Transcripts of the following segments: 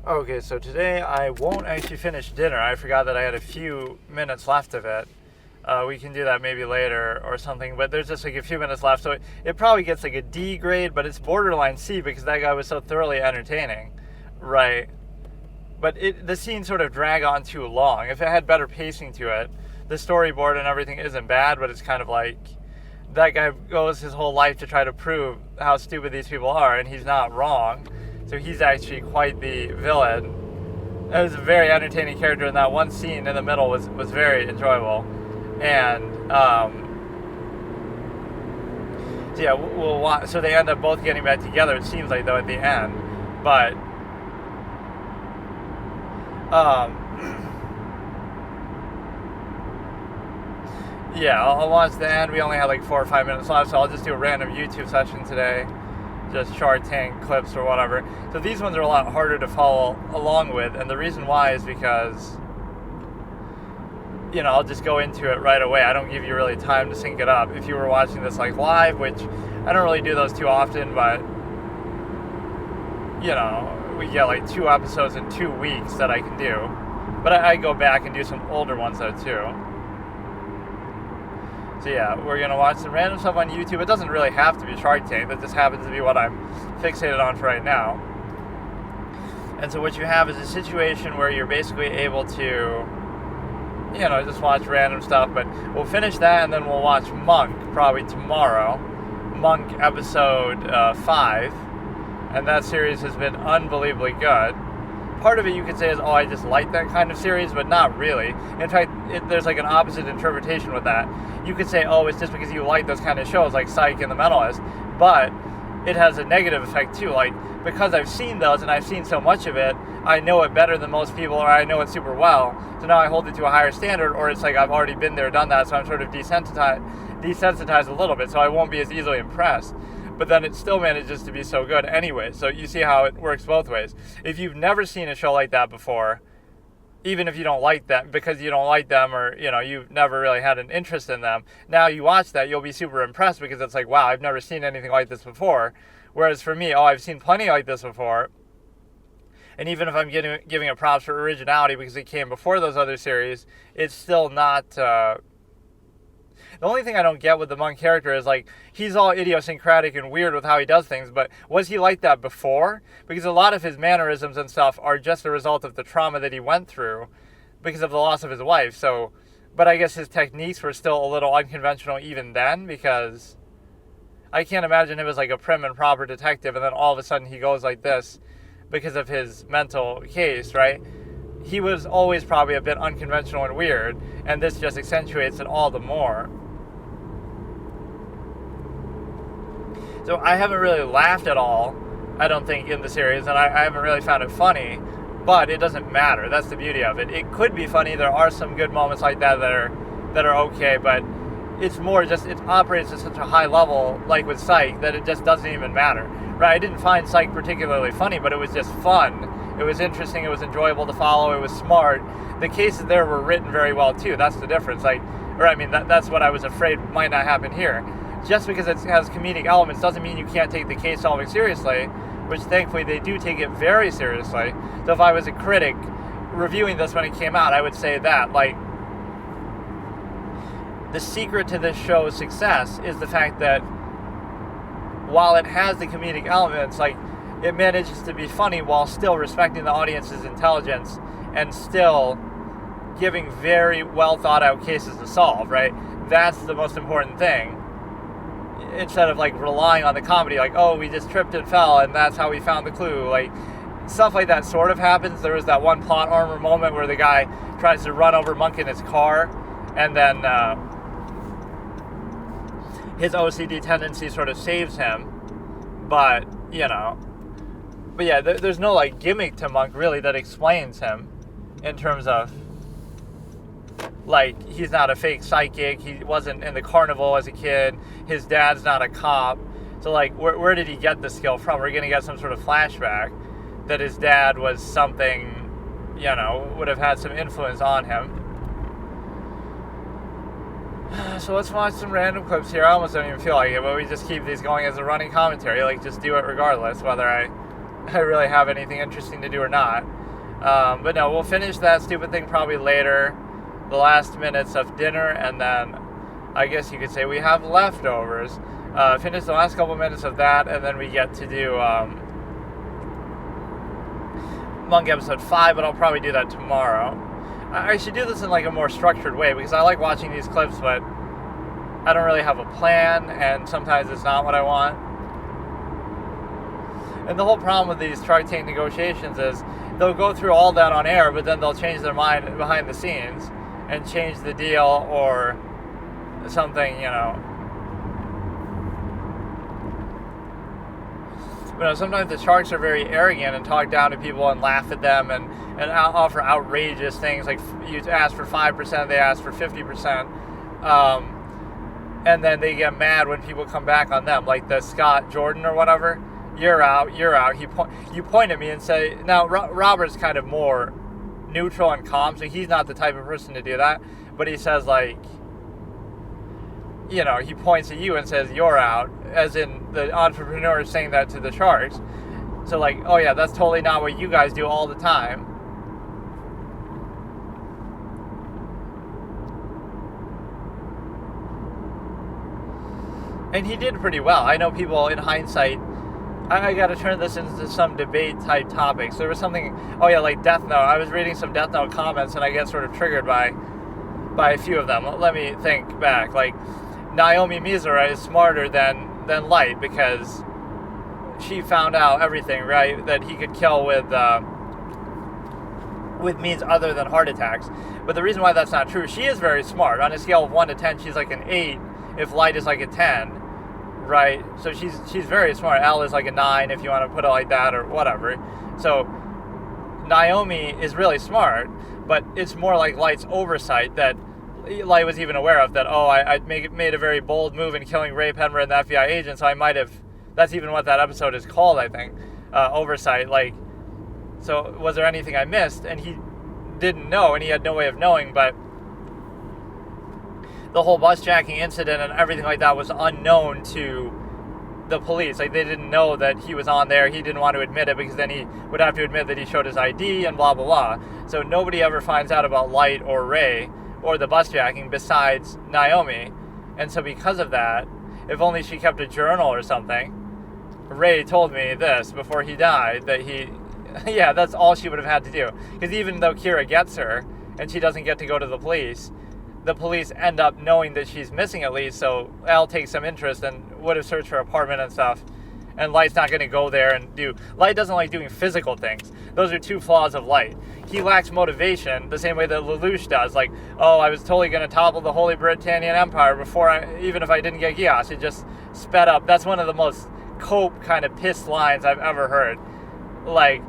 Okay, so today I won't actually finish dinner. I forgot that I had a few minutes left of it. We can do that maybe later or something, but there's just like a few minutes left, so it probably gets like a D grade, but it's borderline C because that guy was so thoroughly entertaining, right? But the scenes sort of drag on too long. If it had better pacing to it, the storyboard and everything isn't bad, but it's kind of like that guy goes his whole life to try to prove how stupid these people are, and he's not wrong. So he's actually quite the villain. It was a very entertaining character, and that one scene in the middle was very enjoyable. And so yeah, we'll watch. So they end up both getting back together. It seems like though at the end, but yeah, I'll watch the end. We only have like 4 or 5 minutes left, so I'll just do a random YouTube session today. Just Shark Tank clips or whatever. So these ones are a lot harder to follow along with, and the reason why is because, you know, I'll just go into it right away. I don't give you really time to sync it up. If you were watching this like live, which I don't really do those too often, but, you know, we get like 2 episodes in 2 weeks that I can do. But I go back and do some older ones though too. So yeah, we're going to watch some random stuff on YouTube. It doesn't really have to be Shark Tank. That just happens to be what I'm fixated on for right now. And so what you have is a situation where you're basically able to, you know, just watch random stuff. But we'll finish that and then we'll watch Monk probably tomorrow. Monk episode 5. And that series has been unbelievably good. Part of it you could say is, oh, I just like that kind of series, but not really. In fact, there's like an opposite interpretation with that. You could say, oh, it's just because you like those kind of shows like Psych and The Mentalist, but it has a negative effect too. Like, because I've seen those and I've seen so much of it, I know it better than most people, or I know it super well, so now I hold it to a higher standard, or it's like I've already been there, done that, so I'm sort of desensitized a little bit, so I won't be as easily impressed. But then it still manages to be so good anyway. So you see how it works both ways. If you've never seen a show like that before, even if you don't like them, because you don't like them, or, you know, you've never really had an interest in them, now you watch that, you'll be super impressed because it's like, wow, I've never seen anything like this before. Whereas for me, oh, I've seen plenty like this before. And even if I'm giving it props for originality because it came before those other series, it's still not... The only thing I don't get with the Monk character is, like, he's all idiosyncratic and weird with how he does things, but was he like that before? Because a lot of his mannerisms and stuff are just a result of the trauma that he went through because of the loss of his wife. So, but I guess his techniques were still a little unconventional even then, because I can't imagine him as like a prim and proper detective and then all of a sudden he goes like this because of his mental case, right? He was always probably a bit unconventional and weird, and this just accentuates it all the more. So I haven't really laughed at all, I don't think, in the series, and I haven't really found it funny, but it doesn't matter. That's the beauty of it. It could be funny. There are some good moments like that that are okay, but it's more just, it operates at such a high level, like with Psych, that it just doesn't even matter. Right? I didn't find Psych particularly funny, but it was just fun. It was interesting. It was enjoyable to follow. It was smart. The cases there were written very well, too. That's the difference. That's what I was afraid might not happen here. Just because it has comedic elements doesn't mean you can't take the case solving seriously, which thankfully they do take it very seriously. So if I was a critic reviewing this when it came out, I would say that, like, the secret to this show's success is the fact that while it has the comedic elements, like, it manages to be funny while still respecting the audience's intelligence and still giving very well thought out cases to solve, right? That's the most important thing. Instead of like relying on the comedy, like, oh, we just tripped and fell and that's how we found the clue. Like, stuff like that sort of happens. There was that one plot armor moment where the guy tries to run over Monk in his car, and then his OCD tendency sort of saves him. But, you know, but yeah, there's no like gimmick to Monk really that explains him in terms of, like, he's not a fake psychic, he wasn't in the carnival as a kid, his dad's not a cop, so like, where did he get the skill from? We're gonna get some sort of flashback that his dad was something, you know, would have had some influence on him. So let's watch some random clips here. I almost don't even feel like it, but we just keep these going as a running commentary, like, just do it regardless, whether I I really have anything interesting to do or not. But no, we'll finish that stupid thing probably later, the last minutes of dinner, and then I guess you could say we have leftovers. Finish the last couple minutes of that, and then we get to do Monk episode 5, but I'll probably do that tomorrow. I should do this in like a more structured way, because I like watching these clips, but I don't really have a plan, and sometimes it's not what I want. And the whole problem with these Shark Tank negotiations is they'll go through all that on air, but then they'll change their mind behind the scenes and change the deal or something, you know. You know, sometimes the sharks are very arrogant and talk down to people and laugh at them and offer outrageous things, like you ask for 5%, they ask for 50%, and then they get mad when people come back on them, like the Scott Jordan or whatever. You're out. You point at me and say, now Robert's kind of more neutral and calm, so he's not the type of person to do that, but he says, like, you know, he points at you and says, you're out, as in the entrepreneur is saying that to the sharks. So like, oh yeah, that's totally not what you guys do all the time. And he did pretty well. I know people in hindsight, I got to turn this into some debate type topics. There was something, oh yeah, like Death Note. I was reading some Death Note comments and I get sort of triggered by a few of them. Let me think back. Like, Naomi Mizura is smarter than Light because she found out everything, right? That he could kill with means other than heart attacks. But the reason why that's not true, she is very smart. On a scale of 1 to 10, she's like an 8. If Light is like a 10, right? So she's very smart. L is like a 9 if you want to put it like that or whatever. So Naomi is really smart, but it's more like Light's oversight that Light was even aware of, that, oh, I made a very bold move in killing Ray Penner and the FBI agent, so I might have, that's even what that episode is called, I think, oversight, like, so was there anything I missed? And he didn't know, and he had no way of knowing, but the whole bus jacking incident and everything like that was unknown to the police. Like, they didn't know that he was on there. He didn't want to admit it because then he would have to admit that he showed his ID and blah, blah, blah. So nobody ever finds out about Light or Ray or the bus jacking besides Naomi. And so because of that, if only she kept a journal or something. Ray told me this before he died, that yeah, that's all she would have had to do. Because even though Kira gets her and she doesn't get to go to the police end up knowing that she's missing at least, so Al takes some interest and would have searched her apartment and stuff. And Light's not going to go there and do... Light doesn't like doing physical things. Those are two flaws of Light. He lacks motivation the same way that Lelouch does. Like, oh, I was totally going to topple the Holy Britannian Empire even if I didn't get Gias. It just sped up. That's one of the most Cope kind of pissed lines I've ever heard. Like,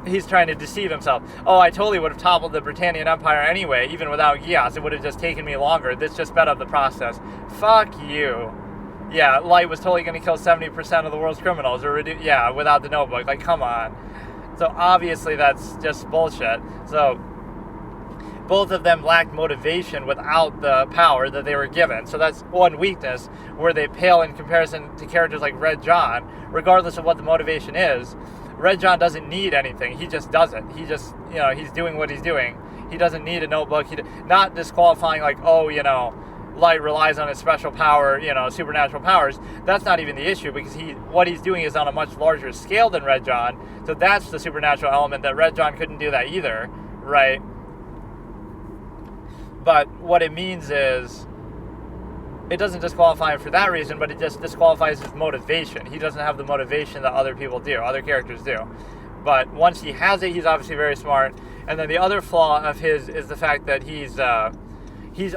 he's trying to deceive himself. Oh, I totally would have toppled the Britannian Empire anyway, even without Gias. It would have just taken me longer. This just sped up the process. Fuck you. Yeah, Light was totally going to kill 70% of the world's criminals. Yeah, without the notebook. Like, come on. So obviously that's just bullshit. So both of them lacked motivation without the power that they were given. So that's one weakness where they pale in comparison to characters like Red John. Regardless of what the motivation is, Red John doesn't need anything. He just does it. He just, you know, he's doing what he's doing. He doesn't need a notebook. Not disqualifying like, oh, you know, Light relies on his special power, you know, supernatural powers. That's not even the issue, because what he's doing is on a much larger scale than Red John. So that's the supernatural element, that Red John couldn't do that either, right? But what it means is, it doesn't disqualify him for that reason, but it just disqualifies his motivation. He doesn't have the motivation that other people do, other characters do. But once he has it, he's obviously very smart. And then the other flaw of his is the fact that he's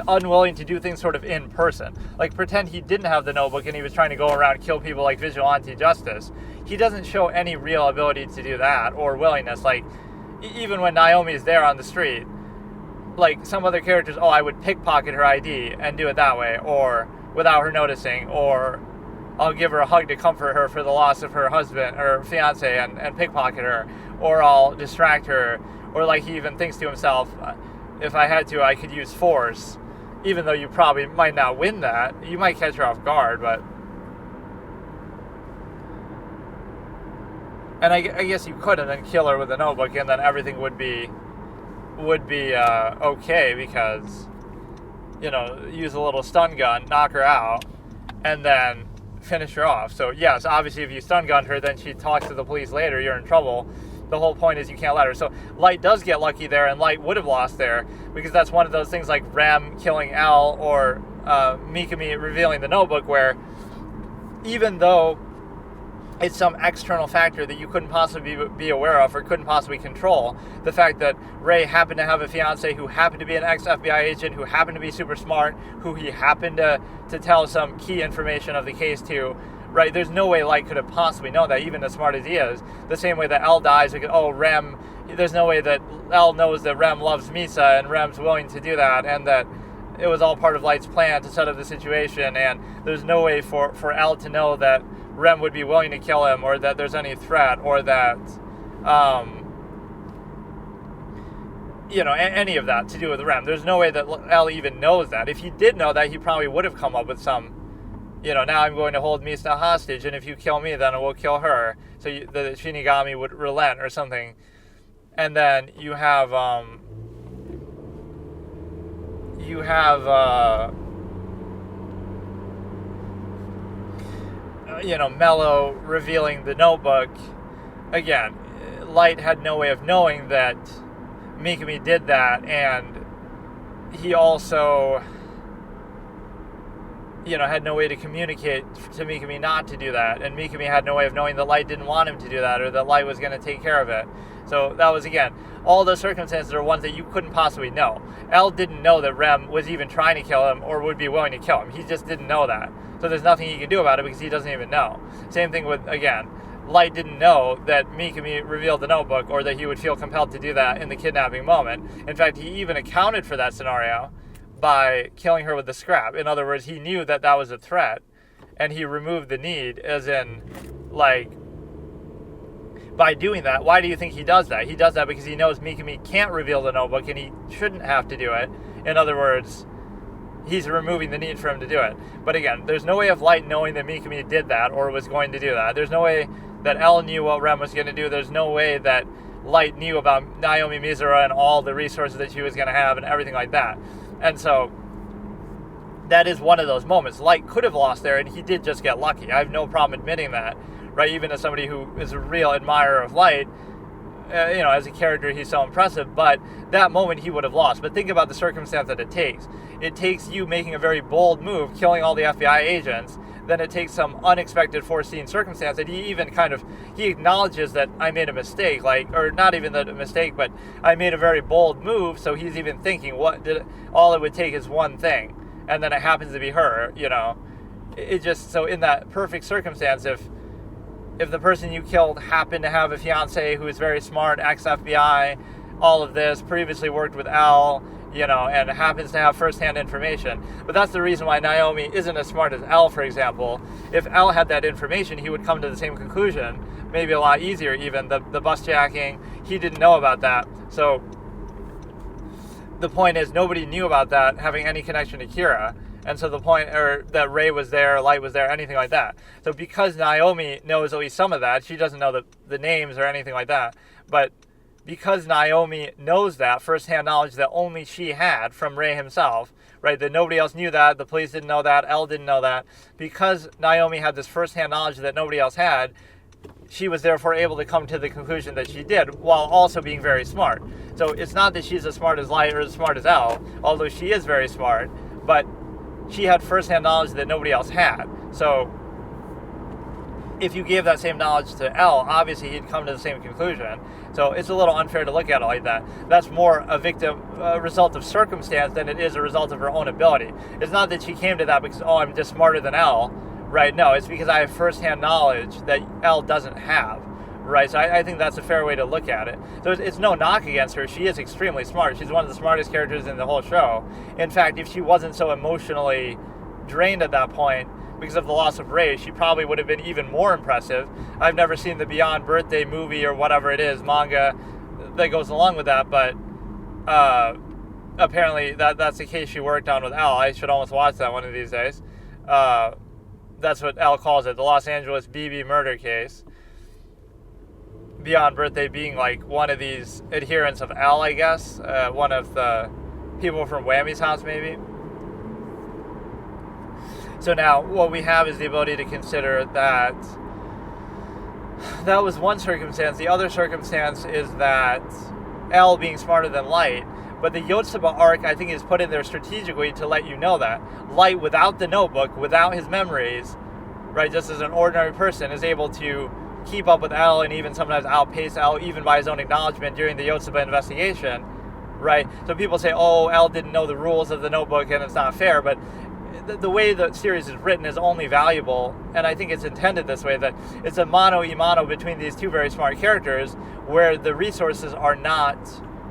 unwilling to do things sort of in person. Like, pretend he didn't have the notebook and he was trying to go around and kill people like Vigilante Justice. He doesn't show any real ability to do that or willingness. Like, even when Naomi is there on the street, like some other characters, oh, I would pickpocket her ID and do it that way, or without her noticing, or I'll give her a hug to comfort her for the loss of her husband or fiance and pickpocket her, or I'll distract her, or like he even thinks to himself, if I had to, I could use force, even though you probably might not win that. You might catch her off guard, but And I guess you could, and then kill her with the notebook, and then everything would be okay, because, use a little stun gun, knock her out, and then finish her off. So yes, obviously if you stun gunned her, then she talks to the police later, you're in trouble. The whole point is you can't let her. So Light does get lucky there, and Light would have lost there, because that's one of those things like Rem killing Al, or Mikami revealing the notebook, where even though it's some external factor that you couldn't possibly be aware of or couldn't possibly control, the fact that Ray happened to have a fiance who happened to be an ex-FBI agent, who happened to be super smart, who he happened to tell some key information of the case to, right? There's no way Light could have possibly known that, even as smart as he is. The same way that L dies, Rem, there's no way that L knows that Rem loves Misa and Rem's willing to do that, and that it was all part of Light's plan to set up the situation, and there's no way for L to know that Rem would be willing to kill him, or that there's any threat, or that, any of that to do with Rem. There's no way that L even knows that. If he did know that, he probably would have come up with some, now I'm going to hold Misa hostage, and if you kill me, then I will kill her. So the Shinigami would relent or something. And then you have, Mello revealing the notebook. Again, Light had no way of knowing that Mikami did that, and he also, had no way to communicate to Mikami not to do that, and Mikami had no way of knowing that Light didn't want him to do that, or that Light was going to take care of it. So that was, again, all the circumstances are ones that you couldn't possibly know. L didn't know that Rem was even trying to kill him or would be willing to kill him. He just didn't know that. So there's nothing he can do about it, because he doesn't even know. Same thing with, again, Light didn't know that Mikami revealed the notebook, or that he would feel compelled to do that in the kidnapping moment. In fact, he even accounted for that scenario by killing her with the scrap. In other words, he knew that that was a threat, and he removed the need, as in, by doing that. Why do you think he does that? He does that because he knows Mikami can't reveal the notebook, and he shouldn't have to do it. In other words, he's removing the need for him to do it. But again, there's no way of Light knowing that Mikami did that or was going to do that. There's no way that L knew what Rem was going to do. There's no way that Light knew about Naomi Mizura and all the resources that she was going to have and everything like that. And so that is one of those moments. Light could have lost there, and he did just get lucky. I have no problem admitting that, right? Even as somebody who is a real admirer of Light, as a character, he's so impressive, but that moment he would have lost. But think about the circumstance that it takes. It takes you making a very bold move, killing all the FBI agents, then it takes some unexpected foreseen circumstance that he even he acknowledges that I made a mistake, or not even a mistake, but I made a very bold move, so he's even thinking, all it would take is one thing, and then it happens to be her, It just, so in that perfect circumstance, if the person you killed happened to have a fiance who is very smart, ex-FBI, all of this, previously worked with Al, and happens to have first-hand information. But that's the reason why Naomi isn't as smart as L, for example. If L had that information, he would come to the same conclusion, maybe a lot easier even. The bus jacking, he didn't know about that. So the point is, nobody knew about that having any connection to Kira. And so the point, or that Ray was there, Light was there, anything like that. So because Naomi knows at least some of that, she doesn't know the names or anything like that, but because Naomi knows that, first-hand knowledge that only she had from Ray himself, right, that nobody else knew that, the police didn't know that, Elle didn't know that, because Naomi had this first-hand knowledge that nobody else had, she was therefore able to come to the conclusion that she did, while also being very smart. So it's not that she's as smart as Light or as smart as Elle, although she is very smart, but she had first-hand knowledge that nobody else had. So if you gave that same knowledge to Elle, obviously he'd come to the same conclusion. So it's a little unfair to look at it like that. That's more a result of circumstance than it is a result of her own ability. It's not that she came to that because, I'm just smarter than Elle, right? No, it's because I have first-hand knowledge that Elle doesn't have, right? So I think that's a fair way to look at it. So it's no knock against her. She is extremely smart. She's one of the smartest characters in the whole show. In fact, if she wasn't so emotionally drained at that point, because of the loss of Ray, she probably would have been even more impressive. I've never seen the Beyond Birthday movie or whatever it is, manga, that goes along with that, but apparently that's the case she worked on with Elle. I should almost watch that one of these days. That's what Elle calls it, the Los Angeles BB murder case. Beyond Birthday being like one of these adherents of L, I guess, one of the people from Whammy's house, maybe. So now what we have is the ability to consider that that was one circumstance. The other circumstance is that L being smarter than Light. But the Yotsuba arc, I think, is put in there strategically to let you know that Light, without the notebook, without his memories, right, just as an ordinary person, is able to keep up with L and even sometimes outpace L, even by his own acknowledgement during the Yotsuba investigation, right? So people say, oh, L didn't know the rules of the notebook and it's not fair, but the way the series is written is only valuable, and I think it's intended this way, that it's a mano-a-mano between these two very smart characters where the resources are not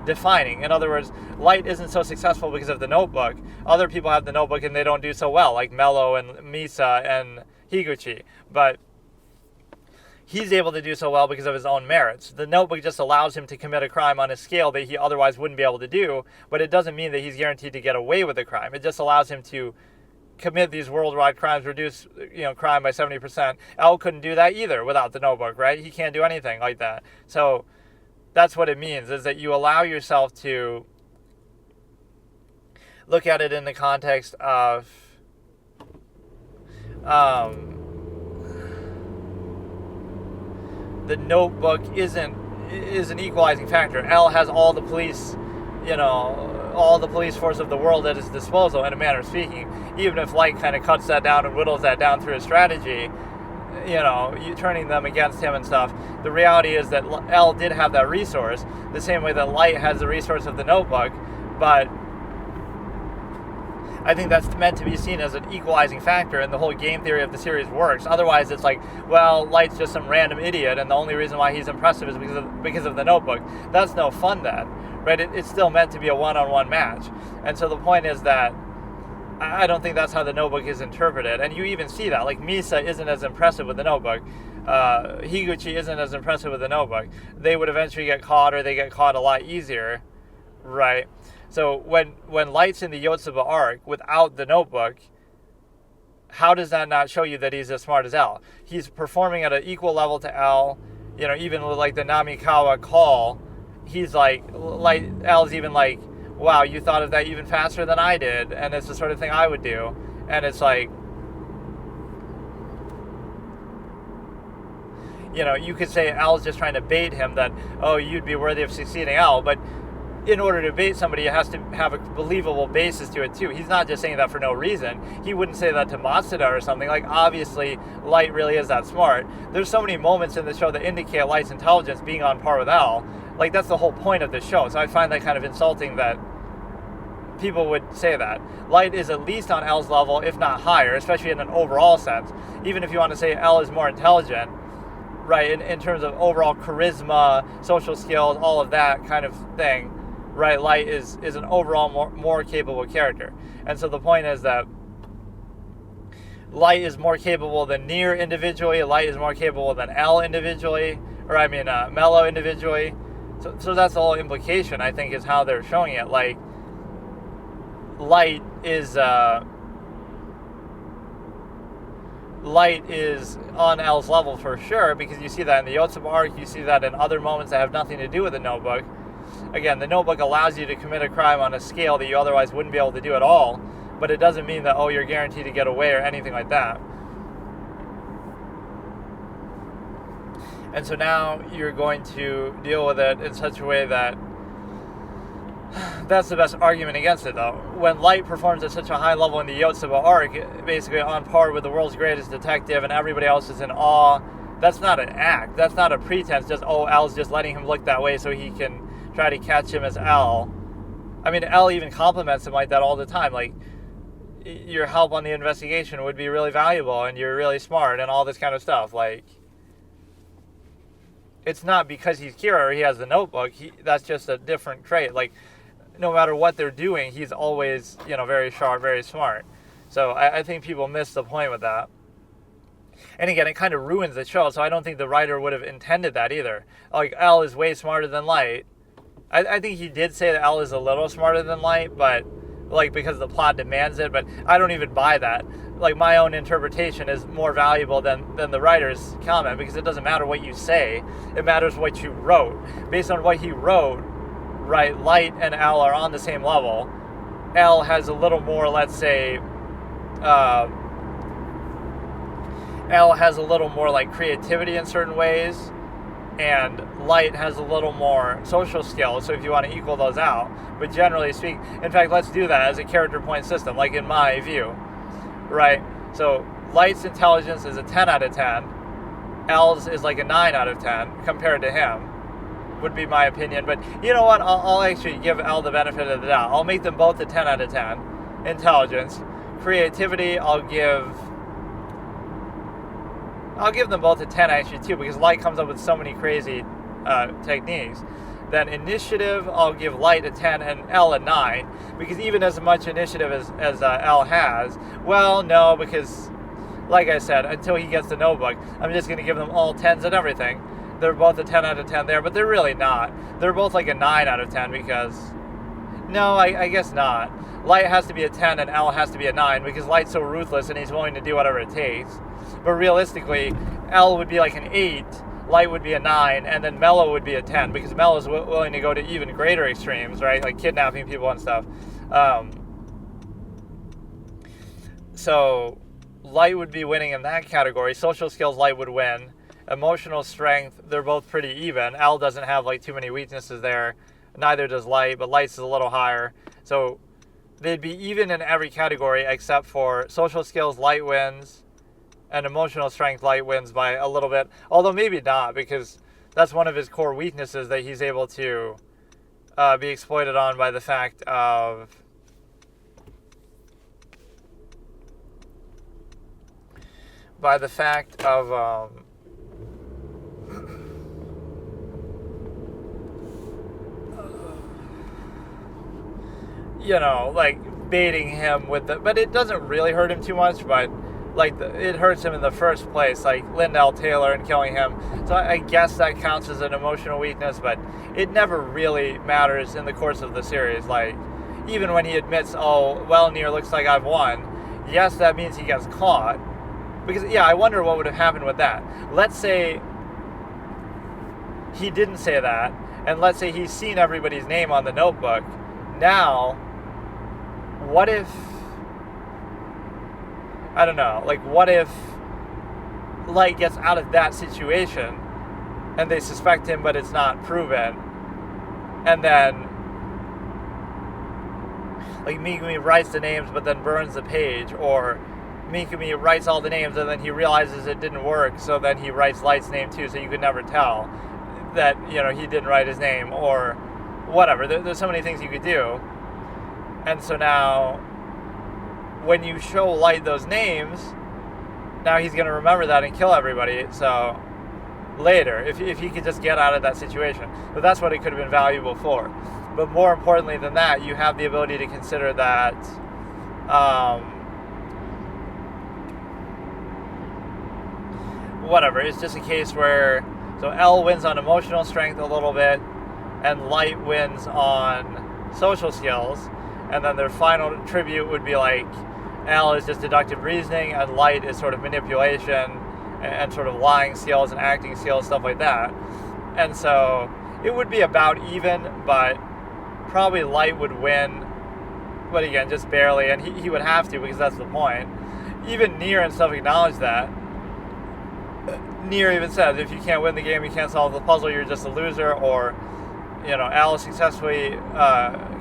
defining. In other words, Light isn't so successful because of the notebook. Other people have the notebook and they don't do so well, like Mello and Misa and Higuchi. But he's able to do so well because of his own merits. The notebook just allows him to commit a crime on a scale that he otherwise wouldn't be able to do, but it doesn't mean that he's guaranteed to get away with the crime. It just allows him to commit these worldwide crimes, reduce crime by 70%. L couldn't do that either without the notebook, right? He can't do anything like that. So that's what it means, is that you allow yourself to look at it in the context of the notebook is an equalizing factor. L has all the police, all the police force of the world at his disposal, in a manner of speaking. Even if Light kind of cuts that down and whittles that down through his strategy, you turning them against him and stuff. The reality is that L did have that resource, the same way that Light has the resource of the notebook, but I think that's meant to be seen as an equalizing factor, and the whole game theory of the series works. Otherwise, it's like, well, Light's just some random idiot, and the only reason why he's impressive is because of the notebook. That's no fun then, right? It's still meant to be a one-on-one match. And so the point is that I don't think that's how the notebook is interpreted. And you even see that. Like, Misa isn't as impressive with the notebook. Higuchi isn't as impressive with the notebook. They would eventually get caught, or they get caught a lot easier, right? So when Light's in the Yotsuba arc without the notebook, how does that not show you that he's as smart as L? He's performing at an equal level to L. Even with like the Namikawa call, he's like L's even like, wow, you thought of that even faster than I did, and it's the sort of thing I would do. And it's like, you could say L's just trying to bait him that, oh, you'd be worthy of succeeding L, but in order to bait somebody, it has to have a believable basis to it too. He's not just saying that for no reason. He wouldn't say that to Matsuda or something. Like, obviously, Light really is that smart. There's so many moments in the show that indicate Light's intelligence being on par with L. Like, that's the whole point of the show. So I find that kind of insulting that people would say that. Light is at least on L's level, if not higher, especially in an overall sense. Even if you want to say L is more intelligent, right, in terms of overall charisma, social skills, all of that kind of thing, right, Light is an overall more capable character. And so the point is that Light is more capable than Nier individually, Light is more capable than L individually, Mello individually. So that's the whole implication, I think, is how they're showing it. Like, Light is on L's level for sure, because you see that in the Yotsuba arc, you see that in other moments that have nothing to do with the notebook. Again, the notebook allows you to commit a crime on a scale that you otherwise wouldn't be able to do at all, but it doesn't mean that, oh, you're guaranteed to get away or anything like that. And so now you're going to deal with it in such a way that that's the best argument against it, though. When Light performs at such a high level in the Yotsuba arc, basically on par with the world's greatest detective, and everybody else is in awe, that's not an act. That's not a pretense, just, oh, L's just letting him look that way so he can try to catch him as L. I mean, L even compliments him like that all the time. Like, your help on the investigation would be really valuable, and you're really smart, and all this kind of stuff. Like, it's not because he's Kira or he has the notebook. That's just a different trait. Like, no matter what they're doing, he's always, very sharp, very smart. So I think people miss the point with that. And again, it kind of ruins the show, so I don't think the writer would have intended that either. Like, L is way smarter than Light. I think he did say that L is a little smarter than Light, but, like, because the plot demands it, but I don't even buy that. like my own interpretation is more valuable than the writer's comment, because it doesn't matter what you say, it matters what you wrote. Based on what he wrote, right, Light and Al are on the same level. Al has a little more, let's say, Al has a little more like creativity in certain ways, and Light has a little more social skills, so if you want to equal those out. But generally speaking, in fact, let's do that as a character point system, like in my view, right? So Light's intelligence is a 10 out of 10, Al's is like a 9 out of 10 compared to him, would be my opinion. But you know what, I'll actually give Al the benefit of the doubt. I'll make them both a 10 out of 10. Intelligence. Creativity, I'll give them both a 10 actually too, because Light comes up with so many crazy techniques. Then initiative, I'll give Light a 10 and Al a 9, because even as much initiative as Al has, well, no, because like I said, until he gets the notebook, I'm just going to give them all 10s and everything. They're both a 10 out of 10 there, but they're really not. They're both like a 9 out of 10 because... No, I guess not. Light has to be a 10 and Al has to be a 9, because Light's so ruthless and he's willing to do whatever it takes. But realistically, Al would be like an 8, Light would be a 9, and then Mello would be a 10, because Mello's willing to go to even greater extremes, right? Like kidnapping people and stuff. So Light would be winning in that category. Social skills, Light would win. Emotional strength, they're both pretty even. Al doesn't have like too many weaknesses there. Neither does Light, but Light's is a little higher. So they'd be even in every category except for social skills, Light wins, and emotional strength, Light wins by a little bit. Although maybe not, because that's one of his core weaknesses that he's able to be exploited on by the fact of... you know, like baiting him with the, but it doesn't really hurt him too much, but like it hurts him in the first place, like Lindell Taylor and killing him. So I guess that counts as an emotional weakness, but it never really matters in the course of the series. Like even when he admits, oh, well, Nier, looks like I've won, yes, that means he gets caught, because yeah, I wonder what would have happened with that. Let's say he didn't say that, and let's say he's seen everybody's name on the notebook. Now, what if, I don't know, like what if Light gets out of that situation and they suspect him but it's not proven, and then like Megumi writes the names but then burns the page, or Megumi writes all the names and then he realizes it didn't work, so then he writes Light's name too, so you could never tell that, you know, he didn't write his name, or whatever. There's so many things you could do. And so now, when you show Light those names, now he's going to remember that and kill everybody. So later, if he could just get out of that situation. But that's what it could have been valuable for. But more importantly than that, you have the ability to consider that whatever. It's just a case where, so L wins on emotional strength a little bit, and Light wins on social skills, and then their final tribute would be like L is just deductive reasoning, and Light is sort of manipulation and sort of lying skills and acting skills, stuff like that. And so it would be about even, but probably Light would win, but again, just barely, and he would have to, because that's the point. Even Nier and stuff acknowledge that. Nier even says, if you can't win the game, you can't solve the puzzle, you're just a loser, or, you know, Al successfully,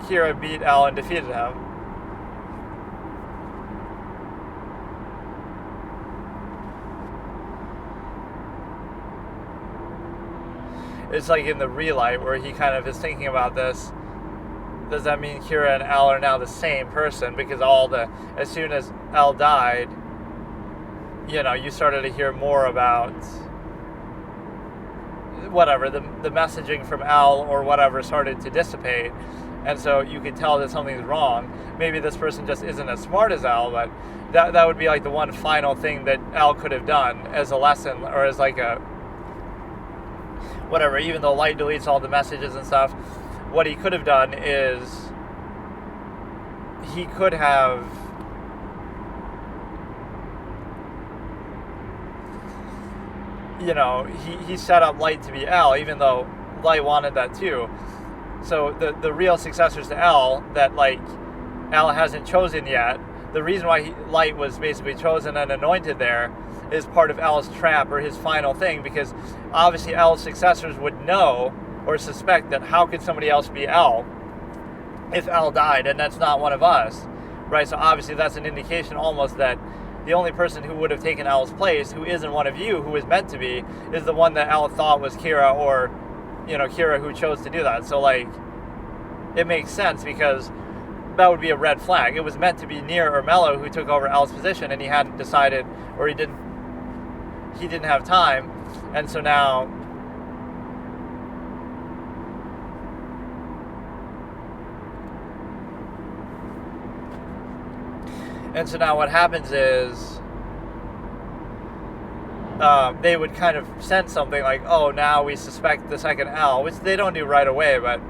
Kira beat Al and defeated him. It's like in the Relight, where he kind of is thinking about this. Does that mean Kira and Al are now the same person? Because as soon as Al died, you know, you started to hear more about whatever, the messaging from Al or whatever started to dissipate. And so you could tell that something's wrong. Maybe this person just isn't as smart as Al, but that would be like the one final thing that Al could have done as a lesson, or as like a whatever, even though Light deletes all the messages and stuff, what he could have done is he could have he set up Light to be L, even though Light wanted that too. So the real successors to L that like L hasn't chosen yet, the reason why Light was basically chosen and anointed there is part of L's trap, or his final thing, because obviously L's successors would know or suspect that how could somebody else be L if L died, and that's not one of us, right? So obviously that's an indication almost that the only person who would have taken L's place, who isn't one of you, who is meant to be, is the one that L thought was Kira, or Kira who chose to do that. So like, it makes sense, because that would be a red flag. It was meant to be Nier or Mello who took over L's position, and he hadn't decided, or he didn't have time, and so now what happens is they would kind of sense something like, oh, now we suspect the second L, which they don't do right away, but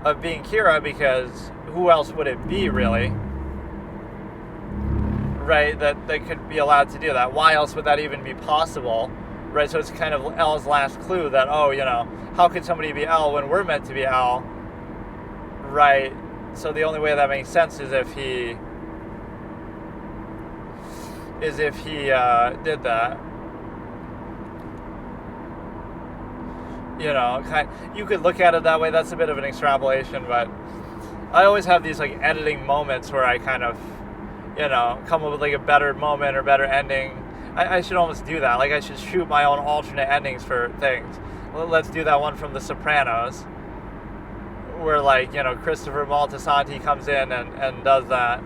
of being Kira, because who else would it be, really? Right, that they could be allowed to do that. Why else would that even be possible? Right, so it's kind of L's last clue that, oh, how could somebody be L when we're meant to be L? Right, so the only way that makes sense is if he did that. You could look at it that way. That's a bit of an extrapolation, but I always have these like editing moments where I kind of, come up with like a better moment or better ending. I should almost do that. Like I should shoot my own alternate endings for things. Let's do that one from The Sopranos, where like, Christopher Moltisanti comes in and does that.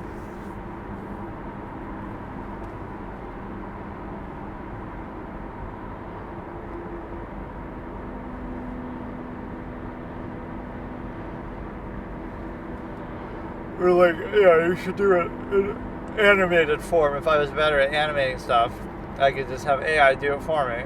Or like, you should do it in animated form. If I was better at animating stuff, I could just have AI do it for me.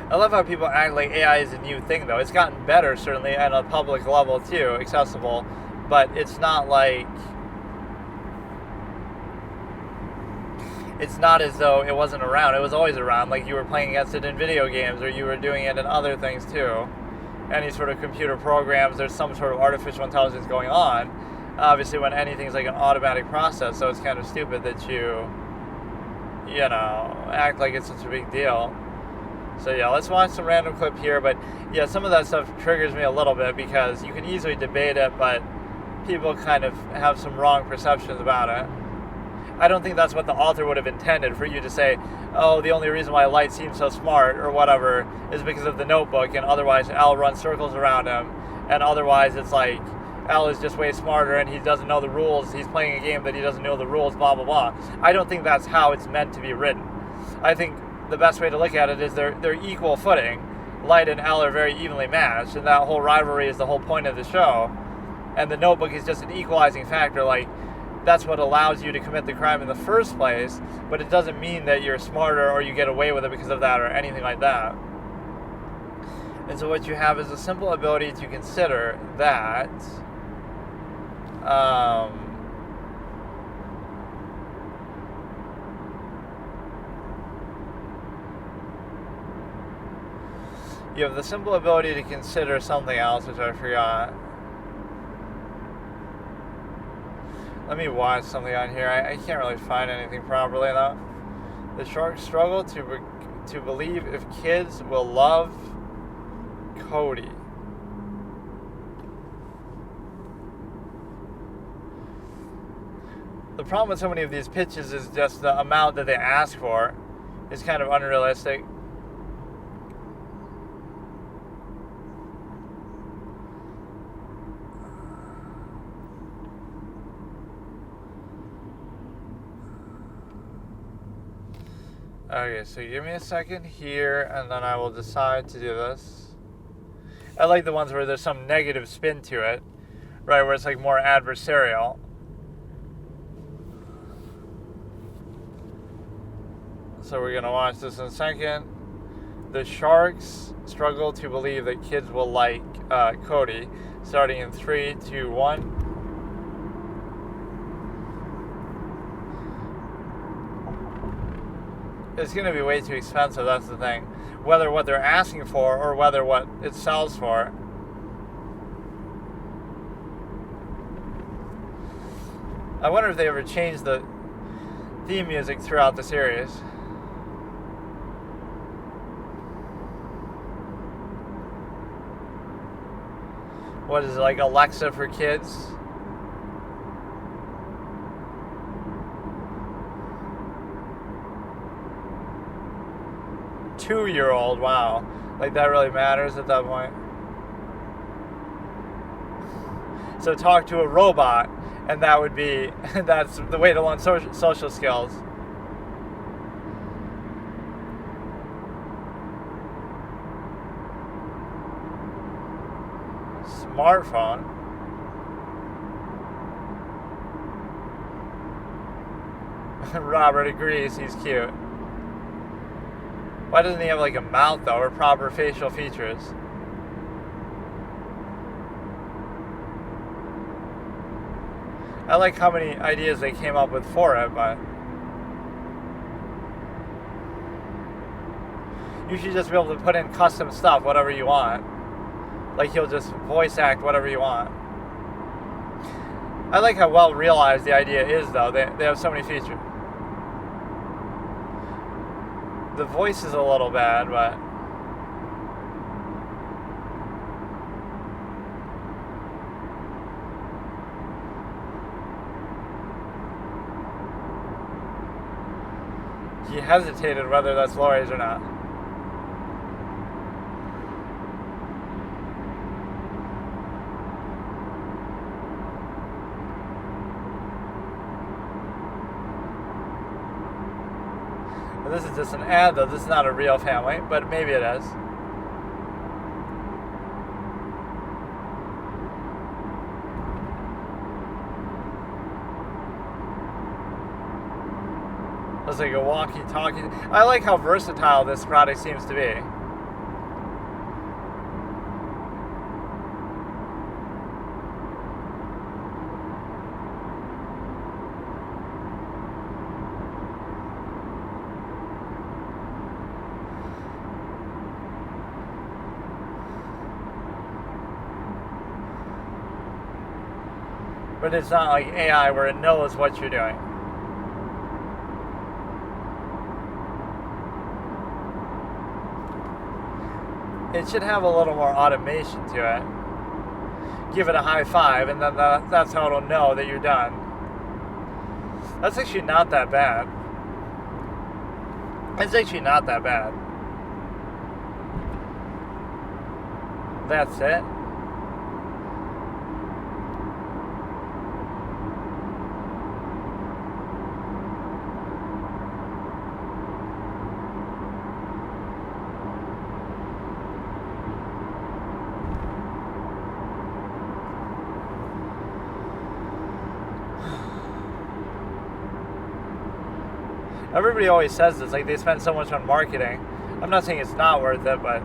I love how people act like AI is a new thing, though. It's gotten better, certainly, at a public level, too, accessible. But it's not like... It's not as though it wasn't around. It was always around. Like, you were playing against it in video games, or you were doing it in other things, too. Any sort of computer programs, there's some sort of artificial intelligence going on. Obviously, when anything's like an automatic process, so it's kind of stupid that you act like it's such a big deal. So yeah, let's watch some random clip here. But yeah, some of that stuff triggers me a little bit, because you can easily debate it, but people kind of have some wrong perceptions about it. I don't think that's what the author would have intended, for you to say, oh, the only reason why Light seems so smart or whatever is because of the notebook, and otherwise L runs circles around him, and otherwise it's like L is just way smarter and he doesn't know the rules, he's playing a game that he doesn't know the rules, blah blah blah. I don't think that's how it's meant to be written. I think the best way to look at it is they're equal footing. Light and L are very evenly matched, and that whole rivalry is the whole point of the show, and the notebook is just an equalizing factor. Like, that's what allows you to commit the crime in the first place, but it doesn't mean that you're smarter or you get away with it because of that or anything like that. And so what you have is a simple ability to consider that you have the simple ability to consider something else, which I forgot. Let me watch something on here. I can't really find anything properly though. The sharks struggle to believe if kids will love Cody. The problem with so many of these pitches is just the amount that they ask for is kind of unrealistic. Okay, so give me a second here, and then I will decide to do this. I like the ones where there's some negative spin to it, right, where it's like more adversarial. So we're going to watch this in a second. The sharks struggle to believe that kids will like Cody, starting in 3, 2, 1. it's going to be way too expensive. That's the thing. Whether what they're asking for or whether what it sells for. I wonder if they ever changed the theme music throughout the series. What is it, like Alexa for kids? Two-year-old, wow. Like that really matters at that point. So talk to a robot, and that would be, that's the way to learn social skills. Smartphone. Robert agrees, he's cute. Why doesn't he have like a mouth though, or proper facial features? I like how many ideas they came up with for it, but you should just be able to put in custom stuff, whatever you want. Like he'll just voice act whatever you want. I like how well realized the idea is though. They have so many features. The voice is a little bad, but he hesitated whether that's Lori's or not. This is just an ad though, this is not a real family, but maybe it is. It's like a walkie-talkie. I like how versatile this product seems to be. But it's not like AI where it knows what you're doing. It should have a little more automation to it. Give it a high five, and then that's how it'll know that you're done. That's actually not that bad. It's actually not that bad. That's it. Everybody always says this, like they spend so much on marketing. I'm not saying it's not worth it, but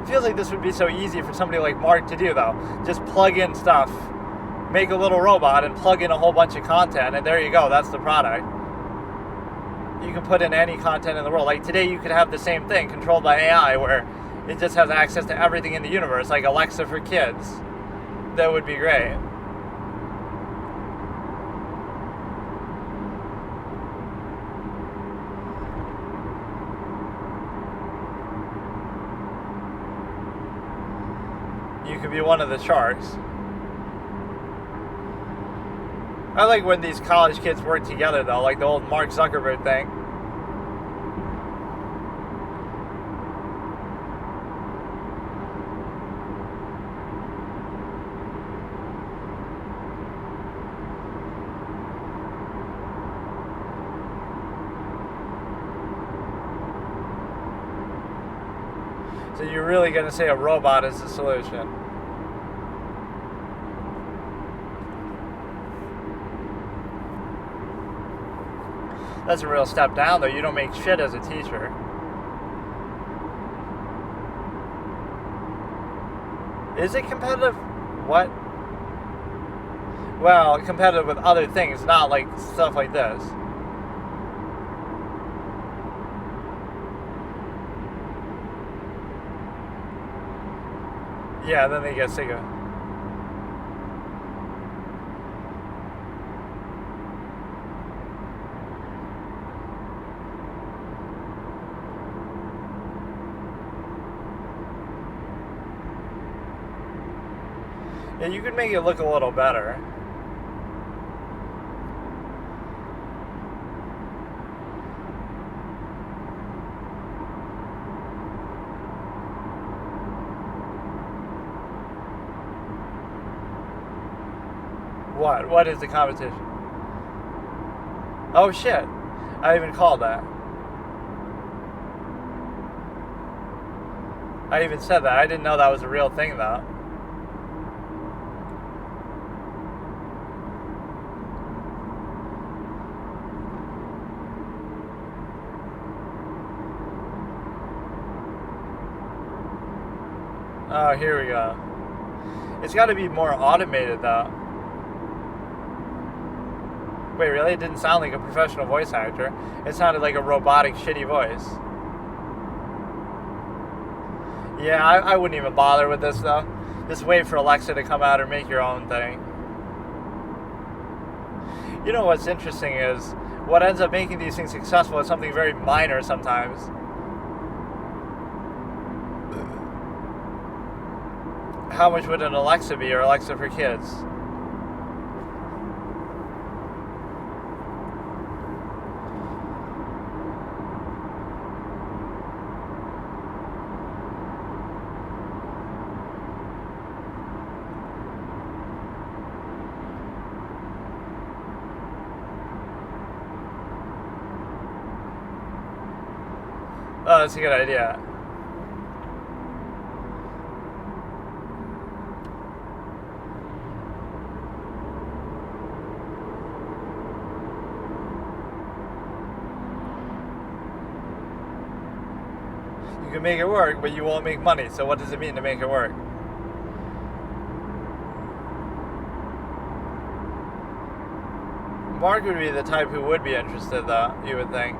it feels like this would be so easy for somebody like Mark to do though. Just plug in stuff, make a little robot and plug in a whole bunch of content, and there you go, that's the product. You can put in any content in the world. Like today you could have the same thing controlled by AI where it just has access to everything in the universe, like Alexa for kids. That would be great. You could be one of the sharks. I like when these college kids work together though, like the old Mark Zuckerberg thing. So you're really going to say a robot is the solution? That's a real step down, though. You don't make shit as a teacher. Is it competitive? What? Well, competitive with other things, not like stuff like this. Yeah, then they get sick of it. Yeah, you could make it look a little better. What? What is the competition? Oh shit. I even called that. I even said that. I didn't know that was a real thing though. Oh, here we go. It's got to be more automated though. Wait, really? It didn't sound like a professional voice actor. It sounded like a robotic, shitty voice. Yeah, I wouldn't even bother with this, though. Just wait for Alexa to come out or make your own thing. You know what's interesting is, what ends up making these things successful is something very minor sometimes. How much would an Alexa be, or Alexa for kids? Oh, that's a good idea. You can make it work, but you won't make money. So what does it mean to make it work? Mark would be the type who would be interested, though, you would think.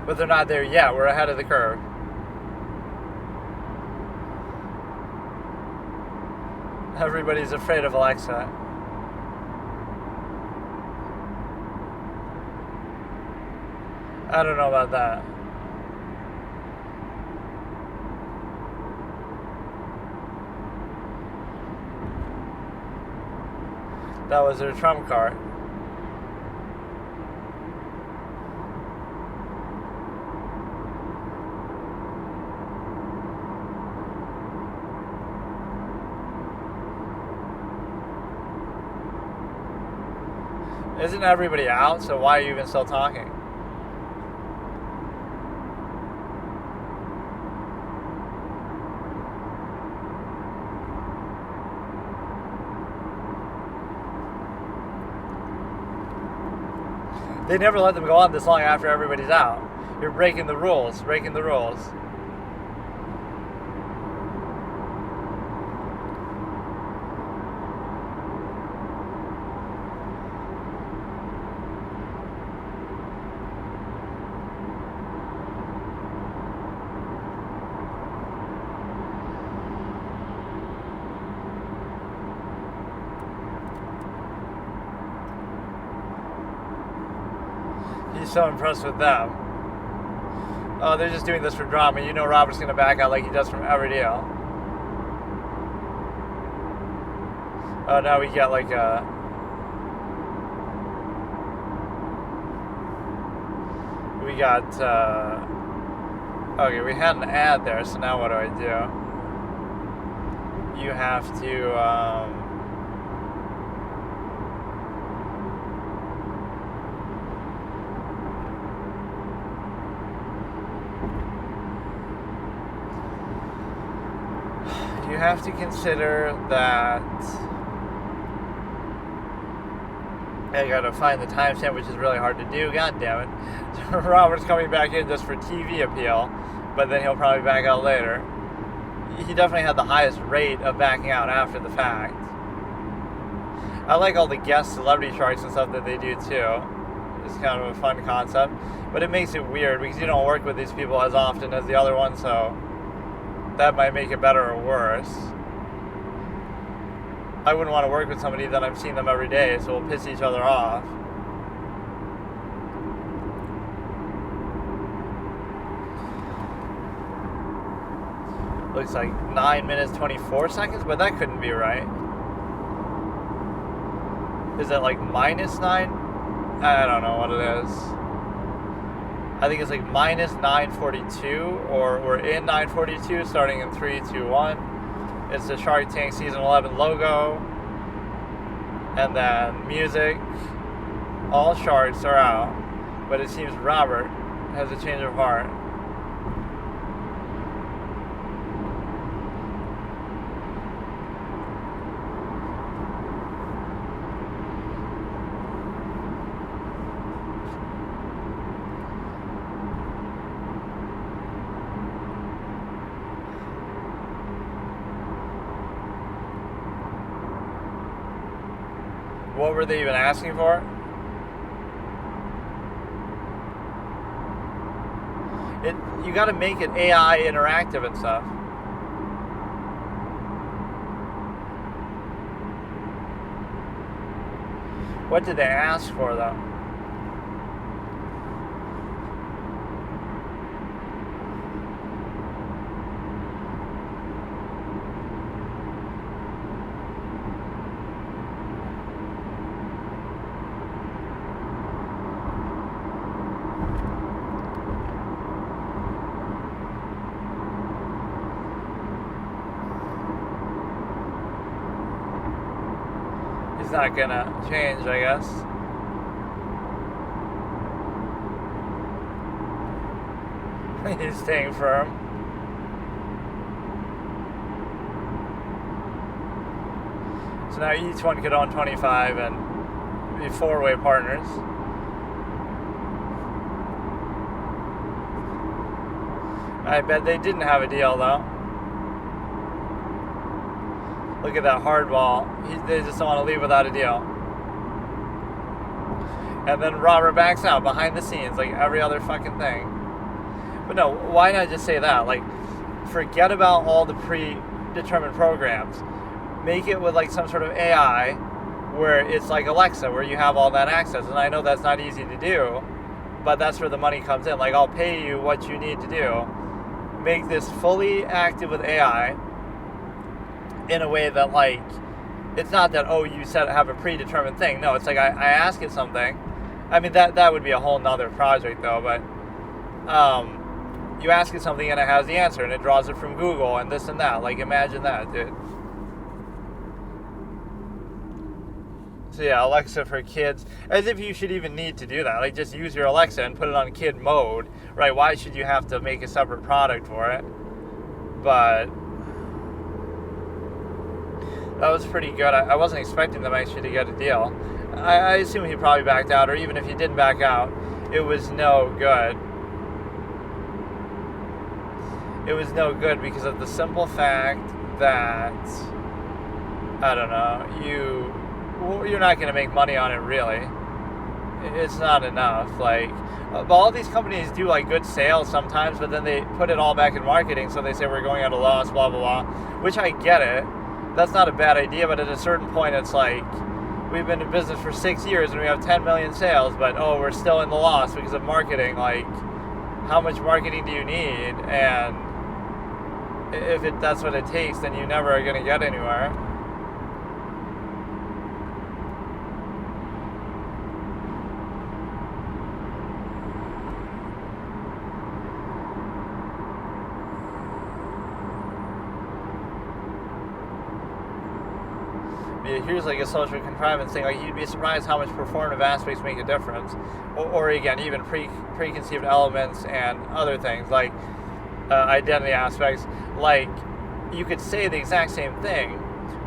But they're not there yet. We're ahead of the curve. Everybody's afraid of Alexa. I don't know about that. That was their trump card. Isn't everybody out? So why are you even still talking? They never let them go on this long after everybody's out. You're breaking the rules, breaking the rules. He's so impressed with them. Oh, they're just doing this for drama. You know Robert's going to back out like he does from every deal. Oh, now we get like a... We got... Okay, we had an ad there, so now what do I do? You have to... You have to consider that I gotta find the timestamp, which is really hard to do. God damn it. Robert's coming back in just for TV appeal, but then he'll probably back out later. He definitely had the highest rate of backing out after the fact. I like all the guest celebrity sharks and stuff that they do too. It's kind of a fun concept, but it makes it weird because you don't work with these people as often as the other ones, so that might make it better or worse. I wouldn't want to work with somebody that I'm seeing them every day, so we'll piss each other off. Looks like 9 minutes 24 seconds, but that couldn't be right. Is it like -9? I don't know what it is. I think it's like -9:42, or we're in 9:42, starting in 3, 2, 1. It's the Shark Tank Season 11 logo. And then music. All sharks are out. But it seems Robert has a change of heart. What were they even asking for? You got to make it AI interactive and stuff. What did they ask for though? Not gonna change, I guess. He's staying firm. So now each one could own 25 and be four-way partners. I bet they didn't have a deal though. Look at that hardball. They just don't want to leave without a deal. And then Robert backs out behind the scenes like every other fucking thing. But no, why not just say that? Like, forget about all the predetermined programs. Make it with like some sort of AI where it's like Alexa, where you have all that access. And I know that's not easy to do, but that's where the money comes in. Like, I'll pay you what you need to do. Make this fully active with AI. In a way that, like, it's not that, oh, you said have a predetermined thing. No, it's like I ask it something. I mean, that would be a whole nother project, though, but you ask it something and it has the answer, and it draws it from Google and this and that. Like, imagine that, dude. So, yeah, Alexa for kids. As if you should even need to do that. Like, just use your Alexa and put it on kid mode, right? Why should you have to make a separate product for it? But that was pretty good. I wasn't expecting them actually to get a deal. I assume he probably backed out, or even if he didn't back out, it was no good. It was no good because of the simple fact that, I don't know, you're not going to make money on it really. It's not enough. Like, all these companies do like good sales sometimes, but then they put it all back in marketing, so they say we're going at a loss, blah, blah, blah, which I get it. That's not a bad idea, but at a certain point it's like, we've been in business for 6 years and we have 10 million sales, but oh, we're still in the loss because of marketing. Like, how much marketing do you need? And if that's what it takes, then you never are going to get anywhere. Here's like a social contrivance thing. Like, you'd be surprised how much performative aspects make a difference, or again, even preconceived elements and other things like identity aspects. Like, you could say the exact same thing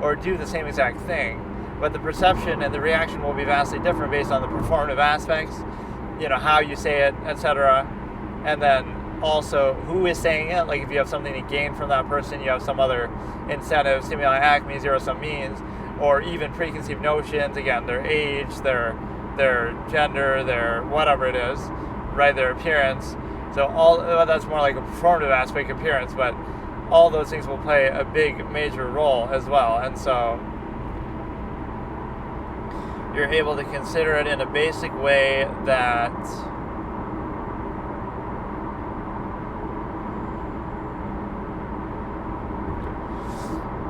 or do the same exact thing, but the perception and the reaction will be vastly different based on the performative aspects, you know, how you say it, etc. And then also who is saying it. Like, if you have something to gain from that person, you have some other incentive, stimuli, acme, zero-sum means, or even preconceived notions. Again, their age, their gender, their whatever it is, right? Their appearance. So that's more like a performative aspect, appearance, but all those things will play a big, major role as well. And so you're able to consider it in a basic way that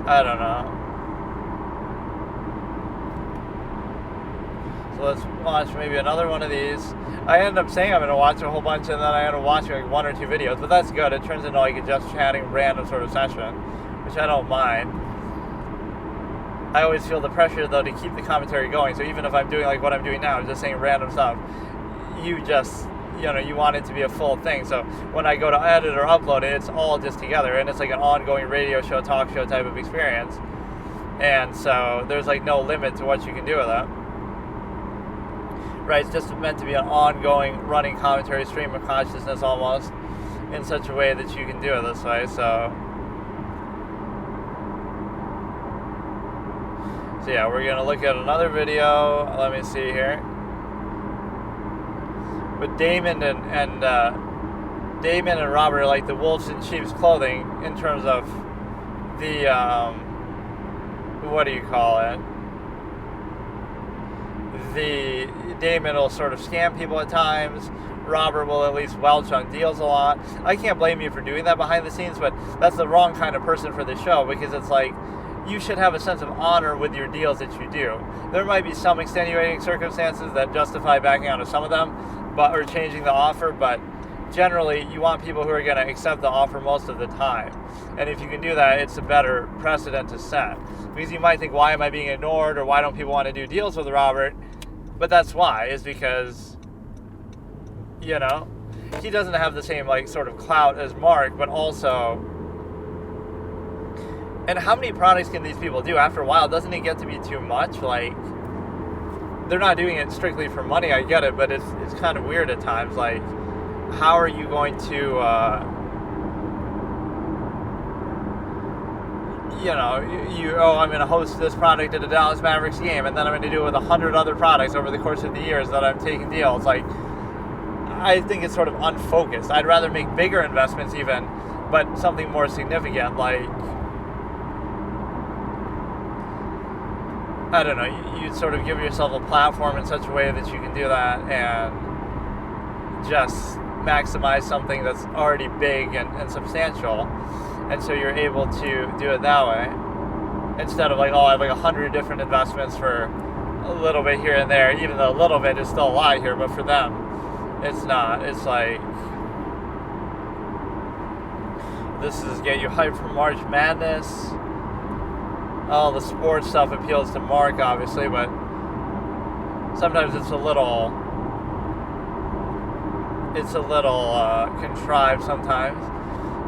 I don't know. So let's watch maybe another one of these. I end up saying I'm going to watch a whole bunch, and then I end up watching like 1 or 2 videos, but that's good. It turns into like a just chatting random sort of session, which I don't mind. I always feel the pressure though to keep the commentary going, so even if I'm doing like what I'm doing now, just saying random stuff, you want it to be a full thing. So when I go to edit or upload it, it's all just together, and it's like an ongoing radio show, talk show type of experience. And so there's like no limit to what you can do with it. Right, it's just meant to be an ongoing running commentary stream of consciousness almost, in such a way that you can do it this way. So yeah, we're going to look at another video. Let me see here. But Damon and Robert are like the wolves in sheep's clothing in terms of the, what do you call it? The Damon will sort of scam people at times. Robert will at least welch on deals a lot. I can't blame you for doing that behind the scenes, but that's the wrong kind of person for the show, because it's like, you should have a sense of honor with your deals that you do. There might be some extenuating circumstances that justify backing out of some of them, or changing the offer, but generally you want people who are going to accept the offer most of the time. And if you can do that, it's a better precedent to set. Because you might think, why am I being ignored, or why don't people want to do deals with Robert? But that's why, is because, he doesn't have the same like sort of clout as Mark, but also, and how many products can these people do? After a while, doesn't it get to be too much? Like, they're not doing it strictly for money, I get it, but it's kind of weird at times. Like, how are you going to, I'm going to host this product at a Dallas Mavericks game, and then I'm going to do it with 100 other products over the course of the years that I'm taking deals. Like, I think it's sort of unfocused. I'd rather make bigger investments even, but something more significant, like, I don't know, you sort of give yourself a platform in such a way that you can do that and just maximize something that's already big and substantial. And so you're able to do it that way, instead of like, I have like 100 different investments for a little bit here and there, even though a little bit is still a lot here, but for them, it's not. It's like, this is get you hyped for March Madness. All the sports stuff appeals to Mark, obviously, but sometimes it's a little contrived sometimes.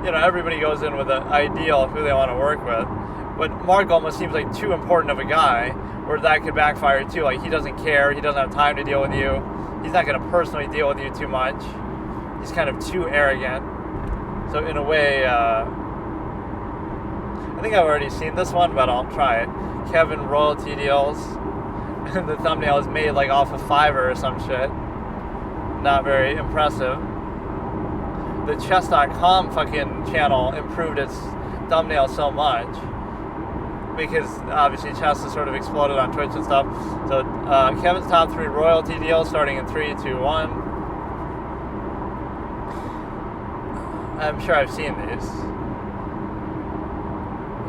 Everybody goes in with an ideal of who they want to work with, but Mark almost seems like too important of a guy, where that could backfire too. Like, he doesn't care, he doesn't have time to deal with you, he's not going to personally deal with you too much, he's kind of too arrogant. So in a way, I think I've already seen this one, but I'll try it. Kevin royalty deals, and the thumbnail is made like off of Fiverr or some shit. Not very impressive. The chess.com fucking channel improved its thumbnail so much, because obviously chess has sort of exploded on Twitch and stuff. So Kevin's top 3 royalty deals starting in 3, 2, 1. I'm sure I've seen these.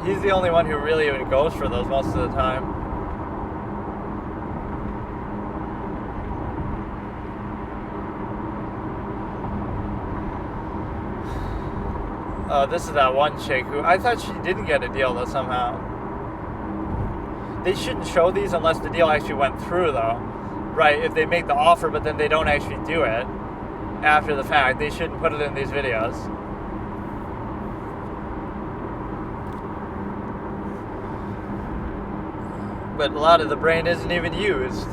He's the only one who really even goes for those most of the time. This is that one chick who, I thought she didn't get a deal though somehow. They shouldn't show these unless the deal actually went through though. Right, if they make the offer but then they don't actually do it after the fact, they shouldn't put it in these videos. But a lot of the brain isn't even used.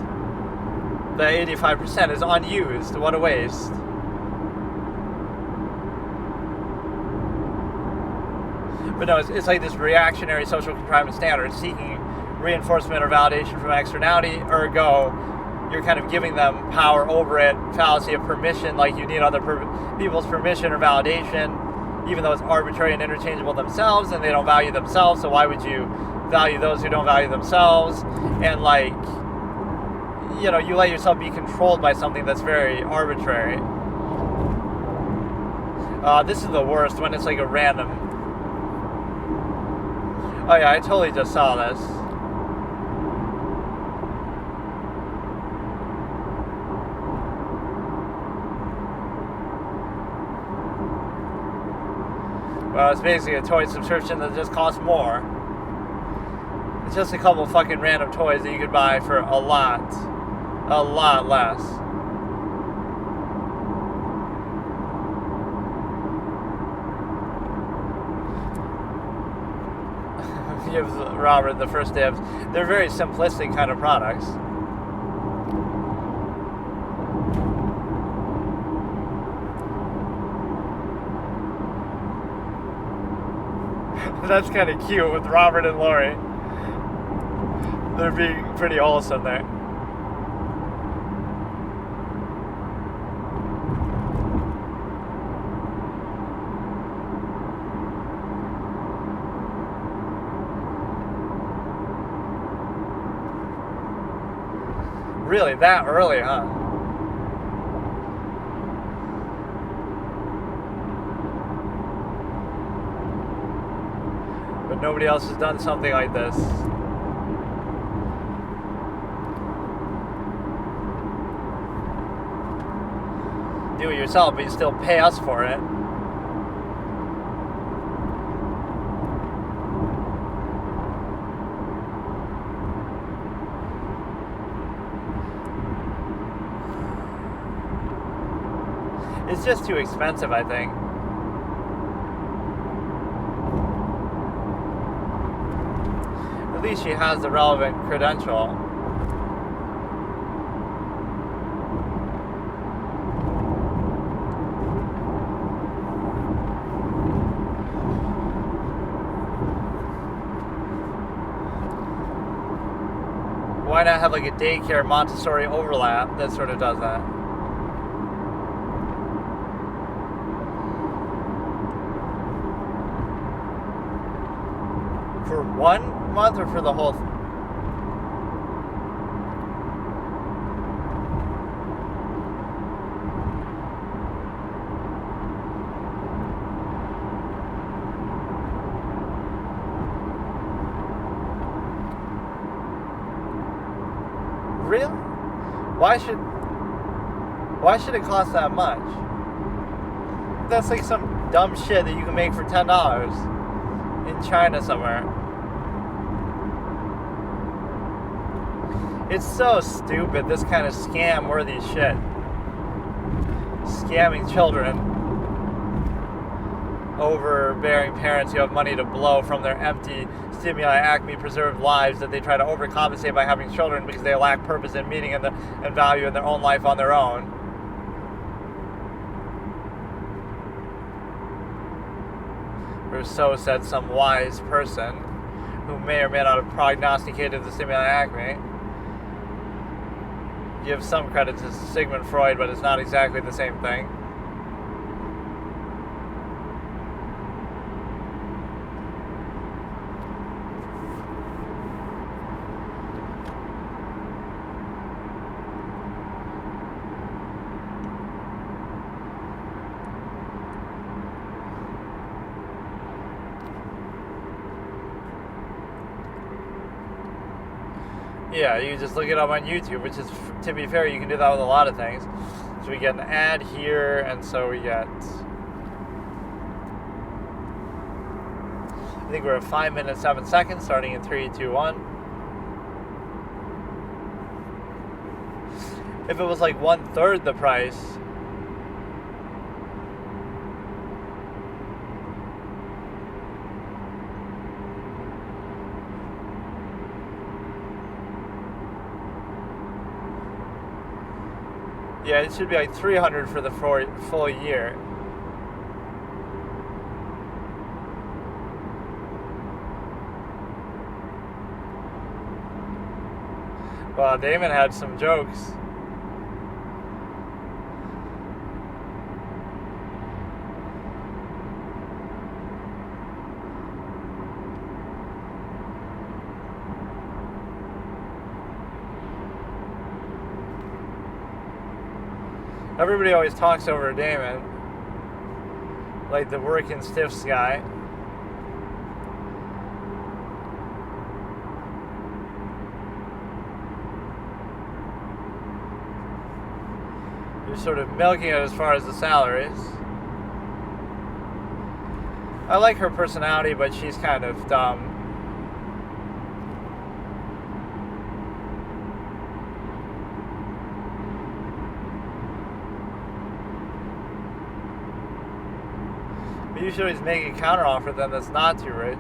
The 85% is unused. What a waste. But no, it's like this reactionary social contrivance standard seeking reinforcement or validation from externality, ergo you're kind of giving them power over it. Fallacy of permission, like you need other people's permission or validation, even though it's arbitrary and interchangeable themselves, and they don't value themselves, so why would you value those who don't value themselves? And like, you know, you let yourself be controlled by something that's very arbitrary. This is the worst, when it's like a random... Oh yeah, I totally just saw this. Well, it's basically a toy subscription that just costs more. It's just a couple fucking random toys that you could buy for a lot less. Gives Robert the first dibs. They're very simplistic kind of products. That's kind of cute with Robert and Lori. They're being pretty wholesome there. Really, that early, huh? But nobody else has done something like this. Do it yourself, but you still pay us for it. It's just too expensive, I think. At least she has the relevant credential. Why not have like a daycare Montessori overlap that sort of does that? For 1 month or for the whole Really? Why should it cost that much? That's like some dumb shit that you can make for $10 in China somewhere. It's so stupid, this kind of scam-worthy shit. Scamming children. Overbearing parents who have money to blow from their empty, stimuli, acme preserved lives that they try to overcompensate by having children because they lack purpose and meaning and value in their own life on their own. Or so said some wise person who may or may not have prognosticated the stimuli acme. Give some credit to Sigmund Freud, but it's not exactly the same thing. Yeah, you just look it up on YouTube, which is, to be fair, you can do that with a lot of things. So we get an ad here, and so we get... I think we're at 5 minutes, 7 seconds, starting in 3, 2, 1. If it was like 1/3 the price... Yeah, it should be like $300 for the full year. Well, Damon had some jokes. Everybody always talks over Damon, like the working stiffs guy. You're sort of milking it as far as the salaries. I like her personality, but she's kind of dumb. But you should always make a counteroffer then that's not too rich.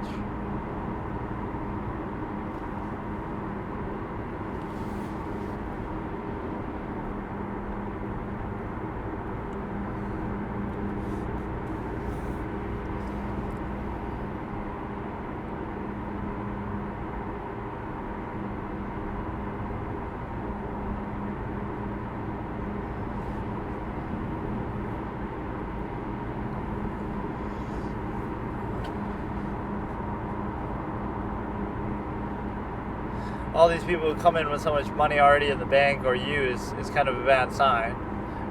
All these people who come in with so much money already in the bank or use is kind of a bad sign.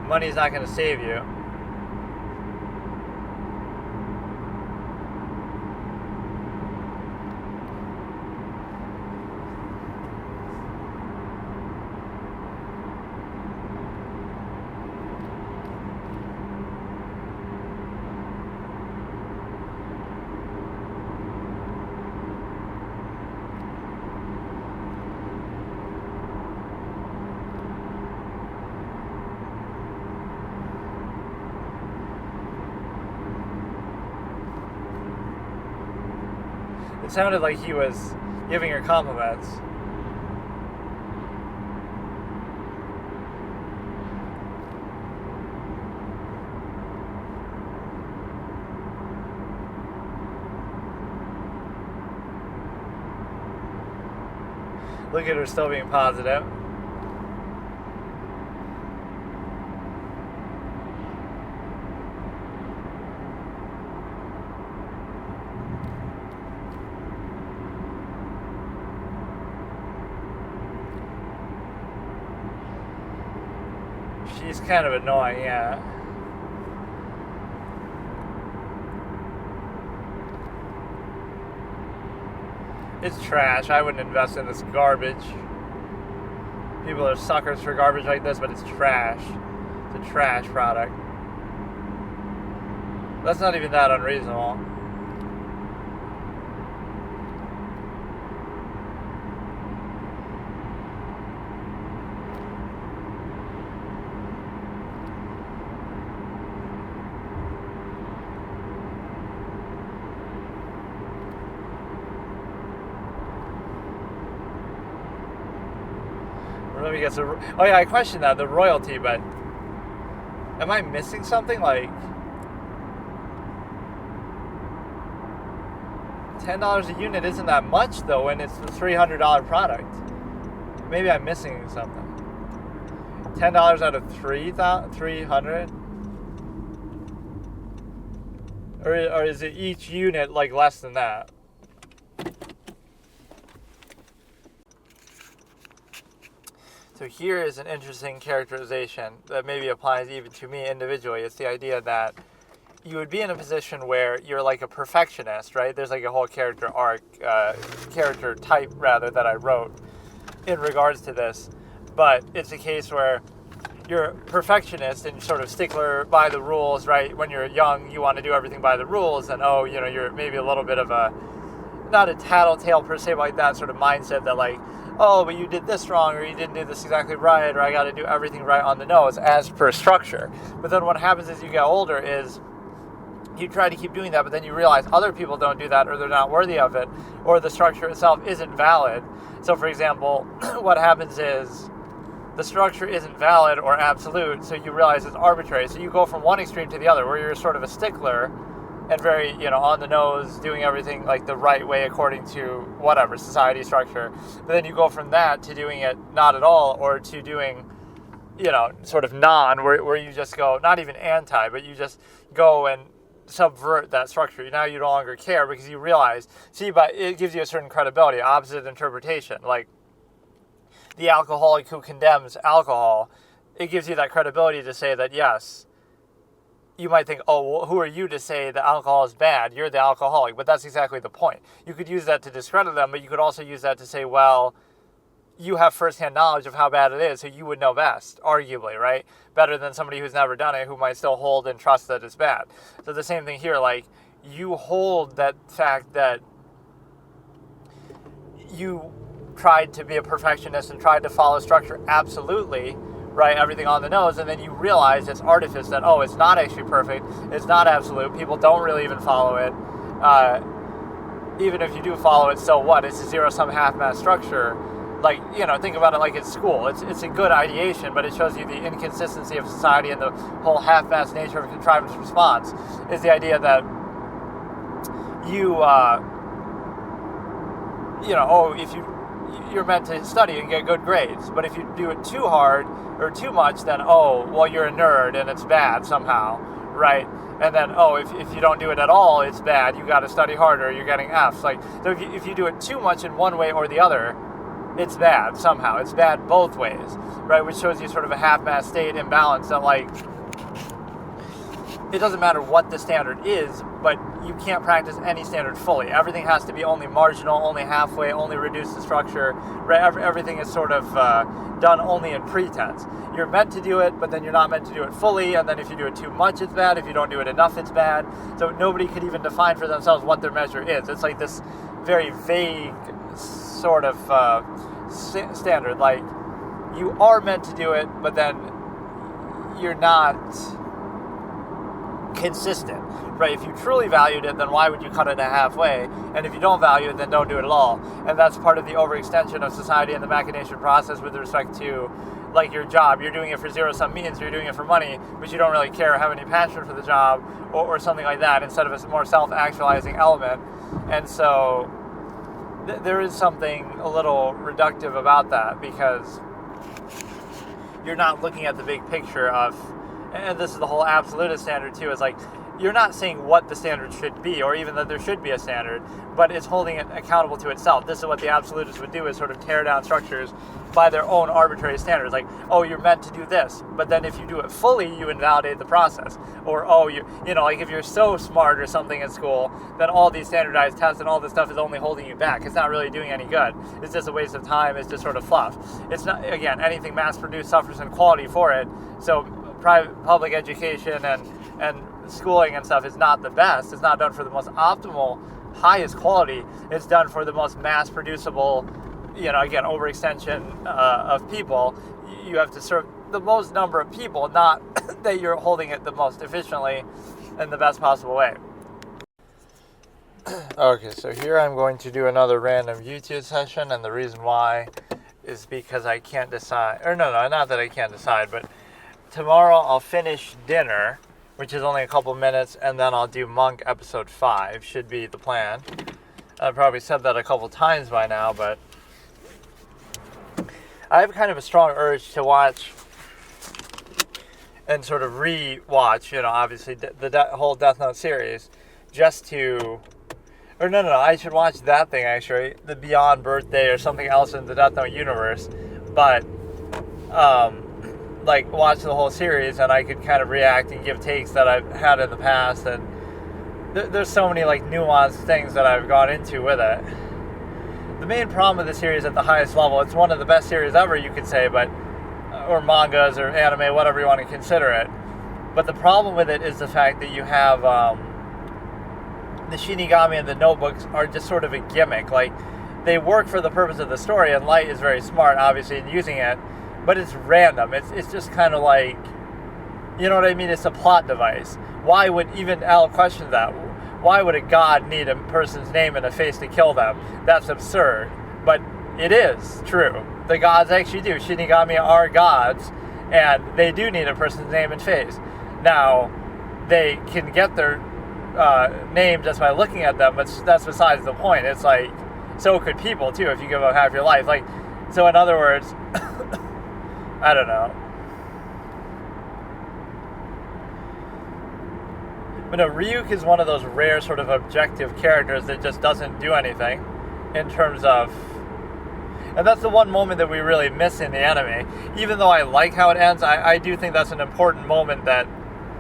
Money's not going to save you. It sounded like he was giving her compliments. Look at her still being positive. She's kind of annoying, yeah. It's trash. I wouldn't invest in this garbage. People are suckers for garbage like this, but it's trash. It's a trash product. That's not even that unreasonable. Oh yeah, I questioned that, the royalty, but am I missing something? Like $10 a unit isn't that much though when it's the $300 product. Maybe I'm missing something. $10 out of 300? Or is it each unit like less than that? So here is an interesting characterization that maybe applies even to me individually. It's the idea that you would be in a position where you're like a perfectionist, right? There's like a whole character arc, character type rather, that I wrote in regards to this. But it's a case where you're a perfectionist and sort of stickler by the rules, right? When you're young, you want to do everything by the rules, and you're maybe a little bit of a, not a tattletale per se, but like that sort of mindset that like, oh, but you did this wrong, or you didn't do this exactly right, or I got to do everything right on the nose as per structure. But then what happens as you get older is you try to keep doing that, but then you realize other people don't do that, or they're not worthy of it, or the structure itself isn't valid. So, for example, what happens is the structure isn't valid or absolute, so you realize it's arbitrary. So you go from one extreme to the other, where you're sort of a stickler and very, on the nose, doing everything like the right way according to whatever society structure. But then you go from that to doing it not at all, or to doing, sort of where you just go, not even anti, but you just go and subvert that structure. Now you no longer care because you realize, but it gives you a certain credibility, opposite interpretation. Like the alcoholic who condemns alcohol, it gives you that credibility to say that, yes, you might think, oh, well, who are you to say that alcohol is bad? You're the alcoholic. But that's exactly the point. You could use that to discredit them, but you could also use that to say, well, you have firsthand knowledge of how bad it is, so you would know best, arguably, right? Better than somebody who's never done it, who might still hold and trust that it's bad. So the same thing here, like, you hold that fact that you tried to be a perfectionist and tried to follow structure absolutely, right, everything on the nose, and then you realize it's artifice, that, oh, it's not actually perfect, it's not absolute, people don't really even follow it, even if you do follow it, so what, it's a zero-sum half-mass structure. Like, think about it like it's school. It's a good ideation, but it shows you the inconsistency of society and the whole half-mass nature of contrivance response, is the idea that you're meant to study and get good grades, but if you do it too hard or too much, then, oh, well, you're a nerd and it's bad somehow, right? And then, oh, if you don't do it at all, it's bad. You got to study harder. You're getting Fs. Like, so if you do it too much in one way or the other, it's bad somehow. It's bad both ways, right? Which shows you sort of a half-mass state imbalance that, like, it doesn't matter what the standard is, but you can't practice any standard fully. Everything has to be only marginal, only halfway, only reduce the structure, right? Everything is sort of done only in pretense. You're meant to do it, but then you're not meant to do it fully, and then if you do it too much, it's bad. If you don't do it enough, it's bad. So nobody could even define for themselves what their measure is. It's like this very vague sort of standard. Like, you are meant to do it, but then you're not consistent, right? If you truly valued it, then why would you cut it halfway? And if you don't value it, then don't do it at all. And that's part of the overextension of society and the machination process with respect to, like, your job. You're doing it for zero-sum means, you're doing it for money, but you don't really care or have any passion for the job, or something like that, instead of a more self-actualizing element. And so there is something a little reductive about that, because you're not looking at the big picture of, and this is the whole absolutist standard too, is like, you're not saying what the standard should be, or even that there should be a standard, but it's holding it accountable to itself. This is what the absolutists would do, is sort of tear down structures by their own arbitrary standards. Like, oh, you're meant to do this, but then if you do it fully, you invalidate the process. Or, oh, like, if you're so smart or something in school, then all these standardized tests and all this stuff is only holding you back. It's not really doing any good. It's just a waste of time. It's just sort of fluff. It's not, again, anything mass-produced suffers in quality for it. So public education and schooling and stuff is not the best. It's not done for the most optimal, highest quality. It's done for the most mass-producible, again, overextension of people. You have to serve the most number of people, not that you're holding it the most efficiently in the best possible way. Okay, so here I'm going to do another random YouTube session, and the reason why is because I can't decide, or no, not that I can't decide, but tomorrow I'll finish dinner, which is only a couple minutes, and then I'll do Monk episode 5, should be the plan. I've probably said that a couple times by now, but I have kind of a strong urge to watch and sort of re-watch, obviously the whole Death Note series, just to, or no, I should watch that thing actually, the Beyond Birthday or something else in the Death Note universe, but like, watch the whole series, and I could kind of react and give takes that I've had in the past, and there's so many, like, nuanced things that I've gone into with it. The main problem with the series at the highest level, it's one of the best series ever, you could say, but, or mangas or anime, whatever you want to consider it, but the problem with it is the fact that you have, the Shinigami and the notebooks are just sort of a gimmick. Like, they work for the purpose of the story, and Light is very smart, obviously, in using it, but it's random. It's just kind of like, you know what I mean? It's a plot device. Why would, even Al questions that, why would a god need a person's name and a face to kill them? That's absurd. But it is true. The gods actually do. Shinigami are gods, and they do need a person's name and face. Now, they can get their named just by looking at them, but that's besides the point. It's like, so could people too if you give up half your life. Like, so in other words, I don't know. But no, Ryuk is one of those rare sort of objective characters that just doesn't do anything in terms of... And that's the one moment that we really miss in the anime. Even though I like how it ends, I do think that's an important moment that,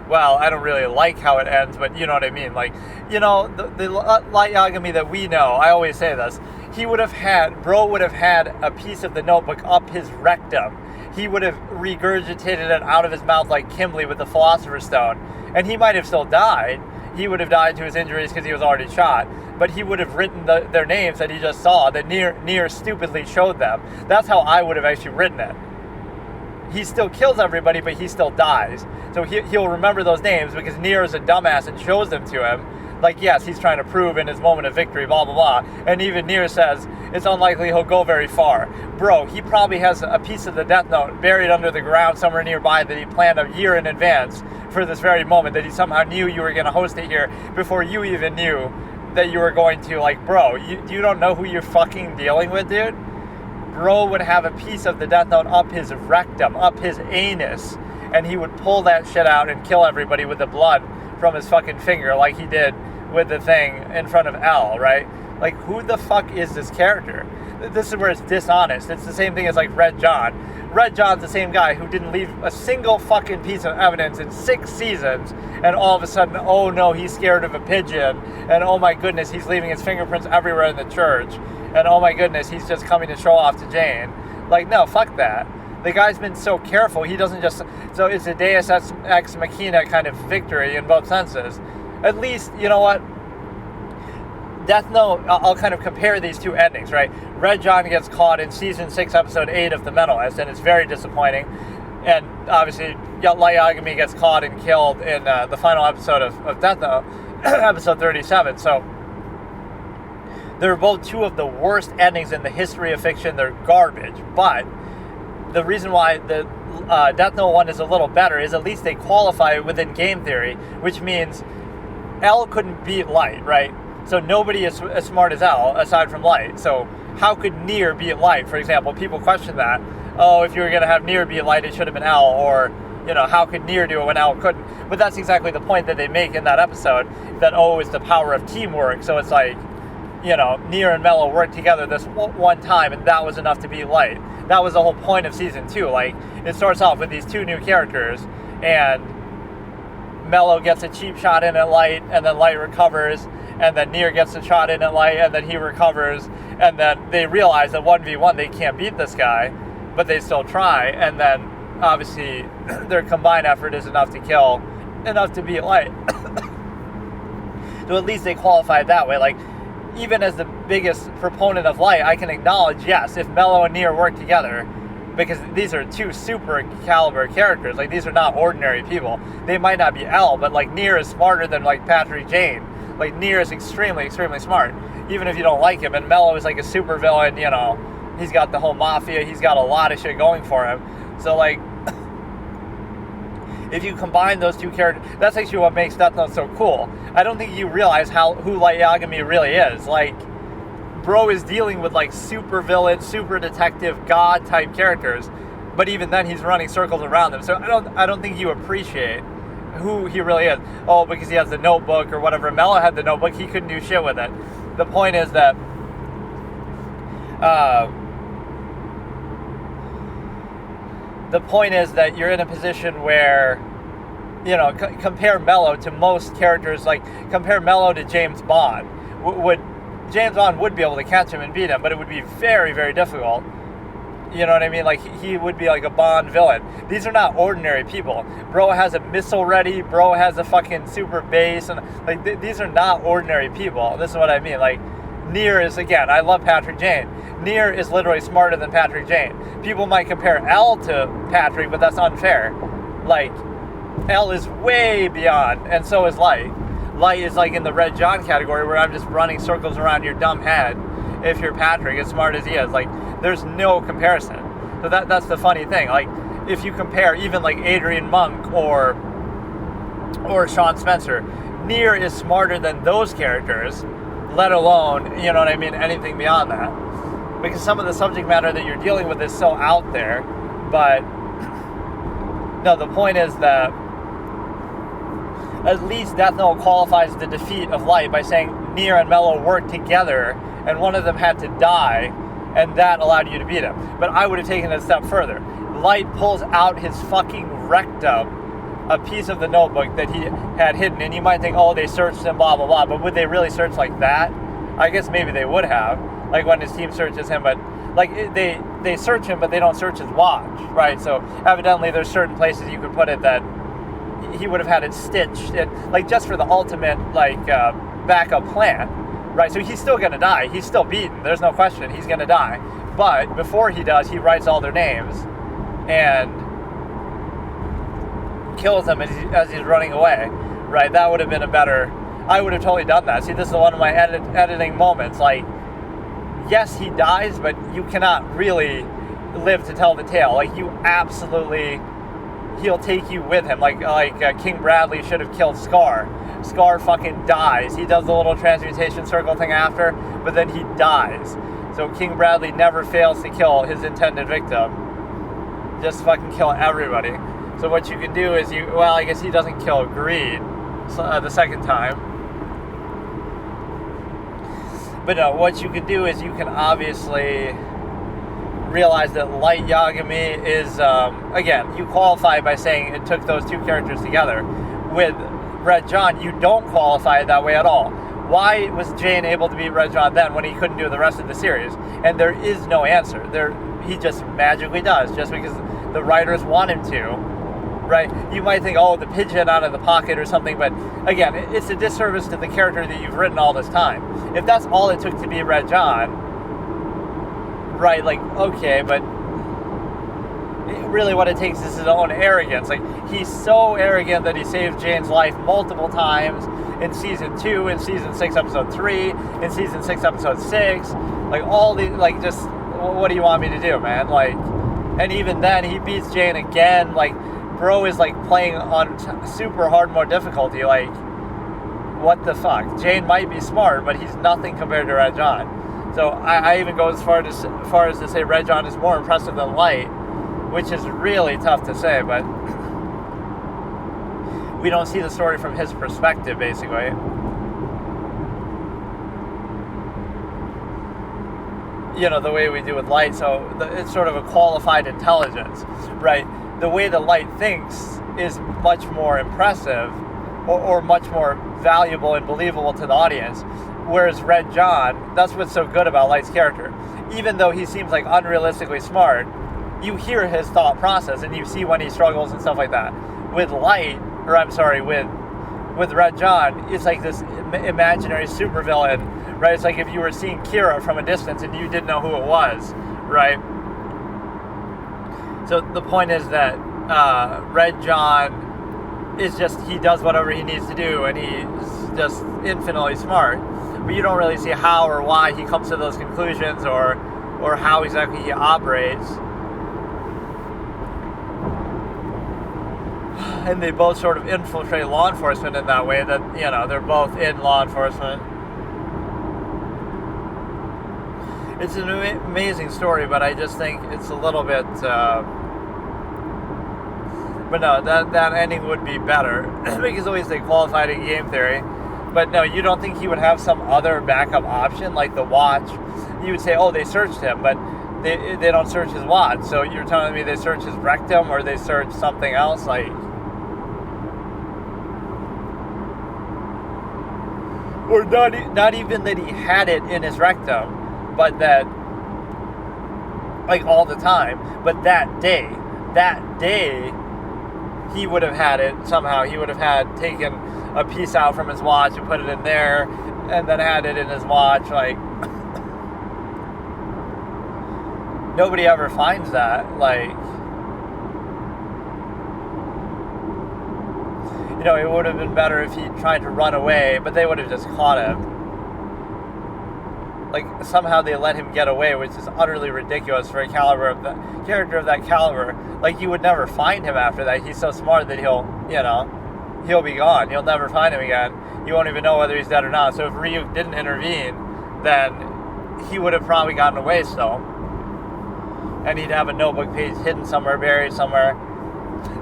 well, I don't really like how it ends, but you know what I mean. Like, you know, the Light Yagami that we know, I always say this, Bro would have had a piece of the notebook up his rectum. He would have regurgitated it out of his mouth like Kimberly with the Philosopher's Stone. And he might have still died. He would have died to his injuries because he was already shot. But he would have written their names that he just saw, that Nier stupidly showed them. That's how I would have actually written it. He still kills everybody, but he still dies. So he'll remember those names because Nier is a dumbass and shows them to him. Like, yes, he's trying to prove in his moment of victory, blah, blah, blah. And even Nier says, it's unlikely he'll go very far. Bro, he probably has a piece of the Death Note buried under the ground somewhere nearby that he planned a year in advance for this very moment, that he somehow knew you were going to host it here before you even knew that you were going to. Like, bro, you don't know who you're fucking dealing with, dude? Bro would have a piece of the Death Note up his rectum, up his anus, and he would pull that shit out and kill everybody with the blood from his fucking finger like he did with the thing in front of L, right? Like, who the fuck is this character? This is where it's dishonest. It's the same thing as, like, Red John. Red John's the same guy who didn't leave a single fucking piece of evidence in 6 seasons, and all of a sudden, oh no, he's scared of a pigeon, and oh my goodness, he's leaving his fingerprints everywhere in the church, and oh my goodness, he's just coming to show off to Jane. Like, no, fuck that. The guy's been so careful, he doesn't just... So it's a Deus Ex Machina kind of victory in both senses. At least, you know what? Death Note, I'll kind of compare these two endings, right? Red John gets caught in Season 6, Episode 8 of The Mentalist, and it's very disappointing. And obviously, Light Yagami gets caught and killed in the final episode of Death Note, Episode 37. So, they're both two of the worst endings in the history of fiction. They're garbage. But the reason why the Death Note one is a little better is at least they qualify within game theory, which means L couldn't beat Light, right? So nobody is as smart as L, aside from Light. So how could Nier beat Light, for example? People question that. Oh, if you were going to have Nier beat Light, it should have been L. Or, you know, how could Nier do it when L couldn't? But that's exactly the point that they make in that episode, that, oh, it's the power of teamwork. So it's like, you know, Nier and Mello worked together this one time, and that was enough to beat Light. That was the whole point of Season 2. Like, it starts off with these two new characters, and Mello gets a cheap shot in at Light, and then Light recovers, and then Nier gets a shot in at Light, and then he recovers, and then they realize that 1v1 they can't beat this guy, but they still try, and then obviously their combined effort is enough to beat Light. So at least they qualified that way. Like, even as the biggest proponent of Light, I can acknowledge, yes, if Mello and Nier work together, because these are two super caliber characters, like, these are not ordinary people. They might not be L, but, like, Nier is smarter than, like, Patrick Jane. Like, Nier is extremely, extremely smart, even if you don't like him. And Mello is like a super villain, you know. He's got the whole mafia. He's got a lot of shit going for him. So, like, if you combine those two characters, that's actually what makes Death Note so cool. I don't think you realize who Light Yagami really is. Like, bro is dealing with, like, super villain, super detective, god-type characters. But even then, he's running circles around them. So I don't think you appreciate who he really is. Oh, because he has the notebook or whatever. Mello had the notebook, he couldn't do shit with it. The point is that you're in a position where, you know, compare Mello to most characters. Like, compare Mello to James Bond. James Bond would be able to catch him and beat him, but it would be very, very difficult. You know what I mean? Like, he would be like a Bond villain. These are not ordinary people. Bro has a missile ready. Bro has a fucking super base. And, like, these are not ordinary people. This is what I mean. Like, Nier is, again, I love Patrick Jane. Nier is literally smarter than Patrick Jane. People might compare L to Patrick, but that's unfair. Like, L is way beyond, and so is Light. Light is, like, in the Red John category, where I'm just running circles around your dumb head. If you're Patrick, as smart as he is, like, there's no comparison. So that's the funny thing. Like, if you compare even, like, Adrian Monk or Sean Spencer, Nier is smarter than those characters, let alone, you know what I mean, anything beyond that. Because some of the subject matter that you're dealing with is so out there. But no, the point is that at least Death Note qualifies the defeat of Light by saying Nier and Mello worked together and one of them had to die, and that allowed you to beat him. But I would have taken it a step further. Light pulls out his fucking rectum, a piece of the notebook that he had hidden, and you might think, oh, they searched him, blah, blah, blah, but would they really search like that? I guess maybe they would have, like when his team searches him, but like they search him, but they don't search his watch, right? So evidently there's certain places you could put it that he would have had it stitched, and like just for the ultimate like backup plan, right? So he's still gonna die. He's still beaten. There's no question. He's gonna die. But before he does, he writes all their names and kills them as he's running away, right? That would have been a better. I would have totally done that. See, this is one of my editing moments. Like, yes, he dies, but you cannot really live to tell the tale. Like, you absolutely, he'll take you with him. Like King Bradley should have killed Scar. Scar fucking dies. He does the little transmutation circle thing after, but then he dies. So King Bradley never fails to kill his intended victim. Just fucking kill everybody. So what you can do is I guess he doesn't kill Greed the second time. But no, what you can do is you can obviously realize that Light Yagami is, again, you qualify by saying it took those two characters together. With Red John, you don't qualify it that way at all. Why was Jane able to beat Red John then when he couldn't do the rest of the series? And there is no answer. He just magically does, just because the writers want him to, right? You might think, oh, the pigeon out of the pocket or something, but again, it's a disservice to the character that you've written all this time. If that's all it took to be Red John, right, like, okay, but really what it takes is his own arrogance. Like, he's so arrogant that he saves Jane's life multiple times in Season 2, in Season 6, Episode 3, in Season 6, Episode 6, like, all the, like, just, what do you want me to do, man? Like, and even then, he beats Jane again, like, bro is, like, playing on super hard mode difficulty, like, what the fuck? Jane might be smart, but he's nothing compared to Red John. So I even go as far as to say Red John is more impressive than Light, which is really tough to say, but we don't see the story from his perspective, basically. You know, the way we do with Light, so it's sort of a qualified intelligence, right? The way the Light thinks is much more impressive or much more valuable and believable to the audience, whereas Red John, that's what's so good about Light's character. Even though he seems like unrealistically smart, you hear his thought process and you see when he struggles and stuff like that. With with Red John, it's like this imaginary supervillain, right? It's like if you were seeing Kira from a distance and you didn't know who it was, right? So the point is that Red John is just, he does whatever he needs to do and he's just infinitely smart. But you don't really see how or why he comes to those conclusions or how exactly he operates. And they both sort of infiltrate law enforcement in that way that, you know, they're both in law enforcement. It's an amazing story, but I just think it's a little bit, but no, that ending would be better, because always they qualified in game theory. But no, you don't think he would have some other backup option, like the watch? You would say, oh, they searched him, but they don't search his watch. So you're telling me they search his rectum or they search something else, like... Or not even that he had it in his rectum, but that, like, all the time. But that day, he would have had it somehow. He would have had taken a piece out from his watch and put it in there, and then had it in his watch. Like, nobody ever finds that. Like, you know, it would have been better if he tried to run away, but they would have just caught him. Like, somehow they let him get away, which is utterly ridiculous for a character of that caliber. Like, you would never find him after that. He's so smart that he'll be gone. You'll never find him again. you won't even know whether he's dead or not. So if Ryuk didn't intervene, then he would have probably gotten away still. And he'd have a notebook page hidden somewhere, buried somewhere.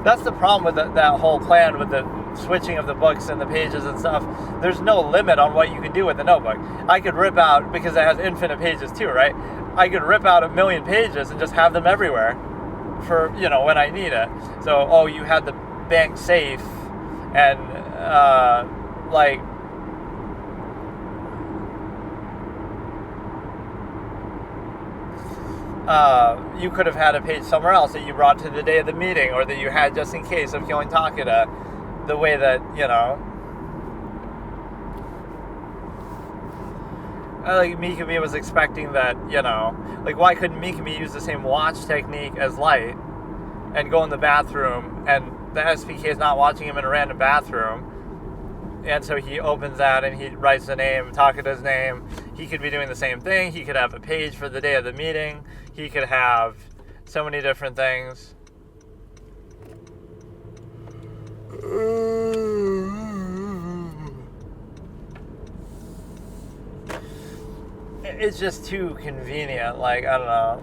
That's the problem with that whole plan with the switching of the books and the pages and stuff. There's no limit on what you can do with the notebook. I could rip out, because it has infinite pages too, right? I could rip out 1,000,000 pages and just have them everywhere for, when I need it. So, you had the bank safe and, you could have had a page somewhere else that you brought to the day of the meeting, or that you had just in case of killing Takeda, the way that, like Mikami was expecting that, why couldn't Mikami use the same watch technique as Light and go in the bathroom, and the SPK is not watching him in a random bathroom, and so he opens that and he writes the name, Takeda's name. He could be doing the same thing. He could have a page for the day of the meeting. He could have so many different things. It's just too convenient, I don't know.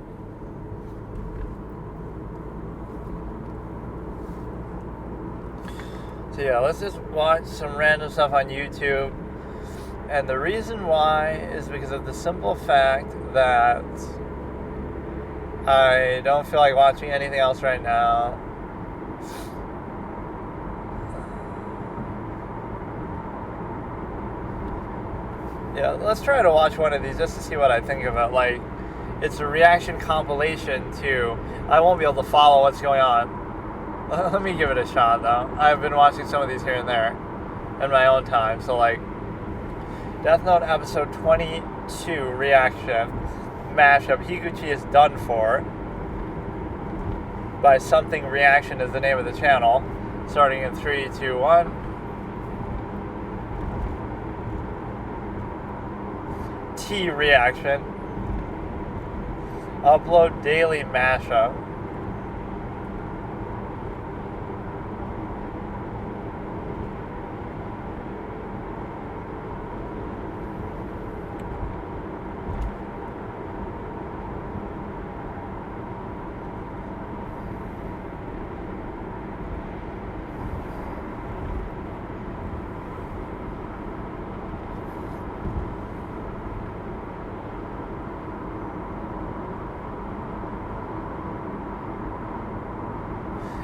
So yeah, let's just watch some random stuff on YouTube. And the reason why is because of the simple fact that I don't feel like watching anything else right now. Yeah, let's try to watch one of these just to see what I think of it. It's a reaction compilation to... I won't be able to follow what's going on. Let me give it a shot, though. I've been watching some of these here and there in my own time. So, Death Note episode 22 reaction mashup. Higuchi is done for. By Something Reaction is the name of the channel. Starting in 3, 2, 1. T reaction. Upload daily mashup.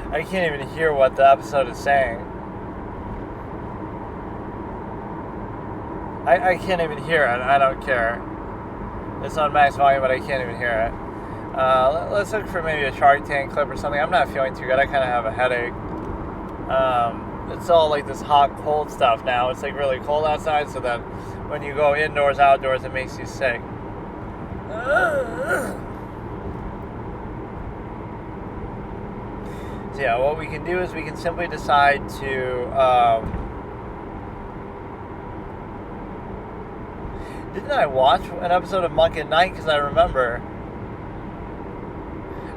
I can't even hear what the episode is saying. I can't even hear it. I don't care. It's on max volume, but I can't even hear it. Let's look for maybe a Shark Tank clip or something. I'm not feeling too good. I kind of have a headache. It's all this hot, cold stuff now. It's really cold outside, so that when you go indoors, outdoors, it makes you sick. So yeah, what we can do is we can simply decide to... Didn't I watch an episode of Monk at Night? Because I remember...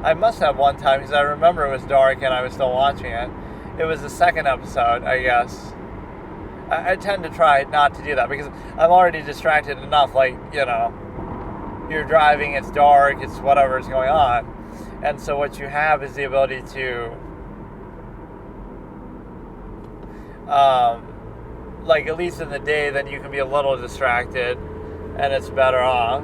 I must have one time, because I remember it was dark and I was still watching it. It was the second episode, I guess. I tend to try not to do that, because I'm already distracted enough, you're driving, it's dark, it's whatever's going on. And so what you have is the ability to... at least in the day, then you can be a little distracted, and it's better off.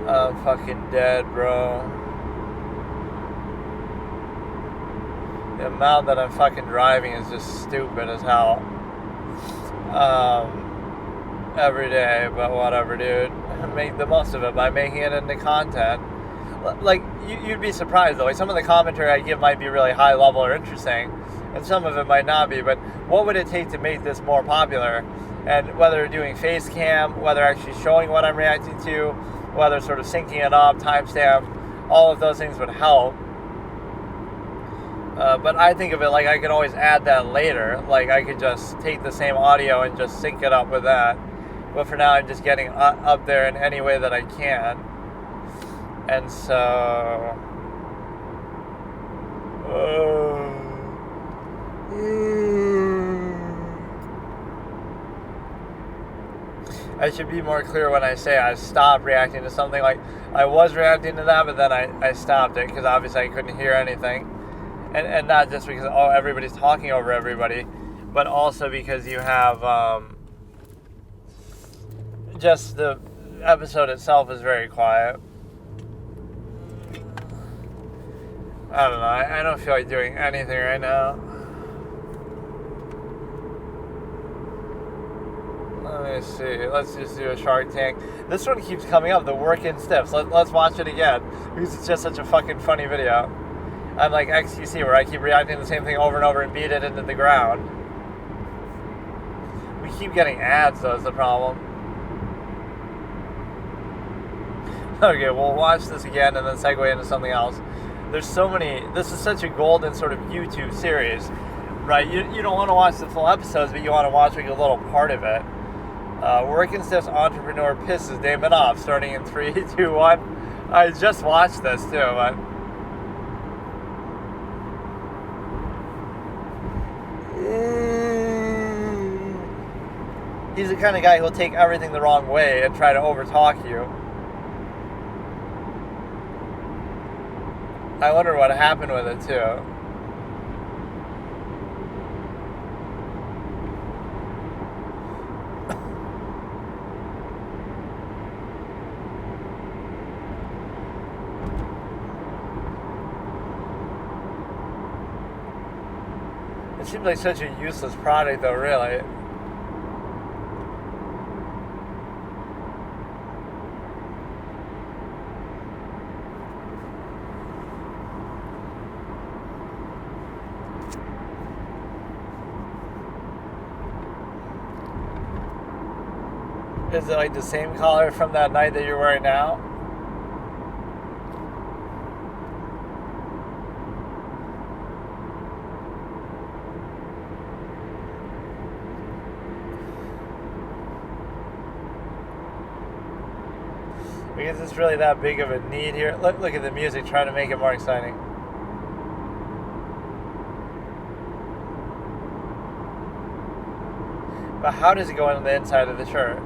I'm fucking dead, bro. The amount that I'm fucking driving is just stupid as hell. Every day, but whatever, dude. Make the most of it by making it into content. You'd be surprised, though. Some of the commentary I give might be really high level or interesting, and some of it might not be, but what would it take to make this more popular? And whether doing face cam, whether actually showing what I'm reacting to, whether sort of syncing it up, timestamp, all of those things would help. But I think of it I could always add that later. I could just take the same audio and just sync it up with that. But for now, I'm just getting up there in any way that I can. And so... I should be more clear when I say I stopped reacting to something. Like, I was reacting to that, but then I stopped it because obviously I couldn't hear anything. And not just because, everybody's talking over everybody, but also because you have just the episode itself is very quiet. I don't know. I don't feel like doing anything right now. Let me see. Let's just do a Shark Tank. This one keeps coming up, the Working Stiffs. Let's watch it again, because it's just such a fucking funny video. I'm like XTC, where I keep reacting to the same thing over and over and beat it into the ground. We keep getting ads, though, is the problem. Okay, we'll watch this again and then segue into something else. There's so many... This is such a golden sort of YouTube series, right? You don't want to watch the full episodes, but you want to watch like a little part of it. Working Stiffs entrepreneur pisses Damon off, starting in 3, 2, 1. I just watched this too, but he's the kind of guy who'll take everything the wrong way and try to overtalk you. I wonder what happened with it too. It seems like such a useless product, though, really. Is it like the same collar from that night that you're wearing now? Is this really that big of a need here? Look at the music, trying to make it more exciting. But how does it go on the inside of the shirt?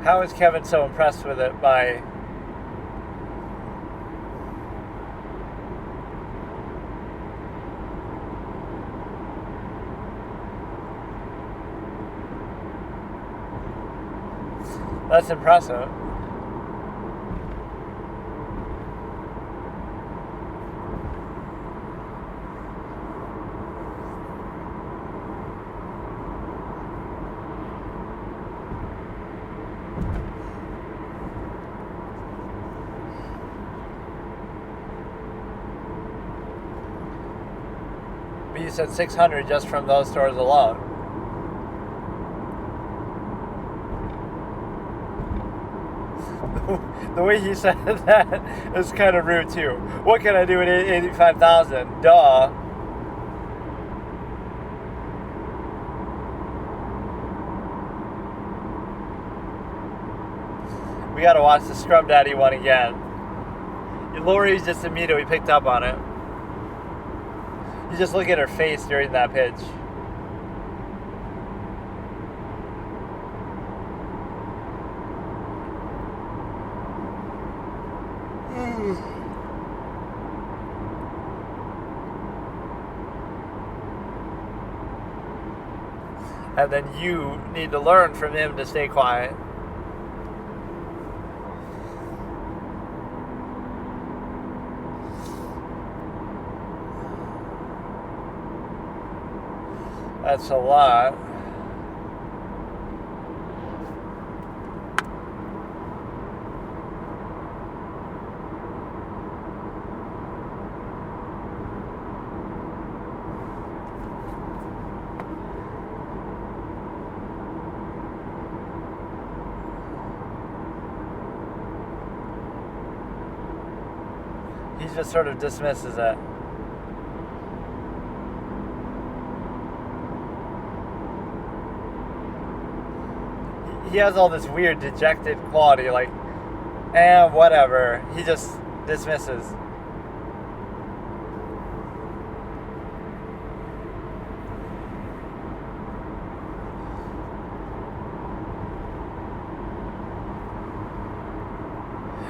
How is Kevin so impressed with it by... That's impressive. But you said 600 just from those stores alone. The way he said that is kind of rude too. What can I do at 85,000? Duh. We gotta watch the Scrub Daddy one again. Lori's just immediately picked up on it. You just look at her face during that pitch. And then you need to learn from him to stay quiet. That's a lot. just sort of dismisses it. He has all this weird dejected quality, like, whatever. He just dismisses.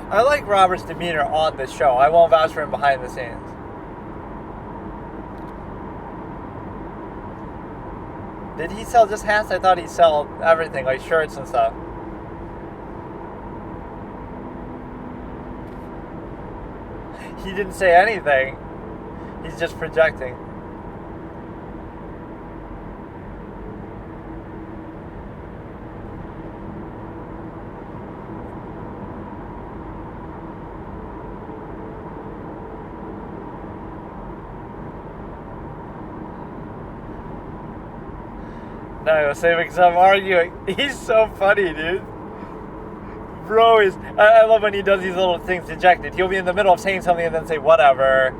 I like Robert's demeanor on this show. I won't vouch for him behind the scenes. Did he sell just hats? I thought he sold everything, like shirts and stuff. He didn't say anything. He's just projecting. No, I was saying because I'm arguing. He's so funny, dude. Bro is... I love when he does these little things dejected. He'll be in the middle of saying something and then say, whatever.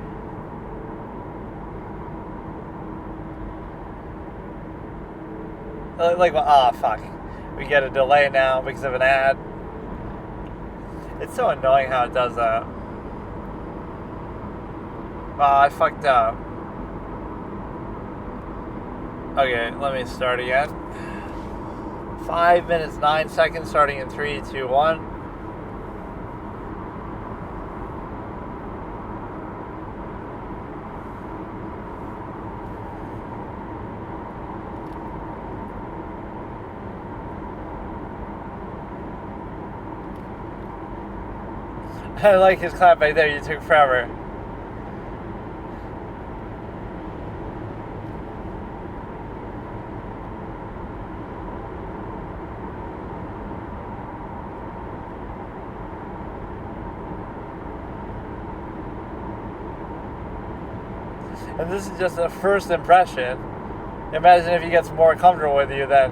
Like, fuck. We get a delay now because of an ad. It's so annoying how it does that. I fucked up. Okay, let me start again. 5 minutes, 9 seconds, starting in 3, 2, 1. I like his clap right there. You took forever. And this is just a first impression. Imagine if he gets more comfortable with you then.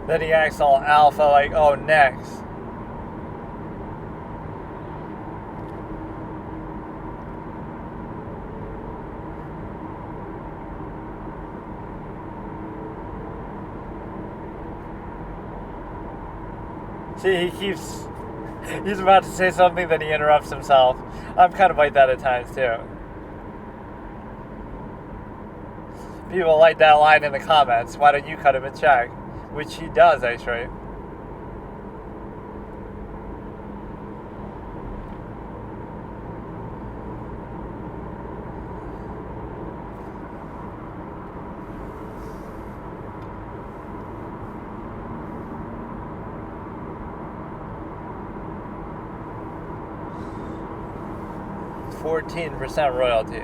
Then he acts all alpha, like, oh, next. See, he's about to say something, then he interrupts himself. I'm kind of like that at times, too. People like that line in the comments. Why don't you cut him a check? Which he does, actually. %14 royalty.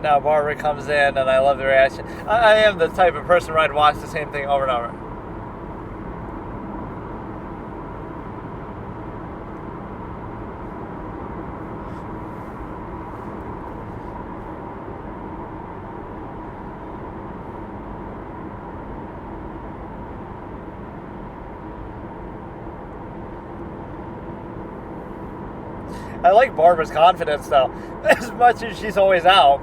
Now Barbara comes in, and I love the reaction. I am the type of person where I'd watch the same thing over and over. I like Barbara's confidence, though. As much as she's always out,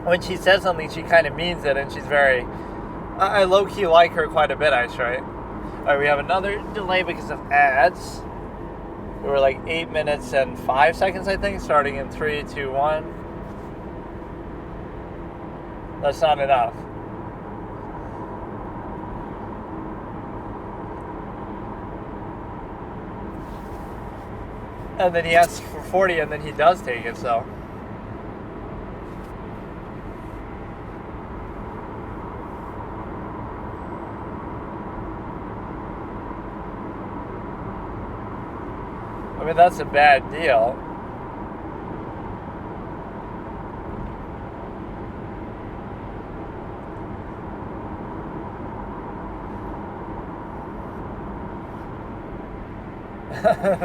when she says something, she kind of means it, and she's very... I low-key like her quite a bit, actually. Alright, we have another delay because of ads. We were like 8 minutes and 5 seconds, I think, starting in 3, 2, 1. That's not enough. And then he asks for 40, and then he does take it, so. I mean, that's a bad deal.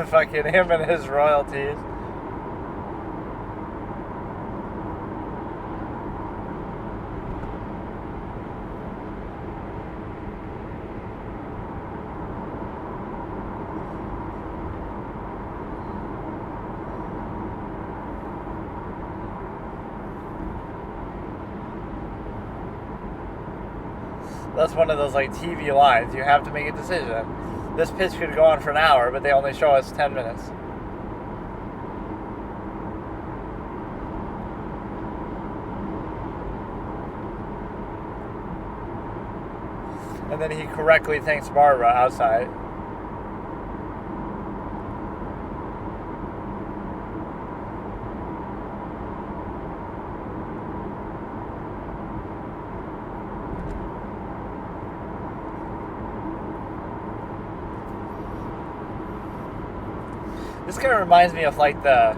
Fucking him and his royalties. That's one of those like TV lines. You have to make a decision. This pitch could go on for an hour, but they only show us 10 minutes. And then he correctly thanks Barbara outside. This kind of reminds me of like the,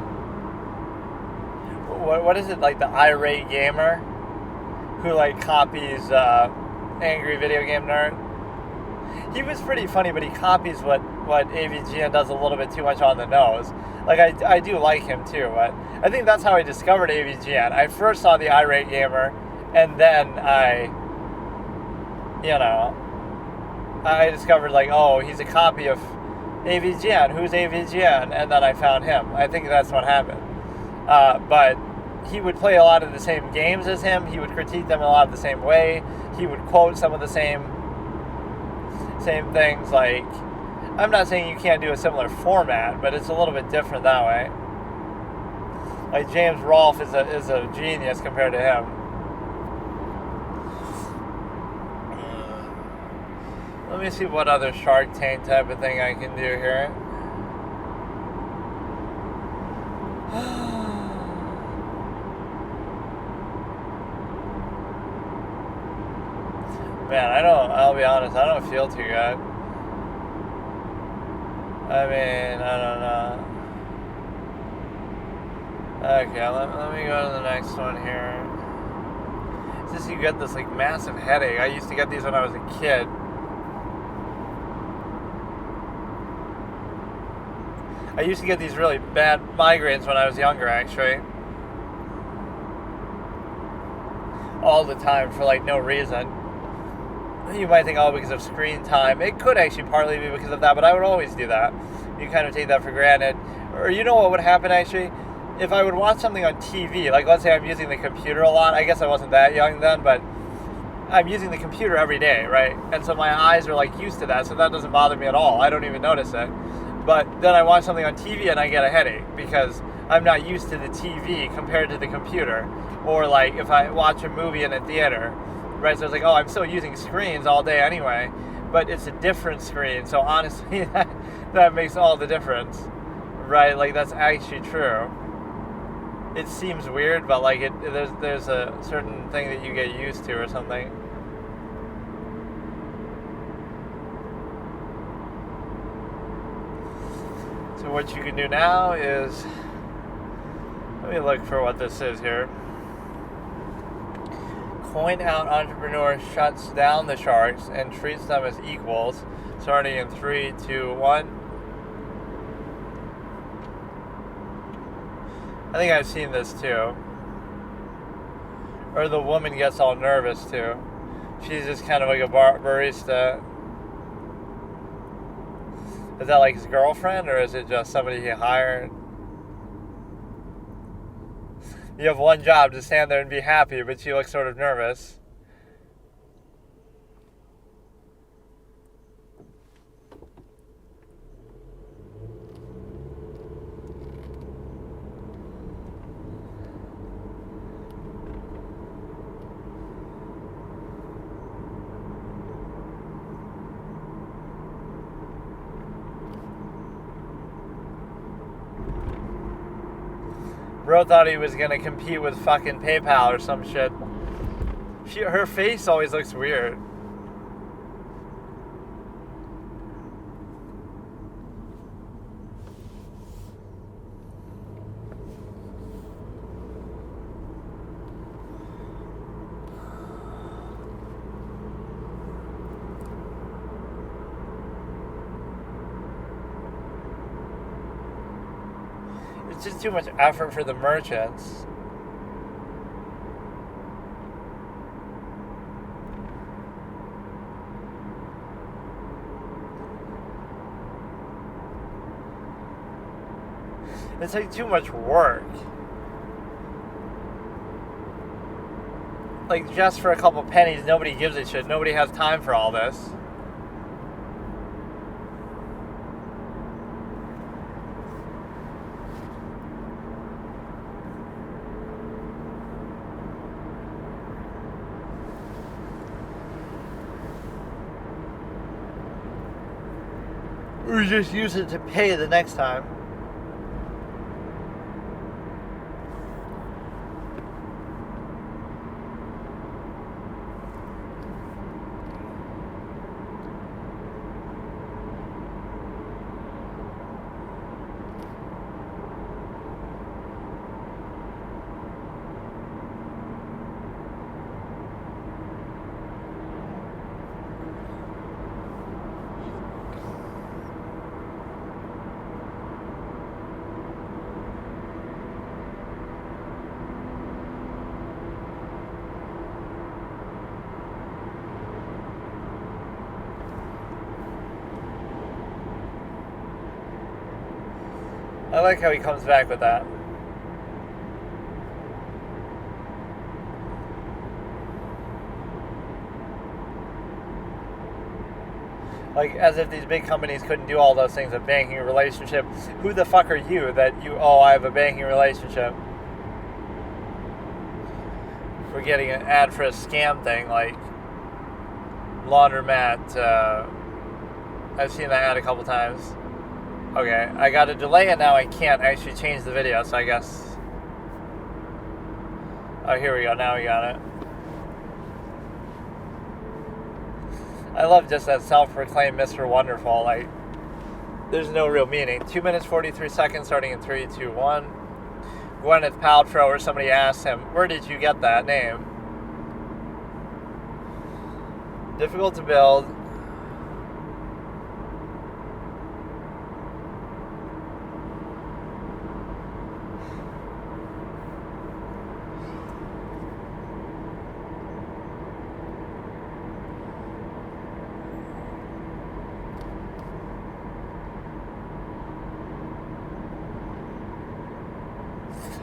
what is it, like the irate gamer who like copies Angry Video Game Nerd. He was pretty funny, but he copies what AVGN does a little bit too much on the nose. Like I do like him too, but I think that's how I discovered AVGN. I first saw the irate gamer, and then I discovered like, oh, he's a copy of AVGN. Who's AVGN? And then I found him. I think that's what happened. But he would play a lot of the same games as him. He would critique them a lot of the same way. He would quote some of the same things. Like, I'm not saying you can't do a similar format, but it's a little bit different that way. Like James Rolfe is a genius compared to him. Let me see what other Shark Tank type of thing I can do here. Man, I'll be honest, I don't feel too good. I mean, I don't know. Okay, let me go to the next one here. It's just you get this like massive headache. I used to get these when I was a kid. I used to get these really bad migraines when I was younger, actually. All the time for like no reason. You might think, oh, because of screen time. It could actually partly be because of that, but I would always do that. You kind of take that for granted. Or you know what would happen, actually? If I would watch something on TV, like let's say I'm using the computer a lot. I guess I wasn't that young then, but I'm using the computer every day, right? And so my eyes are like used to that, so that doesn't bother me at all. I don't even notice it. But then I watch something on TV and I get a headache because I'm not used to the TV compared to the computer. Or like if I watch a movie in a theater, right? So it's like, oh, I'm still using screens all day anyway, but it's a different screen. So honestly, that makes all the difference, right? Like that's actually true. It seems weird, but like there's a certain thing that you get used to or something. So what you can do now is, let me look for what this is here. Coin Out Entrepreneur shuts down the sharks and treats them as equals, starting in 3, 2, 1. I think I've seen this too. Or the woman gets all nervous too. She's just kind of like a barista. Is that like his girlfriend, or is it just somebody he hired? You have one job, to stand there and be happy, but she looks sort of nervous. Bro thought he was gonna compete with fucking PayPal or some shit. Her face always looks weird. It's just too much effort for the merchants. It's like too much work. Like, just for a couple pennies, nobody gives a shit. Nobody has time for all this. Or just use it to pay the next time. I like how he comes back with that. Like, as if these big companies couldn't do all those things, a banking relationship. Who the fuck are you that I have a banking relationship? We're getting an ad for a scam thing, like laundromat. I've seen that ad a couple times. Okay, I got to delay it now. I can't actually change the video, so I guess... Oh, here we go. Now we got it. I love just that self-proclaimed Mr. Wonderful. Like, there's no real meaning. 2 minutes, 43 seconds, starting in 3, 2, 1. Gwyneth Paltrow, or somebody asked him, where did you get that name? Difficult to build.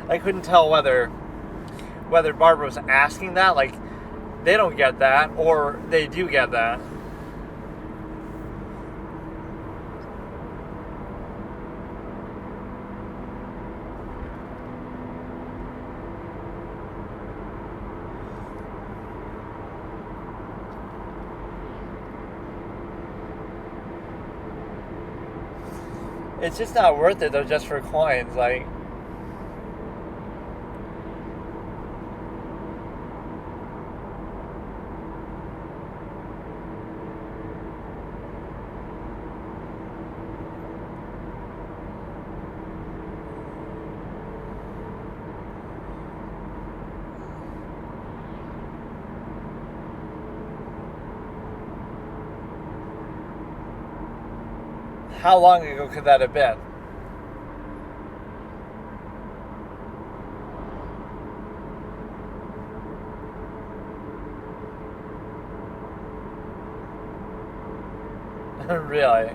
I couldn't tell whether Barbara was asking that, like, they don't get that, or they do get that. It's just not worth it, though, just for coins, like... How long ago could that have been? Really?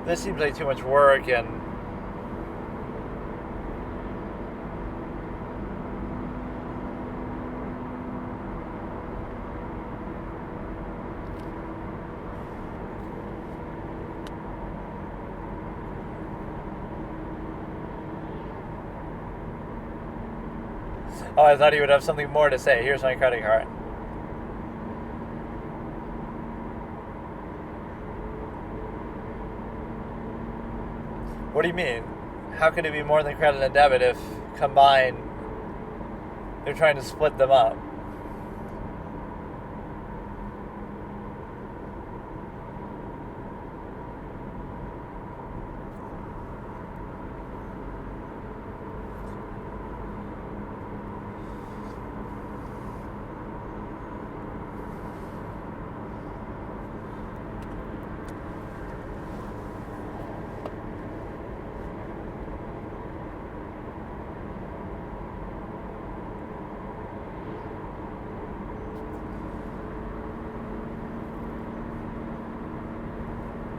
This seems like too much work, and Oh, I thought he would have something more to say. Here's my credit card. What do you mean? How could it be more than credit and debit if combined they're trying to split them up?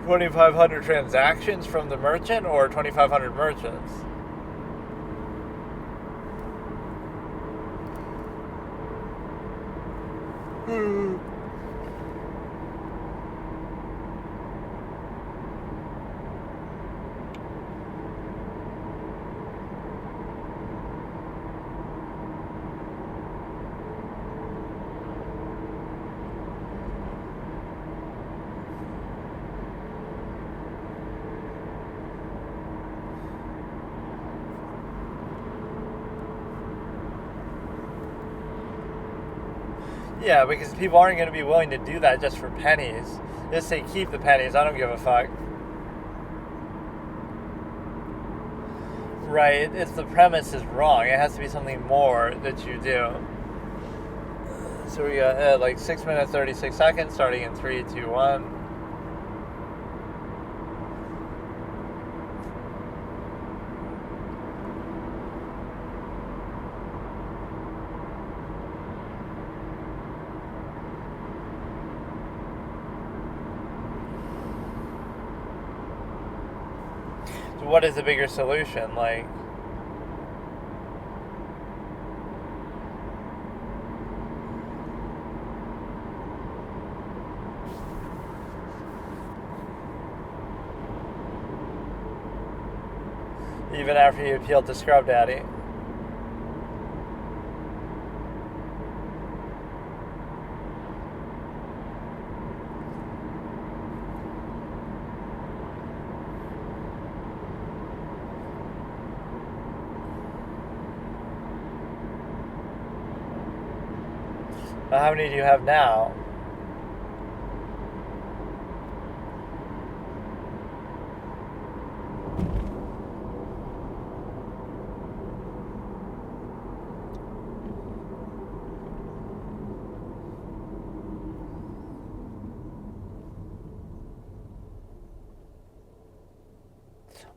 $2,500 transactions from the merchant or 2,500 merchants? Yeah, because people aren't going to be willing to do that just for pennies. Just say keep the pennies, I don't give a fuck. Right, it's the premise is wrong. It has to be something more that you do. So we got like 6 minutes 36 seconds starting in 3, 2, 1. What is the bigger solution? Like, even after you appealed to Scrub Daddy. How many do you have now?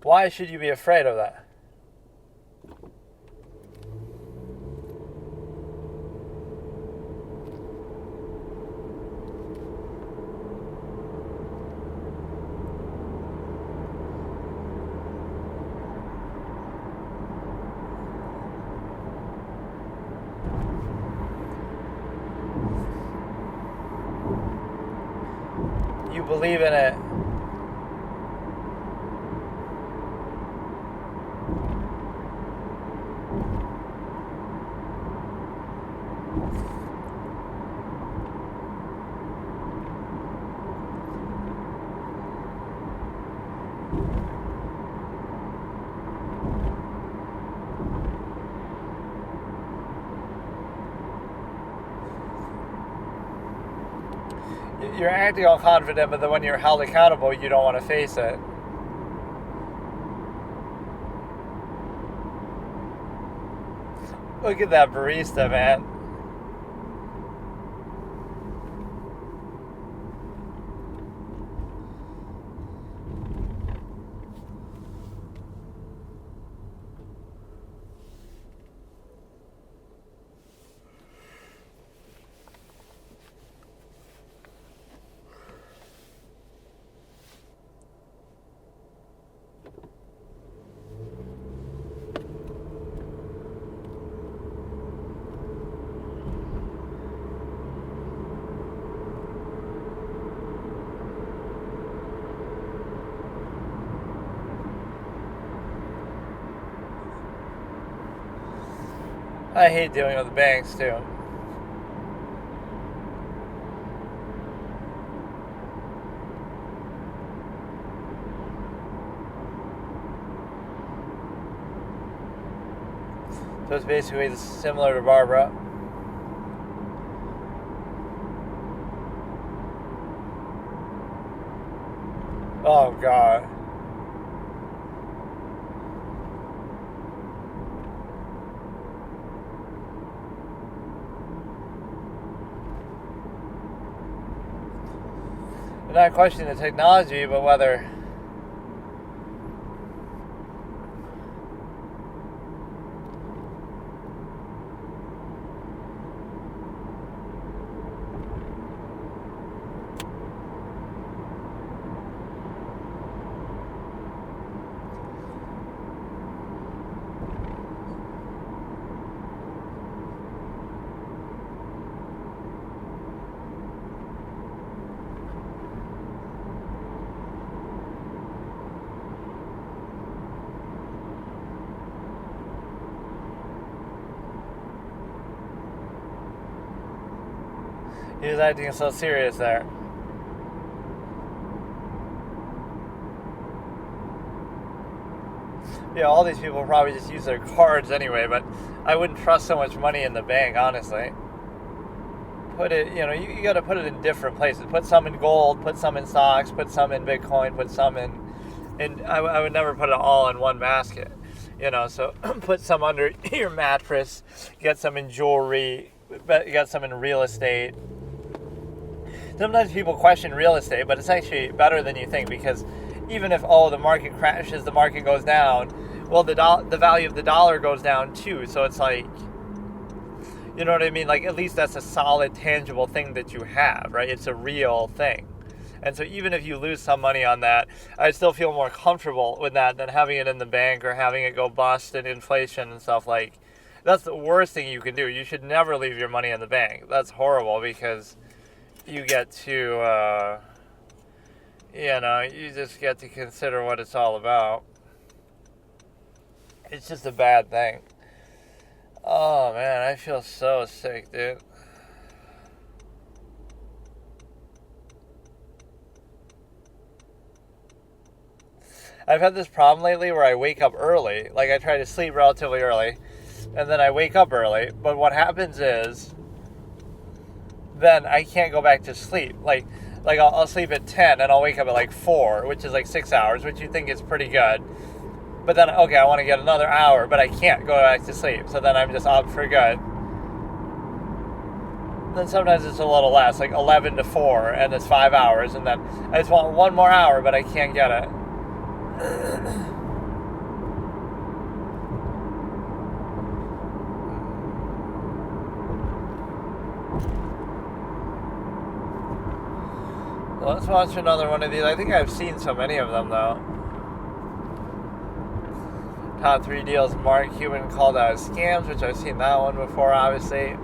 Why should you be afraid of that? You believe in it. You're acting all confident, but then when you're held accountable, you don't want to face it. Look at that barista, man. I hate dealing with banks too. So it's basically similar to Barbara. Oh God. I'm not questioning the technology, but whether he was acting so serious there. Yeah, all these people probably just use their cards anyway, but I wouldn't trust so much money in the bank, honestly. Put it, you got to put it in different places. Put some in gold, put some in stocks, put some in Bitcoin, put some in I would never put it all in one basket, so put some under your mattress, get some in jewelry, get some in real estate. Sometimes people question real estate, but it's actually better than you think, because even if the market crashes, the market goes down, well, the value of the dollar goes down too. So it's like, you know what I mean? Like, at least that's a solid, tangible thing that you have, right? It's a real thing. And so even if you lose some money on that, I still feel more comfortable with that than having it in the bank or having it go bust in inflation and stuff. Like, that's the worst thing you can do. You should never leave your money in the bank. That's horrible, because you get to, you just get to consider what it's all about. It's just a bad thing. Oh, man, I feel so sick, dude. I've had this problem lately where I wake up early. Like, I try to sleep relatively early, and then I wake up early. But what happens is, then I can't go back to sleep. Like I'll sleep at 10 and I'll wake up at like 4, which is like 6 hours, which you think is pretty good. But then, okay, I want to get another hour, but I can't go back to sleep. So then I'm just up for good. Then sometimes it's a little less, like 11 to 4, and it's 5 hours. And then I just want one more hour, but I can't get it. Let's watch another one of these. I think I've seen so many of them, though. Top 3 deals Mark Cuban called out as scams, which I've seen that one before, obviously.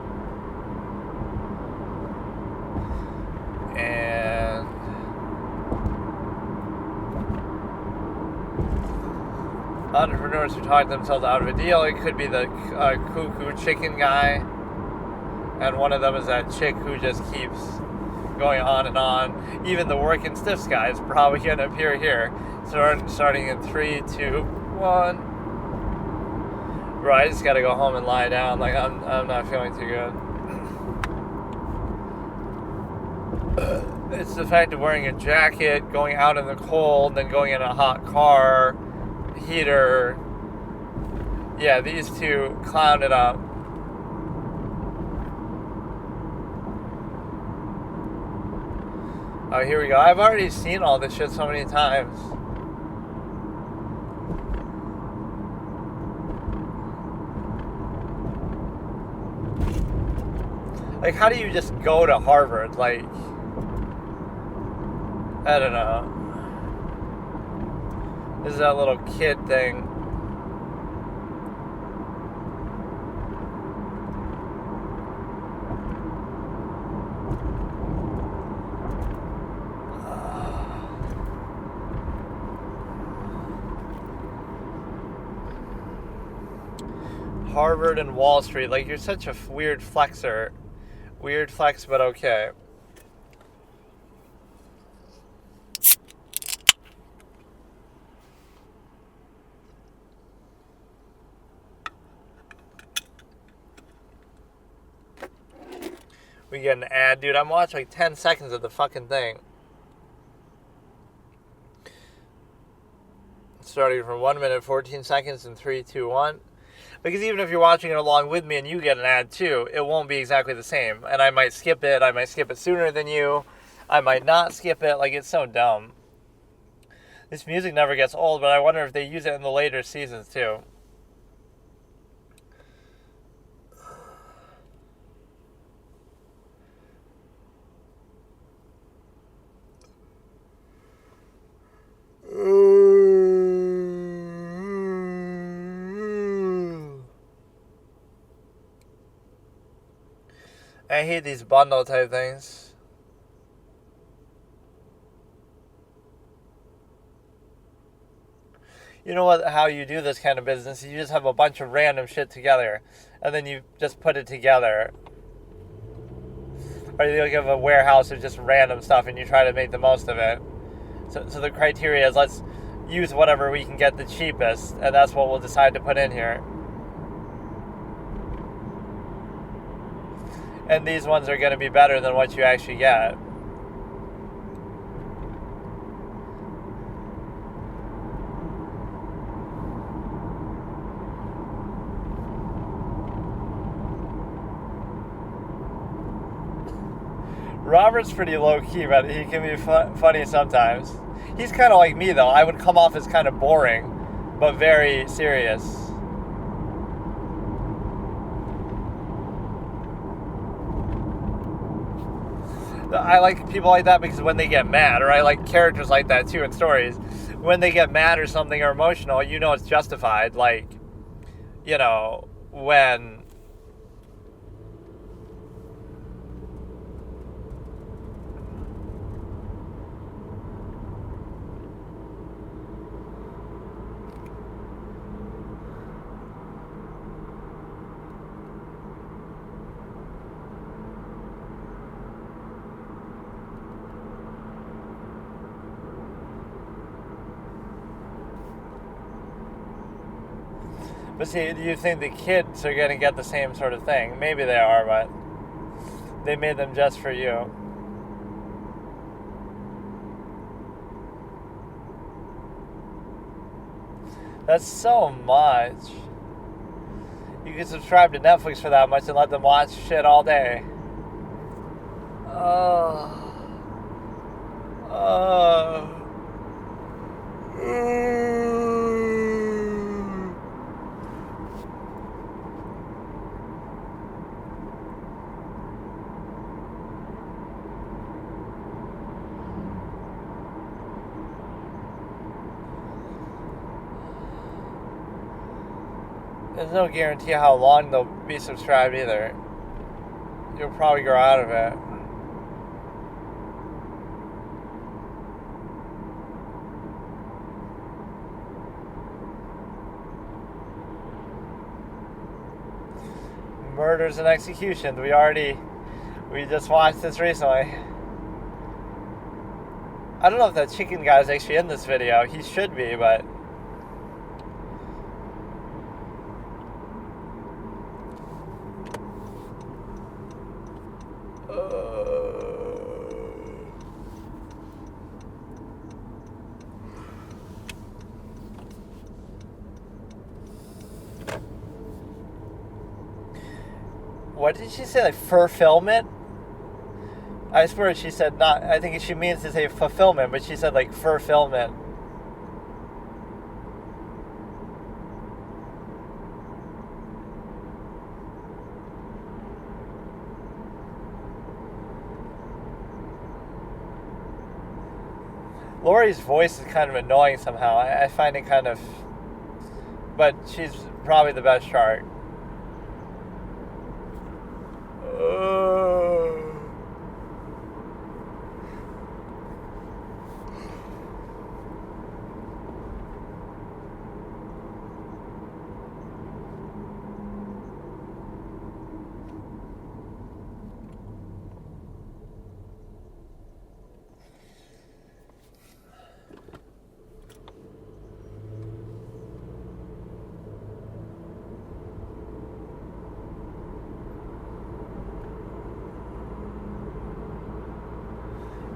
And entrepreneurs who talk themselves out of a deal. It could be the cuckoo chicken guy. And one of them is that chick who just keeps going on and on. Even the working stiffs guy is probably going to appear here. Starting in 3, 2, 1. Bro, I just got to go home and lie down. Like, I'm not feeling too good. It's the fact of wearing a jacket, going out in the cold, then going in a hot car, heater. Yeah, these two clown it up. Oh, here we go. I've already seen all this shit so many times. Like, how do you just go to Harvard? Like, I don't know. This is that little kid thing. Harvard and Wall Street. Like, you're such a weird flexer. Weird flex, but okay. We get an ad, dude. I'm watching like 10 seconds of the fucking thing. Starting from 1 minute, 14 seconds, and 3, 2, 1. Because even if you're watching it along with me and you get an ad too, it won't be exactly the same. And I might skip it. I might skip it sooner than you. I might not skip it. Like, it's so dumb. This music never gets old, but I wonder if they use it in the later seasons too. I hate these bundle type things. You know what? How you do this kind of business? You just have a bunch of random shit together, and then you just put it together. Or you have a warehouse of just random stuff, and you try to make the most of it. So the criteria is, let's use whatever we can get the cheapest, and that's what we'll decide to put in here. And these ones are going to be better than what you actually get. Robert's pretty low-key, but he can be funny sometimes. He's kind of like me, though. I would come off as kind of boring, but very serious. I like people like that because when they get mad, or I like characters like that too in stories, when they get mad or something or emotional, you know it's justified. Like, you know, when But see, do you think the kids are going to get the same sort of thing? Maybe they are, but they made them just for you. That's so much. You can subscribe to Netflix for that much and let them watch shit all day. There's no guarantee how long they'll be subscribed either. You'll probably grow out of it. Murders and executions. We just watched this recently. I don't know if that chicken guy is actually in this video. He should be, but what did she say? Like fulfillment? I swear she said not. I think she means to say fulfillment, but she said like fulfillment. Lori's voice is kind of annoying somehow. I find it kind of... But she's probably the best shark.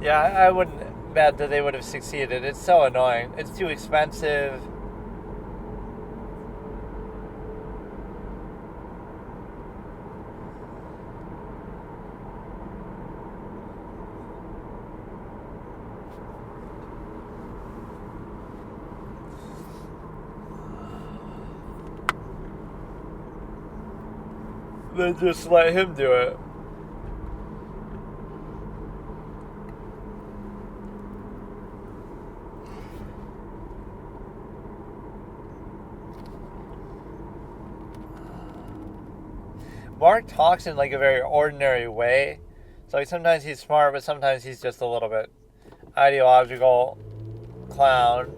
Yeah, I wouldn't bet that they would have succeeded. It's so annoying. It's too expensive. Then just let him do it. Mark talks in like a very ordinary way. So like sometimes he's smart, but sometimes he's just a little bit ideological clown.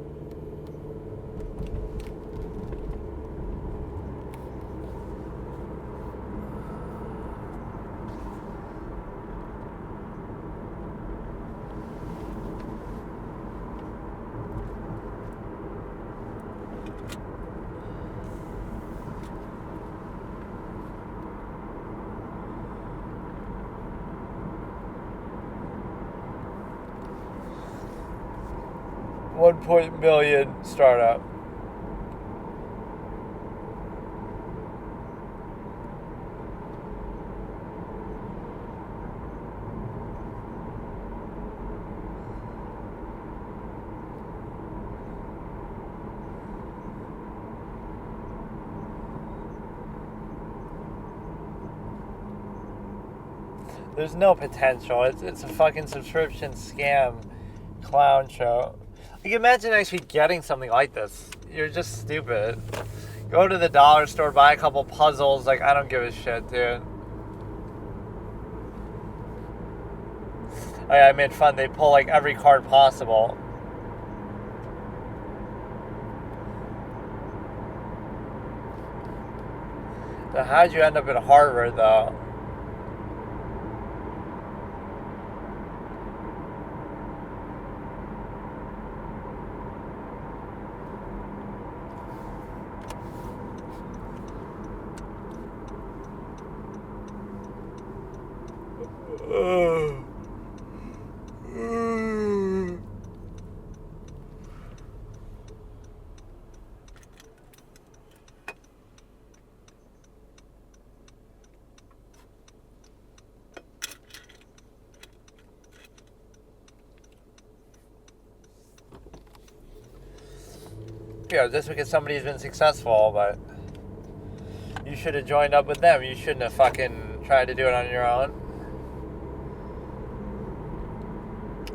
$1 million startup. There's no potential. It's a fucking subscription scam clown show. Like, imagine actually getting something like this. You're just stupid. Go to the dollar store, buy a couple puzzles. Like, I don't give a shit, dude. I made fun. They pull, like, every card possible. So how'd you end up at Harvard, though? Just because somebody's been successful, but you should have joined up with them. You shouldn't have fucking tried to do it on your own.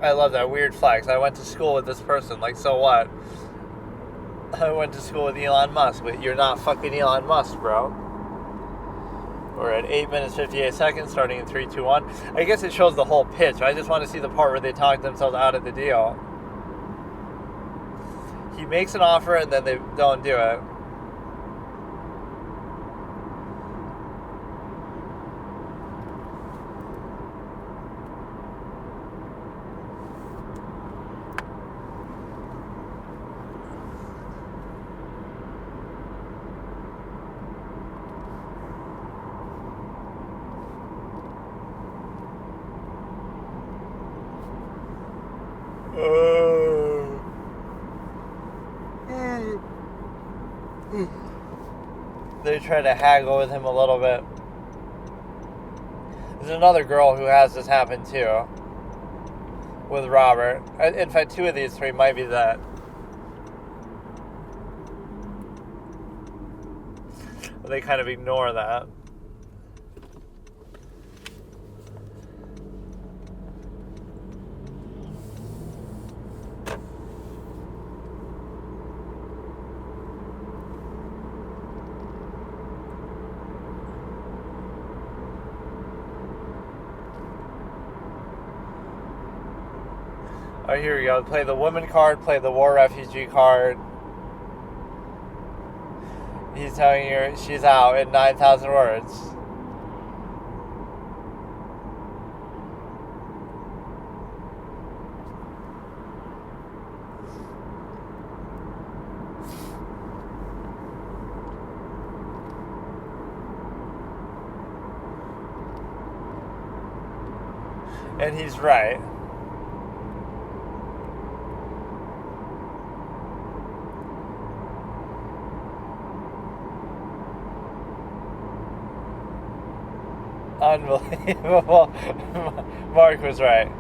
I love that weird flex. I went to school with this person. Like, so what? I went to school with Elon Musk, but you're not fucking Elon Musk, bro. We're at 8 minutes 58 seconds, starting in 3, 2, 1. I guess it shows the whole pitch. I just want to see the part where they talk themselves out of the deal. He makes an offer and then they don't do it. They try to haggle with him a little bit. There's another girl who has this happen too. With Robert. In fact, 2 of these 3 might be that. They kind of ignore that. Alright, here we go. Play the woman card, play the war refugee card. He's telling her she's out in 9,000 words. And he's right. Unbelievable. Mark was right.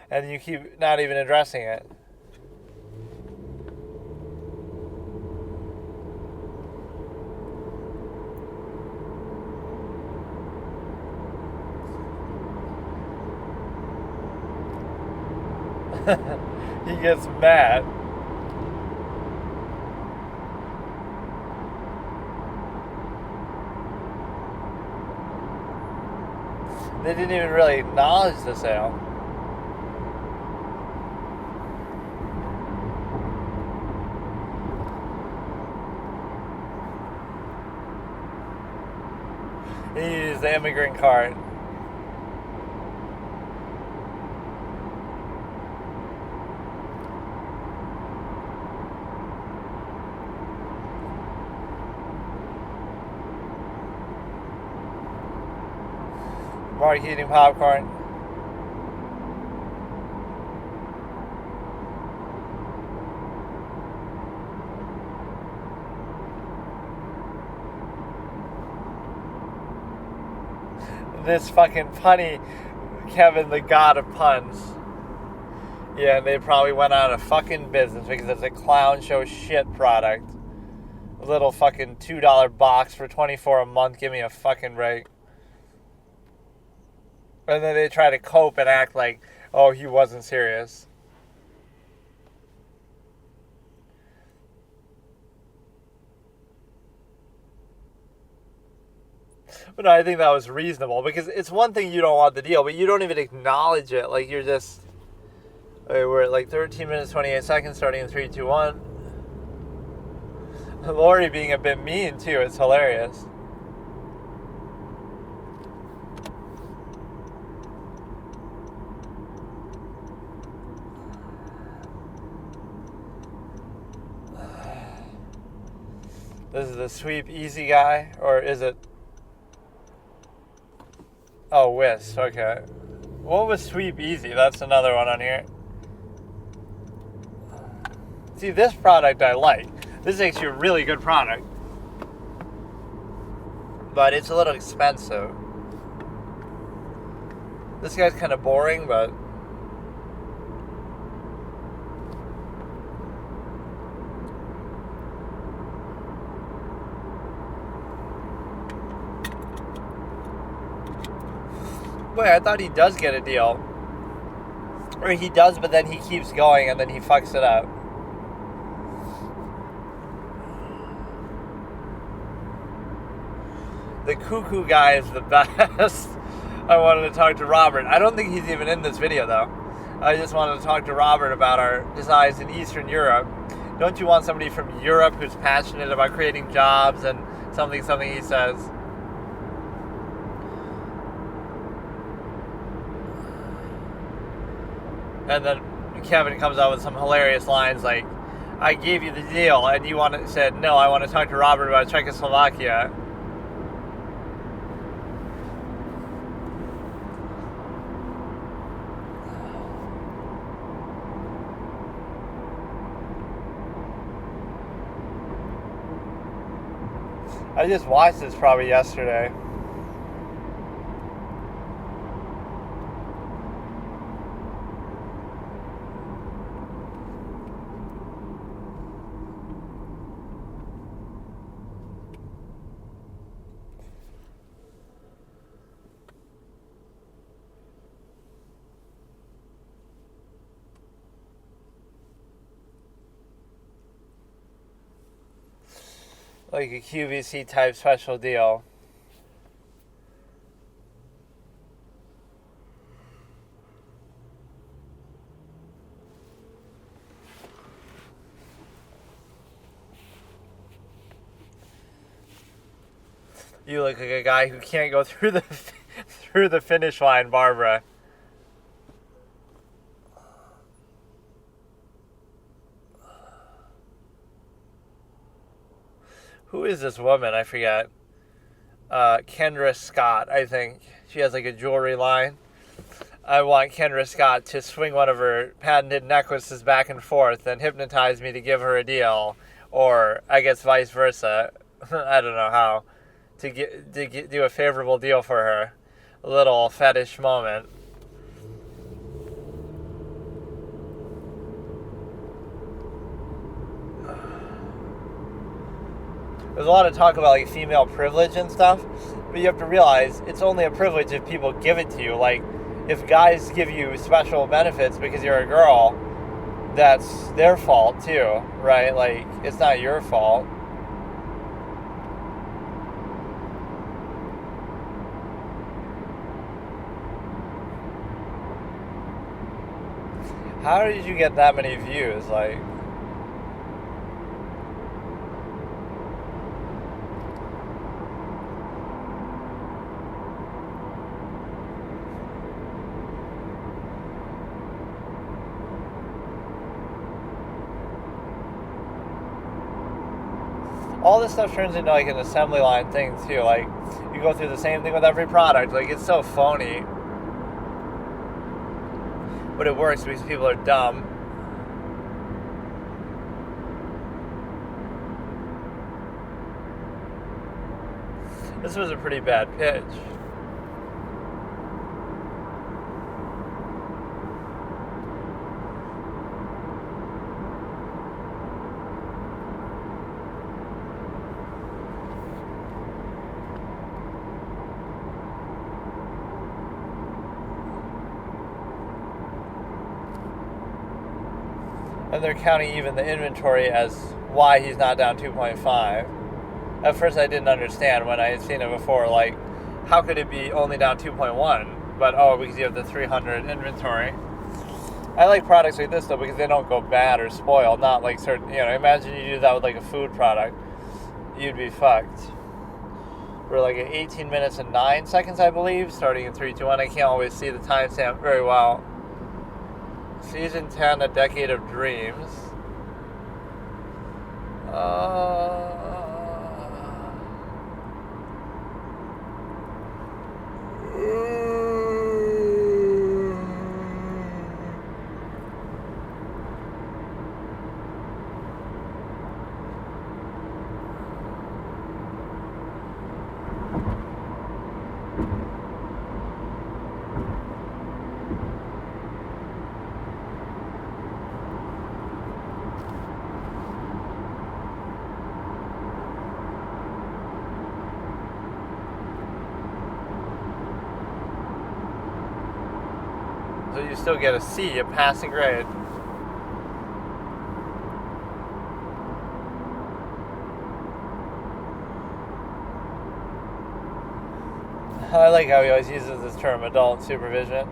And you keep not even addressing it. He gets mad. They didn't even really acknowledge the sale. He used the immigrant card. Mark eating popcorn. This fucking punny Kevin, the god of puns. Yeah, they probably went out of fucking business because it's a clown show shit product. A little fucking $2 box for $24 a month. Give me a fucking break. And then they try to cope and act like, oh, he wasn't serious. But no, I think that was reasonable because it's one thing you don't want the deal, but you don't even acknowledge it. Like, you're just... We're at like 13 minutes, 28 seconds, starting in 3, 2, 1. Lori being a bit mean, too. It's hilarious. This is the Sweep Easy guy, or is it? Oh, Whisk, okay. What was Sweep Easy? That's another one on here. See, this product I like. This is actually a really good product. But it's a little expensive. This guy's kind of boring, but... Wait, I thought he does get a deal. Or he does, but then he keeps going and then he fucks it up. The cuckoo guy is the best. I wanted to talk to Robert. I don't think he's even in this video, though. I just wanted to talk to Robert about our designs in Eastern Europe. Don't you want somebody from Europe who's passionate about creating jobs and something he says? And then Kevin comes out with some hilarious lines like, I gave you the deal, and you said, no, I want to talk to Robert about Czechoslovakia. I just watched this probably yesterday. like a QVC type special deal. You look like a guy who can't go through the finish line, Barbara. Who is this woman? I forget. Kendra Scott, I think. She has like a jewelry line. I want Kendra Scott to swing one of her patented necklaces back and forth and hypnotize me to give her a deal. Or, I guess vice versa. I don't know how. To do a favorable deal for her. A little fetish moment. There's a lot of talk about like female privilege and stuff, but you have to realize it's only a privilege if people give it to you. Like, if guys give you special benefits because you're a girl, that's their fault too, right? Like, it's not your fault. How did you get that many views? Like, all this stuff turns into like an assembly line thing too. Like, you go through the same thing with every product. Like, it's so phony. But it works because people are dumb. This was a pretty bad pitch. And they're counting even the inventory as why he's not down 2.5. At first I didn't understand when I had seen it before, like, how could it be only down 2.1? But, because you have the 300 inventory. I like products like this, though, because they don't go bad or spoil. Not like certain, imagine you do that with, like, a food product. You'd be fucked. We're, like, at 18 minutes and 9 seconds, I believe, starting in 3, 2, 1. I can't always see the timestamp very well. Season 10, A Decade of Dreams. So you still get a C, a passing grade. I like how he always uses this term, adult supervision.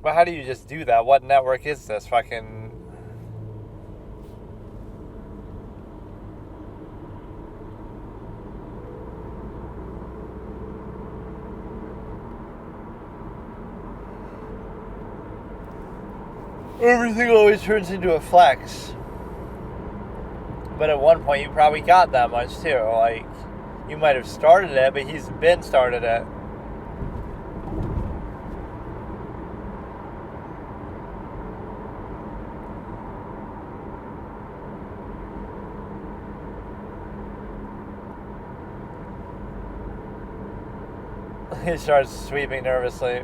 But how do you just do that? What network is this? Fucking... Everything always turns into a flex. But at one point you probably got that much too. Like, you might have started it, but he's been started it. He starts sweeping nervously.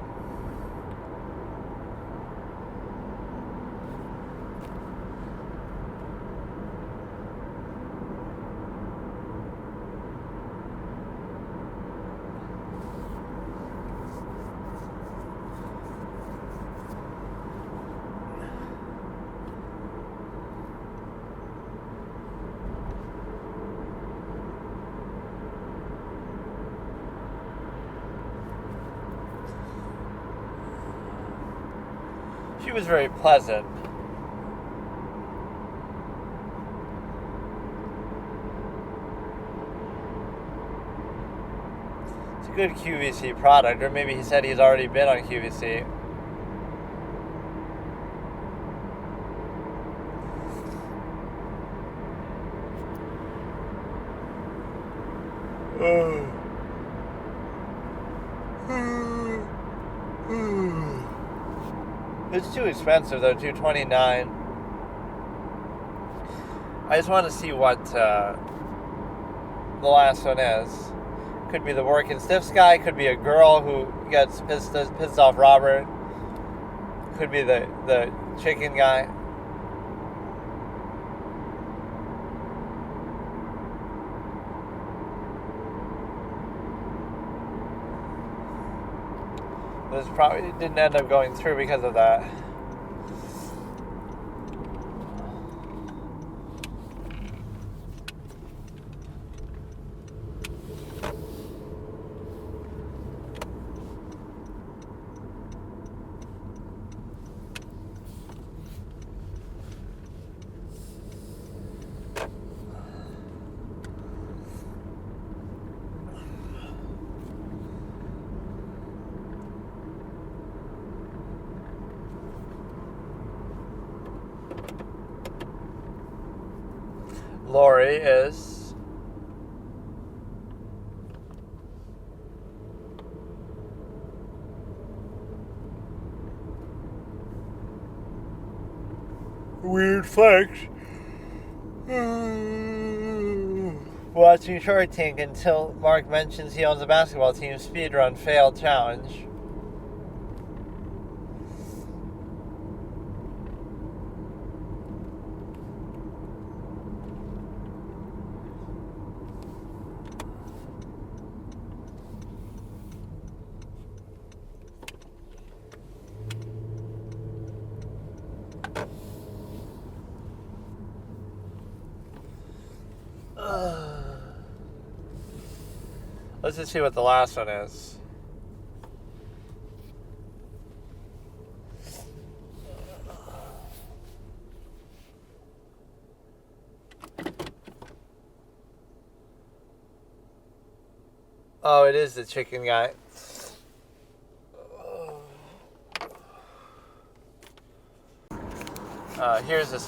was very pleasant. It's a good QVC product, or maybe he said he's already been on QVC. It's too expensive though, $229. I just want to see what the last one is. Could be the working stiffs guy. Could be a girl who gets pissed off Robert. Could be the chicken guy. This probably didn't end up going through because of that. Lori is weird flex. Watching Shark Tank until Mark mentions he owns a basketball team. Speedrun failed challenge. Let's just see what the last one is. Oh, it is the chicken guy. Here's this,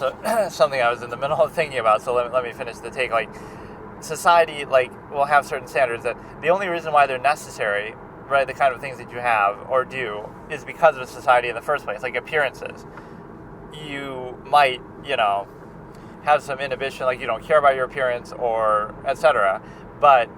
something I was in the middle of thinking about, so let me finish the take. Like, society, like, will have certain standards that the only reason why they're necessary, right, the kind of things that you have or do, is because of society in the first place, like appearances. You might, have some inhibition, like you don't care about your appearance or etc. But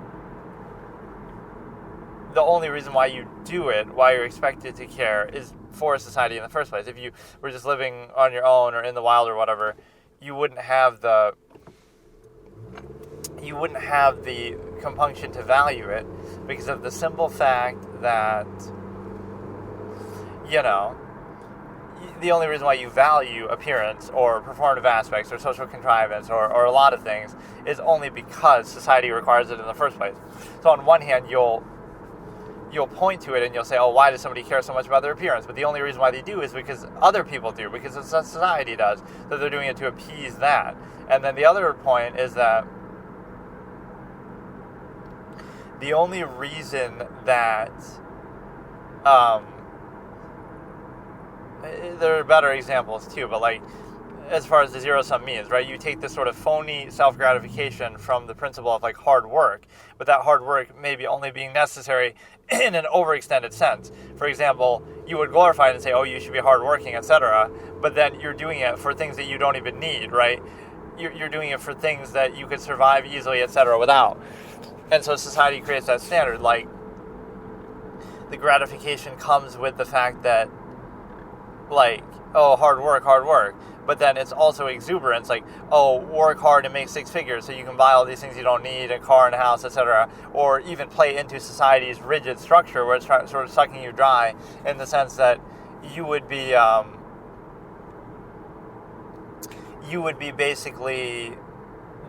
the only reason why you do it, why you're expected to care, is for society in the first place. If you were just living on your own or in the wild or whatever, you wouldn't have the compunction to value it, because of the simple fact that, the only reason why you value appearance or performative aspects or social contrivance or a lot of things is only because society requires it in the first place. So on one hand, you'll point to it and you'll say, oh, why does somebody care so much about their appearance? But the only reason why they do is because other people do, because society does, that they're doing it to appease that. And then the other point is that the only reason that there are better examples too, but like as far as the zero-sum means, right? You take this sort of phony self-gratification from the principle of like hard work, but that hard work maybe only being necessary in an overextended sense. For example, you would glorify it and say, oh, you should be hardworking, etc., but then you're doing it for things that you don't even need, right? You're doing it for things that you could survive easily, etc., without. And so society creates that standard, like the gratification comes with the fact that, like, oh, hard work, but then it's also exuberance, like, oh, work hard and make six figures so you can buy all these things you don't need, a car and a house, etc., or even play into society's rigid structure where it's sort of sucking you dry in the sense that you would be basically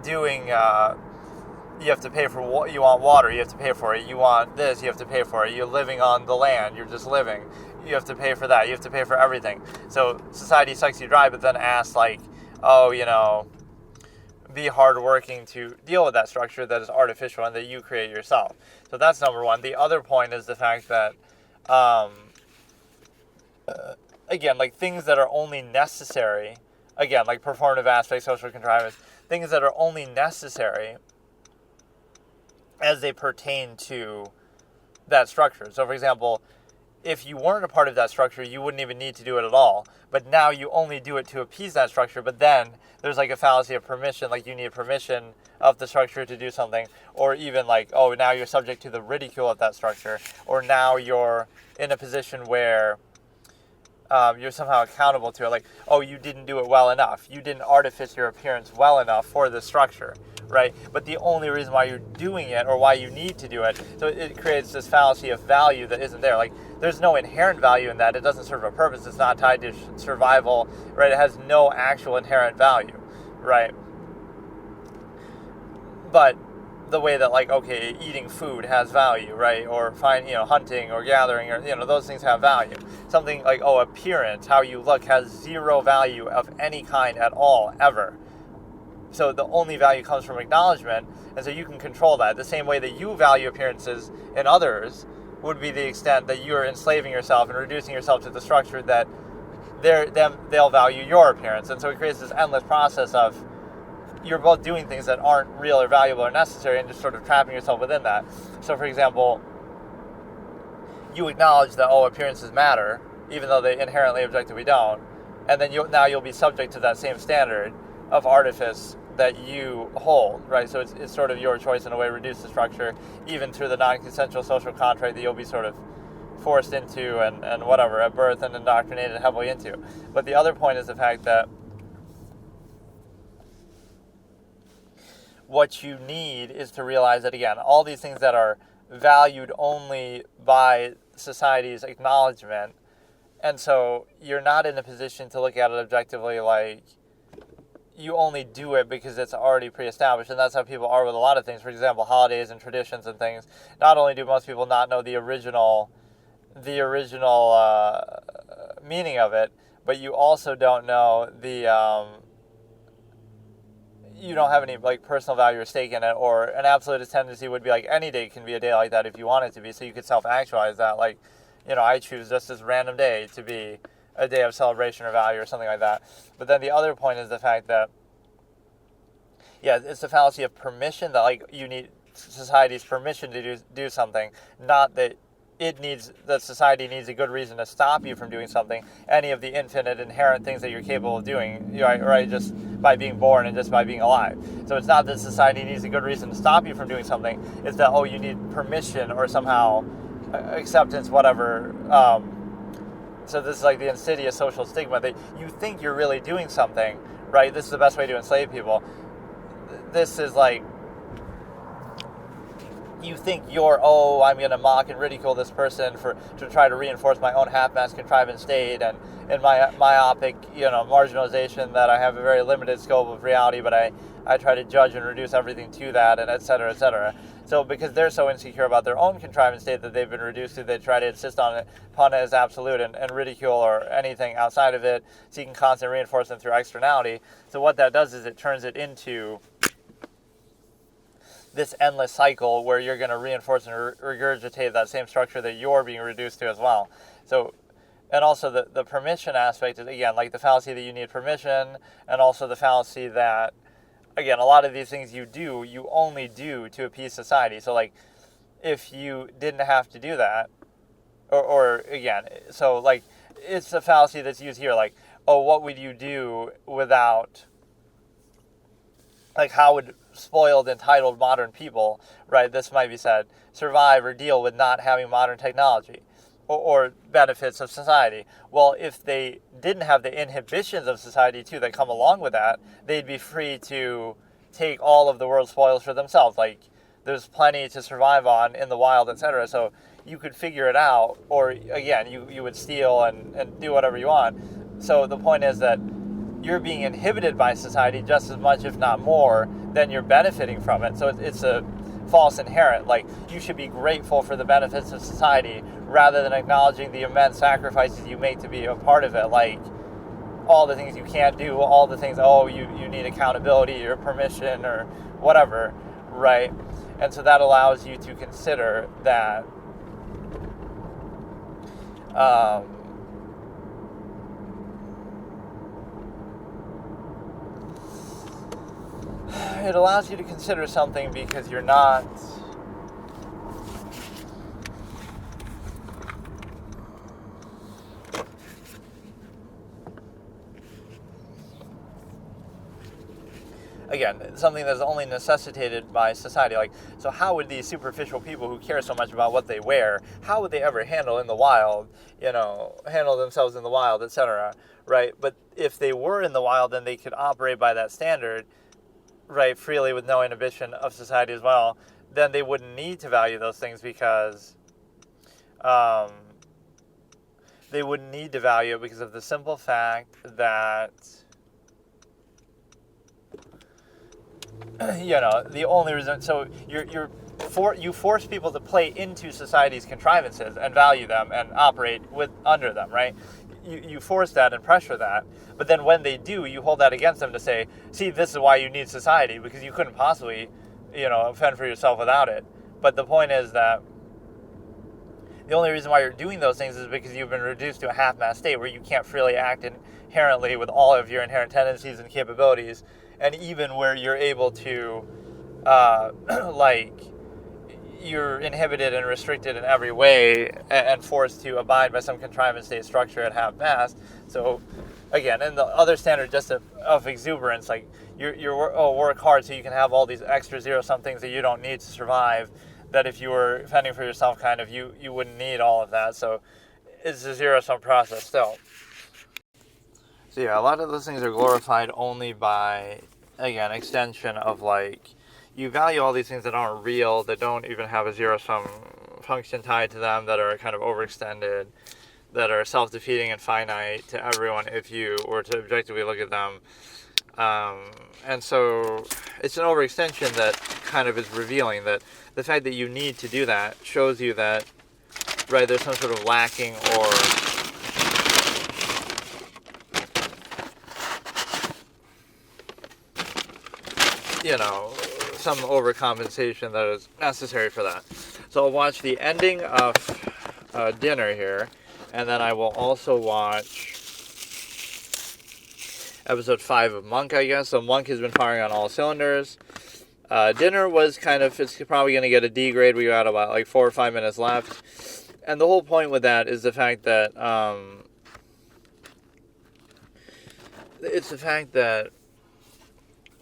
doing, you have to pay for what you want, water, you have to pay for it, you want this, you have to pay for it, you're living on the land, you're just living, you have to pay for that. You have to pay for everything. So society sucks you dry, but then asks like, oh, be hardworking to deal with that structure that is artificial and that you create yourself. So that's number one. The other point is the fact that, again, like things that are only necessary, again, like performative aspects, social contrivance, things that are only necessary as they pertain to that structure. So, for example, if you weren't a part of that structure, you wouldn't even need to do it at all. But now you only do it to appease that structure. But then there's like a fallacy of permission, like you need permission of the structure to do something. Or even like, oh, now you're subject to the ridicule of that structure. Or now you're in a position where you're somehow accountable to it. Like, oh, you didn't do it well enough. You didn't artifice your appearance well enough for the structure. Right? But the only reason why you're doing it or why you need to do it, so it creates this fallacy of value that isn't there. Like, there's no inherent value in that. It doesn't serve a purpose. It's not tied to survival, right? It has no actual inherent value, right? But the way that, like, okay, eating food has value, right? Or hunting or gathering, or, those things have value. Something like, oh, appearance, how you look, has zero value of any kind at all, ever. So the only value comes from acknowledgement, and so you can control that. The same way that you value appearances in others would be the extent that you're enslaving yourself and reducing yourself to the structure that they'll value your appearance. And so it creates this endless process of you're both doing things that aren't real or valuable or necessary and just sort of trapping yourself within that. So, for example, you acknowledge that, oh, appearances matter, even though they inherently objectively don't, and then you'll be subject to that same standard of artifice that you hold, right? So it's sort of your choice in a way, reduce the structure, even through the non-consensual social contract that you'll be sort of forced into and whatever, at birth and indoctrinated heavily into. But the other point is the fact that what you need is to realize that, again, all these things that are valued only by society's acknowledgement, and so you're not in a position to look at it objectively like, you only do it because it's already pre-established, and that's how people are with a lot of things. For example, holidays and traditions and things. Not only do most people not know the original meaning of it, but you also don't know you don't have any like personal value or stake in it, or an absolutist tendency would be like any day can be a day like that if you want it to be. So you could self-actualize that, like, I choose just this random day to be a day of celebration or value or something like that. But then the other point is the fact that, it's the fallacy of permission, that like you need society's permission to do something, not that society needs a good reason to stop you from doing something, any of the infinite inherent things that you're capable of doing, right, just by being born and just by being alive. So it's not that society needs a good reason to stop you from doing something, it's that, oh, you need permission or somehow acceptance, whatever. So this is like the insidious social stigma that you think you're really doing something, right? This is the best way to enslave people. This is like, you think I'm going to mock and ridicule this person to try to reinforce my own half-assed contrivance state and my myopic, marginalization that I have a very limited scope of reality, but I try to judge and reduce everything to that, and et cetera, et cetera. So because they're so insecure about their own contrivance state that they've been reduced to, they try to insist upon it as absolute and ridicule or anything outside of it, seeking constant reinforcement through externality. So what that does is it turns it into this endless cycle where you're going to reinforce and regurgitate that same structure that you're being reduced to as well. So, and also the permission aspect is, again, like the fallacy that you need permission, and also the fallacy that, again, a lot of these things you only do to appease society. So, like, if you didn't have to do that, or again, so, like, it's a fallacy that's used here, like, oh, what would you do without, like, how would spoiled, entitled modern people, right, this might be said, survive or deal with not having modern technology or benefits of society? Well, if they didn't have the inhibitions of society too that come along with that, they'd be free to take all of the world's spoils for themselves. Like, there's plenty to survive on in the wild, etc. So you could figure it out, or again, you would steal and do whatever you want. So the point is that you're being inhibited by society just as much, if not more, than you're benefiting from it. So it's a false inherent. Like, you should be grateful for the benefits of society rather than acknowledging the immense sacrifices you make to be a part of it. Like, all the things you can't do, all the things, you need accountability or permission or whatever, right? And so that allows you to consider that it allows you to consider something because you're not again, something that's only necessitated by society. Like, so how would these superficial people who care so much about what they wear, how would they ever handle in the wild, handle themselves in the wild, etc., right? But if they were in the wild, then they could operate by that standard, right, freely with no inhibition of society as well. Then they wouldn't need to value those things because they wouldn't need to value it because of the simple fact that the only reason, so you force people to play into society's contrivances and value them and operate under them, right? You force that and pressure that, but then when they do, you hold that against them to say, see, this is why you need society, because you couldn't possibly, fend for yourself without it. But the point is that the only reason why you're doing those things is because you've been reduced to a half-mast state where you can't freely act inherently with all of your inherent tendencies and capabilities, and even where you're able to, you're inhibited and restricted in every way and forced to abide by some contrivance state structure at half-mast. So, again, and the other standard just of exuberance, like, work hard so you can have all these extra zero-sum things that you don't need to survive, that if you were fending for yourself, kind of, you wouldn't need all of that. So it's a zero-sum process still. So yeah, a lot of those things are glorified only by, again, extension of, like, you value all these things that aren't real, that don't even have a zero-sum function tied to them, that are kind of overextended, that are self-defeating and finite to everyone if you were to objectively look at them. And so it's an overextension that kind of is revealing that the fact that you need to do that shows you that, right, there's some sort of lacking or some overcompensation that is necessary for that. So I'll watch the ending of Dinner here, and then I will also watch episode 5 of Monk, I guess. So Monk has been firing on all cylinders. Dinner was it's probably going to get a D grade. We got about like 4 or 5 minutes left. And the whole point with that is the fact that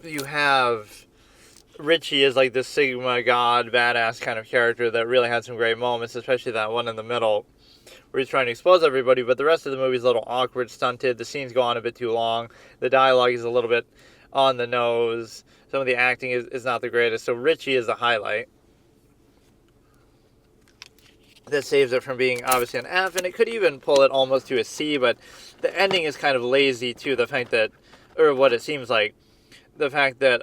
you have Richie is like this Sigma God badass kind of character that really had some great moments, especially that one in the middle where he's trying to expose everybody, but the rest of the movie is a little awkward, stunted. The scenes go on a bit too long. The dialogue is a little bit on the nose. Some of the acting is not the greatest. So Richie is the highlight that saves it from being obviously an F, and it could even pull it almost to a C, but the ending is kind of lazy too. The fact that, or what it seems like, the fact that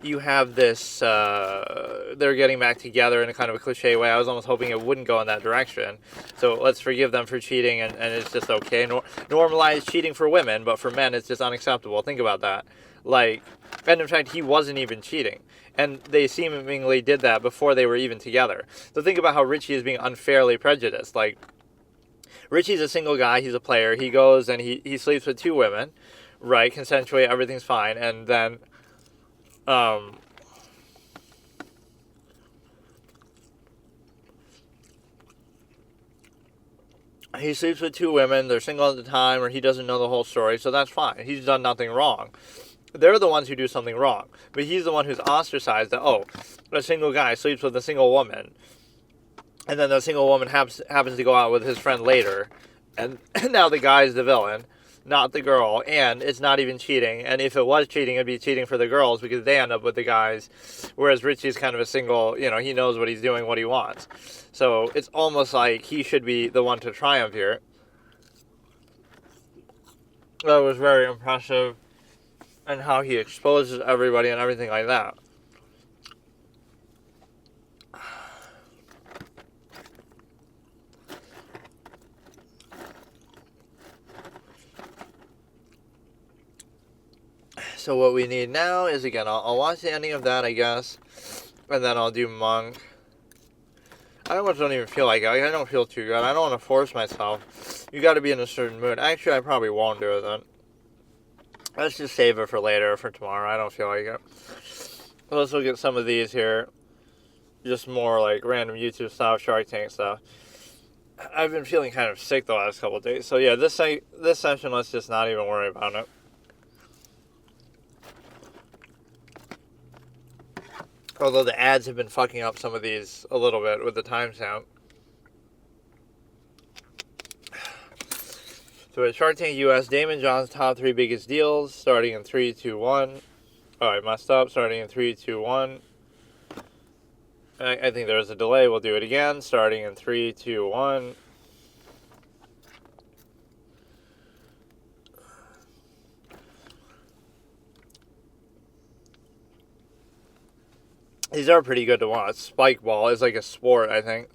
you have this, they're getting back together in a kind of a cliche way. I was almost hoping it wouldn't go in that direction. So let's forgive them for cheating, and it's just okay. Normalize cheating for women, but for men, it's just unacceptable. Think about that. Like, and in fact, he wasn't even cheating. And they seemingly did that before they were even together. So think about how Richie is being unfairly prejudiced. Like, Richie's a single guy, he's a player. He goes and he sleeps with 2 women, right? Consensually, everything's fine. And then he sleeps with 2 women, they're single at the time, or he doesn't know the whole story, so that's fine. He's done nothing wrong. They're the ones who do something wrong. But he's the one who's ostracized that, a single guy sleeps with a single woman, and then the single woman happens to go out with his friend later, and now the guy's the villain, not the girl, and it's not even cheating. And if it was cheating, it'd be cheating for the girls because they end up with the guys, whereas Richie's kind of a single, he knows what he's doing, what he wants. So it's almost like he should be the one to triumph here. That was very impressive. and how he exposes everybody and everything like that. So what we need now is, again, I'll watch the ending of that, I guess, and then I'll do Monk. I almost don't even feel like it. I don't feel too good. I don't want to force myself. You got to be in a certain mood. Actually, I probably won't do it then. Let's just save it for later, or for tomorrow. I don't feel like it. Let's look at some of these here. Just more like random YouTube stuff, Shark Tank stuff. I've been feeling kind of sick the last couple of days. So yeah, this session, let's just not even worry about it. Although the ads have been fucking up some of these a little bit with the timestamp. So at Shark Tank US, Daymond John's top 3 biggest deals, starting in 3, 2, 1. Oh, I messed up. Starting in 3, 2, 1. I think there's a delay. We'll do it again. Starting in 3, 2, 1. These are pretty good to watch. Spike ball is like a sport, I think.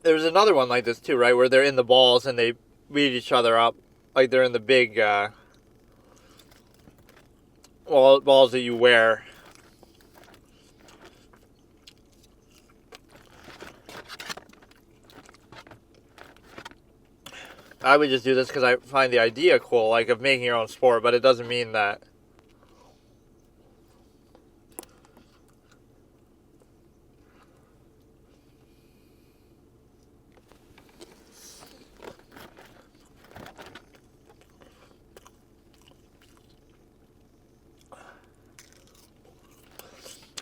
There's another one like this too, right? Where they're in the balls and they beat each other up. Like they're in the big balls that you wear. I would just do this because I find the idea cool, like of making your own sport, but it doesn't mean that.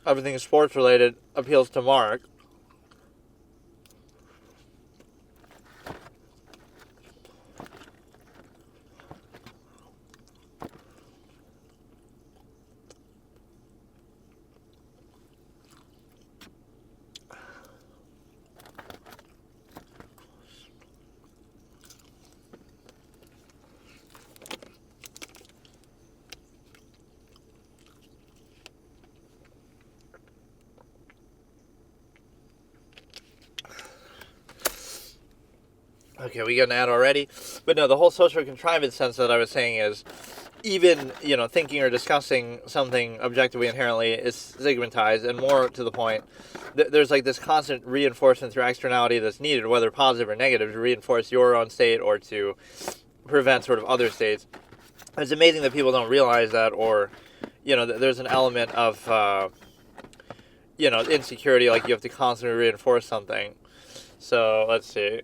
Everything sports related appeals to Mark. Okay, we got an ad already. But no, the whole social contrivance sense that I was saying is even, thinking or discussing something objectively inherently is stigmatized, and more to the point, there's like this constant reinforcement through externality that's needed, whether positive or negative, to reinforce your own state or to prevent sort of other states. It's amazing that people don't realize that, or, there's an element of, insecurity, like you have to constantly reinforce something. So, let's see.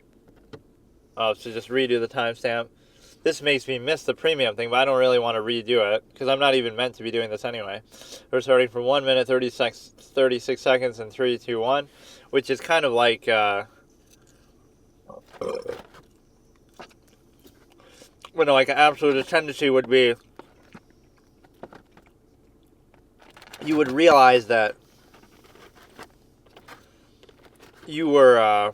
So just redo the timestamp. This makes me miss the premium thing, but I don't really want to redo it, because I'm not even meant to be doing this anyway. We're starting from 1 minute, 36 seconds, and 3, 2, 1, which is kind of like, like an absolute tendency would be, you would realize that you were,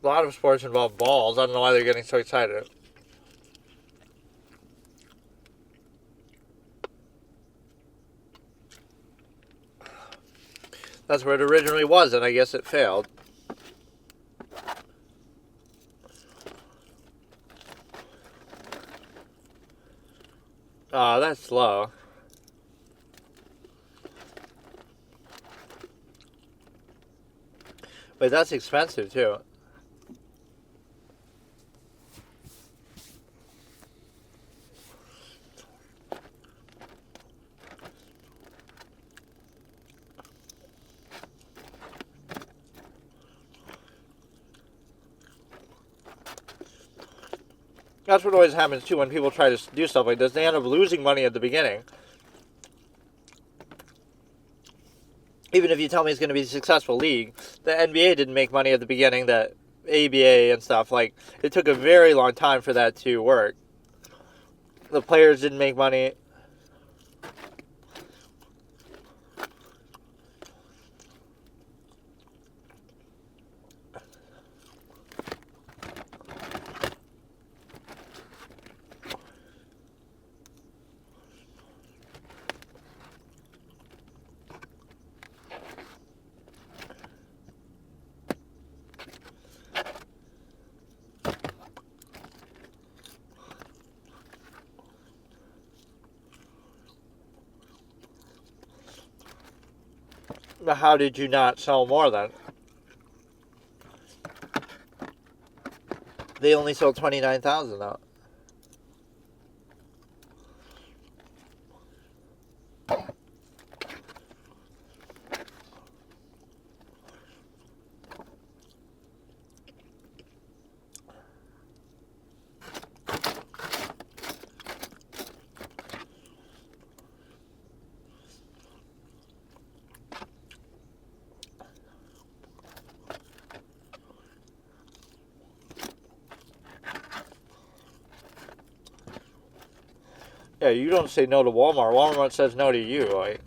lot of sports involve balls. I don't know why they're getting so excited. That's where it originally was, and I guess it failed. Oh, that's slow. But that's expensive, too. That's what always happens, too, when people try to do stuff like this. They end up losing money at the beginning. Even if you tell me it's going to be a successful league, the NBA didn't make money at the beginning, the ABA and stuff. Like, it took a very long time for that to work. The players didn't make money. How did you not sell more then? They only sold 29,000 though. Yeah, you don't say no to Walmart. Walmart says no to you. Like,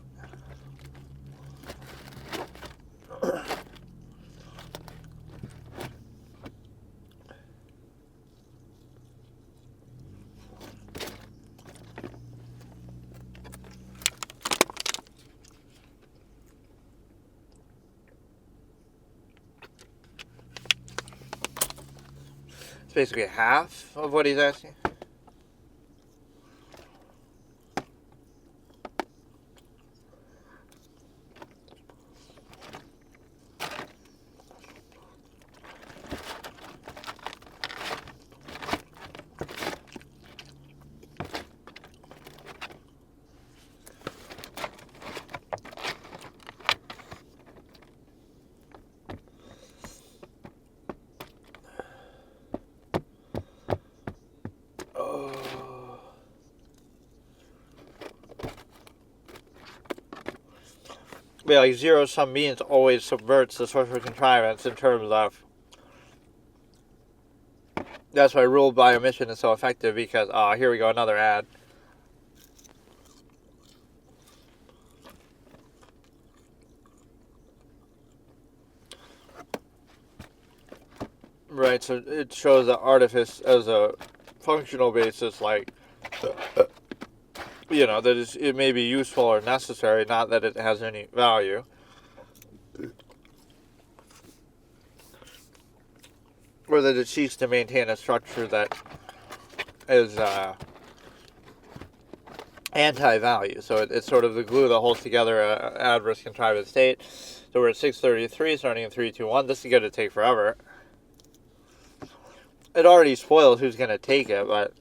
it's basically half of what he's asking. Yeah, like zero-sum means always subverts the social contrivance in terms of. That's why rule by omission is so effective because, here we go, another ad. Right, so it shows the artifice as a functional basis, like, that it may be useful or necessary, not that it has any value. Or that it seeks to maintain a structure that is anti-value. So it's sort of the glue that holds together an adverse contrivance state. So we're at 633, starting in 3, 2, 1. This is going to take forever. It already spoils who's going to take it, but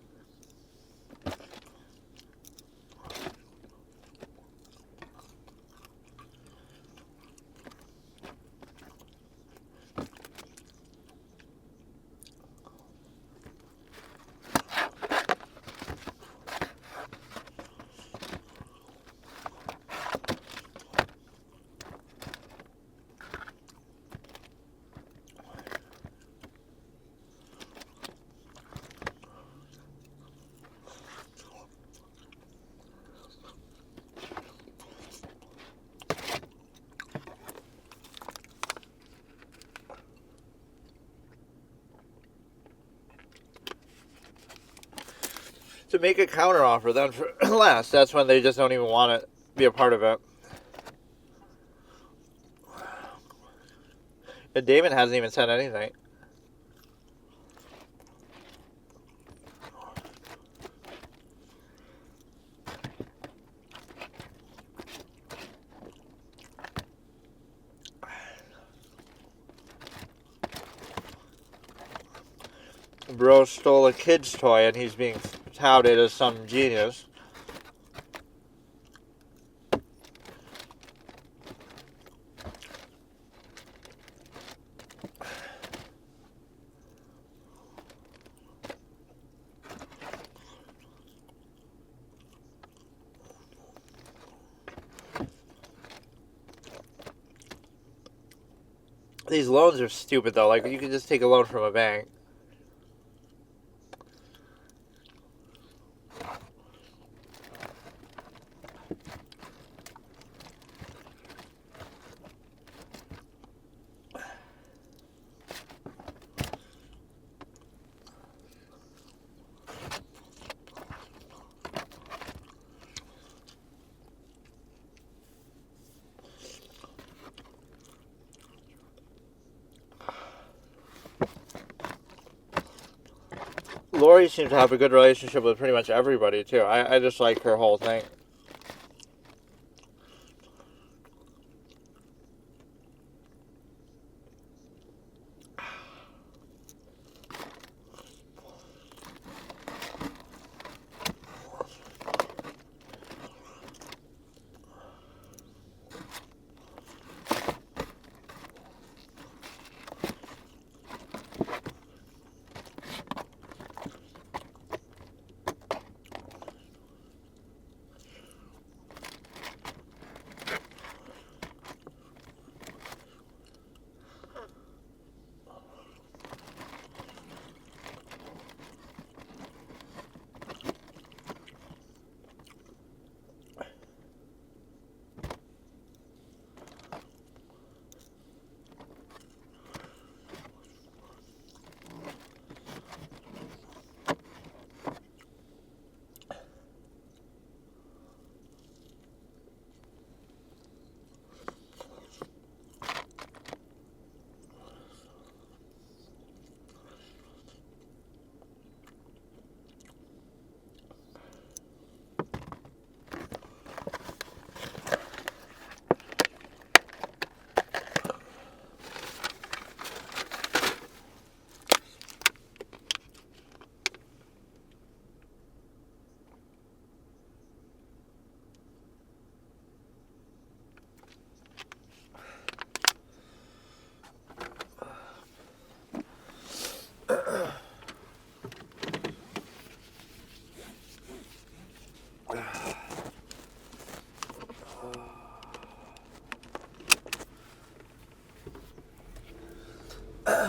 make a counteroffer then for less. That's when they just don't even want to be a part of it. And Damon hasn't even said anything. Bro stole a kid's toy and he's being touted as some genius. These loans are stupid though. Like, you can just take a loan from a bank. Lori seems to have a good relationship with pretty much everybody, too. I just like her whole thing.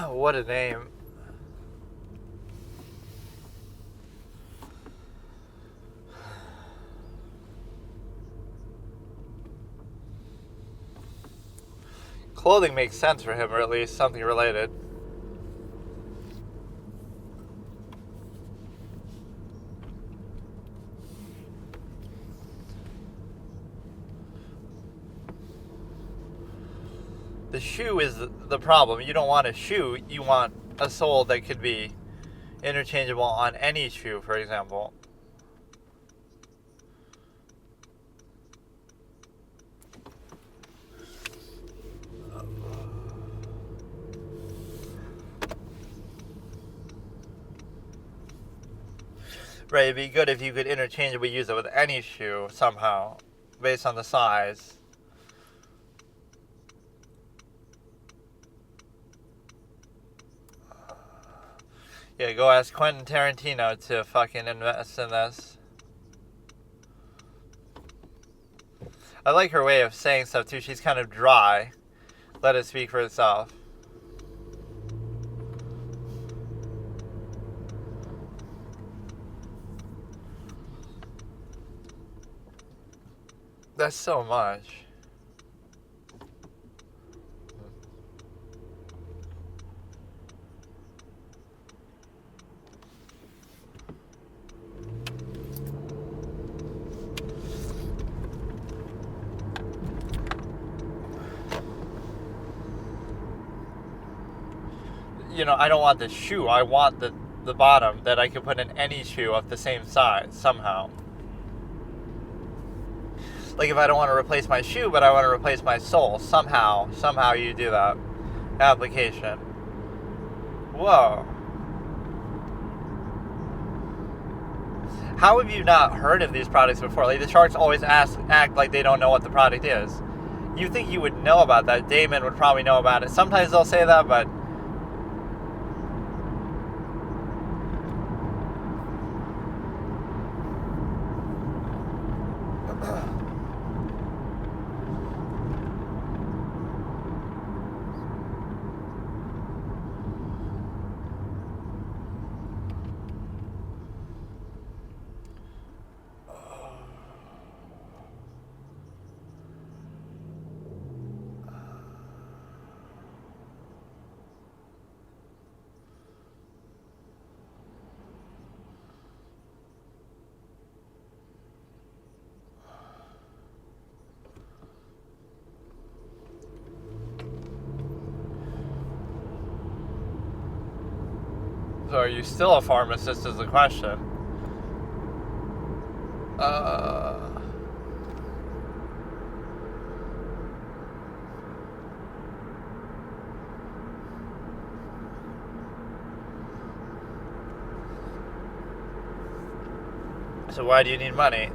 What a name. Clothing makes sense for him, or at least something related. The shoe is the problem. You don't want a shoe, you want a sole that could be interchangeable on any shoe, for example. Right, it'd be good if you could interchangeably use it with any shoe somehow, based on the size. Yeah, go ask Quentin Tarantino to fucking invest in this. I like her way of saying stuff too. She's kind of dry. Let it speak for itself. That's so much. I don't want the shoe. I want the bottom that I can put in any shoe of the same size somehow. Like if I don't want to replace my shoe, but I want to replace my sole, somehow you do that application. Whoa. How have you not heard of these products before? Like the sharks always act like they don't know what the product is. You think you would know about that. Damon would probably know about it. Sometimes they'll say that, but so are you still a pharmacist is the question. So why do you need money?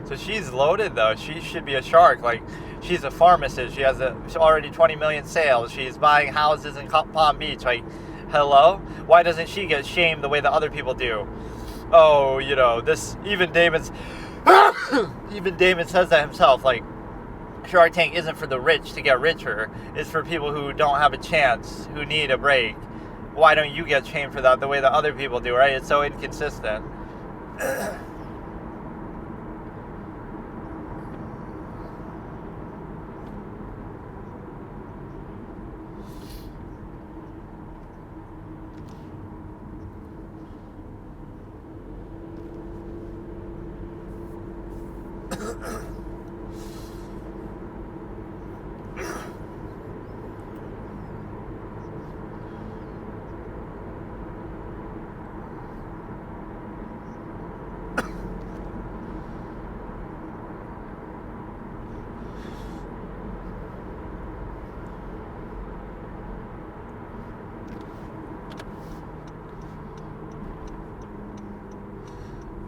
So she's loaded though. She should be a shark. Like she's a pharmacist. She's already 20 million sales. She's buying houses in Palm Beach. Like, hello? Why doesn't she get shamed the way that other people do? Oh, this even Damon says that himself. Like Shark Tank isn't for the rich to get richer. It's for people who don't have a chance, who need a break. Why don't you get shamed for that the way that other people do, right? It's so inconsistent.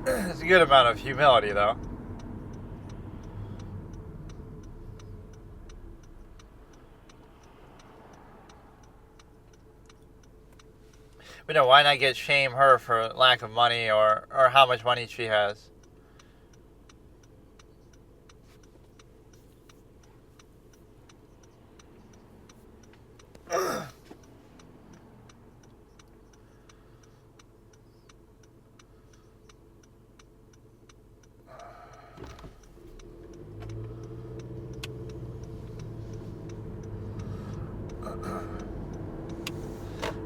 It's a good amount of humility, though. But no, why not shame her for lack of money or how much money she has?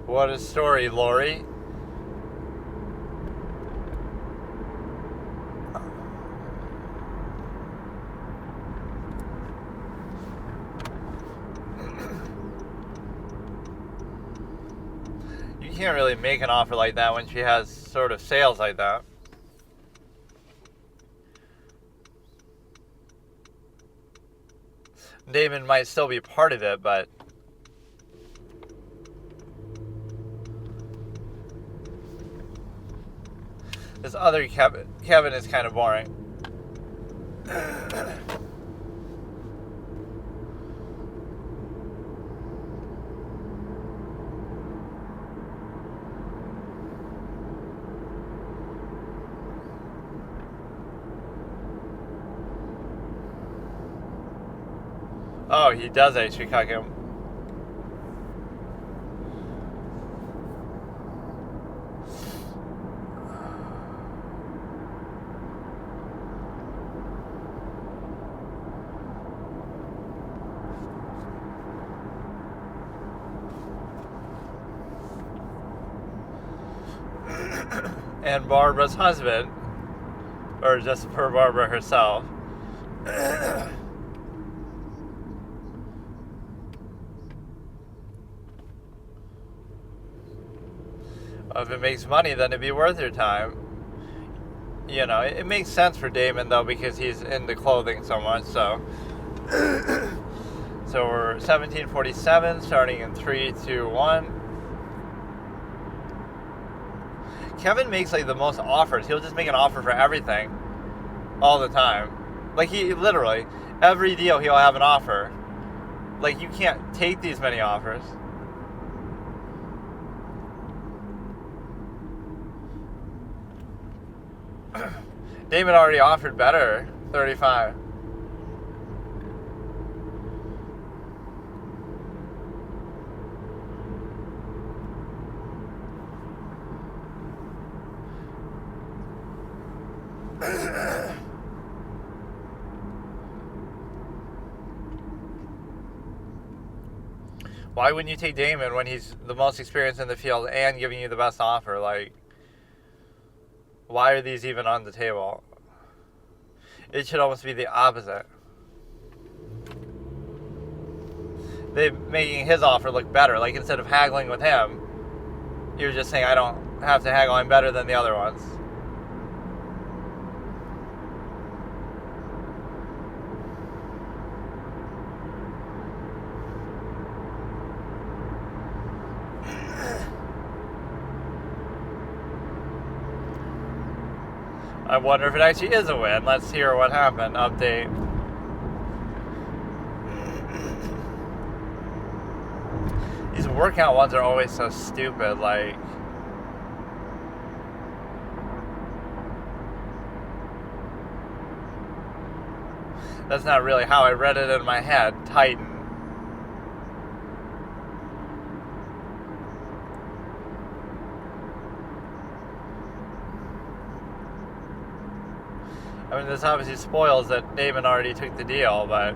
What a story, Lori. You can't really make an offer like that when she has sort of sales like that. Damon might still be part of it, but this other Kevin is kind of boring. Oh, he does actually cuck him. and Barbara's husband, or just for Barbara herself. If it makes money, then it'd be worth your time. You know, it makes sense for Damon, though, because he's into clothing so much, so... So we're 1747, starting in 3, 2, 1. Kevin makes, like, the most offers. He'll just make an offer for everything. All the time. Like, he literally, every deal he'll have an offer. Like, you can't take these many offers. Damon already offered better, 35. Why wouldn't you take Damon when he's the most experienced in the field and giving you the best offer? Like, why are these even on the table? It should almost be the opposite. They're making his offer look better. Like, instead of haggling with him, you're just saying, I don't have to haggle, I'm better than the other ones. I wonder if it actually is a win. Let's hear what happened. Update. These workout ones are always so stupid, like... That's not really how I read it in my head. Titan. I mean, this obviously spoils that Damon already took the deal, but...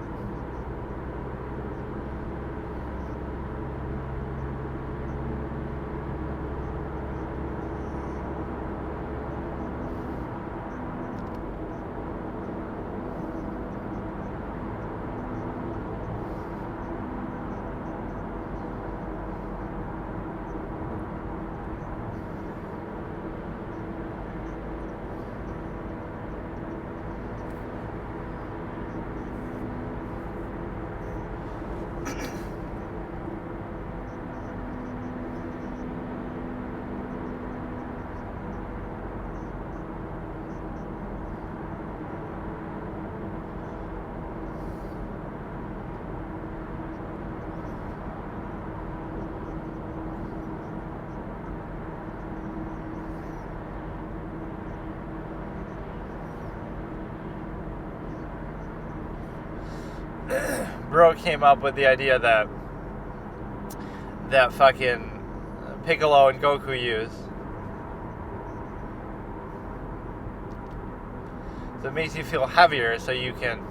Bro came up with the idea that fucking Piccolo and Goku use. So it makes you feel heavier so you can...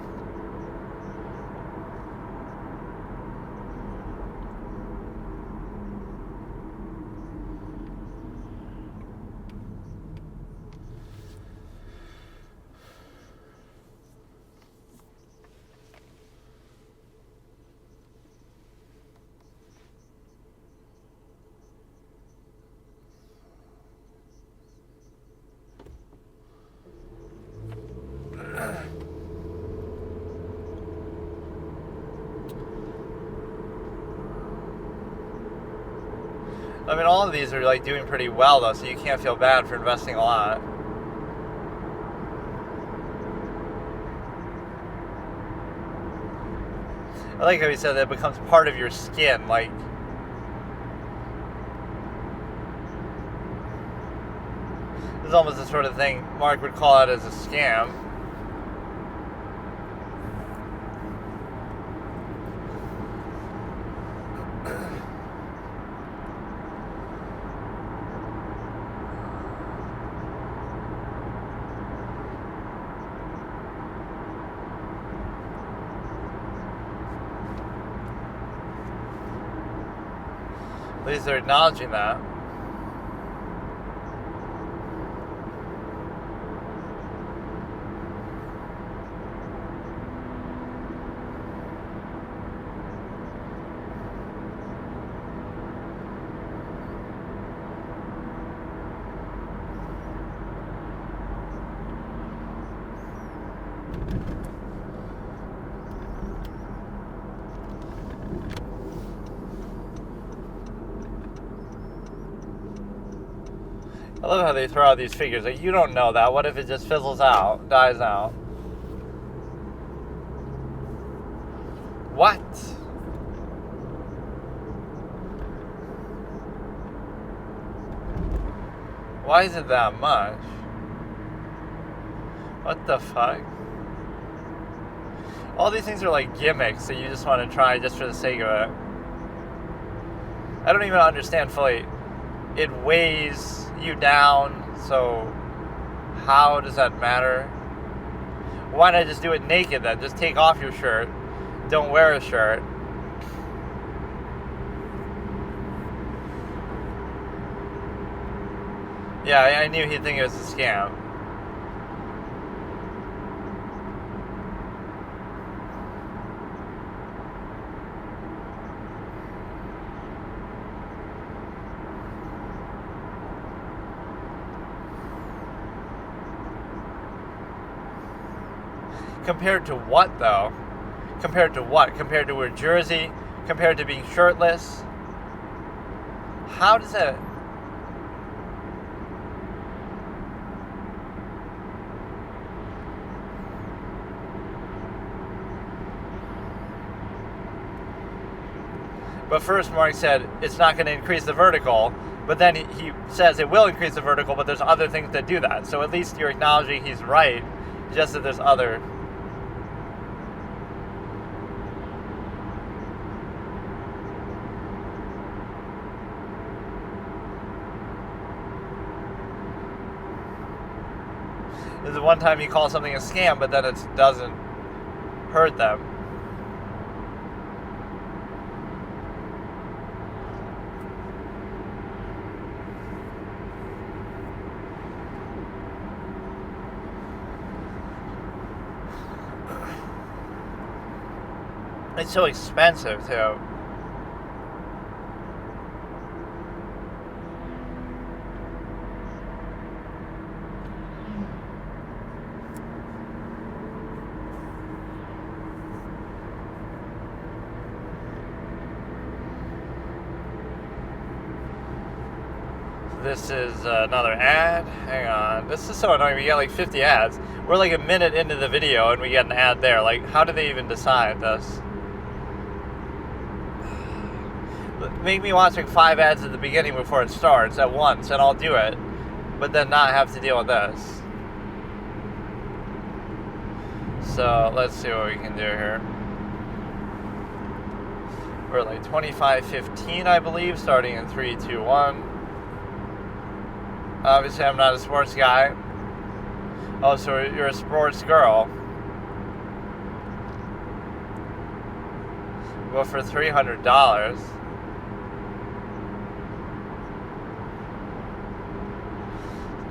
I mean, all of these are like doing pretty well though, so you can't feel bad for investing a lot. I like how he said that it becomes part of your skin, like... This is almost the sort of thing Mark would call it as a scam. At least they're acknowledging that. I love how they throw out these figures. Like, you don't know that. What if it just fizzles out, dies out? What? Why is it that much? What the fuck? All these things are like gimmicks that you just want to try just for the sake of it. I don't even understand fully. It weighs you down, so how does that matter? Why not just do it naked then? Just take off your shirt. Don't wear a shirt. Yeah, I knew he'd think it was a scam. Compared to what, though? Compared to what? Compared to wear jersey? Compared to being shirtless? How does that... But first Mark said it's not going to increase the vertical, but then he says it will increase the vertical, but there's other things that do that. So at least you're acknowledging he's right, just that there's other... There's one time you call something a scam, but then it doesn't hurt them. It's so expensive, too. This is another ad. Hang on. This is so annoying. We get like 50 ads. We're like a minute into the video and we get an ad there. Like, how do they even decide this? Make me watch like 5 ads at the beginning before it starts at once, and I'll do it. But then not have to deal with this. So, let's see what we can do here. We're at like 25:15, I believe, starting in 3, 2, 1. Obviously, I'm not a sports guy. Oh, so you're a sports girl. Well, for $300.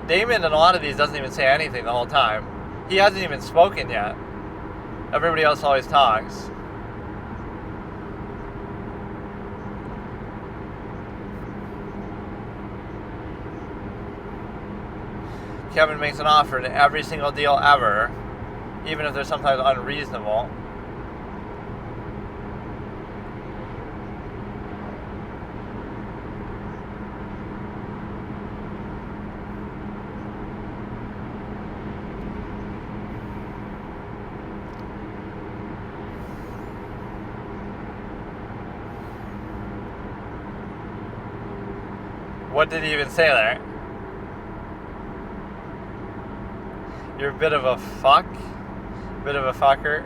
Damon in a lot of these doesn't even say anything the whole time. He hasn't even spoken yet. Everybody else always talks. Kevin makes an offer to every single deal ever, even if they're sometimes unreasonable. What did he even say there? You're a bit of a fuck? Bit of a fucker?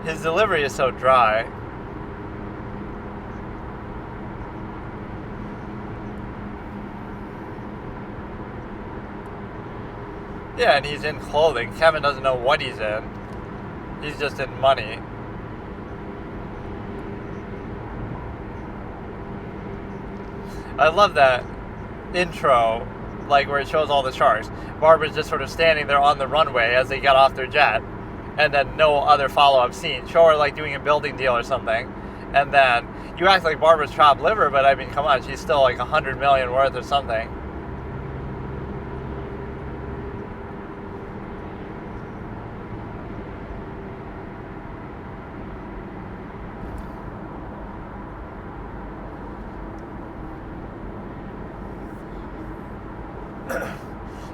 His delivery is so dry. Yeah, and he's in clothing. Kevin doesn't know what he's in. He's just in money. I love that intro, like where it shows all the sharks. Barbara's just sort of standing there on the runway as they get off their jet, and then no other follow-up scene. Show her like doing a building deal or something, and then you act like Barbara's chopped liver, but I mean, come on, she's still like 100 million worth or something.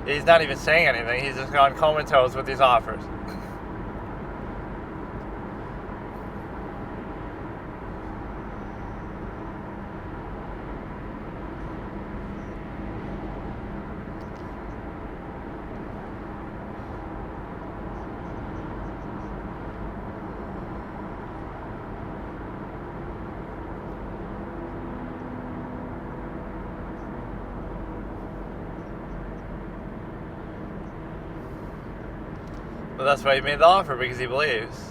He's not even saying anything. He's just gone comatose with these offers. But that's why he made the offer, because he believes.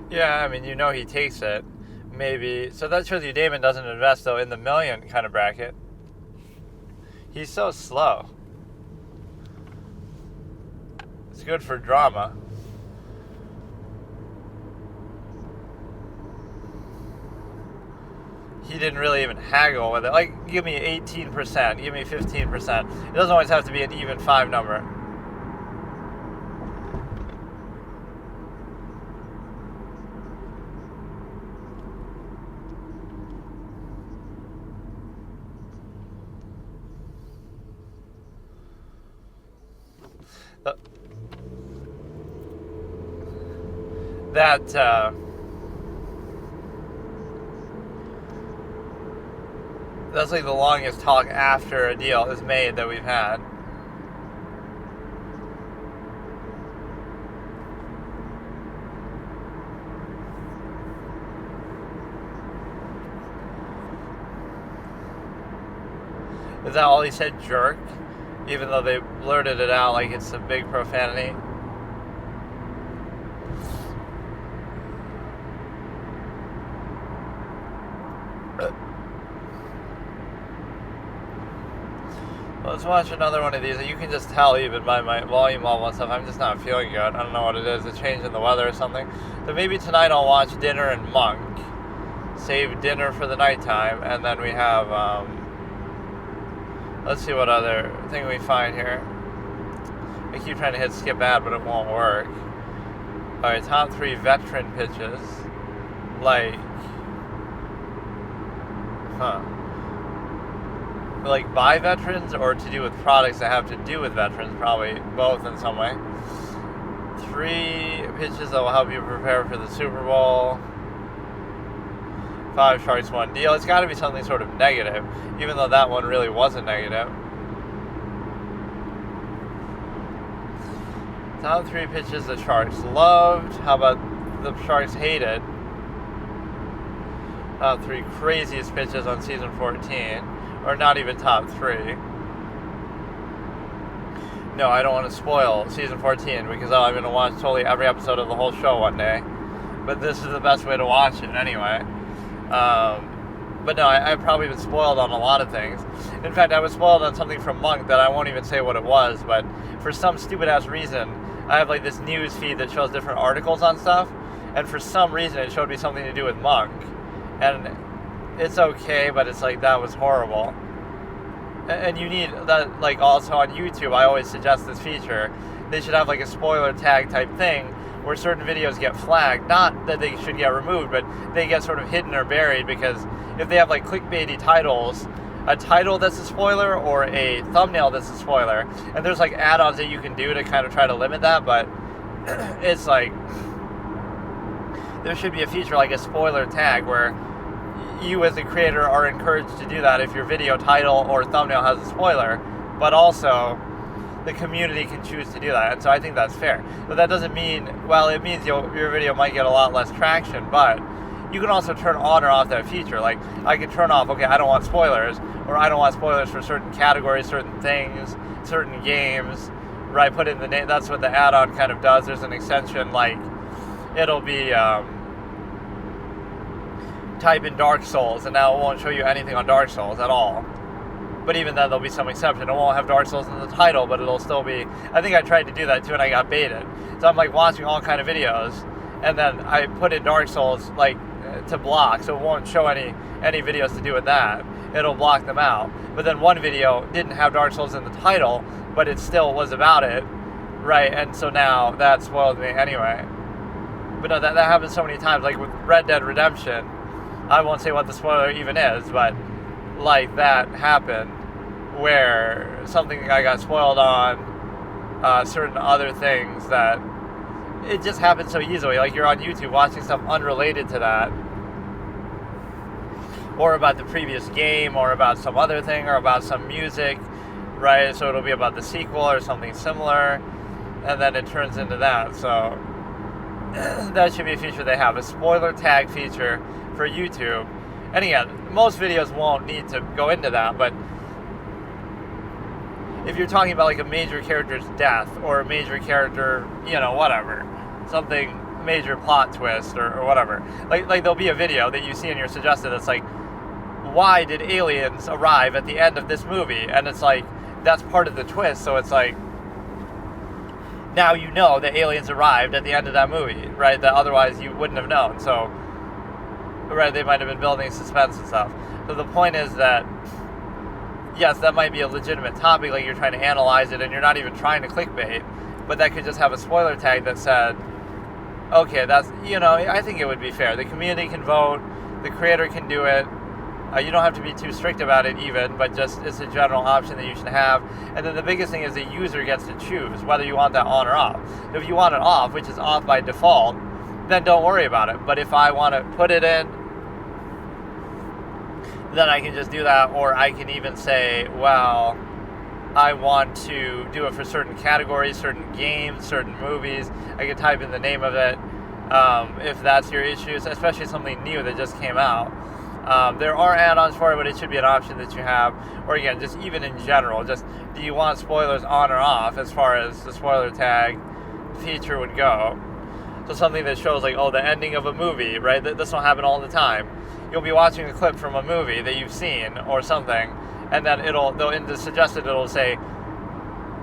Yeah, I mean, you know he takes it. Maybe. So that shows you Damon doesn't invest, though, in the million kind of bracket. He's so slow. It's good for drama. He didn't really even haggle with it. Like, give me 18%, give me 15%. It doesn't always have to be an even 5 number. That's like the longest talk after a deal is made that we've had. Is that all he said, jerk? Even though they blurted it out like it's a big profanity. Let's watch another one of these. You can just tell even by my volume level and stuff, I'm just not feeling good. I don't know what it is, a change in the weather or something. So maybe tonight I'll watch Dinner and Monk. Save dinner for the nighttime, and then we have, let's see what other thing we find here. I keep trying to hit skip ad, but it won't work. Alright, top 3 veteran pitches. Like by veterans, or to do with products that have to do with veterans, probably both in some way. 3 pitches that will help you prepare for the Super Bowl. 5 Sharks 1 deal. It's got to be something sort of negative, even though that one really wasn't negative. Top 3 pitches the Sharks loved. How about the Sharks hated? Top 3 craziest pitches on season 14. Or not even top 3. No, I don't want to spoil season 14 because I'm going to watch totally every episode of the whole show one day. But this is the best way to watch it anyway. But no, I've probably been spoiled on a lot of things. In fact, I was spoiled on something from Monk that I won't even say what it was, but for some stupid ass reason, I have like this news feed that shows different articles on stuff, and for some reason it showed me something to do with Monk. And it's okay, but it's like, that was horrible. And you need that, like, also on YouTube, I always suggest this feature. They should have like a spoiler tag type thing where certain videos get flagged. Not that they should get removed, but they get sort of hidden or buried, because if they have like clickbaity titles, a title that's a spoiler or a thumbnail that's a spoiler, and there's like add-ons that you can do to kind of try to limit that, but it's like there should be a feature like a spoiler tag where you as the creator are encouraged to do that if your video title or thumbnail has a spoiler, but also the community can choose to do that. And so I think that's fair. But that doesn't mean, well, it means your video might get a lot less traction, but you can also turn on or off that feature. Like, I can turn off, okay, I don't want spoilers, or I don't want spoilers for certain categories, certain things, certain games, right? Put in the name. That's what the add-on kind of does. There's an extension, like, it'll be, type in Dark Souls, and now it won't show you anything on Dark Souls at all. But even then, there'll be some exception. It won't have Dark Souls in the title, but it'll still be... I think I tried to do that too, and I got baited. So I'm like watching all kind of videos, and then I put in Dark Souls like to block, so it won't show any videos to do with that. It'll block them out. But then one video didn't have Dark Souls in the title, but it still was about it, right? And so now that spoiled me anyway. But no, that happens so many times. Like with Red Dead Redemption, I won't say what the spoiler even is, but like that happened where something I got spoiled on, certain other things that it just happens so easily. Like you're on YouTube watching stuff unrelated to that, or about the previous game, or about some other thing, or about some music, right? So it'll be about the sequel or something similar, and then it turns into that. So that should be a feature they have, a spoiler tag feature for YouTube. And again, most videos won't need to go into that, but if you're talking about like a major character's death, or a major character, whatever, something major plot twist or whatever, like there'll be a video that you see in your suggested that's like, why did aliens arrive at the end of this movie? And it's like, that's part of the twist. So it's like, now you know that aliens arrived at the end of that movie, right? That otherwise you wouldn't have known. So, right, they might have been building suspense and stuff. So the point is that, yes, that might be a legitimate topic, like you're trying to analyze it and you're not even trying to clickbait, but that could just have a spoiler tag that said, okay, that's, I think it would be fair. The community can vote, the creator can do it. You don't have to be too strict about it even, but just it's a general option that you should have. And then the biggest thing is the user gets to choose whether you want that on or off. If you want it off, which is off by default, then don't worry about it. But if I want to put it in, then I can just do that. Or I can even say, well, I want to do it for certain categories, certain games, certain movies. I can type in the name of it if that's your issue, especially something new that just came out. There are add-ons for it, but it should be an option that you have. Or again, just even in general, just do you want spoilers on or off as far as the spoiler tag feature would go. So something that shows like, the ending of a movie, right? This will happen all the time. You'll be watching a clip from a movie that you've seen or something, and then in the suggested it'll say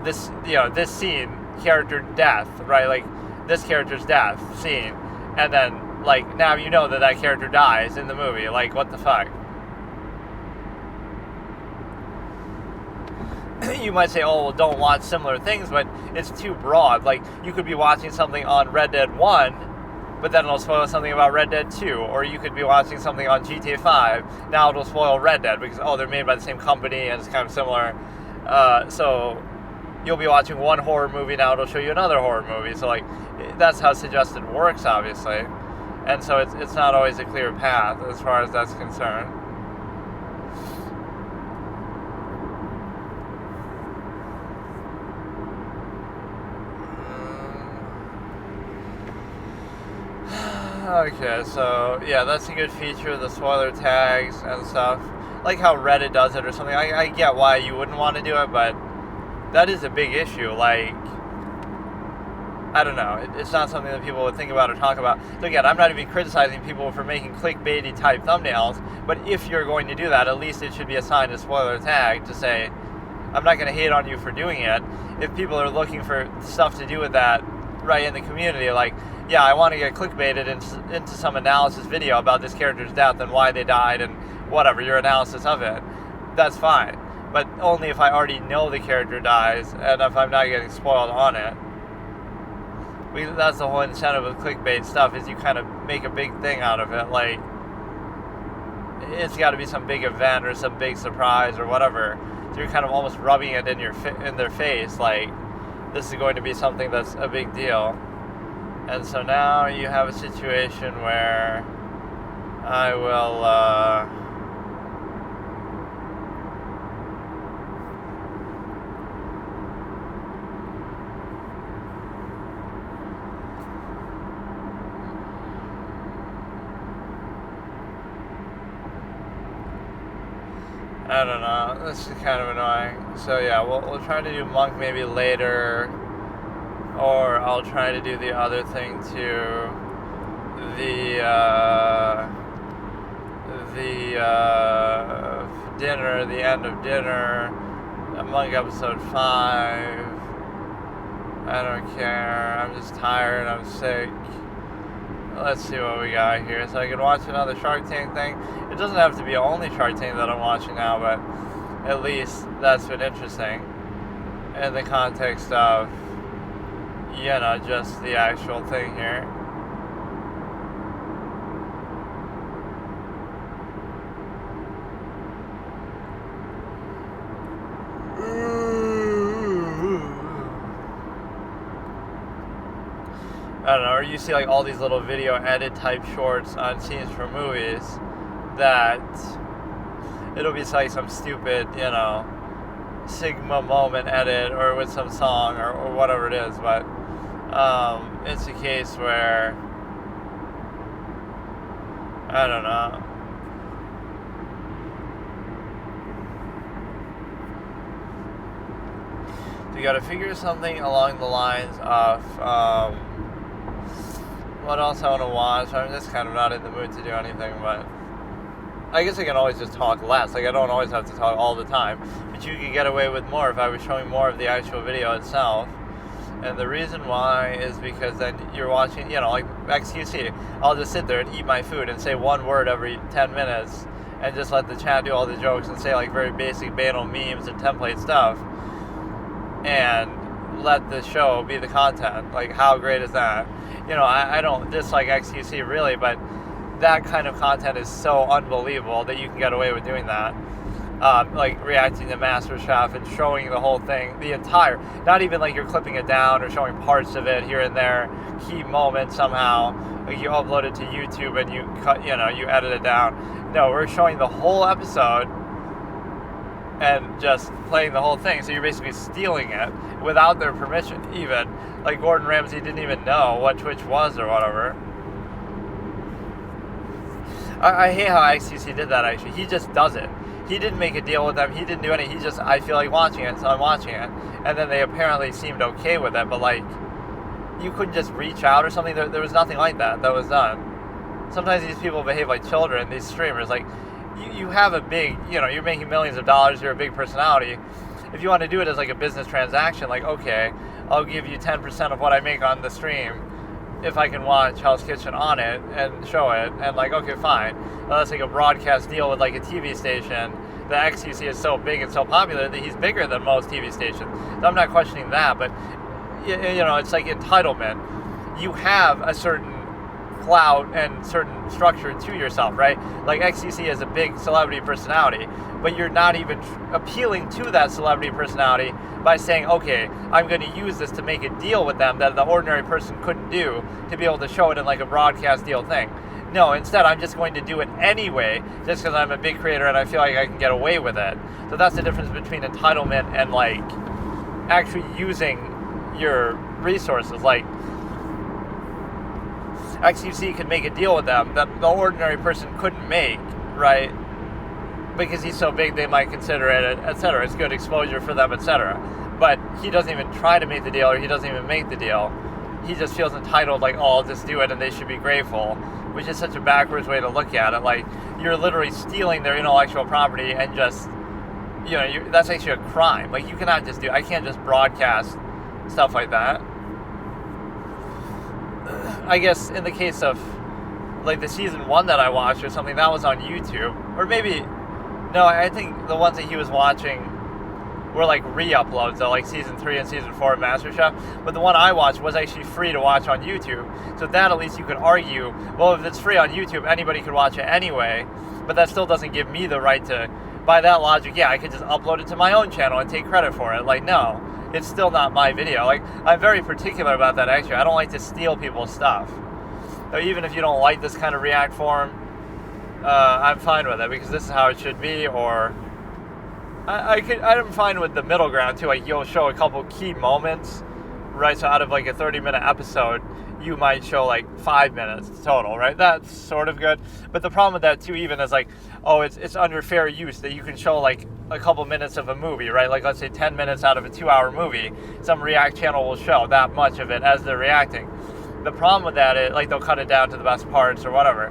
this, this scene, character death, right? Like this character's death scene, and then like now you know that character dies in the movie. Like what the fuck? You might say, don't watch similar things, but it's too broad. Like, you could be watching something on Red Dead 1, but then it'll spoil something about Red Dead 2. Or you could be watching something on GTA 5, now it'll spoil Red Dead, because, they're made by the same company, and it's kind of similar. So, you'll be watching one horror movie, now it'll show you another horror movie. So, like, that's how suggested works, obviously. And so, it's not always a clear path, as far as that's concerned. Okay, so yeah, that's a good feature, the spoiler tags and stuff. Like how Reddit does it or something. I get why you wouldn't want to do it, but that is a big issue. Like, I don't know. It's not something that people would think about or talk about. So again, I'm not even criticizing people for making clickbaity type thumbnails, but if you're going to do that, at least it should be assigned a spoiler tag to say, I'm not going to hate on you for doing it. If people are looking for stuff to do with that right in the community, like, yeah, I want to get clickbaited into some analysis video about this character's death and why they died and whatever, your analysis of it, that's fine. But only if I already know the character dies and if I'm not getting spoiled on it. That's the whole incentive of clickbait stuff, is you kind of make a big thing out of it. Like, it's got to be some big event or some big surprise or whatever. So you're kind of almost rubbing it in their face, like, this is going to be something that's a big deal. And so now you have a situation where I will, I don't know. This is kind of annoying. So yeah, we'll try to do Monk maybe later, or I'll try to do the other thing too. The dinner, the end of dinner, Monk episode 5. I don't care. I'm just tired. I'm sick. Let's see what we got here. So I can watch another Shark Tank thing. It doesn't have to be only Shark Tank that I'm watching now, but at least that's been interesting in the context of, just the actual thing here. I don't know, or you see like all these little video edit type shorts on scenes from movies that it'll be like some stupid, Sigma moment edit or with some song or whatever it is, but it's a case where, I don't know. You gotta figure something along the lines of, what else I want to watch? I'm just kind of not in the mood to do anything, but I guess I can always just talk less. Like, I don't always have to talk all the time, but you could get away with more if I was showing more of the actual video itself. And the reason why is because then you're watching, like XQC. I'll just sit there and eat my food and say one word every 10 minutes and just let the chat do all the jokes and say like very basic banal memes and template stuff and let the show be the content. Like, how great is that? I don't dislike XQC really, but that kind of content is so unbelievable that you can get away with doing that. Like reacting to MasterChef and showing the whole thing, the entire, not even like you're clipping it down or showing parts of it here and there, key moments somehow, like you upload it to YouTube and you cut, you edit it down. No, we're showing the whole episode and just playing the whole thing. So you're basically stealing it without their permission even. Like Gordon Ramsay didn't even know what Twitch was or whatever. I hate how XQC did that actually. He just does it. He didn't make a deal with them. He didn't do anything. He just, I feel like watching it, so I'm watching it. And then they apparently seemed okay with it, but like, you couldn't just reach out or something. There was nothing like that was done. Sometimes these people behave like children, these streamers. Like, you have a big, you're making millions of dollars, you're a big personality. If you want to do it as like a business transaction, like, okay, I'll give you 10% of what I make on the stream if I can watch Hell's Kitchen on it and show it, and like, okay, fine. Well, that's like a broadcast deal with like a TV station. The XQC is so big and so popular that he's bigger than most TV stations. So I'm not questioning that, but it's like entitlement. You have a certain clout and certain structure to yourself, right? Like XQC is a big celebrity personality, but you're not even appealing to that celebrity personality by saying, okay, I'm going to use this to make a deal with them that the ordinary person couldn't do to be able to show it in like a broadcast deal thing. No, instead I'm just going to do it anyway just because I'm a big creator and I feel like I can get away with it. So that's the difference between entitlement and like actually using your resources. Like XQC could make a deal with them that the ordinary person couldn't make, right? Because he's so big they might consider it, etc. It's good exposure for them, etc. But he doesn't even try to make the deal, or he doesn't even make the deal. He just feels entitled, like, oh, I'll just do it and they should be grateful, which is such a backwards way to look at it. Like, you're literally stealing their intellectual property and just, that's actually a crime. Like, you cannot just I can't just broadcast stuff like that. I guess in the case of like the season 1 that I watched or something, that was on YouTube. Or maybe, no, I think the ones that he was watching were like re-uploads, though, like season 3 and season 4 of MasterChef. But the one I watched was actually free to watch on YouTube. So that at least you could argue, well, if it's free on YouTube, anybody could watch it anyway. But that still doesn't give me the right to by that logic, yeah, I could just upload it to my own channel and take credit for it. Like, no, it's still not my video. Like, I'm very particular about that, actually. I don't like to steal people's stuff. So even if you don't like this kind of React form, I'm fine with it, because this is how it should be. Or I'm fine with the middle ground too. Like, you'll show a couple key moments, right? So out of like a 30-minute episode, you might show like 5 minutes total, right? That's sort of good. But the problem with that too, even, is like, oh, it's under fair use that you can show like a couple minutes of a movie, right? Like, let's say 10 minutes out of a 2-hour movie, some React channel will show that much of it as they're reacting. The problem with that is, like, they'll cut it down to the best parts or whatever.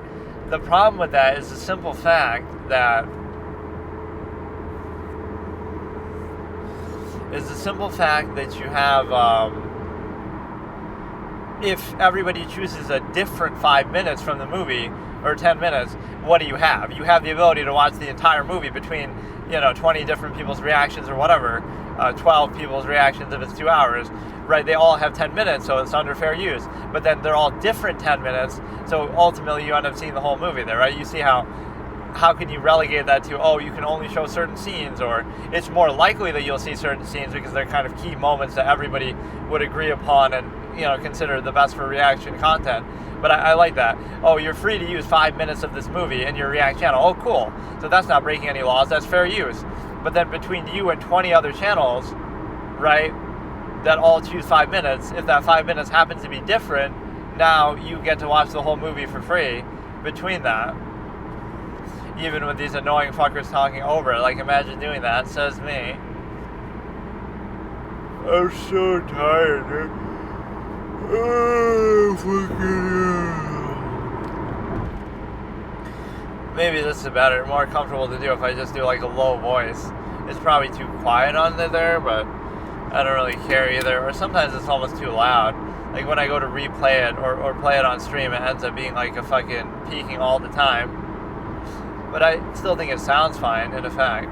The problem with that is the simple fact that you have, if everybody chooses a different 5 minutes from the movie, or 10 minutes, what do you have? You have the ability to watch the entire movie between, 20 different people's reactions or whatever, 12 people's reactions if it's 2 hours, right? They all have 10 minutes, so it's under fair use. But then they're all different 10 minutes, so ultimately you end up seeing the whole movie there, right? You see how can you relegate that to, oh, you can only show certain scenes, or it's more likely that you'll see certain scenes because they're kind of key moments that everybody would agree upon and, consider the best for reaction content. But I like that. Oh, you're free to use 5 minutes of this movie in your React channel. Oh, cool. So that's not breaking any laws. That's fair use. But then between you and 20 other channels, right, that all choose 5 minutes, if that 5 minutes happens to be different, now you get to watch the whole movie for free between that. Even with these annoying fuckers talking over it. Like, imagine doing that, says me. I'm so tired, dude. Oh, fucking maybe this is better, more comfortable to do if I just do like a low voice. It's probably too quiet on there, but I don't really care either. Or sometimes it's almost too loud. Like when I go to replay it or play it on stream, it ends up being like a fucking peaking all the time. But I still think it sounds fine, in effect.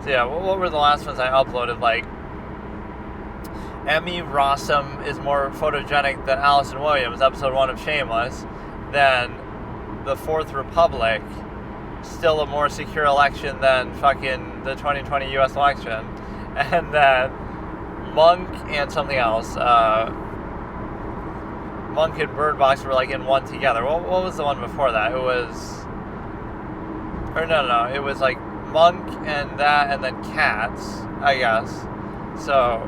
So yeah, what were the last ones I uploaded? Like, Emmy Rossum is more photogenic than Allison Williams, episode 1 of Shameless. Then the Fourth Republic, still a more secure election than fucking the 2020 US election. And then Monk and something else. Monk and Bird Box were like in one together. What was the one before that? It was... Or no. It was like Monk and that, and then Cats, I guess. So...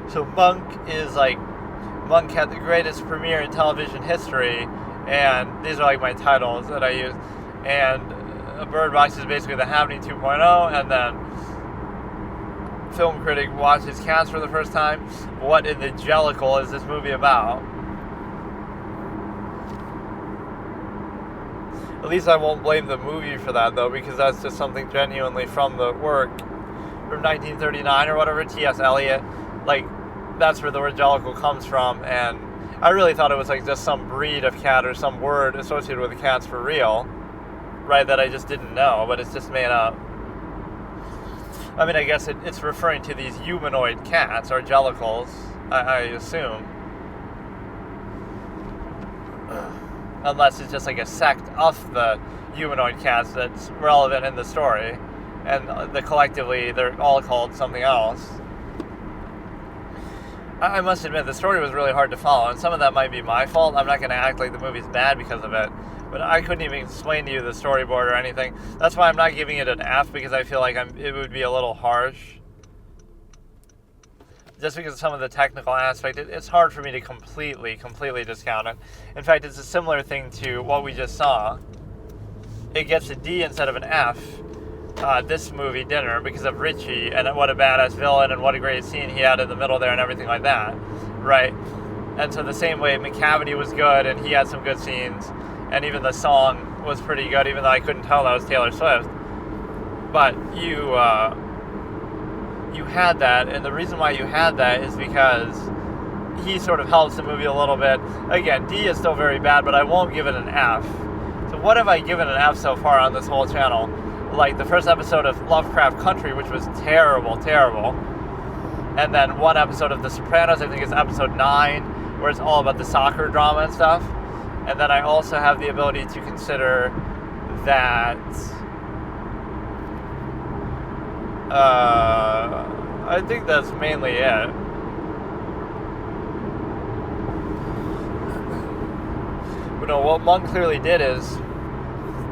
So Monk is like... Monk had the greatest premiere in television history, and these are like my titles that I use. And Bird Box is basically The Happening 2.0, and then film critic watches Cats for the first time. What in the jellicle is this movie about? At least I won't blame the movie for that, though, because that's just something genuinely from the work from 1939 or whatever, T.S. Eliot. Like, that's where the word jellicle comes from, and I really thought it was like just some breed of cat or some word associated with the cats for real, right, that I just didn't know, but it's just made up. I mean, I guess it's referring to these humanoid cats, or jellicles, I assume. Unless it's just like a sect of the humanoid cats that's relevant in the story, and collectively they're all called something else. I must admit, the story was really hard to follow, and some of that might be my fault. I'm not going to act like the movie's bad because of it, but I couldn't even explain to you the storyboard or anything. That's why I'm not giving it an F, because I feel like it would be a little harsh. Just because of some of the technical aspect, it's hard for me to completely discount it. In fact, it's a similar thing to what we just saw. It gets a D instead of an F, this movie, Dinner, because of Richie, and what a badass villain, and what a great scene he had in the middle there, and everything like that, right? And so the same way, McCavity was good, and he had some good scenes, and even the song was pretty good, even though I couldn't tell that was Taylor Swift. But you had that, and the reason why you had that is because he sort of helps the movie a little bit. Again, D is still very bad, but I won't give it an F. So what have I given an F so far on this whole channel? Like the first episode of Lovecraft Country, which was terrible, And then one episode of The Sopranos, I think it's episode 9, where it's all about the soccer drama and stuff. And then I also have the ability to consider that I think that's mainly it. But no, what Monk clearly did is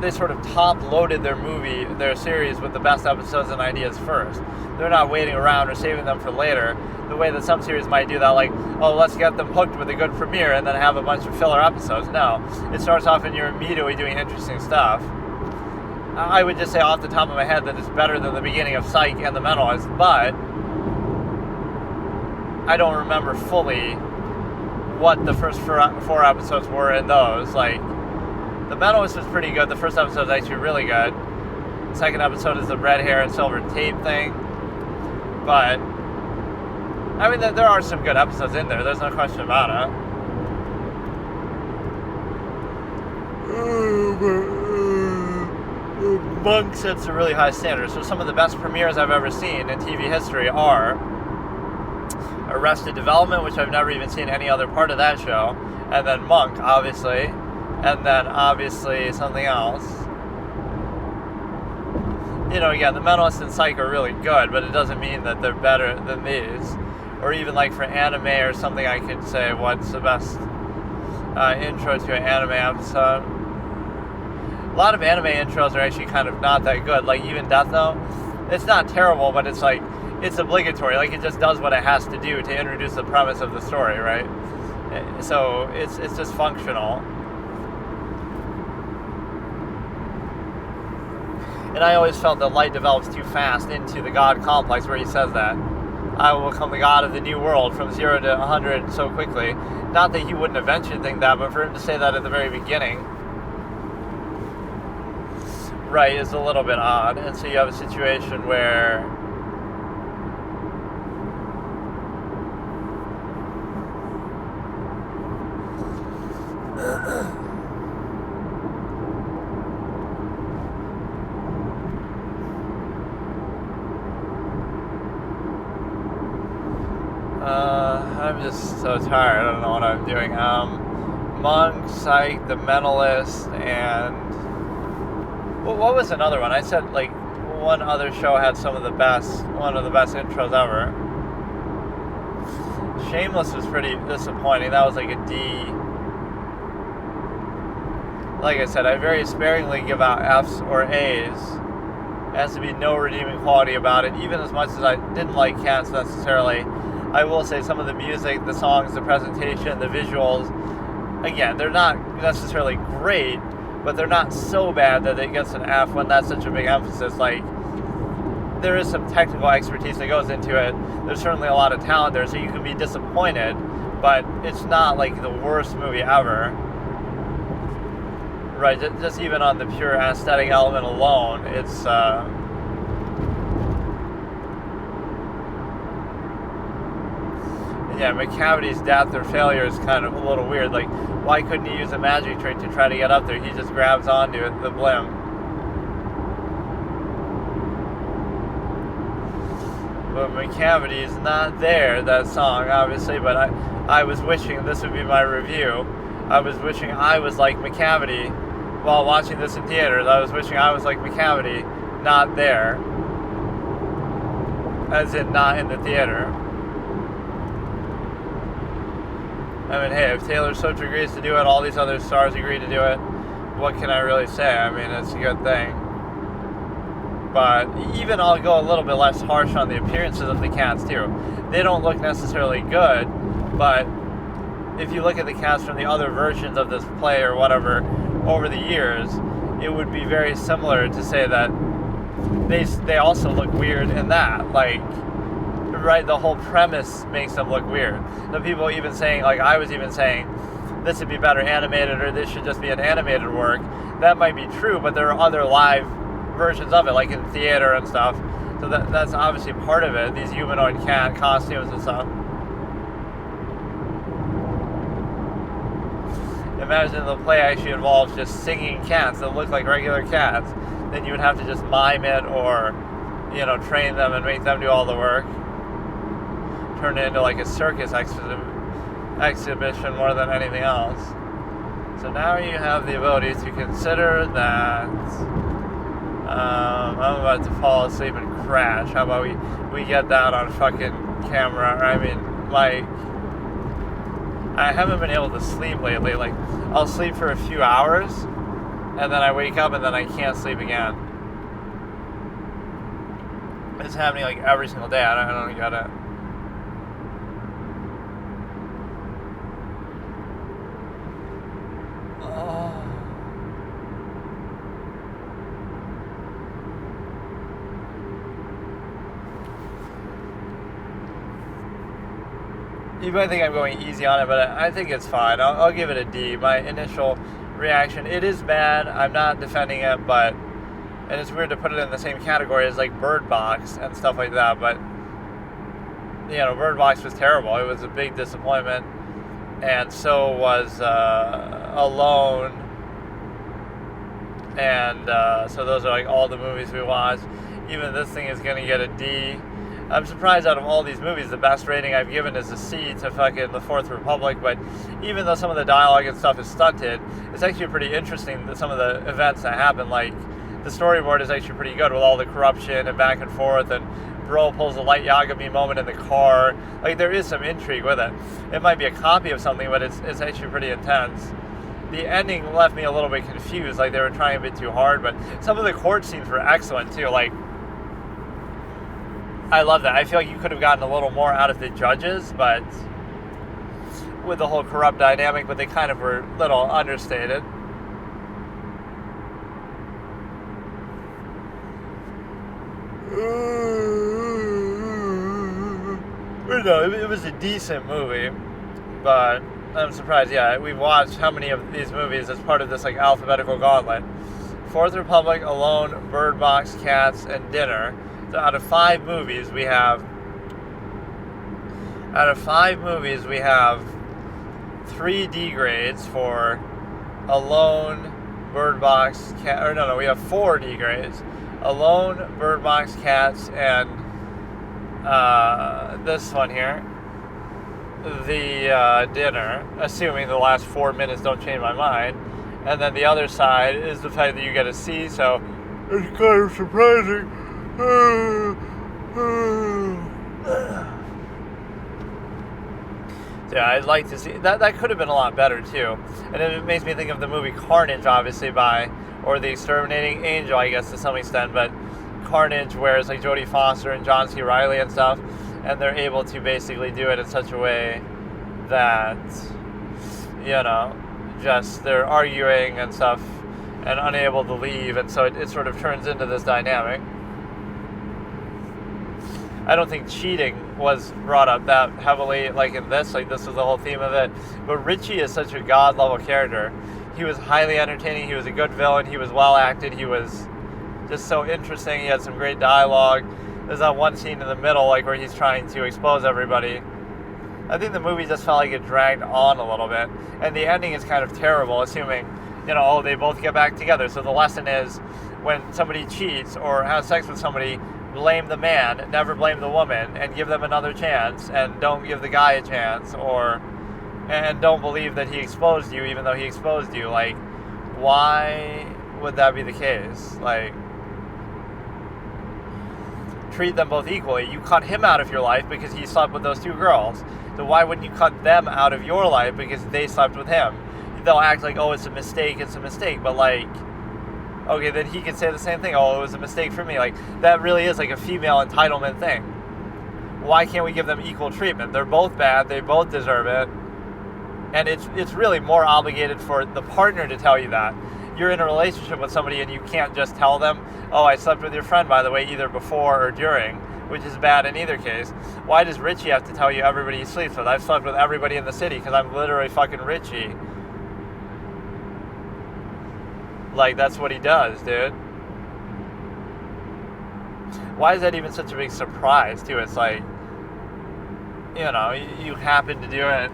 they sort of top-loaded their series with the best episodes and ideas first. They're not waiting around or saving them for later, the way that some series might do that, like, oh, let's get them hooked with a good premiere and then have a bunch of filler episodes. No, it starts off and you're immediately doing interesting stuff. I would just say off the top of my head that it's better than the beginning of Psych and The Mentalist, but I don't remember fully what the first four episodes were in those. Like, The Mentalist was pretty good. The first episode is actually really good. The second episode is the red hair and silver tape thing. But, I mean, there are some good episodes in there. There's no question about it. Monk sets a really high standard. So some of the best premieres I've ever seen in TV history are Arrested Development, which I've never even seen any other part of that show, and then Monk, obviously, and then obviously something else. You know, again, The Mentalist and Psych are really good, but it doesn't mean that they're better than these. Or even like for anime or something, I could say what's the best intro to an anime episode. A lot of anime intros are actually kind of not that good. Like even Death Note, it's not terrible, but it's like, it's obligatory. Like it just does what it has to do to introduce the premise of the story, right? So it's just functional. And I always felt that Light develops too fast into the God complex, where he says that I will become the God of the new world from 0 to 100 so quickly. Not that he wouldn't eventually think that, but for him to say that at the very beginning, right, is a little bit odd. And so you have a situation where I'm just so tired. I don't know what I'm doing. Monk, Psych, The Mentalist, and what was another one? I said like one other show had one of the best intros ever. Shameless was pretty disappointing. That was like a D. Like I said, I very sparingly give out F's or A's. There has to be no redeeming quality about it, even as much as I didn't like Cats necessarily. I will say some of the music, the songs, the presentation, the visuals, again, they're not necessarily great, but they're not so bad that it gets an F when that's such a big emphasis. Like, there is some technical expertise that goes into it. There's certainly a lot of talent there, so you can be disappointed, but it's not like the worst movie ever. Right, just even on the pure aesthetic element alone, it's yeah, McCavity's death or failure is kind of a little weird. Like, why couldn't he use a magic trick to try to get up there? He just grabs onto it, the blimp. But McCavity's not there, that song, obviously, but I was wishing this would be my review. I was wishing I was like McCavity while watching this in theaters. I was wishing I was like McCavity, not there. As in, not in the theater. I mean, hey, if Taylor Swift agrees to do it, all these other stars agree to do it, what can I really say? I mean, it's a good thing. But even I'll go a little bit less harsh on the appearances of the cats, too. They don't look necessarily good, but if you look at the cats from the other versions of this play or whatever over the years, it would be very similar to say that they also look weird in that. Like, right, the whole premise makes them look weird. The people even saying, like I was even saying, this would be better animated or this should just be an animated work. That might be true, but there are other live versions of it, like in theater and stuff. So that's obviously part of it, these humanoid cat costumes and stuff. Imagine the play actually involves just singing cats that look like regular cats. Then you would have to just mime it or, train them and make them do all the work. turned it into like a circus exhibition more than anything else. So now you have the ability to consider that I'm about to fall asleep and crash. How about we get that on fucking camera? I mean, like, I haven't been able to sleep lately. Like, I'll sleep for a few hours, and then I wake up, and then I can't sleep again. It's happening, like, every single day. I don't get it. You might think I'm going easy on it, but I think it's fine. I'll give it a D. My initial reaction, it is bad. I'm not defending it, and it's weird to put it in the same category as like Bird Box and stuff like that, but Bird Box was terrible. It was a big disappointment, and so was Alone, and so those are like all the movies we watched. Even this thing is going to get a D. I'm surprised out of all these movies, the best rating I've given is a C to fucking The Fourth Republic, but even though some of the dialogue and stuff is stunted, it's actually pretty interesting that some of the events that happen, like the storyboard is actually pretty good with all the corruption and back and forth, and Bro pulls a Light Yagami moment in the car. Like, there is some intrigue with it. It might be a copy of something, but it's actually pretty intense. The ending left me a little bit confused, like they were trying a bit too hard, but some of the court scenes were excellent too. Like, I love that. I feel like you could have gotten a little more out of the judges, but with the whole corrupt dynamic, but they kind of were a little understated. No, it was a decent movie, but I'm surprised. Yeah, we've watched how many of these movies as part of this like alphabetical gauntlet? Fourth Republic, Alone, Bird Box, Cats, and Dinner. So out of 5 movies, we have 3 D grades for Alone, Bird Box, we have 4 D grades. Alone, Bird Box, Cats, and this one here, the Dinner, assuming the last 4 minutes don't change my mind. And then the other side is the fact that you get a C, so it's kind of surprising. Yeah, I'd like to see that could have been a lot better too. And it makes me think of the movie Carnage, obviously, or The Exterminating Angel, I guess, to some extent, but Carnage, where it's like Jodie Foster and John C. Reilly and stuff, and they're able to basically do it in such a way that, just they're arguing and stuff and unable to leave, and so it sort of turns into this dynamic. I don't think cheating was brought up that heavily like in this. Like, this was the whole theme of it. But Richie is such a god-level character. He was highly entertaining. He was a good villain. He was well-acted. He was just so interesting. He had some great dialogue. There's that one scene in the middle, like, where he's trying to expose everybody. I think the movie just felt like it dragged on a little bit. And the ending is kind of terrible, assuming, they both get back together. So the lesson is, when somebody cheats or has sex with somebody, blame the man, never blame the woman, and give them another chance, and don't give the guy a chance, and don't believe that he exposed you even though he exposed you. Like, why would that be the case? Like, treat them both equally. You cut him out of your life because he slept with those 2 girls. So why wouldn't you cut them out of your life because they slept with him? They'll act like, oh, it's a mistake, but like, okay, then he could say the same thing. Oh, it was a mistake for me. Like, that really is like a female entitlement thing. Why can't we give them equal treatment? They're both bad. They both deserve it. And it's really more obligated for the partner to tell you that. You're in a relationship with somebody and you can't just tell them, oh, I slept with your friend, by the way, either before or during, which is bad in either case. Why does Richie have to tell you everybody he sleeps with? I've slept with everybody in the city because I'm literally fucking Richie. Like, that's what he does, dude. Why is that even such a big surprise, too? It's like, you happen to do it.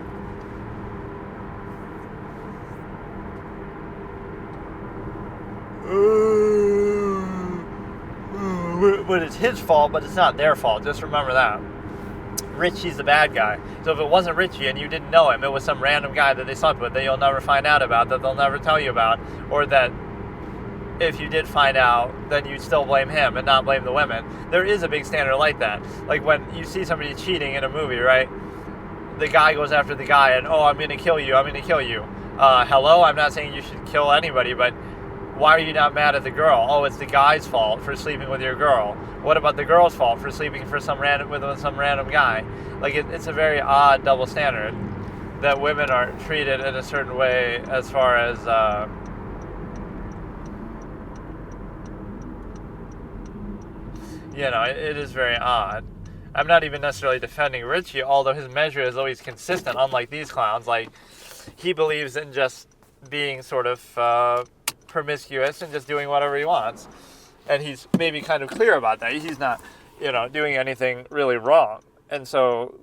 But it's his fault, but it's not their fault. Just remember that. Richie's the bad guy. So if it wasn't Richie and you didn't know him, it was some random guy that they slept with that you'll never find out about, that they'll never tell you about, or that if you did find out, then you'd still blame him and not blame the women. There is a big standard like that. Like when you see somebody cheating in a movie, right? The guy goes after the guy and, oh, I'm going to kill you, I'm going to kill you. Hello? I'm not saying you should kill anybody, but why are you not mad at the girl? Oh, it's the guy's fault for sleeping with your girl. What about the girl's fault for sleeping with some random guy? Like, it's a very odd double standard that women are treated in a certain way as far as... it is very odd. I'm not even necessarily defending Richie, although his measure is always consistent, unlike these clowns. Like, he believes in just being sort of promiscuous and just doing whatever he wants. And he's maybe kind of clear about that. He's not, doing anything really wrong. And so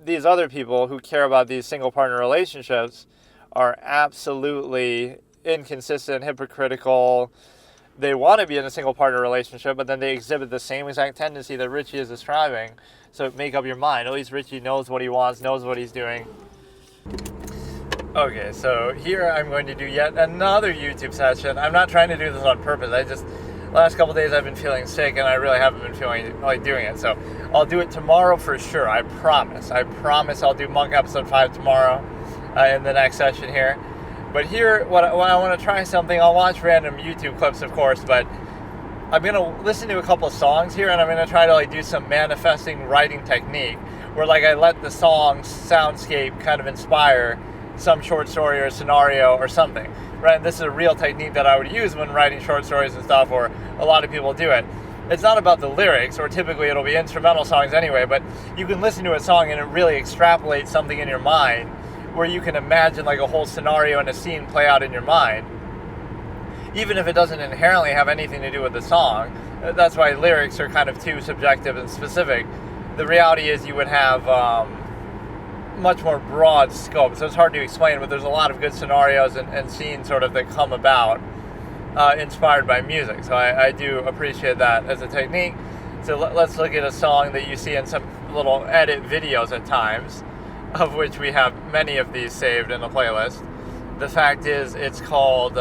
these other people who care about these single partner relationships are absolutely inconsistent, hypocritical. They want to be in a single partner relationship, but then they exhibit the same exact tendency that Richie is describing. So make up your mind. At least Richie knows what he wants, knows what he's doing. Okay, so here I'm going to do yet another YouTube session. I'm not trying to do this on purpose. Last couple days I've been feeling sick and I really haven't been feeling like doing it. So I'll do it tomorrow for sure. I promise I'll do Monk episode 5 tomorrow in the next session here. But here, when I want to try something, I'll watch random YouTube clips, of course, but I'm going to listen to a couple of songs here, and I'm going to try to do some manifesting writing technique, where I let the song's soundscape kind of inspire some short story or scenario or something, right? And this is a real technique that I would use when writing short stories and stuff, or a lot of people do it. It's not about the lyrics, or typically it'll be instrumental songs anyway, but you can listen to a song and it really extrapolates something in your mind, where you can imagine a whole scenario and a scene play out in your mind, even if it doesn't inherently have anything to do with the song. That's why lyrics are kind of too subjective and specific. The reality is you would have much more broad scope, so it's hard to explain, but there's a lot of good scenarios and scenes sort of that come about inspired by music. So I do appreciate that as a technique. So let's look at a song that you see in some little edit videos at times, of which we have many of these saved in the playlist. The fact is, it's called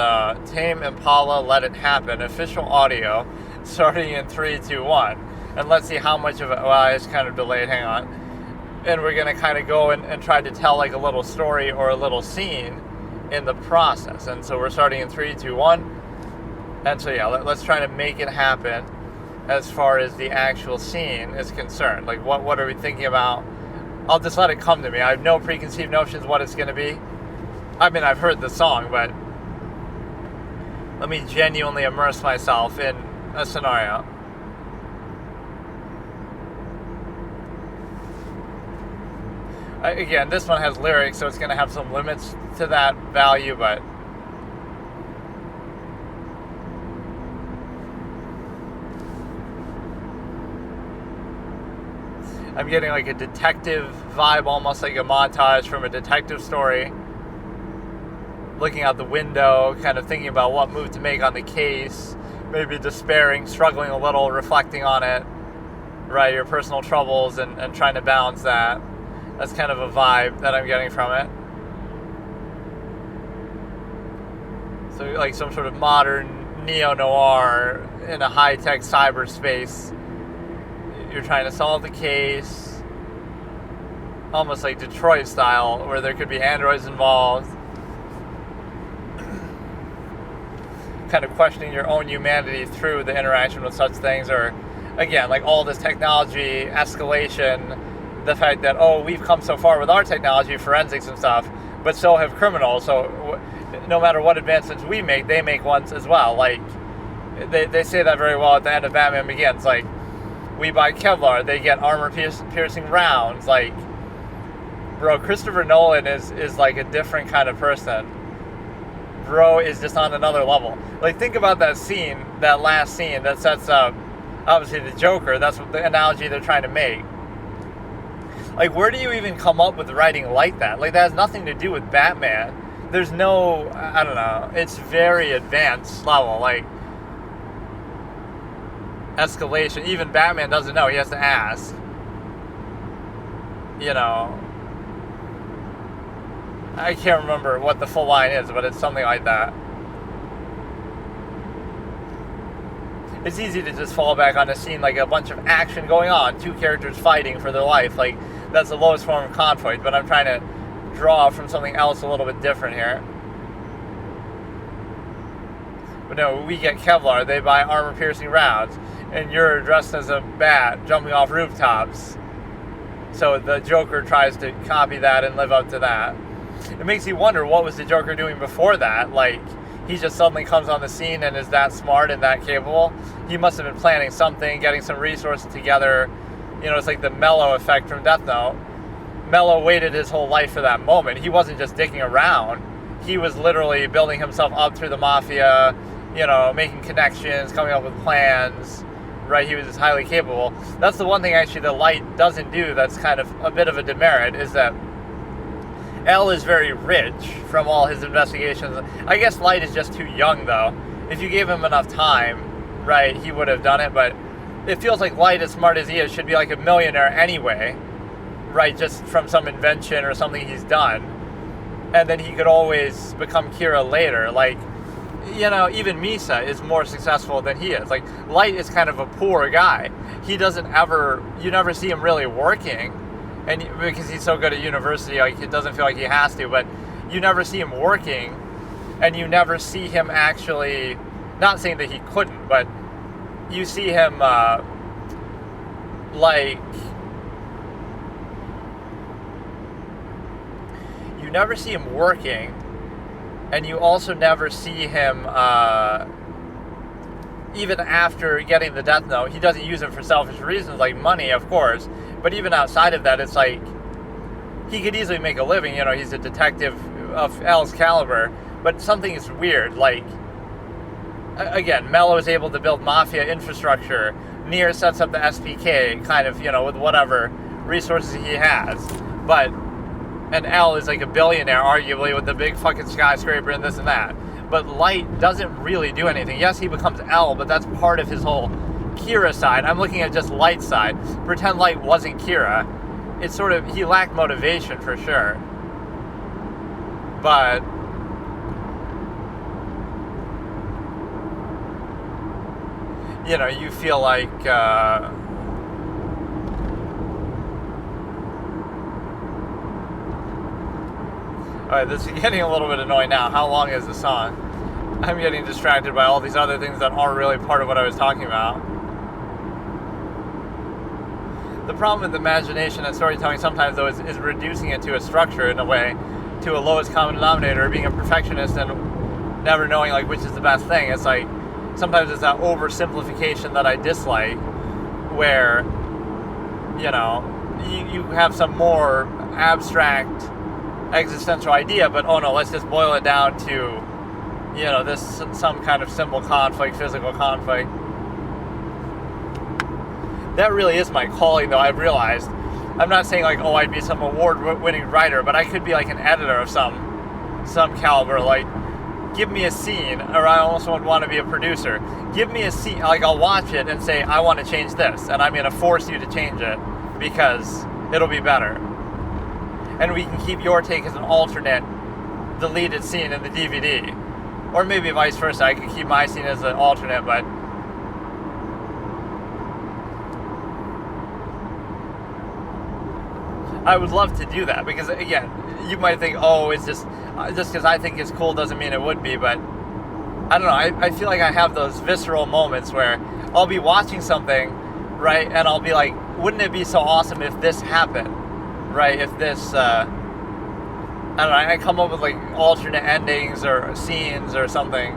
Tame Impala Let It Happen, official audio, starting in 3, 2, 1. And let's see how much of it, well, it's kind of delayed, hang on. And we're going to kind of go and try to tell a little story or a little scene in the process. And so we're starting in 3, 2, 1. And so yeah, let's try to make it happen as far as the actual scene is concerned. What are we thinking about? I'll just let it come to me. I have no preconceived notions what it's going to be. I mean, I've heard the song, but let me genuinely immerse myself in a scenario. Again, this one has lyrics, so it's going to have some limits to that value, but I'm getting a detective vibe, almost like a montage from a detective story. Looking out the window, kind of thinking about what move to make on the case, maybe despairing, struggling a little, reflecting on it, right? Your personal troubles and trying to balance that. That's kind of a vibe that I'm getting from it. So some sort of modern neo-noir in a high-tech cyberspace. You're trying to solve the case, almost like Detroit style, where there could be androids involved. Kind of questioning your own humanity through the interaction with such things, or again, all this technology escalation, the fact that, we've come so far with our technology, forensics and stuff, but so have criminals, so no matter what advancements we make, they make ones as well. They say that very well at the end of Batman Begins, we buy Kevlar, they get armor-piercing rounds. Bro, Christopher Nolan is a different kind of person. Bro is just on another level. Think about that scene, that last scene that sets up, obviously, the Joker. That's what the analogy they're trying to make. Where do you even come up with writing like that? That has nothing to do with Batman. There's no, I don't know, it's very advanced level, escalation. Even Batman doesn't know, he has to ask. you know, I can't remember what the full line is, but it's something like that. It's easy to just fall back on a scene like a bunch of action going on, two characters fighting for their life. Like, that's the lowest form of conflict, but I'm trying to draw from something else a little bit different here. But no, we get Kevlar, they buy armor-piercing rounds, and you're dressed as a bat jumping off rooftops. So the Joker tries to copy that and live up to that. It makes you wonder, what was the Joker doing before that? Like, he just suddenly comes on the scene and is that smart and that capable? He must have been planning something, getting some resources together. You know, it's like the Mello effect from Death Note. Mello waited his whole life for that moment. He wasn't just dicking around. He was literally building himself up through the Mafia, you know, making connections, coming up with plans, right? He was just highly capable. That's the one thing, actually, that Light doesn't do that's kind of a bit of a demerit, is that L is very rich from all his investigations. I guess Light is just too young, though. If you gave him enough time, right, he would have done it, but it feels like Light, as smart as he is, should be like a millionaire anyway, right, just from some invention or something he's done. And then he could always become Kira later. Like, you know, even Misa is more successful than he is. Like, Light is kind of a poor guy. He doesn't ever, you never see him really working. And because he's so good at university, like, it doesn't feel like he has to, but you never see him working, and you never see him actually, not saying that he couldn't, but you see him, like, you never see him working, and you also never see him, even after getting the Death Note. He doesn't use it for selfish reasons, like money, of course. But even outside of that, it's like, he could easily make a living. You know, he's a detective of L's caliber. But something is weird. Like, again, Mello is able to build Mafia infrastructure. Nier sets up the SPK, kind of, you know, with whatever resources he has. But, and L is like a billionaire, arguably, with the big fucking skyscraper and this and that. But Light doesn't really do anything. Yes, he becomes L, but that's part of his whole Kira side. I'm looking at just Light's side. Pretend Light wasn't Kira. It's sort of, he lacked motivation for sure. But you know, you feel like alright, this is getting a little bit annoying now. How long is the song? I'm getting distracted by all these other things that aren't really part of what I was talking about. The problem with imagination and storytelling sometimes, though, is reducing it to a structure in a way, to a lowest common denominator, being a perfectionist and never knowing, like, which is the best thing. It's like, sometimes it's that oversimplification that I dislike, where, you know, you have some more abstract existential idea, but oh no, let's just boil it down to, you know, this some kind of simple conflict, physical conflict. That really is my calling, though. I've realized. I'm not saying like, oh, I'd be some award-winning writer, but I could be like an editor of some caliber. Like, give me a scene, or I almost would want to be a producer. Give me a scene, like, I'll watch it and say, I want to change this, and I'm going to force you to change it because it'll be better. And we can keep your take as an alternate deleted scene in the DVD. Or maybe vice versa. I could keep my scene as an alternate, but I would love to do that, because again, you might think, oh, it's just because I think it's cool doesn't mean it would be, but I don't know, I feel like I have those visceral moments where I'll be watching something, right, and I'll be like, wouldn't it be so awesome if this happened, right, if this, I don't know, I come up with like alternate endings or scenes or something.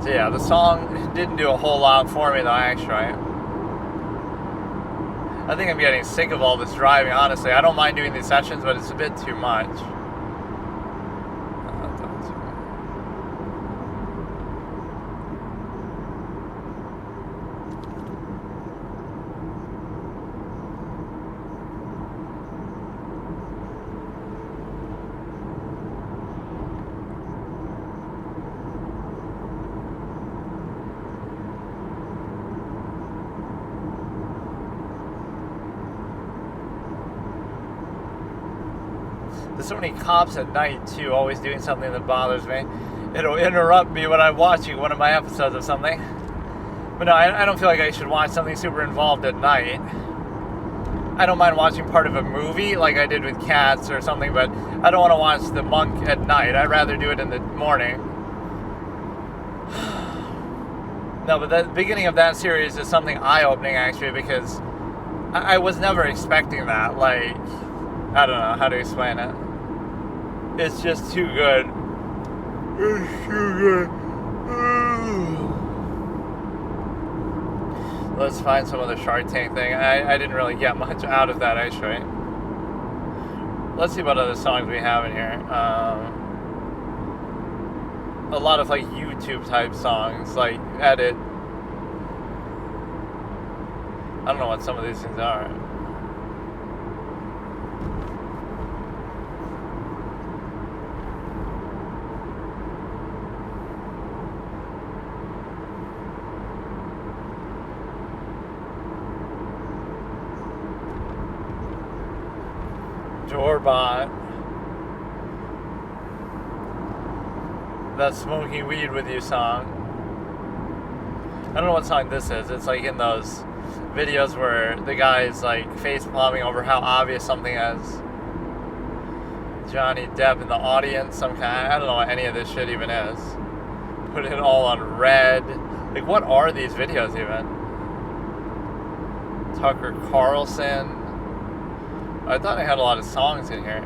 So yeah, the song didn't do a whole lot for me though, actually. I think I'm getting sick of all this driving, honestly. I don't mind doing these sessions, but it's a bit too much. so many cops at night too, always doing something that bothers me. It'll interrupt me when I'm watching one of my episodes of something. But no, I don't feel like I should watch something super involved at night. I don't mind watching part of a movie like I did with Cats or something, but I don't want to watch The Monk at night. I'd rather do it in the morning. No, but the beginning of that series is something eye-opening, actually, because I was never expecting that. Like, I don't know how to explain it. It's just too good. It's too good. Let's find some other Shark Tank thing. I didn't really get much out of that, actually. Let's see what other songs we have in here. A lot of, like, YouTube-type songs, like, Edit. I don't know what some of these things are. Jorbot. That Smoking Weed With You song. I don't know what song this is. It's like in those videos where the guy's like face palming over how obvious something is. Johnny Depp in the audience, some kind. I don't know what any of this shit even is. Put it all on red. Like, what are these videos even? Tucker Carlson. I thought I had a lot of songs in here.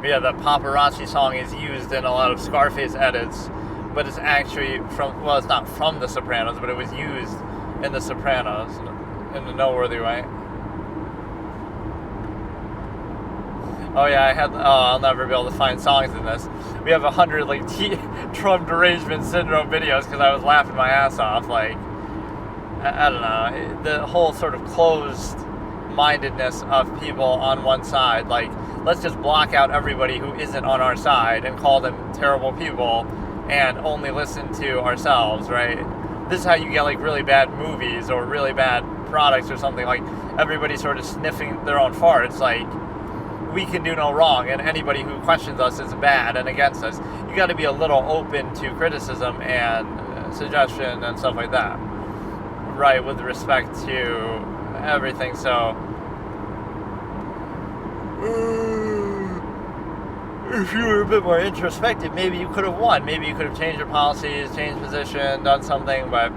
Yeah, that Paparazzi song is used in a lot of Scarface edits, but it's actually from, well, it's not from The Sopranos, but it was used in The Sopranos in a noteworthy way. Oh yeah, I'll never be able to find songs in this. We have 100 like Trump derangement syndrome videos because I was laughing my ass off. Like, I don't know, the whole sort of closed mindedness of people on one side. Like, let's just block out everybody who isn't on our side and call them terrible people and only listen to ourselves, right? This is how you get like really bad movies or really bad products or something. Like, everybody sort of sniffing their own farts. Like, we can do no wrong, and anybody who questions us is bad and against us. You got to be a little open to criticism and suggestion and stuff like that, right? With respect to everything. So, if you were a bit more introspective, maybe you could have won. Maybe you could have changed your policies, changed position, done something, but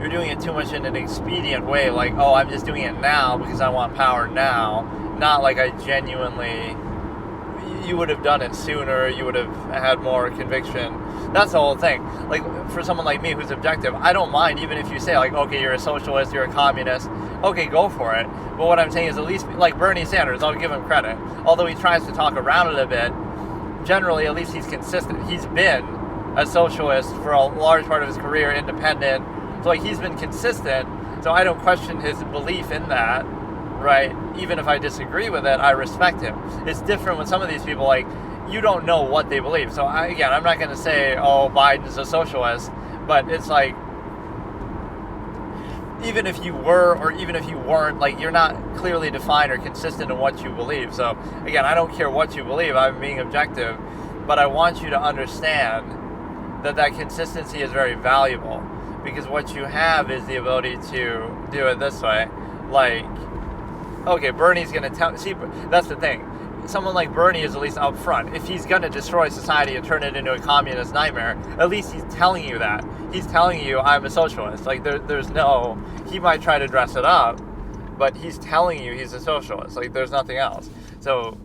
you're doing it too much in an expedient way. Like, oh, I'm just doing it now because I want power now. Not like I genuinely, you would have done it sooner, you would have had more conviction. That's the whole thing. Like, for someone like me who's objective, I don't mind even if you say, like, okay, you're a socialist, you're a communist, okay, go for it. But what I'm saying is, at least, like Bernie Sanders, I'll give him credit. Although he tries to talk around it a bit, generally, at least he's consistent. He's been a socialist for a large part of his career, independent. So, like, he's been consistent, so I don't question his belief in that. Right? Even if I disagree with it, I respect him. It's different when some of these people, like, you don't know what they believe. So, I'm not going to say, oh, Biden's a socialist, but it's like, even if you were, or even if you weren't, like, you're not clearly defined or consistent in what you believe. So, again, I don't care what you believe. I'm being objective, but I want you to understand that consistency is very valuable, because what you have is the ability to do it this way. Like, okay, Bernie's going to tell... See, that's the thing. Someone like Bernie is at least up front. If he's going to destroy society and turn it into a communist nightmare, at least he's telling you that. He's telling you, I'm a socialist. Like, there's no... He might try to dress it up, but he's telling you he's a socialist. Like, there's nothing else. So,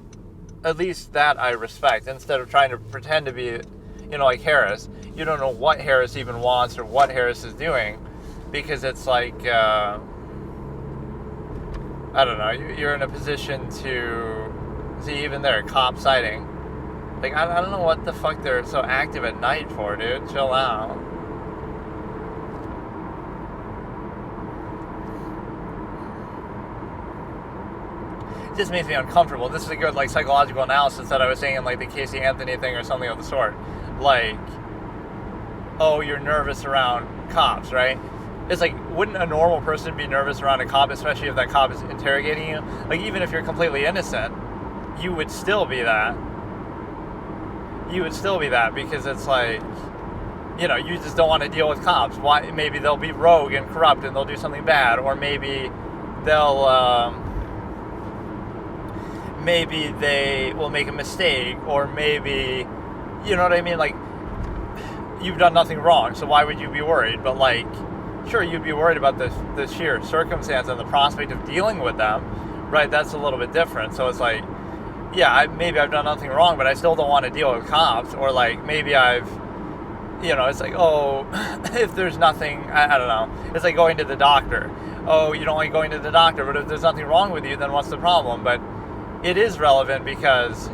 at least that I respect. Instead of trying to pretend to be, like Harris. You don't know what Harris even wants or what Harris is doing, because it's like... I don't know, you're in a position to see, even there, cop sighting. Like, I don't know what the fuck they're so active at night for, dude. Chill out. It just makes me uncomfortable. This is a good, like, psychological analysis that I was saying in, like, the Casey Anthony thing or something of the sort. Like, oh, you're nervous around cops, right? it's like, wouldn't a normal person be nervous around a cop, especially if that cop is interrogating you? Like, even if you're completely innocent, you would still be that. You would still be that, because it's like, you know, you just don't want to deal with cops. Why? Maybe they'll be rogue and corrupt and they'll do something bad, or maybe maybe they will make a mistake, or maybe, you know what I mean? Like, you've done nothing wrong, so why would you be worried? But like, sure, you'd be worried about the sheer circumstance and the prospect of dealing with them, right? That's a little bit different. So it's like, yeah, maybe I've done nothing wrong, but I still don't want to deal with cops. Or like, maybe it's like, oh, if there's nothing, I don't know. It's like going to the doctor. Oh, you don't like going to the doctor, but if there's nothing wrong with you, then what's the problem? But it is relevant because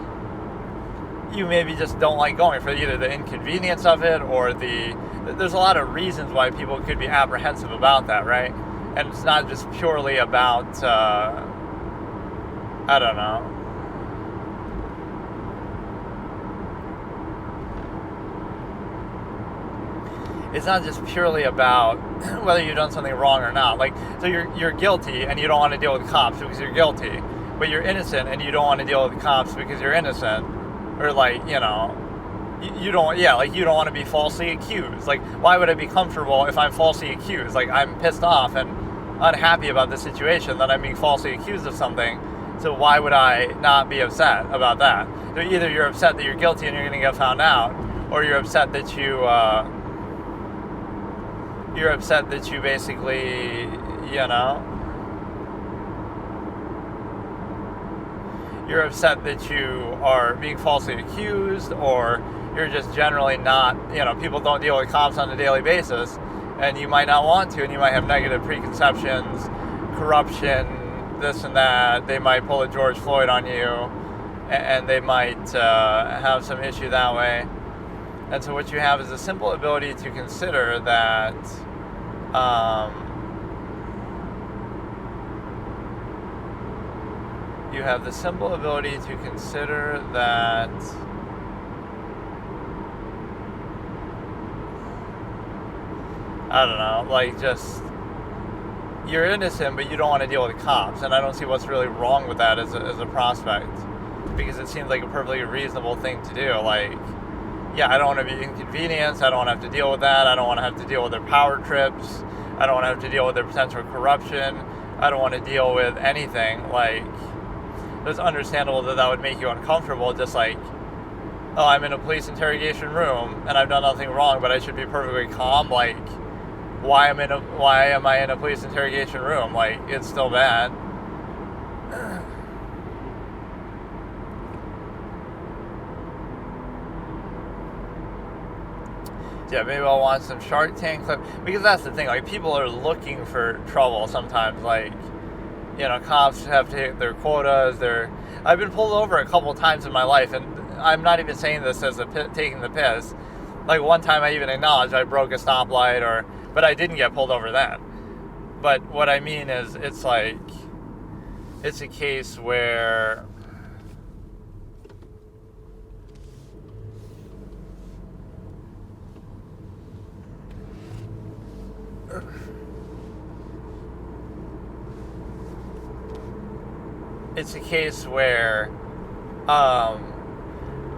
you maybe just don't like going for either the inconvenience of it, or there's a lot of reasons why people could be apprehensive about that, right? And it's not just purely about, I don't know. It's not just purely about whether you've done something wrong or not. Like, so you're guilty and you don't want to deal with cops because you're guilty, but you're innocent and you don't want to deal with cops because you're innocent, or like, you know, you don't want to be falsely accused. Like, why would I be comfortable if I'm falsely accused? Like, I'm pissed off and unhappy about the situation that I'm being falsely accused of something. So why would I not be upset about that? So either you're upset that you're guilty and you're going to get found out, or you're upset that you basically, you know, you're upset that you are being falsely accused, or you're just generally not, you know, people don't deal with cops on a daily basis, and you might not want to, and you might have negative preconceptions, corruption, this and that. They might pull a George Floyd on you, and they might have some issue that way. And so what you have is a simple ability to consider that you have the simple ability to consider that I don't know, like, just, you're innocent, but you don't want to deal with the cops, and I don't see what's really wrong with that as a prospect, because it seems like a perfectly reasonable thing to do. Like, yeah, I don't want to be inconvenienced, I don't want to have to deal with that, I don't want to have to deal with their power trips, I don't want to have to deal with their potential corruption, I don't want to deal with anything. Like, it's understandable that would make you uncomfortable, just like, oh, I'm in a police interrogation room, and I've done nothing wrong, but I should be perfectly calm. Like, why am I in a police interrogation room? Like, it's still bad. Yeah, maybe I'll watch some Shark Tank clip, because that's the thing, like, people are looking for trouble sometimes. Like, you know, cops have to hit their quotas. I've been pulled over a couple times in my life, and I'm not even saying this as taking the piss. Like, one time I even acknowledged I broke a stoplight, but I didn't get pulled over then. But what I mean is, it's like, it's a case where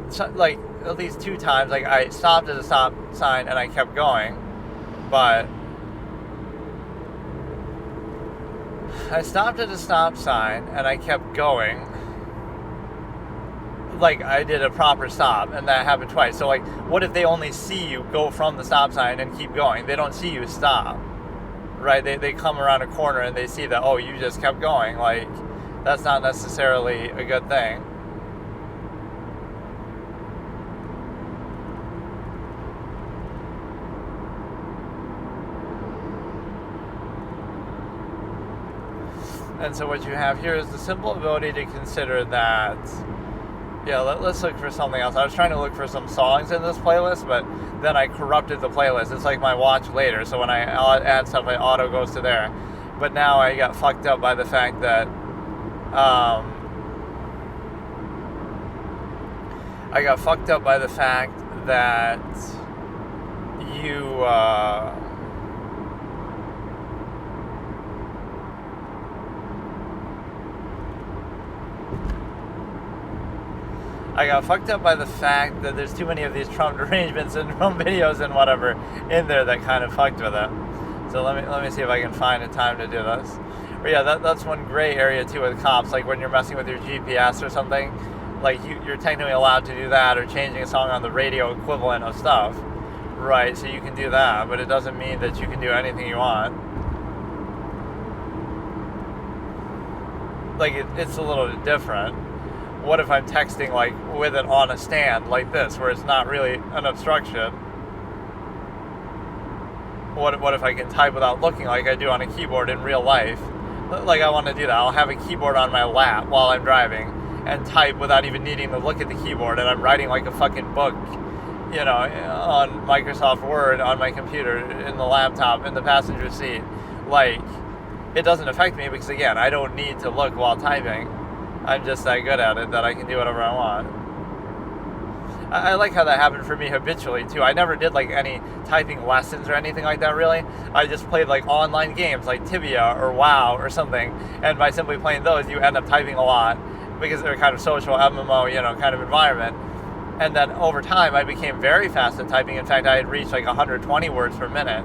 so, like, at least two times, like, I stopped at a stop sign and I kept going, but I stopped at a stop sign and I kept going, like, I did a proper stop, and that happened twice. So, like, what if they only see you go from the stop sign and keep going? They don't see you stop, right? They come around a corner and they see that, oh, you just kept going. Like, that's not necessarily a good thing. And so what you have here is the simple ability to consider that, yeah, let's look for something else. I was trying to look for some songs in this playlist, but then I corrupted the playlist. It's like my watch later, so when I add stuff, it auto goes to there. But now I got fucked up by the fact that I got fucked up by the fact that there's too many of these Trump derangement syndrome videos and whatever in there that kind of fucked with it. So let me see if I can find a time to do this. But yeah, that's one gray area too with cops, like when you're messing with your GPS or something, like you're technically allowed to do that, or changing a song on the radio equivalent of stuff, right? So you can do that, but it doesn't mean that you can do anything you want. Like it's a little different. What if I'm texting like with it on a stand like this, where it's not really an obstruction? What if I can type without looking like I do on a keyboard in real life? Like I want to do that. I'll have a keyboard on my lap while I'm driving and type without even needing to look at the keyboard, and I'm writing like a fucking book, you know, on Microsoft Word on my computer, in the laptop, in the passenger seat. Like, it doesn't affect me because, again, I don't need to look while typing. I'm just that good at it that I can do whatever I want. I like how that happened for me habitually too. I never did like any typing lessons or anything like that really. I just played like online games like Tibia or WoW or something, and by simply playing those you end up typing a lot because they're kind of social MMO, you know, kind of environment. And then over time I became very fast at typing. In fact, I had reached like 120 words per minute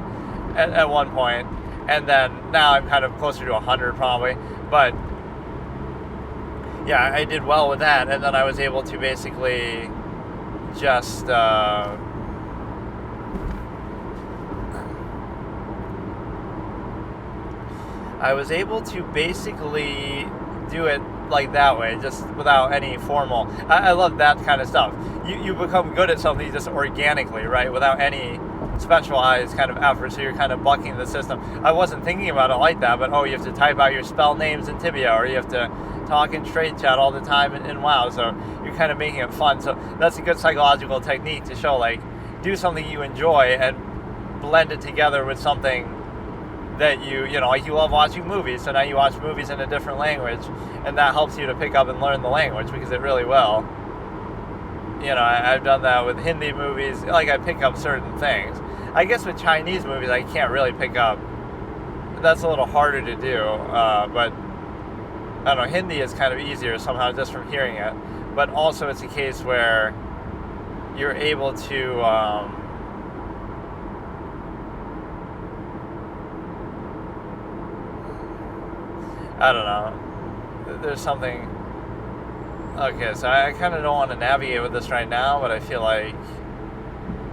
at one point, and then now I'm kind of closer to 100 probably. But yeah, I did well with that, and then I was able to basically just do it like that way, just without any formal. I love that kind of stuff. You become good at something just organically, right, without any specialized kind of effort, so you're kind of bucking the system. I wasn't thinking about it like that, but you have to type out your spell names in Tibia, or you have to talk in Trade Chat all the time in WoW, so you're kind of making it fun. So that's a good psychological technique to show, like, do something you enjoy and blend it together with something that you know, like you love watching movies, so now you watch movies in a different language, and that helps you to pick up and learn the language, because it really will. You know, I've done that with Hindi movies. Like, I pick up certain things. I guess with Chinese movies, I can't really pick up. That's a little harder to do, but I don't know, Hindi is kind of easier somehow just from hearing it. But also it's a case where you're able to, I don't know, there's something. Okay, so I kind of don't want to navigate with this right now, but I feel like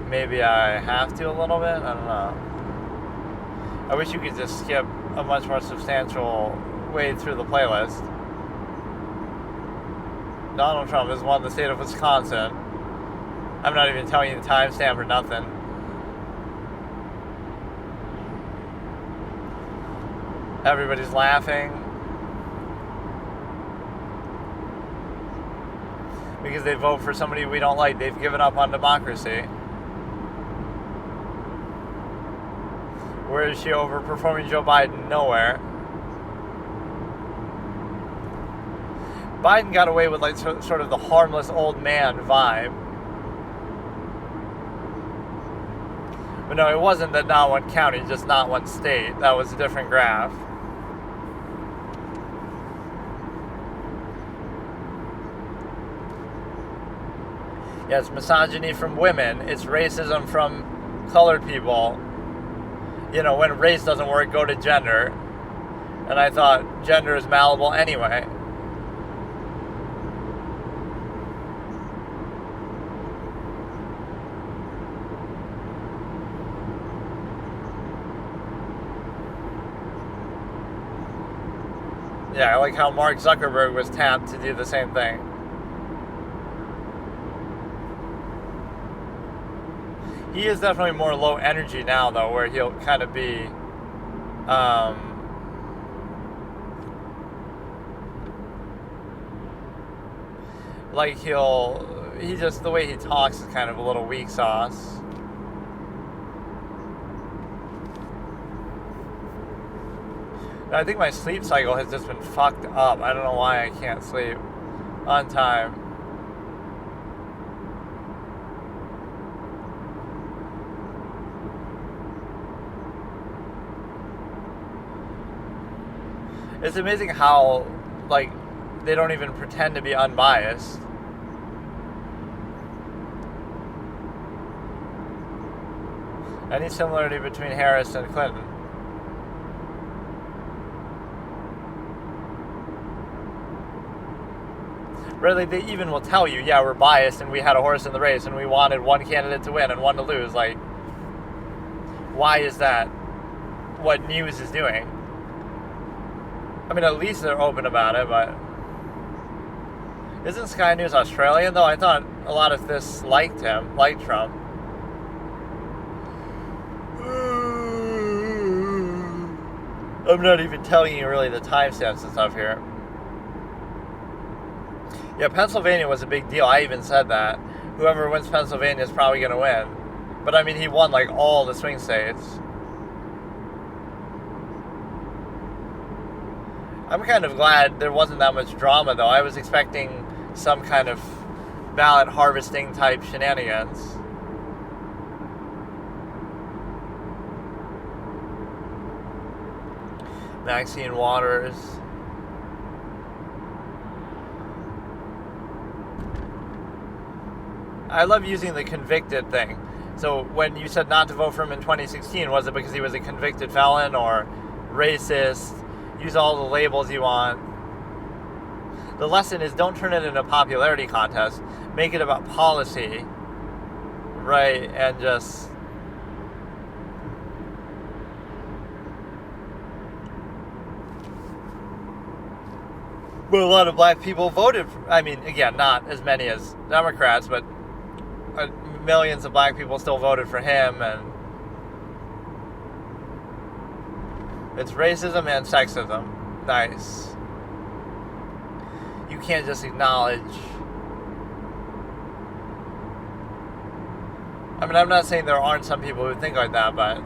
maybe I have to a little bit. I don't know. I wish you could just skip a much more substantial way through the playlist. Donald Trump has won the state of Wisconsin. I'm not even telling you the timestamp or nothing. Everybody's laughing because they vote for somebody we don't like. They've given up on democracy. Where is she overperforming Joe Biden? Nowhere. Biden got away with like sort of the harmless old man vibe. But no, it wasn't that not one county, just not one state. That was a different graph. Yeah, it's misogyny from women. It's racism from colored people. You know, when race doesn't work, go to gender. And I thought gender is malleable anyway. Yeah, I like how Mark Zuckerberg was tapped to do the same thing. He is definitely more low energy now, though, where he'll kind of be, like he just, the way he talks is kind of a little weak sauce. I think my sleep cycle has just been fucked up. I don't know why I can't sleep on time. It's amazing how, like, they don't even pretend to be unbiased. Any similarity between Harris and Clinton? Really, they even will tell you, yeah, we're biased and we had a horse in the race and we wanted one candidate to win and one to lose. Like, why is that what news is doing? I mean, at least they're open about it, but... Isn't Sky News Australian, though? I thought a lot of this liked him, liked Trump. I'm not even telling you really the timestamps and stuff here. Yeah, Pennsylvania was a big deal. I even said that. Whoever wins Pennsylvania is probably going to win. But, I mean, he won, like, all the swing states. I'm kind of glad there wasn't that much drama, though. I was expecting some kind of ballot harvesting type shenanigans. Maxine Waters. I love using the convicted thing. So when you said not to vote for him in 2016, was it because he was a convicted felon or racist? Use all the labels you want. The lesson is don't turn it into a popularity contest. Make it about policy, right? And just... But a lot of black people voted for, I mean, again, not as many as Democrats, but millions of black people still voted for him, and it's racism and sexism. Nice. You can't just acknowledge... I mean, I'm not saying there aren't some people who think like that, but...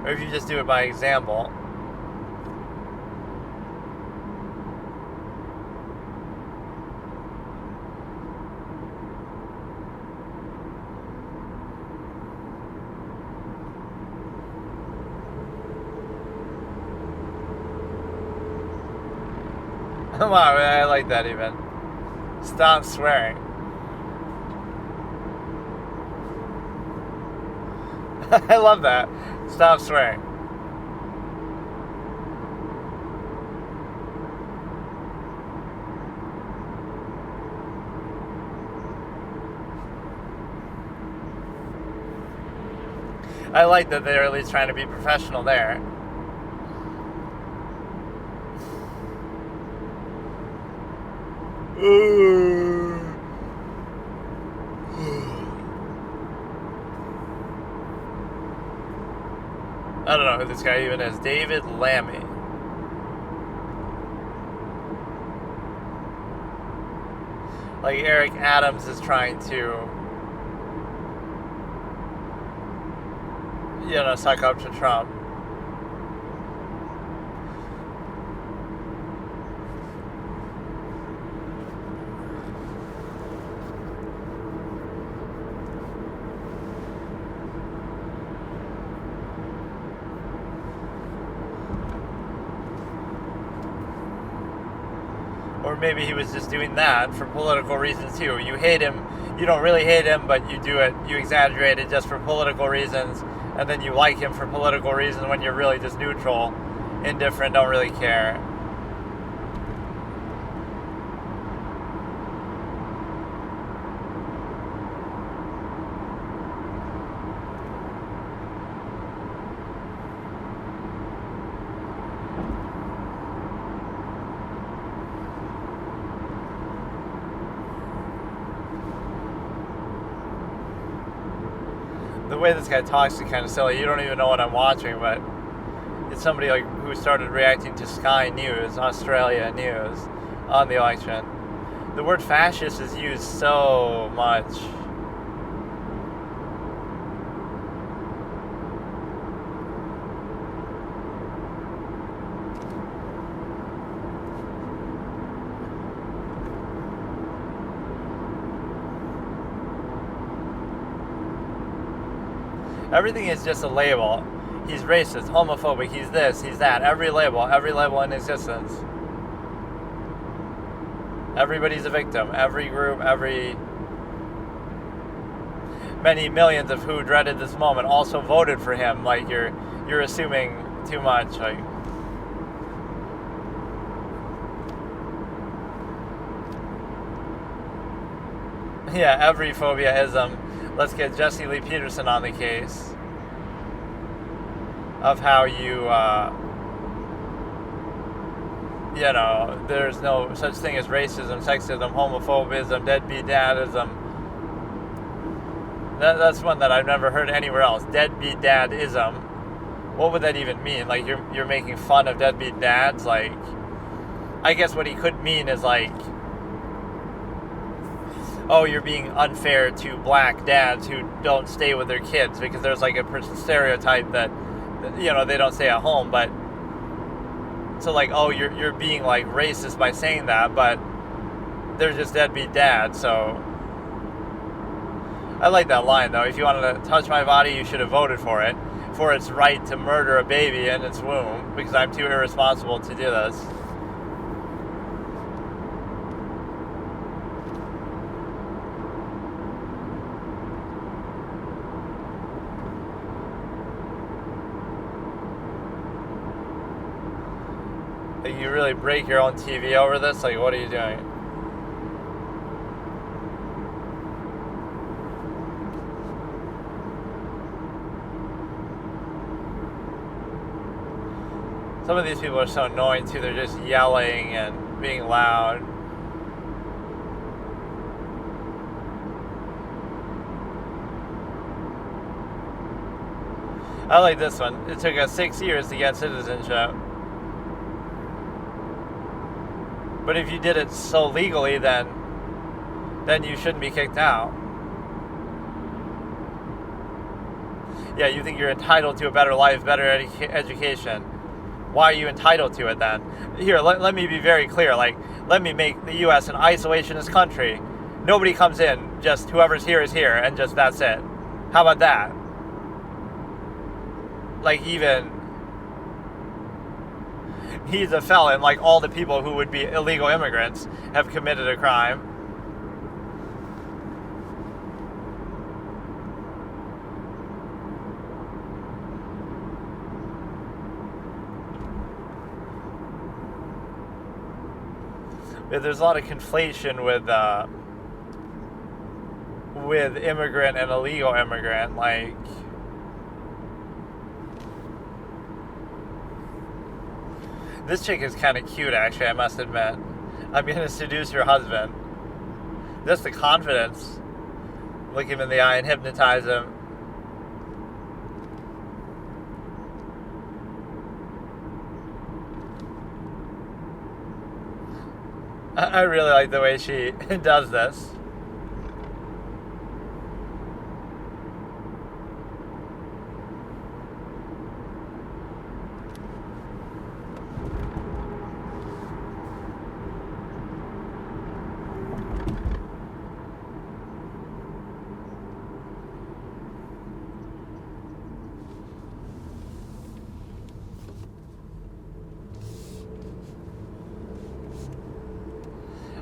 Or if you just do it by example. Wow, I like that even. Stop swearing. I love that. Stop swearing. I like that they're at least trying to be professional there. I don't know who this guy even is. David Lammy. Like Eric Adams is trying to, suck up to Trump. Or maybe he was just doing that for political reasons too. You hate him, you don't really hate him, but you do it, you exaggerate it just for political reasons, and then you like him for political reasons when you're really just neutral, indifferent, don't really care. The way this guy talks is kind of silly. You don't even know what I'm watching, but it's somebody like who started reacting to Sky News, Australia News, on the election. The word fascist is used so much. Everything is just a label. He's racist, homophobic, he's this, he's that. Every label in existence. Everybody's a victim. Every group, many millions of who dreaded this moment also voted for him. Like, you're assuming too much. Like, yeah, every phobia-ism. Let's get Jesse Lee Peterson on the case of how there's no such thing as racism, sexism, homophobism, deadbeat dadism. That's one that I've never heard anywhere else. Deadbeat dadism. What would that even mean? Like, you're making fun of deadbeat dads? Like, I guess what he could mean is like, oh, you're being unfair to black dads who don't stay with their kids, because there's like a stereotype that, they don't stay at home. But so like, oh, you're being like racist by saying that, but they're just deadbeat dads. So I like that line though. If you wanted to touch my body, you should have voted for it, for its right to murder a baby in its womb, because I'm too irresponsible to do this. Like, you really break your own TV over this? Like, what are you doing? Some of these people are so annoying too. They're just yelling and being loud. I like this one. It took us 6 years to get citizenship. But if you did it so legally, then you shouldn't be kicked out. Yeah, you think you're entitled to a better life, better education. Why are you entitled to it then? Here, let me be very clear. Like, let me make the U.S. an isolationist country. Nobody comes in, just whoever's here is here, and just that's it. How about that? Like, even he's a felon, like all the people who would be illegal immigrants have committed a crime. There's a lot of conflation with immigrant and illegal immigrant. Like, this chick is kind of cute, actually, I must admit. I'm going to seduce your husband. Just the confidence. Look him in the eye and hypnotize him. I really like the way she does this.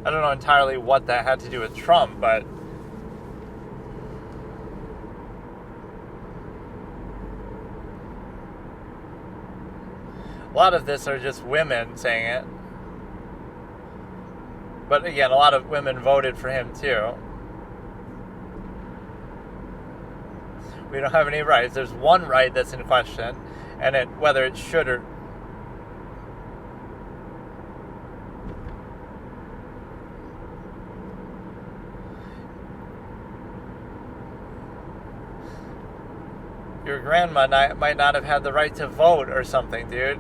I don't know entirely what that had to do with Trump, but a lot of this are just women saying it. But again, a lot of women voted for him too. We don't have any rights. There's one right that's in question, and whether it should or your grandma might not have had the right to vote or something, dude.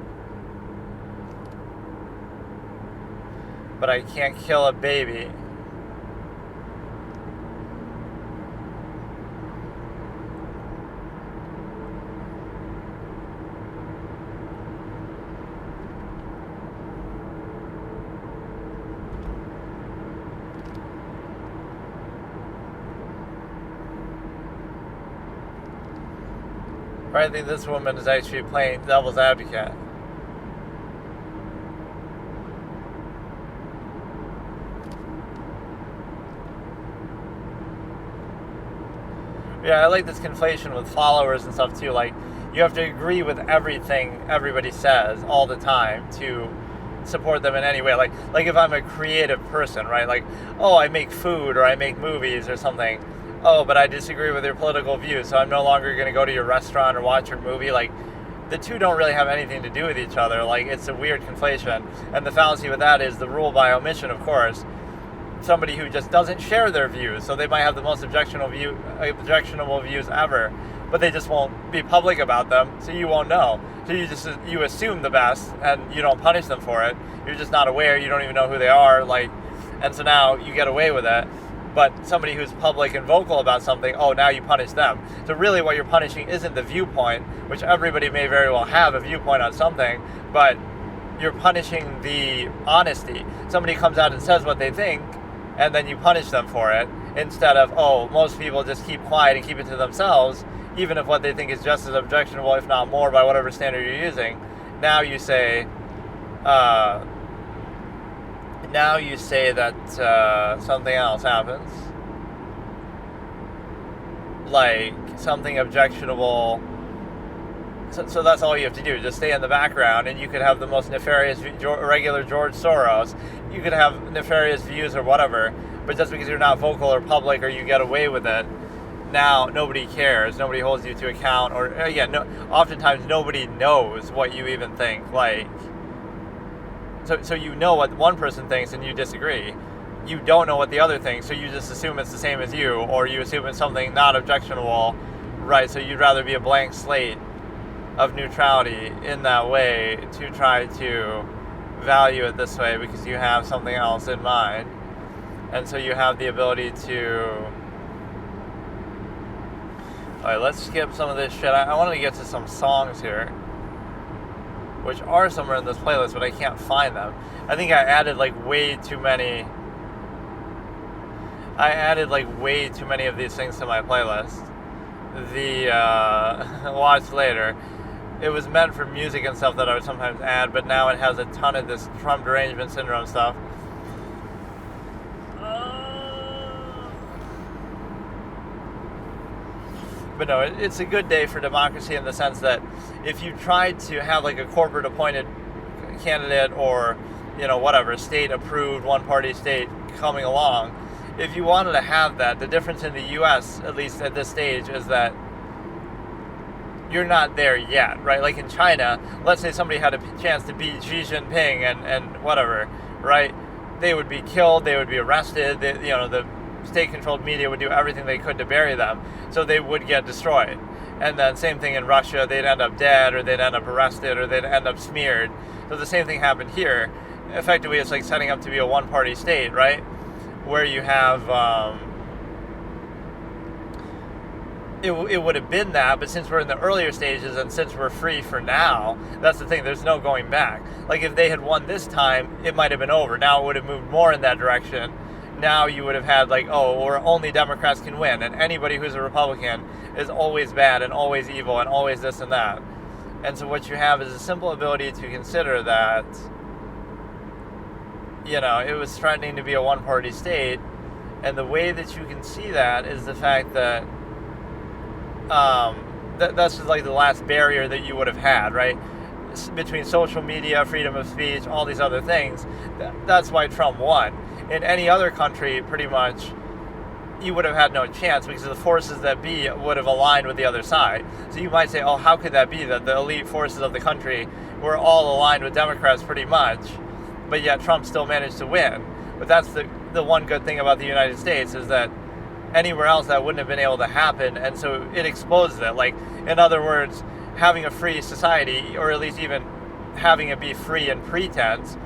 But I can't kill a baby. Right? I think this woman is actually playing devil's advocate. Yeah, I like this conflation with followers and stuff too. Like, you have to agree with everything everybody says all the time to support them in any way. Like if I'm a creative person, right? Like, oh, I make food or I make movies or something. Oh, but I disagree with your political views, so I'm no longer going to go to your restaurant or watch your movie. Like, the two don't really have anything to do with each other. Like, it's a weird conflation. And the fallacy with that is the rule by omission, of course. Somebody who just doesn't share their views, so they might have the most objectionable views ever, but they just won't be public about them, so you won't know. So you assume the best, and you don't punish them for it. You're just not aware. You don't even know who they are. Like, and so now you get away with it. But somebody who's public and vocal about something, oh, now you punish them. So really, what you're punishing isn't the viewpoint, which everybody may very well have a viewpoint on something, but you're punishing the honesty. Somebody comes out and says what they think, and then you punish them for it, instead of, oh, most people just keep quiet and keep it to themselves, even if what they think is just as objectionable, if not more, by whatever standard you're using. Now you say that something else happens, like something objectionable. So that's all you have to do. Just stay in the background, and you could have the most nefarious, regular George Soros. You could have nefarious views or whatever, but just because you're not vocal or public or you get away with it, now nobody cares. Nobody holds you to account. Or, again, oftentimes nobody knows what you even think. Like, so you know what one person thinks and you disagree. You don't know what the other thinks, so you just assume it's the same as you, or you assume it's something not objectionable, right? So you'd rather be a blank slate of neutrality in that way to try to value it this way because you have something else in mind. And so you have the ability to... Alright, let's skip some of this shit. I wanted to get to some songs here, which are somewhere in this playlist, but I can't find them. I think I added way too many of these things to my playlist. The Watch Later, it was meant for music and stuff that I would sometimes add, but now it has a ton of this Trump derangement syndrome stuff. But no, it's a good day for democracy in the sense that if you tried to have a corporate appointed candidate or, whatever, state approved, one party state coming along, if you wanted to have that, the difference in the US, at least at this stage, is that you're not there yet, right? Like in China, let's say somebody had a chance to beat Xi Jinping and whatever, right? They would be killed, they would be arrested, the state-controlled media would do everything they could to bury them, so they would get destroyed. And then same thing in Russia, they'd end up dead, or they'd end up arrested, or they'd end up smeared. So the same thing happened here. Effectively, it's like setting up to be a one-party state, right? Where you have, it would have been that, but since we're in the earlier stages and since we're free for now, that's the thing, there's no going back. Like if they had won this time, it might have been over. Now it would have moved more in that direction. Now you would have had or only Democrats can win, and anybody who's a Republican is always bad and always evil and always this and that. And so what you have is a simple ability to consider that, it was threatening to be a one-party state, and the way that you can see that is the fact that that's just the last barrier that you would have had, right? Between social media, freedom of speech, all these other things. That's why Trump won. In any other country, pretty much, you would have had no chance because the forces that be would have aligned with the other side. So you might say, oh, how could that be that the elite forces of the country were all aligned with Democrats pretty much, but yet Trump still managed to win? But that's the one good thing about the United States is that anywhere else that wouldn't have been able to happen, and so it exposes it. In other words, having a free society, or at least even having it be free in pretense,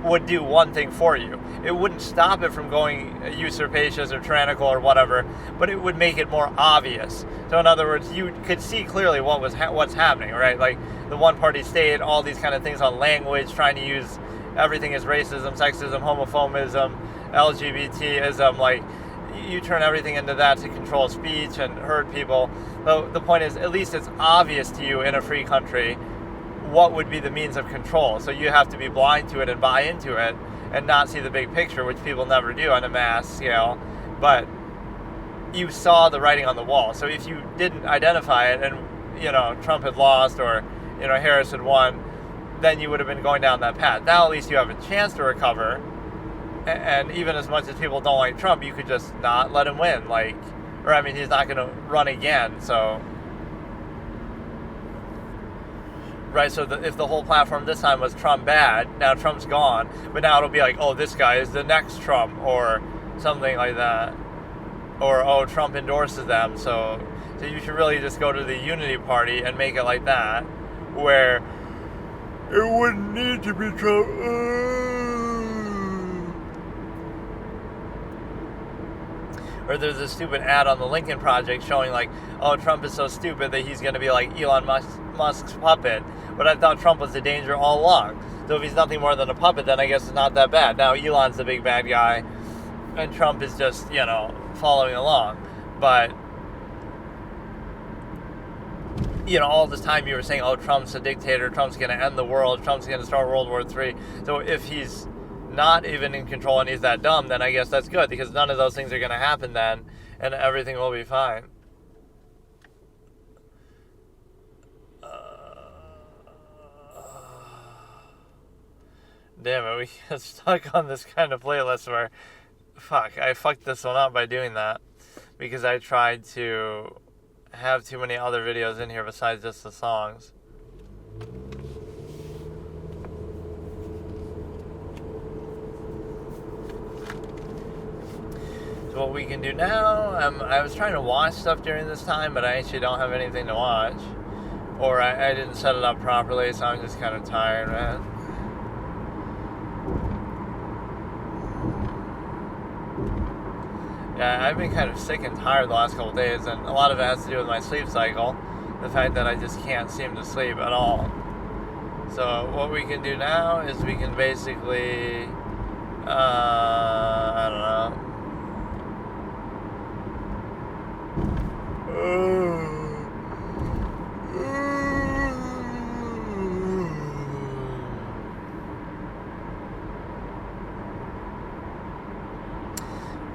would do one thing for you. It wouldn't stop it from going usurpacious or tyrannical or whatever, but it would make it more obvious. So in other words, you could see clearly what's happening, right? Like the one-party state, all these kind of things on language, trying to use everything as racism, sexism, homophobism, LGBTism, you turn everything into that to control speech and hurt people. But the point is, at least it's obvious to you in a free country what would be the means of control. So you have to be blind to it and buy into it and not see the big picture, which people never do on a mass scale. But you saw the writing on the wall. So if you didn't identify it and, Trump had lost or, Harris had won, then you would have been going down that path. Now at least you have a chance to recover. And even as much as people don't like Trump, you could just not let him win. He's not going to run again. So, right, so if the whole platform this time was Trump bad, now Trump's gone, but now it'll be like, oh, this guy is the next Trump, or something like that. Or, oh, Trump endorses them, so you should really just go to the Unity Party and make it like that, where it wouldn't need to be Trump. Or there's a stupid ad on the Lincoln Project showing oh, Trump is so stupid that he's going to be like Elon Musk's puppet. But I thought Trump was the danger all along. So if he's nothing more than a puppet, then I guess it's not that bad. Now Elon's the big bad guy, and Trump is just, following along. But, all this time you were saying, oh, Trump's a dictator, Trump's going to end the world, Trump's going to start World War III. So if he's not even in control and he's that dumb, then I guess that's good, because none of those things are going to happen then, and everything will be fine. Damn it, we get stuck on this kind of playlist where, I fucked this one up by doing that, because I tried to have too many other videos in here besides just the songs. What we can do now, I was trying to watch stuff during this time, but I actually don't have anything to watch, or I didn't set it up properly, so I'm just kind of tired, man. Yeah, I've been kind of sick and tired the last couple of days, and a lot of it has to do with my sleep cycle, the fact that I just can't seem to sleep at all. So what we can do now is we can basically, I don't know,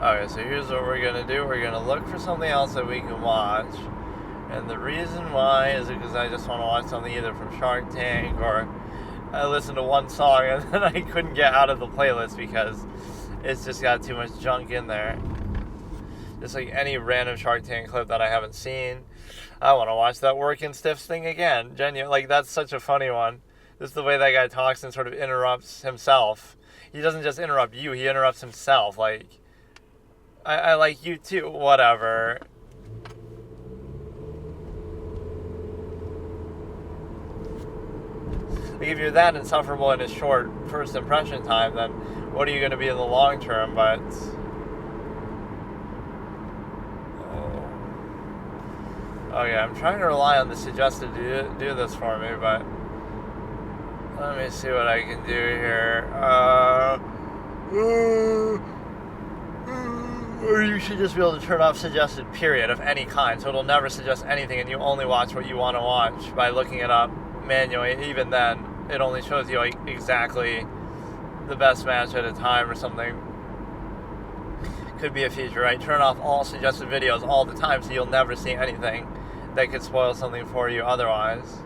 okay, so here's what we're going to do. We're going to look for something else that we can watch. And the reason why is because I just want to watch something either from Shark Tank, or I listened to one song and then I couldn't get out of the playlist because it's just got too much junk in there. Just like any random Shark Tank clip that I haven't seen. I want to watch that Working Stiffs thing again. Genuine, that's such a funny one. Just the way that guy talks and sort of interrupts himself. He doesn't just interrupt you, he interrupts himself. I like you too, whatever. If you're that insufferable in a short first impression time, then what are you going to be in the long term? But okay, I'm trying to rely on the suggested to do this for me, but let me see what I can do here. Or you should just be able to turn off suggested period of any kind, so it'll never suggest anything, and you only watch what you want to watch by looking it up manually. Even then, it only shows you exactly the best match at a time or something. Could be a feature, right? Turn off all suggested videos all the time, so you'll never see anything that could spoil something for you otherwise.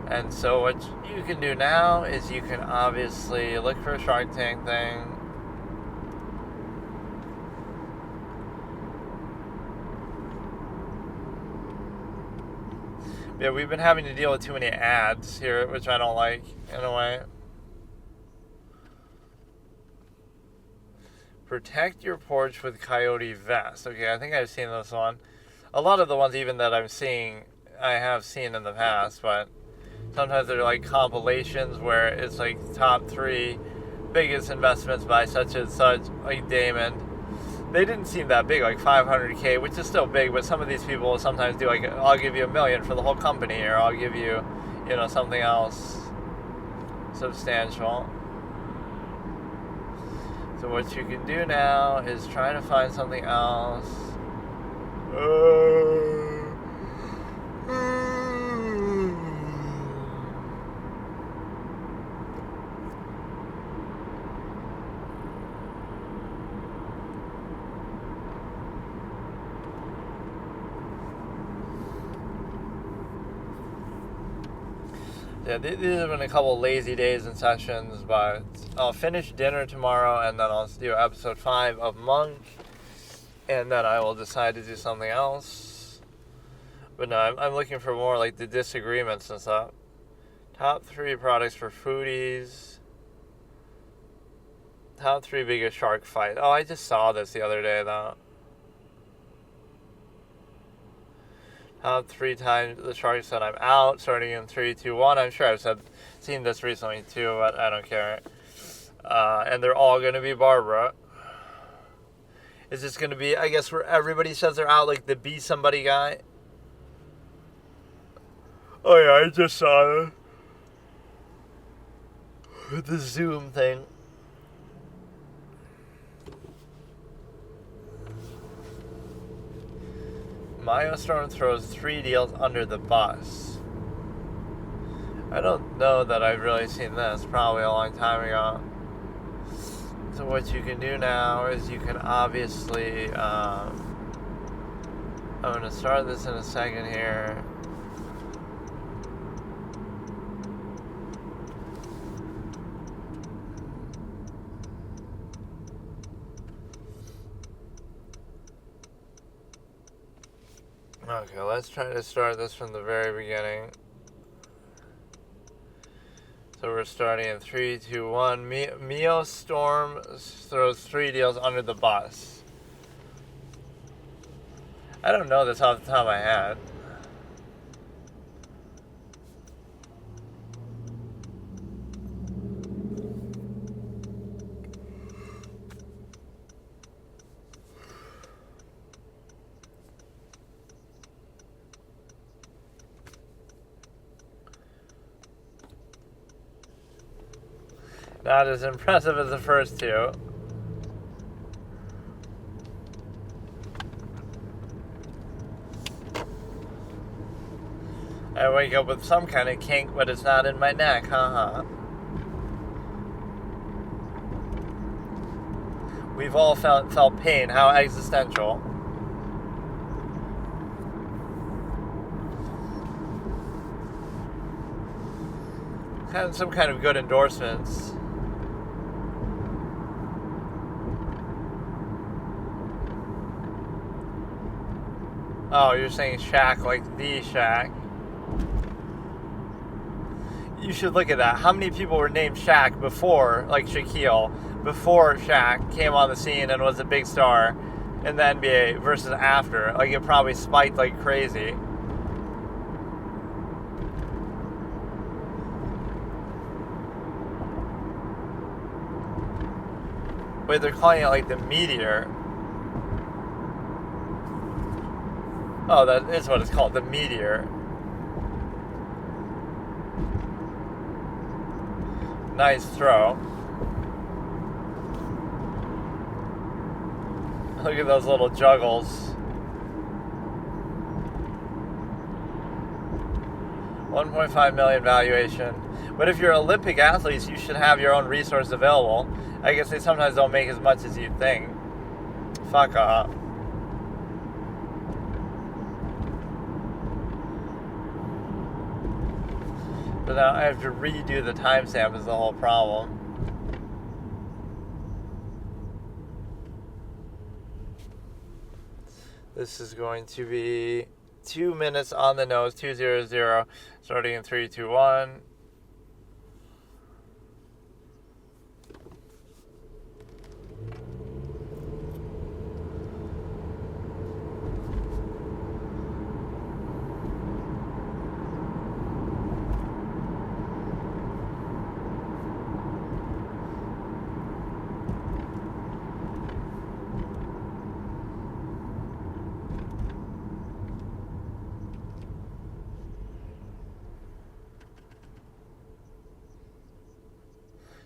And so what you can do now is you can obviously look for a Shark Tank thing. Yeah, we've been having to deal with too many ads here, which I don't like, in a way. Protect your porch with coyote vest. Okay, I think I've seen this one. A lot of the ones even that I'm seeing, I have seen in the past, but sometimes they're compilations where it's top 3 biggest investments by such and such, like Damon. They didn't seem that big, like $500K, which is still big, but some of these people will sometimes do I'll give you $1 million for the whole company, or I'll give you, something else substantial. So So what you can do now is try to find something else. Yeah, these have been a couple lazy days and sessions, but I'll finish dinner tomorrow, and then I'll do episode 5 of Monk, and then I will decide to do something else. But no, I'm looking for more like the disagreements and stuff. Top 3 products for foodies. Top 3 biggest shark fights. Oh, I just saw this the other day, though. Top 3 times the shark said I'm out, starting in 3, 2, 1. I'm sure I've seen this recently too, but I don't care. And they're all going to be Barbara. Is this going to be, I guess, where everybody says they're out, like the Be Somebody guy? Oh yeah, I just saw the Zoom thing. Milestone throws 3 deals under the bus. I don't know that I've really seen this. Probably a long time ago. So what you can do now is you can obviously... I'm going to start this in a second here. Okay, let's try to start this from the very beginning. So we're starting in 3, 2, 1. Mio Storm throws 3 deals under the bus. I don't know this off the top of my head. Not as impressive as the first 2. I wake up with some kind of kink, but it's not in my neck, haha. We've all felt pain, how existential. Some kind of good endorsements. Oh, you're saying Shaq, like the Shaq. You should look at that. How many people were named Shaq before, like Shaquille, before Shaq came on the scene and was a big star in the NBA versus after? Like, it probably spiked like crazy. Wait, they're calling it like the meteor. Oh, that is what it's called, the meteor. Nice throw. Look at those little juggles. 1.5 million valuation. But if you're Olympic athletes, you should have your own resource available. I guess they sometimes don't make as much as you'd think. Fuck off. But now I have to redo the timestamp is the whole problem. This is going to be 2 minutes on the nose, 2:00, starting in 3, 2, 1.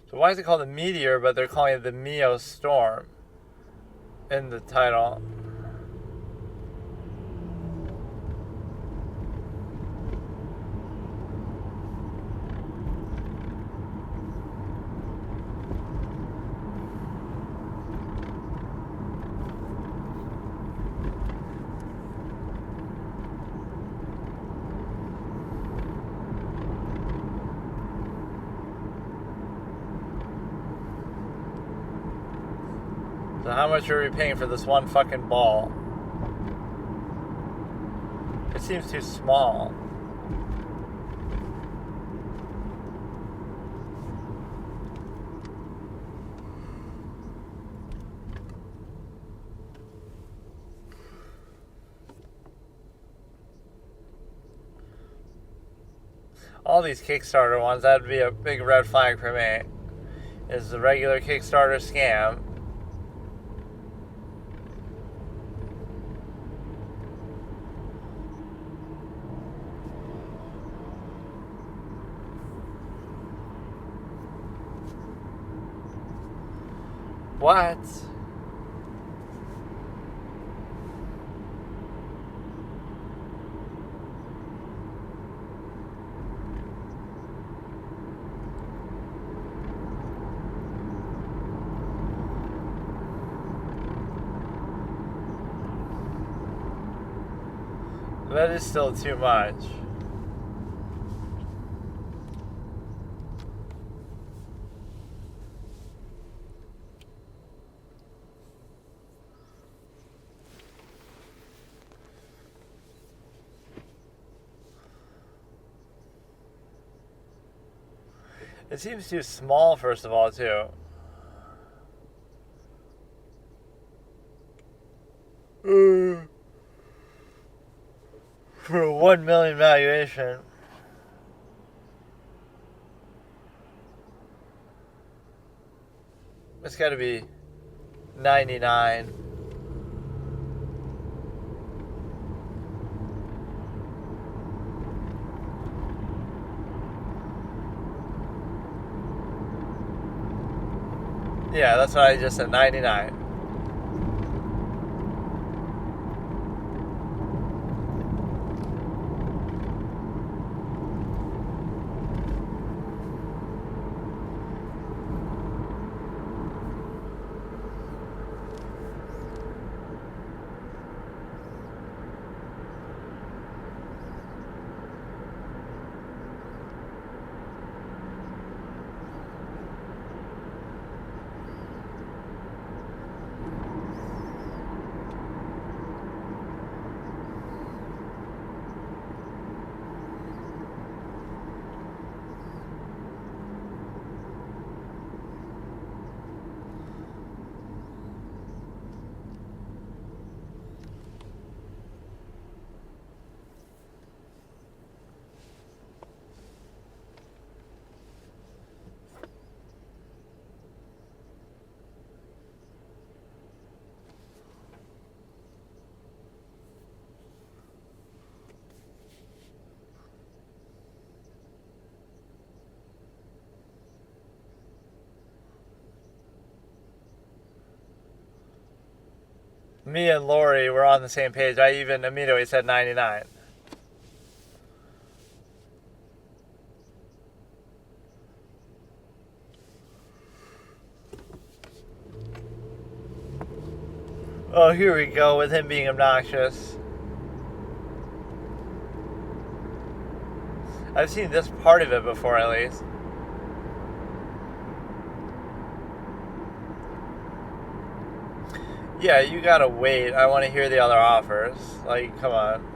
So why is it called a meteor, but they're calling it the Mio Storm in the title? So how much are we paying for this one fucking ball? It seems too small. All these Kickstarter ones, that'd be a big red flag for me. Is the regular Kickstarter scam. What? That is still too much. It seems too small, first of all, too. For a 1 million valuation. It's got to be 99. Yeah, that's what I just said, 99. Me and Lori were on the same page. I even immediately said 99. Oh, here we go with him being obnoxious. I've seen this part of it before, at least. Yeah, you gotta wait. I want to hear the other offers. Like, come on.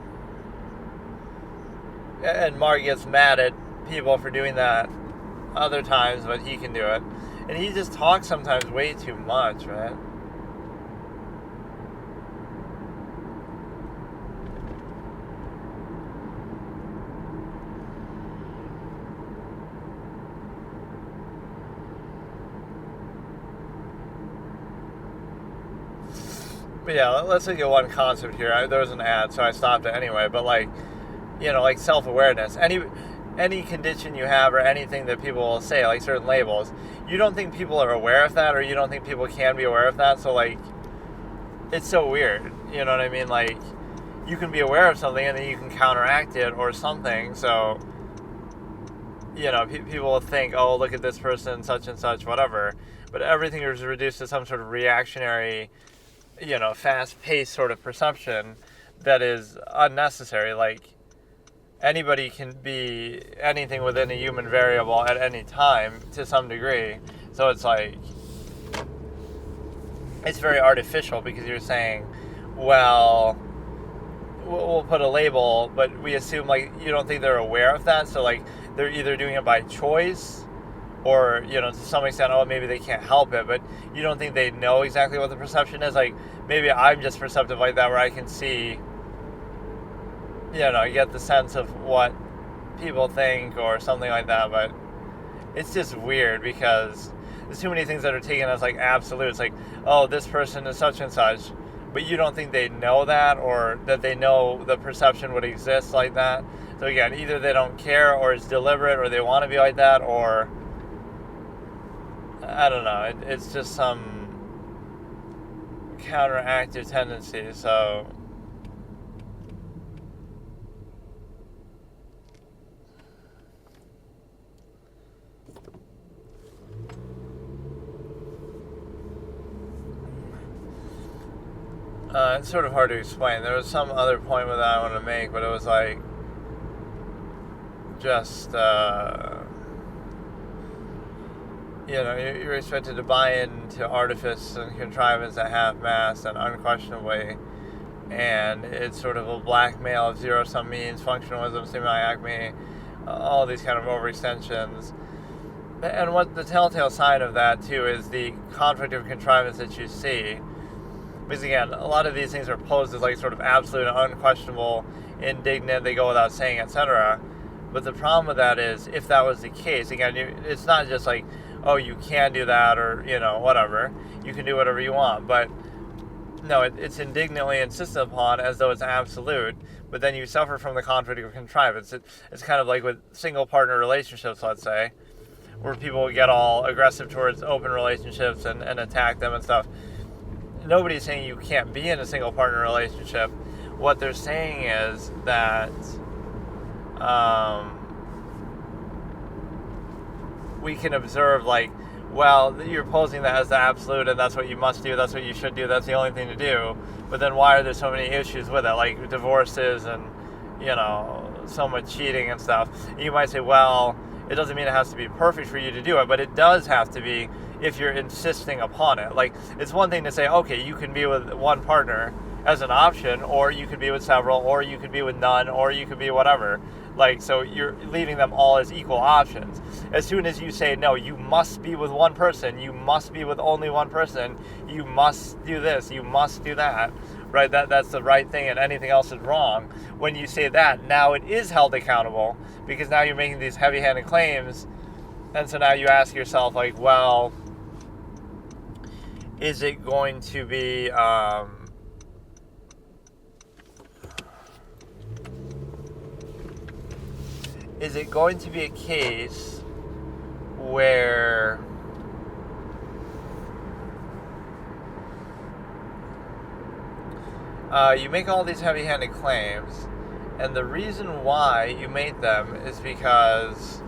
And Mark gets mad at people for doing that other times, but he can do it. And he just talks sometimes way too much, man. But yeah, let's look at one concept here. There was an ad, so I stopped it anyway. But like, you know, like self-awareness. Any condition you have or anything that people will say, like certain labels, you don't think people are aware of that, or you don't think people can be aware of that. So like, it's so weird. You know what I mean? Like, you can be aware of something and then you can counteract it or something. So, you know, people will think, oh, look at this person, such and such, whatever. But everything is reduced to some sort of reactionary, you know, fast-paced sort of perception that is unnecessary. Like, anybody can be anything within a human variable at any time to some degree. So it's like, it's very artificial because you're saying, well, we'll put a label, but we assume, like, you don't think they're aware of that. So, like, they're either doing it by choice or, you know, to some extent, oh, maybe they can't help it, but you don't think they know exactly what the perception is. Like, maybe I'm just perceptive like that, where I can see, you know, get the sense of what people think or something like that. But it's just weird because there's too many things that are taken as like absolutes. Like, oh, this person is such and such, but you don't think they know that, or that they know the perception would exist like that. So again, either they don't care, or it's deliberate, or they want to be like that, or I don't know. It's just some counteractive tendency. So it's sort of hard to explain. There was some other point with that I wanted to make, but it was like just you know, you're expected to buy into artifice and contrivance at half mast and unquestionably, and it's sort of a blackmail of zero-sum means, functionalism, semi-acme, all these kind of overextensions. And what the telltale sign of that too is the conflict of contrivance that you see. Because again, a lot of these things are posed as like sort of absolute and unquestionable, indignant, they go without saying, etc. But the problem with that is, if that was the case, again, it's not just like, oh, you can do that, or, you know, whatever. You can do whatever you want. But no, it's indignantly insisted upon as though it's absolute. But then you suffer from the conflict of contrivance. It's kind of like with single partner relationships, let's say, where people get all aggressive towards open relationships and attack them and stuff. Nobody's saying you can't be in a single partner relationship. What they're saying is that we can observe, like, well, you're posing that as the absolute, and that's what you must do, that's what you should do, that's the only thing to do. But then why are there so many issues with it, like divorces and, you know, so much cheating and stuff? You might say, well, it doesn't mean it has to be perfect for you to do it, but it does have to be if you're insisting upon it. Like, it's one thing to say, okay, you can be with one partner as an option, or you could be with several, or you could be with none, or you could be whatever. Like, so you're leaving them all as equal options. As soon as you say, no, you must be with one person, you must be with only one person, you must do this, you must do that, right? That's the right thing, and anything else is wrong. When you say that, now it is held accountable, because now you're making these heavy-handed claims, and so now you ask yourself, like, well, is it going to be, is it going to be a case where you make all these heavy-handed claims, and the reason why you made them is because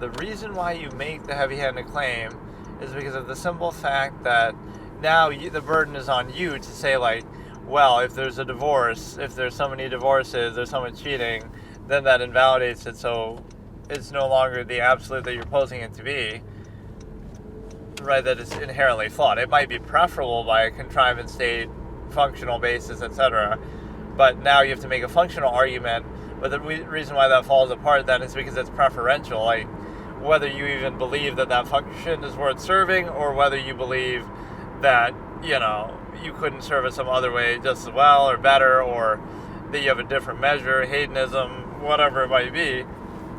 the reason why you make the heavy-handed claim is because of the simple fact that now the burden is on you to say, like, well, if there's a divorce, if there's so many divorces, there's so much cheating, then that invalidates it, so it's no longer the absolute that you're posing it to be, right? That it's inherently flawed. It might be preferable by a contrivance state, functional basis, etc., but now you have to make a functional argument. But the reason why that falls apart then is because it's preferential, like whether you even believe that that function is worth serving, or whether you believe that, you know, you couldn't serve it some other way just as well or better, or that you have a different measure, hedonism, whatever it might be.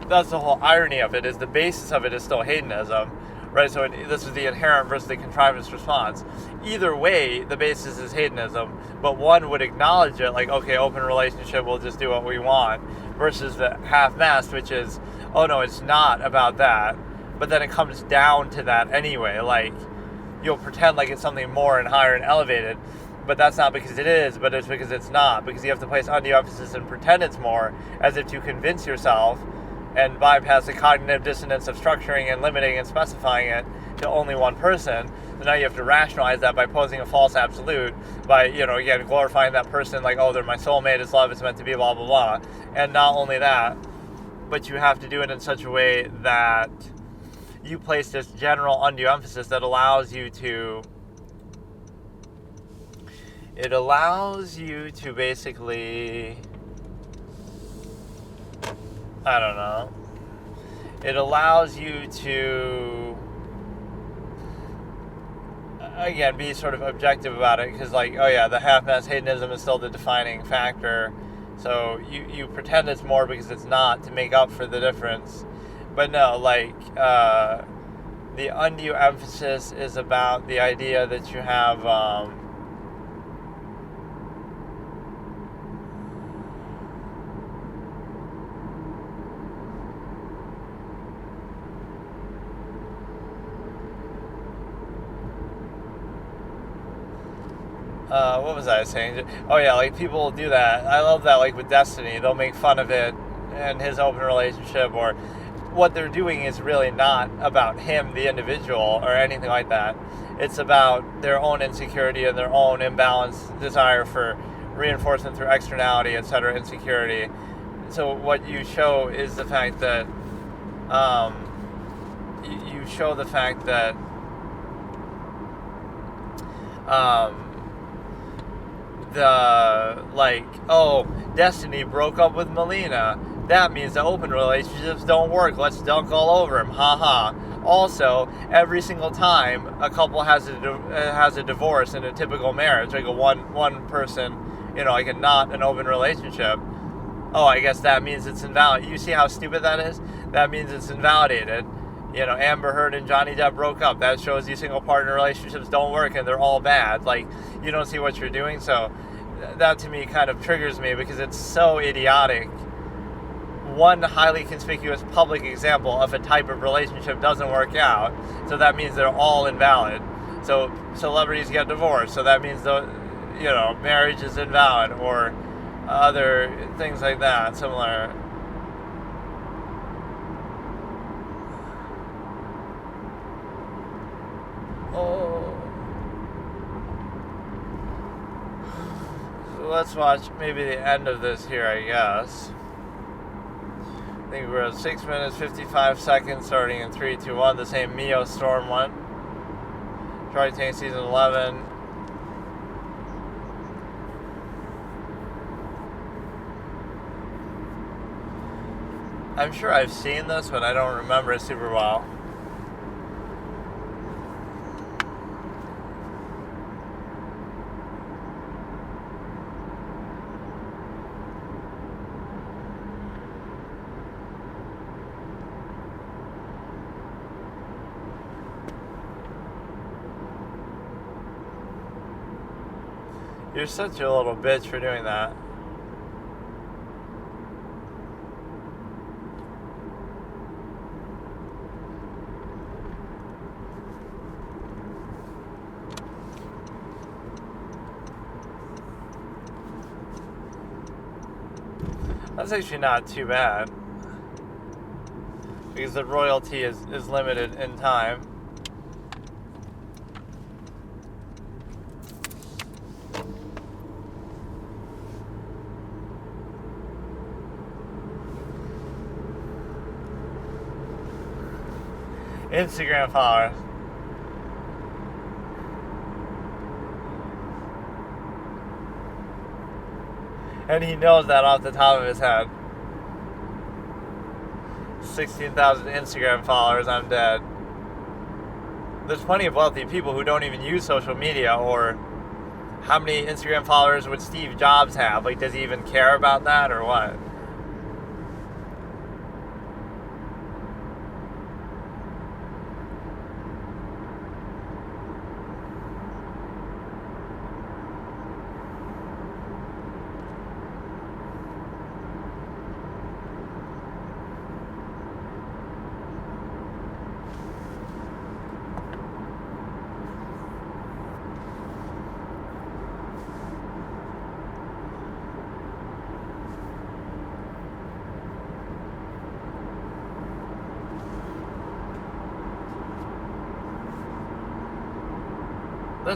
That's the whole irony of it, is the basis of it is still hedonism, right? So this is the inherent versus the contrivance response. Either way, the basis is hedonism, but one would acknowledge it, like, okay, open relationship, we'll just do what we want, versus the half-mast, which is, oh no, it's not about that, but then it comes down to that anyway. Like, you'll pretend like it's something more and higher and elevated, but that's not because it is, but it's because it's not, because you have to place undue emphasis and pretend it's more, as if to convince yourself and bypass the cognitive dissonance of structuring and limiting and specifying it to only one person. So now you have to rationalize that by posing a false absolute, by, again, glorifying that person like, oh, they're my soulmate, it's love, it's meant to be, blah, blah, blah. And not only that, but you have to do it in such a way that you place this general undue emphasis that allows you to basically, I don't know. It allows you to, again, be sort of objective about it, because, like, oh yeah, the half-mast hedonism is still the defining factor. So you pretend it's more because it's not, to make up for the difference. But no, like, the undue emphasis is about the idea that you have, what was I saying? Oh yeah, like, people do that. I love that, like, with Destiny, they'll make fun of it and his open relationship, or what they're doing is really not about him, the individual, or anything like that. It's about their own insecurity and their own imbalanced desire for reinforcement through externality, etc., insecurity. So what you show is the fact that, you show the fact that, Destiny broke up with Melina. That means the open relationships don't work. Let's dunk all over him. Haha. Also, every single time a couple has a divorce in a typical marriage, like a one person, like a not an open relationship, oh, I guess that means it's invalid. You see how stupid that is? That means it's invalidated. Amber Heard and Johnny Depp broke up. That shows you single partner relationships don't work and they're all bad. Like, you don't see what you're doing. So that to me kind of triggers me, because it's so idiotic. One highly conspicuous public example of a type of relationship doesn't work out, so that means they're all invalid. So celebrities get divorced, so that means marriage is invalid, or other things like that, similar. So let's watch maybe the end of this here, I guess. I think we're at 6 minutes, 55 seconds, starting in 3, 2, 1. The same Mio Storm one. Shark Tank Season 11. I'm sure I've seen this, but I don't remember it super well. You're such a little bitch for doing that. That's actually not too bad, because the royalty is limited in time. Instagram followers. And he knows that off the top of his head. 16,000 Instagram followers, I'm dead. There's plenty of wealthy people who don't even use social media, or how many Instagram followers would Steve Jobs have? Like, does he even care about that, or what?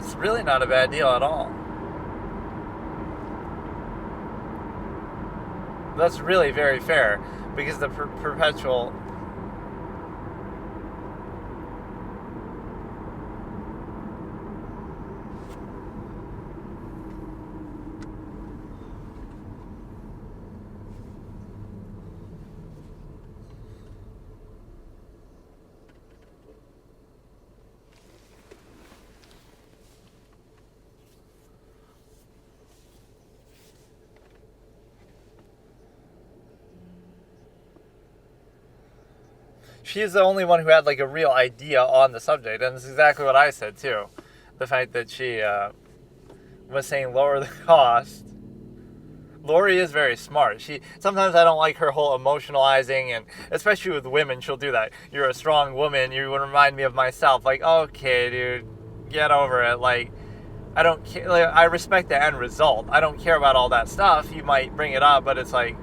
That's really not a bad deal at all. That's really very fair, because the perpetual... She's the only one who had like a real idea on the subject, and it's exactly what I said too. The fact that she was saying lower the cost. Lori is very smart. Sometimes I don't like her whole emotionalizing, and especially with women, she'll do that. You're a strong woman. You would remind me of myself. Like, okay, dude, get over it. Like, I don't care. Like, I respect the end result. I don't care about all that stuff. You might bring it up, but it's like,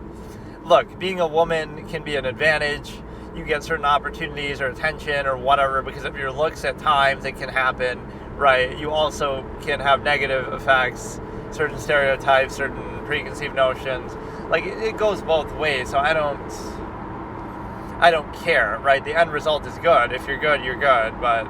look, being a woman can be an advantage. You get certain opportunities or attention or whatever because of your looks at times. It can happen, right? You also can have negative effects, certain stereotypes, certain preconceived notions. Like, it goes both ways, so I don't care, right? The end result is good. If you're good, you're good, but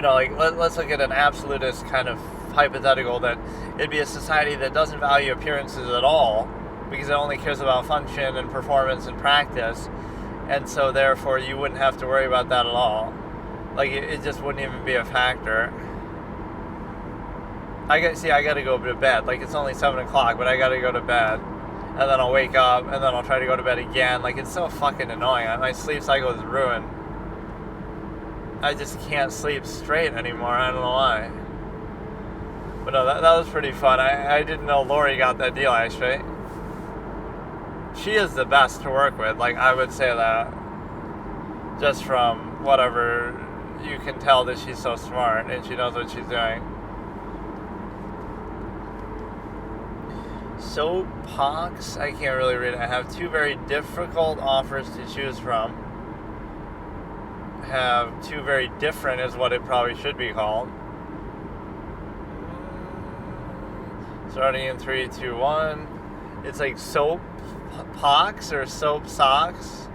no, like, let's look at an absolutist kind of hypothetical that it'd be a society that doesn't value appearances at all because it only cares about function and performance and practice, and so therefore you wouldn't have to worry about that at all. Like, it just wouldn't even be a factor. I gotta go to bed. Like, it's only 7 o'clock, but I gotta go to bed, and then I'll wake up, and then I'll try to go to bed again. Like, it's so fucking annoying. My sleep cycle is ruined. I just can't sleep straight anymore. I don't know why. But no, that was pretty fun. I didn't know Lori got that deal, actually. She is the best to work with. Like, I would say that. Just from whatever, you can tell that she's so smart and she knows what she's doing. Soapbox? I can't really read it. I have 2 very difficult offers to choose from. Have 2 very different is what it probably should be called. Starting in 3, 2, 1. It's like soap pox or soap socks.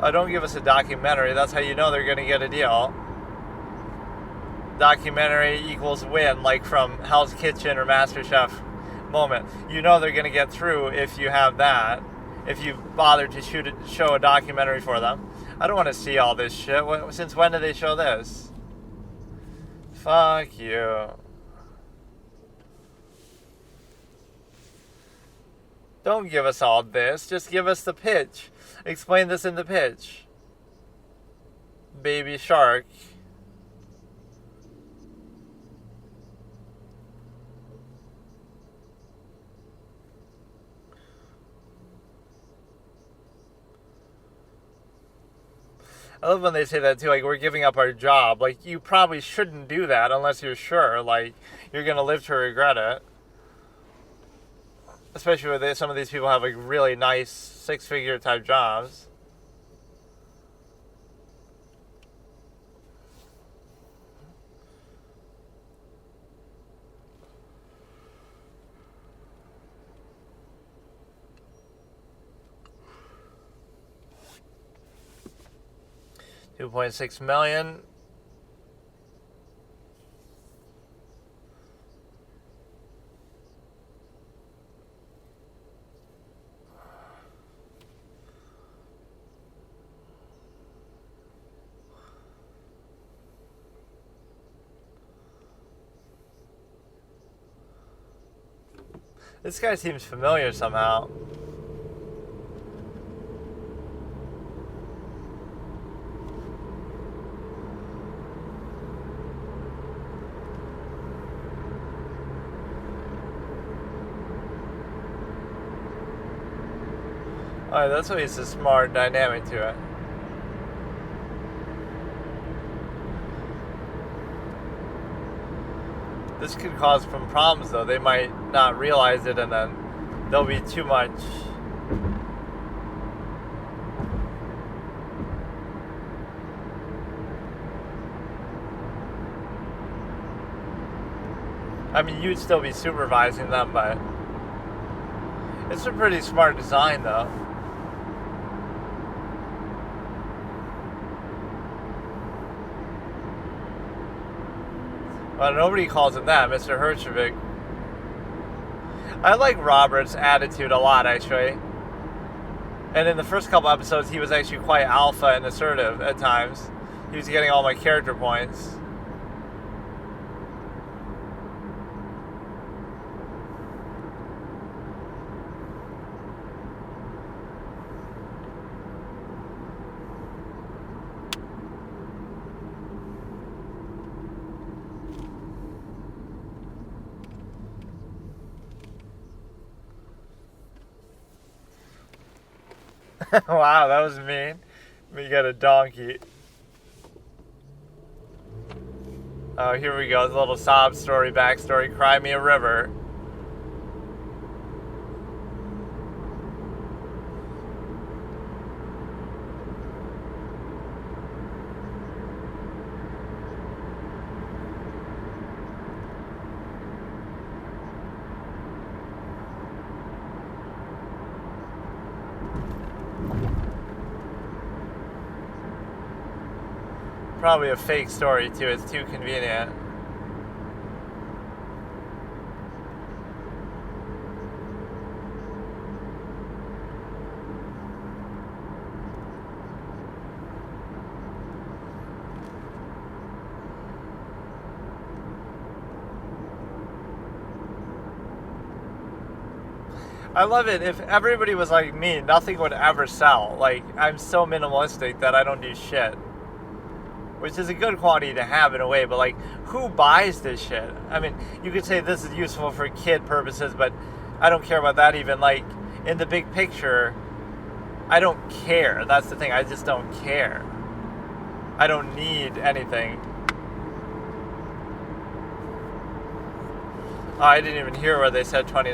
Oh, don't give us a documentary. That's how you know they're going to get a deal. Documentary equals win, like from Hell's Kitchen or MasterChef moment. You know they're going to get through if you have that. If you bother to show a documentary for them. I don't want to see all this shit. Since when did they show this? Fuck you. Don't give us all this. Just give us the pitch. Explain this in the pitch. Baby shark. I love when they say that too, like, we're giving up our job. Like, you probably shouldn't do that unless you're sure, like, you're going to live to regret it. Especially when some of these people have, like, really nice 6-figure type jobs. $2.6 million. This guy seems familiar somehow. Alright, that's why he's a smart dynamic to it. This could cause some problems, though. They might not realize it, and then there'll be too much I mean, you'd still be supervising them, but it's a pretty smart design, though. Well, nobody calls him that, Mr. Herjavec. I like Robert's attitude a lot, actually. And in the first couple episodes, he was actually quite alpha and assertive at times. He was getting all my character points. Wow, that was mean. We got a donkey. Oh, here we go. A little sob story, backstory. Cry me a river. Probably a fake story, too. It's too convenient. I love it. If everybody was like me, nothing would ever sell. Like, I'm so minimalistic that I don't do shit. Which is a good quality to have in a way, but like, who buys this shit? I mean, you could say this is useful for kid purposes, but I don't care about that even. Like, in the big picture, I don't care. That's the thing. I just don't care. I don't need anything. Oh, I didn't even hear where they said $20.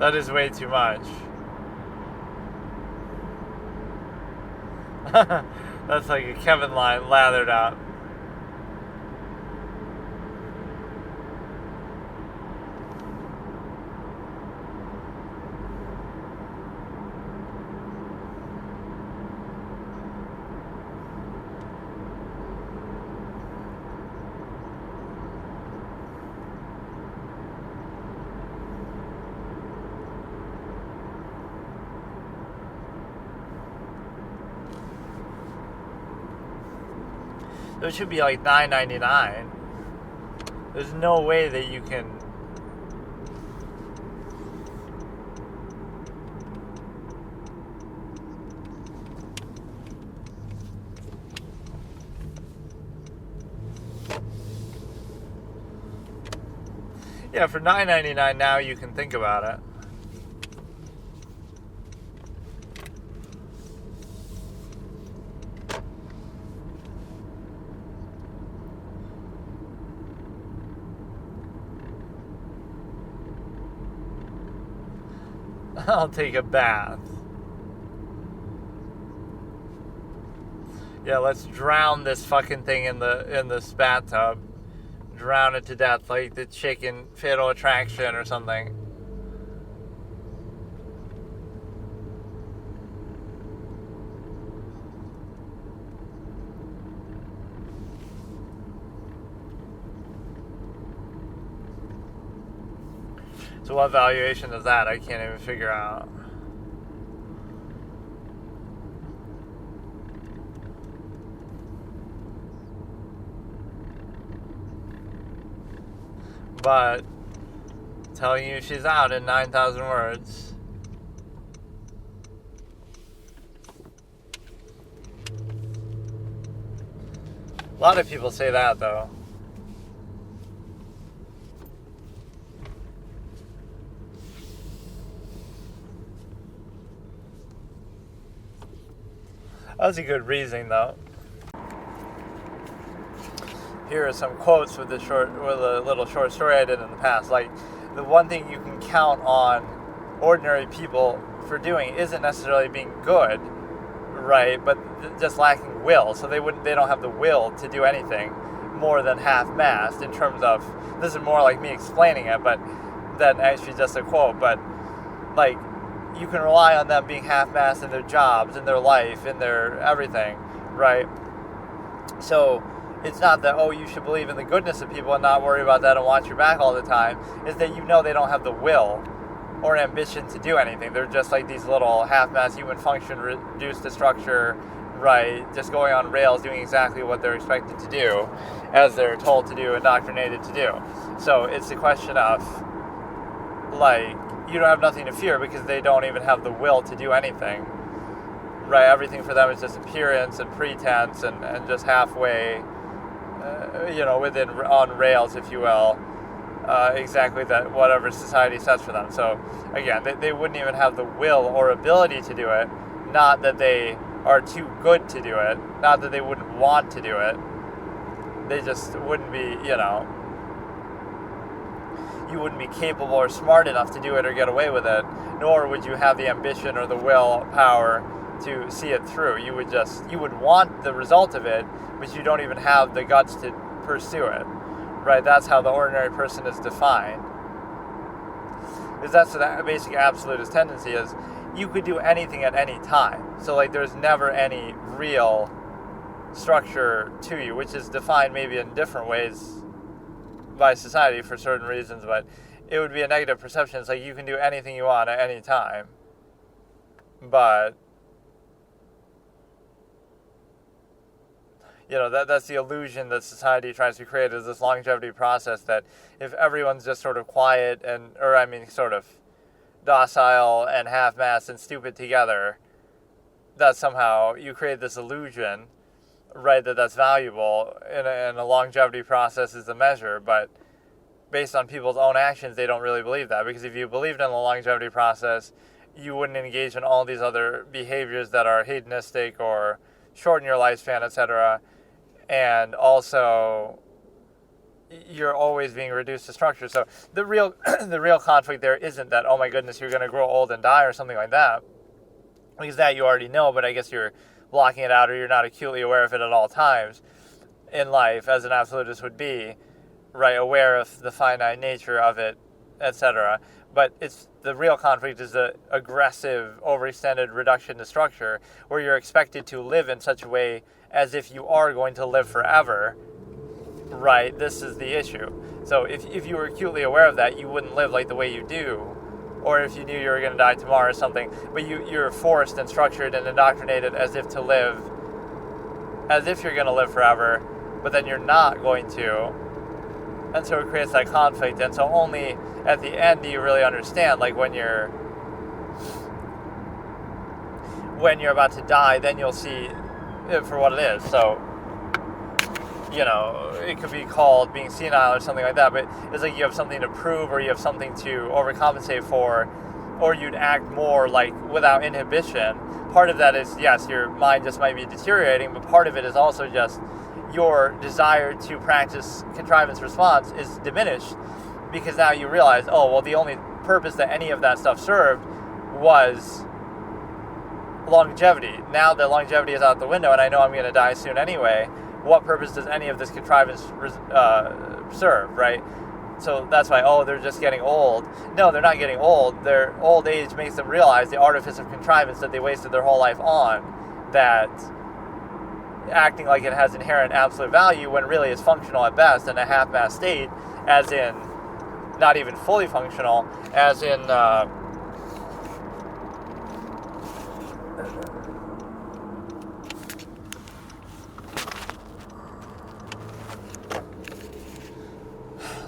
That is way too much. That's like a Kevin line lathered up. It should be like $9.99. There's no way that you can. Yeah, for $9.99 now you can think about it. I'll take a bath. Yeah, let's drown this fucking thing in this bathtub. Drown it to death like the chicken Fatal Attraction or something. So what valuation is that? I can't even figure out. But telling you she's out in 9,000 words. A lot of people say that though. That was a good reasoning, though. Here are some quotes with a little short story I did in the past. Like, the one thing you can count on ordinary people for doing isn't necessarily being good, right? But just lacking will. So they don't have the will to do anything more than half-mast in terms of, this is more like me explaining it, but than actually just a quote. But like, you can rely on them being half-mast in their jobs, in their life, in their everything, right? So it's not that, oh, you should believe in the goodness of people and not worry about that and watch your back all the time. It's that you know they don't have the will or ambition to do anything. They're just like these little half-mast human function reduced to structure, right? Just going on rails, doing exactly what they're expected to do as they're told to do, indoctrinated to do. So it's a question of, like, you don't have nothing to fear because they don't even have the will to do anything, right? Everything for them is just appearance and pretense and just halfway, within, on rails, if you will, exactly that, whatever society sets for them. So again, they wouldn't even have the will or ability to do it. Not that they are too good to do it. Not that they wouldn't want to do it. They just wouldn't be, you wouldn't be capable or smart enough to do it or get away with it, nor would you have the ambition or the will power to see it through. You would want the result of it, but you don't even have the guts to pursue it, right? That's how the ordinary person is defined. Because that's the basic absolutist tendency is, you could do anything at any time. So like, there's never any real structure to you, which is defined maybe in different ways by society for certain reasons, but it would be a negative perception. It's like, you can do anything you want at any time, but that's the illusion that society tries to create, is this longevity process that if everyone's just sort of quiet sort of docile and half-mast and stupid together, that somehow you create this illusion, right, that's valuable, and a longevity process is the measure. But based on people's own actions, they don't really believe that, because if you believed in the longevity process, you wouldn't engage in all these other behaviors that are hedonistic or shorten your lifespan, etc. And also, you're always being reduced to structure. So the real conflict there isn't that, oh my goodness, you're going to grow old and die or something like that, because that you already know, but I guess you're blocking it out, or you're not acutely aware of it at all times in life, as an absolutist would be, right, aware of the finite nature of it, etc. But the real conflict is the aggressive, overextended reduction to structure, where you're expected to live in such a way as if you are going to live forever, right? This is the issue. So if you were acutely aware of that, you wouldn't live like the way you do. Or if you knew you were going to die tomorrow or something, but you're forced and structured and indoctrinated as if you're going to live forever, but then you're not going to. And so it creates that conflict. And so only at the end do you really understand, like when you're about to die, then you'll see it for what it is. So, it could be called being senile or something like that, but it's like you have something to prove, or you have something to overcompensate for, or you'd act more like without inhibition. Part of that is, yes, your mind just might be deteriorating, but part of it is also just your desire to practice contrivance response is diminished, because now you realize, oh, well, the only purpose that any of that stuff served was longevity. Now that longevity is out the window and I know I'm going to die soon anyway, what purpose does any of this contrivance serve, right? So that's why, they're just getting old. No, they're not getting old. Their old age makes them realize the artifice of contrivance that they wasted their whole life on, that acting like it has inherent absolute value when really it's functional at best in a half-mast state, as in not even fully functional, as in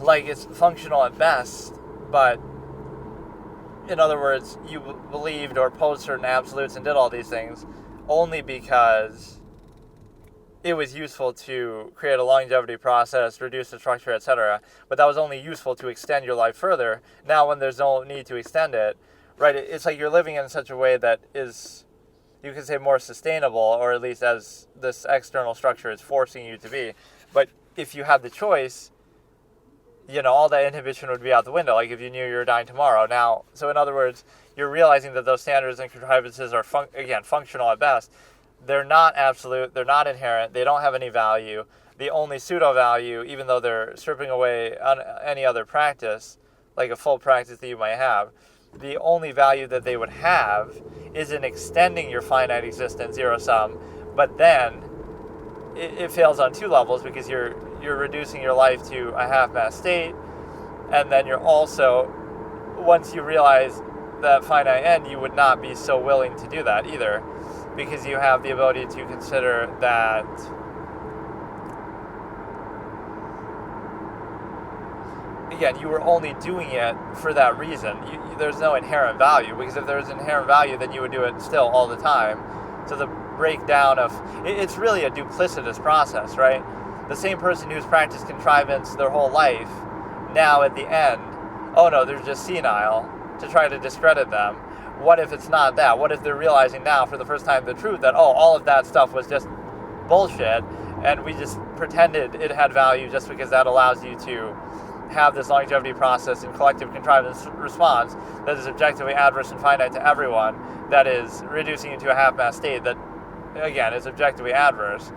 like it's functional at best, but in other words, you believed or posed certain absolutes and did all these things only because it was useful to create a longevity process, reduce the structure, etc. But that was only useful to extend your life further. Now when there's no need to extend it, right, it's like you're living in such a way that is, you could say, more sustainable, or at least as this external structure is forcing you to be. But if you have the choice, all that inhibition would be out the window, like if you knew you were dying tomorrow. Now, so in other words, you're realizing that those standards and contrivances are, functional at best. They're not absolute, they're not inherent, they don't have any value. The only pseudo-value, even though they're stripping away any other practice, like a full practice that you might have, the only value that they would have is in extending your finite existence, zero-sum, but then it fails on two levels, because you're reducing your life to a half-mass state, and then you're also, once you realize that finite end, you would not be so willing to do that either, because you have the ability to consider that again, you were only doing it for that reason. There's no inherent value, because if there was inherent value, then you would do it still all the time. So the breakdown of it's really a duplicitous process, right? The same person who's practiced contrivance their whole life, now at the end, oh no, they're just senile, to try to discredit them. What if it's not that? What if they're realizing now for the first time the truth that, oh, all of that stuff was just bullshit, and we just pretended it had value just because that allows you to have this longevity process and collective contrivance response that is objectively adverse and finite to everyone, that is reducing you to a half-mass state that, again, is objectively adverse.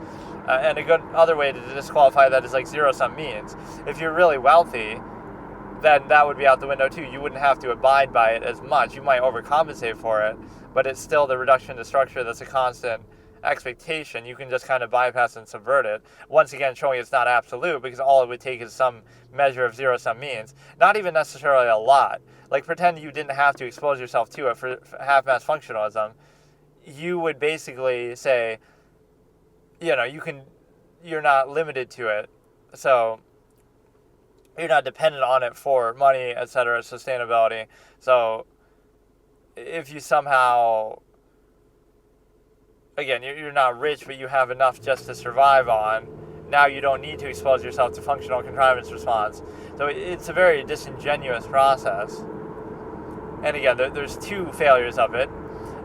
And a good other way to disqualify that is like zero-sum means. If you're really wealthy, then that would be out the window too. You wouldn't have to abide by it as much. You might overcompensate for it, but it's still the reduction to structure that's a constant expectation. You can just kind of bypass and subvert it. Once again, showing it's not absolute, because all it would take is some measure of zero-sum means. Not even necessarily a lot. Like, pretend you didn't have to expose yourself to it for half-mass functionalism. You would basically say, you're not limited to it. So you're not dependent on it for money, etc., sustainability. So if you somehow, again, you're not rich, but you have enough just to survive on, now you don't need to expose yourself to functional contrivance response. So it's a very disingenuous process. And again, there's two failures of it.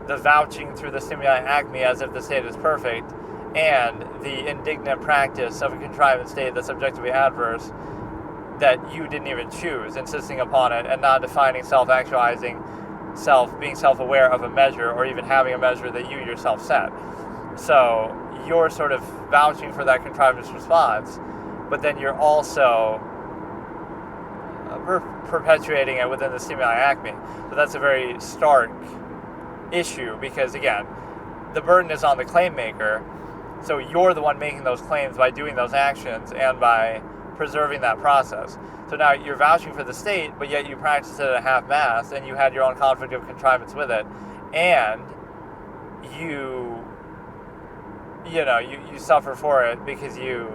The vouching through the stimuli acme as if the state is perfect, and the indignant practice of a contrivance state that's objectively adverse that you didn't even choose, insisting upon it and not defining self-actualizing, being self-aware of a measure, or even having a measure that you yourself set. So you're sort of vouching for that contrivance response, but then you're also perpetuating it within the stimuli acme. So that's a very stark issue, because again, the burden is on the claim maker. So you're the one making those claims by doing those actions and by preserving that process. So now you're vouching for the state, but yet you practice it at half-mass, and you had your own conflict of contrivance with it, and you suffer for it because you're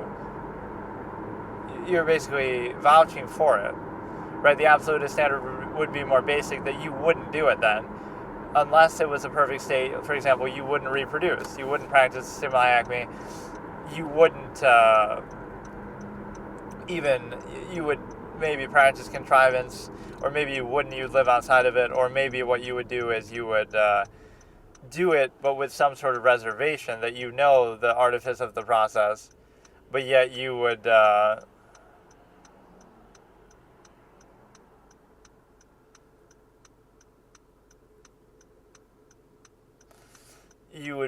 basically vouching for it, right? The absolutist standard would be more basic, that you wouldn't do it then. Unless it was a perfect state, for example, you wouldn't reproduce. You wouldn't practice stimuli acme. You wouldn't you would maybe practice contrivance, or maybe you wouldn't, you'd live outside of it, or maybe what you would do is you would do it, but with some sort of reservation that the artifice of the process, but yet you would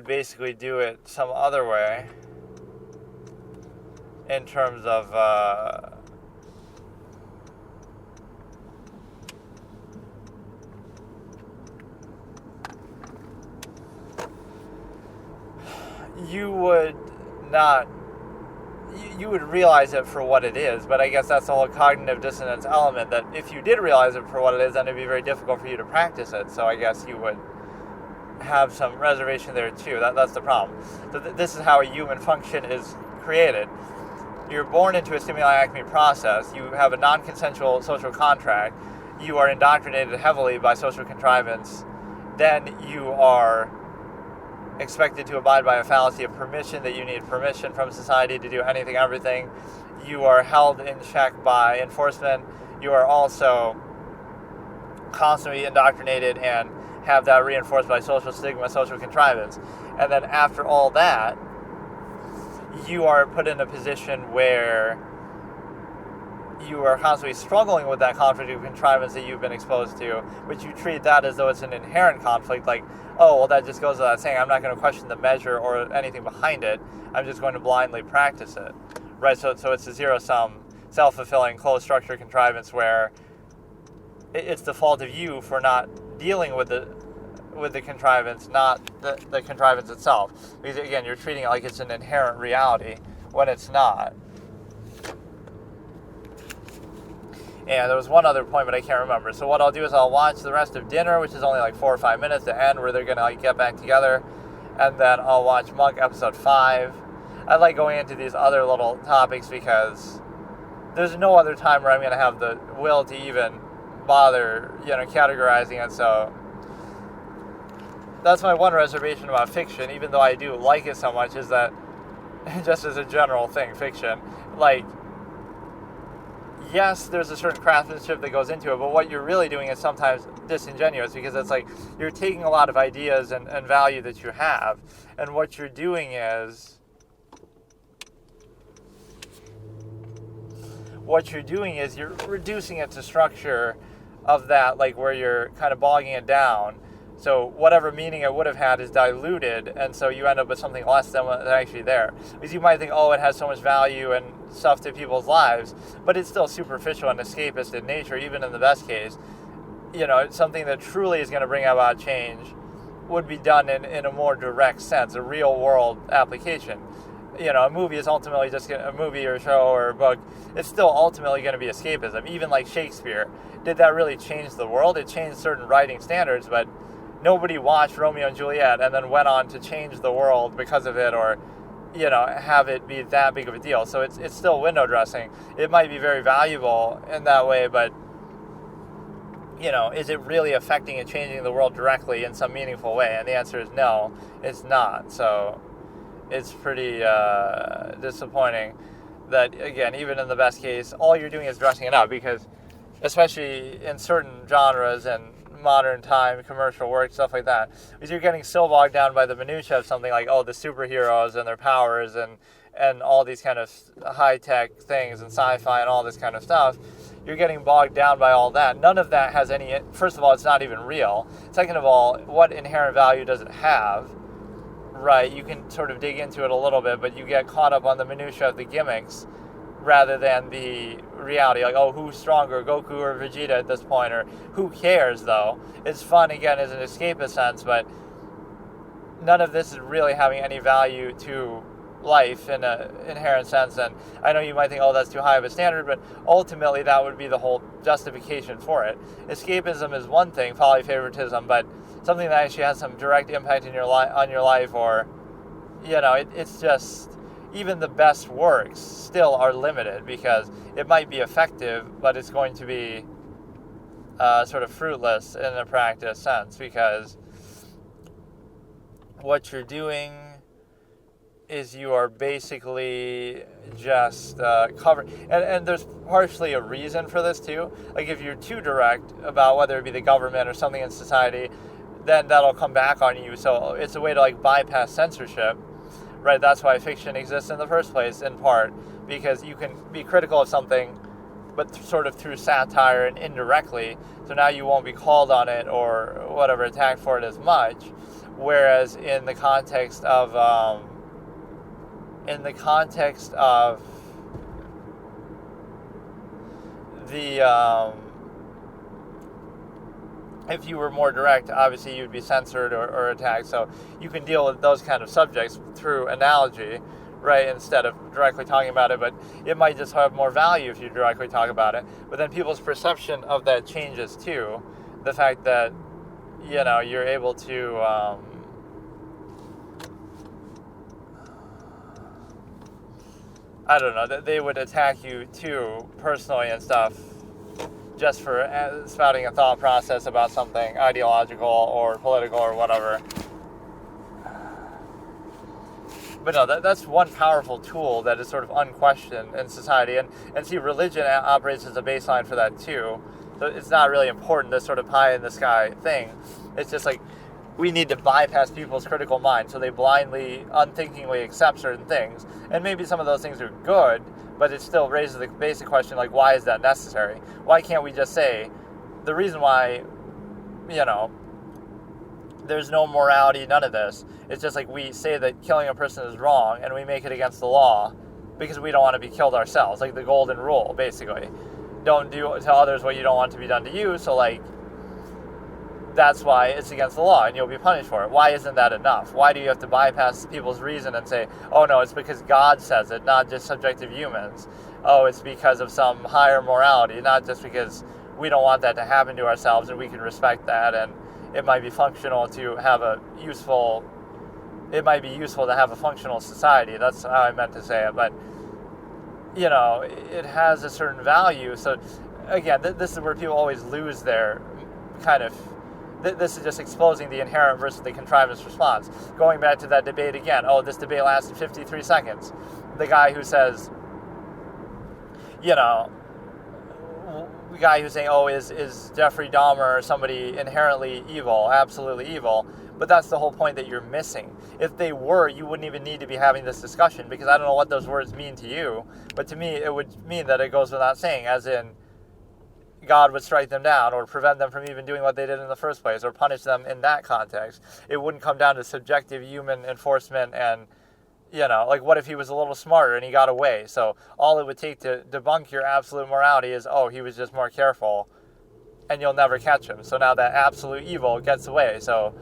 basically do it some other way, in terms of you would realize it for what it is, but I guess that's the whole cognitive dissonance element, that if you did realize it for what it is, then it'd be very difficult for you to practice it. So I guess you would have some reservation there too. That's the problem. So this is how a human function is created. You're born into a stimuli acme process. You have a non-consensual social contract. You are indoctrinated heavily by social contrivance. Then you are expected to abide by a fallacy of permission, that you need permission from society to do anything, everything. You are held in check by enforcement. You are also constantly indoctrinated and have that reinforced by social stigma, social contrivance. And then after all that, you are put in a position where you are constantly struggling with that conflict of contrivance that you've been exposed to, but you treat that as though it's an inherent conflict, like, oh, well, that just goes without saying, I'm not going to question the measure or anything behind it, I'm just going to blindly practice it, right? So it's a zero-sum, self-fulfilling, closed-structure contrivance where it's the fault of you for not dealing with the contrivance, not the contrivance itself. Because, again, you're treating it like it's an inherent reality when it's not. And there was one other point, but I can't remember. So what I'll do is I'll watch the rest of Dinner, which is only like 4 or 5 minutes to end, where they're going to like get back together. And then I'll watch Monk episode 5. I like going into these other little topics because there's no other time where I'm going to have the will to even bother, categorizing it. So that's my one reservation about fiction, even though I do like it so much, is that just as a general thing, fiction, like, yes, there's a certain craftsmanship that goes into it, but what you're really doing is sometimes disingenuous, because it's like you're taking a lot of ideas and value that you have, and what you're doing is you're reducing it to structure of that, like where you're kind of bogging it down. So whatever meaning it would have had is diluted, and so you end up with something less than what's actually there. Because you might think, oh, it has so much value and stuff to people's lives, but it's still superficial and escapist in nature, even in the best case. It's something that truly is going to bring about change would be done in a more direct sense, a real-world application. A movie is ultimately just a movie or show or a book. It's still ultimately going to be escapism. Even like Shakespeare, did that really change the world? It changed certain writing standards, but nobody watched Romeo and Juliet and then went on to change the world because of it, or have it be that big of a deal. So it's still window dressing. It might be very valuable in that way, but is it really affecting and changing the world directly in some meaningful way? And the answer is no, it's not. So it's pretty disappointing that, again, even in the best case, all you're doing is dressing it up, because especially in certain genres and modern time commercial work, stuff like that, because you're getting so bogged down by the minutiae of something like, oh, the superheroes and their powers and all these kind of high-tech things and sci-fi and all this kind of stuff. You're getting bogged down by all that. None of that has any, first of all, it's not even real. Second of all, what inherent value does it have? Right, you can sort of dig into it a little bit, but you get caught up on the minutiae of the gimmicks rather than the reality, like, oh, who's stronger, Goku or Vegeta at this point, or who cares, though? It's fun, again, as an escapist sense, but none of this is really having any value to life in an inherent sense. And I know you might think, oh, that's too high of a standard, but ultimately that would be the whole justification for it. Escapism is one thing, polyfavoritism, but something that actually has some direct impact in on your life, or, it's just, even the best works still are limited, because it might be effective, but it's going to be sort of fruitless in a practice sense, because what you're doing is you are basically just covering, and there's partially a reason for this too. Like, if you're too direct about whether it be the government or something in society, then that'll come back on you. So it's a way to like bypass censorship. Right, that's why fiction exists in the first place, in part, because you can be critical of something, but sort of through satire and indirectly, so now you won't be called on it or whatever, attacked for it as much, whereas in the context of, if you were more direct, obviously you'd be censored or attacked. So you can deal with those kind of subjects through analogy, right, instead of directly talking about it. But it might just have more value if you directly talk about it. But then people's perception of that changes too. The fact that, you're able to, I don't know, that they would attack you too personally and stuff, just for spouting a thought process about something ideological or political or whatever. But no, that's one powerful tool that is sort of unquestioned in society. And see, religion operates as a baseline for that too. So it's not really important, this sort of pie in the sky thing. It's just like, we need to bypass people's critical mind, so they blindly, unthinkingly accept certain things. And maybe some of those things are good, but it still raises the basic question, like, why is that necessary? Why can't we just say, the reason why, there's no morality, none of this, it's just like we say that killing a person is wrong, and we make it against the law, because we don't want to be killed ourselves, like the golden rule, basically. Don't do to others what you don't want to be done to you, so, like, that's why it's against the law and you'll be punished for it. Why isn't that enough? Why do you have to bypass people's reason and say, oh no, it's because God says it, not just subjective humans. Oh, it's because of some higher morality, not just because we don't want that to happen to ourselves and we can respect that, and it might be functional to have it might be useful to have a functional society. That's how I meant to say it, but it has a certain value. So again, this is where people always lose their kind of, this is just exposing the inherent versus the contrivance response. Going back to that debate again, this debate lasted 53 seconds. The guy who says, the guy who's saying, is Jeffrey Dahmer or somebody inherently evil, absolutely evil? But that's the whole point that you're missing. If they were, you wouldn't even need to be having this discussion, because I don't know what those words mean to you, but to me it would mean that it goes without saying, as in, God would strike them down or prevent them from even doing what they did in the first place or punish them in that context. It wouldn't come down to subjective human enforcement and, like, what if he was a little smarter and he got away? So all it would take to debunk your absolute morality is, he was just more careful and you'll never catch him. So now that absolute evil gets away. So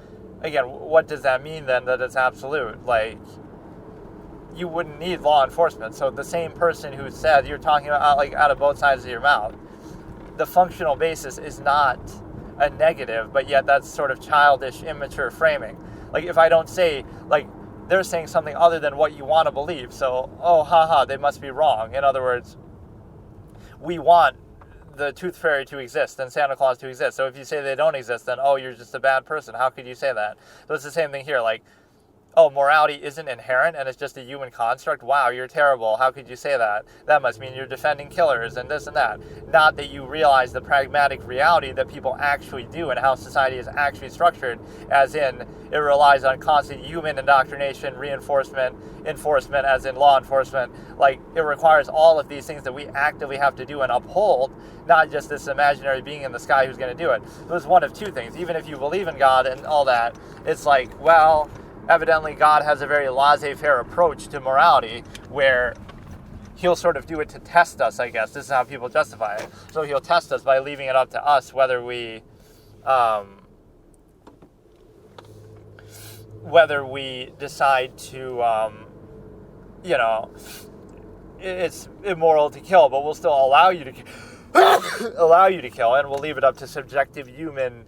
again, what does that mean then, that it's absolute? Like, you wouldn't need law enforcement. So the same person who said, you're talking about like out of both sides of your mouth, the functional basis is not a negative, but yet that's sort of childish, immature framing. Like, if I don't say, like, they're saying something other than what you want to believe, so, they must be wrong. In other words, we want the Tooth Fairy to exist and Santa Claus to exist. So if you say they don't exist, then, you're just a bad person. How could you say that? So it's the same thing here, like, morality isn't inherent and it's just a human construct. Wow, you're terrible. How could you say that? That must mean you're defending killers and this and that. Not that you realize the pragmatic reality that people actually do and how society is actually structured, as in it relies on constant human indoctrination, reinforcement, enforcement, as in law enforcement. Like, it requires all of these things that we actively have to do and uphold, not just this imaginary being in the sky who's going to do it. It was one of two things. Even if you believe in God and all that, it's like, well, evidently God has a very laissez-faire approach to morality where he'll sort of do it to test us, I guess. This is how people justify it. So he'll test us by leaving it up to us whether we decide to, it's immoral to kill, but we'll still allow you to kill, and we'll leave it up to subjective human,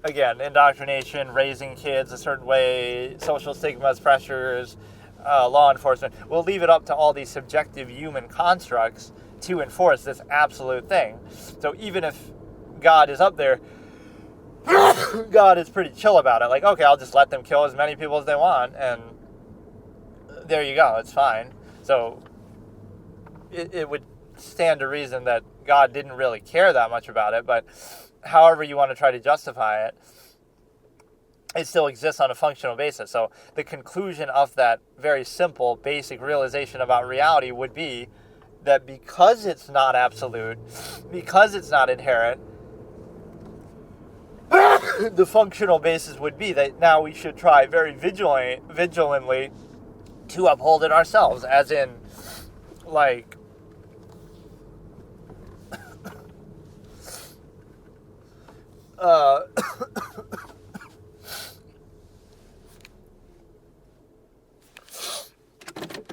again, indoctrination, raising kids a certain way, social stigmas, pressures, law enforcement. We'll leave it up to all these subjective human constructs to enforce this absolute thing. So even if God is up there, God is pretty chill about it. Like, okay, I'll just let them kill as many people as they want, and there you go, it's fine. So it would stand to reason that God didn't really care that much about it, but however you want to try to justify it, it still exists on a functional basis. So the conclusion of that very simple, basic realization about reality would be that because it's not absolute, because it's not inherent, the functional basis would be that now we should try very vigilantly to uphold it ourselves, as in, like,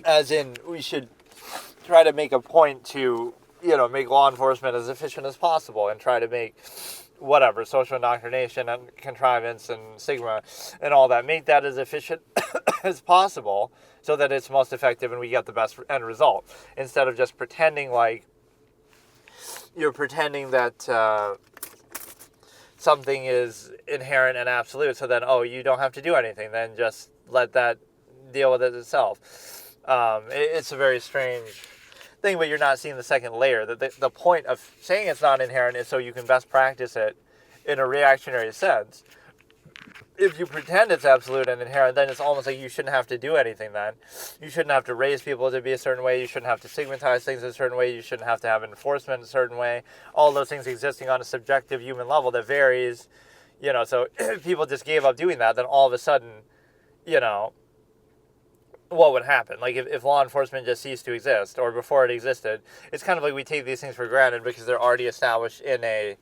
as in we should try to make a point to, make law enforcement as efficient as possible and try to make whatever, social indoctrination and contrivance and stigma and all that, make that as efficient as possible so that it's most effective and we get the best end result, instead of just pretending like you're pretending that something is inherent and absolute, so then, you don't have to do anything, then just let that deal with it itself. It's a very strange thing, but you're not seeing the second layer. The point of saying it's not inherent is so you can best practice it in a reactionary sense. if you pretend it's absolute and inherent, then it's almost like you shouldn't have to do anything then. You shouldn't have to raise people to be a certain way. You shouldn't have to stigmatize things a certain way. You shouldn't have to have enforcement a certain way. All those things existing on a subjective human level that varies, so if people just gave up doing that, then all of a sudden, what would happen? Like if law enforcement just ceased to exist, or before it existed, it's kind of like we take these things for granted because they're already established in a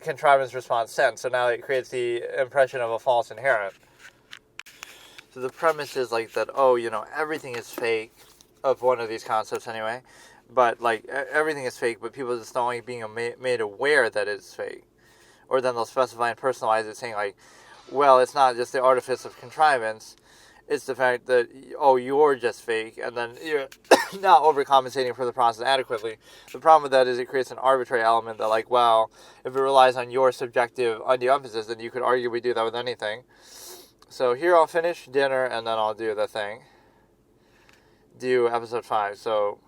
contrivance response sense. So now it creates the impression of a false inherent. So the premise is like that, everything is fake, of one of these concepts anyway, but like everything is fake, but people just don't like being made aware that it's fake. Or then they'll specify and personalize it, saying like, well, it's not just the artifice of contrivance, it's the fact that, you're just fake, and then you're not overcompensating for the process adequately. The problem with that is it creates an arbitrary element that, like, well, if it relies on your subjective undue emphasis, then you could arguably do that with anything. So here I'll finish dinner, and then I'll do the thing. Do episode 5. So,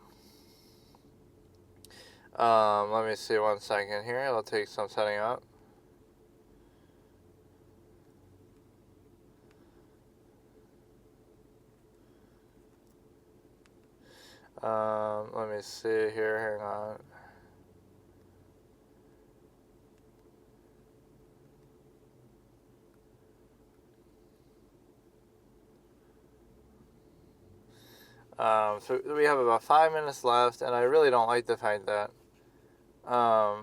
let me see 1 second here. It'll take some setting up. Let me see here, hang on. So we have about 5 minutes left, and I really don't like the fact that, I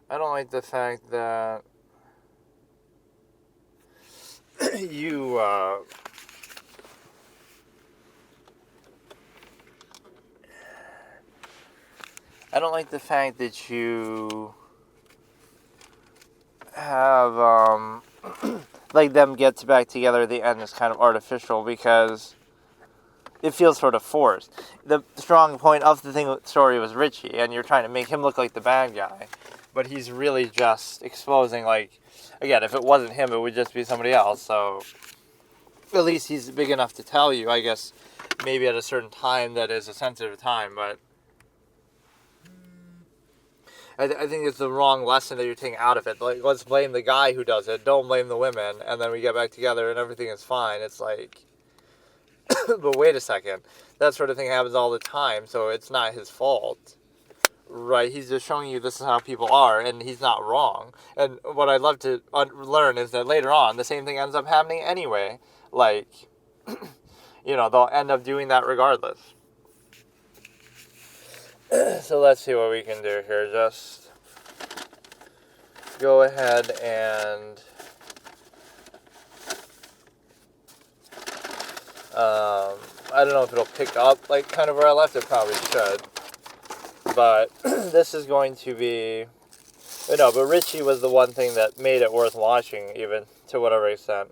don't like the fact that you, I don't like the fact that you have, like them get back together at the end is kind of artificial because it feels sort of forced. The strong point of the story was Richie, and you're trying to make him look like the bad guy, but he's really just exposing, like, again, if it wasn't him, it would just be somebody else, so at least he's big enough to tell you, I guess, maybe at a certain time that is a sensitive time, but I think it's the wrong lesson that you're taking out of it. Like, let's blame the guy who does it. Don't blame the women. And then we get back together and everything is fine. It's like, but wait a second. That sort of thing happens all the time, so it's not his fault. Right? He's just showing you this is how people are, and he's not wrong. And what I'd love to learn is that later on, the same thing ends up happening anyway. Like, they'll end up doing that regardless. So let's see what we can do here. Just go ahead and I don't know if it'll pick up like kind of where I left it. Probably should, but this is going to be but Richie was the one thing that made it worth watching, even to whatever extent.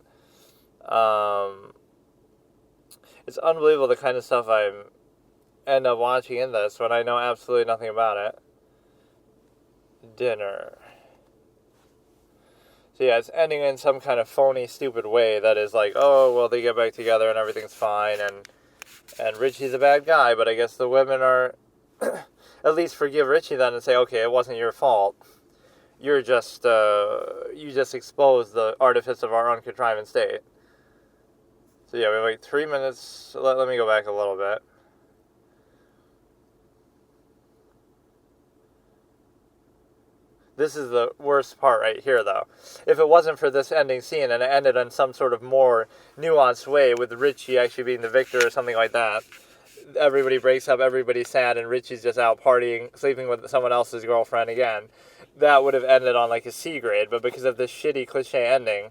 It's unbelievable the kind of stuff I end up watching in this when I know absolutely nothing about it. Dinner. So yeah, it's ending in some kind of phony, stupid way that is like, oh, well, they get back together and everything's fine, and Richie's a bad guy, but I guess the women are at least forgive Richie then and say, okay, it wasn't your fault. You're just, you just exposed the artifice of our uncontrived state. So yeah, we have like 3 minutes. Let me go back a little bit. This is the worst part right here, though. If it wasn't for this ending scene and it ended in some sort of more nuanced way with Richie actually being the victor or something like that, everybody breaks up, everybody's sad, and Richie's just out partying, sleeping with someone else's girlfriend again, that would have ended on like a C grade. But because of this shitty cliche ending,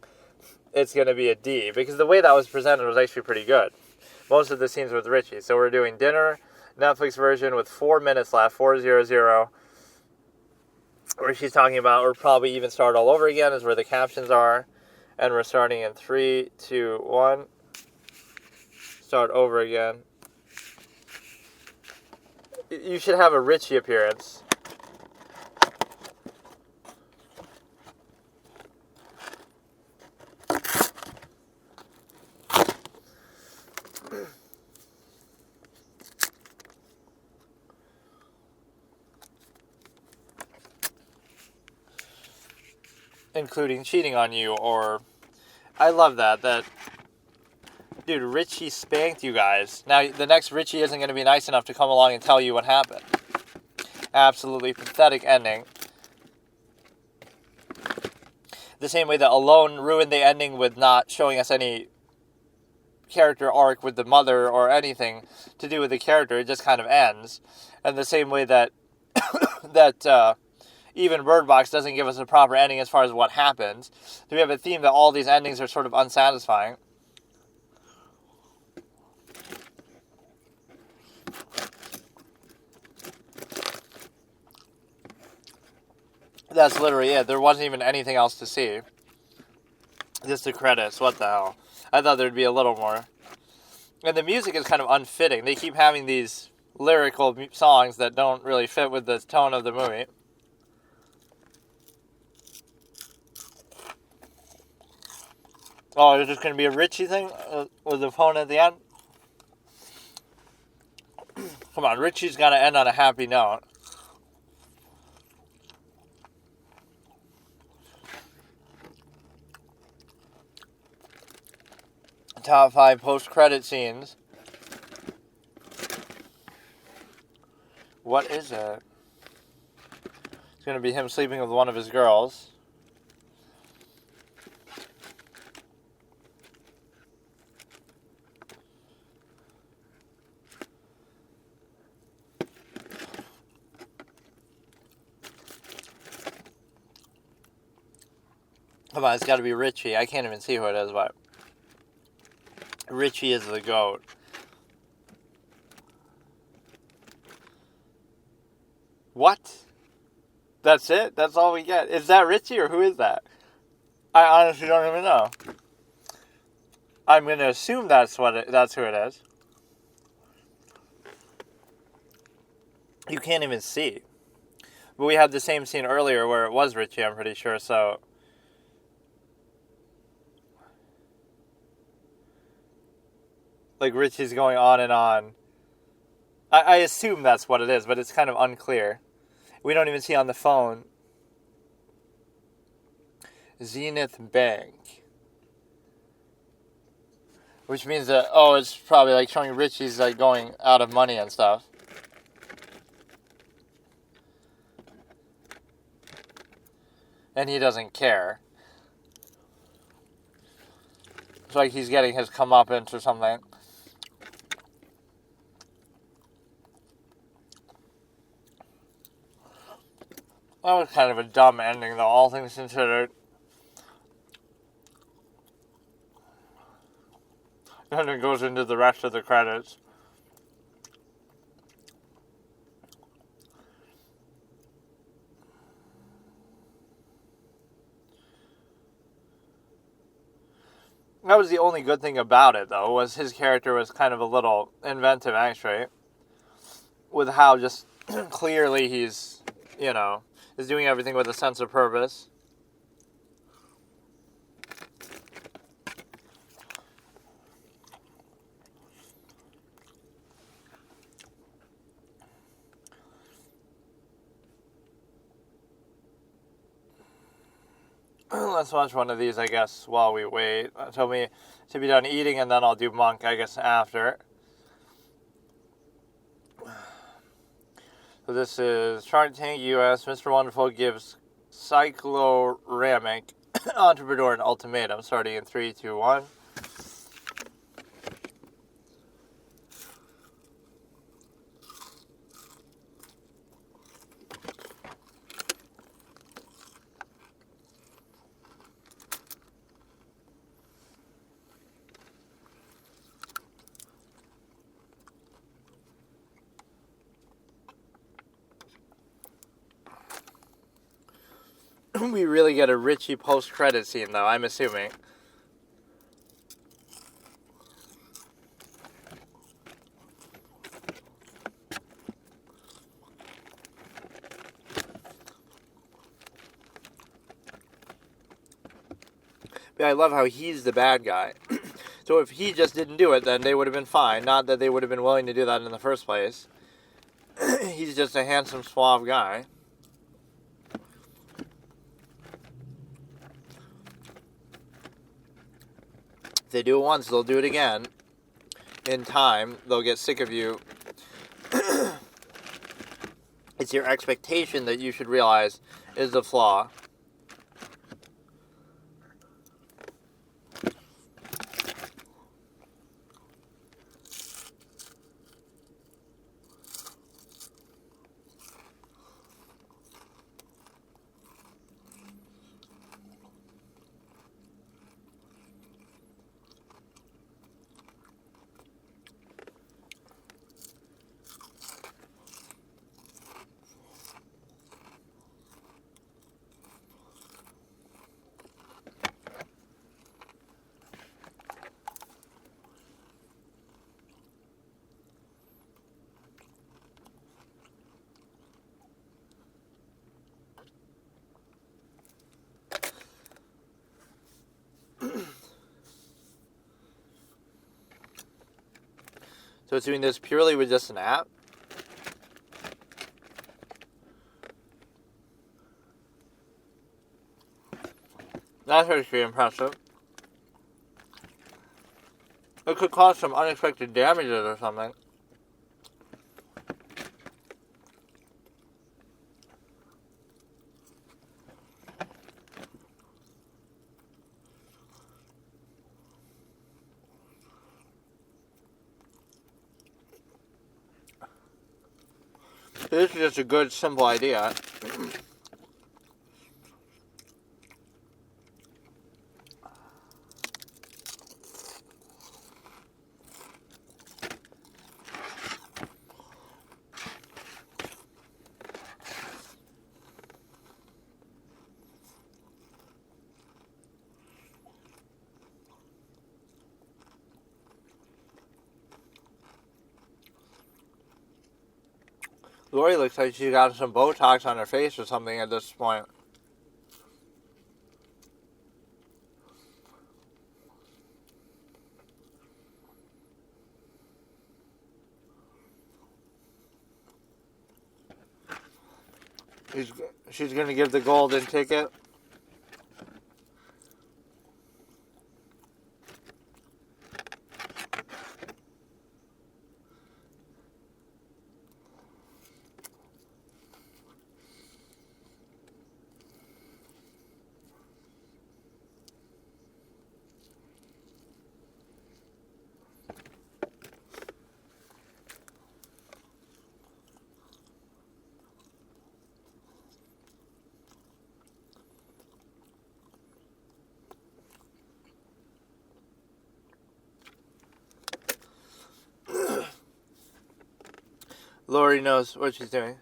it's going to be a D. Because the way that was presented was actually pretty good. Most of the scenes with Richie. So we're doing Dinner, Netflix version with 4 minutes left, 4:00. Where she's talking about, or probably even start all over again, is where the captions are. And we're starting in 3, 2, 1. Start over again. You should have a Richie appearance. including cheating on you, or I love that dude, Richie spanked you guys. Now the next Richie isn't going to be nice enough to come along and tell you what happened. Absolutely pathetic ending. The same way that Alone ruined the ending with not showing us any character arc with the mother or anything to do with the character. It just kind of ends. And the same way that even Bird Box doesn't give us a proper ending as far as what happens. So we have a theme that all these endings are sort of unsatisfying. That's literally it. There wasn't even anything else to see. Just the credits. What the hell? I thought there'd be a little more. And the music is kind of unfitting. They keep having these lyrical songs that don't really fit with the tone of the movie. Oh, is this going to be a Richie thing with the phone at the end? Come on, Richie's got to end on a happy note. Top 5 post-credit scenes. What is it? It's going to be him sleeping with one of his girls. Come on, it's got to be Richie. I can't even see who it is, but Richie is the GOAT. What? That's it? That's all we get? Is that Richie or who is that? I honestly don't even know. I'm going to assume that's who it is. You can't even see. But we had the same scene earlier where it was Richie, I'm pretty sure, so... Like, Richie's going on and on. I assume that's what it is, but it's kind of unclear. We don't even see on the phone. Zenith Bank. Which means that, it's probably like showing Richie's like going out of money and stuff. And he doesn't care. It's like he's getting his comeuppance or something. That was kind of a dumb ending, though, all things considered. And it goes into the rest of the credits. That was the only good thing about it, though, was his character was kind of a little inventive, actually. With how just clearly he's, is doing everything with a sense of purpose. Let's watch one of these, I guess, while we wait. Tell me to be done eating, and then I'll do Monk, I guess, after. So this is Shark Tank US. Mr. Wonderful gives cycloramic entrepreneur an ultimatum, starting in 3, 2, 1. We really get a Richie post-credit scene, though, I'm assuming. But I love how he's the bad guy. So if he just didn't do it, then they would have been fine. Not that they would have been willing to do that in the first place. He's just a handsome, suave guy. they do it once, they'll do it again. In time, they'll get sick of you. It's your expectation that you should realize is the flaw. So it's doing this purely with just an app. That's pretty impressive. It could cause some unexpected damages or something. This is just a good, simple idea. Lori looks like she's got some Botox on her face or something at this point. She's going to give the golden ticket. Lori knows what she's doing.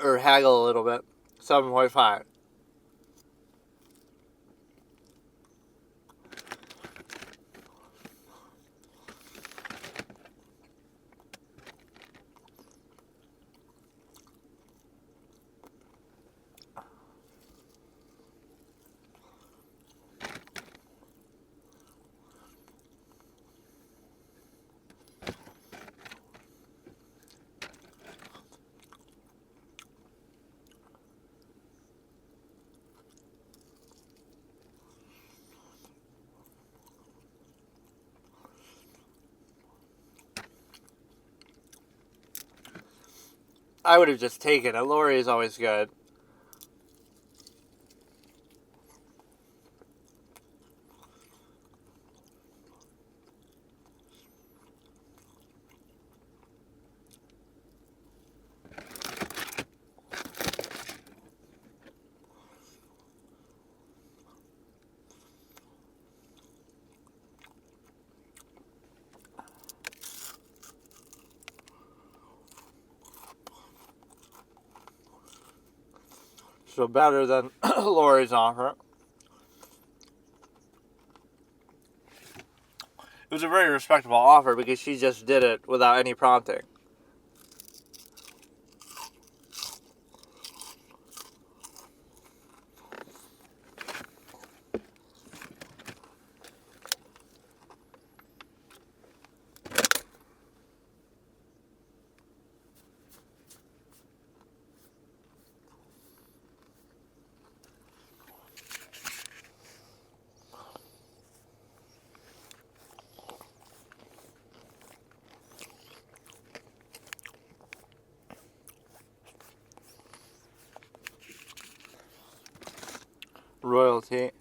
Or haggle a little bit. 7.5. I would have just taken it. Lori is always good. So better than Lori's offer. It was a very respectable offer because she just did it without any prompting. royalty.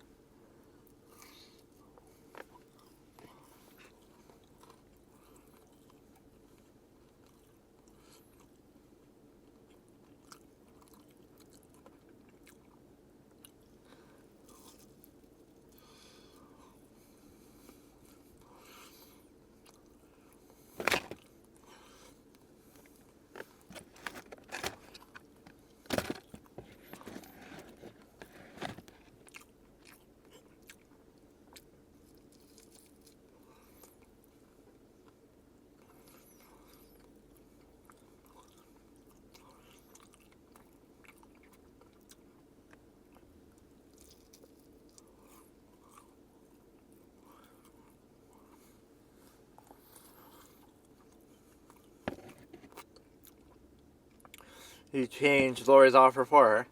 He changed Lori's offer for her.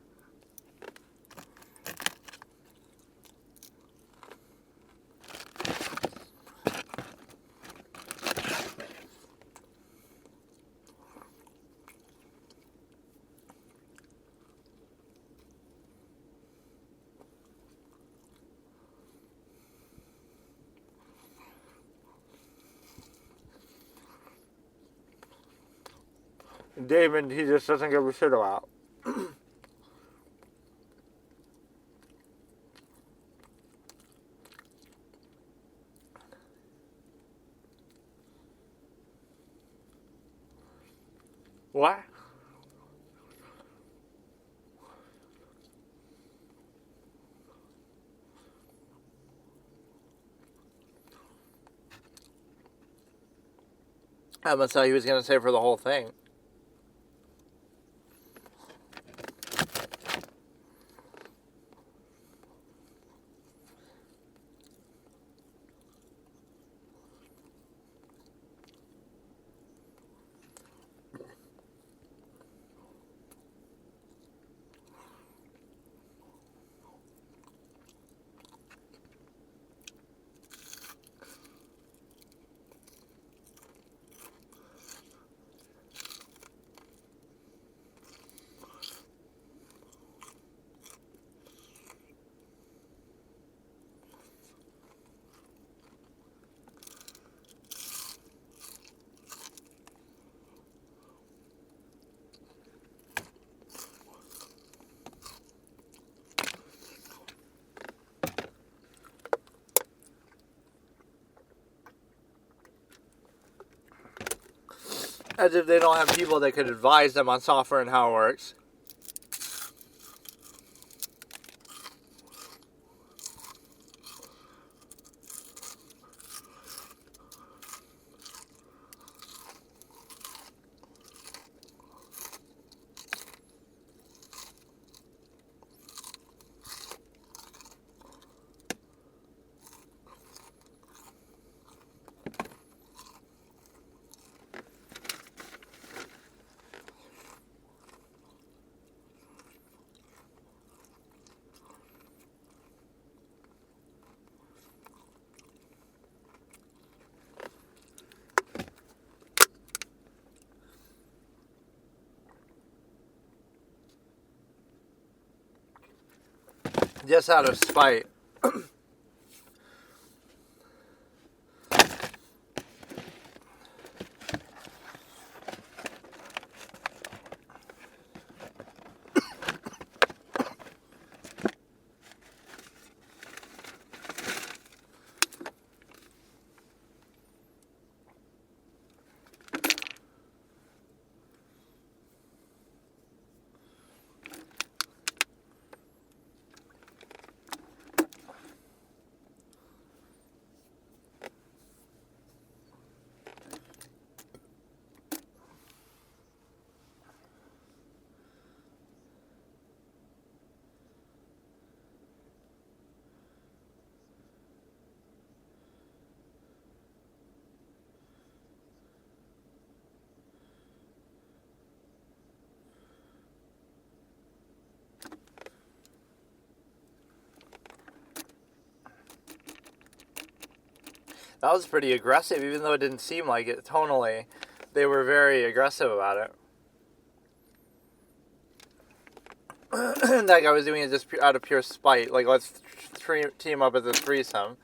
David, he just doesn't give a shit about. What? I must thought he was going to say for the whole thing. As if they don't have people that could advise them on software and how it works. Just out of spite. That was pretty aggressive, even though it didn't seem like it tonally. They were very aggressive about it. that guy was doing it just out of pure spite. Like, let's team up as a threesome.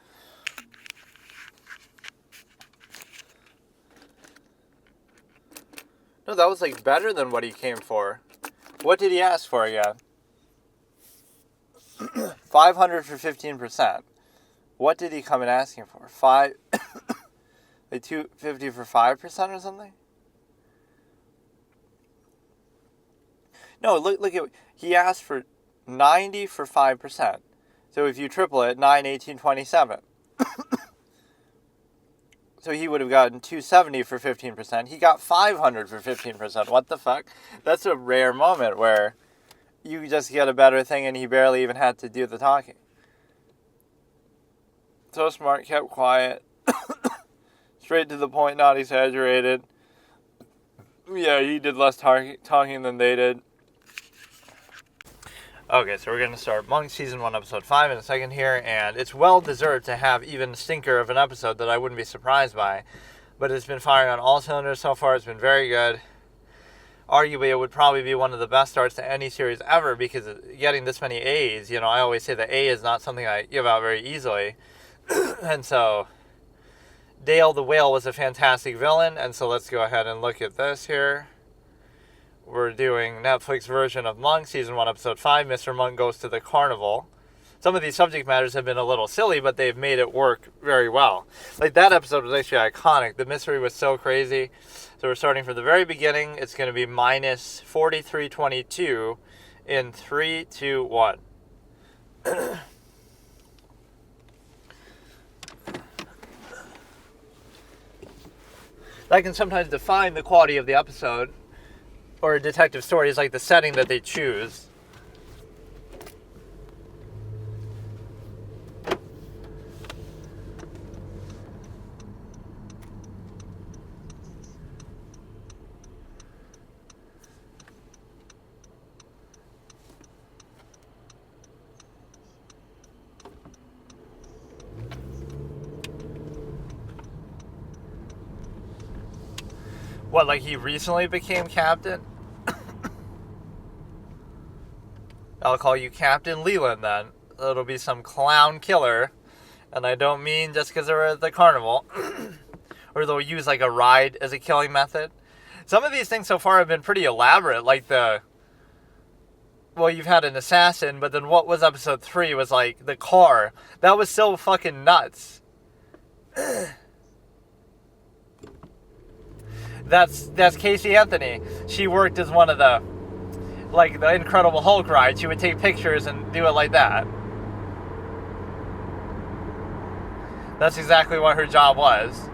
No, that was like better than what he came for. What did he ask for again? 500 for 15%. What did he come in asking for? Like 250 for 5% or something? No, look at, he asked for 90 for 5%. So if you triple it, 9, 18, 27. So he would have gotten 270 for 15%. He got 500 for 15%. What the fuck? That's a rare moment where you just get a better thing and he barely even had to do the talking. So smart, kept quiet. Straight to the point, not exaggerated. Yeah, he did less talking than they did. Okay, so we're going to start Monk Season 1, Episode 5 in a second here, and it's well-deserved to have even a stinker of an episode that I wouldn't be surprised by, but it's been firing on all cylinders so far. It's been very good. Arguably, it would probably be one of the best starts to any series ever, because getting this many A's, I always say that A is not something I give out very easily, and so Dale the Whale was a fantastic villain, and so let's go ahead and look at this here. We're doing Netflix version of Monk, Season 1, Episode 5, Mr. Monk Goes to the Carnival. Some of these subject matters have been a little silly, but they've made it work very well. Like, that episode was actually iconic. The mystery was so crazy. So we're starting from the very beginning. It's going to be minus 4322 in 3, 2, 1. That can sometimes define the quality of the episode. Or a detective story is like the setting that they choose. What, like he recently became captain? I'll call you Captain Leland then. It'll be some clown killer. And I don't mean just because they're at the carnival. Or they'll use like a ride as a killing method. Some of these things so far have been pretty elaborate. Like you've had an assassin, but then what was episode 3 was like the car. That was so fucking nuts. That's Casey Anthony. She worked as one of the Incredible Hulk ride. She would take pictures and do it like that. That's exactly what her job was.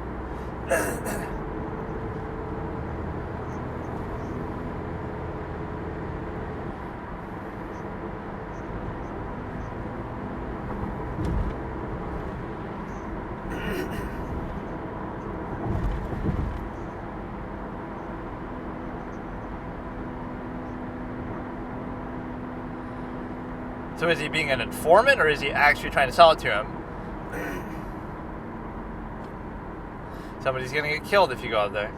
So is he being an informant, or is he actually trying to sell it to him? Somebody's gonna get killed if you go out there.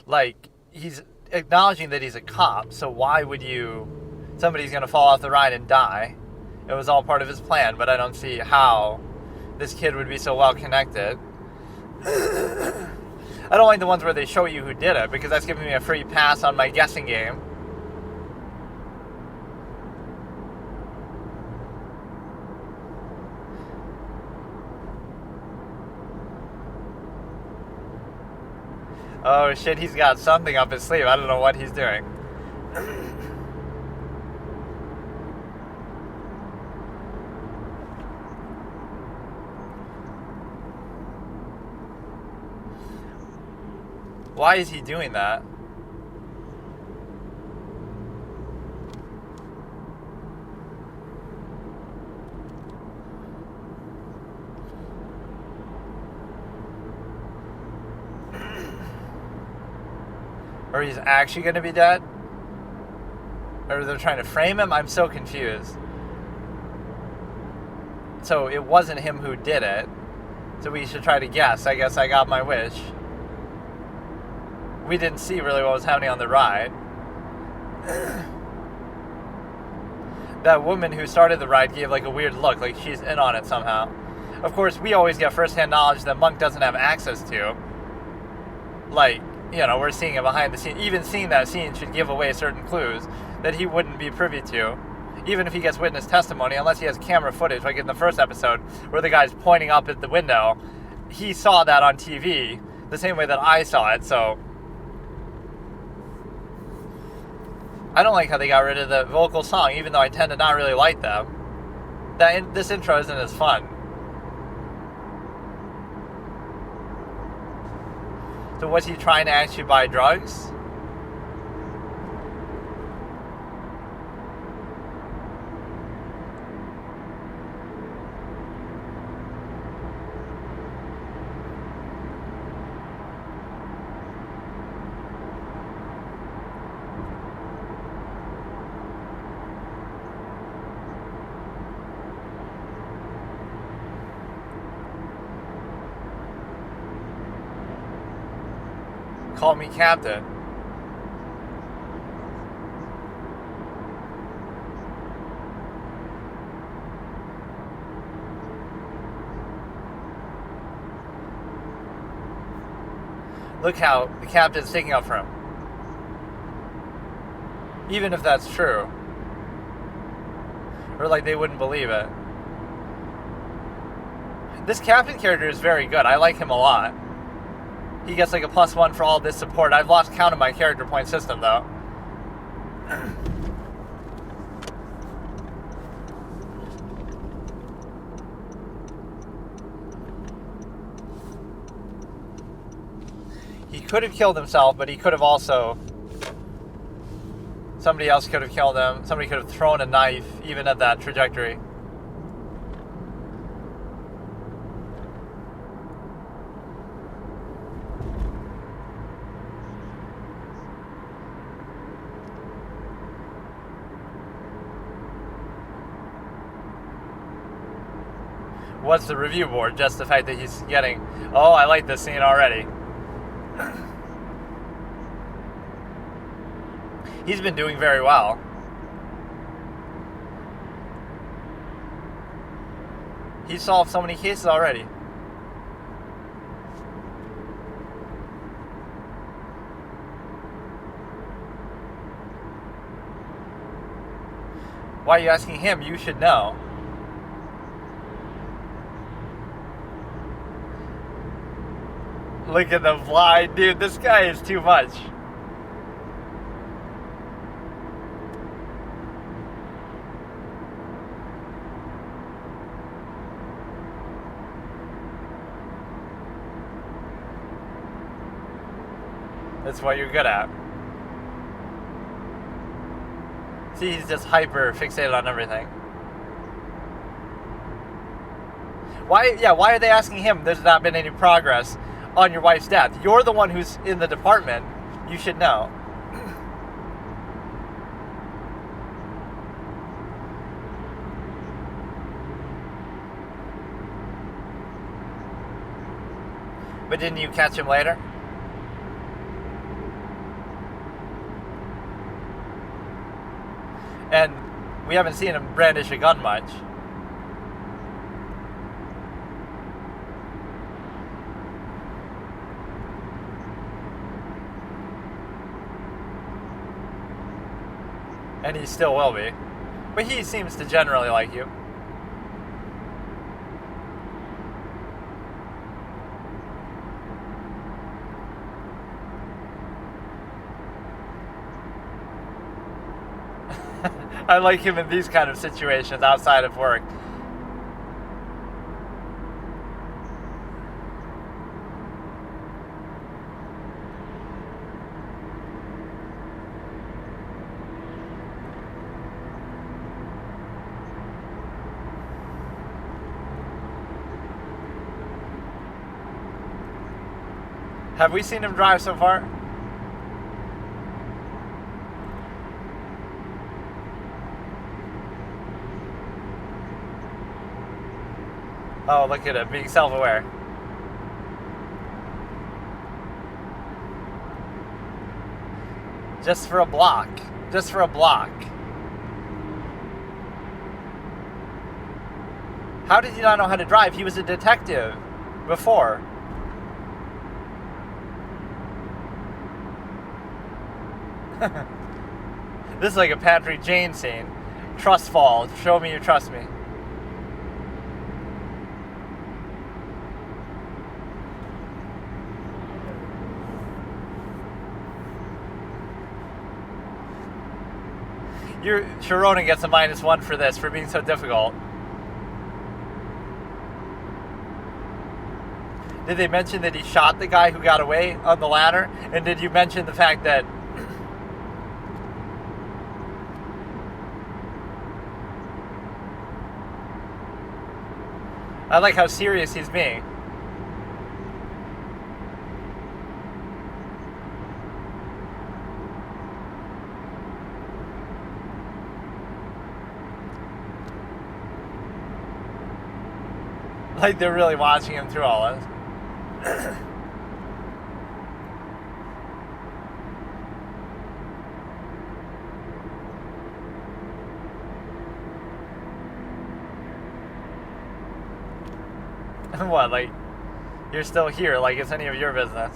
Like, he's acknowledging that he's a cop, so why would somebody's gonna fall off the ride and die? It was all part of his plan, but I don't see how this kid would be so well connected. I don't like the ones where they show you who did it, because that's giving me a free pass on my guessing game. Oh shit, he's got something up his sleeve. I don't know what he's doing. Why is he doing that? Or he's actually going to be dead? Or they're trying to frame him? I'm so confused. so it wasn't him who did it. So we should try to guess. I guess I got my wish. We didn't see really what was happening on the ride. That woman who started the ride gave like a weird look, like she's in on it somehow. Of course, we always get first-hand knowledge that Monk doesn't have access to. Like, you know, we're seeing it behind the scene. Even seeing that scene should give away certain clues that he wouldn't be privy to, even if he gets witness testimony, unless he has camera footage, like in the first episode, where the guy's pointing up at the window. He saw that on TV, the same way that I saw it, so... I don't like how they got rid of the vocal song, even though I tend to not really like them. This intro isn't as fun. So was he trying to actually buy drugs? Call me captain. Look how the captain's sticking up for him. Even if that's true. Or like they wouldn't believe it. This captain character is very good. I like him a lot. He gets like a +1 for all this support. I've lost count of my character point system though. He could have killed himself, but he could have also... Somebody else could have killed him. Somebody could have thrown a knife, even at that trajectory. What's the review board? Just the fact that he's getting... Oh, I like this scene already. He's been doing very well. He's solved so many cases already. Why are you asking him? You should know. Look at the blind, dude. This guy is too much. That's what you're good at. See, he's just hyper fixated on everything. Why are they asking him? There's not been any progress on your wife's death. You're the one who's in the department. You should know. But didn't you catch him later? And we haven't seen him brandish a gun much. And he still will be. But he seems to generally like you. I like him in these kind of situations outside of work. Have we seen him drive so far? Oh, look at him being self-aware. Just for a block. Just for a block. How did he not know how to drive? He was a detective before. This is like a Patrick Jane scene. Trust fall. Show me you trust me. Sharona gets a -1 for this, for being so difficult. Did they mention that he shot the guy who got away on the ladder? And did you mention the fact that I like how serious he's being. Like they're really watching him through all this. What, like, you're still here, like it's any of your business.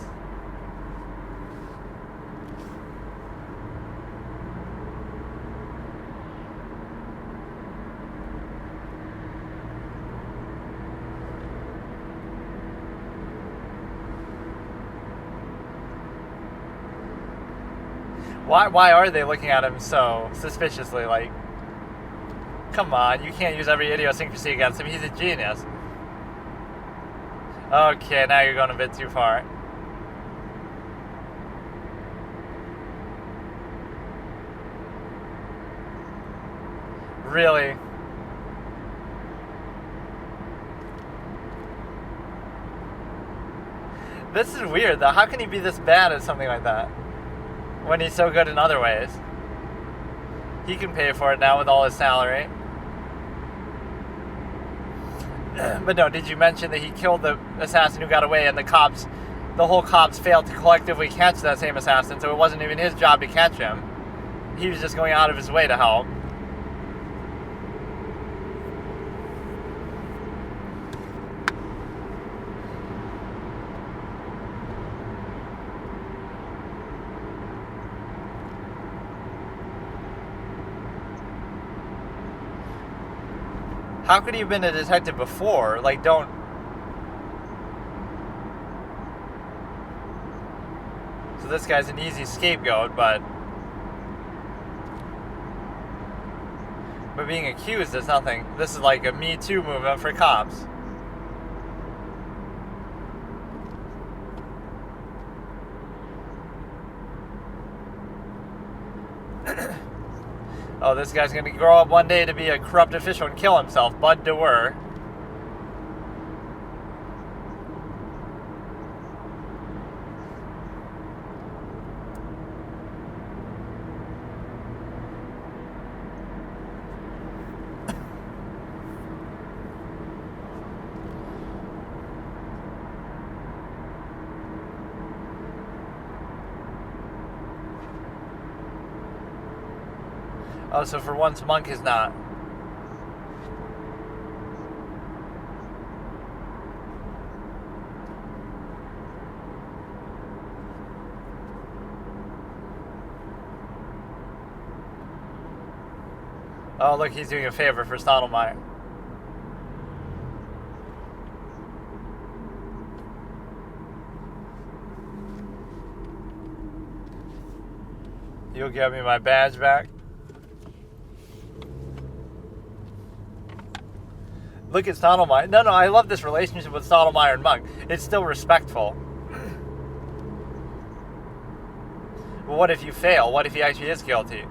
Why are they looking at him so suspiciously? Like, come on, you can't use every idiosyncrasy against him. He's a genius. Okay, now you're going a bit too far. Really? This is weird, though. How can he be this bad at something like that when he's so good in other ways? He can pay for it now with all his salary. But no, did you mention that he killed the assassin who got away, and the whole cops failed to collectively catch that same assassin, so it wasn't even his job to catch him. He was just going out of his way to help. How could he have been a detective before? Like, don't... So this guy's an easy scapegoat, but being accused is nothing. This is like a Me Too movement for cops. Oh, this guy's gonna grow up one day to be a corrupt official and kill himself. Bud DeWer. Oh, so for once, Monk is not. Oh, look, he's doing a favor for Stottlemyre. You'll give me my badge back? Look at Stottlemyre. No, I love this relationship with Stottlemyre and Monk. It's still respectful. But what if you fail? What if he actually is guilty?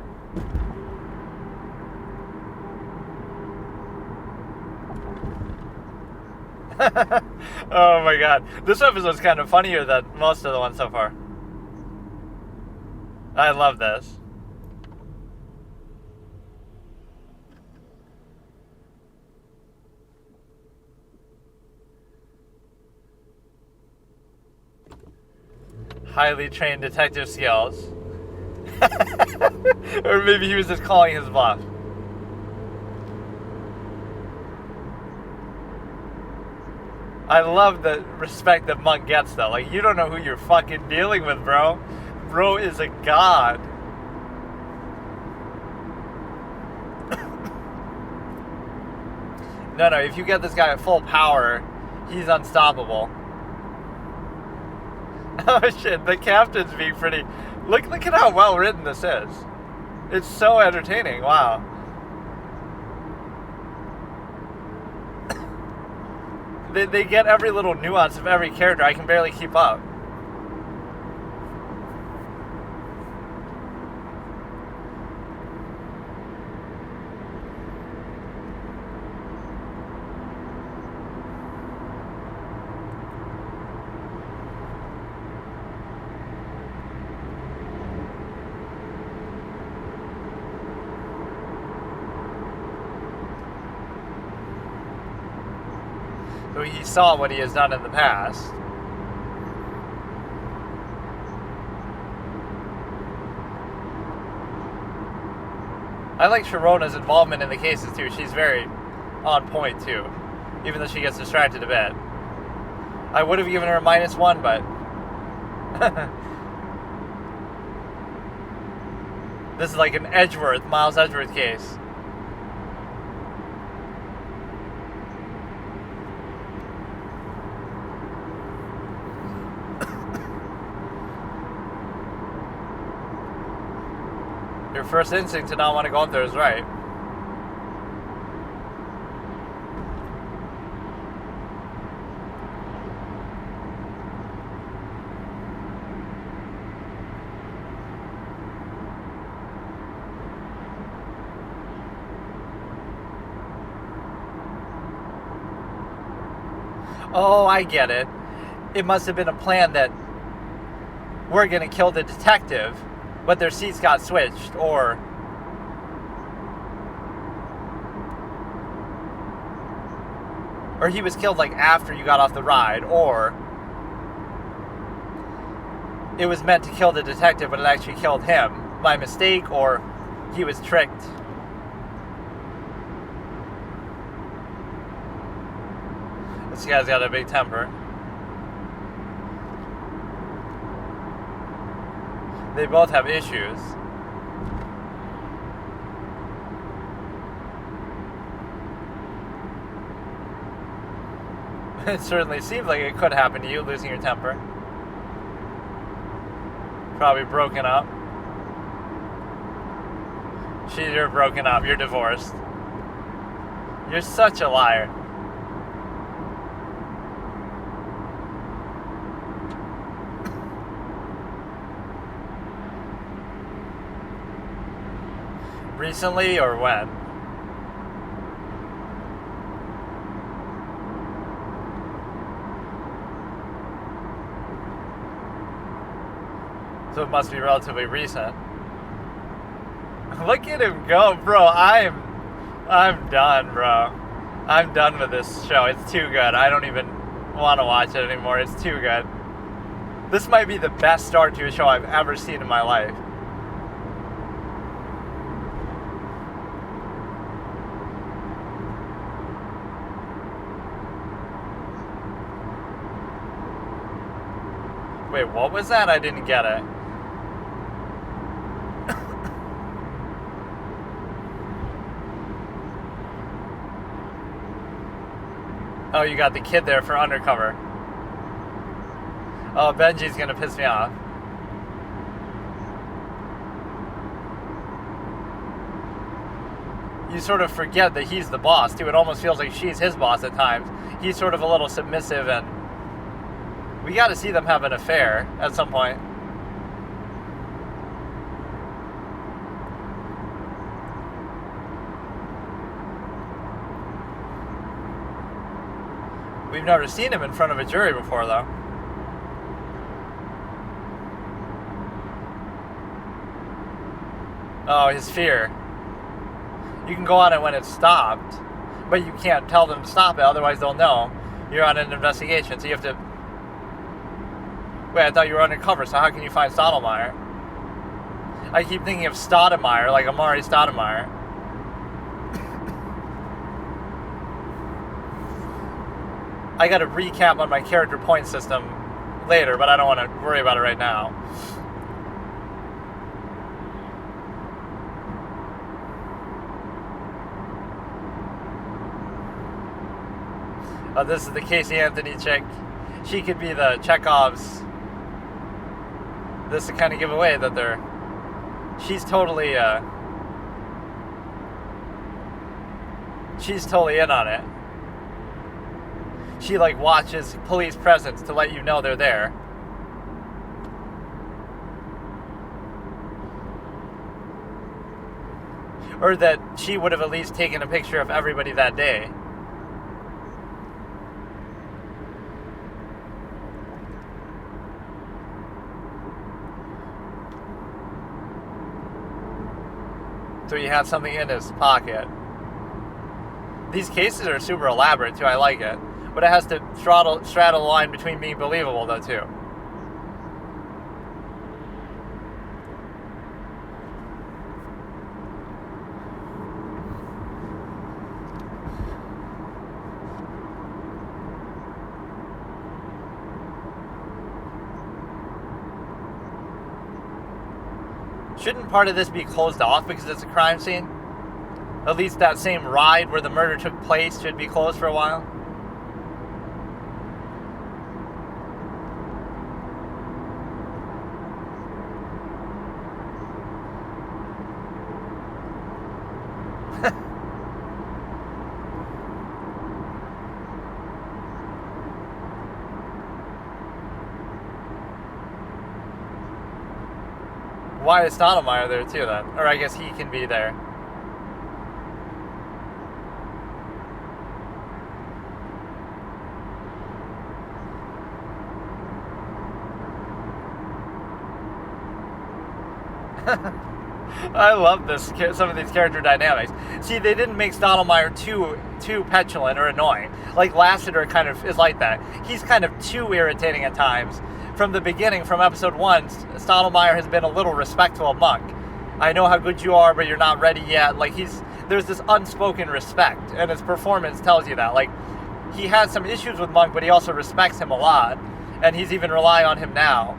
Oh my god. This episode's kind of funnier than most of the ones so far. I love this. highly trained detective skills. Or maybe he was just calling his bluff. I love the respect that Monk gets, though. Like, you don't know who you're fucking dealing with, bro. Bro is a god. No, if you get this guy at full power, he's unstoppable. Oh shit, the captain's being pretty... Look at how well written this is. It's so entertaining, wow. They get every little nuance of every character. I can barely keep up. So he saw what he has done in the past. I like Sharona's involvement in the cases too. She's very on point too, even though she gets distracted a bit. I would have given her a -1, but this is like an Miles Edgeworth case. Your first instinct to not want to go up there is right. Oh, I get it. It must have been a plan that we're going to kill the detective, but their seats got switched, or he was killed like after you got off the ride, or it was meant to kill the detective, but it actually killed him by mistake, or he was tricked. This guy's got a big temper. They both have issues. It certainly seems like it could happen to you, losing your temper. Probably broken up. You're broken up. You're divorced. You're such a liar. Recently or when? So it must be relatively recent. Look at him go, bro. I'm done, bro. I'm done with this show. It's too good. I don't even want to watch it anymore. It's too good. This might be the best start to a show I've ever seen in my life. Wait, what was that? I didn't get it. Oh, you got the kid there for undercover. Oh, Benji's gonna piss me off. You sort of forget that he's the boss, too. It almost feels like she's his boss at times. He's sort of a little submissive, and we got to see them have an affair at some point. We've never seen him in front of a jury before, though. Oh, his fear. You can go on it when it's stopped, but you can't tell them to stop it, otherwise they'll know you're on an investigation, so you have to... Wait, I thought you were undercover, so how can you find Stottlemyre? I keep thinking of Stoudemire, like Amari Stoudemire. I got a recap on my character point system later, but I don't want to worry about it right now. This is the Casey Anthony chick. She could be the Chekhov's. This is the kind of giveaway that they're... She's totally in on it. She like watches police presence to let you know they're there. Or that she would have at least taken a picture of everybody that day. So he had something in his pocket. These cases are super elaborate too, I like it. But it has to straddle the line between being believable though too. Shouldn't part of this be closed off because it's a crime scene? At least that same ride where the murder took place should be closed for a while. Why is Stottlemyre there too then? Or I guess he can be there. I love this. Some of these character dynamics. See, they didn't make Stottlemyre too petulant or annoying. Like Lassiter kind of is like that. He's kind of too irritating at times. From the beginning, from episode 1, Stottlemyre has been a little respectful of Monk. I know how good you are, but you're not ready yet. Like there's this unspoken respect, and his performance tells you that. Like he has some issues with Monk, but he also respects him a lot, and he's even relying on him now.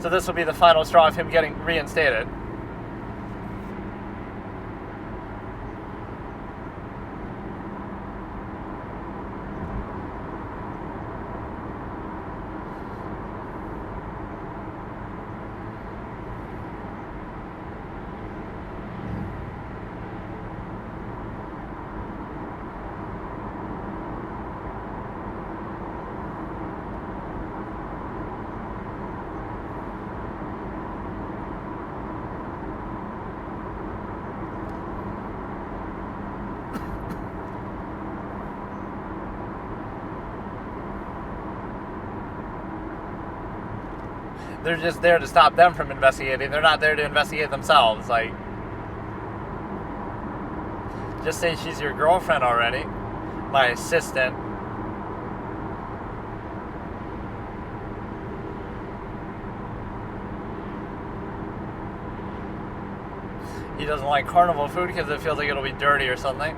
So this will be the final straw of him getting reinstated. They're just there to stop them from investigating. They're not there to investigate themselves. Like, just say she's your girlfriend already. My assistant. He doesn't like carnival food because it feels like it'll be dirty or something.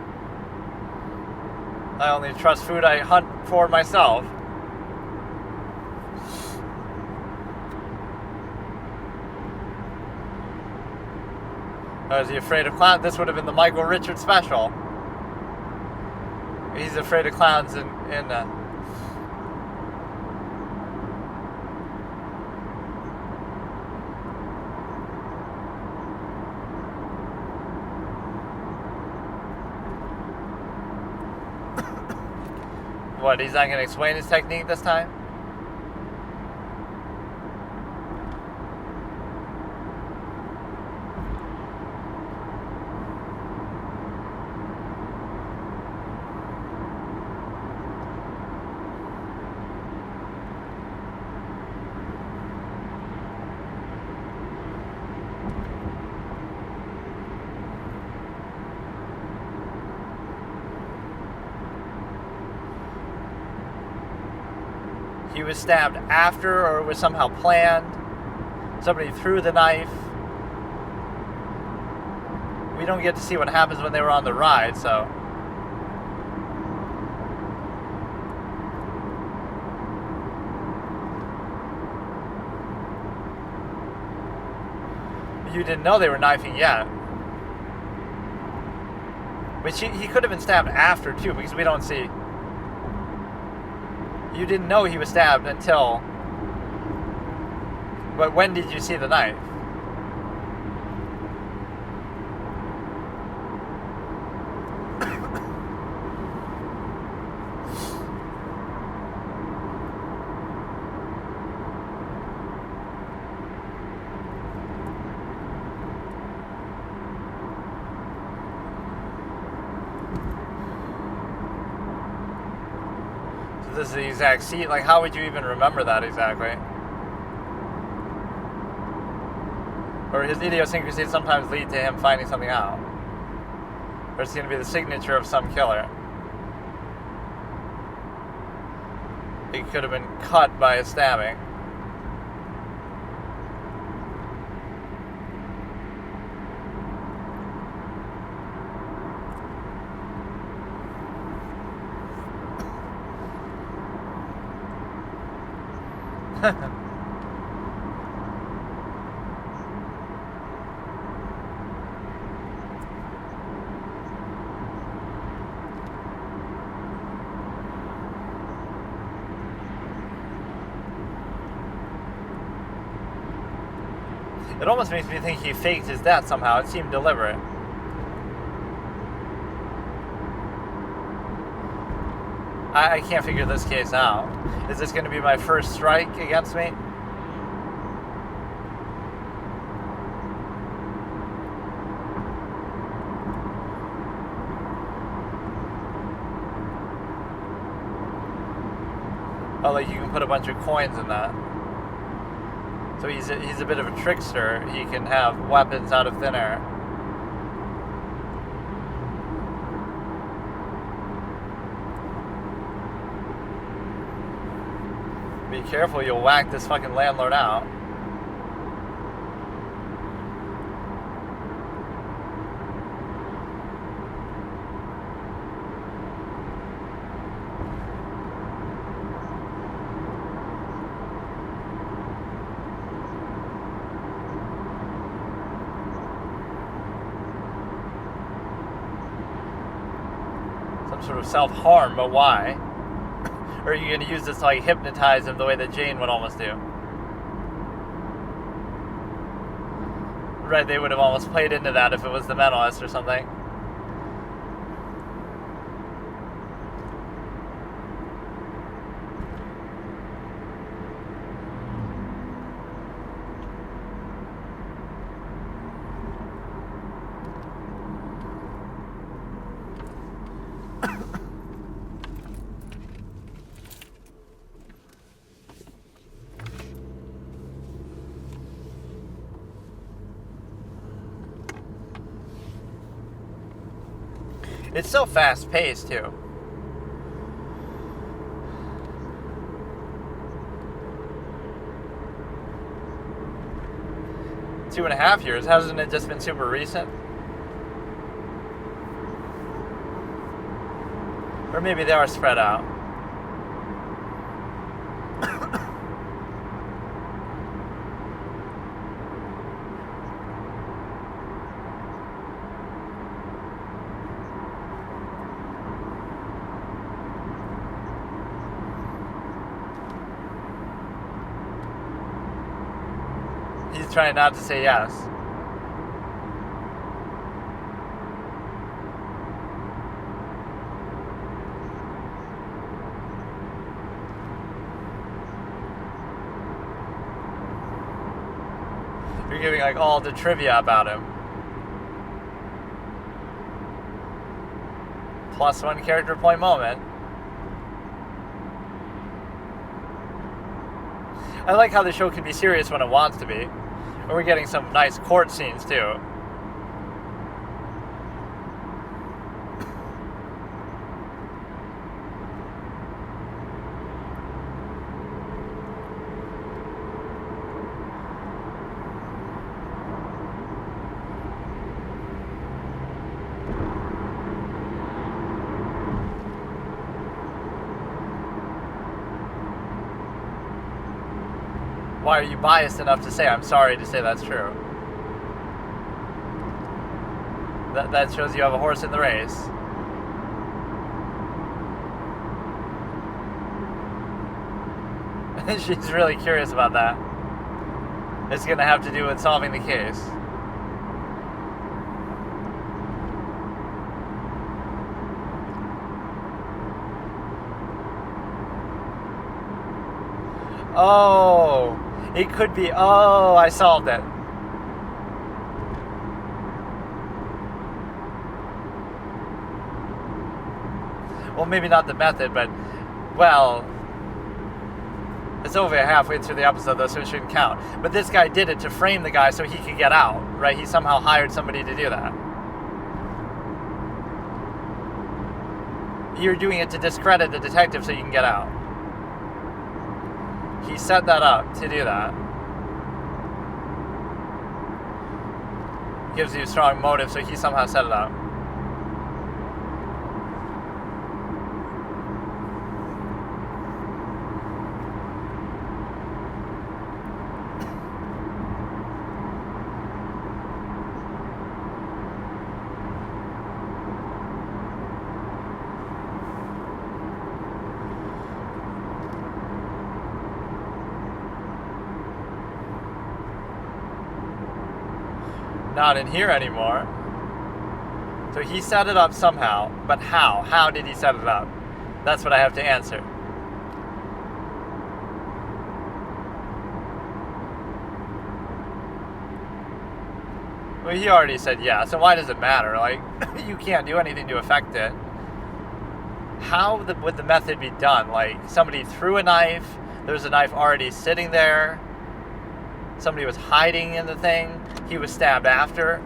I only trust food I hunt for myself. Is he afraid of clowns? This would have been the Michael Richards special. He's afraid of clowns in What, he's not going to explain his technique this time? was stabbed after or it was somehow planned. Somebody threw the knife. We don't get to see what happens when they were on the ride, so... You didn't know they were knifing yet. But he could have been stabbed after, too, because we don't see... You didn't know he was stabbed until... But when did you see the knife? This is the exact seat. Like, how would you even remember that exactly? Or his idiosyncrasies sometimes lead to him finding something out. Or it's going to be the signature of some killer. It could have been cut by a stabbing. It almost makes me think he faked his death somehow. It seemed deliberate. I can't figure this case out. Is this going to be my first strike against me? Oh, like you can put a bunch of coins in that. So he's a bit of a trickster. He can have weapons out of thin air. Be careful, you'll whack this fucking landlord out. Some sort of self-harm, but why? Or are you going to use this to like hypnotize him the way that Jane would almost do? Right, they would have almost played into that if it was the mentalist or something. It's so fast-paced, too. Two and a half years. Hasn't it just been super recent? Or maybe they are spread out. He's trying not to say yes. You're giving like all the trivia about him. +1 character point moment. I like how the show can be serious when it wants to be. And we're getting some nice court scenes, too. Why are you biased enough to say, I'm sorry to say that's true? That shows you have a horse in the race. She's really curious about that. It's going to have to do with solving the case. Oh, it could be. Oh, I solved it. Well, maybe not the method, but, well, it's over halfway through the episode, though, so it shouldn't count. But this guy did it to frame the guy so he could get out, right? He somehow hired somebody to do that. You're doing it to discredit the detective so you can get out. He set that up to do that. Gives you a strong motive, so he somehow set it up. Not in here anymore. So he set it up somehow, but how? How did he set it up? That's what I have to answer. Well, he already said yeah, so why does it matter? Like, you can't do anything to affect it. How would the method be done? Like, somebody threw a knife, there's a knife already sitting there, somebody was hiding in the thing, he was stabbed after.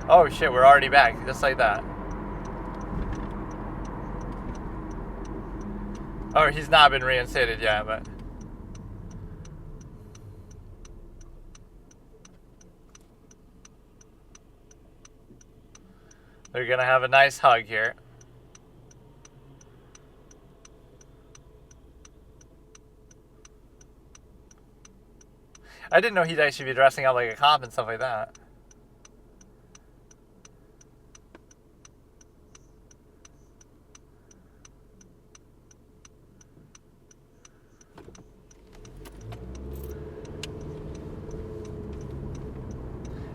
Oh shit, we're already back, just like that. Oh, he's not been reinstated yet, but... they're gonna have a nice hug here. I didn't know he'd actually be dressing up like a cop and stuff like that.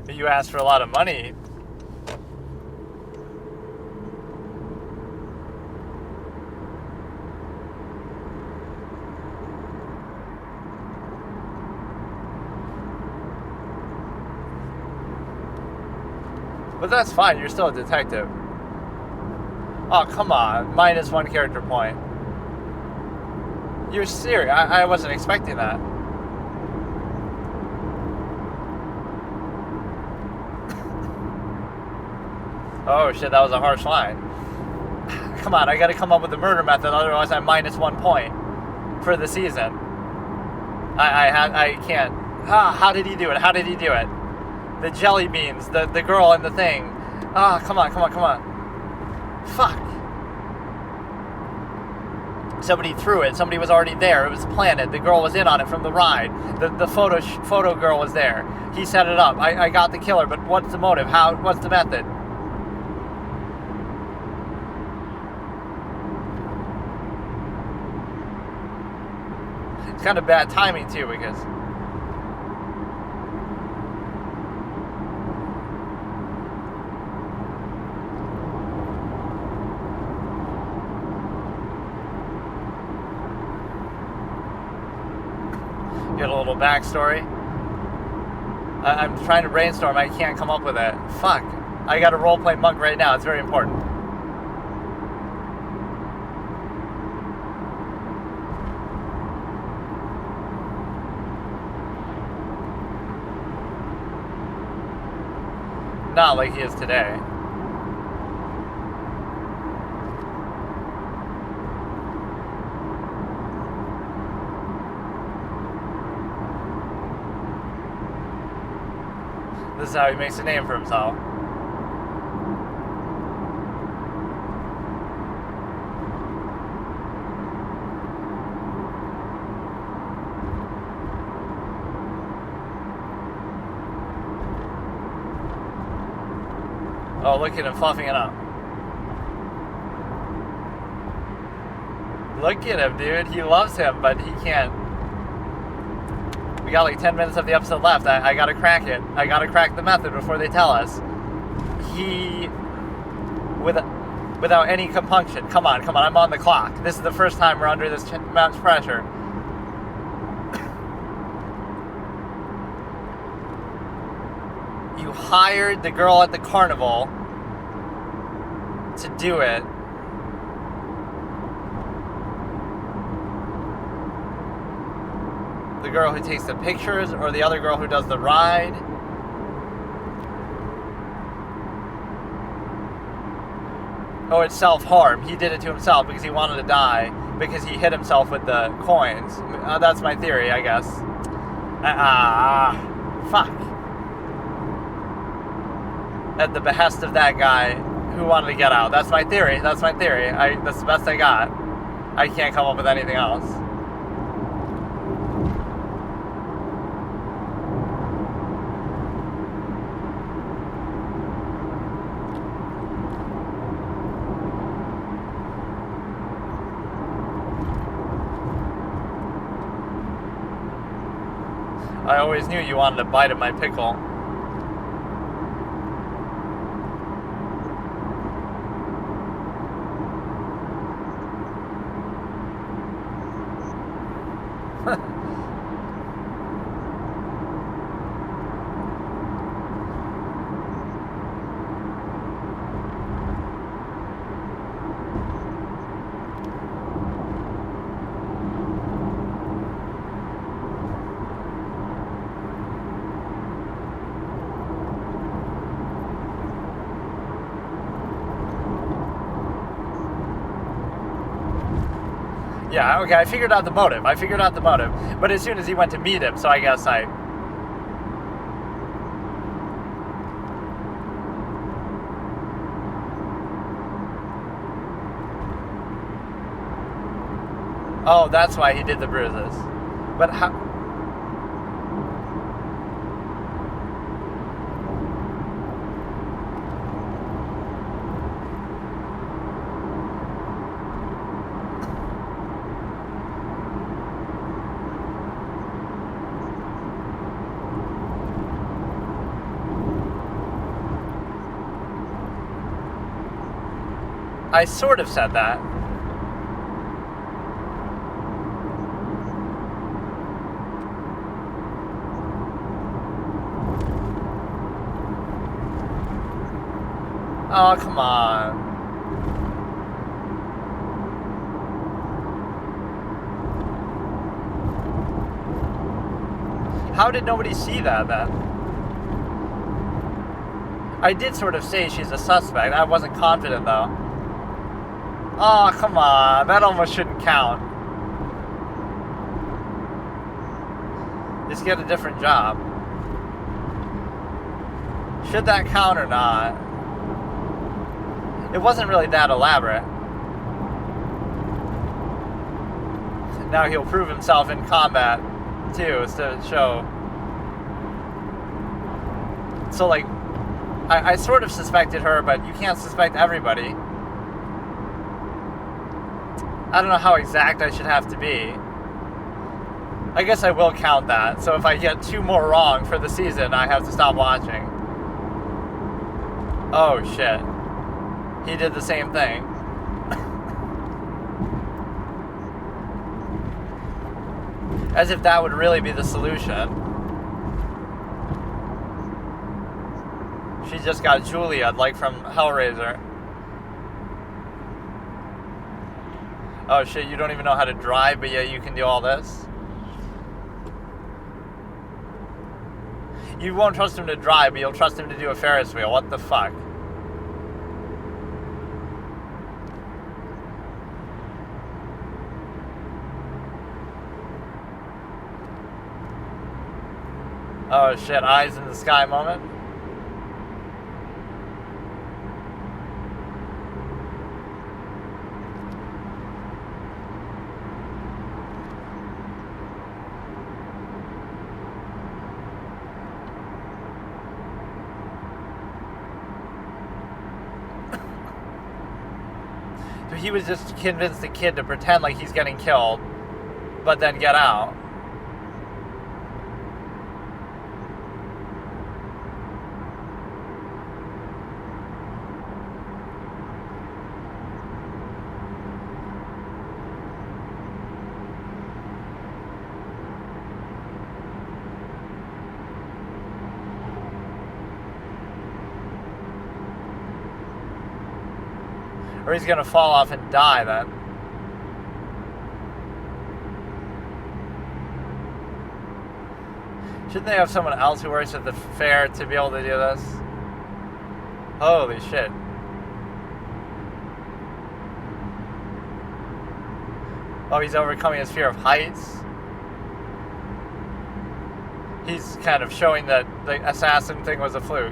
But you asked for a lot of money. But that's fine, you're still a detective. Oh, come on. -1 character point. You're serious? I wasn't expecting that. Oh shit, that was a harsh line. Come on, I gotta come up with a murder method, otherwise I'm -1 point for the season. I can't. How did he do it? How did he do it? The jelly beans, the girl and the thing. Come on. Fuck. Somebody threw it. Somebody was already there. It was planted. The girl was in on it from the ride. The photo girl was there. He set it up. I got the killer, but what's the motive? What's the method? It's kind of bad timing too, because... get a little backstory. I'm trying to brainstorm. I can't come up with it. Fuck. I got a roleplay monk right now. It's very important. Not like he is today. This is how he makes a name for himself. Oh, look at him fluffing it up. Look at him, dude. He loves him, but he can't. We got like 10 minutes of the episode left. I gotta crack it. I gotta crack the method before they tell us. He, without any compunction. Come on. I'm on the clock. This is the first time we're under this much pressure. You hired the girl at the carnival to do it. The girl who takes the pictures or the other girl who does the ride? Oh, it's self-harm. He did it to himself because he wanted to die, because he hit himself with the coins. That's my theory, I guess. Fuck. At the behest of that guy who wanted to get out. That's my theory. That's the best I got. I can't come up with anything else. I always knew you wanted a bite of my pickle. Yeah, okay, I figured out the motive. But as soon as he went to meet him, so I guess I... Oh, that's why he did the bruises. But how... I sort of said that. Oh, come on. How did nobody see that then? I did sort of say she's a suspect. I wasn't confident though. Oh, come on. That almost shouldn't count. Just get a different job. Should that count or not? It wasn't really that elaborate. Now he'll prove himself in combat, too, to show. So, like, I sort of suspected her, but you can't suspect everybody. I don't know how exact I should have to be. I guess I will count that. So if I get 2 more wrong for the season, I have to stop watching. Oh, shit. He did the same thing. As if that would really be the solution. She just got Julia'd, like from Hellraiser. Oh shit, you don't even know how to drive, but yet you can do all this? You won't trust him to drive, but you'll trust him to do a Ferris wheel. What the fuck? Oh shit, eyes in the sky moment. he was just convinced the kid to pretend like he's getting killed, but then get out. Or he's gonna fall off and die then. Shouldn't they have someone else who works at the fair to be able to do this? Holy shit. Oh, he's overcoming his fear of heights. He's kind of showing that the assassin thing was a fluke.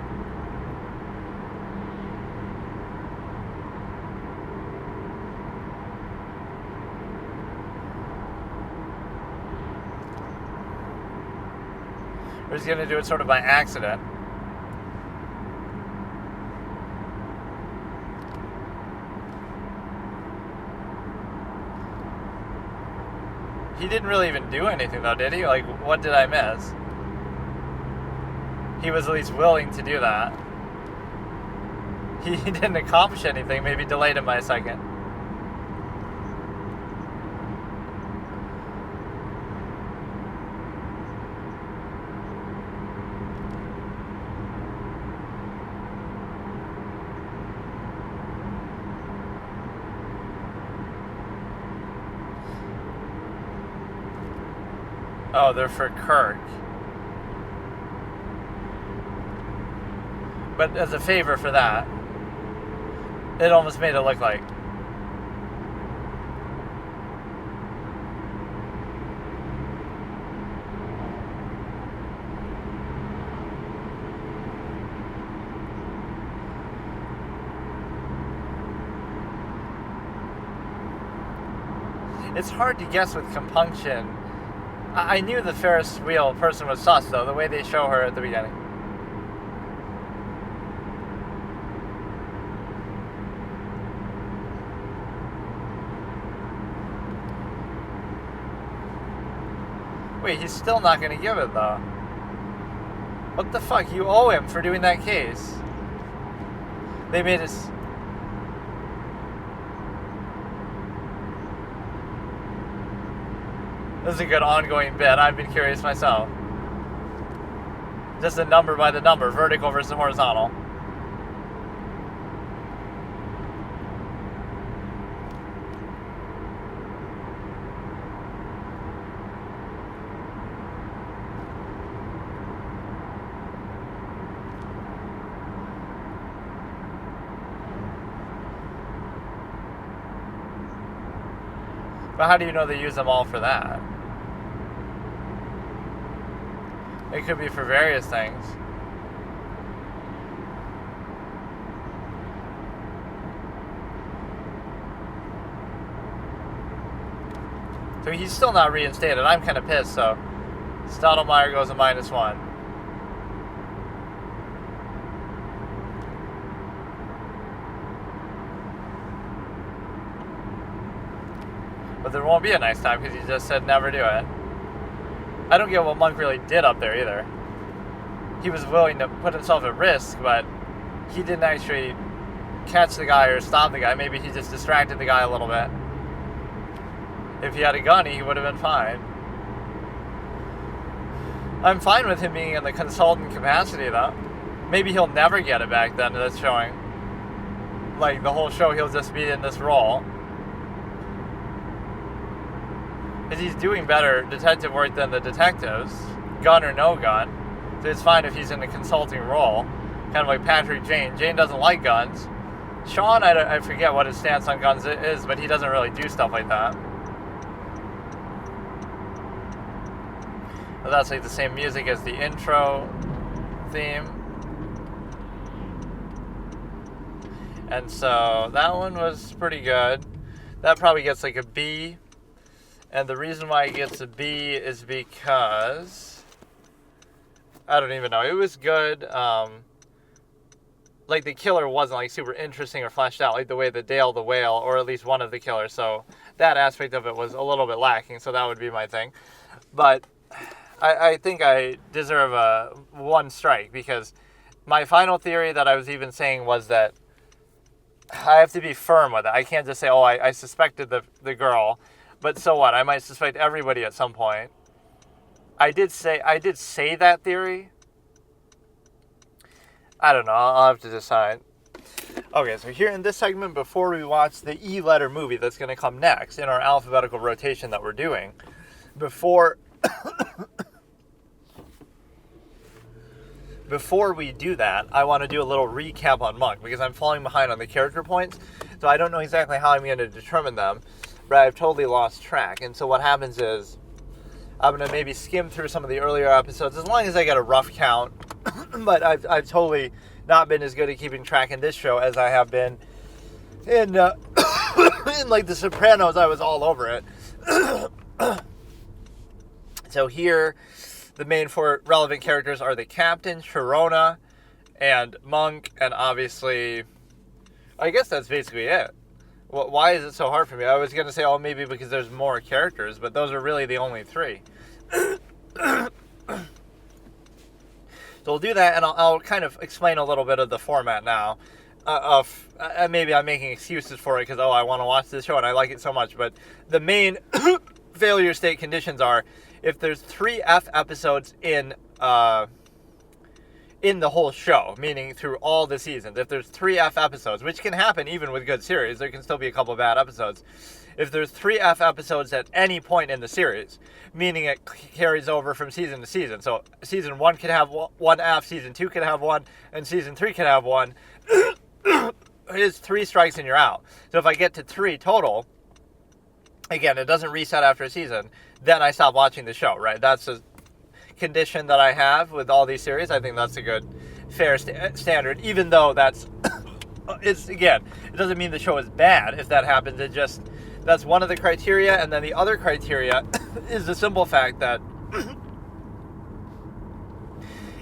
Or he's going to do it sort of by accident. He didn't really even do anything though, did he? Like, what did I miss? He was at least willing to do that. He didn't accomplish anything, maybe delayed him by a second. Oh, they're for Kirk. But as a favor for that, it almost made it look like. It's hard to guess with compunction. I knew the Ferris wheel person was sus, though, the way they show her at the beginning. Wait, he's still not going to give it, though. What the fuck? You owe him for doing that case. They made us... This is a good ongoing bit. I've been curious myself. Just a number by the number, vertical versus horizontal. But how do you know they use them all for that? It could be for various things. So he's still not reinstated. I'm kind of pissed, so Stottlemyre goes a -1. But there won't be a nice time because he just said never do it. I don't get what Monk really did up there either. He was willing to put himself at risk, but he didn't actually catch the guy or stop the guy. Maybe he just distracted the guy a little bit. If he had a gun, he would have been fine. I'm fine with him being in the consultant capacity, though. Maybe he'll never get it back then to this showing. Like, the whole show, he'll just be in this role. Because he's doing better detective work than the detectives, gun or no gun. So it's fine if he's in a consulting role. Kind of like Patrick Jane. Jane doesn't like guns. Sean, I forget what his stance on guns is, but he doesn't really do stuff like that. But that's like the same music as the intro theme. And so that one was pretty good. That probably gets like a B. And the reason why it gets a B is because I don't even know. It was good. like the killer wasn't like super interesting or fleshed out like the way that Dale the whale, or at least one of the killers. So that aspect of it was a little bit lacking. So that would be my thing. But I think I deserve a one strike, because my final theory that I was even saying was that I have to be firm with it. I can't just say, oh, I suspected the girl, but so what? I might suspect everybody at some point. I did say that theory. I don't know. I'll have to decide. Okay, so here in this segment, before we watch the E-letter movie that's going to come next in our alphabetical rotation that we're doing, before we do that, I want to do a little recap on Monk, because I'm falling behind on the character points, so I don't know exactly how I'm going to determine them, but I've totally lost track. And so what happens is, I'm going to maybe skim through some of the earlier episodes, as long as I get a rough count, but I've totally not been as good at keeping track in this show as I have been in, in like The Sopranos. I was all over it. So here, the main four relevant characters are the Captain, Sharona, and Monk, and obviously, I guess that's basically it. Why is it so hard for me? I was going to say, oh, maybe because there's more characters, but those are really the only three. So we'll do that, and I'll kind of explain a little bit of the format now. Maybe I'm making excuses for it because, I want to watch this show and I like it so much, but the main failure state conditions are, if there's 3 F episodes in the whole show, meaning through all the seasons, if there's 3 F episodes, which can happen even with good series, there can still be a couple of bad episodes. If there's 3 F episodes at any point in the series, meaning it carries over from season to season. So season 1 could have 1 F, season 2 could have 1, and season 3 could have 1. It's 3 strikes and you're out. So if I get to 3 total, again, it doesn't reset after a season, then I stop watching the show, right? That's a condition that I have with all these series. I think that's a good, fair standard, even though that's, it doesn't mean the show is bad if that happens. It just, that's one of the criteria, and then the other criteria is the simple fact that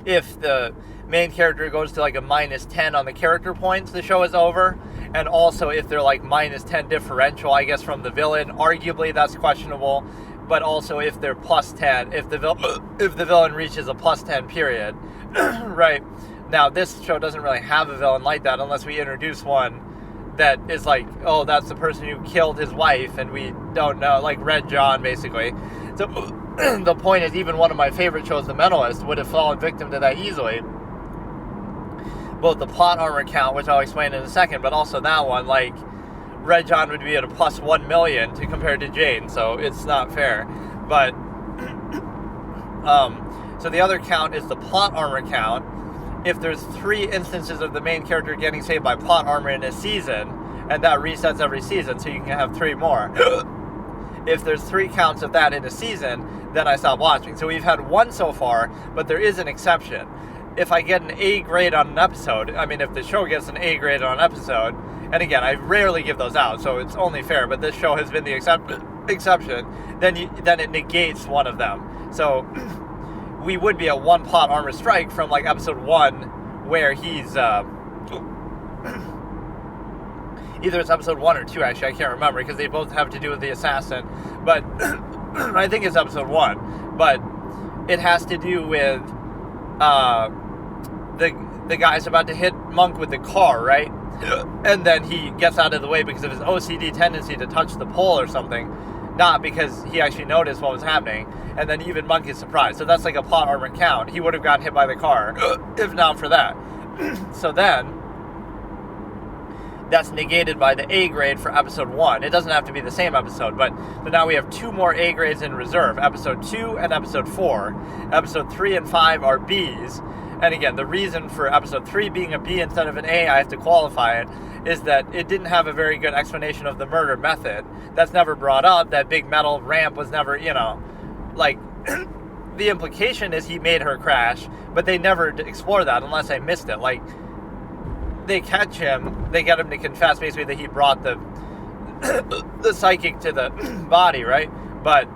if the main character goes to like a -10 on the character points, the show is over. And also if they're like -10 differential, I guess, from the villain, arguably that's questionable. But also if they're +10, if the villain reaches a +10 period, right? Now this show doesn't really have a villain like that unless we introduce one that is like, oh, that's the person who killed his wife, and we don't know, like Red John, basically. So the point is, even one of my favorite shows, The Mentalist, would have fallen victim to that easily. Both the plot armor count, which I'll explain in a second, but also that one, like, Red John would be at a +1 million to compare to Jane, so it's not fair. But, so the other count is the plot armor count. If there's 3 instances of the main character getting saved by plot armor in a season, and that resets every season, so you can have 3 more. If there's 3 counts of that in a season, then I stop watching. So we've had 1 so far, but there is an exception. If I get an A grade on an episode, I mean, if the show gets an A grade on an episode, and again, I rarely give those out, so it's only fair, but this show has been the exception, then it negates one of them. So we would be at 1 plot armor strike from like episode 1, where he's either it's episode 1 or 2, actually, I can't remember, because they both have to do with the assassin, but I think it's episode 1, but it has to do with the guy's about to hit Monk with the car, right? And then he gets out of the way because of his OCD tendency to touch the pole or something, not because he actually noticed what was happening. And then even Monk is surprised. So that's like a plot armor count. He would have gotten hit by the car if not for that. So then that's negated by the A grade for episode 1. It doesn't have to be the same episode, but now we have 2 more A grades in reserve. Episode 2 and episode 4. Episode 3 and 5 are Bs. And again, the reason for episode 3 being a B instead of an A, I have to qualify it, is that it didn't have a very good explanation of the murder method. That's never brought up. That big metal ramp was never, like, the implication is he made her crash, but they never explore that unless I missed it. Like, they catch him, they get him to confess basically that he brought the psychic to the body, right? But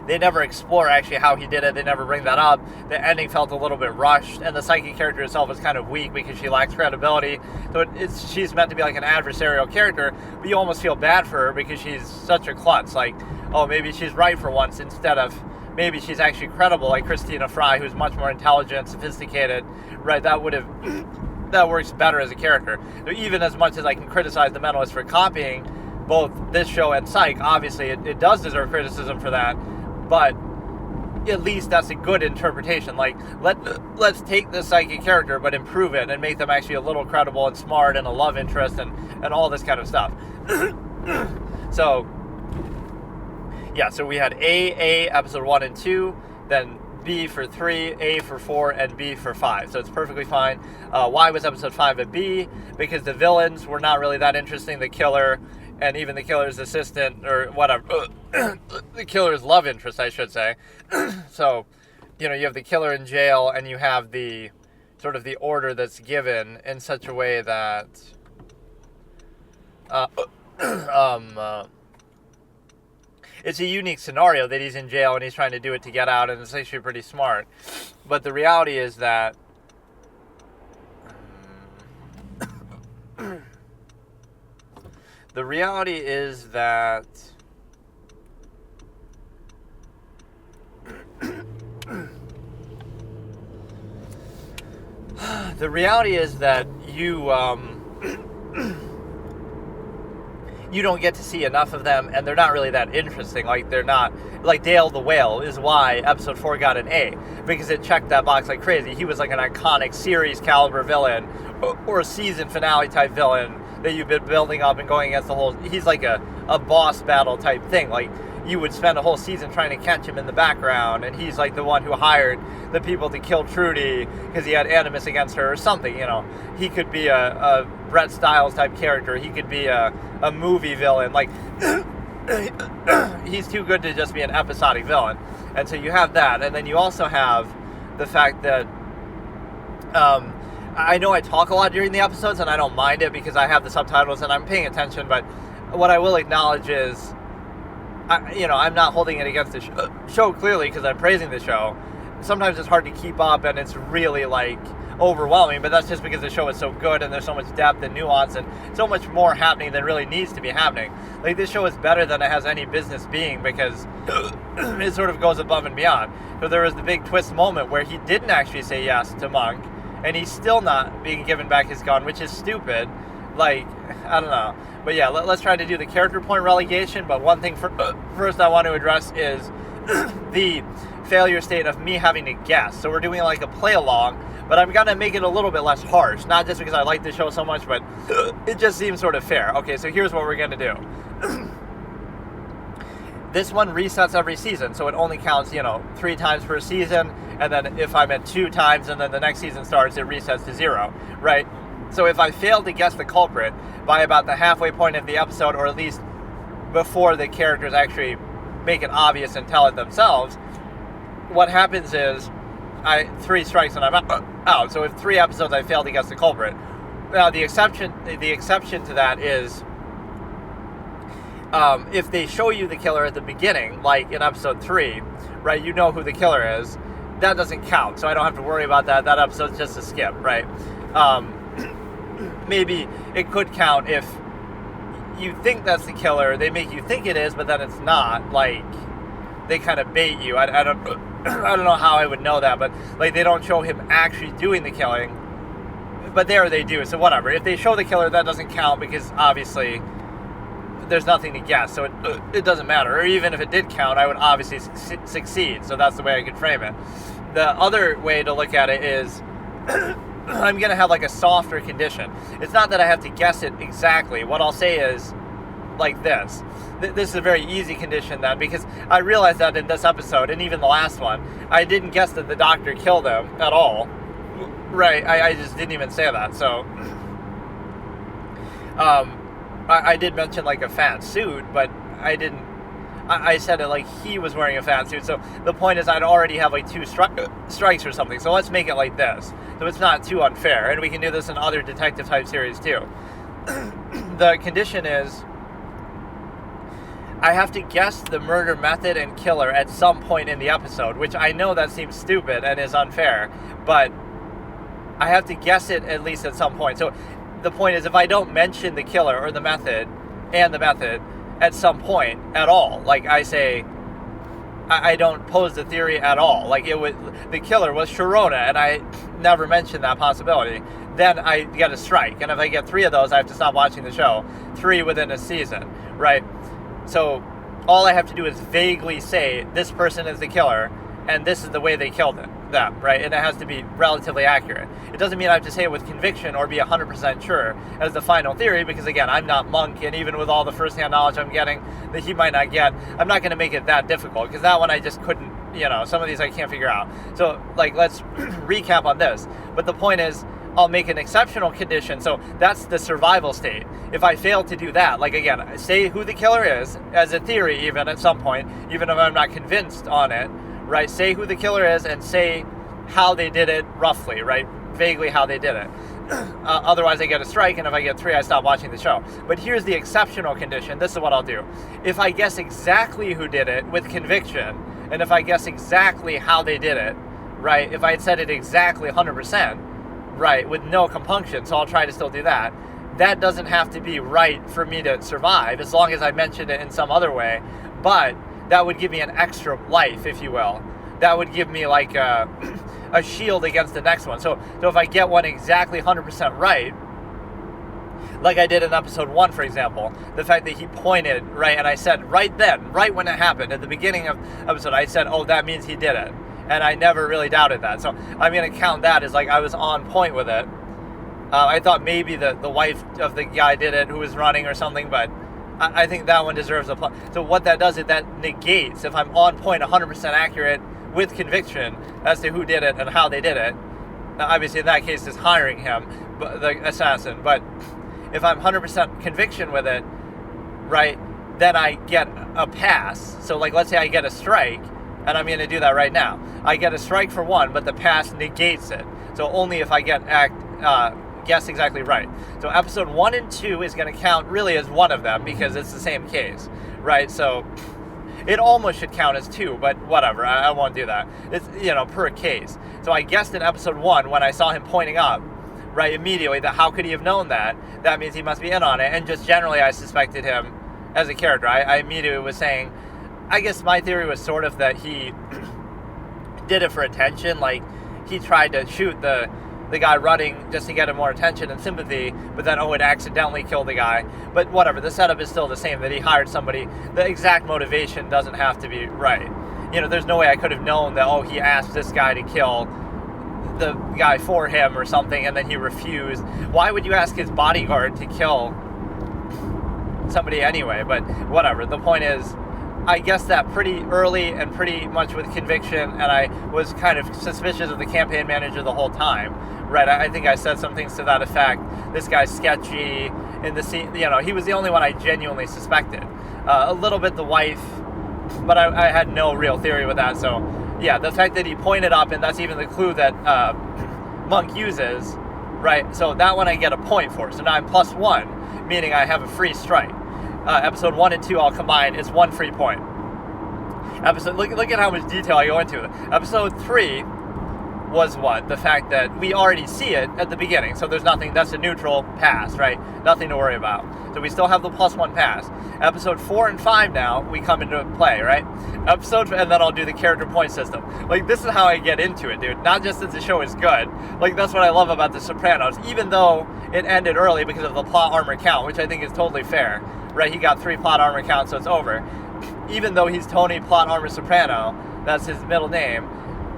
they never explore actually how he did it. They never bring that up. The ending felt a little bit rushed, and the Psyche character itself is kind of weak because she lacks credibility. So she's meant to be like an adversarial character, but you almost feel bad for her because she's such a klutz. Like, oh, maybe she's right for once instead of maybe she's actually credible, like Christina Fry, who's much more intelligent, sophisticated, right? That works better as a character. Even as much as I can criticize The Mentalist for copying both this show and Psych, obviously it does deserve criticism for that, but at least that's a good interpretation. Like, let's take the Psyche character but improve it and make them actually a little credible and smart and a love interest and all this kind of stuff. So yeah, so we had A, episode 1 and 2, then B for 3, A for 4, and B for 5. So it's perfectly fine. Why was episode 5 a B? Because the villains were not really that interesting. The killer, and even the killer's assistant, or whatever. The killer's love interest, I should say. So, you have the killer in jail, and you have the sort of the order that's given in such a way that it's a unique scenario that he's in jail and he's trying to do it to get out, and it's actually pretty smart. But the reality is that the reality is that you don't get to see enough of them, and they're not really that interesting. Like, they're not, like Dale the Whale is why episode 4 got an A, because it checked that box like crazy. He was like an iconic series caliber villain, or a season finale type villain that you've been building up and going against the whole, he's like a boss battle type thing. Like, you would spend a whole season trying to catch him in the background, and he's like the one who hired the people to kill Trudy because he had animus against her or something. He could be a Brett Stiles type character. He could be a movie villain. Like, he's too good to just be an episodic villain. And so you have that, and then you also have the fact that I know I talk a lot during the episodes, and I don't mind it because I have the subtitles and I'm paying attention, but what I will acknowledge is I'm not holding it against the show clearly because I'm praising the show. Sometimes it's hard to keep up and it's really like overwhelming, but that's just because the show is so good and there's so much depth and nuance and so much more happening than really needs to be happening. Like, this show is better than it has any business being because it sort of goes above and beyond. So there was the big twist moment where he didn't actually say yes to Monk, and he's still not being given back his gun, which is stupid. Like, I don't know. But yeah, let's try to do the character point relegation. But one thing first I want to address is the failure state of me having to guess. So we're doing like a play along, but I'm going to make it a little bit less harsh. Not just because I like the show so much, but it just seems sort of fair. Okay, so here's what we're going to do. This one resets every season, so it only counts, 3 times per season, and then if I'm at 2 times and then the next season starts, it resets to 0, right? So if I fail to guess the culprit by about the halfway point of the episode, or at least before the characters actually make it obvious and tell it themselves, what happens is 3 strikes and I'm out. So if 3 episodes I fail to guess the culprit. Now the exception to that is if they show you the killer at the beginning, like in episode 3, right, you know who the killer is, that doesn't count, so I don't have to worry about that. That episode's just a skip, right? Maybe it could count if you think that's the killer, they make you think it is, but then it's not. Like, they kind of bait you. I don't know how I would know that, but like, they don't show him actually doing the killing, but there they do, so whatever. If they show the killer, that doesn't count because obviously there's nothing to guess, so it doesn't matter. Or even if it did count, I would obviously succeed, so that's the way I could frame it. The other way to look at it is I'm going to have like a softer condition. It's not that I have to guess it exactly. What I'll say is like this. This is a very easy condition then, because I realized that in this episode, and even the last one, I didn't guess that the doctor killed him at all. Right, I just didn't even say that, so I did mention like a fat suit, but I didn't. I said it like he was wearing a fat suit. So the point is, I'd already have like 2 strikes or something. So let's make it like this, so it's not too unfair, and we can do this in other detective type series too. The condition is, I have to guess the murder method and killer at some point in the episode, which I know that seems stupid and is unfair, but I have to guess it at least at some point. So the point is, if I don't mention the killer or the method and the method at some point at all, like I say, I don't pose the theory at all, like the killer was Sharona and I never mentioned that possibility, then I get a strike. And if I get 3 of those, I have to stop watching the show. 3 within a season, right? So all I have to do is vaguely say this person is the killer and this is the way they killed them, right? And it has to be relatively accurate. It doesn't mean I have to say it with conviction or be 100% sure as the final theory, because again, I'm not Monk, and even with all the first-hand knowledge I'm getting that he might not get, I'm not going to make it that difficult, because that one I just couldn't, some of these I can't figure out. So, let's recap on this. But the point is, I'll make an exceptional condition, so that's the survival state. If I fail to do that, again, say who the killer is, as a theory even at some point, even if I'm not convinced on it, right? Say who the killer is and say how they did it roughly, right? Vaguely how they did it. Otherwise I get a strike, and if I get 3, I stop watching the show. But here's the exceptional condition. This is what I'll do. If I guess exactly who did it with conviction, and if I guess exactly how they did it, right? If I had said it exactly 100%, right, with no compunction, so I'll try to still do that, that doesn't have to be right for me to survive, as long as I mentioned it in some other way. But that would give me an extra life, if you will. That would give me a shield against the next one. So if I get one exactly 100% right, like I did in episode 1, for example, the fact that he pointed, right, and I said right then, right when it happened, at the beginning of the episode, I said, oh, that means he did it. And I never really doubted that. So I'm going to count that as I was on point with it. I thought maybe the wife of the guy did it who was running or something, but I think that one deserves a plus. So what that does is that negates, if I'm on point, 100% accurate with conviction as to who did it and how they did it. Now, obviously, in that case, is hiring him, the assassin. But if I'm 100% conviction with it, right, then I get a pass. So, let's say I get a strike, and I'm going to do that right now. I get a strike for 1, but the pass negates it. So only if I guess exactly right. So episode 1 and 2 is going to count really as one of them, because it's the same case, right? So it almost should count as 2, but whatever, I won't do that. It's, per case. So I guessed in episode 1 when I saw him pointing up, right, immediately, that how could he have known that? That means he must be in on it. And just generally, I suspected him as a character. I immediately was saying, I guess my theory was sort of that he did it for attention. He tried to shoot the guy running just to get him more attention and sympathy, but then it accidentally killed the guy. But whatever, the setup is still the same, that he hired somebody. The exact motivation doesn't have to be right. There's no way I could have known that, he asked this guy to kill the guy for him or something, and then he refused. Why would you ask his bodyguard to kill somebody anyway? But whatever, the point is, I guessed that pretty early and pretty much with conviction, and I was kind of suspicious of the campaign manager the whole time, right? I think I said some things to that effect. This guy's sketchy in the scene, he was the only one I genuinely suspected. A little bit the wife, but I had no real theory with that. So yeah, the fact that he pointed up, and that's even the clue that Monk uses, right? So that one I get a point for. So now I'm +1, meaning I have a free strike. Episode 1 and 2 all combined, it's 1 free point. Look at how much detail I go into it. Episode 3 was what? The fact that we already see it at the beginning, so there's nothing, that's a neutral pass, right? Nothing to worry about. So we still have the +1 pass. Episode 4 and 5 now, we come into play, right? And then I'll do the character point system. This is how I get into it, dude. Not just that the show is good. That's what I love about The Sopranos, even though it ended early because of the plot armor count, which I think is totally fair, right? He got 3 plot armor counts, so it's over. Even though he's Tony Plot Armor Soprano, that's his middle name,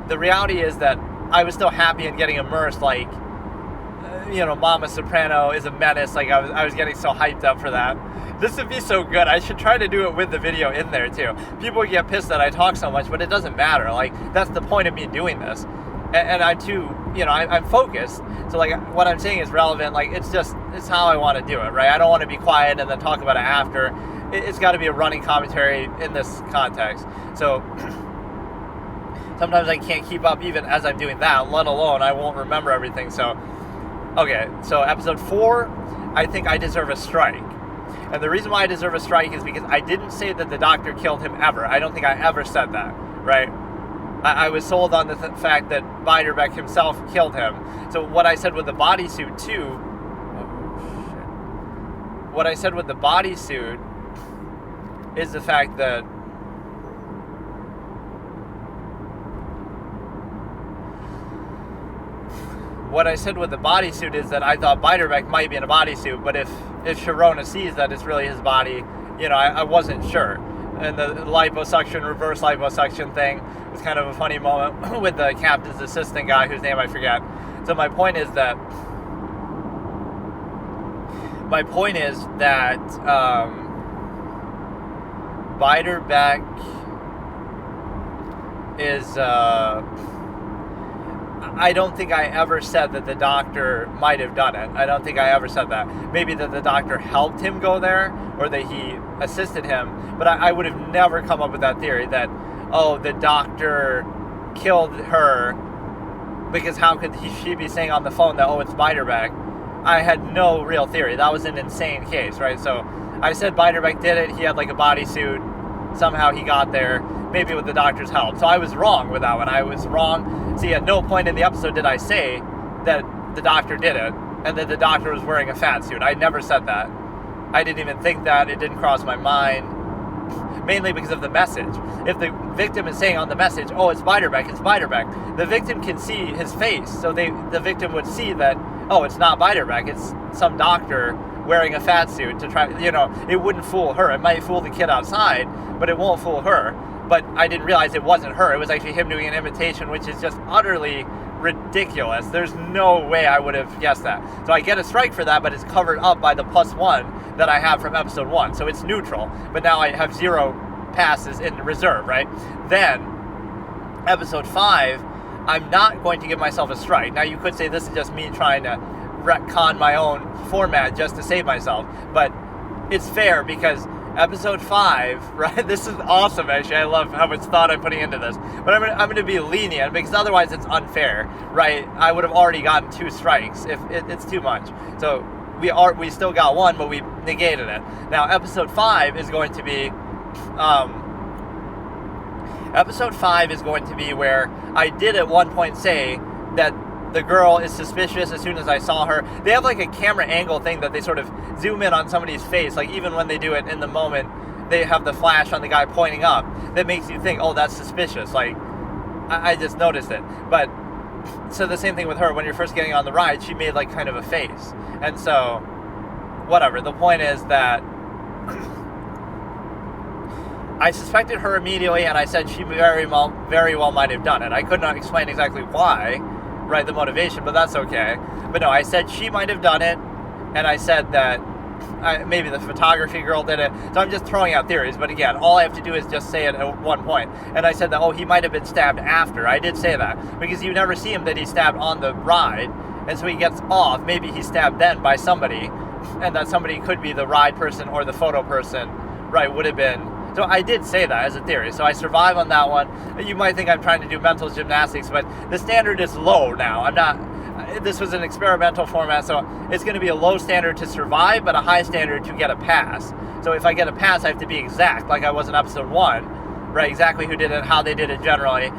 the reality is that I was still happy and getting immersed, Mama Soprano is a menace. I was getting so hyped up for that. This would be so good. I should try to do it with the video in there too. People would get pissed that I talk so much, but it doesn't matter. That's the point of me doing this. And I'm too, I'm focused. So what I'm saying is relevant. It's how I want to do it, right? I don't want to be quiet and then talk about it after. It's got to be a running commentary in this context. So sometimes I can't keep up even as I'm doing that, let alone I won't remember everything. So, okay, so episode 4, I think I deserve a strike. And the reason why I deserve a strike is because I didn't say that the doctor killed him ever. I don't think I ever said that, right? I was sold on the fact that Beiderbecke himself killed him. So what I said with the bodysuit too, what I said with the bodysuit is the fact that I thought Beiderbecke might be in a bodysuit, but if Sharona sees that it's really his body, I wasn't sure. And the liposuction, reverse liposuction thing was kind of a funny moment with the captain's assistant guy whose name I forget. So my point is that Beiderbecke is I don't think I ever said that the doctor might have done it. I don't think I ever said that. Maybe that the doctor helped him go there or that he assisted him. But I would have never come up with that theory that, the doctor killed her because how could she be saying on the phone that, it's Beiderbecke? I had no real theory. That was an insane case, right? So I said Beiderbecke did it. He had like a bodysuit. Somehow he got there, maybe with the doctor's help. So I was wrong with that one. I was wrong. See, at no point in the episode did I say that the doctor did it and that the doctor was wearing a fat suit. I never said that. I didn't even think that. It didn't cross my mind. Mainly because of the message. If the victim is saying on the message, it's Beiderbecke, the victim can see his face. So the victim would see that, it's not Beiderbecke, it's some doctor wearing a fat suit to try, it wouldn't fool her. It might fool the kid outside, but it won't fool her. But I didn't realize it wasn't her. It was actually him doing an imitation, which is just utterly ridiculous. There's no way I would have guessed that. So I get a strike for that, but it's covered up by the +1 that I have from episode 1. So it's neutral. But now I have 0 passes in reserve, right? Then, episode 5, I'm not going to give myself a strike. Now you could say this is just me trying to retcon my own format just to save myself. But it's fair because episode 5, right? This is awesome, actually. I love how much thought I'm putting into this. But I'm going to be lenient because otherwise it's unfair, right? I would have already gotten 2 strikes if it's too much. So we still got 1, but we negated it. Now episode 5 is going to be where I did at one point say that the girl is suspicious as soon as I saw her. They have like a camera angle thing that they sort of zoom in on somebody's face. Like even when they do it in the moment, they have the flash on the guy pointing up. That makes you think, that's suspicious. Like, I just noticed it. But, so the same thing with her. When you're first getting on the ride, she made like kind of a face. And so, whatever. The point is that I suspected her immediately and I said she very well might have done it. I could not explain exactly why. Right, the motivation, but that's okay. But no, I said she might have done it, and I said that maybe the photography girl did it. So I'm just throwing out theories, but again, all I have to do is just say it at one point. And I said that, he might have been stabbed after. I did say that, because you never see him that he's stabbed on the ride, and so he gets off. Maybe he's stabbed then by somebody, and that somebody could be the ride person or the photo person, right, would have been. So I did say that as a theory. So I survive on that one. You might think I'm trying to do mental gymnastics, but the standard is low now. This was an experimental format, so it's going to be a low standard to survive, but a high standard to get a pass. So if I get a pass, I have to be exact, like I was in episode 1, right? Exactly who did it, how they did it generally.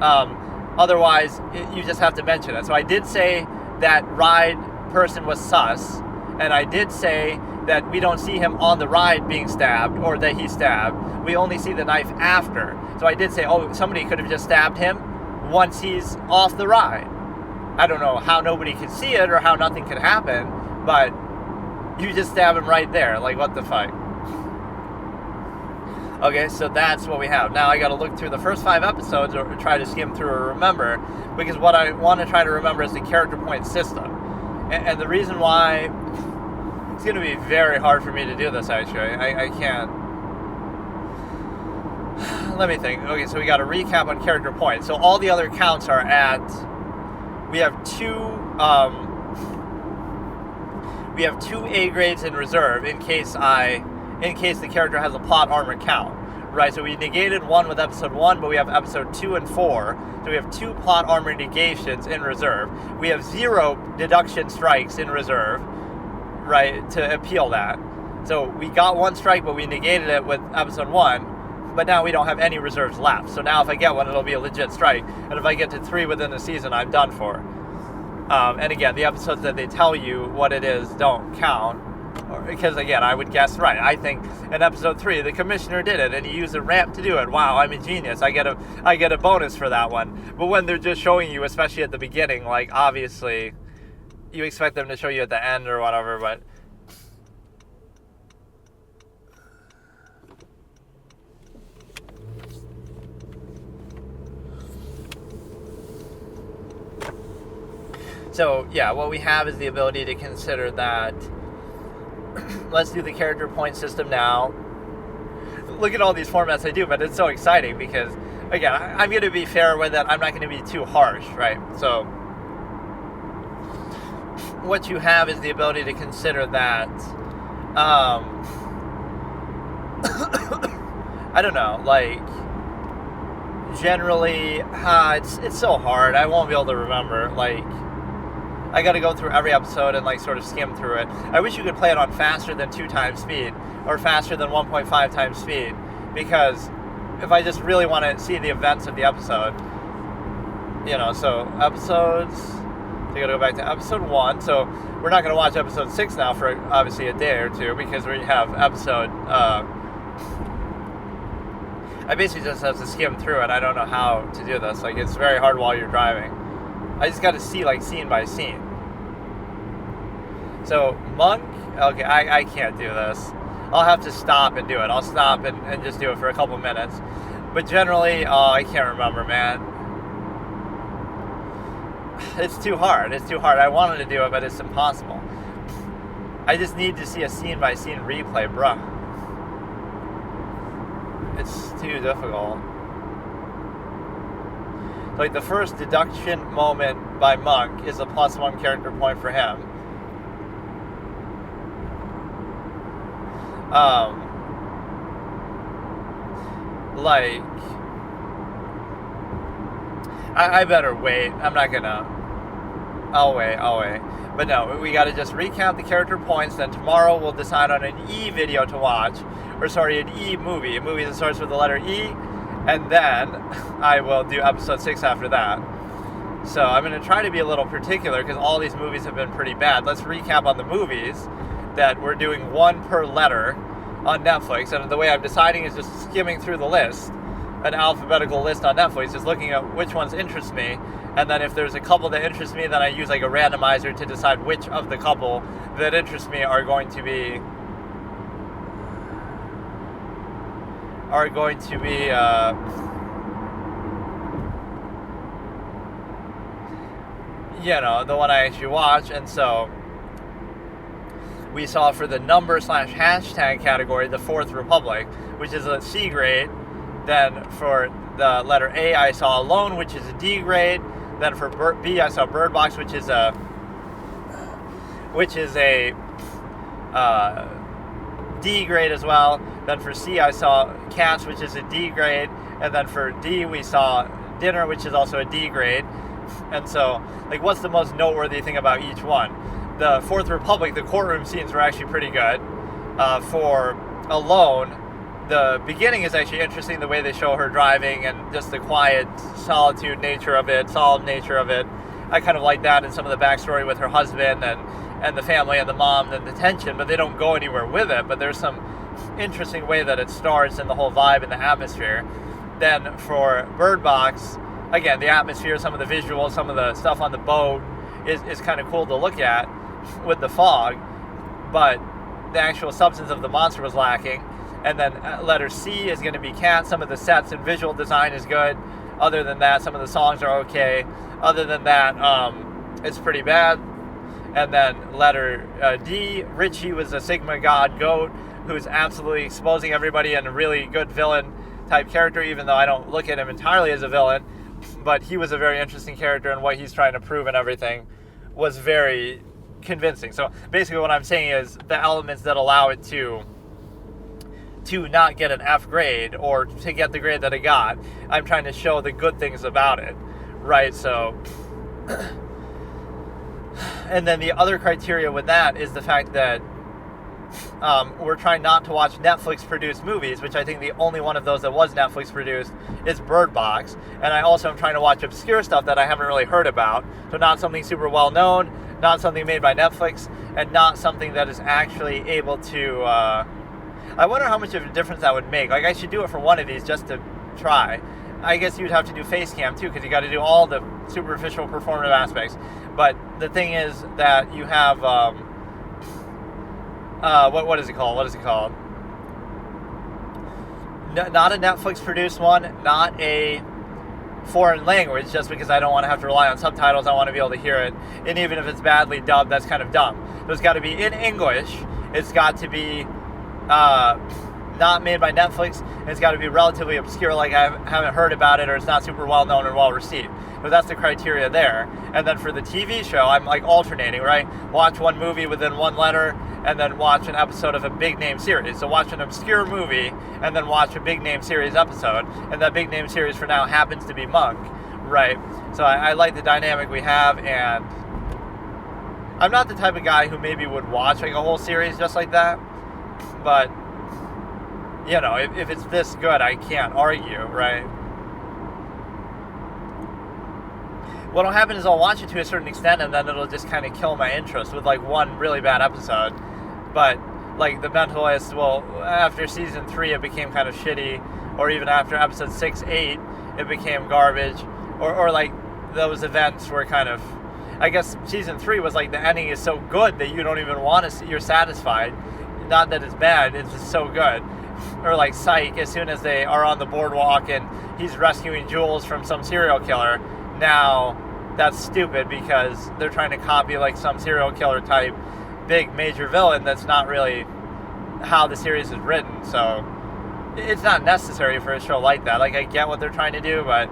Otherwise, you just have to mention it. So I did say that ride person was sus, and I did say that we don't see him on the ride being stabbed or that he's stabbed. We only see the knife after. So I did say, somebody could have just stabbed him once he's off the ride. I don't know how nobody could see it or how nothing could happen, but you just stab him right there. Like, what the fuck? Okay, so that's what we have. Now I got to look through the first 5 episodes or try to skim through or remember, because what I want to try to remember is the character point system. And the reason why it's going to be very hard for me to do this, actually. I can't. Let me think. Okay, so we got a recap on character points. So all the other counts are at. We have 2 A grades in reserve in case the character has a plot armor count. Right, so we negated 1 with episode 1, but we have episode 2 and 4. So we have 2 plot armor negations in reserve. We have 0 deduction strikes in reserve, right, to appeal that. So we got one strike, but we negated it with episode 1, but now we don't have any reserves left. So now if I get one, it'll be a legit strike. And if I get to 3 within the season, I'm done for. And again, the episodes that they tell you what it is don't count. Because again, I would guess right. I think in episode 3, the commissioner did it, and he used a ramp to do it. Wow, I'm a genius. I get a bonus for that one. But when they're just showing you, especially at the beginning, like obviously, you expect them to show you at the end or whatever. But so yeah, what we have is the ability to consider that. Let's do the character point system now. Look at all these formats I do, but it's so exciting because, again, I'm going to be fair with it. I'm not going to be too harsh, right? So what you have is the ability to consider that, I don't know, like, generally, it's so hard. I won't be able to remember, like, I got to go through every episode and like sort of skim through it. I wish you could play it on faster than 2 times speed or faster than 1.5 times speed, because if I just really want to see the events of the episode, so episodes, so you got to go back to episode 1. So we're not going to watch episode 6 now for obviously a day or two because we have episode, I basically just have to skim through it. I don't know how to do this. Like, it's very hard while you're driving. I just got to see, like, scene by scene. So, Monk, okay, I can't do this. I'll have to stop and do it. I'll stop and just do it for a couple minutes. But generally, I can't remember, man. It's too hard. It's too hard. I wanted to do it, but it's impossible. I just need to see a scene by scene replay, bruh. It's too difficult. Like, the first deduction moment by Monk is a +1 character point for him. Like, I better wait. I'm not gonna. I'll wait. But no, we gotta just recount the character points, then tomorrow we'll decide on an E video to watch. Or sorry, an E movie. A movie that starts with the letter E. And then I will do episode 6 after that. So I'm going to try to be a little particular because all these movies have been pretty bad. Let's recap on the movies that we're doing 1 per letter on Netflix. And the way I'm deciding is just skimming through the list, an alphabetical list on Netflix, just looking at which ones interest me. And then if there's a couple that interest me, then I use like a randomizer to decide which of the couple that interest me are going to be the one I actually watch. And so we saw for the number/hashtag category, the Fourth Republic, which is a C grade. Then for the letter A, I saw Alone, which is a D grade. Then for B, I saw Bird Box, which is a D grade as well. Then for C, I saw Cats, which is a D grade. And then for D, we saw Dinner, which is also a D grade. And so, like, what's the most noteworthy thing about each one? The Fourth Republic, the courtroom scenes were actually pretty good. For Alone, the beginning is actually interesting, the way they show her driving and just the quiet solemn nature of it. I kind of like that, and some of the backstory with her husband and the family and the mom and the tension, but they don't go anywhere with it. But there's some interesting way that it starts and the whole vibe and the atmosphere. Then for Bird Box, again, the atmosphere, some of the visuals, some of the stuff on the boat is kind of cool to look at with the fog, but the actual substance of the monster was lacking. And then letter C is going to be Cat. Some of the sets and visual design is good. Other than that, some of the songs are okay. Other than that, it's pretty bad. And then letter D, Richie was a Sigma God goat who's absolutely exposing everybody and a really good villain type character, even though I don't look at him entirely as a villain. But he was a very interesting character, and what he's trying to prove and everything was very convincing. So basically what I'm saying is the elements that allow it to not get an F grade or to get the grade that it got, I'm trying to show the good things about it, right? So, and then the other criteria with that is the fact that we're trying not to watch Netflix produced movies, which I think the only one of those that was Netflix produced is Bird Box. And I also am trying to watch obscure stuff that I haven't really heard about. So not something super well known, not something made by Netflix, and not something that is actually able to... I wonder how much of a difference that would make. Like, I should do it for one of these just to try. I guess you'd have to do face cam too, because you got to do all the superficial performative aspects. But the thing is that you have... what is it called? What is it called? Not a Netflix produced one, not a foreign language, just because I don't want to have to rely on subtitles. I want to be able to hear it. And even if it's badly dubbed, that's kind of dumb. So it's got to be in English. It's got to be not made by Netflix. And it's got to be relatively obscure, like I haven't heard about it, or it's not super well known or well received. But that's the criteria there. And then for the TV show, I'm like alternating, right? Watch one movie within one letter, and then watch an episode of a big name series. So watch an obscure movie, and then watch a big name series episode. And that big name series for now happens to be Monk, right? So I like the dynamic we have, and I'm not the type of guy who maybe would watch like a whole series just like that. But, you know, if it's this good, I can't argue, right? What'll happen is I'll watch it to a certain extent, and then it'll just kind of kill my interest with like one really bad episode. But like The Mentalist, well, after season 3 it became kind of shitty, or even after episode 6, 8 it became garbage, or like those events were kind of, I guess season 3 was like the ending is so good that you don't even want to see, you're satisfied. Not that it's bad, it's just so good. Or like Psych, as soon as they are on the boardwalk and he's rescuing Jules from some serial killer, now that's stupid because they're trying to copy like some serial killer type big major villain that's not really how the series is written. So it's not necessary for a show like that. Like, I get what they're trying to do, but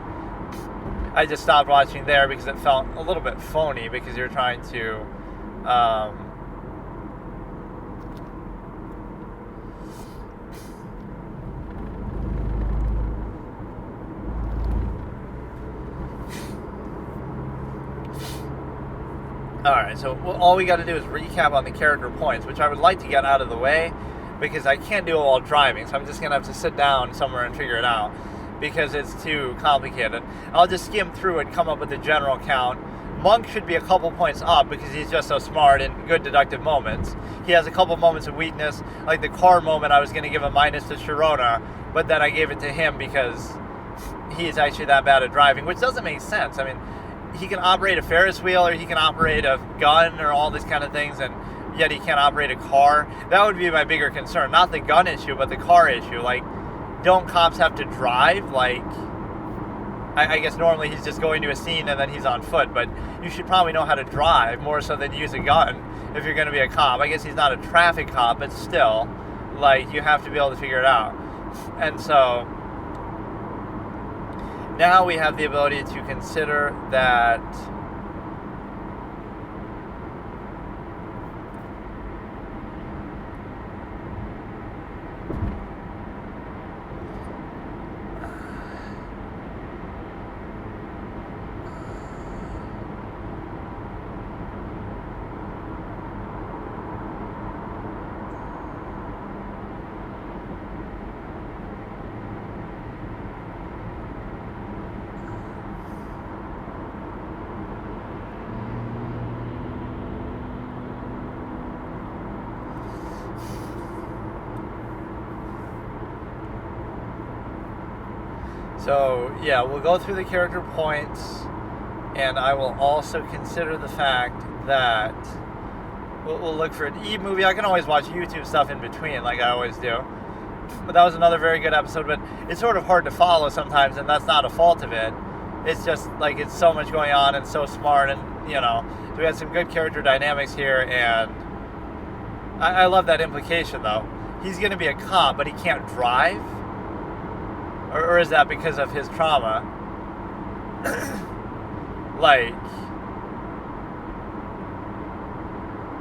I just stopped watching there because it felt a little bit phony, because you're trying to Alright, so all we got to do is recap on the character points, which I would like to get out of the way, because I can't do it while driving, so I'm just going to have to sit down somewhere and figure it out, because it's too complicated. I'll just skim through and come up with a general count. Monk should be a couple points up, because he's just so smart and good deductive moments. He has a couple moments of weakness, like the car moment I was going to give a minus to Sharona, but then I gave it to him because he's actually that bad at driving, which doesn't make sense. I mean, he can operate a Ferris wheel, or he can operate a gun, or all these kind of things, and yet he can't operate a car. That would be my bigger concern. Not the gun issue, but the car issue. Like, don't cops have to drive? Like, I guess normally he's just going to a scene and then he's on foot, but you should probably know how to drive more so than use a gun if you're going to be a cop. I guess he's not a traffic cop, but still, like, you have to be able to figure it out. And so now we have the ability to consider that So, yeah, we'll go through the character points, and I will also consider the fact that we'll look for an E-movie. I can always watch YouTube stuff in between, like I always do. But that was another very good episode, but it's sort of hard to follow sometimes, and that's not a fault of it. It's just, like, it's so much going on and so smart, and, you know, so we had some good character dynamics here, and I love that implication, though. He's going to be a cop, but he can't drive? Or is that because of his trauma? Like,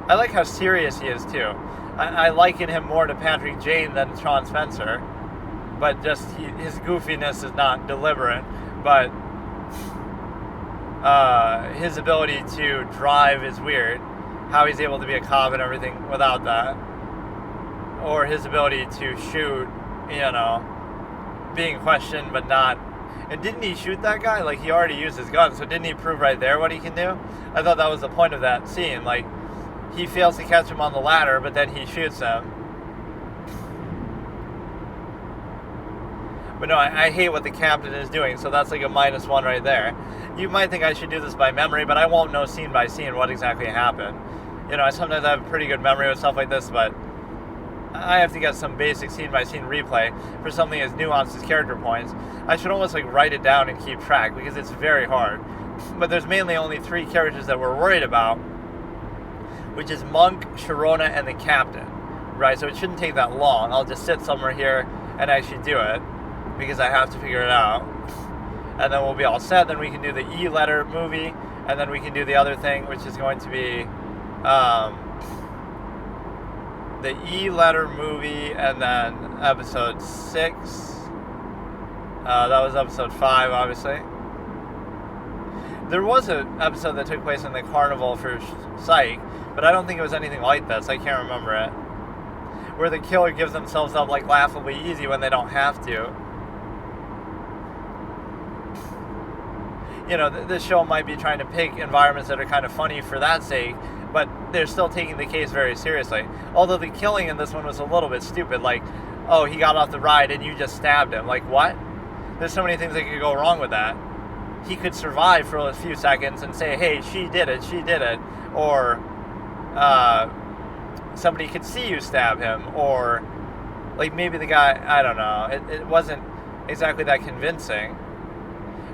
I like how serious he is, too. I liken him more to Patrick Jane than Sean Spencer. But just, his goofiness is not deliberate. But his ability to drive is weird. How he's able to be a cop and everything without that. or his ability to shoot, being questioned but not. And didn't he shoot that guy? Like, he already used his gun, so didn't he prove right there what he can do? I thought that was the point of that scene. Like, he fails to catch him on the ladder, but then he shoots him. But no, I hate what the captain is doing, so that's like a -1 right there. You might think I should do this by memory, but I won't know scene by scene what exactly happened. I sometimes have a pretty good memory with stuff like this, but I have to get some basic scene by scene replay for something as nuanced as character points. I should almost like write it down and keep track, because it's very hard. But there's mainly only 3 characters that we're worried about, which is Monk, Sharona, and the captain, right? So it shouldn't take that long. I'll just sit somewhere here and actually do it, because I have to figure it out. And then we'll be all set. Then we can do the E-letter movie, and then we can do the other thing, which is going to be the E-letter movie, and then episode 6. That was episode 5, obviously. There was an episode that took place in the carnival for Psych, but I don't think it was anything like this. I can't remember it. Where the killer gives themselves up like laughably easy when they don't have to. This show might be trying to pick environments that are kind of funny for that sake, but they're still taking the case very seriously. Although the killing in this one was a little bit stupid. Like, oh, he got off the ride and you just stabbed him. Like, what? There's so many things that could go wrong with that. He could survive for a few seconds and say, hey, she did it. Or somebody could see you stab him. Or, like, maybe the guy, I don't know. It wasn't exactly that convincing.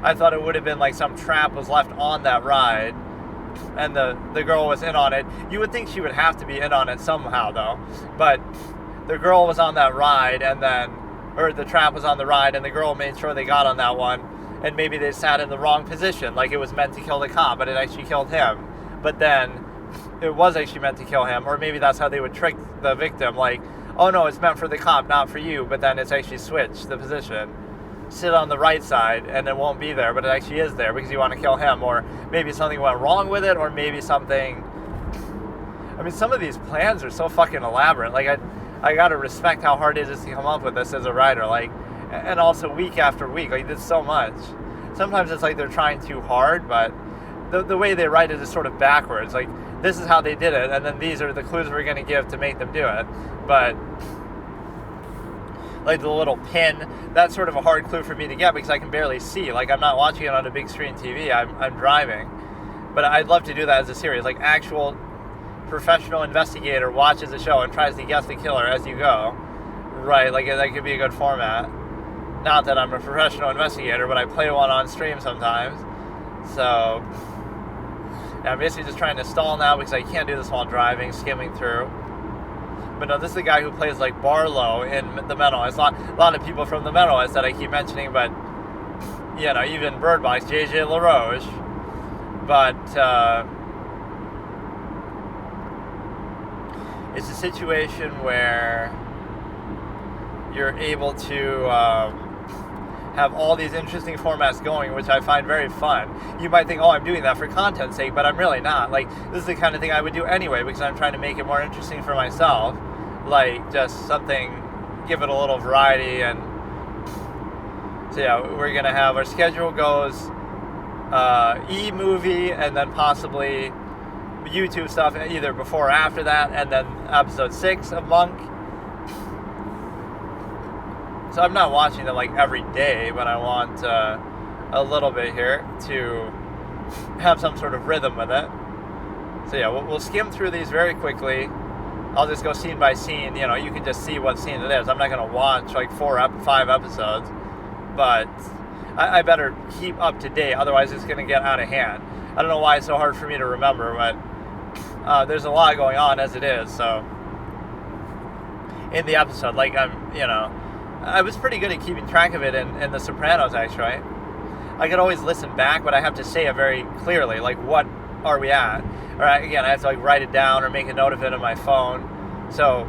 I thought it would have been like some trap was left on that ride and the girl was in on it. You would think she would have to be in on it somehow, though. But the girl was on that ride, or the trap was on the ride, and the girl made sure they got on that one. And maybe they sat in the wrong position, like it was meant to kill the cop, but it actually killed him. But then it was actually meant to kill him, or maybe that's how they would trick the victim. Like, oh no, it's meant for the cop, not for you, but then it's actually switched the position. Sit on the right side and it won't be there, but it actually is there because you want to kill him, or maybe something went wrong with it, or maybe something. I mean, some of these plans are so fucking elaborate. Like, I gotta respect how hard it is to come up with this as a writer. Like, and also week after week, like, there's so much. Sometimes it's like they're trying too hard, but the way they write it is sort of backwards. Like, this is how they did it, and then these are the clues we're gonna give to make them do it. But like the little pin, that's sort of a hard clue for me to get because I can barely see. Like, I'm not watching it on a big screen TV. I'm driving. But I'd love to do that as a series. Like, actual professional investigator watches a show and tries to guess the killer as you go. Right, like, that could be a good format. Not that I'm a professional investigator, but I play one on stream sometimes. So, yeah, I'm basically just trying to stall now because I can't do this while driving, skimming through. But no, this is the guy who plays like Barlow in The Mentalist. A lot of people from The Mentalist that I keep mentioning, but even Bird Box, JJ LaRoche. But it's a situation where you're able to have all these interesting formats going, which I find very fun. You might think, oh, I'm doing that for content's sake, but I'm really not. Like, this is the kind of thing I would do anyway because I'm trying to make it more interesting for myself. Like, just something, give it a little variety. And so yeah, we're gonna have, our schedule goes E-movie and then possibly YouTube stuff either before or after that, and then episode 6 of Monk. So I'm not watching them like every day, but I want a little bit here to have some sort of rhythm with it. So yeah, we'll skim through these very quickly. I'll just go scene by scene. You can just see what scene it is. I'm not going to watch like 5 episodes, but I better keep up to date. Otherwise, it's going to get out of hand. I don't know why it's so hard for me to remember, but there's a lot going on as it is. So in the episode, like, I was pretty good at keeping track of it in The Sopranos, actually. I could always listen back, but I have to say it very clearly, like, what are we at? Or again, I have to like write it down or make a note of it on my phone. So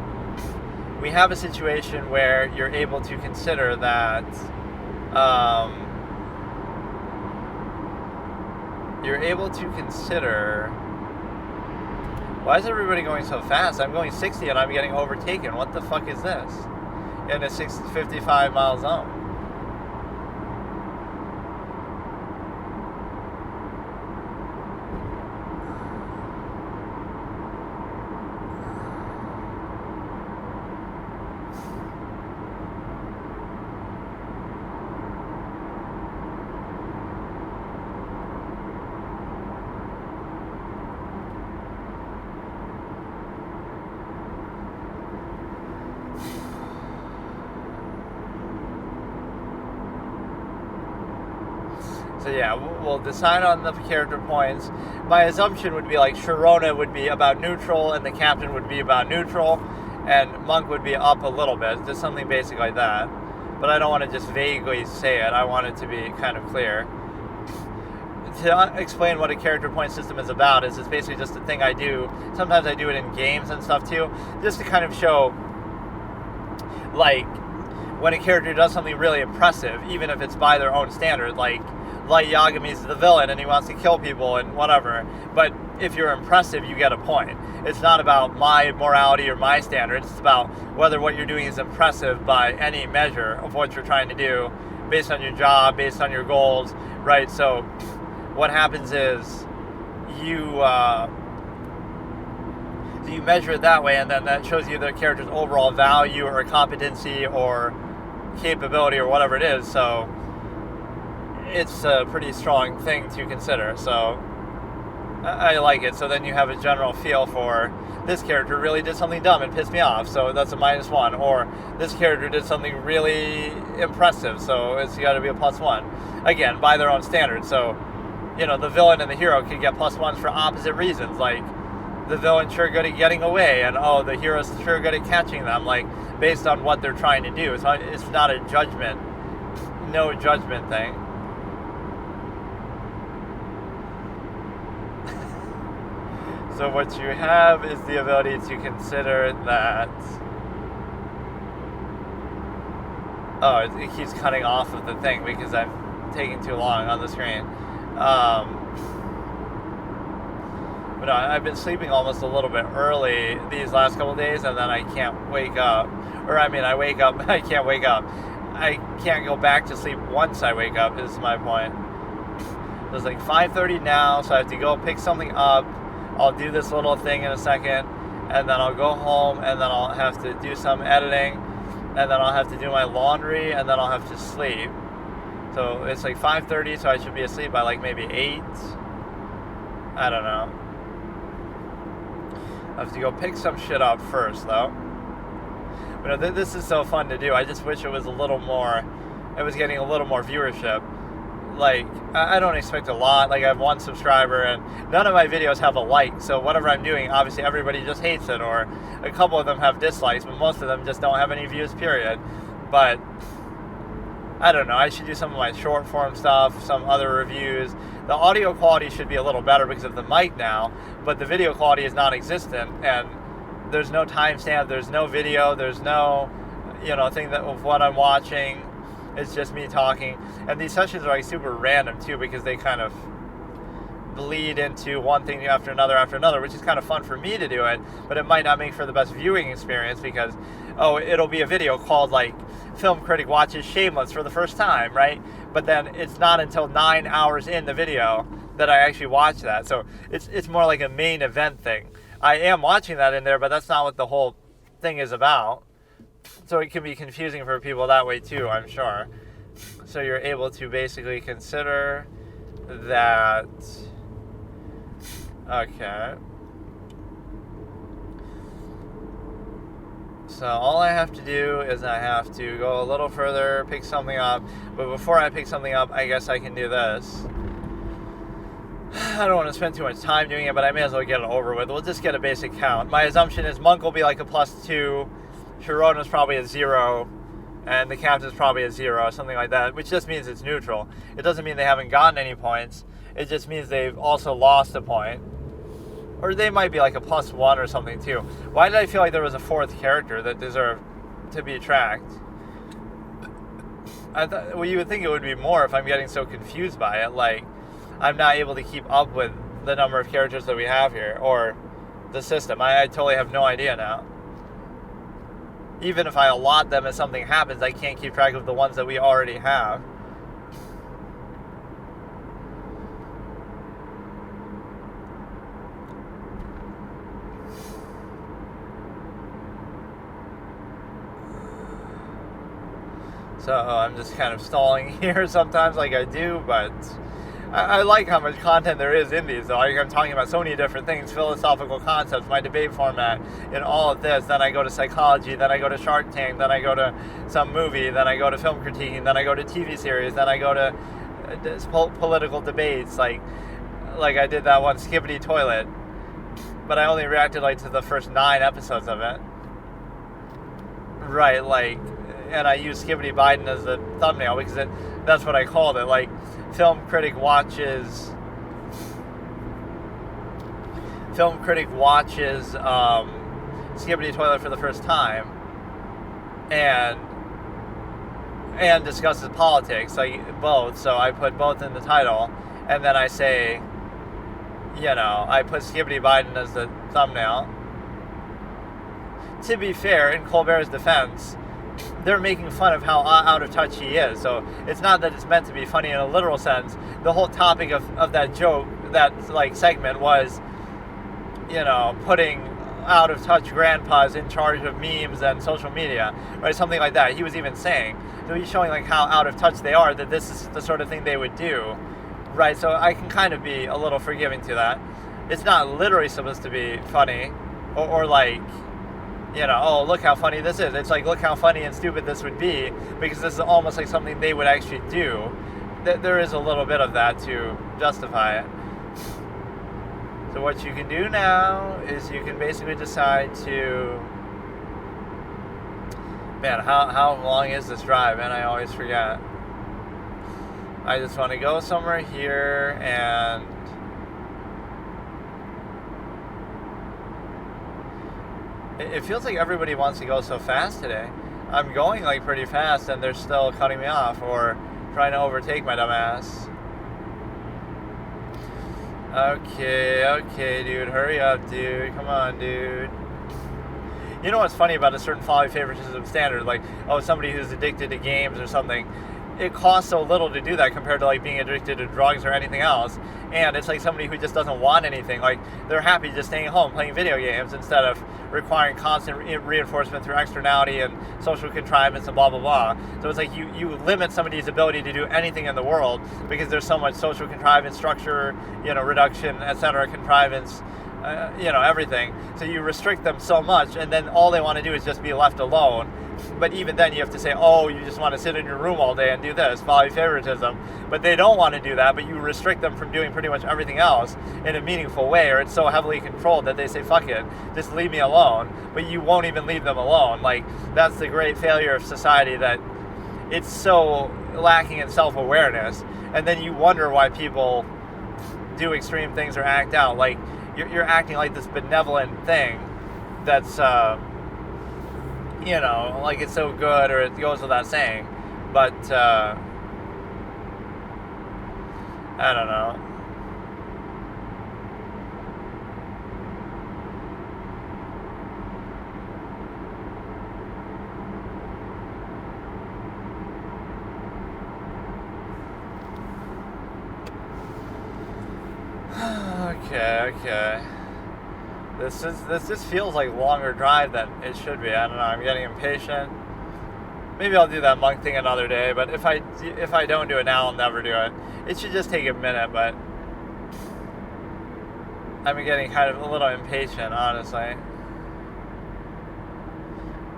we have a situation where you're able to consider that Why is everybody going so fast? I'm going 60 and I'm getting overtaken. What the fuck is this? In a 55 mile zone. So yeah, we'll decide on the character points. My assumption would be like Sharona would be about neutral, and the captain would be about neutral, and Monk would be up a little bit, just something basic like that. But I don't want to just vaguely say it. I want it to be kind of clear. To explain what a character point system is about is it's basically just a thing I do. Sometimes I do it in games and stuff too, just to kind of show, like, when a character does something really impressive, even if it's by their own standard, like Light Yagami's the villain and he wants to kill people and whatever, but if you're impressive, you get a point. It's not about my morality or my standards, it's about whether what you're doing is impressive by any measure of what you're trying to do, based on your job, based on your goals, right? So what happens is you measure it that way, and then that shows you the character's overall value or competency or capability or whatever it is. So it's a pretty strong thing to consider. So I like it. So then you have a general feel for, this character really did something dumb and pissed me off, so that's a -1. Or this character did something really impressive, so it's got to be a +1. Again, by their own standards. So, you know, the villain and the hero can get +1s for opposite reasons. Like, the villain's sure good at getting away, and the hero's sure good at catching them, like, based on what they're trying to do. So it's not a judgment, no judgment thing. So what you have is the ability to consider that... Oh, it keeps cutting off of the thing because I'm taking too long on the screen. But no, I've been sleeping almost a little bit early these last couple of days, and then I can't wake up. Or, I mean, I wake up, I can't wake up. I can't go back to sleep once I wake up, is my point. It's like 5:30 now, so I have to go pick something up. I'll do this little thing in a second, and then I'll go home, and then I'll have to do some editing, and then I'll have to do my laundry, and then I'll have to sleep. So it's like 5:30, so I should be asleep by like maybe 8. I don't know. I have to go pick some shit up first, though. But this is so fun to do. I just wish it was a little more, it was getting a little more viewership. Like, I don't expect a lot. Like, I have 1 subscriber, and none of my videos have a like. So whatever I'm doing, obviously everybody just hates it, or a couple of them have dislikes, but most of them just don't have any views, period. But I don't know. I should do some of my short form stuff, some other reviews. The audio quality should be a little better because of the mic now, but the video quality is non-existent, and there's no timestamp, there's no video, there's no, thing of what I'm watching. It's just me talking. And these sessions are like super random too, because they kind of bleed into one thing after another, which is kind of fun for me to do it, but it might not make for the best viewing experience because, it'll be a video called like Film Critic Watches Shameless for the first time, right? But then it's not until 9 hours in the video that I actually watch that. So it's more like a main event thing. I am watching that in there, but that's not what the whole thing is about. So it can be confusing for people that way too, I'm sure. So you're able to basically consider that. Okay. So all I have to do is I have to go a little further, pick something up. But before I pick something up, I guess I can do this. I don't want to spend too much time doing it, but I may as well get it over with. We'll just get a basic count. My assumption is Monk will be like a +2. Sharona's probably a 0, and the captain's probably a 0, something like that, which just means it's neutral. It doesn't mean they haven't gotten any points. It just means they've also lost a point. Or they might be like a +1 or something too. Why did I feel like there was a 4th character that deserved to be tracked? You would think it would be more if I'm getting so confused by it. Like, I'm not able to keep up with the number of characters that we have here. Or the system. I totally have no idea now. Even if I allot them as something happens, I can't keep track of the ones that we already have. So I'm just kind of stalling here sometimes like I do, but I like how much content there is in these, though. I'm talking about so many different things, philosophical concepts, my debate format, in all of this. Then I go to psychology, then I go to Shark Tank, then I go to some movie, then I go to film critiquing, then I go to TV series, then I go to political debates, like I did that one, Skibbity Toilet. But I only reacted to the first 9 episodes of it. Right, and I used Skibbity Biden as the thumbnail because that's what I called it. Film critic watches Skibbity Toilet for the first time and discusses politics, both. So I put both in the title, and then I say, I put Skibbity Biden as the thumbnail. To be fair, in Colbert's defense, they're making fun of how out of touch he is. So it's not that it's meant to be funny in a literal sense. The whole topic of that joke, that segment was, putting out of touch grandpas in charge of memes and social media, right? Something like that. He was even saying. So he's showing how out of touch they are, that this is the sort of thing they would do, right? So I can kind of be a little forgiving to that. It's not literally supposed to be funny or oh, look how funny this is. It's look how funny and stupid this would be, because this is almost like something they would actually do. There is a little bit of that to justify it. So what you can do now is you can basically decide to... Man, how long is this drive? Man, I always forget. I just want to go somewhere here and... It feels like everybody wants to go so fast today. I'm going pretty fast and they're still cutting me off or trying to overtake my dumb ass. Okay, dude. Hurry up, dude. Come on, dude. You know what's funny about a certain folly favoritism standard? Somebody who's addicted to games or something. It costs so little to do that compared to being addicted to drugs or anything else. And it's somebody who just doesn't want anything. They're happy just staying home playing video games instead of requiring constant reinforcement through externality and social contrivance and blah blah blah. So it's you limit somebody's ability to do anything in the world because there's so much social contrivance, structure, reduction, etc., contrivance, everything. So you restrict them so much, and then all they want to do is just be left alone. But even then you have to say, oh, you just want to sit in your room all day and do this, folly favoritism. But they don't want to do that, but you restrict them from doing pretty much everything else in a meaningful way, or it's so heavily controlled that they say, fuck it, just leave me alone. But you won't even leave them alone. That's the great failure of society, that it's so lacking in self-awareness. And then you wonder why people do extreme things or act out. You're acting like this benevolent thing that's... it's so good, or it goes without saying. But, I don't know. Okay. This just feels like a longer drive than it should be. I don't know. I'm getting impatient. Maybe I'll do that monk thing another day. But if I don't do it now, I'll never do it. It should just take a minute. But I'm getting kind of a little impatient, honestly.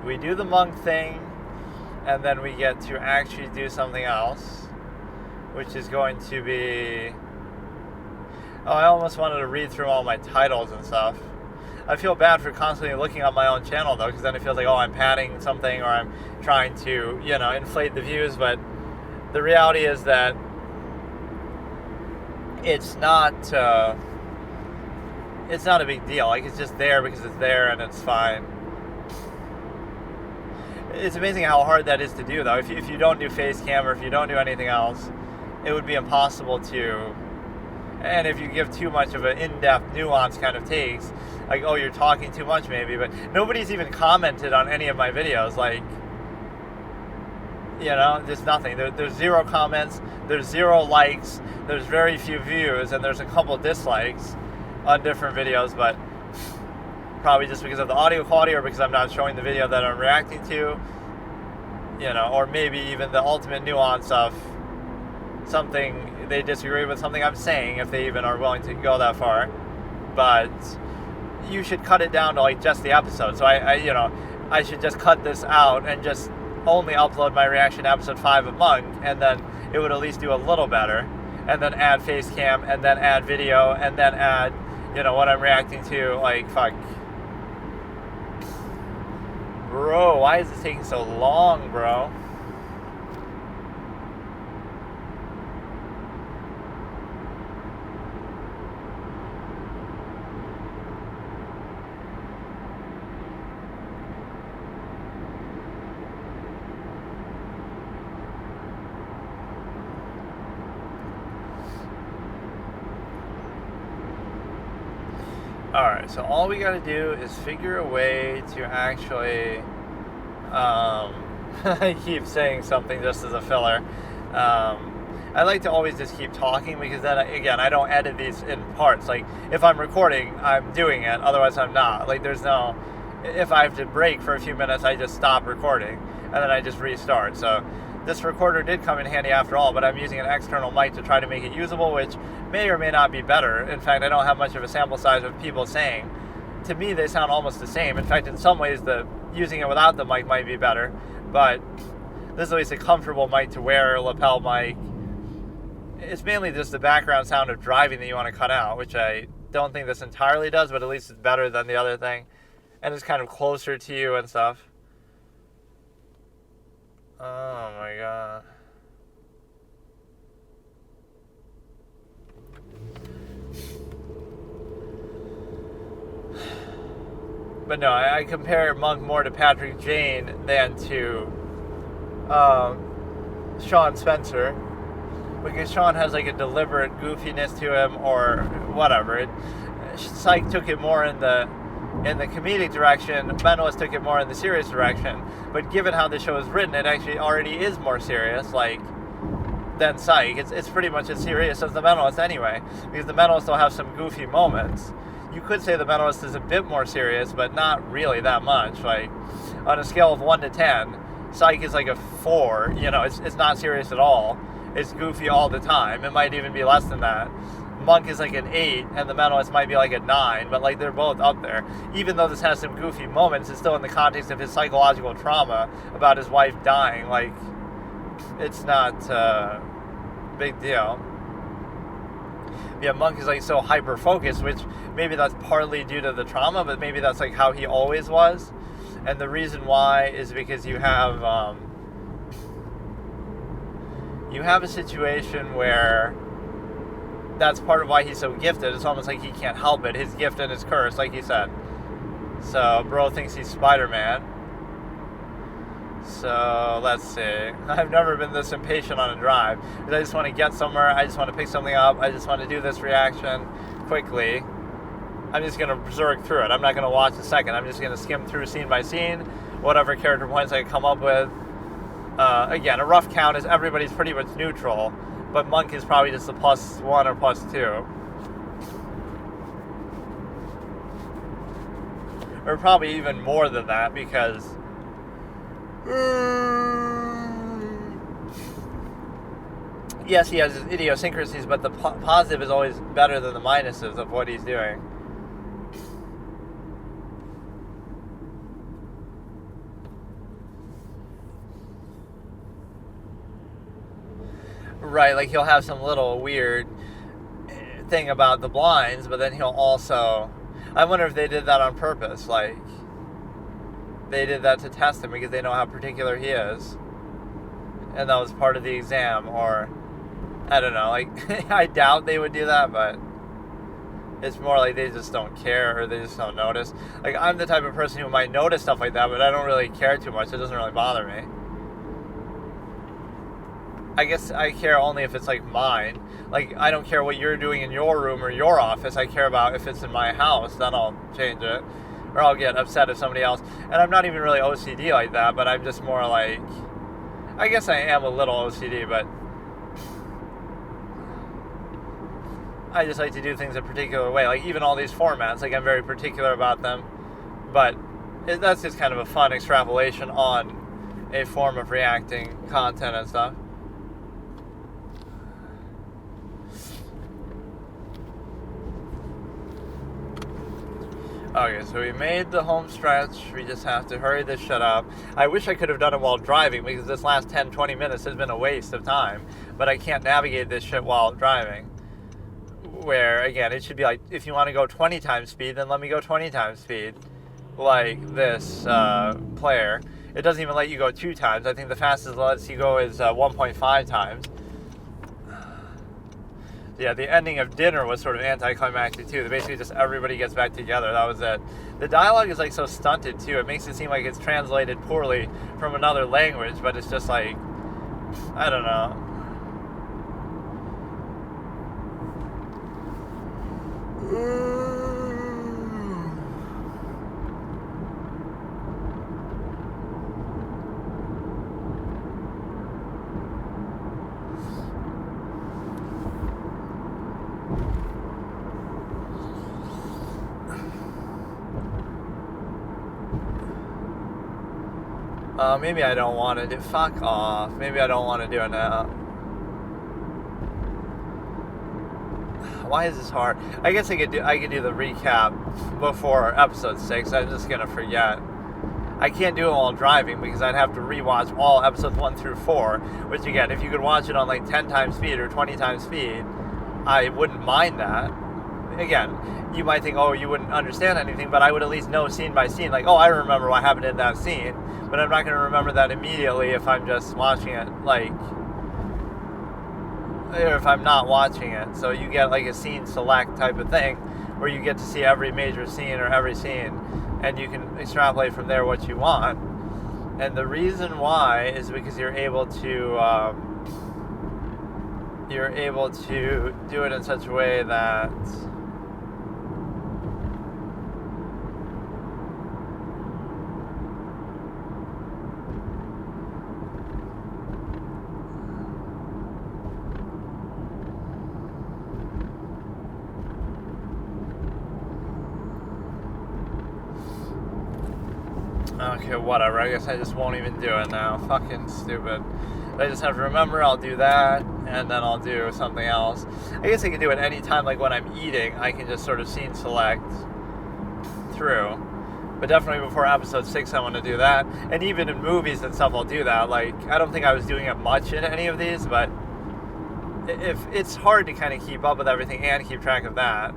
We do the monk thing, and then we get to actually do something else, which is going to be... Oh, I almost wanted to read through all my titles and stuff. I feel bad for constantly looking at my own channel, though, because then it feels like, oh, I'm padding something, or I'm trying to, inflate the views. But the reality is that it's not a big deal. It's just there because it's there, and it's fine. It's amazing how hard that is to do, though. If you don't do face cam, or if you don't do anything else, it would be impossible to And if you give too much of an in-depth, nuanced kind of takes, like, oh, you're talking too much maybe, but nobody's even commented on any of my videos, like, there's nothing. There's 0 comments, there's 0 likes, there's very few views, and there's a couple dislikes on different videos, but probably just because of the audio quality or because I'm not showing the video that I'm reacting to, or maybe even the ultimate nuance of something they disagree with something I'm saying, if they even are willing to go that far. But you should cut it down to like just the episode. So I should just cut this out and just only upload my reaction to episode 5 of Monk, and then it would at least do a little better, and then add face cam, and then add video, and then add what I'm reacting to. Like, fuck, bro, why is this taking so long, bro? Alright, so all we gotta do is figure a way to actually, I keep saying something just as a filler. I like to always just keep talking, because then, again, I don't edit these in parts. Like, if I'm recording, I'm doing it, otherwise I'm not. Like, if I have to break for a few minutes, I just stop recording, and then I just restart. So this recorder did come in handy after all, but I'm using an external mic to try to make it usable, which may or may not be better. In fact, I don't have much of a sample size of people saying. To me, they sound almost the same. In fact, in some ways, using it without the mic might be better, but this is at least a comfortable mic to wear, a lapel mic. It's mainly just the background sound of driving that you want to cut out, which I don't think this entirely does, but at least it's better than the other thing. And it's kind of closer to you and stuff. Oh my god. But no, I compare Monk more to Patrick Jane than to Sean Spencer, because Sean has like a deliberate goofiness to him, or whatever. Psych took it more in the comedic direction. Mentalist took it more in the serious direction. But given how the show is written, it actually already is more serious, than Psych. It's pretty much as serious as the Mentalist anyway, because the Mentalist will have some goofy moments. You could say the Mentalist is a bit more serious, but not really that much. Like, on a scale of 1 to 10, Psych is like a 4. It's not serious at all. It's goofy all the time. It might even be less than that. Monk is like an 8, and the Mentalist might be like a 9, but they're both up there. Even though this has some goofy moments, it's still in the context of his psychological trauma about his wife dying. It's not a big deal. Yeah, Monk is so hyper focused, which maybe that's partly due to the trauma, but maybe that's how he always was. And the reason why is because you have a situation where that's part of why he's so gifted. It's almost like he can't help it. His gift and his curse, like he said. So, bro thinks he's Spider-Man. So, let's see. I've never been this impatient on a drive. Because I just want to get somewhere. I just want to pick something up. I just want to do this reaction quickly. I'm just going to berserk through it. I'm not going to watch a second. I'm just going to skim through scene by scene, whatever character points I can come up with. Again, a rough count is everybody's pretty much neutral, but Monk is probably just a +1 or +2. Or probably even more than that, because yes, he has his idiosyncrasies, but the positive is always better than the minuses of what he's doing. Right, he'll have some little weird thing about the blinds, but then he'll also... I wonder if they did that on purpose, they did that to test him because they know how particular he is. And that was part of the exam, or... I don't know, I doubt they would do that, but... It's more like they just don't care, or they just don't notice. I'm the type of person who might notice stuff like that, but I don't really care too much. It doesn't really bother me. I guess I care only if it's like mine. Like, I don't care what you're doing in your room or your office. I care about if it's in my house, then I'll change it. Or I'll get upset if somebody else. And I'm not even really OCD like that, but I'm just more like, I guess I am a little OCD, but I just like to do things a particular way. Like, even all these formats, like, I'm very particular about them. But that's just kind of a fun extrapolation on a form of reacting content and stuff. Okay, so we made the home stretch. We just have to hurry this shit up. I wish I could have done it while driving, because this last 10-20 minutes has been a waste of time. But I can't navigate this shit while driving. Where, again, it should be like, if you want to go 20 times speed, then let me go 20 times speed. Like this player. It doesn't even let you go 2 times. I think the fastest it lets you go is 1.5 times. Yeah, the ending of dinner was sort of anticlimactic too. Basically just everybody gets back together. That was it. The dialogue is like so stunted too. It makes it seem like it's translated poorly from another language, but it's just like, I don't know. Maybe I don't want to do... Fuck off. Maybe I don't want to do it now. Why is this hard? I guess I could do the recap before episode 6. I'm just gonna forget. I can't do it while driving because I'd have to rewatch all episodes 1 through 4. Which again, if you could watch it on like 10 times speed or 20 times speed, I wouldn't mind that. Again, you might think, oh, you wouldn't understand anything, but I would at least know scene by scene, like, oh, I remember what happened in that scene, but I'm not going to remember that immediately if I'm just watching it, like, or if I'm not watching it. So you get like a scene select type of thing, where you get to see every major scene or every scene, and you can extrapolate from there what you want. And the reason why is because you're able to do it in such a way that okay, whatever. I guess I just won't even do it now. Fucking stupid. I just have to remember I'll do that, and then I'll do something else. I guess I can do it any time, like when I'm eating, I can just sort of scene select through. But definitely before episode 6, I want to do that. And even in movies and stuff, I'll do that. Like, I don't think I was doing it much in any of these, but if it's hard to kind of keep up with everything and keep track of that.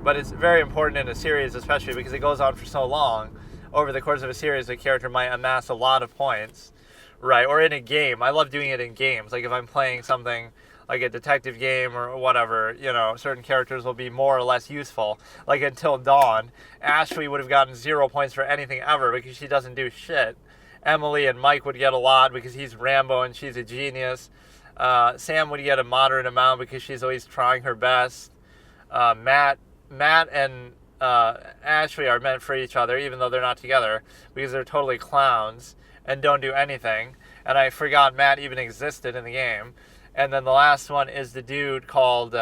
But it's very important in a series, especially because it goes on for so long. Over the course of a series, the character might amass a lot of points, right? Or in a game. I love doing it in games. Like if I'm playing something like a detective game or whatever, you know, certain characters will be more or less useful. Like Until Dawn, Ashley would have gotten 0 points for anything ever because she doesn't do shit. Emily and Mike would get a lot because he's Rambo and she's a genius. Sam would get a moderate amount because she's always trying her best. Matt and Ashley are meant for each other, even though they're not together, because they're totally clowns and don't do anything. And I forgot Matt even existed in the game. And then the last one is the dude called,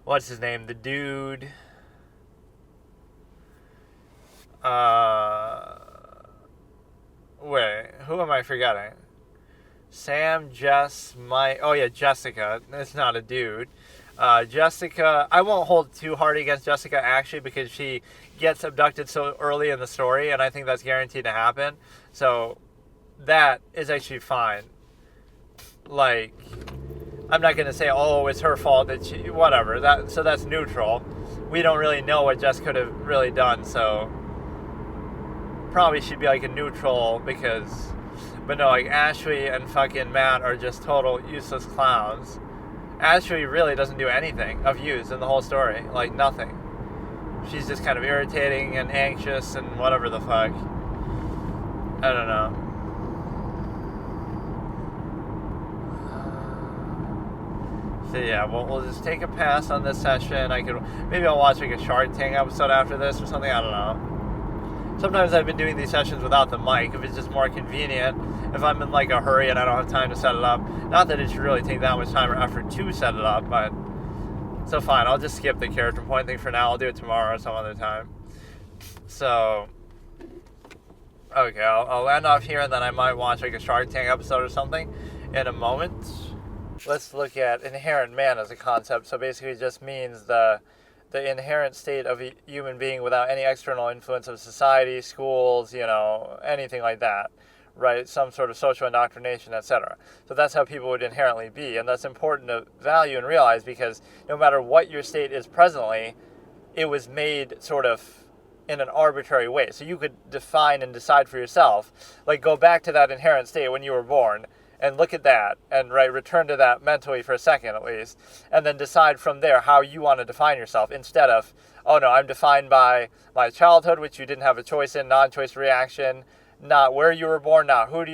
what's his name? The dude, wait, who am I forgetting? Sam, Jess, Mike, oh yeah, Jessica. It's not a dude. Jessica, I won't hold too hard against Jessica actually because she gets abducted so early in the story, and I think that's guaranteed to happen. So that is actually fine. Like, I'm not going to say, oh, it's her fault that she, whatever. So that's neutral. We don't really know what Jess could have really done, so probably should be like a neutral because, but no, like Ashley and fucking Matt are just total useless clowns. Ashley really doesn't do anything of use in the whole story. Like, nothing. She's just kind of irritating and anxious and whatever the fuck. I don't know. So yeah, we'll just take a pass on this session. Maybe I'll watch like a Shark Tank episode after this or something. I don't know. Sometimes I've been doing these sessions without the mic if it's just more convenient. If I'm in like a hurry and I don't have time to set it up. Not that it should really take that much time or effort to set it up, but so fine. I'll just skip the character point thing for now. I'll do it tomorrow or some other time. So okay, I'll end off here and then I might watch like a Shark Tank episode or something in a moment. Let's look at inherent man as a concept. So basically it just means the inherent state of a human being without any external influence of society, schools, anything like that, right? Some sort of social indoctrination, etc. So that's how people would inherently be, and that's important to value and realize because no matter what your state is presently, it was made sort of in an arbitrary way. So you could define and decide for yourself, like go back to that inherent state when you were born, and look at that, and return to that mentally for a second at least, and then decide from there how you want to define yourself instead of, oh no, I'm defined by my childhood, which you didn't have a choice in, non-choice reaction, not where you were born, not who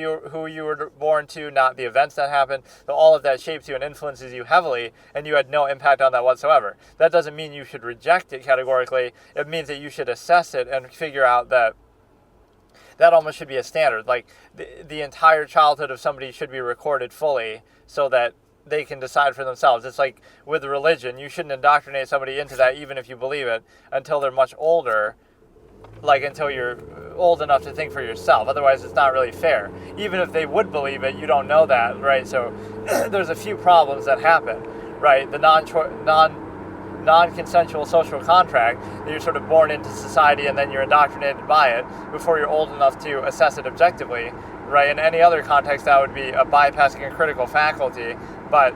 you were born to, not the events that happened. So all of that shapes you and influences you heavily, and you had no impact on that whatsoever. That doesn't mean you should reject it categorically. It means that you should assess it and figure out that almost should be a standard. Like the entire childhood of somebody should be recorded fully so that they can decide for themselves. It's like with religion, you shouldn't indoctrinate somebody into that even if you believe it until they're much older, like until you're old enough to think for yourself. Otherwise, it's not really fair. Even if they would believe it, you don't know that, right? So there's a few problems that happen, right? The non-consensual social contract that you're sort of born into society and then you're indoctrinated by it before you're old enough to assess it objectively, right? In any other context, that would be a bypassing a critical faculty. But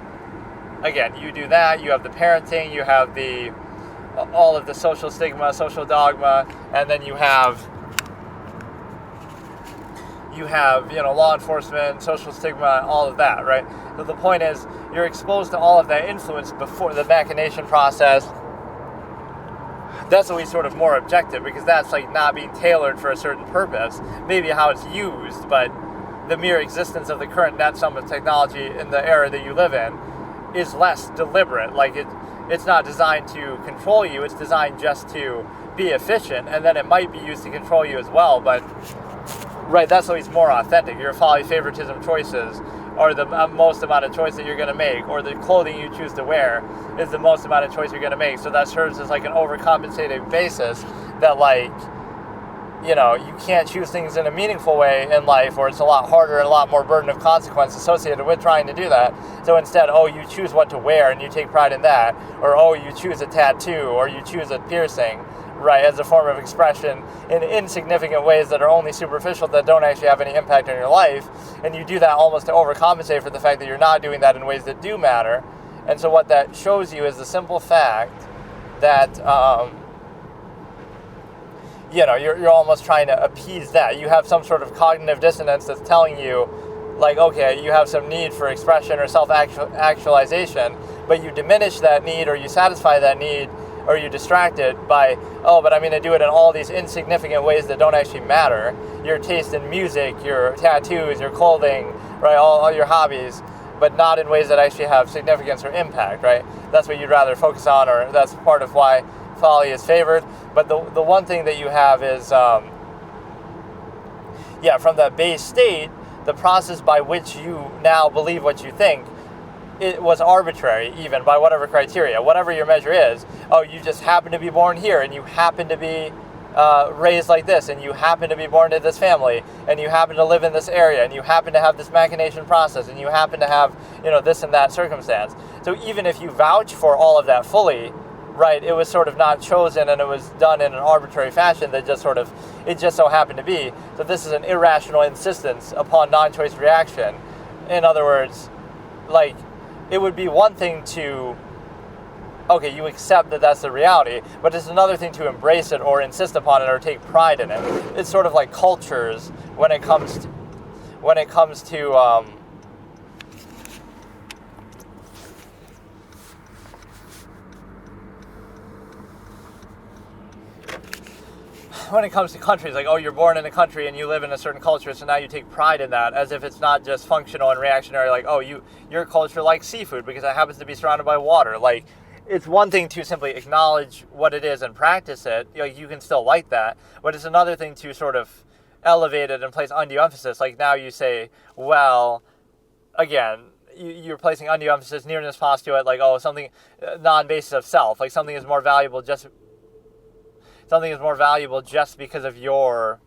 again, you do that, you have the parenting, you have all of the social stigma, social dogma, and then you have law enforcement, social stigma, all of that, right? So the point is, you're exposed to all of that influence before the machination process. That's always sort of more objective because that's like not being tailored for a certain purpose. Maybe how it's used, but the mere existence of the current net sum of technology in the era that you live in is less deliberate. Like it's not designed to control you, it's designed just to be efficient, and then it might be used to control you as well, but right, that's always more authentic. Your folly favoritism choices are the most amount of choice that you're going to make, or the clothing you choose to wear is the most amount of choice you're going to make. So that serves as like an overcompensating basis that you can't choose things in a meaningful way in life, or it's a lot harder and a lot more burden of consequence associated with trying to do that. So instead, you choose what to wear and you take pride in that, or you choose a tattoo, or you choose a piercing, right, as a form of expression in insignificant ways that are only superficial, that don't actually have any impact on your life, and you do that almost to overcompensate for the fact that you're not doing that in ways that do matter. And so what that shows you is the simple fact that you're almost trying to appease that. You have some sort of cognitive dissonance that's telling you, like, okay, you have some need for expression or self-actualization, but you diminish that need, or you satisfy that need, or you distract it by, but I'm going to do it in all these insignificant ways that don't actually matter. Your taste in music, your tattoos, your clothing, right, all your hobbies, but not in ways that actually have significance or impact, right? That's what you'd rather focus on, or that's part of why folly is favored. But the one thing that you have is, from that base state, the process by which you now believe what you think, it was arbitrary, even by whatever criteria, whatever your measure is. You just happen to be born here, and you happen to be raised like this, and you happen to be born to this family, and you happen to live in this area, and you happen to have this machination process, and you happen to have this and that circumstance. So even if you vouch for all of that fully, right, it was sort of not chosen, and it was done in an arbitrary fashion that it just so happened to be. So this is an irrational insistence upon non-choice reaction. In other words, like, it would be one thing to, you accept that that's the reality, but it's another thing to embrace it or insist upon it or take pride in it. It's sort of like cultures when it comes to when it comes to countries, like, oh, you're born in a country and you live in a certain culture, so now you take pride in that, as if it's not just functional and reactionary, like, oh, your culture likes seafood because it happens to be surrounded by water. Like, it's one thing to simply acknowledge what it is and practice it. You can still like that, but it's another thing to sort of elevate it and place undue emphasis. Like, now you say, well, again, you're placing undue emphasis, nearness postulate, like, oh, something non-basis of self, like something is more valuable just because of your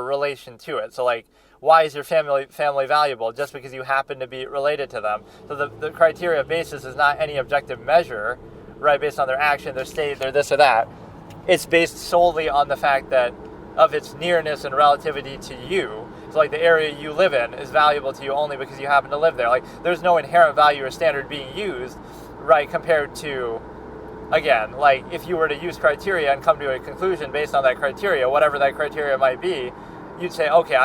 relation to it. So, like, why is your family valuable? Just because you happen to be related to them. So the criteria of basis is not any objective measure, right, based on their action, their state, their this or that. It's based solely on the fact that of its nearness and relativity to you. So, like, the area you live in is valuable to you only because you happen to live there. Like, there's no inherent value or standard being used, right, compared to, again, like, if you were to use criteria and come to a conclusion based on that criteria, whatever that criteria might be, you'd say, okay,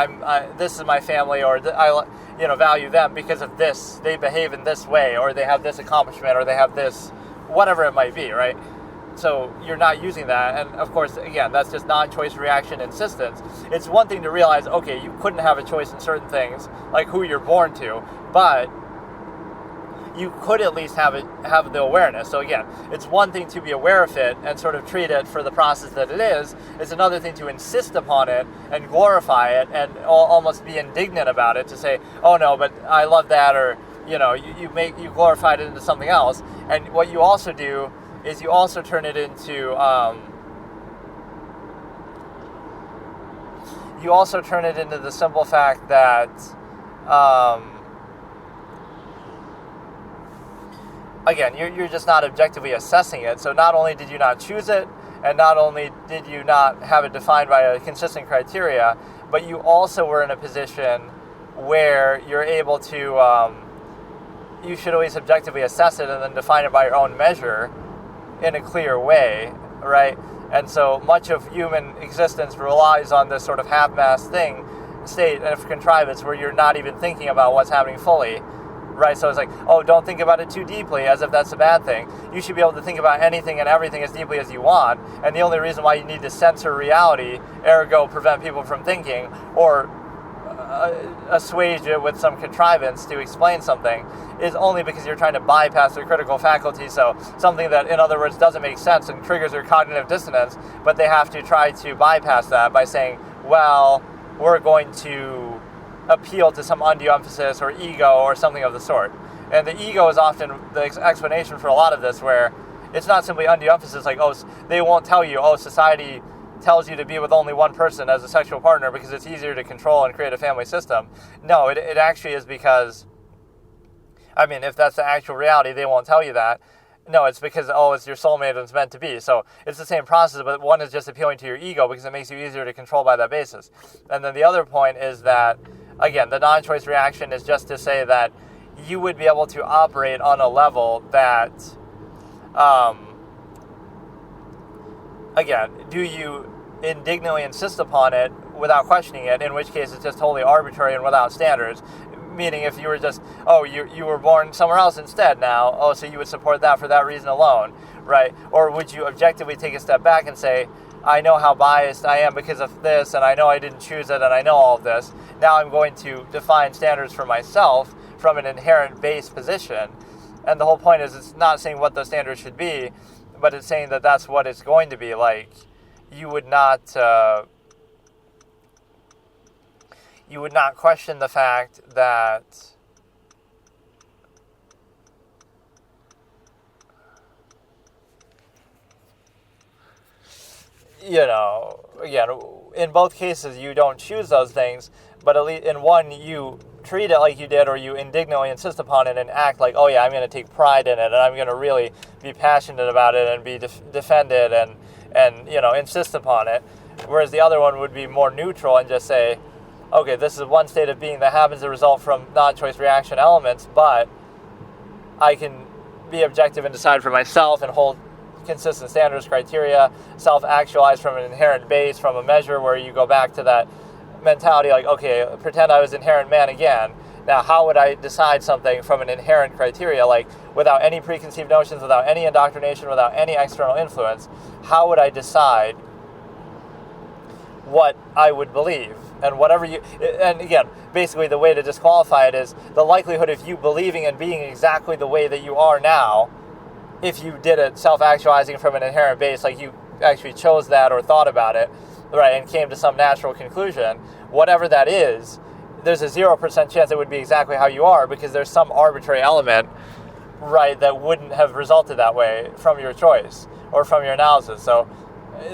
this is my family, or I value them because of this. They behave in this way, or they have this accomplishment, or they have this, whatever it might be, right? So you're not using that, and of course, again, that's just non-choice reaction insistence. It's one thing to realize, okay, you couldn't have a choice in certain things, like who you're born to, but you could at least have the awareness. So again, it's one thing to be aware of it and sort of treat it for the process that it is. It's another thing to insist upon it and glorify it and almost be indignant about it, to say, oh no, but I love that, or you glorified it into something else. And what you also do is you also turn it into the simple fact that again, you're just not objectively assessing it. So not only did you not choose it, and not only did you not have it defined by a consistent criteria, but you also were in a position where you're able to, you should always objectively assess it and then define it by your own measure in a clear way, right? And so much of human existence relies on this sort of half-mast state of contrivance where you're not even thinking about what's happening fully. Right, so it's like, oh, don't think about it too deeply, as if that's a bad thing. You should be able to think about anything and everything as deeply as you want, and the only reason why you need to censor reality, ergo prevent people from thinking, or assuage it with some contrivance to explain something, is only because you're trying to bypass their critical faculty. So something that, in other words, doesn't make sense and triggers their cognitive dissonance, but they have to try to bypass that by saying, well, we're going to appeal to some undue emphasis or ego or something of the sort. And the ego is often the explanation for a lot of this, where it's not simply undue emphasis, like, oh, they won't tell you, oh, society tells you to be with only one person as a sexual partner because it's easier to control and create a family system. No, it actually is because, I mean, if that's the actual reality, they won't tell you that. No, it's because, oh, it's your soulmate and it's meant to be. So it's the same process, but one is just appealing to your ego because it makes you easier to control by that basis. And then the other point is that, again, the non-choice reaction is just to say that you would be able to operate on a level that, again, do you indignantly insist upon it without questioning it, in which case it's just totally arbitrary and without standards. Meaning if you were just, oh, you were born somewhere else instead now, oh, so you would support that for that reason alone, right? Or would you objectively take a step back and say, I know how biased I am because of this, and I know I didn't choose it, and I know all of this. Now I'm going to define standards for myself from an inherent base position. And the whole point is, it's not saying what those standards should be, but it's saying that that's what it's going to be. Like, you would not question the fact that, again, in both cases you don't choose those things, but at least in one you treat it like you did, or you indignantly insist upon it and act like, oh yeah, I'm going to take pride in it, and I'm going to really be passionate about it and be defend it and insist upon it. Whereas the other one would be more neutral and just say, okay, this is one state of being that happens to result from non-choice reaction elements, but I can be objective and decide for myself and hold consistent standards, criteria, self-actualize from an inherent base, from a measure where you go back to that mentality like, okay, pretend I was inherent man again. Now, how would I decide something from an inherent criteria, like without any preconceived notions, without any indoctrination, without any external influence? How would I decide what I would believe? And whatever you, and again, basically the way to disqualify it is the likelihood of you believing and being exactly the way that you are now, if you did it self-actualizing from an inherent base, like you actually chose that or thought about it, right, and came to some natural conclusion, whatever that is, there's a 0% chance it would be exactly how you are, because there's some arbitrary element, right, that wouldn't have resulted that way from your choice or from your analysis. So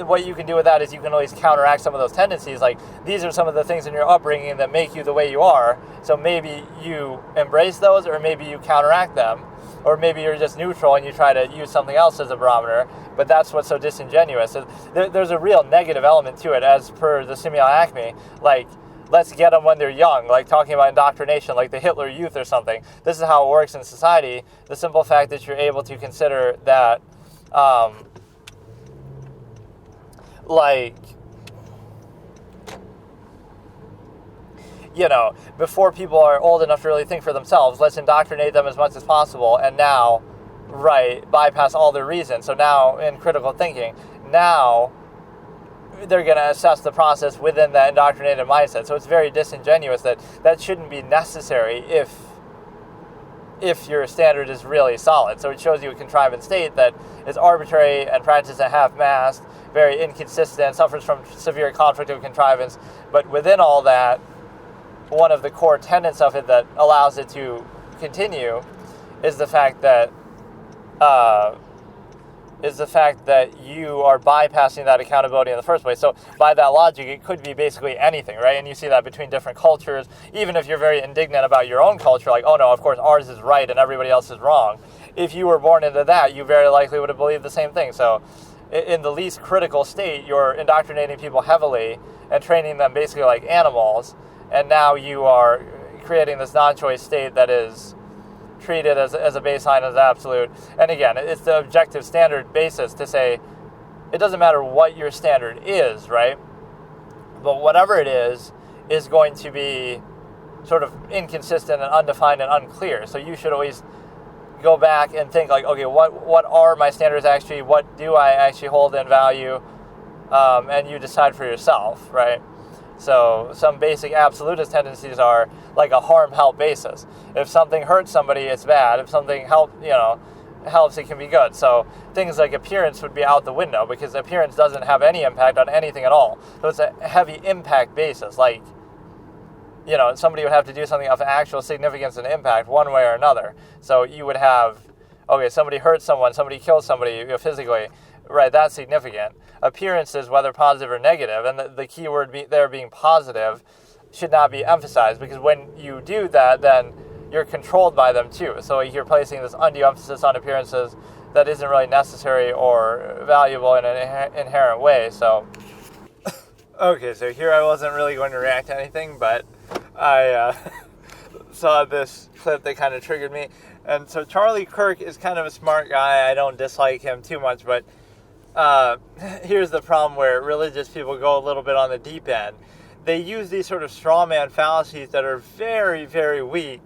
what you can do with that is you can always counteract some of those tendencies. Like, these are some of the things in your upbringing that make you the way you are, so maybe you embrace those, or maybe you counteract them, or maybe you're just neutral and you try to use something else as a barometer. But that's what's so disingenuous. There's a real negative element to it, as per the Simeon Acme. Like, let's get them when they're young, like talking about indoctrination, like the Hitler Youth or something. This is how it works in society. The simple fact that you're able to consider that, before people are old enough to really think for themselves, let's indoctrinate them as much as possible, and now, right, bypass all their reason. So now, in critical thinking, now they're going to assess the process within that indoctrinated mindset. So it's very disingenuous that shouldn't be necessary if your standard is really solid. So it shows you a contrivance state that is arbitrary and practiced at half-mast, very inconsistent, suffers from severe conflict of contrivance. But within all that, one of the core tenets of it that allows it to continue is the fact that you are bypassing that accountability in the first place. So by that logic, it could be basically anything, right? And you see that between different cultures. Even if you're very indignant about your own culture, like, oh no, of course ours is right and everybody else is wrong. If you were born into that, you very likely would have believed the same thing. So in the least critical state, you're indoctrinating people heavily and training them basically like animals. And now you are creating this non-choice state that is treated as a baseline, as absolute. And again, it's the objective standard basis to say it doesn't matter what your standard is, right? But whatever it is going to be sort of inconsistent and undefined and unclear. So you should always go back and think like, okay, what are my standards actually? What do I actually hold in value? And you decide for yourself, right? So some basic absolutist tendencies are like a harm-help basis. If something hurts somebody, it's bad. If something helps, it can be good. So things like appearance would be out the window, because appearance doesn't have any impact on anything at all. So it's a heavy impact basis. Like, somebody would have to do something of actual significance and impact one way or another. So you would have, okay, somebody hurts someone, somebody kills somebody physically, right, that's significant. Appearances, whether positive or negative, and the key word there being positive, should not be emphasized, because when you do that, then you're controlled by them too. So you're placing this undue emphasis on appearances that isn't really necessary or valuable in an inherent way. So, okay, so here I wasn't really going to react to anything, but I saw this clip that kind of triggered me. And so Charlie Kirk is kind of a smart guy. I don't dislike him too much, but here's the problem where religious people go a little bit on the deep end. They use these sort of straw man fallacies that are very, very weak.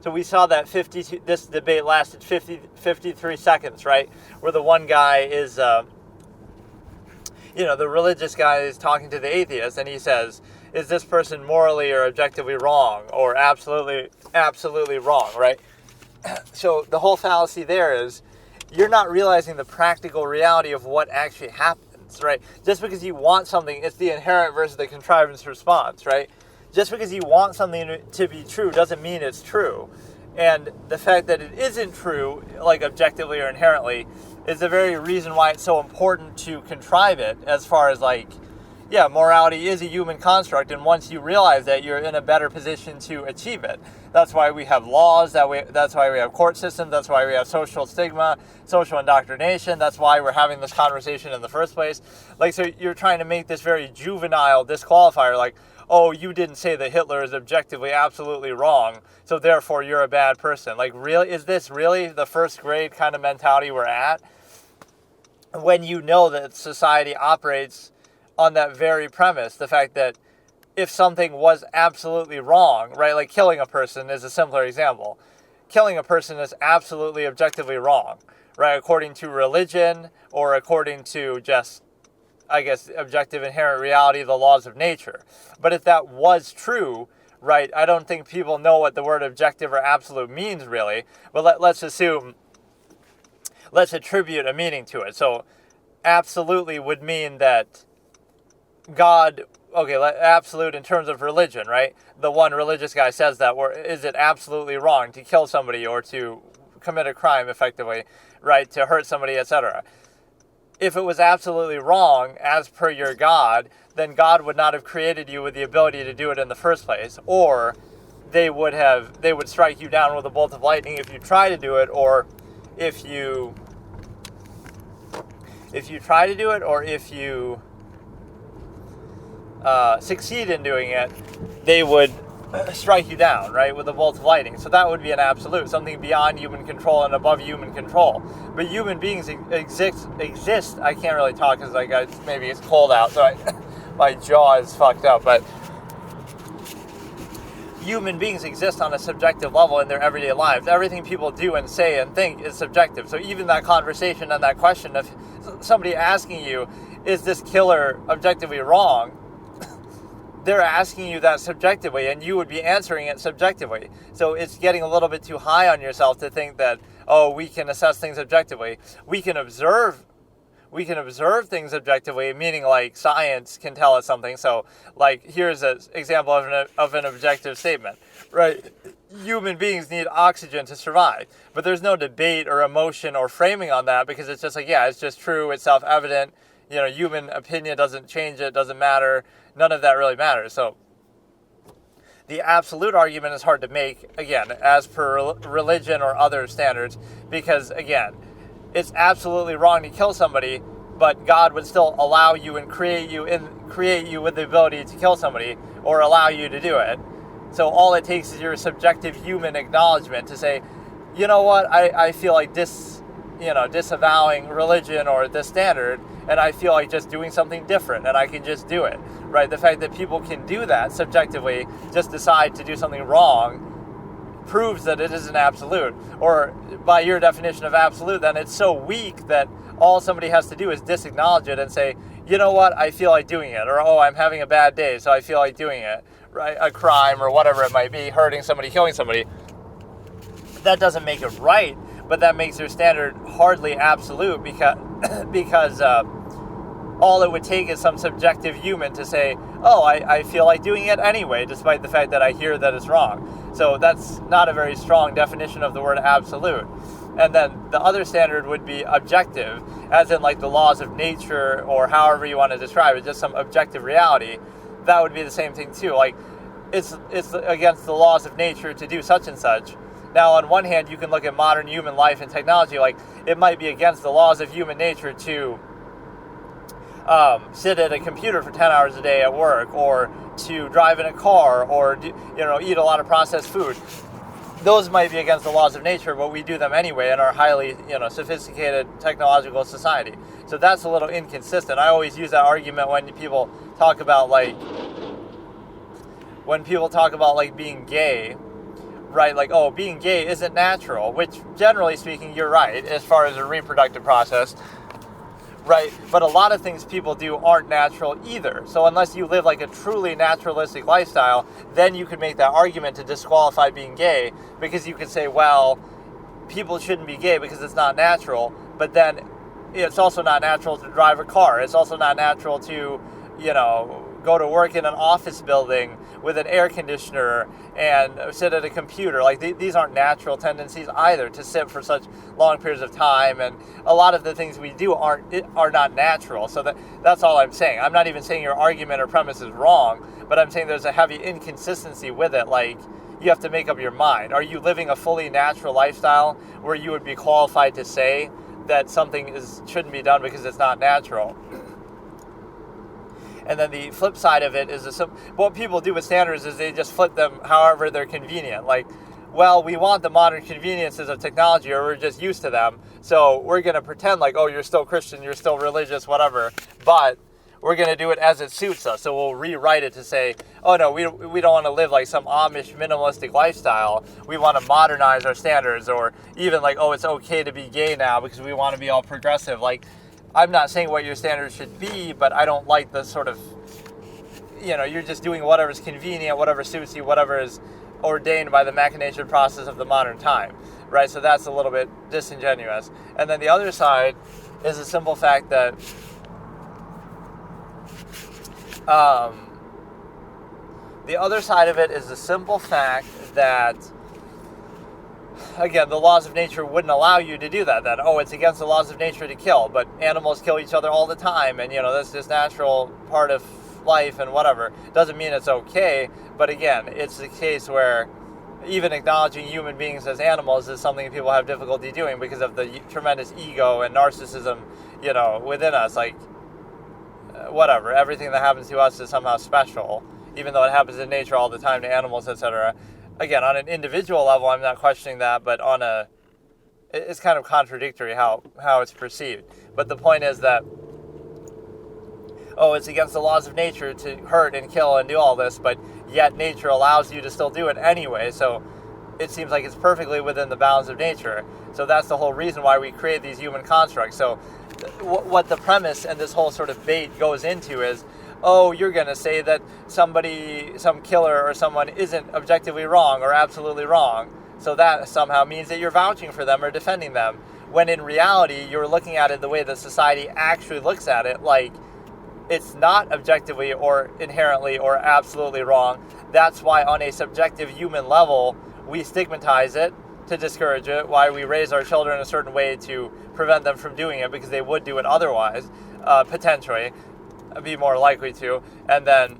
So we saw that this debate lasted 53 seconds, right? Where the one guy is, the religious guy is talking to the atheist, and he says, is this person morally or objectively wrong, or absolutely wrong, right? So the whole fallacy there is, you're not realizing the practical reality of what actually happens, right? Just because you want something, it's the inherent versus the contrivance response, right? Just because you want something to be true doesn't mean it's true. And the fact that it isn't true, like objectively or inherently, is the very reason why it's so important to contrive it, as far as morality is a human construct, and once you realize that, you're in a better position to achieve it. That's why we have laws, that's why we have court systems, that's why we have social stigma, social indoctrination, that's why we're having this conversation in the first place. So you're trying to make this very juvenile disqualifier, like, oh, you didn't say that Hitler is objectively absolutely wrong, so therefore you're a bad person. Like, really? Is this really the first grade kind of mentality we're at? When you know that society operates on that very premise, the fact that if something was absolutely wrong, right? Like killing a person is a simpler example. Killing a person is absolutely objectively wrong, right? According to religion or according to just, I guess, objective inherent reality, the laws of nature. But if that was true, right, I don't think people know what the word objective or absolute means really, but let's attribute a meaning to it. So absolutely would mean that God, okay, absolute in terms of religion, right? The one religious guy says that, or is it absolutely wrong to kill somebody or to commit a crime effectively, right, to hurt somebody, etc.? If it was absolutely wrong, as per your God, then God would not have created you with the ability to do it in the first place, or they would strike you down with a bolt of lightning if you try to do it, or if you try to do it, or if you succeed in doing it, they would strike you down, right, with a bolt of lightning. So that would be an absolute, something beyond human control and above human control. But human beings exist. I can't really talk because maybe it's cold out, so my jaw is fucked up. But human beings exist on a subjective level in their everyday lives. Everything people do and say and think is subjective. So even that conversation and that question of somebody asking you, is this killer objectively wrong? They're asking you that subjectively, and you would be answering it subjectively. So it's getting a little bit too high on yourself to think that, oh, we can assess things objectively. We can observe things objectively, meaning like science can tell us something. So like here's an example of an objective statement, right? Human beings need oxygen to survive, but there's no debate or emotion or framing on that because it's just like, yeah, it's just true, it's self-evident. You know, human opinion doesn't change it, doesn't matter. None of that really matters. So the absolute argument is hard to make, again, as per religion or other standards, because, again, it's absolutely wrong to kill somebody, but God would still allow you and create you with the ability to kill somebody or allow you to do it. So all it takes is your subjective human acknowledgement to say, you know what, I feel like disavowing religion or this standard, and I feel like just doing something different, and I can just do it, right? The fact that people can do that subjectively, just decide to do something wrong, proves that it isn't absolute. Or by your definition of absolute, then it's so weak that all somebody has to do is disacknowledge it and say, you know what, I feel like doing it, or oh, I'm having a bad day, so I feel like doing it, right? A crime or whatever it might be, hurting somebody, killing somebody. That doesn't make it right, but that makes their standard hardly absolute because all it would take is some subjective human to say, oh, I feel like doing it anyway, despite the fact that I hear that it's wrong. So that's not a very strong definition of the word absolute. And then the other standard would be objective, as in like the laws of nature or however you want to describe it, just some objective reality. That would be the same thing too. Like it's against the laws of nature to do such and such. Now, on one hand, you can look at modern human life and technology, like it might be against the laws of human nature to sit at a computer for 10 hours a day at work, or to drive in a car, or eat a lot of processed food. Those might be against the laws of nature, but we do them anyway in our highly sophisticated technological society. So that's a little inconsistent. I always use that argument when people talk about being gay. Right, like, oh, being gay isn't natural, which generally speaking, you're right, as far as a reproductive process, right? But a lot of things people do aren't natural either. So unless you live like a truly naturalistic lifestyle, then you could make that argument to disqualify being gay, because you could say, well, people shouldn't be gay because it's not natural, but then it's also not natural to drive a car. It's also not natural to, go to work in an office building with an air conditioner and sit at a computer. Like these aren't natural tendencies either, to sit for such long periods of time, and a lot of the things we do are not natural. So that's all I'm saying. I'm not even saying your argument or premise is wrong, but I'm saying there's a heavy inconsistency with it. Like, you have to make up your mind. Are you living a fully natural lifestyle where you would be qualified to say that something shouldn't be done because it's not natural? And then the flip side of it is what people do with standards is they just flip them however they're convenient. Like, well, we want the modern conveniences of technology, or we're just used to them, so we're going to pretend like, oh, you're still Christian, you're still religious, whatever, but we're going to do it as it suits us. So we'll rewrite it to say, oh no, we don't want to live like some Amish minimalistic lifestyle. We want to modernize our standards, or even like, oh, it's okay to be gay now because we want to be all progressive. Like, I'm not saying what your standards should be, but I don't like the sort of, you're just doing whatever's convenient, whatever suits you, whatever is ordained by the machination process of the modern time, right? So that's a little bit disingenuous. And then the other side is the simple fact that the other side of it is the simple fact that, again, the laws of nature wouldn't allow you to do that. That, oh, it's against the laws of nature to kill, but animals kill each other all the time, and, that's just natural part of life and whatever. Doesn't mean it's okay, but again, it's the case where even acknowledging human beings as animals is something people have difficulty doing because of the tremendous ego and narcissism, within us. Like, whatever, everything that happens to us is somehow special, even though it happens in nature all the time to animals, etc. Again, on an individual level, I'm not questioning that, but it's kind of contradictory how it's perceived. But the point is that, oh, it's against the laws of nature to hurt and kill and do all this, but yet nature allows you to still do it anyway, so it seems like it's perfectly within the bounds of nature. So that's the whole reason why we create these human constructs. So what the premise and this whole sort of bait goes into is, oh, you're going to say that some killer or someone isn't objectively wrong or absolutely wrong, so that somehow means that you're vouching for them or defending them, when in reality you're looking at it the way that society actually looks at it, like it's not objectively or inherently or absolutely wrong. That's why on a subjective human level we stigmatize it to discourage it, why we raise our children a certain way to prevent them from doing it because they would do it otherwise, potentially be more likely to. And then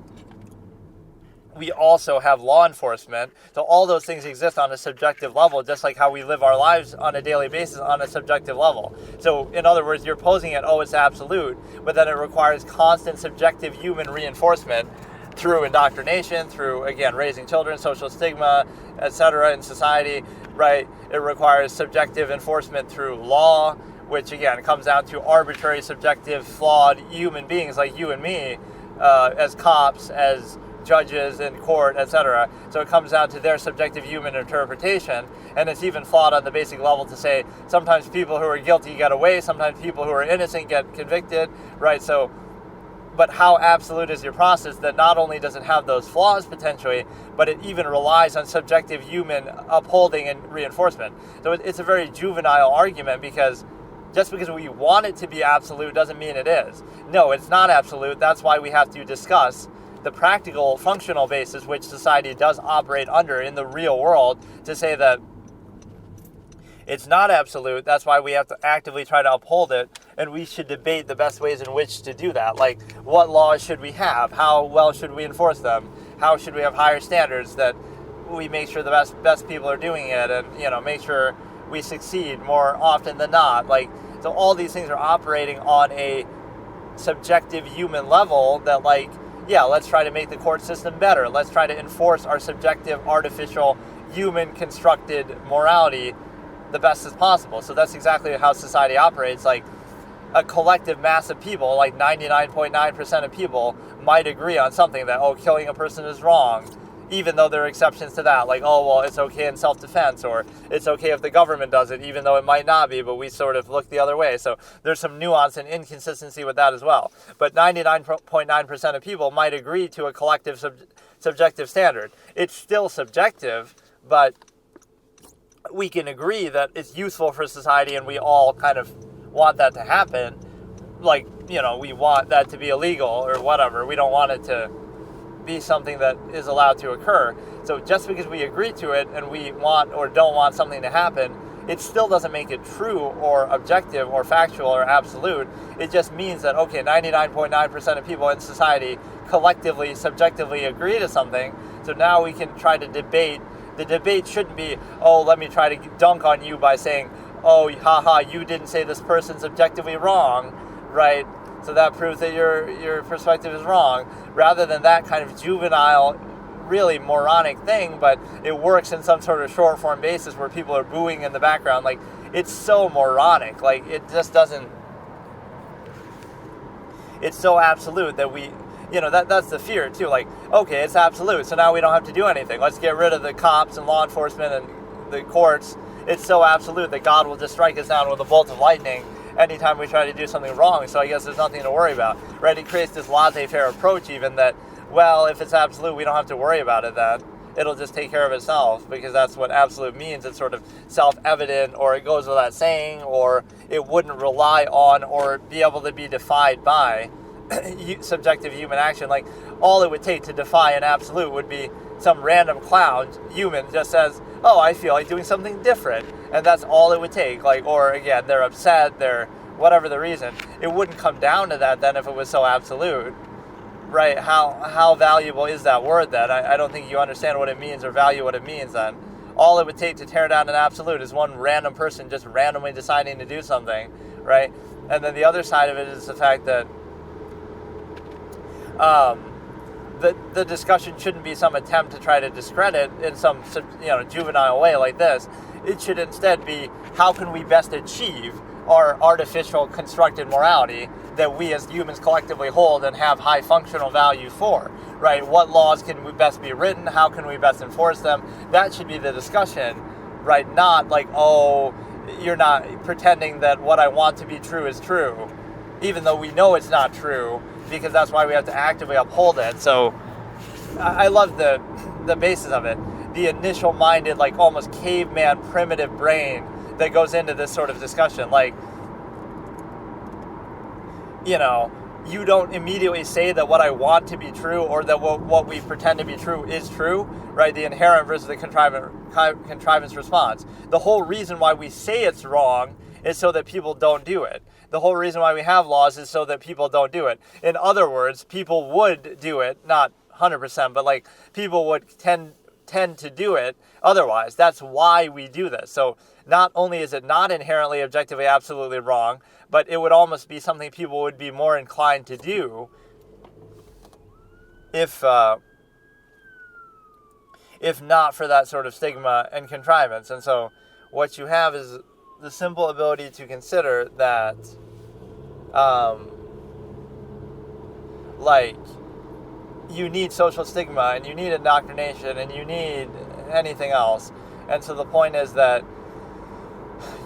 we also have law enforcement. So all those things exist on a subjective level, just like how we live our lives on a daily basis on a subjective level. So in other words, you're posing it, oh, it's absolute, but then it requires constant subjective human reinforcement through indoctrination, through, again, raising children, social stigma, etc. in society, right? It requires subjective enforcement through law, which again comes down to arbitrary, subjective, flawed human beings like you and me, as cops, as judges in court, etc. So it comes down to their subjective human interpretation, and it's even flawed on the basic level to say sometimes people who are guilty get away, sometimes people who are innocent get convicted, right? So, but how absolute is your process that not only does it have those flaws potentially, but it even relies on subjective human upholding and reinforcement. So it's a very juvenile argument, because just because we want it to be absolute doesn't mean it is. No, it's not absolute. That's why we have to discuss the practical, functional basis which society does operate under in the real world to say that it's not absolute. That's why we have to actively try to uphold it, and we should debate the best ways in which to do that. Like, what laws should we have? How well should we enforce them? How should we have higher standards that we make sure the best people are doing it, and make sure we succeed more often than not? Like, so all these things are operating on a subjective human level that, like, yeah, let's try to make the court system better. Let's try to enforce our subjective, artificial, human-constructed morality the best as possible. So that's exactly how society operates. Like, a collective mass of people, like 99.9% of people, might agree on something that, oh, killing a person is wrong, even though there are exceptions to that. Like, oh, well, it's okay in self-defense, or it's okay if the government does it, even though it might not be, but we sort of look the other way. So there's some nuance and inconsistency with that as well. But 99.9% of people might agree to a collective subjective standard. It's still subjective, but we can agree that it's useful for society, and we all kind of want that to happen. Like, we want that to be illegal or whatever. We don't want it to be something that is allowed to occur. So just because we agree to it and we want or don't want something to happen, it still doesn't make it true or objective or factual or absolute. It just means that, okay, 99.9% of people in society collectively, subjectively agree to something. So now we can try to debate. The debate shouldn't be, oh, let me try to dunk on you by saying, oh, haha, you didn't say this person's objectively wrong, right? So that proves that your perspective is wrong, rather than that kind of juvenile, really moronic thing, but it works in some sort of short form basis where people are booing in the background. Like, it's so moronic. Like, it just doesn't it's so absolute that that's the fear too. Like, okay, it's absolute, so now we don't have to do anything. Let's get rid of the cops and law enforcement and the courts. It's so absolute that God will just strike us down with a bolt of lightning anytime we try to do something wrong. So I guess there's nothing to worry about, right? It creates this laissez-faire approach, even that, well, if it's absolute, we don't have to worry about it then. It'll just take care of itself, because that's what absolute means. It's sort of self-evident, or it goes without saying, or it wouldn't rely on or be able to be defied by subjective human action. Like, all it would take to defy an absolute would be some random clown human just says, oh, I feel like doing something different, and that's all it would take. Like, or again, they're upset, they're whatever the reason. It wouldn't come down to that then if it was so absolute, right? How valuable is that word then? I don't think you understand what it means or value what it means then. All it would take to tear down an absolute is one random person just randomly deciding to do something, right? And then the other side of it is the fact that the discussion shouldn't be some attempt to try to discredit in some juvenile way like this. It should instead be, how can we best achieve our artificial constructed morality that we as humans collectively hold and have high functional value for, right? What laws can we best be written? How can we best enforce them? That should be the discussion, right? Not like, oh, you're not pretending that what I want to be true is true, even though we know it's not true, because that's why we have to actively uphold it. So I love the basis of it. The initial minded, like almost caveman primitive brain that goes into this sort of discussion. Like, you don't immediately say that what I want to be true or that what we pretend to be true is true, right? The inherent versus the contrivance response. The whole reason why we say it's wrong is so that people don't do it. The whole reason why we have laws is so that people don't do it. In other words, people would do it, not 100%, but like people would tend to do it otherwise. That's why we do this. So not only is it not inherently objectively absolutely wrong, but it would almost be something people would be more inclined to do if not for that sort of stigma and contrivance. And so what you have is the simple ability to consider that you need social stigma and you need indoctrination and you need anything else. And so the point is that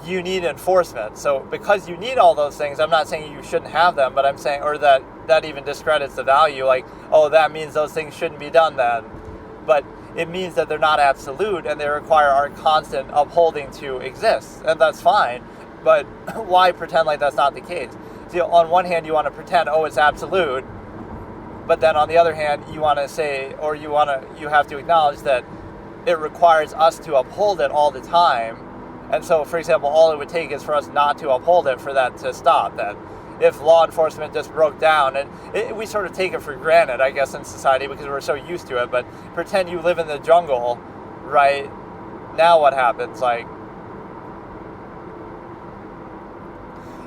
you need enforcement. So because you need all those things, I'm not saying you shouldn't have them, but I'm saying, or that even discredits the value, like, oh, that means those things shouldn't be done then. But it means that they're not absolute and they require our constant upholding to exist. And that's fine, but why pretend like that's not the case? See, on one hand, you want to pretend, oh, it's absolute, but then on the other hand, you want to say, or you have to acknowledge that it requires us to uphold it all the time. And so, for example, all it would take is for us not to uphold it for that to stop then. If law enforcement just broke down, and we sort of take it for granted, I guess, in society because we're so used to it, but pretend you live in the jungle, right? Now what happens? Like,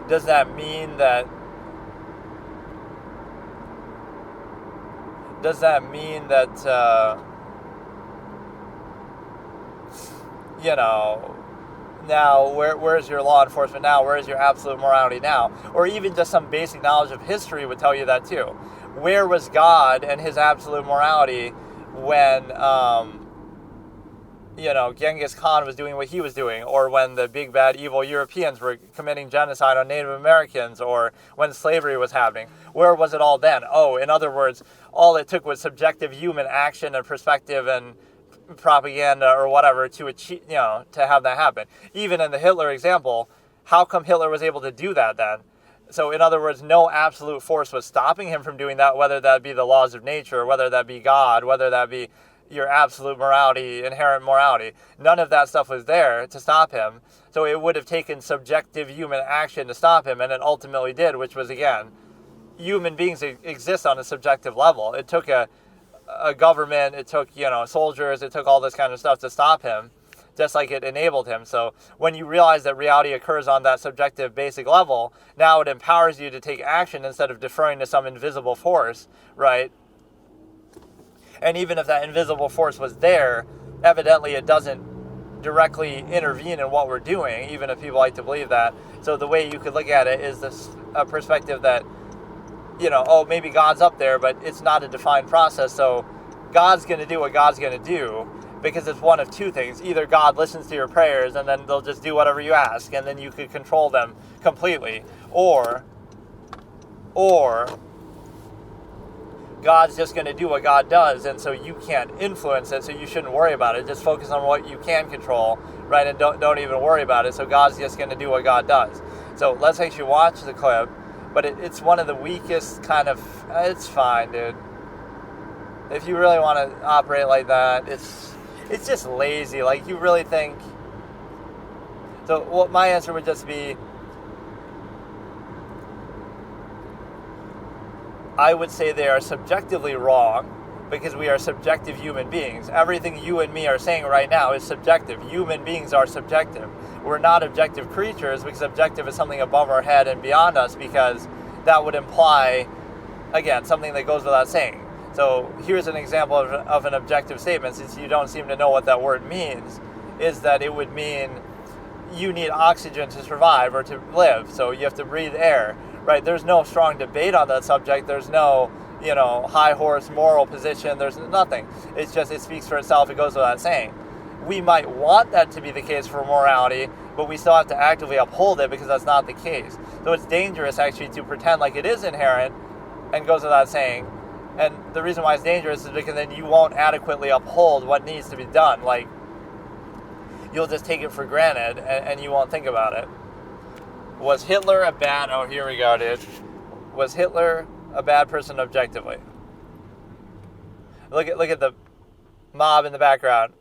does that mean that now where's your law enforcement now? Where is your absolute morality now? Or even just some basic knowledge of history would tell you that too. Where was God and his absolute morality when Genghis Khan was doing what he was doing, or when the big bad evil Europeans were committing genocide on Native Americans, or when slavery was happening? Where was it all then? Oh, in other words, all it took was subjective human action and perspective and propaganda or whatever to achieve, to have that happen. Even in the Hitler example, how come Hitler was able to do that then? So in other words, no absolute force was stopping him from doing that, whether that be the laws of nature, whether that be God, whether that be your absolute morality, inherent morality. None of that stuff was there to stop him. So it would have taken subjective human action to stop him, and it ultimately did, which was, again, human beings exist on a subjective level. It took a government, it took, soldiers, it took all this kind of stuff to stop him, just like it enabled him. So when you realize that reality occurs on that subjective basic level, now it empowers you to take action instead of deferring to some invisible force, right? And even if that invisible force was there, evidently it doesn't directly intervene in what we're doing, even if people like to believe that. So the way you could look at it is a perspective that, oh, maybe God's up there, but it's not a defined process, so God's going to do what God's going to do, because it's one of two things. Either God listens to your prayers and then they'll just do whatever you ask, and then you could control them completely, or God's just going to do what God does, and so you can't influence it, so you shouldn't worry about it. Just focus on what you can control, right, and don't even worry about it, so God's just going to do what God does. So let's actually watch the clip, but it's one of the weakest kind of, it's fine, dude. If you really want to operate like that, it's just lazy. Like, you really think... So what my answer would just be, I would say they are subjectively wrong, because we are subjective human beings. Everything you and me are saying right now is subjective. Human beings are subjective. We're not objective creatures, because objective is something above our head and beyond us, because that would imply, again, something that goes without saying. So here's an example of an objective statement, since you don't seem to know what that word means, is that it would mean you need oxygen to survive or to live, so you have to breathe air, right? There's no strong debate on that subject. There's no, high horse moral position. There's nothing. It's just, it speaks for itself. It goes without saying. We might want that to be the case for morality, but we still have to actively uphold it, because that's not the case. So it's dangerous actually to pretend like it is inherent and goes without saying. And the reason why it's dangerous is because then you won't adequately uphold what needs to be done. Like, you'll just take it for granted and you won't think about it. Was Hitler a bad... Oh, here we go, dude. Was Hitler a bad person objectively? Look at the mob in the background.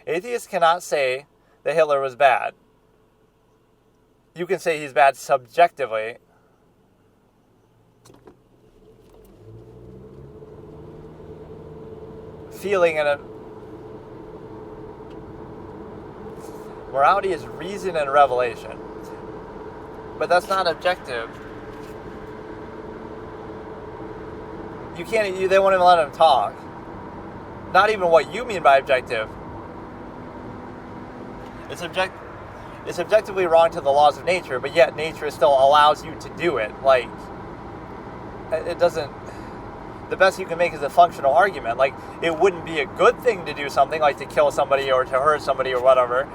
Atheists cannot say that Hitler was bad. You can say he's bad subjectively. Feeling and morality is reason and revelation, but that's not objective. You can't. They won't even let him talk. Not even what you mean by objective. It's objectively wrong to the laws of nature, but yet nature still allows you to do it. Like, it doesn't... The best you can make is a functional argument. Like, it wouldn't be a good thing to do something, like to kill somebody or to hurt somebody or whatever,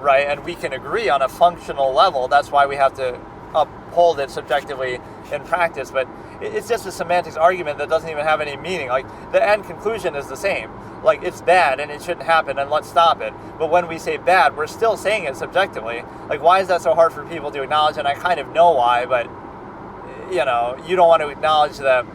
right? And we can agree on a functional level. That's why we have to uphold it subjectively in practice. But it's just a semantics argument that doesn't even have any meaning. Like, the end conclusion is the same. Like, it's bad and it shouldn't happen and let's stop it. But when we say bad, we're still saying it subjectively. Like, why is that so hard for people to acknowledge? And I kind of know why, but, you don't want to acknowledge that,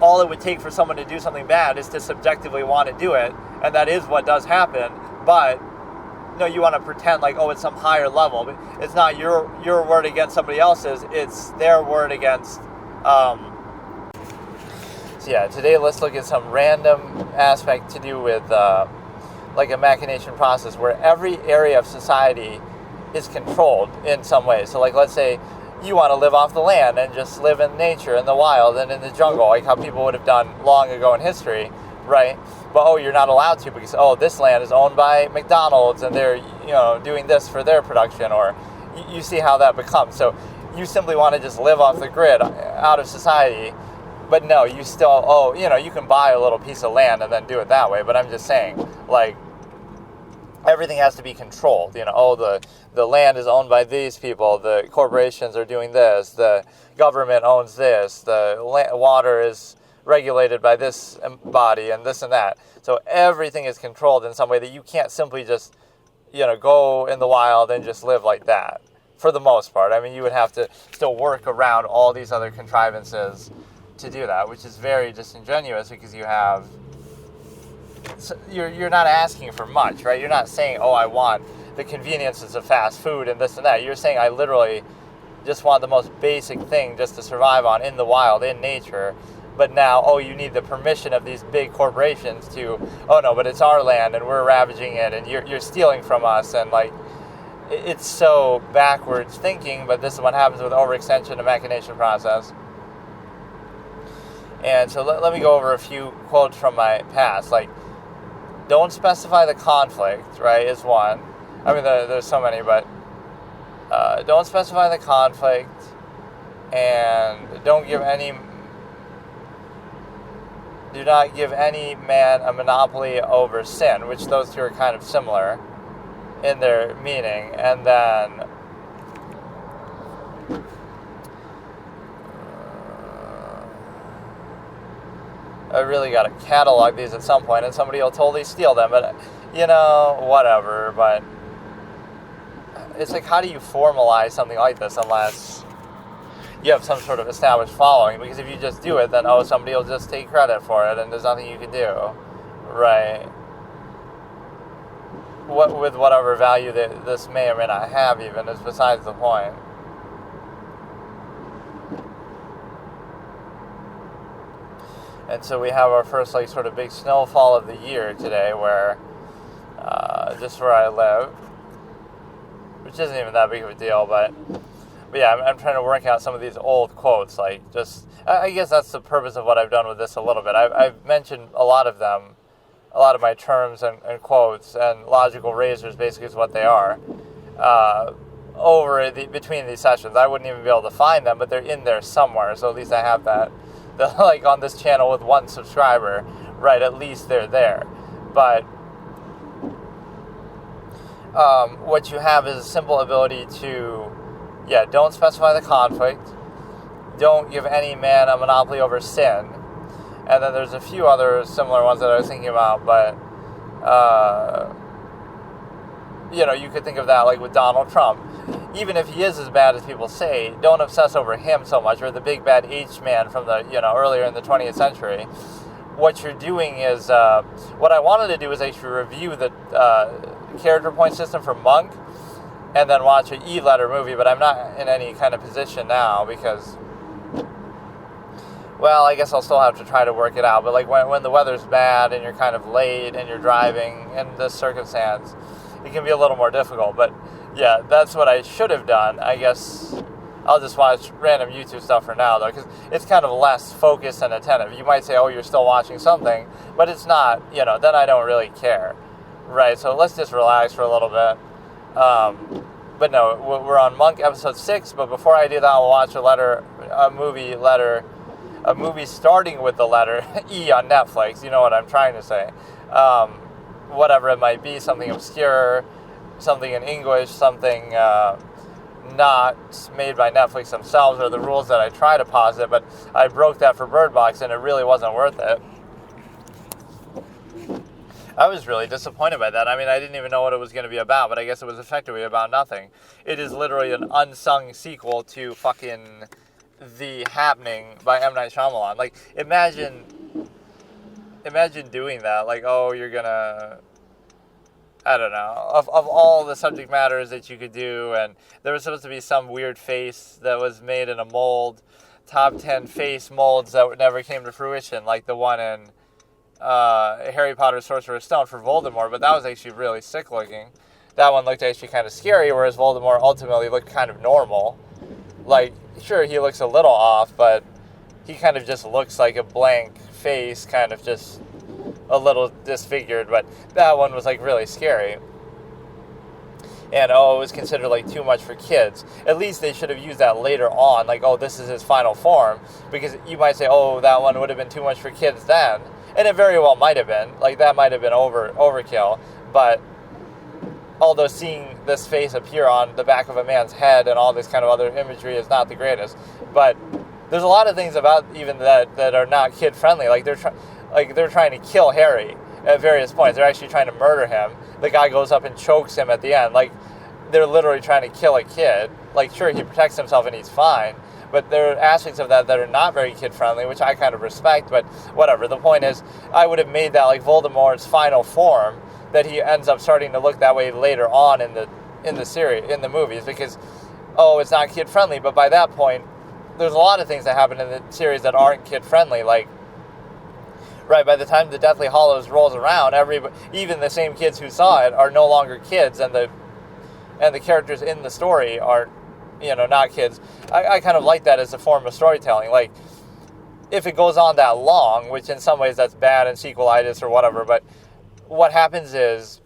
all it would take for someone to do something bad is to subjectively want to do it. And that is what does happen. But, no, you want to pretend like, oh, it's some higher level. But it's not your word against somebody else's. It's their word against... So yeah, today let's look at some random aspect to do with like a machination process where every area of society is controlled in some way. So like, let's say you want to live off the land and just live in nature, in the wild, and in the jungle, like how people would have done long ago in history, right? But, you're not allowed to because, this land is owned by McDonald's and they're, doing this for their production, or you see how that becomes. So you simply want to just live off the grid, out of society. But no, you still, you can buy a little piece of land and then do it that way. But I'm just saying, like, everything has to be controlled. The land is owned by these people. The corporations are doing this. The government owns this. The water is regulated by this body and this and that. So everything is controlled in some way that you can't simply just, go in the wild and just live like that. For the most part. I mean, you would have to still work around all these other contrivances to do that, which is very disingenuous because you're not asking for much, right? You're not saying, I want the conveniences of fast food and this and that. You're saying I literally just want the most basic thing just to survive on in the wild, in nature. But now, you need the permission of these big corporations to, no, but it's our land and we're ravaging it and you're stealing from us. And like, it's so backwards thinking, but this is what happens with overextension and machination process. And so let me go over a few quotes from my past. Like, don't specify the conflict, right, is one. I mean, there's so many, but don't specify the conflict, and do not give any man a monopoly over sin, which those two are kind of similar in their meaning. And then I really got to catalog these at some point, and somebody will totally steal them, but, whatever. But it's like, how do you formalize something like this unless you have some sort of established following? Because if you just do it, then, somebody will just take credit for it, and there's nothing you can do, right? With whatever value that this may or may not have, even, is besides the point. And so we have our first, sort of big snowfall of the year today, where, just where I live, which isn't even that big of a deal, but yeah, I'm trying to work out some of these old quotes, I guess that's the purpose of what I've done with this a little bit. I've mentioned a lot of them, a lot of my terms and quotes, and logical razors basically is what they are, between these sessions. I wouldn't even be able to find them, but they're in there somewhere, so at least I have that. On this channel with one subscriber, right, at least they're there. But what you have is a simple ability to, don't specify the conflict, don't give any man a monopoly over sin, and then there's a few other similar ones that I was thinking about, but, you could think of that like with Donald Trump. Even if he is as bad as people say, don't obsess over him so much, or the big bad H-man from the, earlier in the 20th century. What you're doing is, what I wanted to do is actually review the character point system for Monk, and then watch an E-Letter movie, but I'm not in any kind of position now, because, well, I guess I'll still have to try to work it out, but when the weather's bad, and you're kind of late, and you're driving in this circumstance, it can be a little more difficult, but yeah, that's what I should have done. I guess I'll just watch random YouTube stuff for now, though, because it's kind of less focused and attentive. You might say, you're still watching something, but it's not, then I don't really care, right? So let's just relax for a little bit. But no, we're on Monk episode 6, but before I do that, I'll watch a movie starting with the letter E on Netflix. You know what I'm trying to say. Whatever it might be, something obscure, something in English, something not made by Netflix themselves, or the rules that I try to posit, but I broke that for Bird Box, and it really wasn't worth it. I was really disappointed by that. I mean, I didn't even know what it was going to be about, but I guess it was effectively about nothing. It is literally an unsung sequel to fucking The Happening by M. Night Shyamalan. Imagine doing that. You're gonna, I don't know, of all the subject matters that you could do, and there was supposed to be some weird face that was made in a mold, top 10 face molds that never came to fruition, like the one in Harry Potter Sorcerer's Stone for Voldemort, but that was actually really sick looking. That one looked actually kind of scary, whereas Voldemort ultimately looked kind of normal. Sure, he looks a little off, but he kind of just looks like a blank face, kind of just a little disfigured, but that one was really scary. And it was considered too much for kids. At least they should have used that later on, this is his final form, because you might say, that one would have been too much for kids then, and it very well might have been. That might have been overkill, but although seeing this face appear on the back of a man's head and all this kind of other imagery is not the greatest, but there's a lot of things about even that are not kid friendly. They're trying to kill Harry at various points. They're actually trying to murder him. The guy goes up and chokes him at the end. They're literally trying to kill a kid. Sure, he protects himself and he's fine, but there are aspects of that are not very kid friendly, which I kind of respect, but whatever. The point is, I would have made that Voldemort's final form, that he ends up starting to look that way later on in the series, in the movies, because it's not kid friendly, but by that point there's a lot of things that happen in the series that aren't kid friendly. Right, by the time the Deathly Hallows rolls around, even the same kids who saw it are no longer kids, and the characters in the story are not kids. I kind of like that as a form of storytelling. If it goes on that long, which in some ways that's bad and sequelitis or whatever, but what happens is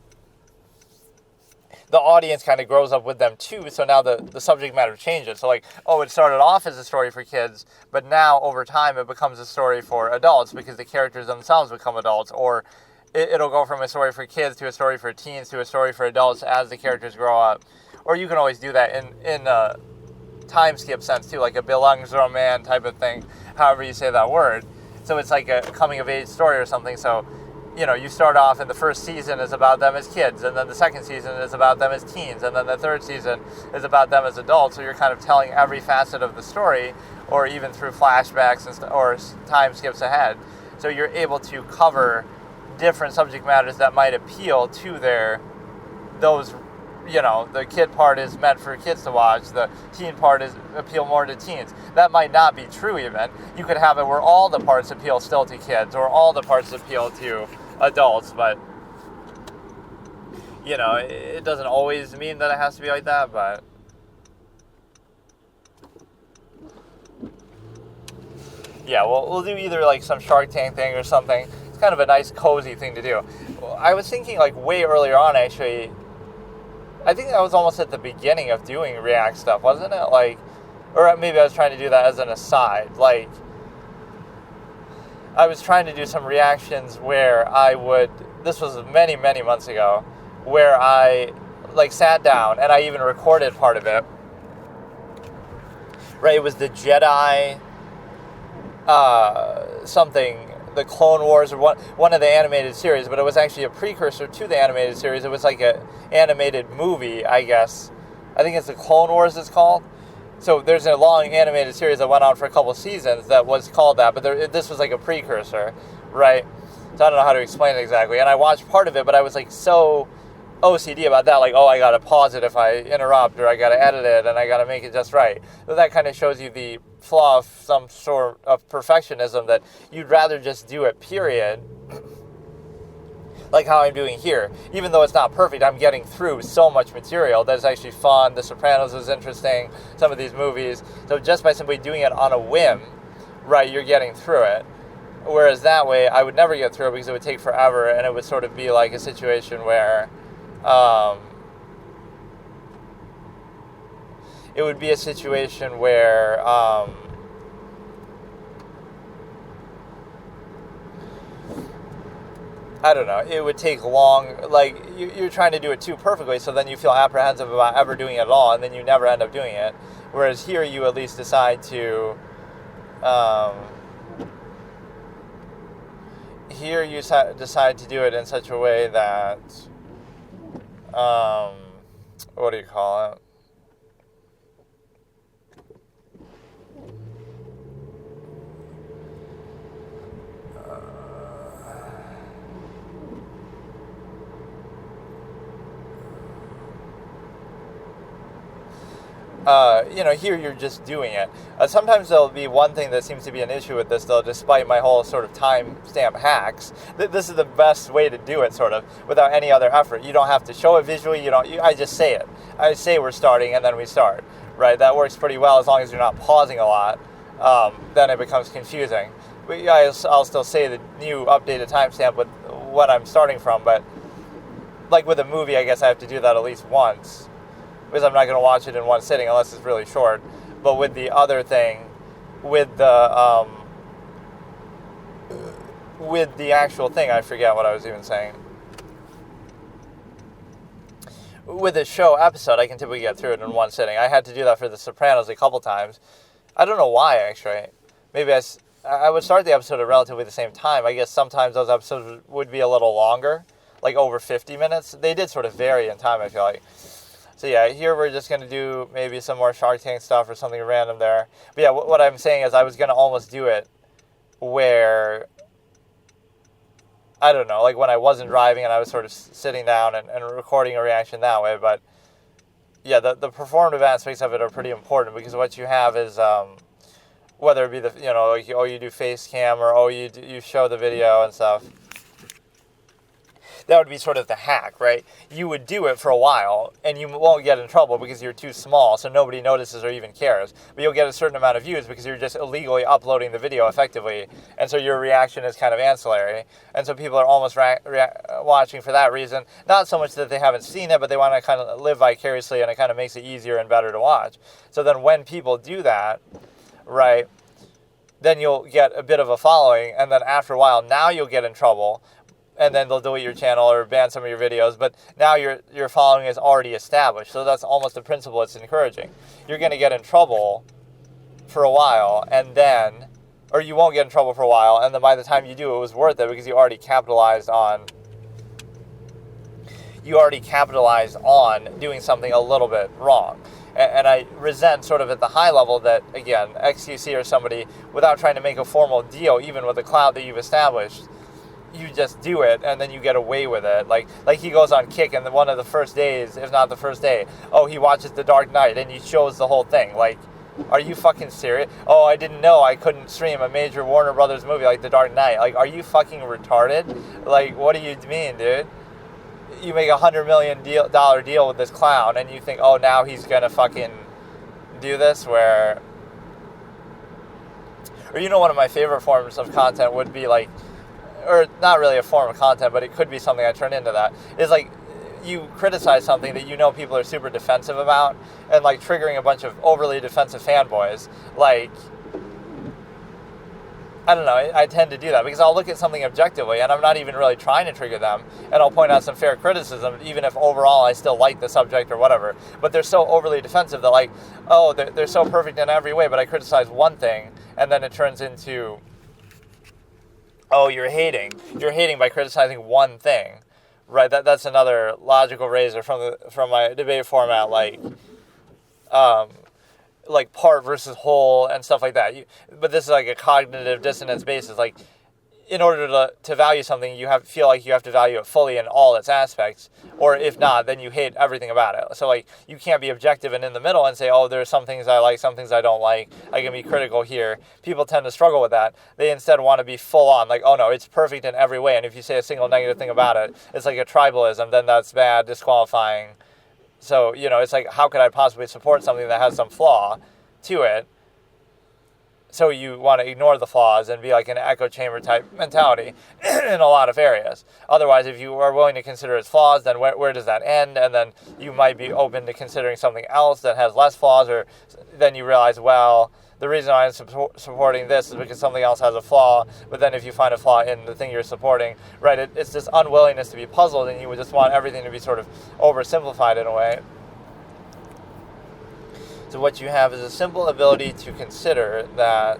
the audience kind of grows up with them too, so now the subject matter changes. So like, oh, it started off as a story for kids, but now over time it becomes a story for adults because the characters themselves become adults, or it'll go from a story for kids to a story for teens to a story for adults as the characters grow up. Or you can always do that in a time skip sense too, like a Bildungsroman type of thing, however you say that word. So it's like a coming of age story or something. So you start off and the first season is about them as kids, and then the second season is about them as teens, and then the third season is about them as adults. So you're kind of telling every facet of the story, or even through flashbacks or time skips ahead. So you're able to cover different subject matters that might appeal to the kid part is meant for kids to watch, the teen part is appeal more to teens. That might not be true even. You could have it where all the parts appeal still to kids, or all the parts appeal to adults, but it doesn't always mean that it has to be like that. But yeah, we'll do either like some Shark Tank thing or something. It's kind of a nice cozy thing to do. I was thinking like way earlier on, actually. I think that was almost at the beginning of doing React stuff, wasn't it? Like, or maybe I was trying to do that as an aside. Like, I was trying to do some reactions where this was many, many months ago, where I, like, sat down, and I even recorded part of it. Right, it was the Jedi, the Clone Wars, or one of the animated series, but it was actually a precursor to the animated series. It was like an animated movie, I guess. I think it's the Clone Wars it's called. So there's a long animated series that went on for a couple seasons that was called that, but this was like a precursor, right? So I don't know how to explain it exactly. And I watched part of it, but I was like so OCD about that, like, oh, I gotta pause it if I interrupt, or I gotta edit it, and I gotta make it just right. So that kind of shows you the flaw of some sort of perfectionism, that you'd rather just do it, period. Like how I'm doing here. Even though it's not perfect, I'm getting through so much material that is actually fun. The Sopranos was interesting, some of these movies. So just by simply doing it on a whim, right, you're getting through it. Whereas that way, I would never get through it because it would take forever, and it would sort of be like a situation where it would be a situation where I don't know, it would take long, like, you're trying to do it too perfectly, so then you feel apprehensive about ever doing it at all, and then you never end up doing it. Whereas here, you at least decide to, decide to do it in such a way that, what do you call it? Here you're just doing it. Sometimes there'll be one thing that seems to be an issue with this, though, despite my whole sort of timestamp hacks. This is the best way to do it, sort of, without any other effort. You don't have to show it visually. I just say it. I say we're starting, and then we start. Right? That works pretty well as long as you're not pausing a lot. Then it becomes confusing. But I'll still say the new updated timestamp with what I'm starting from, but like with a movie, I guess I have to do that at least once, because I'm not going to watch it in one sitting unless it's really short. But with the other thing, with the actual thing, I forget what I was even saying. With a show episode, I can typically get through it in one sitting. I had to do that for The Sopranos a couple times. I don't know why, actually. Maybe I would start the episode at relatively the same time. I guess sometimes those episodes would be a little longer, like over 50 minutes. They did sort of vary in time, I feel like. So yeah, here we're just going to do maybe some more Shark Tank stuff or something random there. But yeah, what I'm saying is I was going to almost do it where, I don't know, like when I wasn't driving and I was sort of sitting down and recording a reaction that way. But yeah, the performative aspects of it are pretty important, because what you have is, whether it be like, you do face cam, or you show the video and stuff. that would be sort of the hack, right? You would do it for a while, and you won't get in trouble because you're too small, so nobody notices or even cares. But you'll get a certain amount of views because you're just illegally uploading the video effectively, and so your reaction is kind of ancillary. And so people are almost watching for that reason. Not so much that they haven't seen it, but they want to kind of live vicariously, and it kind of makes it easier and better to watch. So then when people do that, right, then you'll get a bit of a following, and then after a while, now you'll get in trouble, and then they'll delete your channel or ban some of your videos, but now your following is already established. So that's almost the principle it's encouraging. You're going to get in trouble for a while, and then, or you won't get in trouble for a while, and then by the time you do, it was worth it because you already capitalized on doing something a little bit wrong. And I resent sort of at the high level that, again, XQC or somebody, without trying to make a formal deal, even with the clout that you've established, you just do it, and then you get away with it. Like he goes on Kick, and one of the first days, if not the first day, he watches The Dark Knight, and he shows the whole thing. Like, are you fucking serious? Oh, I didn't know I couldn't stream a major Warner Brothers movie like The Dark Knight. Like, are you fucking retarded? Like, what do you mean, dude? You make $100 million deal with this clown, and you think, oh, now he's gonna fucking do this, where... Or, one of my favorite forms of content would be like, or not really a form of content, but it could be something I turn into that, is like, you criticize something that people are super defensive about, and like triggering a bunch of overly defensive fanboys. Like, I don't know, I tend to do that because I'll look at something objectively and I'm not even really trying to trigger them, and I'll point out some fair criticism even if overall I still like the subject or whatever. But they're so overly defensive that like, oh, they're so perfect in every way, but I criticize one thing, and then it turns into, oh, you're hating by criticizing one thing, right? That's another logical razor from my debate format, like part versus whole and stuff like that. But this is like a cognitive dissonance basis. Like, in order to value something, you feel like you have to value it fully in all its aspects, or if not, then you hate everything about it. So like, you can't be objective and in the middle and say, oh, there's some things I like, some things I don't like, I can be critical here. People tend to struggle with that. They instead want to be full on, like, oh no, it's perfect in every way, and if you say a single negative thing about it, it's like a tribalism, then that's bad, disqualifying. So, it's like, how could I possibly support something that has some flaw to it? So you want to ignore the flaws and be like an echo chamber type mentality in a lot of areas. Otherwise, if you are willing to consider its flaws, then where does that end? And then you might be open to considering something else that has less flaws, or then you realize, well, the reason I'm supporting this is because something else has a flaw. But then if you find a flaw in the thing you're supporting, right, it's this unwillingness to be puzzled, and you would just want everything to be sort of oversimplified in a way. So what you have is a simple ability to consider that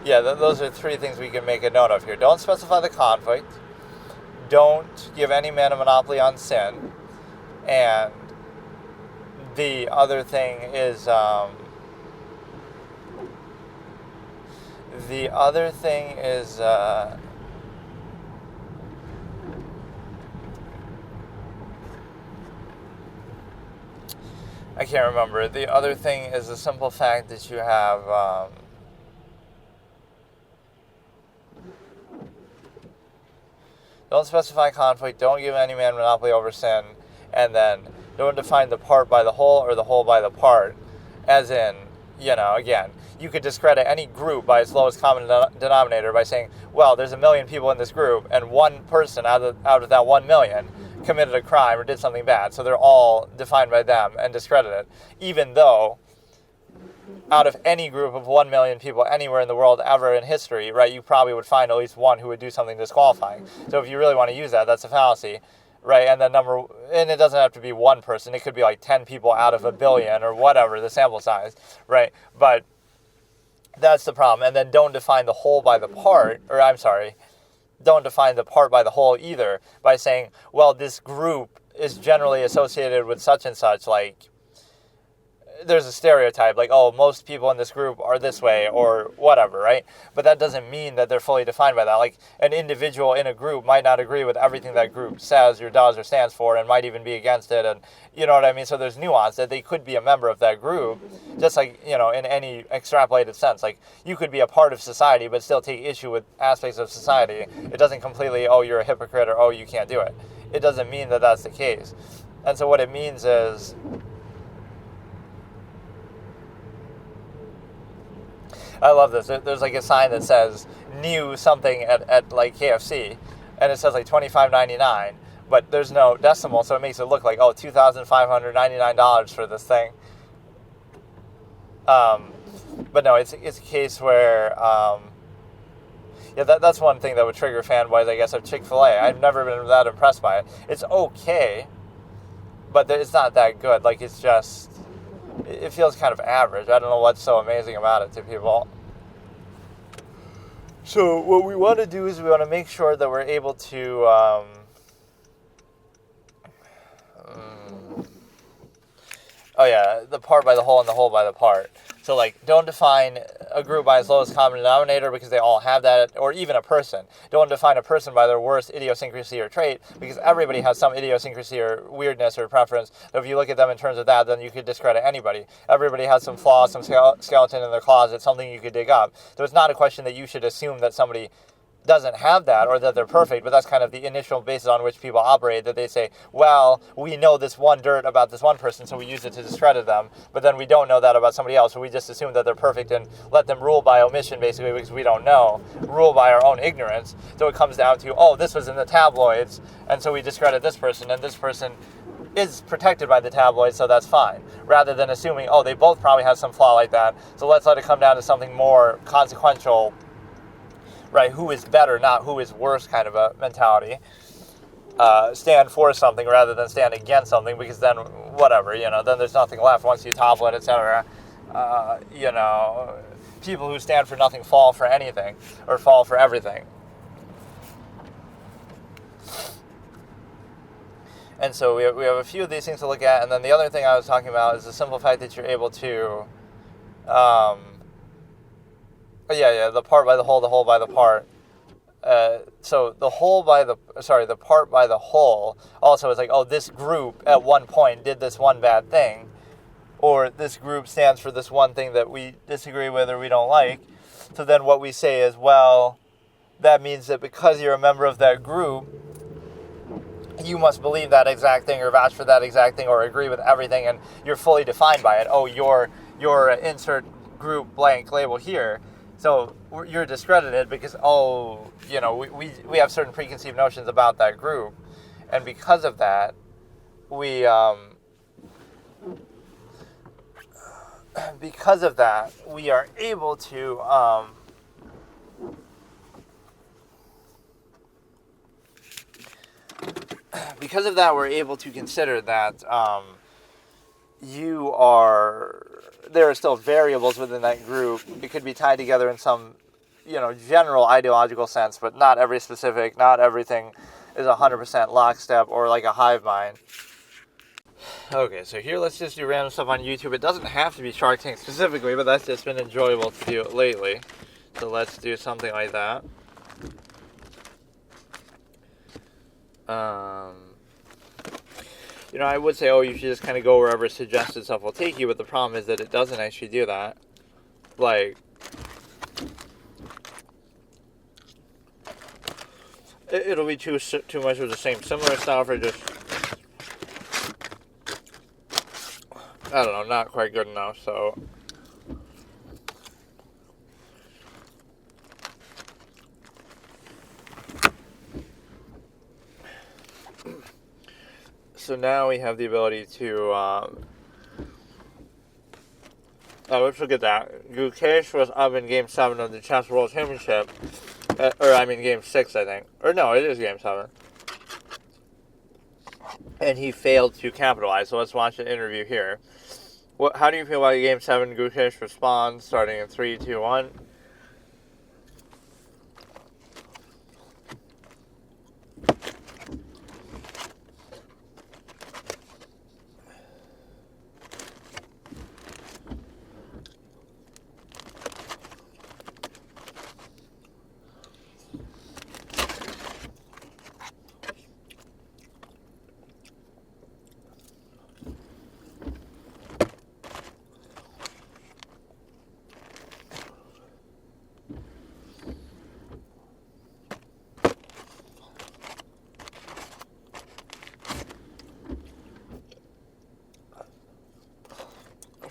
those are three things we can make a note of here. Don't specify the conflict. Don't give any man a monopoly on sin. And the other thing is, I can't remember. The other thing is the simple fact that you have, don't specify conflict, don't give any man monopoly over sin, and then don't define the part by the whole or the whole by the part, as in, again, you could discredit any group by its lowest common denominator by saying, well, there's 1 million people in this group, and one person out of that 1 million committed a crime or did something bad, so they're all defined by them and discredited, even though out of any group of 1 million people anywhere in the world ever in history, right, you probably would find at least one who would do something disqualifying. So if you really want to use that, that's a fallacy. Right, and it doesn't have to be one person. It could be like 10 people out of 1 billion or whatever, the sample size, right? But that's the problem. And then don't define the whole by the part, don't define the part by the whole either by saying, well, this group is generally associated with such and such, like, there's a stereotype, like, oh, most people in this group are this way or whatever, right? But that doesn't mean that they're fully defined by that. Like, an individual in a group might not agree with everything that group says or does or stands for, and might even be against it, and you know what I mean? So there's nuance that they could be a member of that group, just like, you know, in any extrapolated sense. Like, you could be a part of society but still take issue with aspects of society. It doesn't completely, oh, you're a hypocrite, or oh, you can't do it. It doesn't mean that that's the case. And so what it means is, I love this. There's like a sign that says new something at like KFC, and it says like $25.99, but there's no decimal, so it makes it look like, oh, $2,599 for this thing. But no, it's a case where, yeah, that's one thing that would trigger fanboys, I guess, of Chick-fil-A. I've never been that impressed by it. It's okay, but it's not that good. Like, it's just, it feels kind of average. I don't know what's so amazing about it to people. So what we want to do is we want to make sure that we're able to the part by the whole and the whole by the part. So, like, don't define a group by its lowest common denominator because they all have that, or even a person. Don't define a person by their worst idiosyncrasy or trait because everybody has some idiosyncrasy or weirdness or preference. So if you look at them in terms of that, then you could discredit anybody. Everybody has some flaw, some skeleton in their closet, something you could dig up. So it's not a question that you should assume that somebody doesn't have that or that they're perfect, but that's kind of the initial basis on which people operate, that they say, well, we know this one dirt about this one person, so we use it to discredit them, but then we don't know that about somebody else, so we just assume that they're perfect and let them rule by omission, basically, because we don't know, rule by our own ignorance. So it comes down to, oh, this was in the tabloids, and so we discredit this person, and this person is protected by the tabloids, so that's fine, rather than assuming, oh, they both probably have some flaw like that, so let's let it come down to something more consequential, right? Who is better, not who is worse kind of a mentality. Stand for something rather than stand against something, because then whatever, you know, then there's nothing left once you topple it, etc. You know, people who stand for nothing fall for anything or fall for everything. And so we have a few of these things to look at, and then the other thing I was talking about is the simple fact that you're able to the part by the whole by the part. So the the part by the whole also is like, oh, this group at one point did this one bad thing, or this group stands for this one thing that we disagree with or we don't like. So then what we say is, well, that means that because you're a member of that group, you must believe that exact thing or vouch for that exact thing or agree with everything, and you're fully defined by it. Oh, you're insert group blank label here. So you're discredited because, oh, you know, we have certain preconceived notions about that group. And because of that, we are able to, because of that, we're able to consider that there are still variables within that group. It could be tied together in some, you know, general ideological sense, but not every specific, not everything is 100% lockstep or like a hive mind. Okay, so here let's just do random stuff on YouTube. It doesn't have to be Shark Tank specifically, but that's just been enjoyable to do lately. So let's do something like that. You know, I would say, oh, you should just kind of go wherever suggested stuff will take you, but the problem is that it doesn't actually do that. Like, it'll be too much of the same similar stuff, or just, I don't know, not quite good enough, so. So now we have the ability to, let's look at that. Gukesh was up in Game 7 of the Chess World Championship. Game 6, I think. Or no, it is Game 7. And he failed to capitalize, so let's watch the interview here. How do you feel about Game 7? Gukesh responds, starting in 3, 2, 1.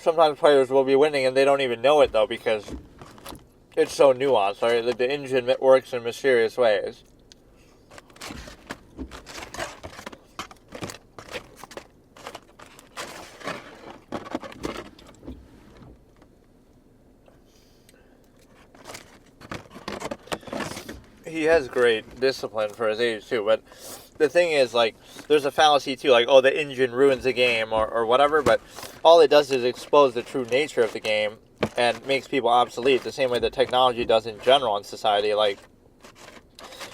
sometimes players will be winning and they don't even know it though, because it's so nuanced, right? Like the engine works in mysterious ways. He has great discipline for his age too, but the thing is, like, there's a fallacy too, like, oh, the engine ruins the game or whatever, but all it does is expose the true nature of the game and makes people obsolete, the same way that technology does in general in society. Like,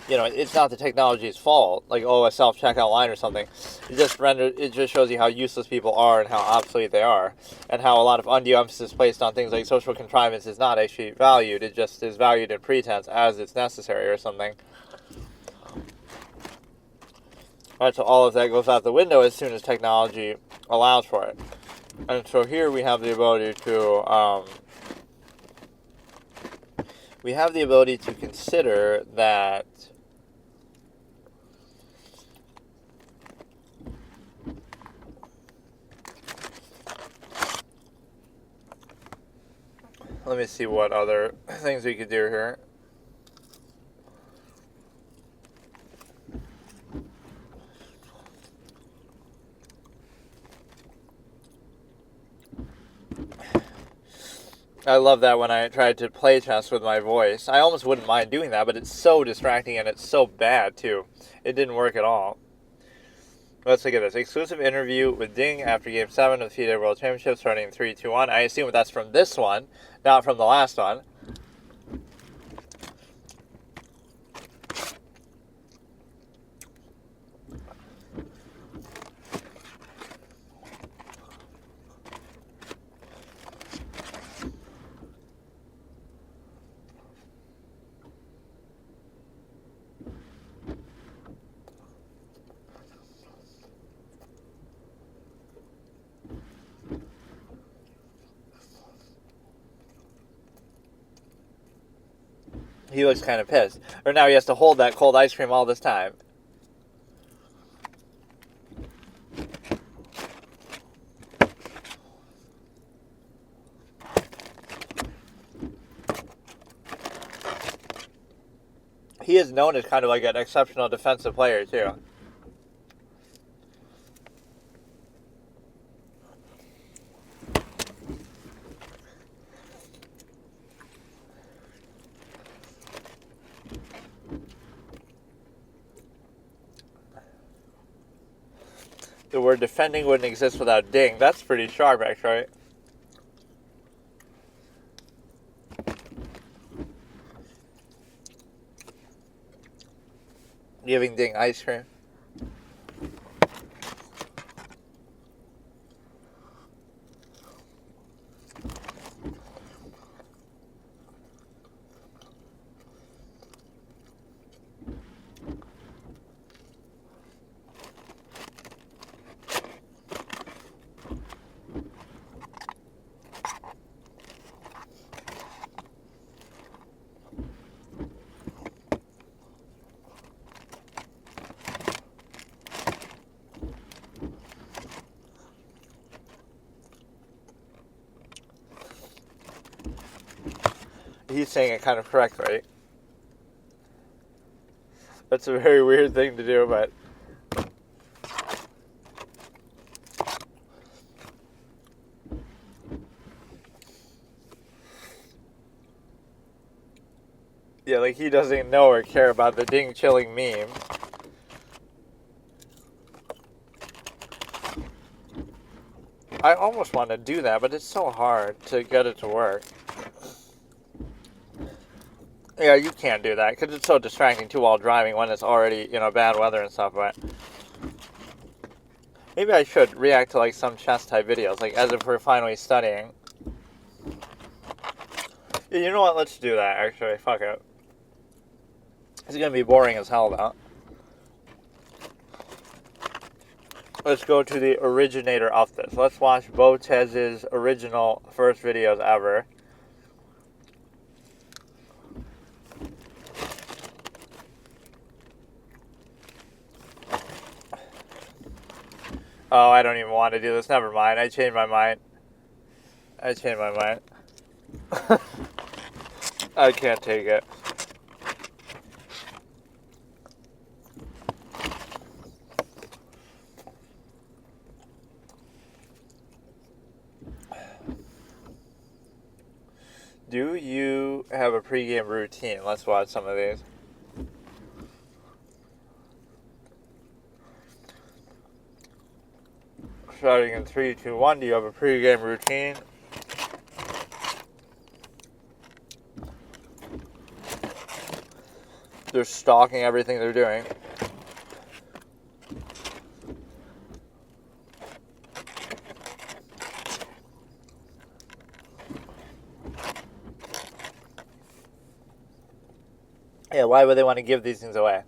you know, it's not the technology's fault, like, oh, a self-checkout line or something. It just shows you how useless people are and how obsolete they are, and how a lot of undue emphasis placed on things like social contrivance is not actually valued. It just is valued in pretense as it's necessary or something. Right, so all of that goes out the window as soon as technology allows for it. And so here we have the ability to consider that let me see what other things we could do here. I love that when I tried to play chess with my voice. I almost wouldn't mind doing that, but it's so distracting and it's so bad, too. It didn't work at all. Let's look at this. Exclusive interview with Ding after Game 7 of the FIDE World Championship starting in 3-2-1. I assume that's from this one, not from the last one. He looks kind of pissed. Or now he has to hold that cold ice cream all this time. He is known as kind of like an exceptional defensive player, too. The word defending wouldn't exist without Ding. That's pretty sharp, actually. Giving Ding ice cream. He's saying it kind of correct, right? That's a very weird thing to do, but... yeah, like he doesn't know or care about the Ding chilling meme. I almost want to do that, but it's so hard to get it to work. Yeah, you can't do that because it's so distracting too while driving when it's already, bad weather and stuff, but maybe I should react to like some chess type videos, like as if we're finally studying. You know what, let's do that actually, fuck it. It's gonna be boring as hell though. Let's go to the originator of this. Let's watch Botez's original first videos ever. Oh, I don't even want to do this. Never mind. I changed my mind. I changed my mind. I can't take it. Do you have a pregame routine? Let's watch some of these. Starting in 3, 2, 1, do you have a pregame routine? They're stalking everything they're doing. Yeah, why would they want to give these things away?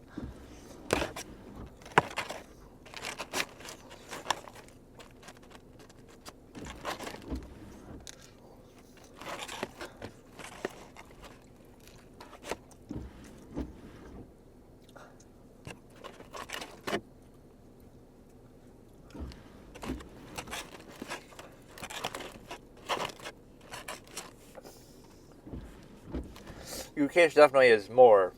Gukesh definitely is more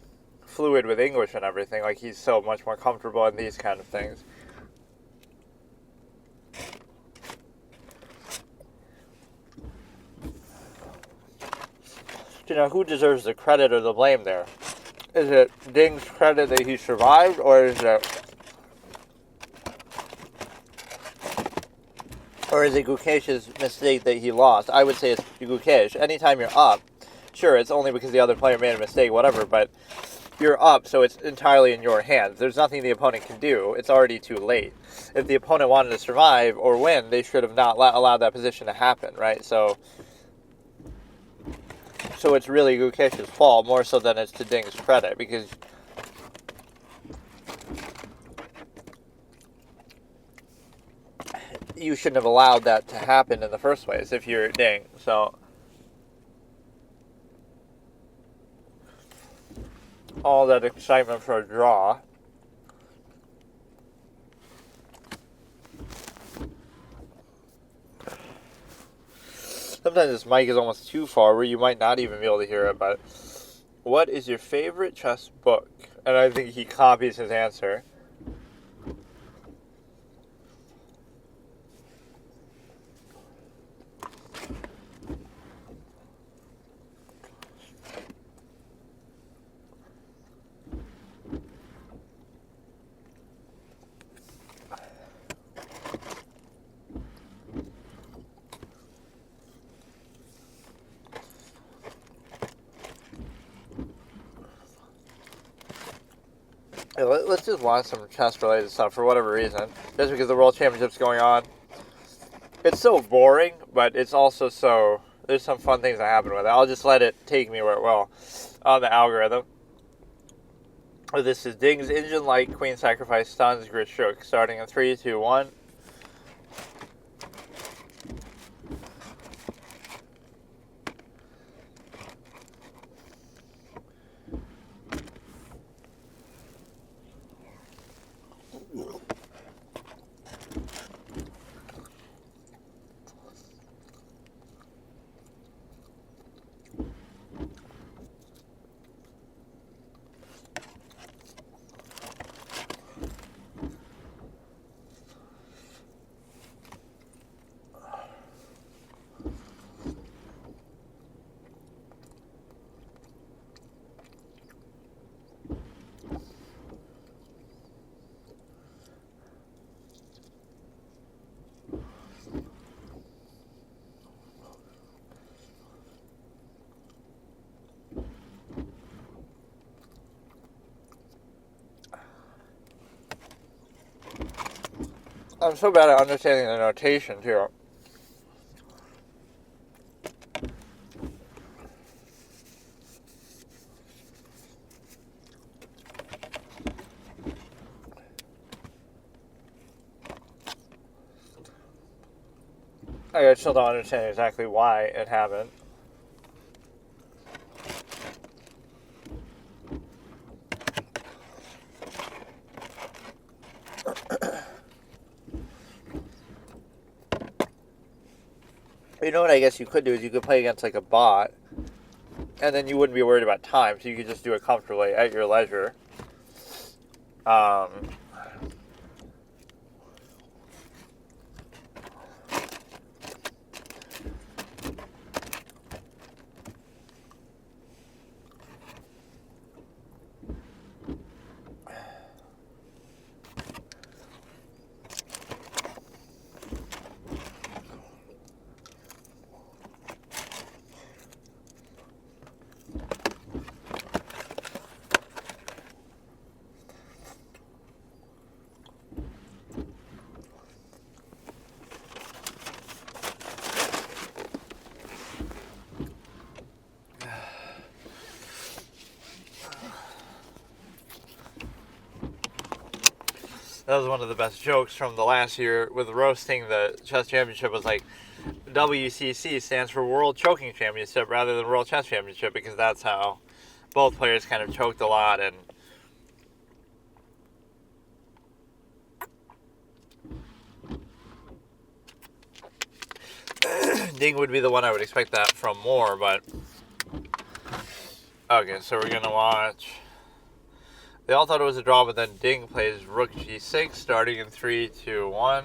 fluid with English and everything. Like, he's so much more comfortable in these kind of things. You know, who deserves the credit or the blame there? Is it Ding's credit that he survived, or is it Gukesh's mistake that he lost? I would say it's Gukesh. Anytime you're up, sure, it's only because the other player made a mistake, whatever, but you're up, so it's entirely in your hands. There's nothing the opponent can do. It's already too late. If the opponent wanted to survive or win, they should have not allowed that position to happen, right? So it's really Gukesh's fault, more so than it's to Ding's credit, because you shouldn't have allowed that to happen in the first place if you're Ding. So all that excitement for a draw. Sometimes this mic is almost too far where you might not even be able to hear it, but what is your favorite chess book? And I think he copies his answer. Yeah, let's just watch some chess-related stuff for whatever reason. Just because the World Championship's going on. It's so boring, but it's also so... There's some fun things that happen with it. I'll just let it take me where it will on the algorithm. This is Ding's Engine Light Queen Sacrifice Stuns Grishuk, starting in 3, 2, 1. I'm so bad at understanding the notation, too. I still don't understand exactly why it happened. You know what I guess you could do is you could play against like a bot, and then you wouldn't be worried about time, so you could just do it comfortably at your leisure. That was one of the best jokes from the last year with roasting the chess championship. Was like, WCC stands for World Choking Championship rather than World Chess Championship, because that's how both players kind of choked a lot. And Ding would be the one I would expect that from more, but okay, so we're gonna watch. They all thought it was a draw, but then Ding plays Rook G6, starting in 3, 2, 1.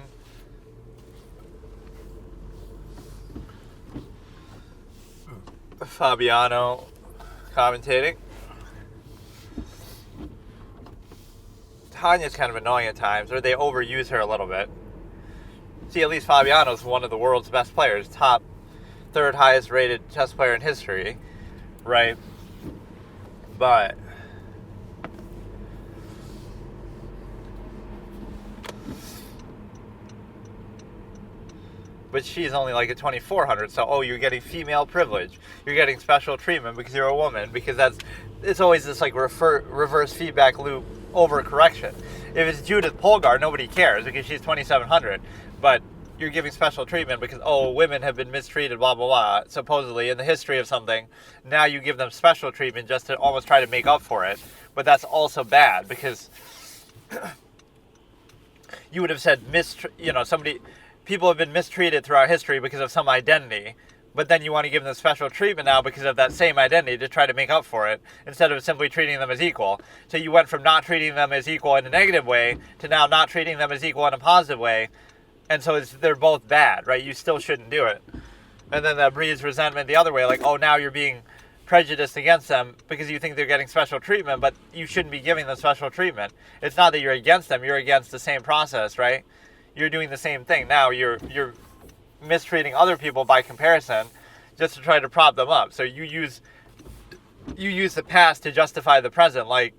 Fabiano commentating. Tanya's kind of annoying at times, or they overuse her a little bit. See, at least Fabiano's one of the world's best players, top, third highest rated chess player in history, right? But she's only like a 2400, so you're getting female privilege, you're getting special treatment because you're a woman, because it's always this like reverse feedback loop overcorrection. If it's Judith Polgar, nobody cares because she's 2700, but you're giving special treatment because women have been mistreated, blah blah blah, supposedly in the history of something. Now you give them special treatment just to almost try to make up for it, but that's also bad, because you would have said people have been mistreated throughout history because of some identity, but then you want to give them special treatment now because of that same identity to try to make up for it, instead of simply treating them as equal. So you went from not treating them as equal in a negative way to now not treating them as equal in a positive way, and so they're both bad, right? You still shouldn't do it. And then that breeds resentment the other way, like, now you're being prejudiced against them because you think they're getting special treatment, but you shouldn't be giving them special treatment. It's not that you're against them, you're against the same process, right? You're doing the same thing. Now you're mistreating other people by comparison just to try to prop them up. So you use the past to justify the present. Like,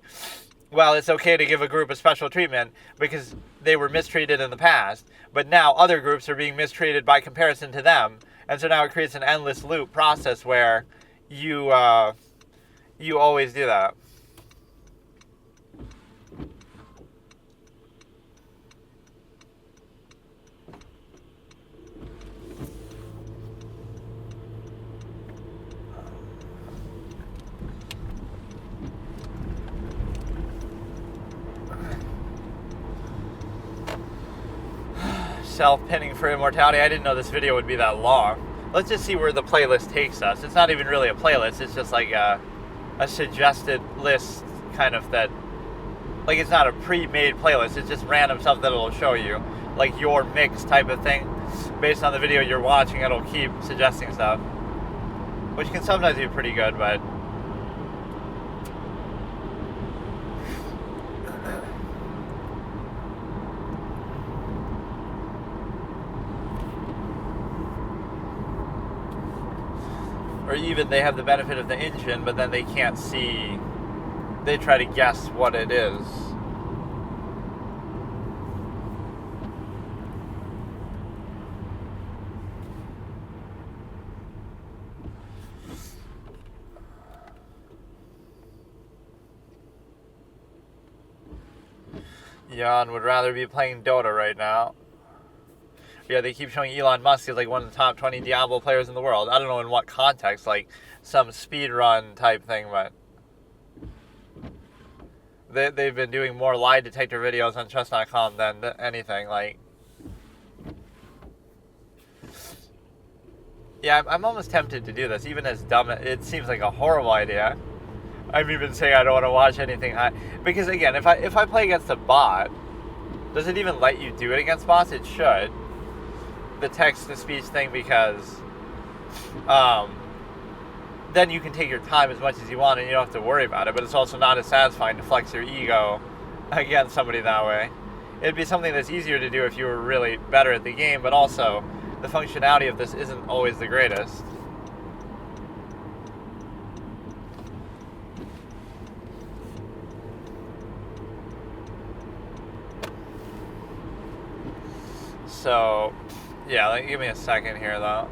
well, it's okay to give a group a special treatment because they were mistreated in the past, but now other groups are being mistreated by comparison to them. And so now it creates an endless loop process where you always do that. Self-pinning for immortality. I didn't know this video would be that long. Let's just see where the playlist takes us. It's not even really a playlist. It's just like a suggested list, kind of, that, like, it's not a pre-made playlist. It's just random stuff that it'll show you, like your mix type of thing. Based on the video you're watching, it'll keep suggesting stuff, which can sometimes be pretty good, but or even they have the benefit of the engine, but then they can't see. They try to guess what it is. Jan would rather be playing Dota right now. Yeah, they keep showing Elon Musk as like one of the top 20 Diablo players in the world. I don't know in what context, like some speedrun type thing, but they've been doing more lie detector videos on chess.com than anything. Like, Yeah, I'm almost tempted to do this, even as dumb. It seems like a horrible idea. I'm even saying I don't want to watch anything because again, if I play against a bot, does it even let you do it against bots? It should. The text to speech thing, because then you can take your time as much as you want and you don't have to worry about it. But it's also not as satisfying to flex your ego against somebody that way. It'd be something that's easier to do if you were really better at the game, but also the functionality of this isn't always the greatest. So, yeah, give me a second here, though.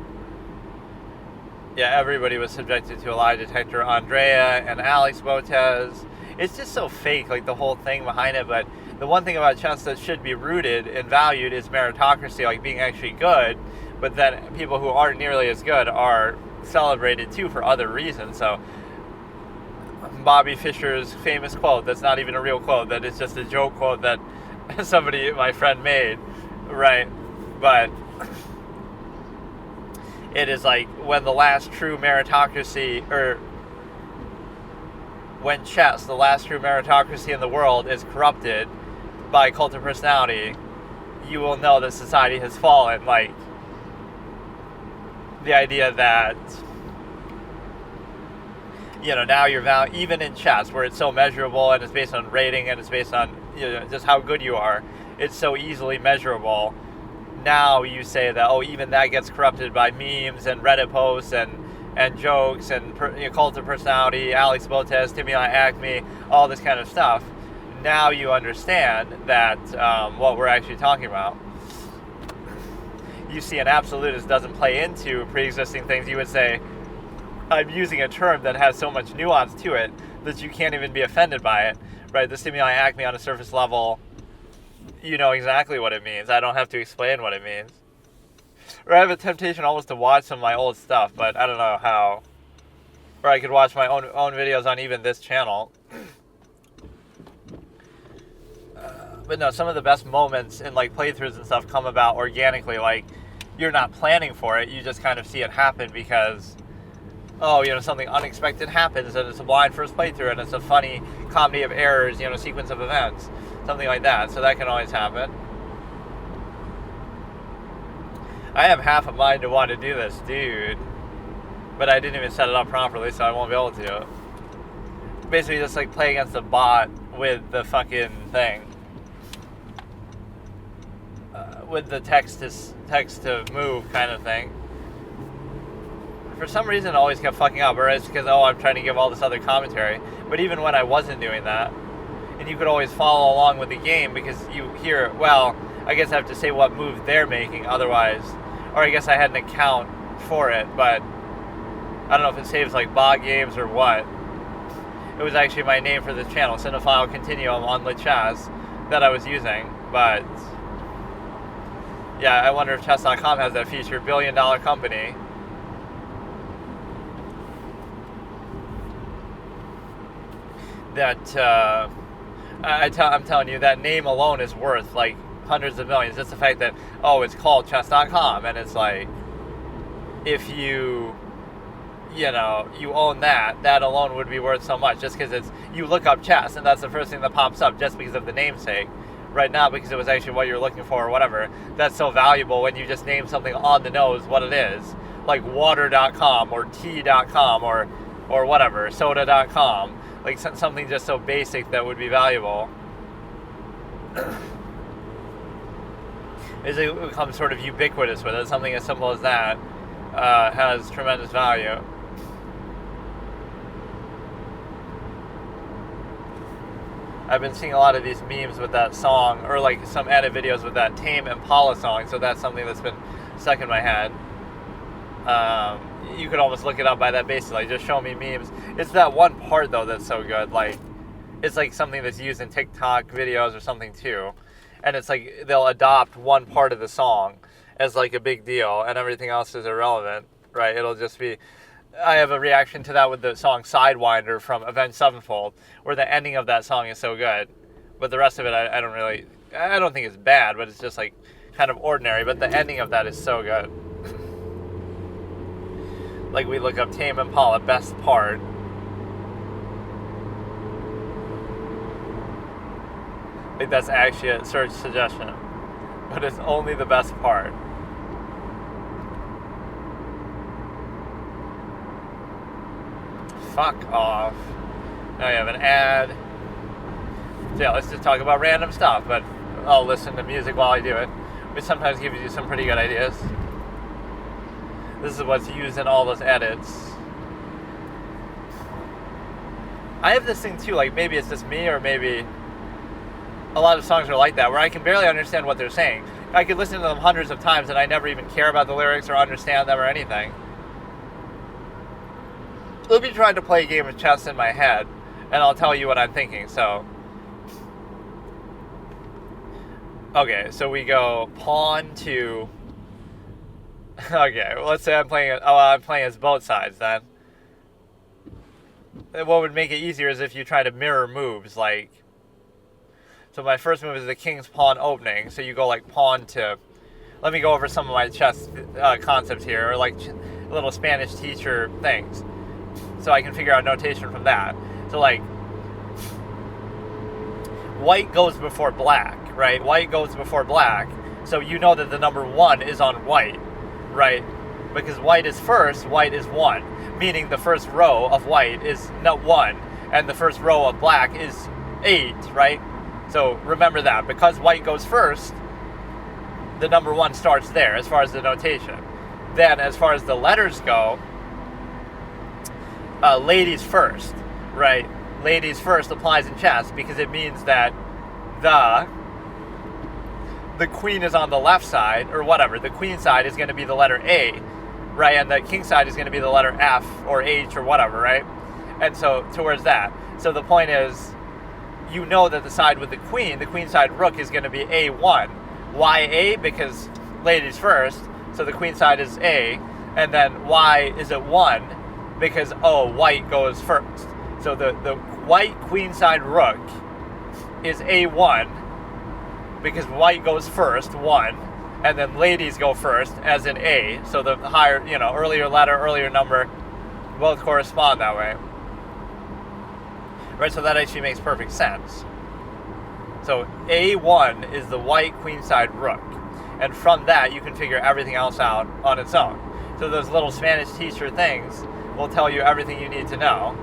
Yeah, everybody was subjected to a lie detector. Andrea and Alex Botez. It's just so fake, like the whole thing behind it. But the one thing about chess that should be rooted and valued is meritocracy, like being actually good. But then people who aren't nearly as good are celebrated too for other reasons. So Bobby Fischer's famous quote, that's not even a real quote, that is just a joke quote that somebody, my friend, made, right? But it is like, when the last true meritocracy, or when chess, the last true meritocracy in the world, is corrupted by a cult of personality, you will know that society has fallen. Like, the idea that, now you're even in chess, where it's so measurable and it's based on rating and it's based on just how good you are, it's so easily measurable. Now you say that, even that gets corrupted by memes and Reddit posts and jokes and cult of personality, Alex Botez, Timmy Acme, all this kind of stuff. Now you understand that what we're actually talking about. You see, an absolutist doesn't play into pre-existing things. You would say, I'm using a term that has so much nuance to it that you can't even be offended by it, right? The stimuli acme on a surface level, you know exactly what it means. I don't have to explain what it means. Or I have a temptation almost to watch some of my old stuff, but I don't know how. Or I could watch my own videos on even this channel. But no, some of the best moments in like playthroughs and stuff come about organically. Like, you're not planning for it, you just kind of see it happen because, something unexpected happens, and it's a blind first playthrough, and it's a funny comedy of errors, sequence of events, something like that. So that can always happen. I have half a mind to want to do this, dude, but I didn't even set it up properly, so I won't be able to. Basically just like play against a bot with the fucking thing. With the text to move kind of thing. For some reason it always kept fucking up, or it's because, I'm trying to give all this other commentary. But even when I wasn't doing that, and you could always follow along with the game because you hear, I guess I have to say what move they're making, otherwise, or I guess I had an account for it, but I don't know if it saves like bot games or what. It was actually my name for this channel, Cinephile Continuum on Lichess, that I was using, but yeah, I wonder if Chess.com has that feature, $1 billion company. That, I'm telling you, that name alone is worth like hundreds of millions. Just the fact that, it's called Chess.com, and it's like, if you own that alone would be worth so much, just because you look up chess, and that's the first thing that pops up just because of the namesake. Right now, because it was actually what you're looking for or whatever, that's so valuable when you just name something on the nose what it is, like water.com or tea.com or whatever, soda.com, like something just so basic that would be valuable. It becomes sort of ubiquitous with it. Something as simple as that has tremendous value. I've been seeing a lot of these memes with that song, or like some edit videos with that Tame Impala song, so that's something that's been stuck in my head. You could almost look it up by that basically, like, just show me memes. It's that one part though that's so good, like, it's like something that's used in TikTok videos or something too, and it's like they'll adopt one part of the song as like a big deal, and everything else is irrelevant, right? It'll just be... I have a reaction to that with the song Sidewinder from Avenged Sevenfold, where the ending of that song is so good, but the rest of it I don't think it's bad, but it's just like kind of ordinary, but the ending of that is so good. Like we look up Tame Impala best part. I think that's actually a search suggestion. But it's only the best part. Fuck off. Now you have an ad. So yeah, let's just talk about random stuff, but I'll listen to music while I do it, which sometimes gives you some pretty good ideas. This is what's used in all those edits. I have this thing too, like maybe it's just me, or maybe a lot of songs are like that, where I can barely understand what they're saying. I could listen to them hundreds of times and I never even care about the lyrics or understand them or anything. Let me try to play a game of chess in my head, and I'll tell you what I'm thinking, so. Okay, so we go pawn to... Okay, well, let's say I'm playing as both sides, then. What would make it easier is if you try to mirror moves, like... So my first move is the king's pawn opening, so you go like pawn to... Let me go over some of my chess concepts here, or like little Spanish teacher things. So I can figure out notation from that. So like, white goes before black, right? White goes before black. So you know that the number 1 is on white, right? Because white is first, white is 1. Meaning the first row of white is not 1, and the first row of black is 8, right? So remember that. Because white goes first, the number 1 starts there as far as the notation. Then as far as the letters go, ladies first, right? Ladies first applies in chess because it means that the queen is on the left side, or whatever. The queen side is going to be the letter A, right? And the king side is going to be the letter F or H or whatever, right? And so towards that. So the point is, you know that the side with the queen side rook is going to be A1. Why A? Because ladies first, so the queen side is A, and then why is it 1? Because, white goes first. So the white queenside rook is A1 because white goes first, 1, and then ladies go first, as in A. So the higher, earlier letter, earlier number, both correspond that way. Right, so that actually makes perfect sense. So A1 is the white queenside rook. And from that, you can figure everything else out on its own. So those little Spanish teacher things will tell you everything you need to know.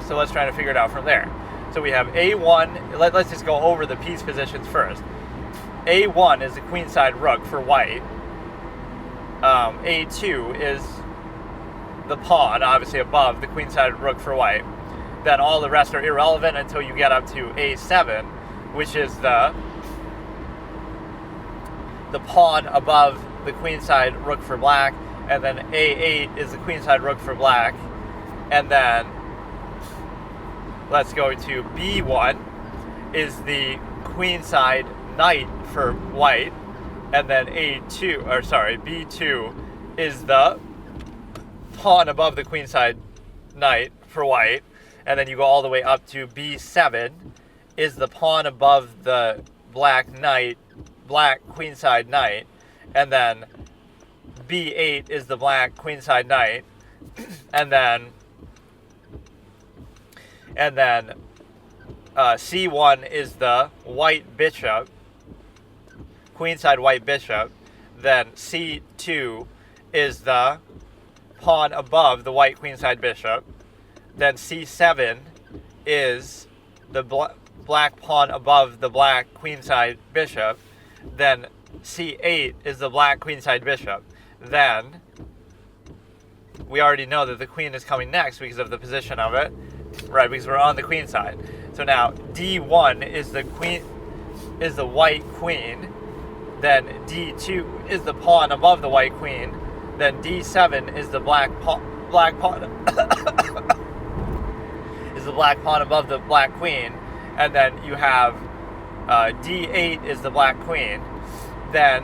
So let's try to figure it out from there. So we have A1, let's just go over the piece positions first. A1 is the queenside rook for white. A2 is the pawn, obviously above the queenside rook for white. Then all the rest are irrelevant until you get up to A7, which is the pawn above the queenside rook for black. And then A8 is the queenside rook for black. And then let's go to B1 is the queenside knight for white, and then B2 is the pawn above the queenside knight for white, and then you go all the way up to B7 is the pawn above the black queenside knight, and then B8 is the black queenside knight, and then C1 is the white bishop, queenside white bishop. Then C2 is the pawn above the white queenside bishop. Then C7 is the black pawn above the black queenside bishop. Then C8 is the black queenside bishop. Then we already know that the queen is coming next because of the position of it. Right, because we're on the queen side. So now D1 is the white queen. Then D2 is the pawn above the white queen. Then D7 is the black pawn is the black pawn above the black queen, and then you have d8 is the black queen, then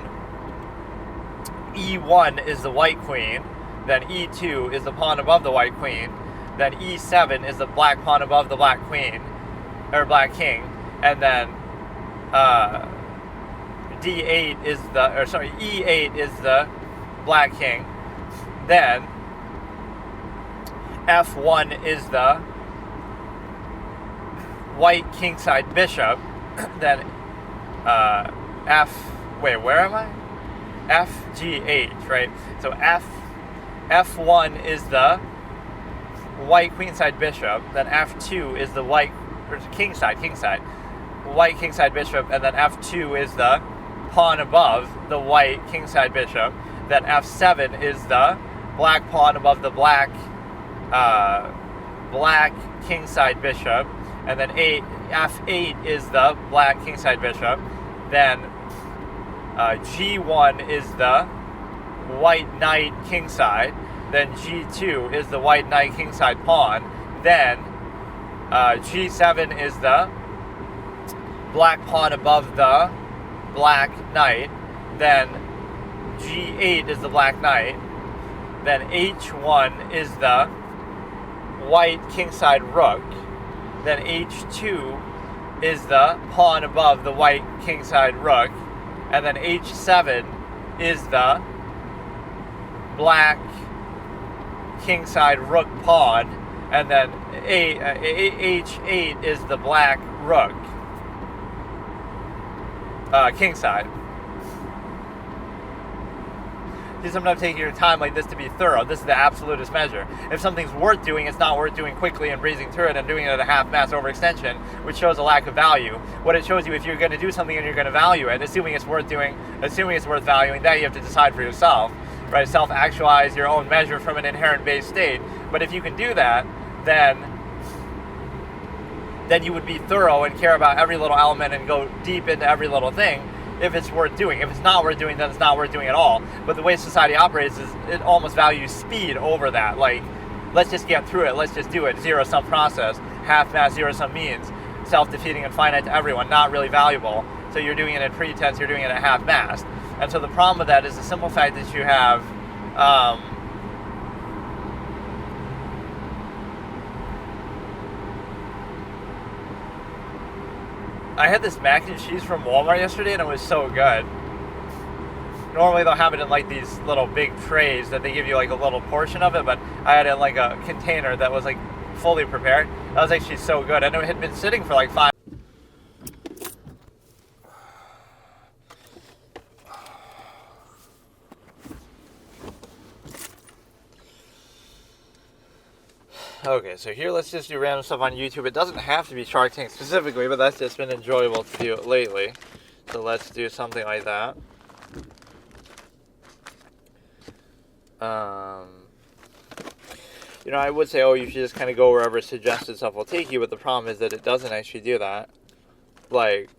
e1 is the white queen, then e2 is the pawn above the white queen, then e7 is the black pawn above the black queen, or black king, and then d8 is e8 is the black king, then f1 is the white kingside bishop, then where am I? FG8, right? So F1 is the white queenside bishop, then F2 is the white, or kingside, white kingside bishop, and then F2 is the pawn above the white kingside bishop, then F7 is the black pawn above the black kingside bishop, and then F8 is the black kingside bishop, then G1 is the white knight kingside, then G2 is the white knight kingside pawn, then G7 is the black pawn above the black knight, then G8 is the black knight, then H1 is the white kingside rook, then H2 is the pawn above the white kingside rook, and then H7 is the black kingside rook pawn, and then H8 is the black rook kingside. You sometimes take your time like this to be thorough. This is the absolutist measure. If something's worth doing, it's not worth doing quickly and breezing through it and doing it at a half-mass overextension, which shows a lack of value. What it shows you, if you're going to do something and you're going to value it, assuming it's worth valuing, that you have to decide for yourself, right? Self-actualize your own measure from an inherent base state. But if you can do that, then you would be thorough and care about every little element and go deep into every little thing. If it's worth doing. If it's not worth doing, then it's not worth doing at all. But the way society operates is it almost values speed over that. Like, let's just get through it. Let's just do it. Zero-sum process. Half-mass, zero-sum means. Self-defeating and finite to everyone. Not really valuable. So you're doing it in pretense. You're doing it at half-mass. And so the problem with that is the simple fact that you have... I had this mac and cheese from Walmart yesterday, and it was so good. Normally they'll have it in like these little big trays that they give you like a little portion of it, but I had it in like a container that was like fully prepared. That was actually so good. I know it had been sitting for like 5. Okay, so here let's just do random stuff on YouTube. It doesn't have to be Shark Tank specifically, but that's just been enjoyable to do lately. So let's do something like that. You know, I would say, oh, you should just kind of go wherever suggested stuff will take you, but the problem is that it doesn't actually do that. Like,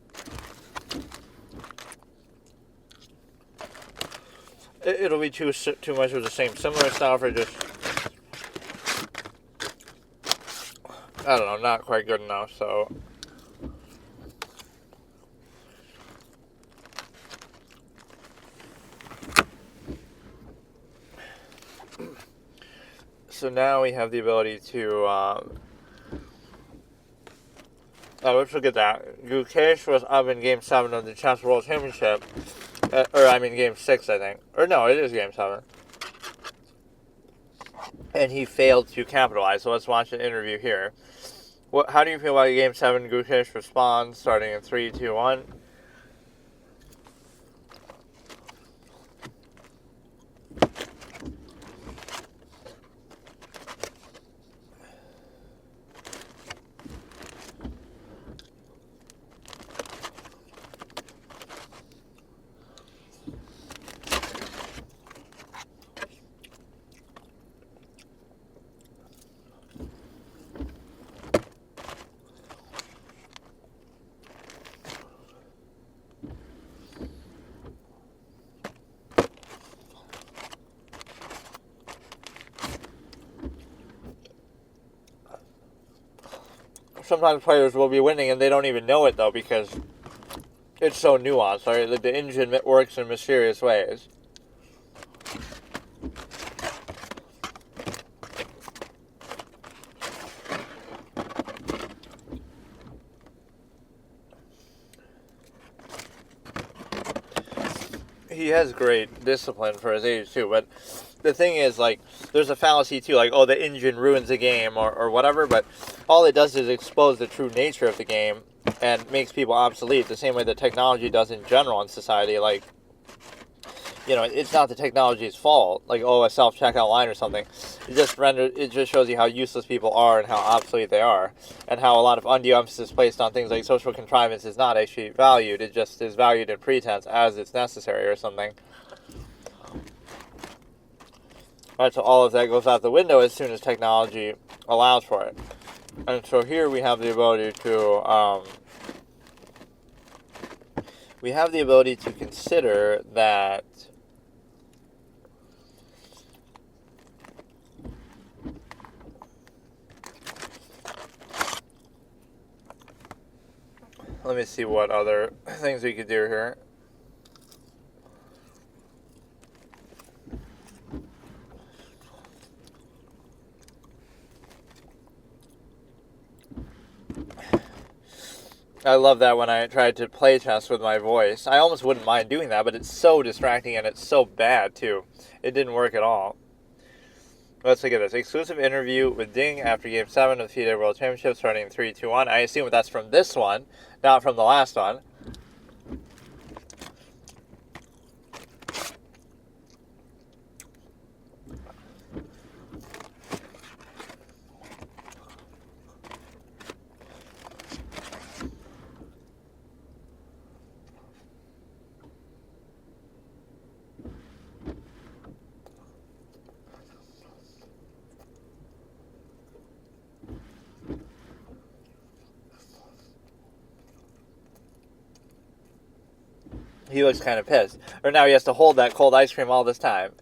it'll be too much of the same similar stuff, or just, I don't know, not quite good enough, so. So now we have the ability to, let's look at that. Gukesh was up in Game 7 of the Chess World Championship. Game 6, I think. Or no, it is Game 7. And he failed to capitalize, so let's watch an interview here. How do you feel about Game 7? Gukesh responds, starting in 3, 2, 1. sometimes players will be winning and they don't even know it, though, because it's so nuanced, right? The engine works in mysterious ways. He has great discipline for his age, too, but the thing is, like, there's a fallacy, too, like, oh, the engine ruins the game or whatever, but all it does is expose the true nature of the game and makes people obsolete, the same way that technology does in general in society. Like, you know, it's not the technology's fault, like, oh, a self-checkout line or something. It just shows you how useless people are and how obsolete they are, and how a lot of undue emphasis placed on things like social contrivance is not actually valued. It just is valued in pretense as it's necessary or something. Right, so all of that goes out the window as soon as technology allows for it. And so here we have the ability to consider that let me see what other things we could do here. I love that when I tried to play chess with my voice. I almost wouldn't mind doing that, but it's so distracting and it's so bad, too. It didn't work at all. Let's look at this. Exclusive interview with Ding after Game 7 of the FIDE World Championship starting in 3, 2, 1. I assume that's from this one, not from the last one. He looks kind of pissed. Or now he has to hold that cold ice cream all this time.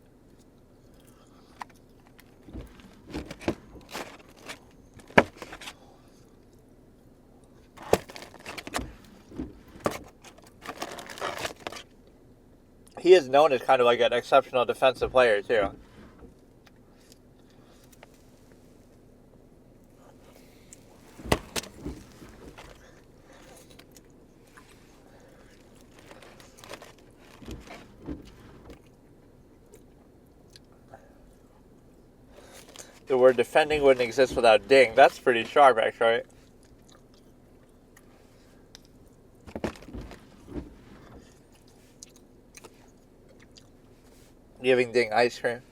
He is known as kind of like an exceptional defensive player, too. The word defending wouldn't exist without Ding. That's pretty sharp, actually. Giving Ding ice cream.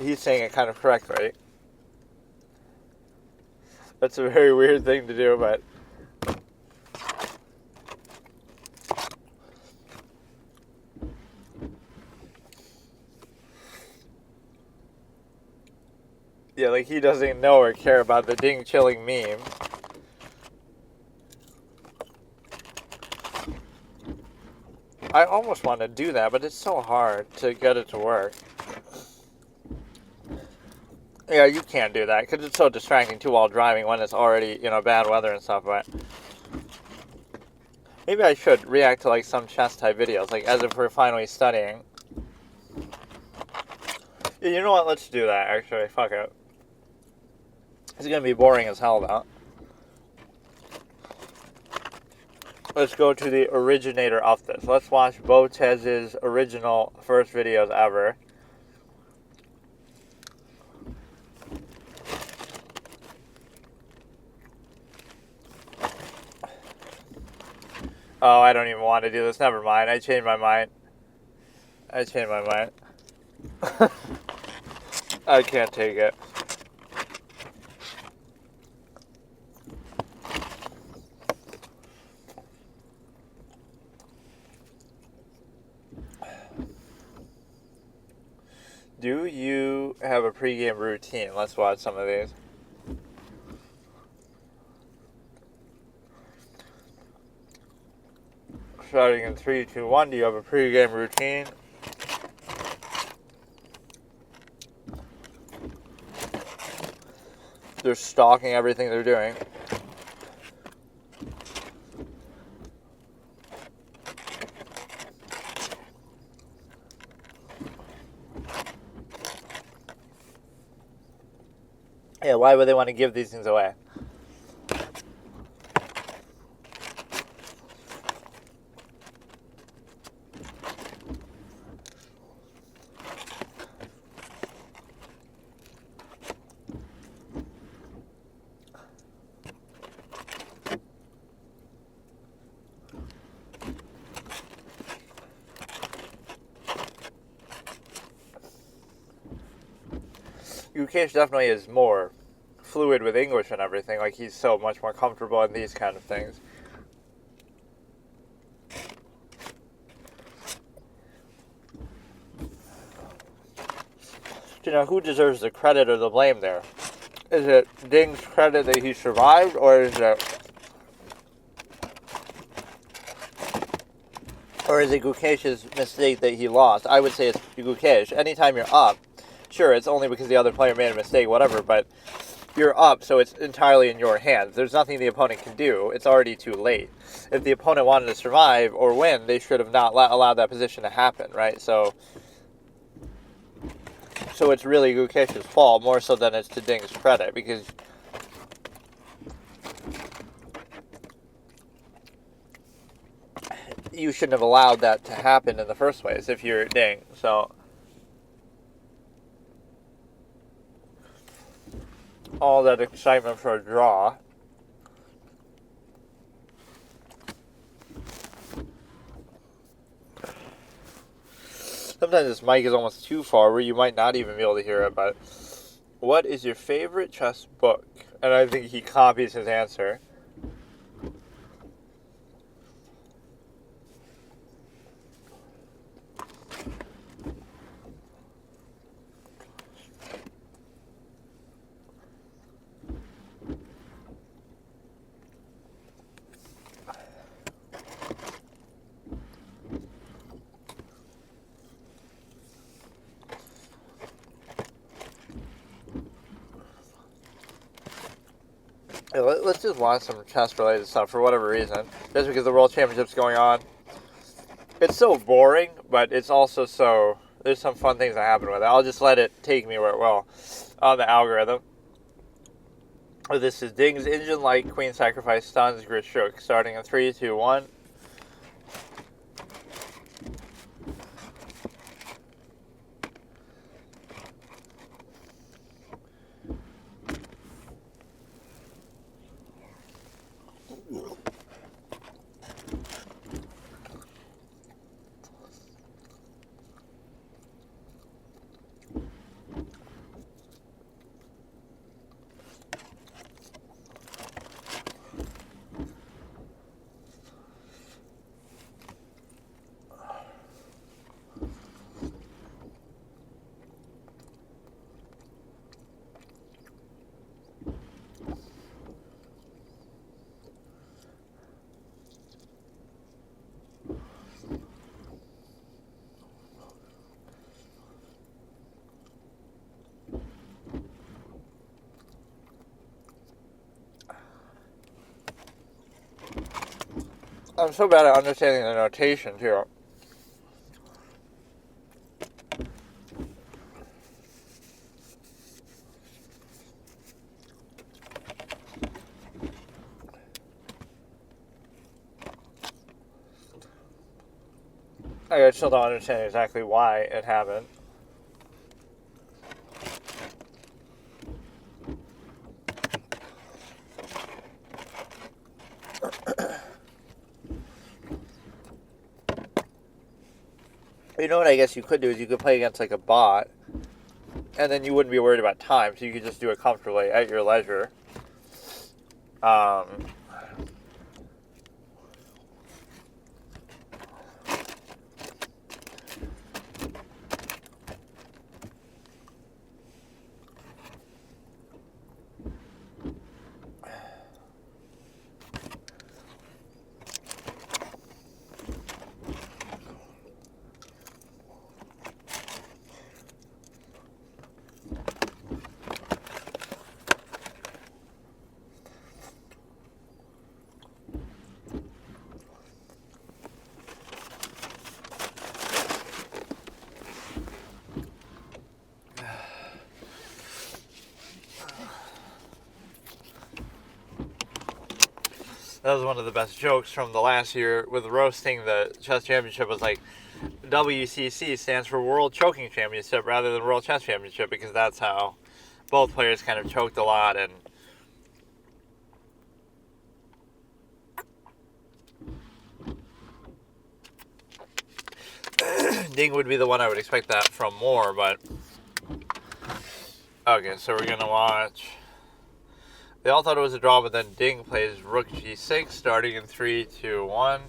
He's saying it kind of correct, right? That's a very weird thing to do, but... yeah, like he doesn't know or care about the Ding chilling meme. I almost want to do that, but it's so hard to get it to work. Yeah, you can't do that because it's so distracting too while driving when it's already, bad weather and stuff, but maybe I should react to like some chess type videos, like as if we're finally studying. Yeah, you know what? Let's do that, actually. Fuck it. It's gonna be boring as hell, though. Let's go to the originator of this. Let's watch Botez's original first videos ever. Oh, I don't even want to do this. Never mind. I changed my mind. I changed my mind. I can't take it. Do you have a pregame routine? Let's watch some of these. Starting in 3, 2, 1, do you have a pregame routine? They're stalking everything they're doing. Yeah, why would they want to give these things away? Gukesh definitely is more fluid with English and everything. Like, he's so much more comfortable in these kind of things. You know, who deserves the credit or the blame there? Is it Ding's credit that he survived, or is it Gukesh's mistake that he lost? I would say it's Gukesh. Anytime you're up, sure, it's only because the other player made a mistake, whatever, but you're up, so it's entirely in your hands. There's nothing the opponent can do. It's already too late. If the opponent wanted to survive or win, they should have not allowed that position to happen, right? So it's really Gukesh's fault, more so than it's to Ding's credit, because you shouldn't have allowed that to happen in the first place if you're Ding. So all that excitement for a draw. Sometimes this mic is almost too far where you might not even be able to hear it, but what is your favorite chess book? And I think he copies his answer. Yeah, let's just watch some chess-related stuff for whatever reason. Just because the World Championship's going on. It's so boring, but it's also so... There's some fun things that happen with it. I'll just let it take me where it will on the algorithm. This is Ding's Engine Light Queen Sacrifice Stuns Grichuk, starting in 3, 2, 1. I'm so bad at understanding the notation, too. I still don't understand exactly why it happened. You know what I guess you could do is you could play against like a bot, and then you wouldn't be worried about time, so you could just do it comfortably at your leisure. That was one of the best jokes from the last year with roasting the chess championship. Was like, WCC stands for World Choking Championship rather than World Chess Championship, because that's how both players kind of choked a lot. And Ding would be the one I would expect that from more, but okay, so we're gonna watch. They all thought it was a draw, but then Ding plays Rook G6, starting in 3, 2, 1.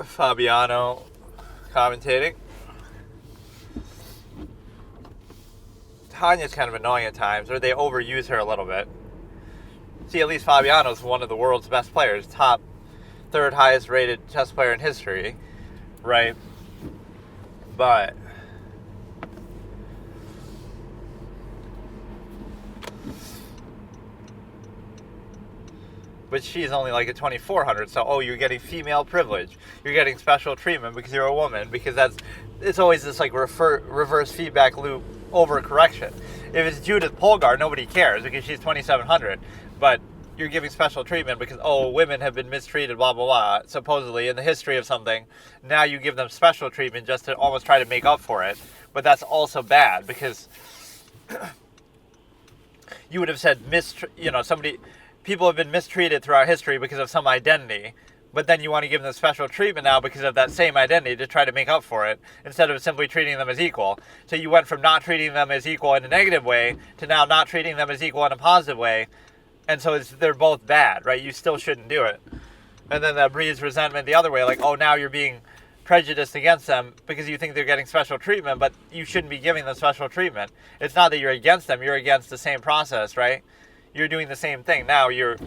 Fabiano commentating. Tanya's kind of annoying at times, or they overuse her a little bit. See, at least Fabiano's one of the world's best players, top, third highest rated chess player in history, right? But she's only like a 2400, so you're getting female privilege, you're getting special treatment because you're a woman, because it's always this like reverse feedback loop overcorrection. If it's Judith Polgar, nobody cares because she's 2700, but you're giving special treatment because women have been mistreated, blah blah blah, supposedly in the history of something. Now you give them special treatment just to almost try to make up for it, but that's also bad, because you would have said people have been mistreated throughout history because of some identity, but then you want to give them special treatment now because of that same identity to try to make up for it, instead of simply treating them as equal. So you went from not treating them as equal in a negative way to now not treating them as equal in a positive way, and so they're both bad, right? You still shouldn't do it. And then that breeds resentment the other way, like, now you're being prejudiced against them because you think they're getting special treatment, but you shouldn't be giving them special treatment. It's not that you're against them, you're against the same process, right? You're doing the same thing. Now you're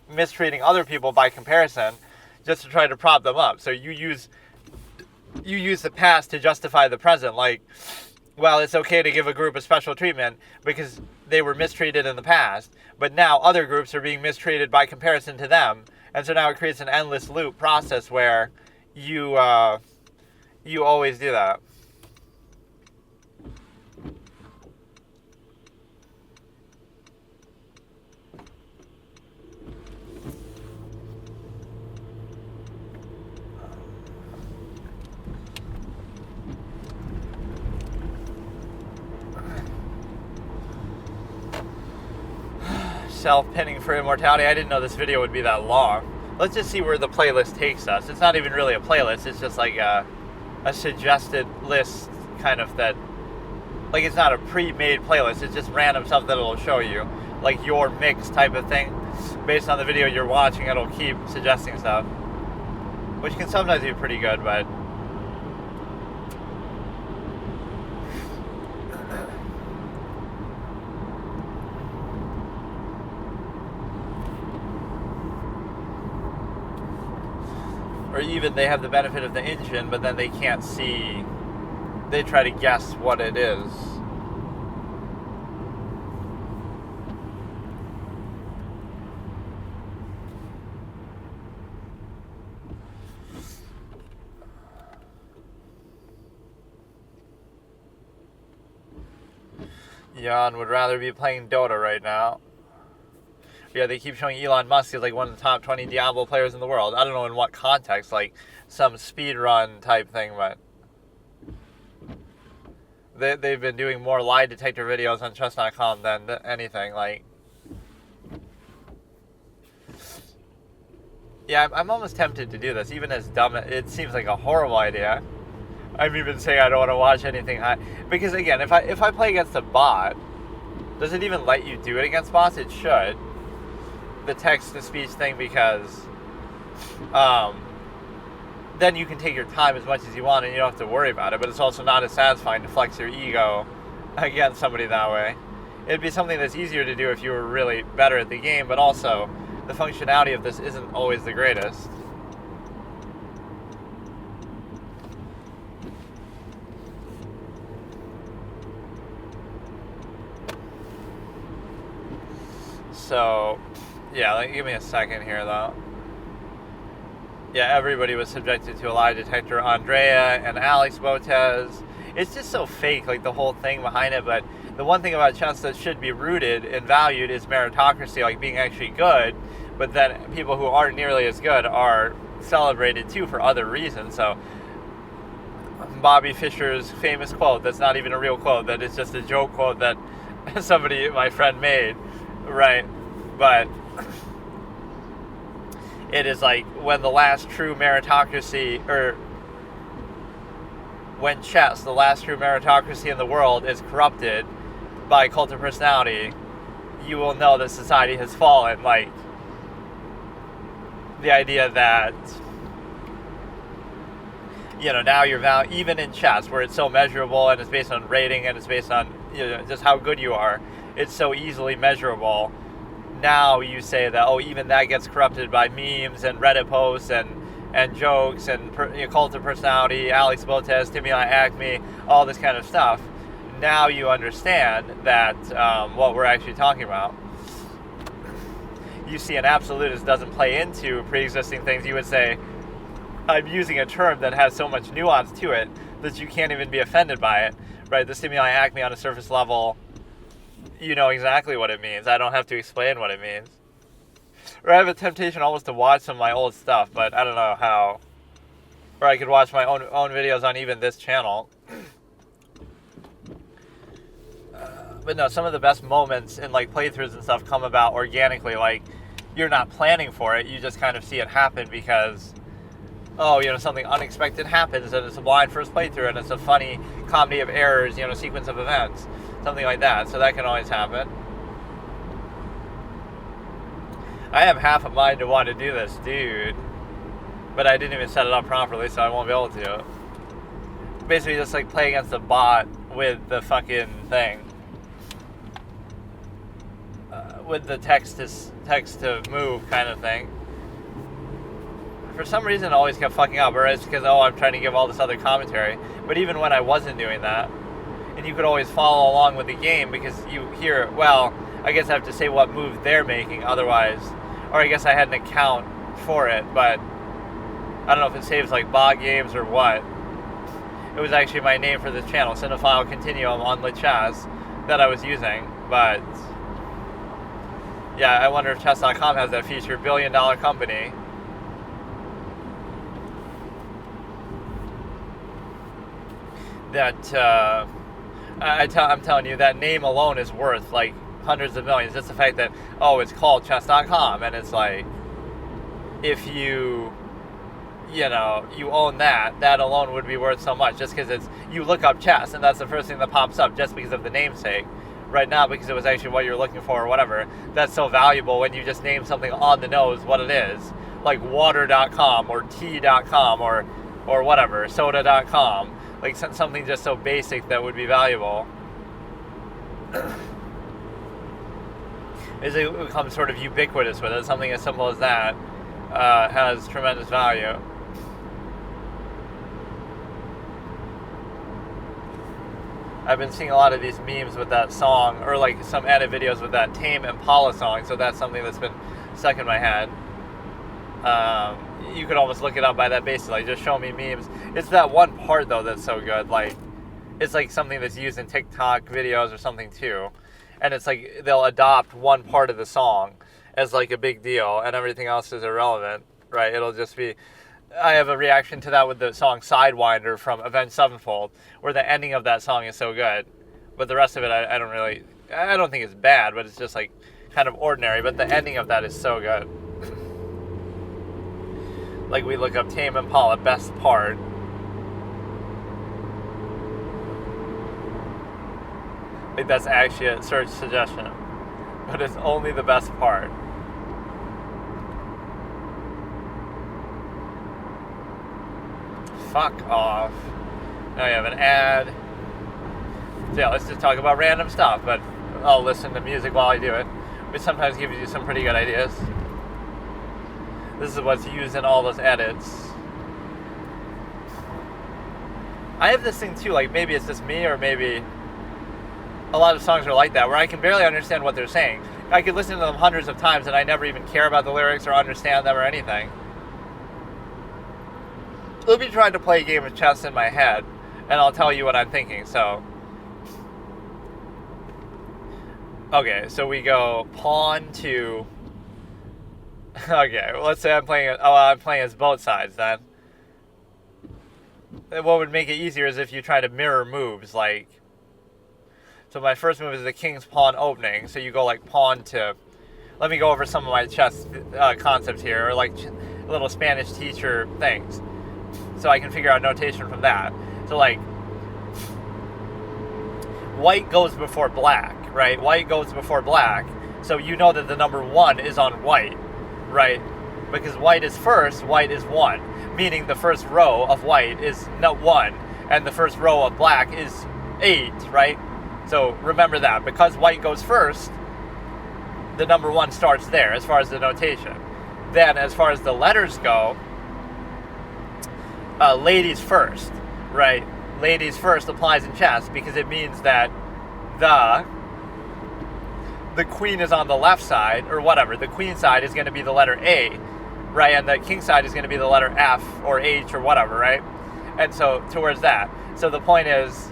mistreating other people by comparison just to try to prop them up. So you use the past to justify the present. Like, well, it's okay to give a group a special treatment because they were mistreated in the past, but now other groups are being mistreated by comparison to them. And so now it creates an endless loop process where you always do that. Self-pinning for immortality. I didn't know this video would be that long. Let's just see where the playlist takes us. It's not even really a playlist. It's just like a suggested list, kind of, that, like, it's not a pre-made playlist. It's just random stuff that it'll show you, like your mix type of thing. Based on the video you're watching, it'll keep suggesting stuff, which can sometimes be pretty good, but or even they have the benefit of the engine, but then they can't see. They try to guess what it is. Jan would rather be playing Dota right now. Yeah, they keep showing Elon Musk as like one of the top 20 Diablo players in the world. I don't know in what context, like some speed run type thing, but they've been doing more lie detector videos on chess.com than anything. Like, Yeah, I'm almost tempted to do this, even as dumb. It seems like a horrible idea. I'm even saying I don't want to watch anything because again, if I play against a bot, does it even let you do it against bots? It should. The text to speech thing, because then you can take your time as much as you want and you don't have to worry about it. But it's also not as satisfying to flex your ego against somebody that way. It'd be something that's easier to do if you were really better at the game, but also the functionality of this isn't always the greatest. So, yeah, give me a second here, though. Yeah, everybody was subjected to a lie detector. Andrea and Alex Botez. It's just so fake, like the whole thing behind it. But the one thing about chess that should be rooted and valued is meritocracy, like being actually good. But then people who aren't nearly as good are celebrated too for other reasons. So Bobby Fischer's famous quote, that's not even a real quote, that is just a joke quote that somebody, my friend, made, right? But it is like when the last true meritocracy, or when chess, the last true meritocracy in the world, is corrupted by a cult of personality, you will know that society has fallen. Like, the idea that, you know, now your value, even in chess, where it's so measurable and it's based on rating and it's based on, you know, just how good you are, it's so easily measurable. Now you say that, oh, even that gets corrupted by memes and Reddit posts and jokes and cult of personality, Alex Botez, Timmy Acme, all this kind of stuff. Now you understand that what we're actually talking about. You see, an absolutist doesn't play into pre-existing things. You would say, I'm using a term that has so much nuance to it that you can't even be offended by it, right? The stimuli acme on a surface level, you know exactly what it means. I don't have to explain what it means. Or I have a temptation almost to watch some of my old stuff, but I don't know how. Or I could watch my own videos on even this channel. But no, some of the best moments in like playthroughs and stuff come about organically. Like, you're not planning for it, you just kind of see it happen because, oh, you know, something unexpected happens and it's a blind first playthrough and it's a funny comedy of errors, you know, sequence of events, something like that. So that can always happen. I have half a mind to want to do this, dude, but I didn't even set it up properly, so I won't be able to. Basically just like play against a bot with the fucking thing. With the text to move kind of thing. For some reason, it always kept fucking up, or it's because, oh, I'm trying to give all this other commentary. But even when I wasn't doing that, and you could always follow along with the game because you hear, well, I guess I have to say what move they're making, otherwise, or I guess I had an account for it, but I don't know if it saves like bot games or what. It was actually my name for this channel, Cinephile Continuum on Lichess, that I was using, but yeah, I wonder if chess.com has that feature, billion-dollar company. That, I'm telling you, that name alone is worth, like, hundreds of millions. Just the fact that, oh, it's called chess.com, and it's like, if you know, you own that alone would be worth so much, just because it's, you look up chess, and that's the first thing that pops up, just because of the namesake. Right now, because it was actually what you're looking for or whatever, that's so valuable when you just name something on the nose what it is, like water.com or tea.com or whatever, soda.com, like something just so basic that would be valuable. It becomes sort of ubiquitous with it. Something as simple as that has tremendous value. I've been seeing a lot of these memes with that song, or like some edit videos with that Tame Impala song, so that's something that's been stuck in my head. You could almost look it up by that basis, like just show me memes. It's that one part though that's so good, like it's like something that's used in TikTok videos or something too, and it's like they'll adopt one part of the song as like a big deal and everything else is irrelevant, right? It'll just be, I have a reaction to that with the song Sidewinder from Avenged Sevenfold, where the ending of that song is so good, but the rest of it I don't think it's bad, but it's just like kind of ordinary, but the ending of that is so good. Like we look up Tame Impala best part. Like that's actually a search suggestion. But it's only the best part. Fuck off. Now you have an ad. So yeah, let's just talk about random stuff, but I'll listen to music while I do it, which sometimes gives you some pretty good ideas. This is what's used in all those edits. I have this thing too, like maybe it's just me, or maybe a lot of songs are like that, where I can barely understand what they're saying. I could listen to them hundreds of times and I never even care about the lyrics or understand them or anything. Let me try to play a game of chess in my head, and I'll tell you what I'm thinking, so. Okay, so we go pawn to... Okay, well, let's say I'm playing as both sides then. What would make it easier is if you try to mirror moves, like... So my first move is the king's pawn opening, so you go like pawn to... Let me go over some of my chess concepts here, or like little Spanish teacher things. So I can figure out notation from that. So like, white goes before black, right? White goes before black, so you know that the number 1 is on white, right? Because white is first, white is 1, meaning the first row of white is 1, and the first row of black is 8, right? So remember that, because white goes first, the number 1 starts there as far as the notation. Then as far as the letters go, ladies first, right? Ladies first applies in chess because it means that the queen is on the left side, or whatever. The queen side is going to be the letter A, right? And the king side is going to be the letter F or H or whatever, right? And so towards that. So the point is,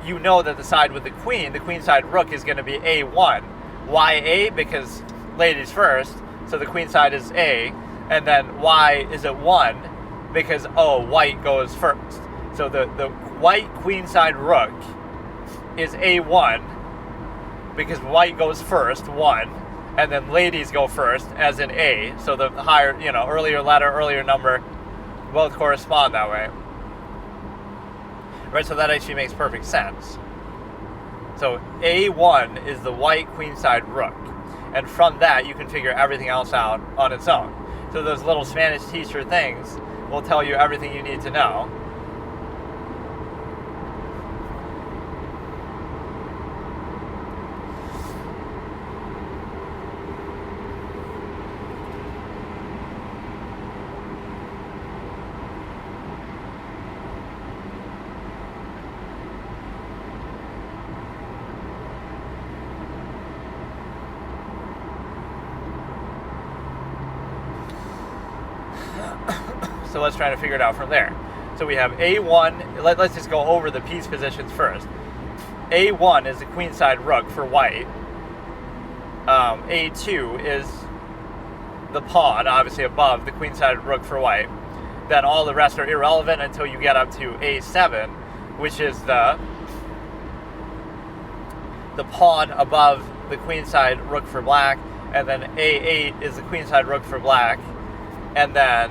you know that the side with the queen side rook, is going to be A1. Why A? Because ladies first, so the queen side is A, and then why is it 1? Because, white goes first. So the white queenside rook is A1 because white goes first, 1, and then ladies go first, as in A. So the higher, earlier letter, earlier number, both correspond that way. Right, so that actually makes perfect sense. So A1 is the white queenside rook. And from that, you can figure everything else out on its own. So those little Spanish teacher things will tell you everything you need to know. So let's try to figure it out from there. So we have A1, let's just go over the piece positions first. A1 is the queenside rook for white. A2 is the pawn, obviously above the queenside rook for white. Then all the rest are irrelevant until you get up to A7, which is the pawn above the queenside rook for black. And then A8 is the queenside rook for black. And then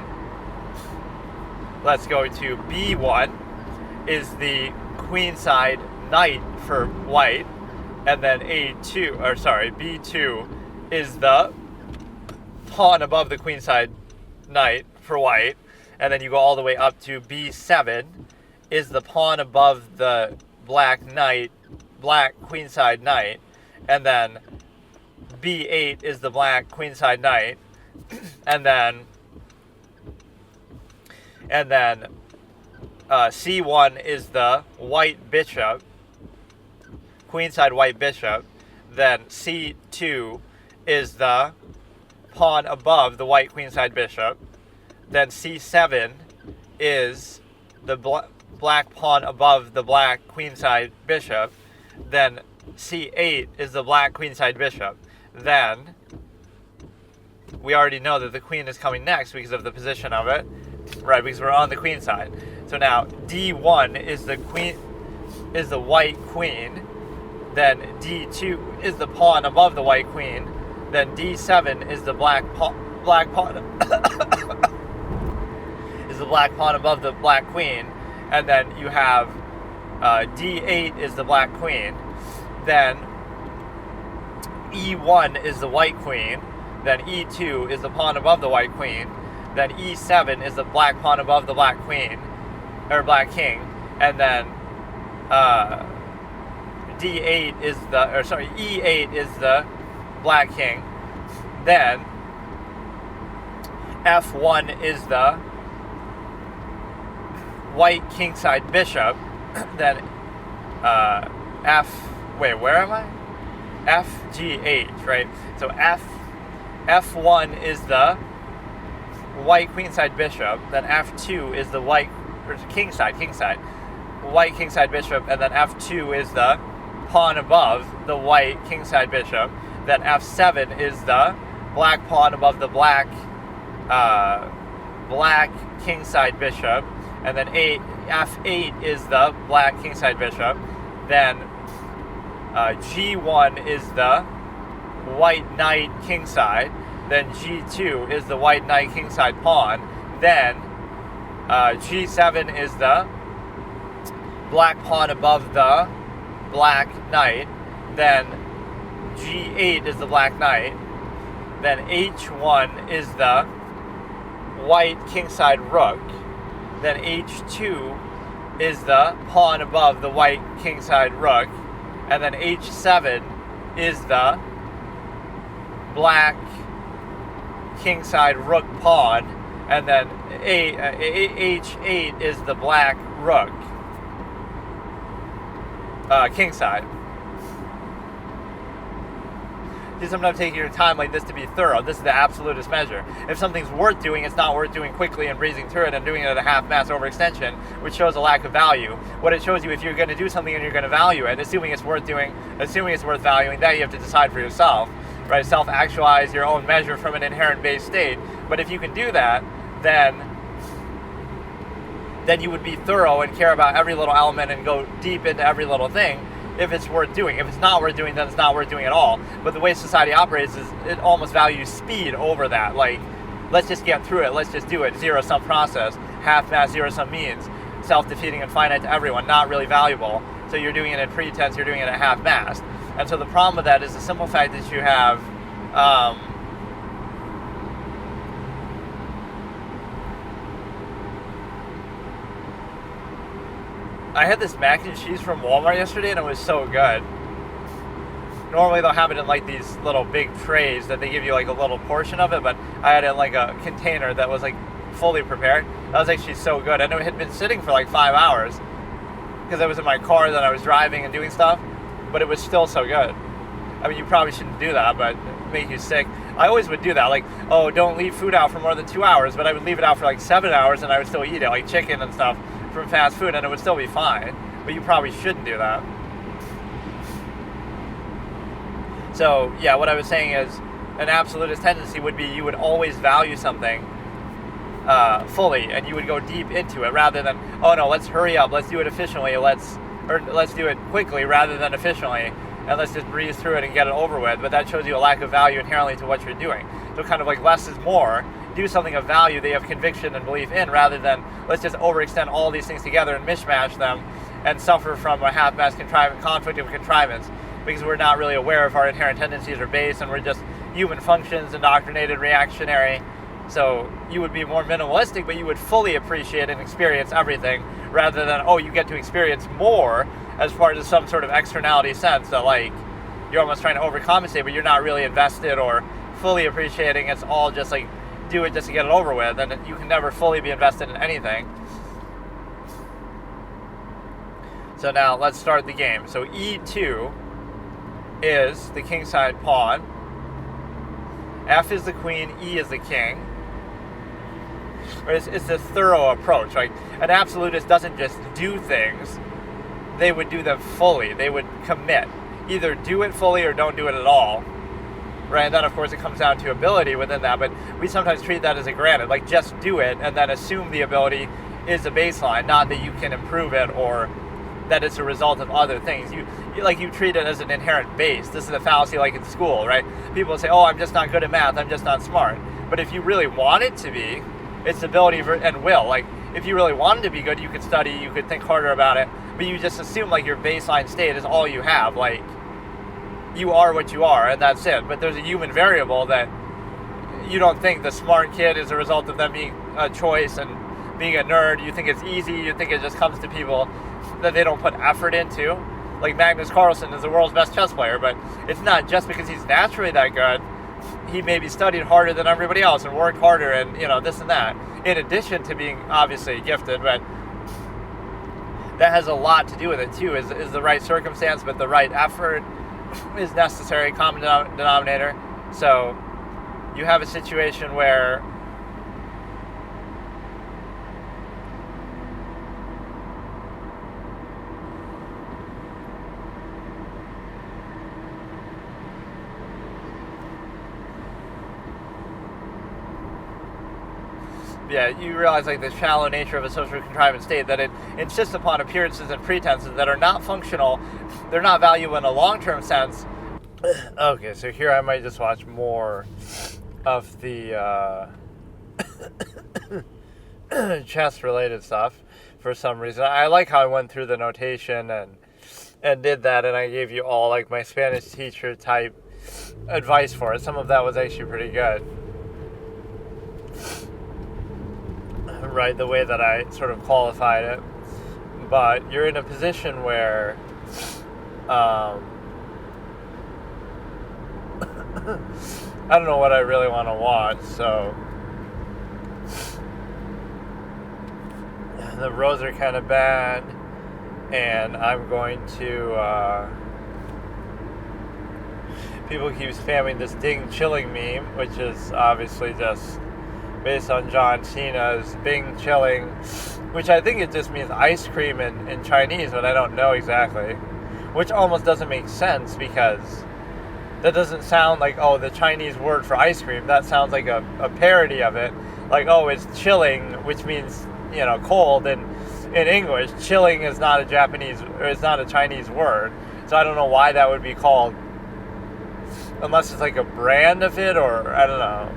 let's go to B1 is the queenside knight for white, and then B2 is the pawn above the queenside knight for white, and then you go all the way up to B7 is the pawn above the black queenside knight, and then B8 is the black queenside knight, and then C1 is the white bishop, queenside white bishop. Then C2 is the pawn above the white queenside bishop. Then C7 is the black pawn above the black queenside bishop. Then C8 is the black queenside bishop. Then we already know that the queen is coming next because of the position of it. Right, because we're on the queen side. So now D1 is the white queen. Then D2 is the pawn above the white queen. Then D7 is the black pawn the black pawn above the black queen, and then you have d8 is the black queen, then e1 is the white queen, then e2 is the pawn above the white queen, then e7 is the black pawn above the black queen, or black king, and then d8 is e8 is the black king, then f1 is the white kingside bishop, then where am I? FG8, right? So F1 is the white queenside bishop, then F2 is the white, or kingside, white kingside bishop, and then F2 is the pawn above the white kingside bishop, then F7 is the black pawn above the black kingside bishop, and then F8 is the black kingside bishop, then G1 is the white knight kingside, then G2 is the white knight kingside pawn, then G7 is the black pawn above the black knight, then G8 is the black knight, then H1 is the white kingside rook, then H2 is the pawn above the white kingside rook, and then H7 is the black kingside rook pawn, and then H8 is the black rook kingside. See, sometimes taking your time like this to be thorough. This is the absolutist measure. If something's worth doing, it's not worth doing quickly and breezing through it and doing it at a half-mass overextension, which shows a lack of value. What it shows you, if you're going to do something and you're going to value it, assuming it's worth doing, assuming it's worth valuing, that you have to decide for yourself, right? Self-actualize your own measure from an inherent base state. But if you can do that, then you would be thorough and care about every little element and go deep into every little thing. If it's worth doing. If it's not worth doing, then it's not worth doing at all. But the way society operates is it almost values speed over that. Like, let's just get through it. Let's just do it. Zero-sum process. Half-mass, zero-sum means. Self-defeating and finite to everyone. Not really valuable. So you're doing it in pretense. You're doing it at half-mass. And so the problem with that is the simple fact that you have... I had this mac and cheese from Walmart yesterday, and it was so good. Normally they'll have it in like these little big trays that they give you like a little portion of it, but I had it in like a container that was like fully prepared. That was actually so good. I know it had been sitting for like 5 hours because I was in my car that I was driving and doing stuff, but it was still so good. I mean, you probably shouldn't do that, but it make you sick. I always would do that, like, oh, don't leave food out for more than 2 hours, but I would leave it out for like 7 hours and I would still eat it, like chicken and stuff from fast food, and it would still be fine. But you probably shouldn't do that. So yeah, what I was saying is an absolutist tendency would be you would always value something fully, and you would go deep into it rather than, oh no, let's hurry up, let's do it efficiently, let's do it quickly rather than efficiently, and let's just breeze through it and get it over with. But that shows you a lack of value inherently to what you're doing. So kind of like less is more. Do something of value that you have conviction and belief in, rather than let's just overextend all these things together and mishmash them and suffer from a half-mass conflict of contrivance, because we're not really aware of our inherent tendencies or base, and we're just human functions, indoctrinated, reactionary. So you would be more minimalistic, but you would fully appreciate and experience everything, rather than, oh, you get to experience more as part of some sort of externality sense that, like, you're almost trying to overcompensate, but you're not really invested or fully appreciating. It's all just like, do it just to get it over with, and you can never fully be invested in anything. So now let's start the game. So E2 is the kingside pawn, F is the queen, E is the king. It's a thorough approach. Right? An absolutist doesn't just do things, they would do them fully. They would commit. Either do it fully or don't do it at all. Right? And then, of course, it comes down to ability within that, but we sometimes treat that as a granted. Like, just do it and then assume the ability is a baseline, not that you can improve it or that it's a result of other things. You treat it as an inherent base. This is a fallacy like in school, right? People say, oh, I'm just not good at math, I'm just not smart. But if you really want it to be, It's ability and will. Like, if you really wanted to be good, you could study, you could think harder about it, but you just assume, like, your baseline state is all you have. Like, you are what you are, and that's it. But there's a human variable that you don't think the smart kid is a result of them being a choice and being a nerd. You think it's easy. You think it just comes to people that they don't put effort into. Like, Magnus Carlsen is the world's best chess player, but it's not just because he's naturally that good. He maybe studied harder than everybody else and worked harder and, this and that, in addition to being obviously gifted. But that has a lot to do with it too, is the right circumstance, but the right effort is necessary, common denominator. So you have a situation where you realize, like, the shallow nature of a social contrivance state, that it insists upon appearances and pretenses that are not functional. They're not valuable in a long-term sense. Okay, so here I might just watch more of the chess-related stuff for some reason. I like how I went through the notation and did that, and I gave you all, like, my Spanish teacher type advice for it. Some of that was actually pretty good. Right, the way that I sort of qualified it. But you're in a position where I don't know what I really want to watch, so the rows are kind of bad, and I'm going to people keep spamming this ding chilling meme, which is obviously just based on John Cena's Bing chilling, which I think it just means ice cream in Chinese, but I don't know exactly, which almost doesn't make sense, because that doesn't sound like, the Chinese word for ice cream. That sounds like a parody of it, like, it's chilling, which means, cold, and in English, chilling is not a Chinese word, so I don't know why that would be called, unless it's like a brand of it, or I don't know.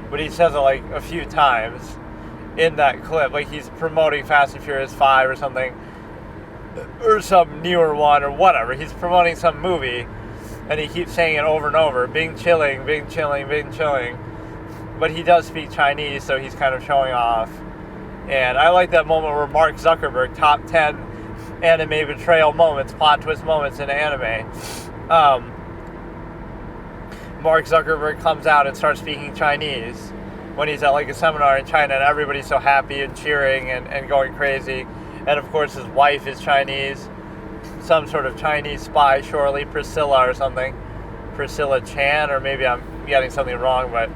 But he says it like a few times in that clip, like he's promoting Fast and Furious 5 or something, or some newer one or whatever. He's promoting some movie, and he keeps saying it over and over, Bing chilling, Bing chilling, Bing chilling. But he does speak Chinese, so he's kind of showing off. And I like that moment where Mark Zuckerberg, top 10 anime betrayal moments, plot twist moments in anime. Mark Zuckerberg comes out and starts speaking Chinese when he's at like a seminar in China, and everybody's so happy and cheering and going crazy. And of course his wife is Chinese, some sort of Chinese spy, surely Priscilla or something. Priscilla Chan, or maybe I'm getting something wrong, but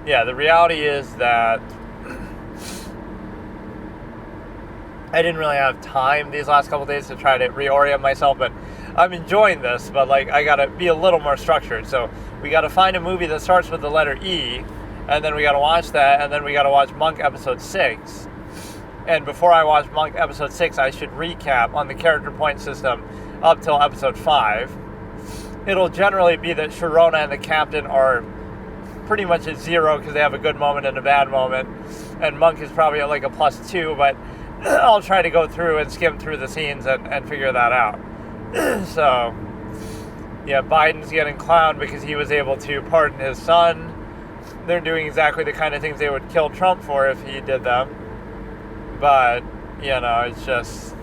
yeah, the reality is that I didn't really have time these last couple days to try to reorient myself, but I'm enjoying this, but like I gotta be a little more structured. So we gotta find a movie that starts with the letter E, and then we gotta watch that, and then we gotta watch Monk episode 6. And before I watch Monk episode 6, I should recap on the character point system up till episode 5. It'll generally be that Sharona and the captain are pretty much at 0 because they have a good moment and a bad moment, and Monk is probably at like a +2, but I'll try to go through and skim through the scenes and figure that out. So, yeah, Biden's getting clowned because he was able to pardon his son. They're doing exactly the kind of things they would kill Trump for if he did them. But, you know, it's just...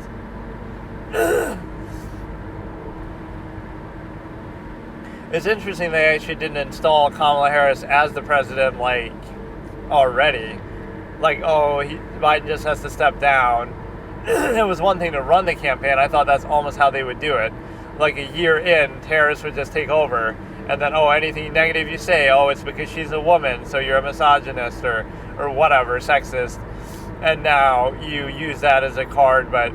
It's interesting they actually didn't install Kamala Harris as the president, like, already. Like, Biden just has to step down. It was one thing to run the campaign. I thought that's almost how they would do it. Like a year in, terrorists would just take over. And then, anything negative you say, it's because she's a woman, so you're a misogynist or whatever, sexist. And now you use that as a card, but...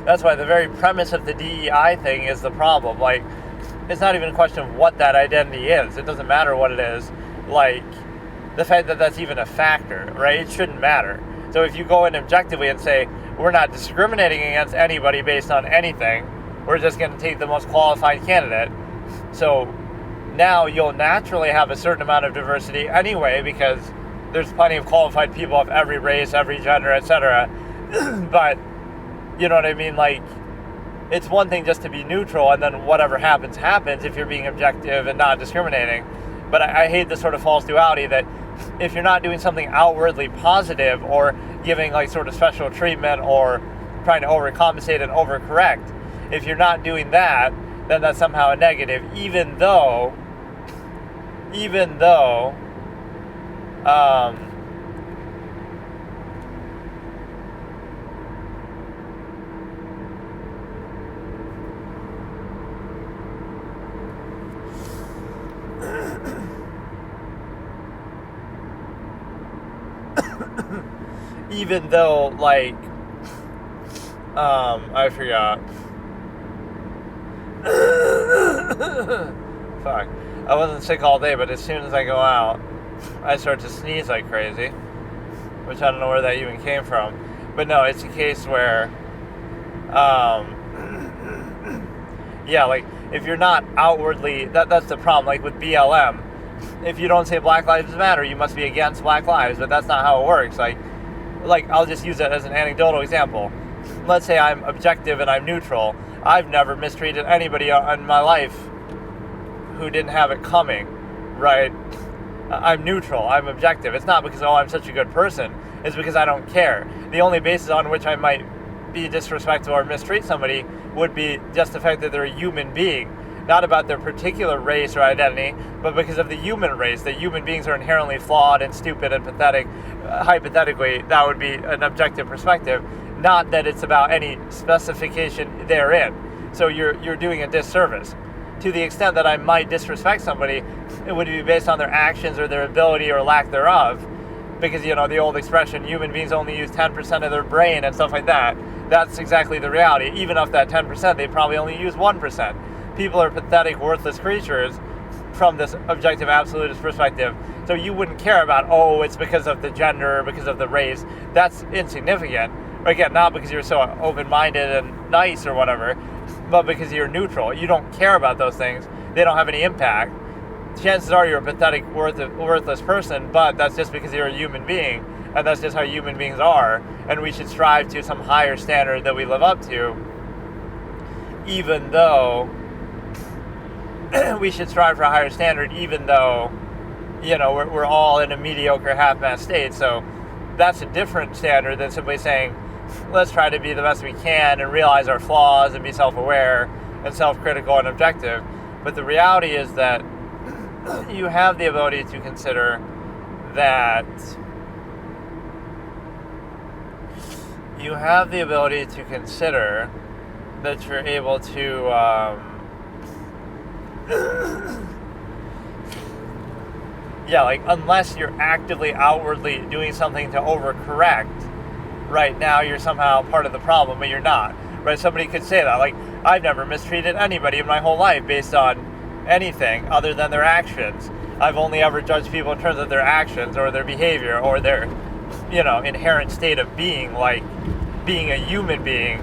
That's why the very premise of the DEI thing is the problem. Like, it's not even a question of what that identity is. It doesn't matter what it is. Like, the fact that that's even a factor, right? It shouldn't matter. So if you go in objectively and say, we're not discriminating against anybody based on anything, we're just going to take the most qualified candidate. So now you'll naturally have a certain amount of diversity anyway, because there's plenty of qualified people of every race, every gender, etc. But, you know what I mean? Like, it's one thing just to be neutral, and then whatever happens, happens if you're being objective and not discriminating. But I hate this sort of false duality that if you're not doing something outwardly positive or giving like sort of special treatment or trying to overcompensate and overcorrect, if you're not doing that, then that's somehow a negative, even though like, I forgot. Fuck. I wasn't sick all day, but as soon as I go out, I start to sneeze like crazy, which I don't know where that even came from. But no, it's a case where, yeah, like, if you're not outwardly, that's the problem, like with BLM. If you don't say Black Lives Matter, you must be against Black Lives, but that's not how it works. Like I'll just use it as an anecdotal example. Let's say I'm objective and I'm neutral. I've never mistreated anybody in my life who didn't have it coming, right? I'm neutral, I'm objective. It's not because, I'm such a good person. It's because I don't care. The only basis on which I might be disrespectful or mistreat somebody would be just the fact that they're a human being. Not about their particular race or identity, but because of the human race, that human beings are inherently flawed and stupid and pathetic. Hypothetically, that would be an objective perspective, not that it's about any specification therein. So you're doing a disservice. To the extent that I might disrespect somebody, it would be based on their actions or their ability or lack thereof, because, the old expression, human beings only use 10% of their brain and stuff like that. That's exactly the reality. Even of that 10%, they probably only use 1%. People are pathetic, worthless creatures from this objective, absolutist perspective. So you wouldn't care about, it's because of the gender, because of the race. That's insignificant. Again, not because you're so open-minded and nice or whatever, but because you're neutral. You don't care about those things. They don't have any impact. Chances are you're a pathetic, worthless person, but that's just because you're a human being, and that's just how human beings are, and we should strive to some higher standard that we live up to, even though we should strive for a higher standard, even though, we're all in a mediocre half-mast state. So that's a different standard than simply saying, let's try to be the best we can and realize our flaws and be self-aware and self-critical and objective. But the reality is that you have the ability to consider that you're able to unless you're actively outwardly doing something to overcorrect, right now you're somehow part of the problem, but you're not, right? Somebody could say that, like, I've never mistreated anybody in my whole life based on anything other than their actions. I've only ever judged people in terms of their actions or their behavior or their, inherent state of being, like being a human being,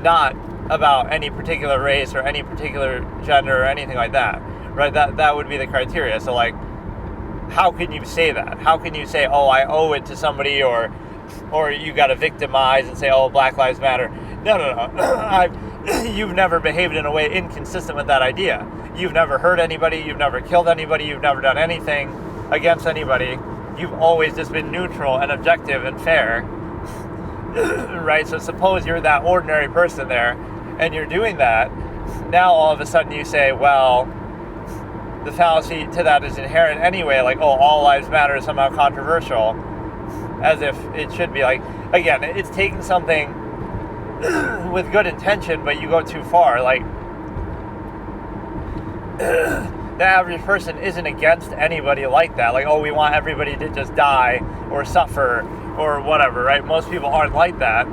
not about any particular race or any particular gender or anything like that, right? That would be the criteria. So, like, how can you say that? How can you say, I owe it to somebody, or you got to victimize and say, Black Lives Matter? No. You've never behaved in a way inconsistent with that idea. You've never hurt anybody. You've never killed anybody. You've never done anything against anybody. You've always just been neutral and objective and fair, right? So suppose you're that ordinary person there, and you're doing that. Now all of a sudden you say, well, the fallacy to that is inherent anyway, like, all lives matter is somehow controversial, as if it should be. Like, again, it's taking something with good intention, but you go too far. Like, the average person isn't against anybody like that. Like, we want everybody to just die or suffer or whatever, right? Most people aren't like that.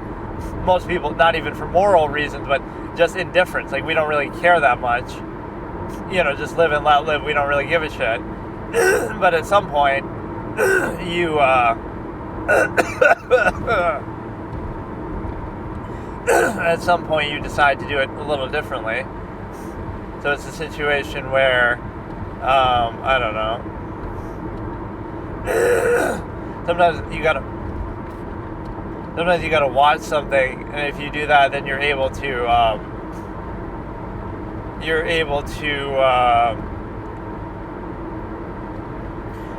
Most people, not even for moral reasons, but just indifference. Like, we don't really care that much. Just live and let live. We don't really give a shit. But at some point, at some point you decide to do it a little differently. So it's a situation where, I don't know. Sometimes you gotta watch something, and if you do that, then you're able to,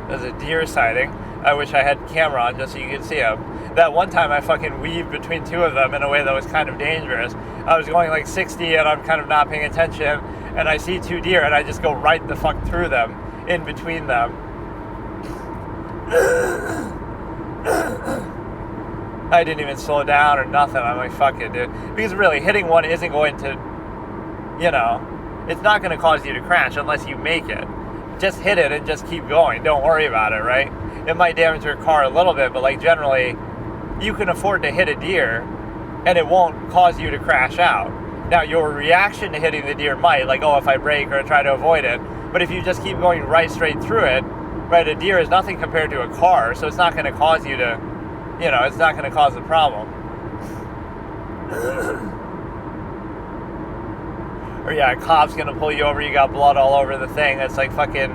there's a deer sighting. I wish I had camera on just so you could see them. That one time I fucking weaved between two of them in a way that was kind of dangerous. I was going like 60 and I'm kind of not paying attention, and I see two deer and I just go right the fuck through them, in between them. I didn't even slow down or nothing. I'm like, fuck it, dude. Because really, hitting one isn't going to, it's not going to cause you to crash unless you make it. Just hit it and just keep going. Don't worry about it, right? It might damage your car a little bit, but like generally, you can afford to hit a deer and it won't cause you to crash out. Now, your reaction to hitting the deer might, like, oh, if I brake or try to avoid it. But if you just keep going right straight through it, right, a deer is nothing compared to a car, so it's not going to cause you to, it's not going to cause a problem. Or yeah, a cop's going to pull you over, you got blood all over the thing. It's like fucking,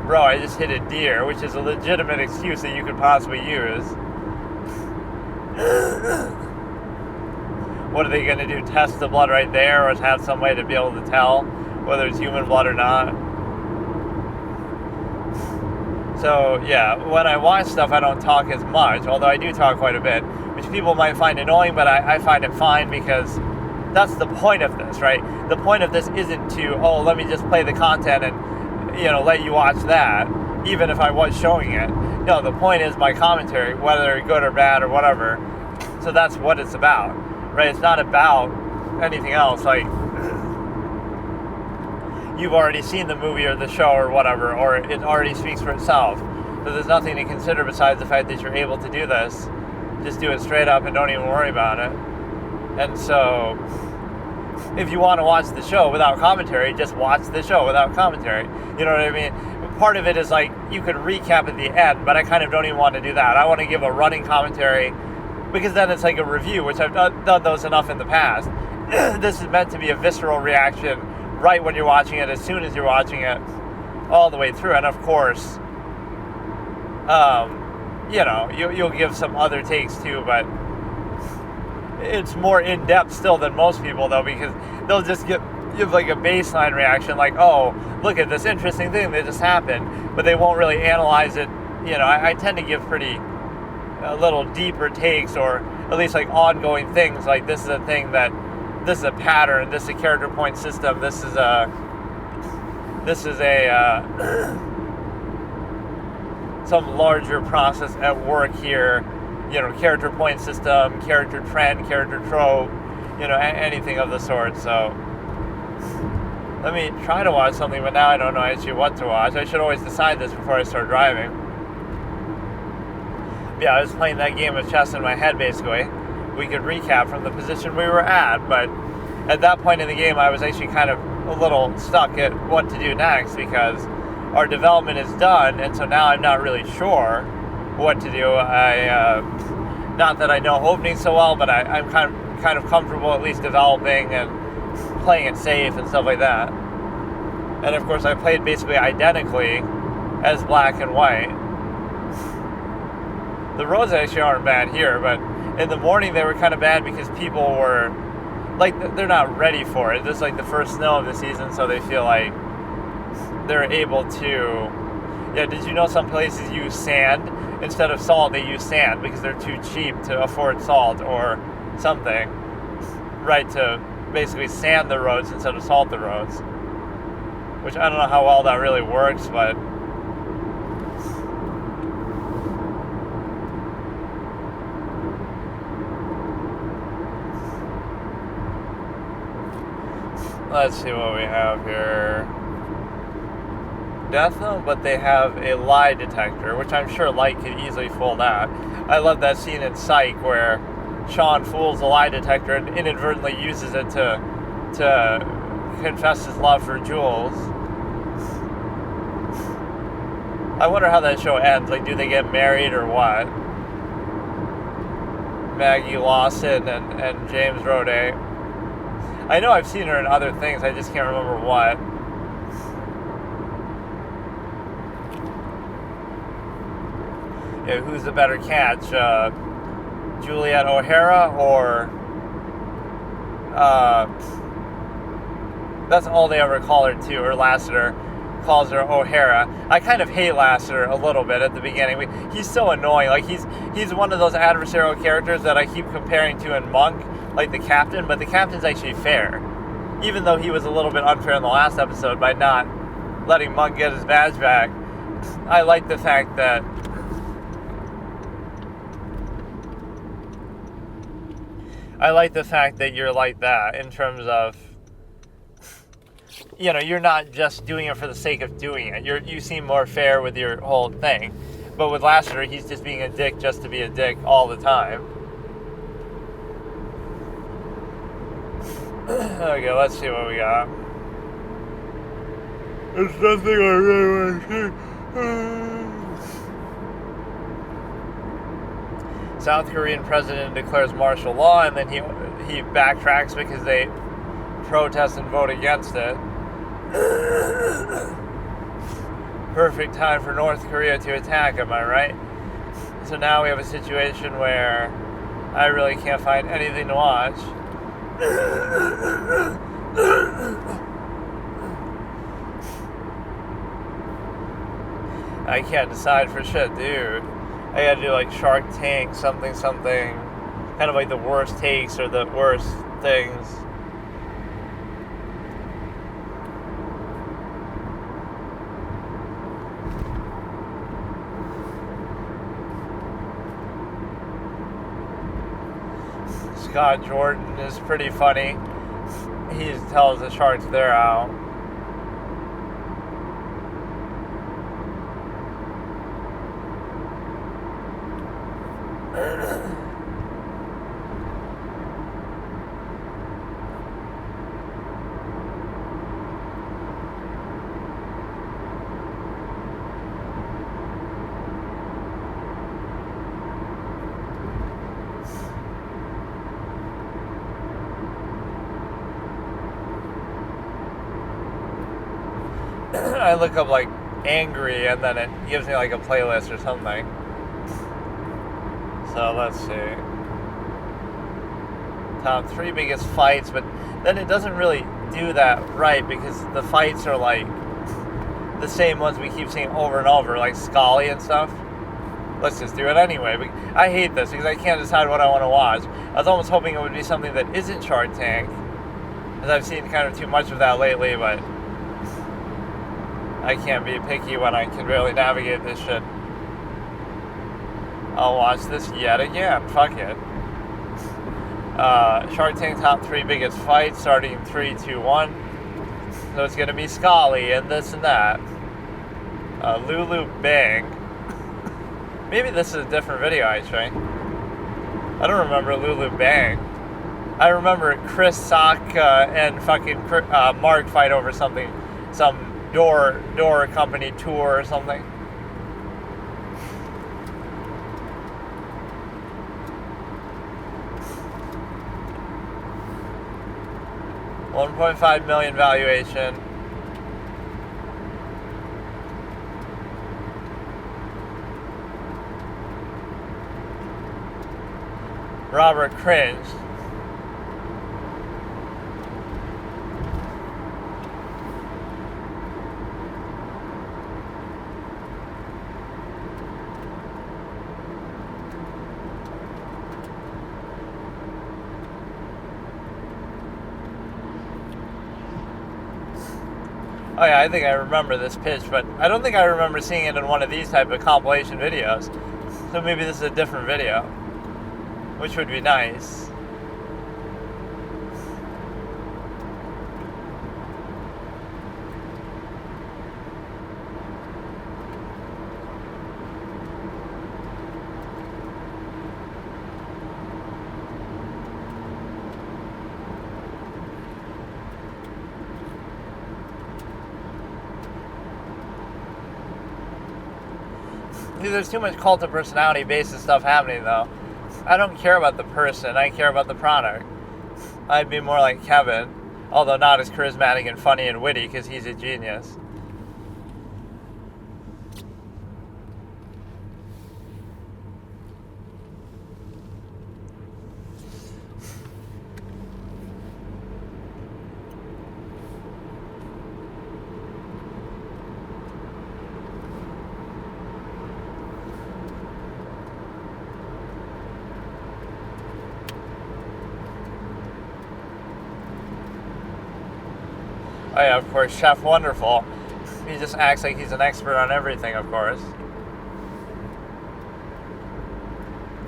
bro, I just hit a deer, which is a legitimate excuse that you could possibly use. What are they going to do, test the blood right there, or have some way to be able to tell whether it's human blood or not? So yeah, when I watch stuff I don't talk as much, although I do talk quite a bit, which people might find annoying, but I find it fine because that's the point of this, right? The point of this isn't to, oh, let me just play the content and, let you watch that, even if I was showing it. No, the point is my commentary, whether good or bad or whatever. So that's what it's about, right? It's not about anything else. Like, you've already seen the movie or the show or whatever, or it already speaks for itself. So there's nothing to consider besides the fact that you're able to do this. Just do it straight up and don't even worry about it. And so, if you want to watch the show without commentary, just watch the show without commentary. You know what I mean? Part of it is like, you could recap at the end, but I kind of don't even want to do that. I want to give a running commentary, because then it's like a review, which I've done those enough in the past. This is meant to be a visceral reaction right when you're watching it, as soon as you're watching it, all the way through. And of course, you'll give some other takes too, but it's more in-depth still than most people, though, because they'll just give like a baseline reaction, like, oh, look at this interesting thing that just happened, but they won't really analyze it. I tend to give pretty a little deeper takes, or at least like ongoing things, like this is a pattern, this is a character point system, this is a some larger process at work here, character point system, character trend, character trope, anything of the sort. So let me try to watch something, but now I don't know actually what to watch. I should always decide this before I start driving. Yeah, I was playing that game of chess in my head, basically. We could recap from the position we were at, but at that point in the game I was actually kind of a little stuck at what to do next, because our development is done, and so now I'm not really sure what to do. Not that I know opening so well, but I'm kind of comfortable at least developing and playing it safe and stuff like that. And of course I played basically identically as Black and White. The roads actually aren't bad here, but in the morning they were kind of bad because people were, like, they're not ready for it. This is like the first snow of the season, so they feel like they're able to... Yeah, did you know some places use sand? Instead of salt, they use sand because they're too cheap to afford salt or something, right, to basically sand the roads instead of salt the roads. Which I don't know how well that really works, but... Let's see what we have here. Death Note, but they have a lie detector, which I'm sure Light could easily fool that. I love that scene in Psych where Sean fools the lie detector and inadvertently uses it to confess his love for Jules. I wonder how that show ends. Like, do they get married or what? Maggie Lawson and James Roday. I know I've seen her in other things, I just can't remember what. Yeah, who's the better catch? Juliet O'Hara or... that's all they ever call her too, or Lassiter calls her O'Hara. I kind of hate Lassiter a little bit at the beginning. He's so annoying. Like, he's one of those adversarial characters that I keep comparing to in Monk, like the Captain, but the Captain's actually fair. Even though he was a little bit unfair in the last episode by not letting Monk get his badge back, I like the fact that you're like that in terms of, you know, you're not just doing it for the sake of doing it. You seem more fair with your whole thing. But with Lassiter, he's just being a dick just to be a dick all the time. Okay, let's see what we got. There's nothing I really want to see. South Korean president declares martial law, and then he backtracks because they protest and vote against it. Perfect time for North Korea to attack, am I right? So now we have a situation where I really can't find anything to watch. I can't decide for shit, dude. I gotta do like Shark Tank, something, kind of like the worst takes or the worst things. Scott Jordan is pretty funny. He tells the Sharks they're out. I look up like angry and then it gives me like a playlist or something. So let's see. Top 3 biggest fights, but then it doesn't really do that right because the fights are like the same ones we keep seeing over and over, like Scully and stuff. Let's just do it anyway. But I hate this because I can't decide what I want to watch. I was almost hoping it would be something that isn't Shark Tank, because I've seen kind of too much of that lately, but I can't be picky when I can barely navigate this shit. I'll watch this yet again. Fuck it. Shark Tank top 3 biggest fights starting 3, 2, 1. So it's gonna be Scully and this and that. Lulu Bang. Maybe this is a different video actually. I don't remember Lulu Bang. I remember Chris Saka and fucking Mark fight over something, some door company tour or something. $1.5 million valuation. Robert Cringe. Oh yeah, I think I remember this pitch, but I don't think I remember seeing it in one of these type of compilation videos. So maybe this is a different video, which would be nice. There's too much cult of personality basis stuff happening though. I don't care about the person, I care about the product. I'd be more like Kevin, although not as charismatic and funny and witty because he's a genius. Oh yeah, of course, Chef Wonderful. He just acts like he's an expert on everything, of course.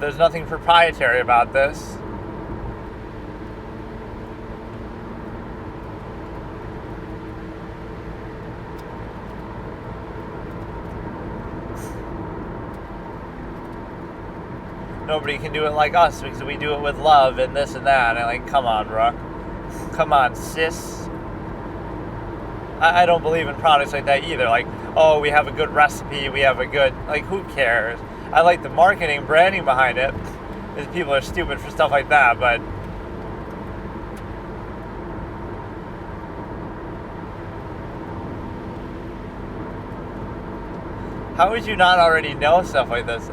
There's nothing proprietary about this. Nobody can do it like us because we do it with love and this and that. And like, come on, bro. Come on, sis. I don't believe in products like that either. Like, oh, we have a good recipe, we have a good, like, who cares? I like the marketing, branding behind it, because people are stupid for stuff like that, but how would you not already know stuff like this?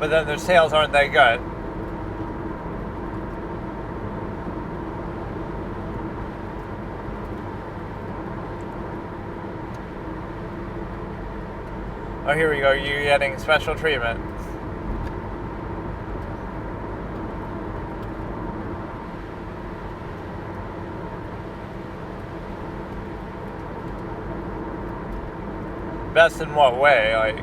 But then their sales aren't that good. Oh, here we go. You're getting special treatment. Best in what way? Like,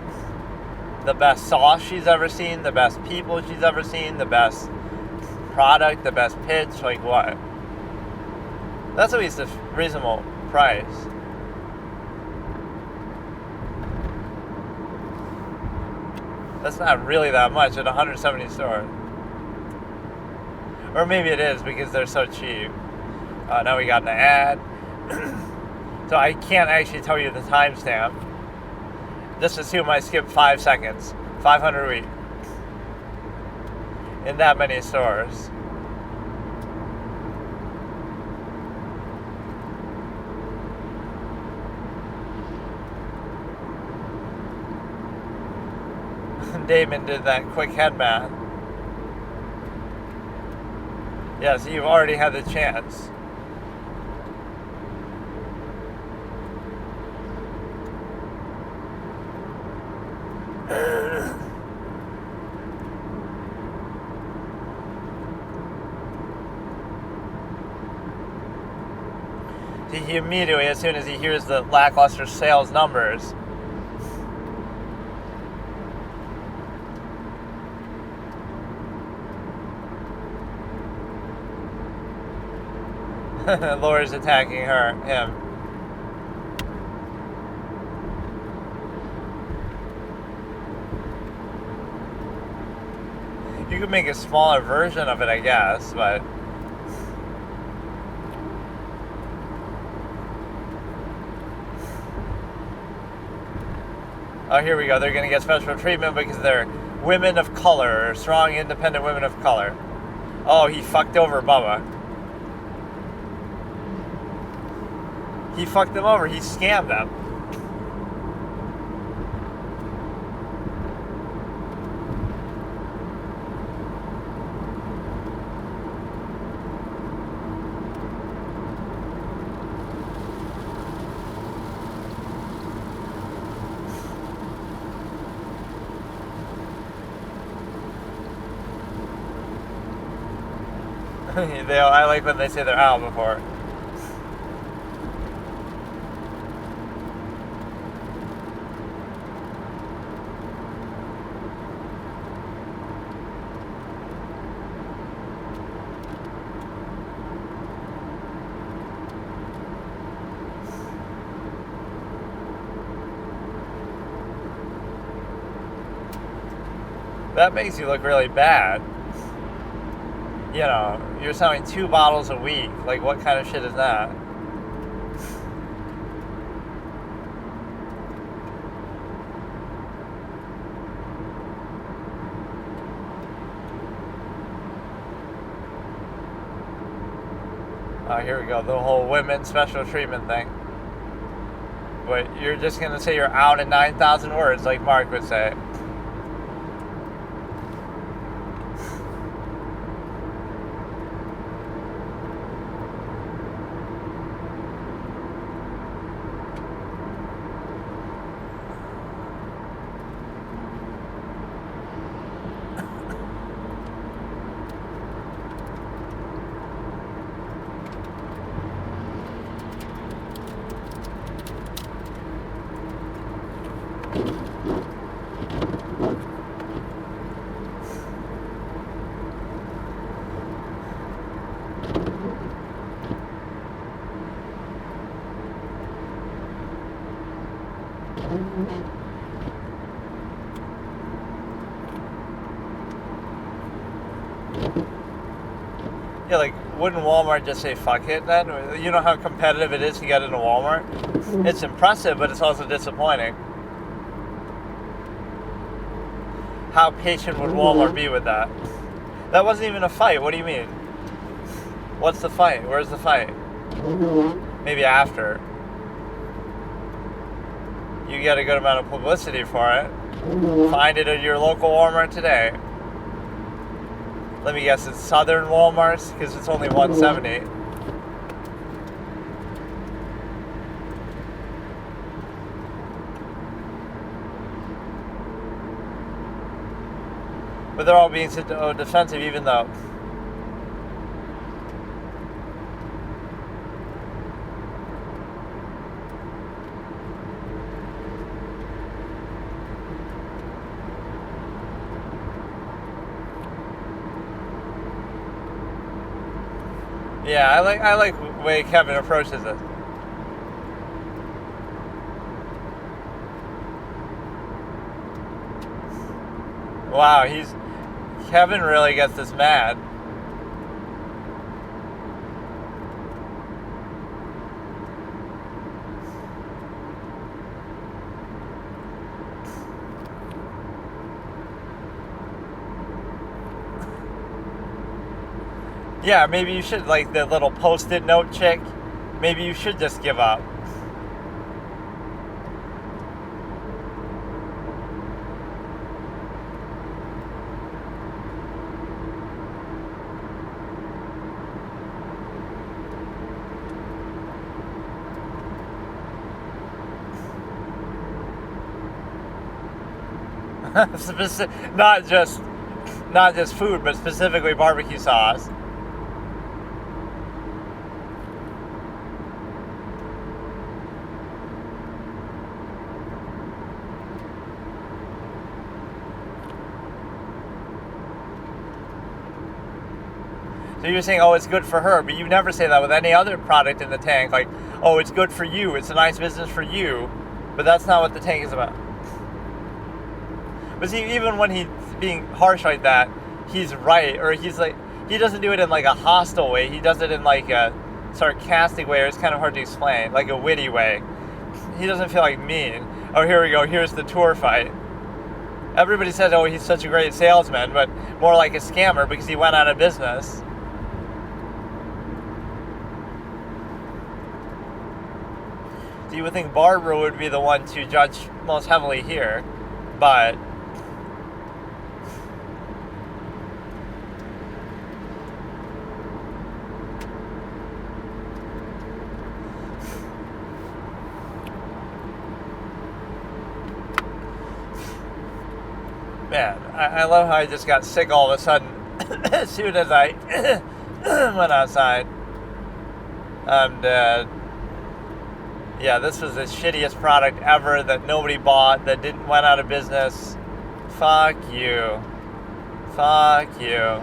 the best sauce she's ever seen, the best people she's ever seen, the best product, the best pitch, like what? That's at least a reasonable price. That's not really that much at 170 stores. Or maybe it is because they're so cheap. Now we got an ad. So I can't actually tell you the timestamp. Just assume I skipped 5 seconds. 500 a week. In that many stores. Damon did that quick head math. Yeah, so you've already had the chance. He immediately, as soon as he hears the lackluster sales numbers, Laura's attacking him. You could make a smaller version of it, I guess, but oh, here we go. They're going to get special treatment because they're women of color, or strong, independent women of color. Oh, he fucked over Bubba. He fucked them over. He scammed them. I like when they say they're out before. That makes you look really bad. You know, you're selling 2 bottles a week. Like, what kind of shit is that? Here we go. The whole women special treatment thing. But you're just going to say you're out in 9,000 words, like Mark would say. Yeah, like, wouldn't Walmart just say fuck it then? You know how competitive it is to get into Walmart? It's impressive, but it's also disappointing. How patient would Walmart be with that? That wasn't even a fight. What do you mean? What's the fight? Where's the fight? Maybe after. You get a good amount of publicity for it. Find it at your local Walmart today. Let me guess, it's Southern Walmart's because it's only $170. But they're all being so defensive, even though. Yeah, I like the way Kevin approaches it. Wow, Kevin really gets this mad. Yeah, maybe you should, like the little post-it note chick, maybe you should just give up. Not just food, but specifically barbecue sauce. So you're saying, oh, it's good for her, but you never say that with any other product in the tank, like, oh, it's good for you, it's a nice business for you, but that's not what the tank is about. But see, even when he's being harsh like that, he's right, or he's like, he doesn't do it in like a hostile way, he does it in like a sarcastic way, or it's kind of hard to explain, like a witty way. He doesn't feel like mean. Oh, here we go, here's the tour fight. Everybody says, oh, he's such a great salesman, but more like a scammer because he went out of business. So you would think Barbara would be the one to judge most heavily here, but man, I love how I just got sick all of a sudden as soon as I went outside. I'm dead. Yeah, this was the shittiest product ever that nobody bought, that went out of business. Fuck you. Fuck you.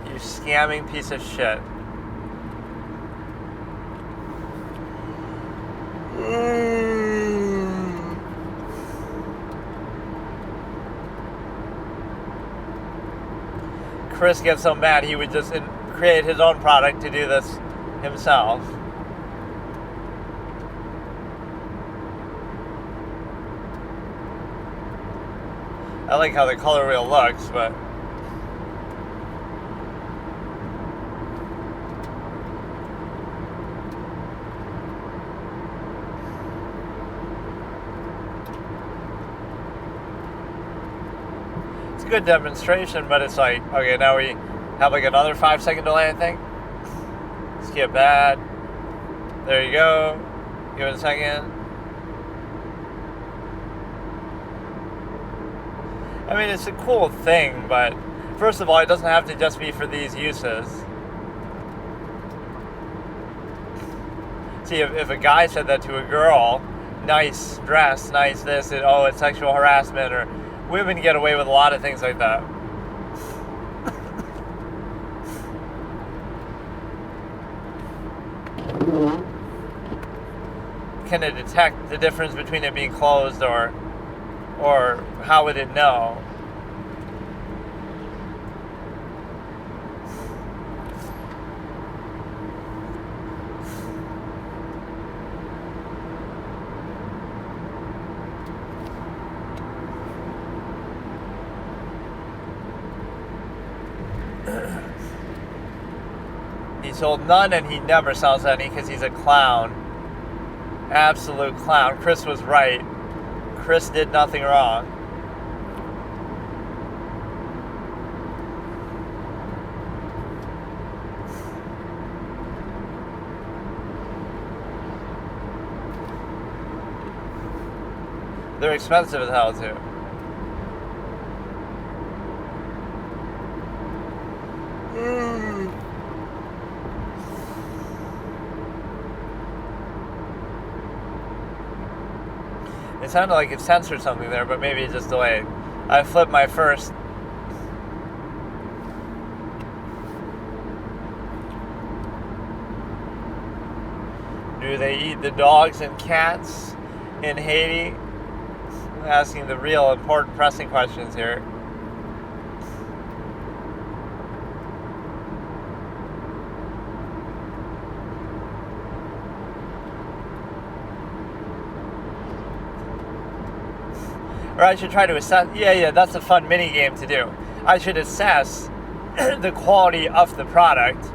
You scamming piece of shit. Chris gets so mad he would just create his own product to do this himself. I like how the color wheel looks, but a good demonstration, but it's like, okay, now we have like another 5-second delay, I think. Skip that. There you go. Give it a second. I mean, it's a cool thing, but first of all, it doesn't have to just be for these uses. See, if a guy said that to a girl, nice dress, nice this, it's sexual harassment, or women get away with a lot of things like that. Can it detect the difference between it being closed or how would it know? He sold none and he never sells any because he's a clown. Absolute clown. Chris was right. Chris did nothing wrong. They're expensive as hell too. It sounded like it censored something there, but maybe it just delayed. I flipped my first. Do they eat the dogs and cats in Haiti? I'm asking the real important pressing questions here. Or I should try to assess. Yeah, that's a fun mini game to do. I should assess the quality of the product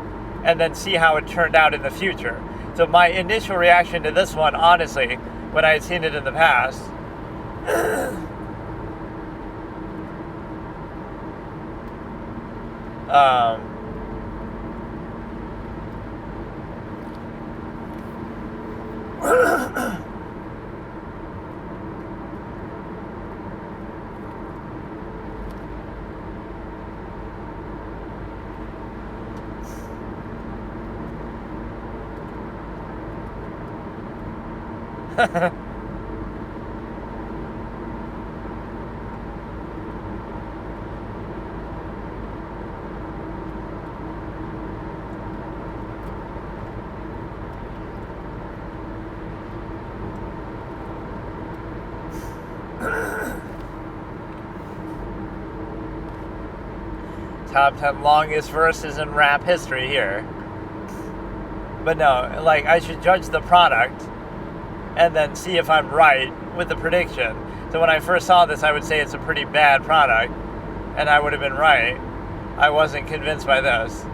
and then see how it turned out in the future. So my initial reaction to this one, honestly, when I had seen it in the past, top 10 longest verses in rap history here. But no, like, I should judge the product and then see if I'm right with the prediction. So when I first saw this, I would say it's a pretty bad product, and I would have been right. I wasn't convinced by this.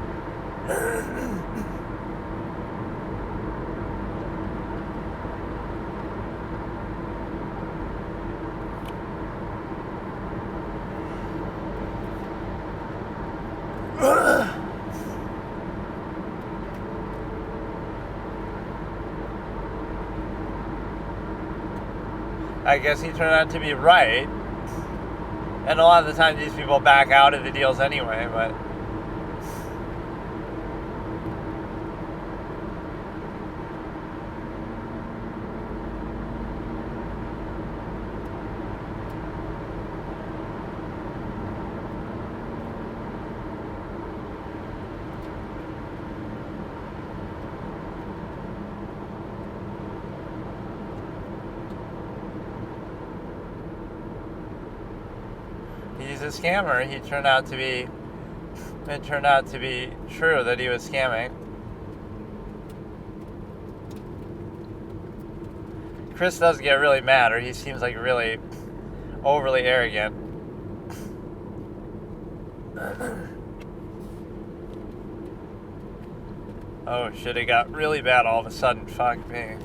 I guess he turned out to be right. And a lot of the time these people back out of the deals anyway, but... he's a scammer. It turned out to be true that he was scamming. Chris does get really mad, or he seems like really overly arrogant. Oh shit, it got really bad all of a sudden. Fuck me.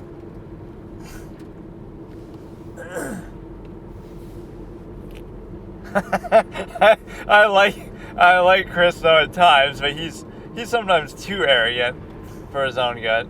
I like Chris though at times, but he's sometimes too arrogant for his own good.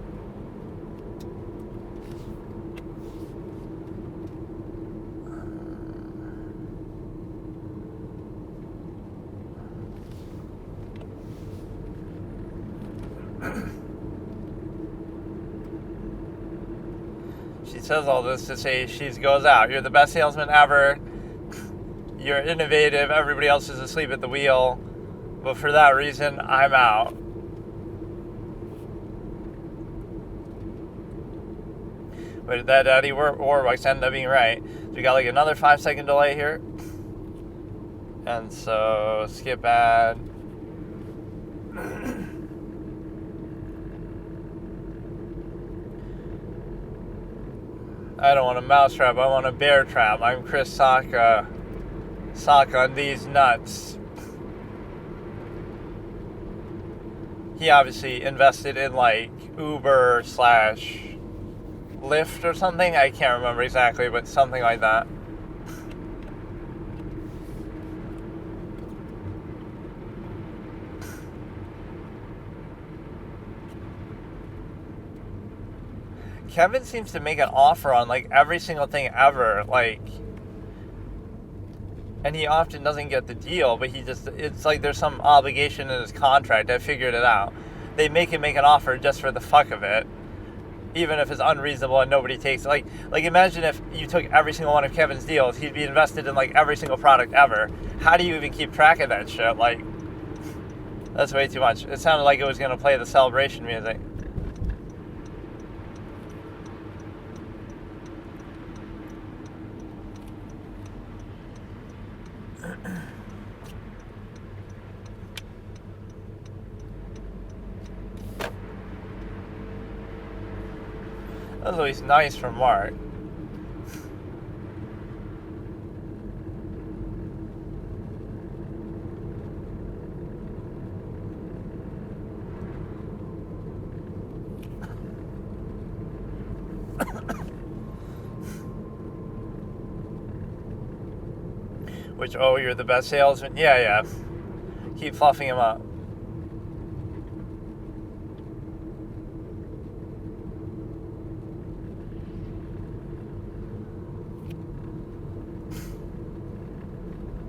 She says all this to say she goes out. You're the best salesman ever. You're innovative. Everybody else is asleep at the wheel. But for that reason, I'm out. But that Eddie Warbucks ended up being right. So we got like another 5-second delay here. And so skip ad. I don't want a mousetrap, I want a bear trap. I'm Chris Sacca. Sock on these nuts. He obviously invested in like Uber / Lyft or something. I can't remember exactly, but something like that. Kevin seems to make an offer on like every single thing ever, like, and he often doesn't get the deal, but it's like there's some obligation in his contract. I figured it out. They make him make an offer just for the fuck of it, even if it's unreasonable and nobody takes it. Like imagine if you took every single one of Kevin's deals, he'd be invested in like every single product ever. How do you even keep track of that shit? Like, that's way too much. It sounded like it was going to play the celebration music. That was always nice from Mark. Which, oh, you're the best salesman? Yeah. Keep fluffing him up.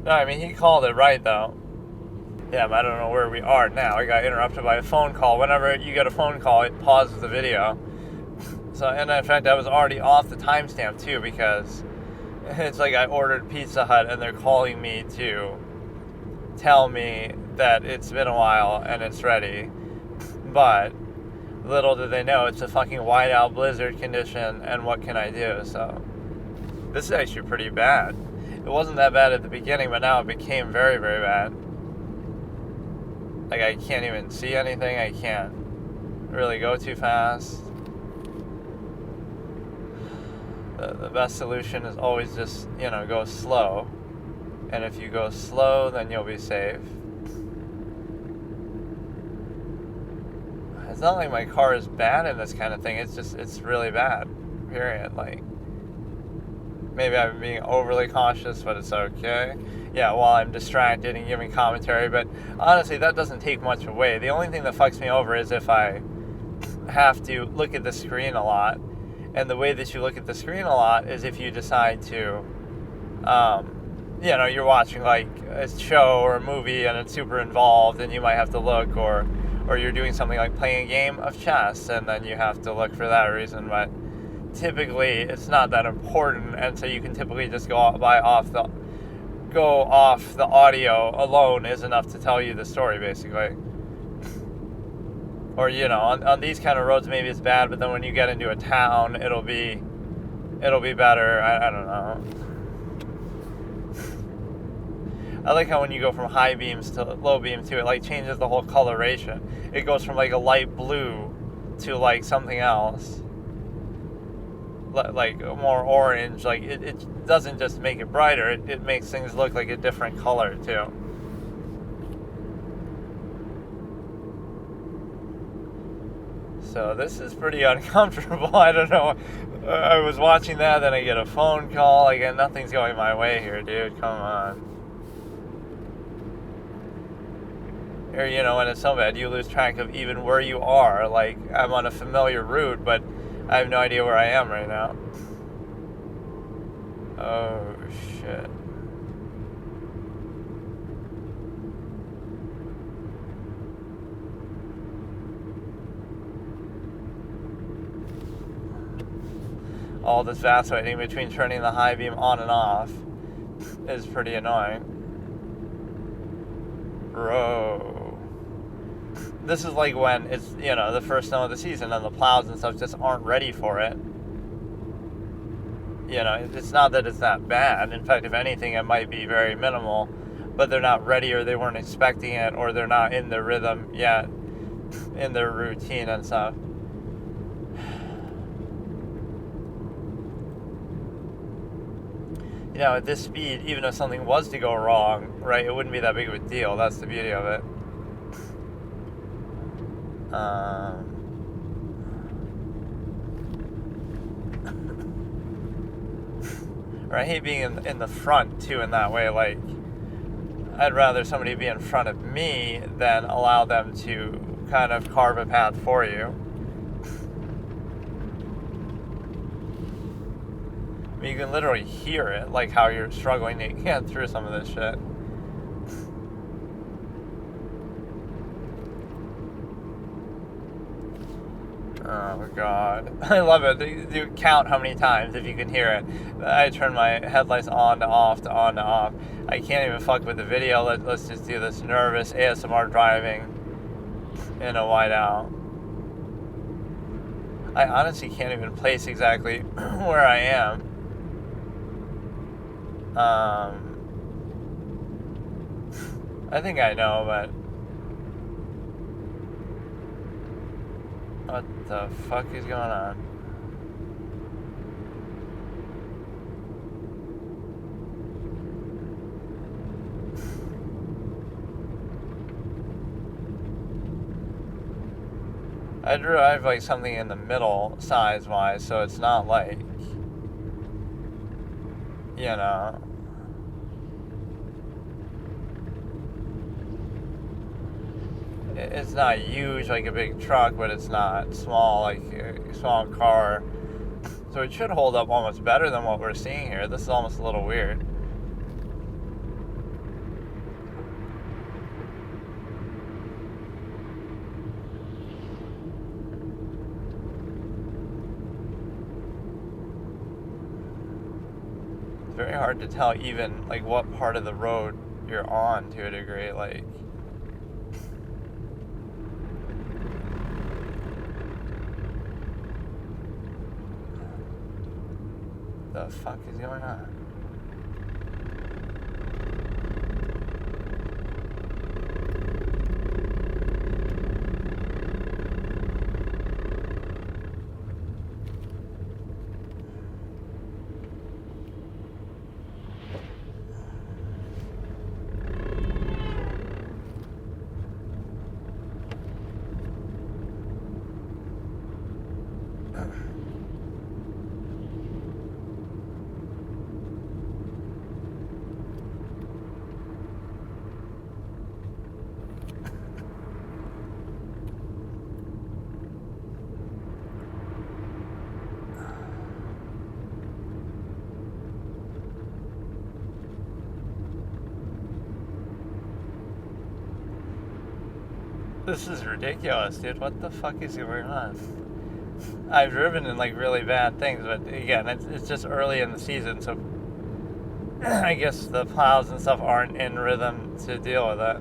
No, I mean, he called it right, though. Yeah, but I don't know where we are now. I got interrupted by a phone call. Whenever you get a phone call, it pauses the video. So, and in fact, I was already off the timestamp, too, because it's like I ordered Pizza Hut, and they're calling me to tell me that it's been a while, and it's ready. But little did they know, it's a fucking whiteout blizzard condition, and what can I do? So, this is actually pretty bad. It wasn't that bad at the beginning, but now it became very, very bad. Like, I can't even see anything. I can't really go too fast. The best solution is always just, go slow. And if you go slow, then you'll be safe. It's not like my car is bad in this kind of thing. It's really bad. Period. Like, maybe I'm being overly cautious, but it's okay. Yeah, while I'm distracted and giving commentary, but honestly, that doesn't take much away. The only thing that fucks me over is if I have to look at the screen a lot. And the way that you look at the screen a lot is if you decide to, you're watching like a show or a movie and it's super involved and you might have to look, or you're doing something like playing a game of chess and then you have to look for that reason, but typically it's not that important, and so you can typically just go off the audio alone is enough to tell you the story, basically. Or, on these kind of roads maybe it's bad, but then when you get into a town it'll be better. I don't know. I like how when you go from high beams to low beam too, it like changes the whole coloration. It goes from like a light blue to like something else, like more orange. Like it doesn't just make it brighter, it makes things look like a different color too. So this is pretty uncomfortable. I don't know. I was watching that, then I get a phone call. Again, nothing's going my way here, dude. Come on. Or, when it's so bad, you lose track of even where you are. Like, I'm on a familiar route, but I have no idea where I am right now. Oh, shit. All this vacillating between turning the high beam on and off is pretty annoying. Bro. This is like when it's, the first snow of the season and the plows and stuff just aren't ready for it. It's not that it's that bad. In fact, if anything, it might be very minimal, but they're not ready, or they weren't expecting it, or they're not in the rhythm yet, in their routine and stuff. At this speed, even if something was to go wrong, right, it wouldn't be that big of a deal. That's the beauty of it. Or I hate being in the front, too, in that way. Like, I'd rather somebody be in front of me than allow them to kind of carve a path for you. You can literally hear it, like how you're struggling to get through some of this shit. Oh god. I love it. You count how many times if you can hear it. I turn my headlights on to off to on to off. I can't even fuck with the video. Let's just do this nervous ASMR driving in a whiteout. I honestly can't even place exactly where I am. I think I know, but what the fuck is going on? I drive like something in the middle size-wise, so it's not like, it's not huge like a big truck, but it's not small like a small car. So it should hold up almost better than what we're seeing here. This is almost a little weird. It's very hard to tell even like what part of the road you're on to a degree. Like, the fuck is going on? This is ridiculous, dude. What the fuck is going on? I've driven in like really bad things, but again, it's just early in the season, so I guess the plows and stuff aren't in rhythm to deal with it.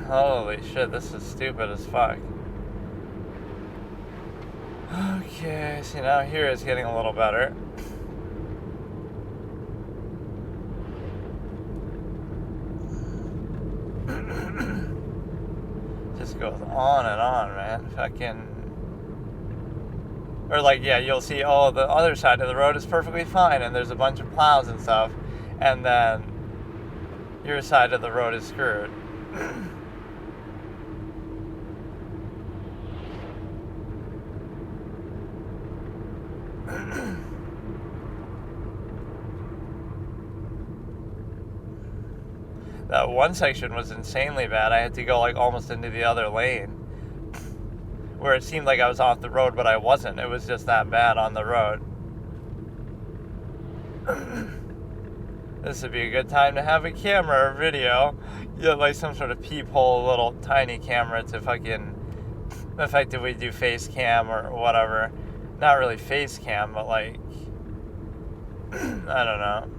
Holy shit, this is stupid as fuck. Okay, so now here it's getting a little better. Just goes on and on, man. Fucking. Or like, yeah, you'll see, oh, the other side of the road is perfectly fine, and there's a bunch of plows and stuff, and then your side of the road is screwed. That one section was insanely bad. I had to go like almost into the other lane, where it seemed like I was off the road, but I wasn't. It was just that bad on the road. This would be a good time to have a camera or video. You know, like some sort of peephole, little tiny camera to fucking effectively do face cam or whatever. Not really face cam, but like, I don't know.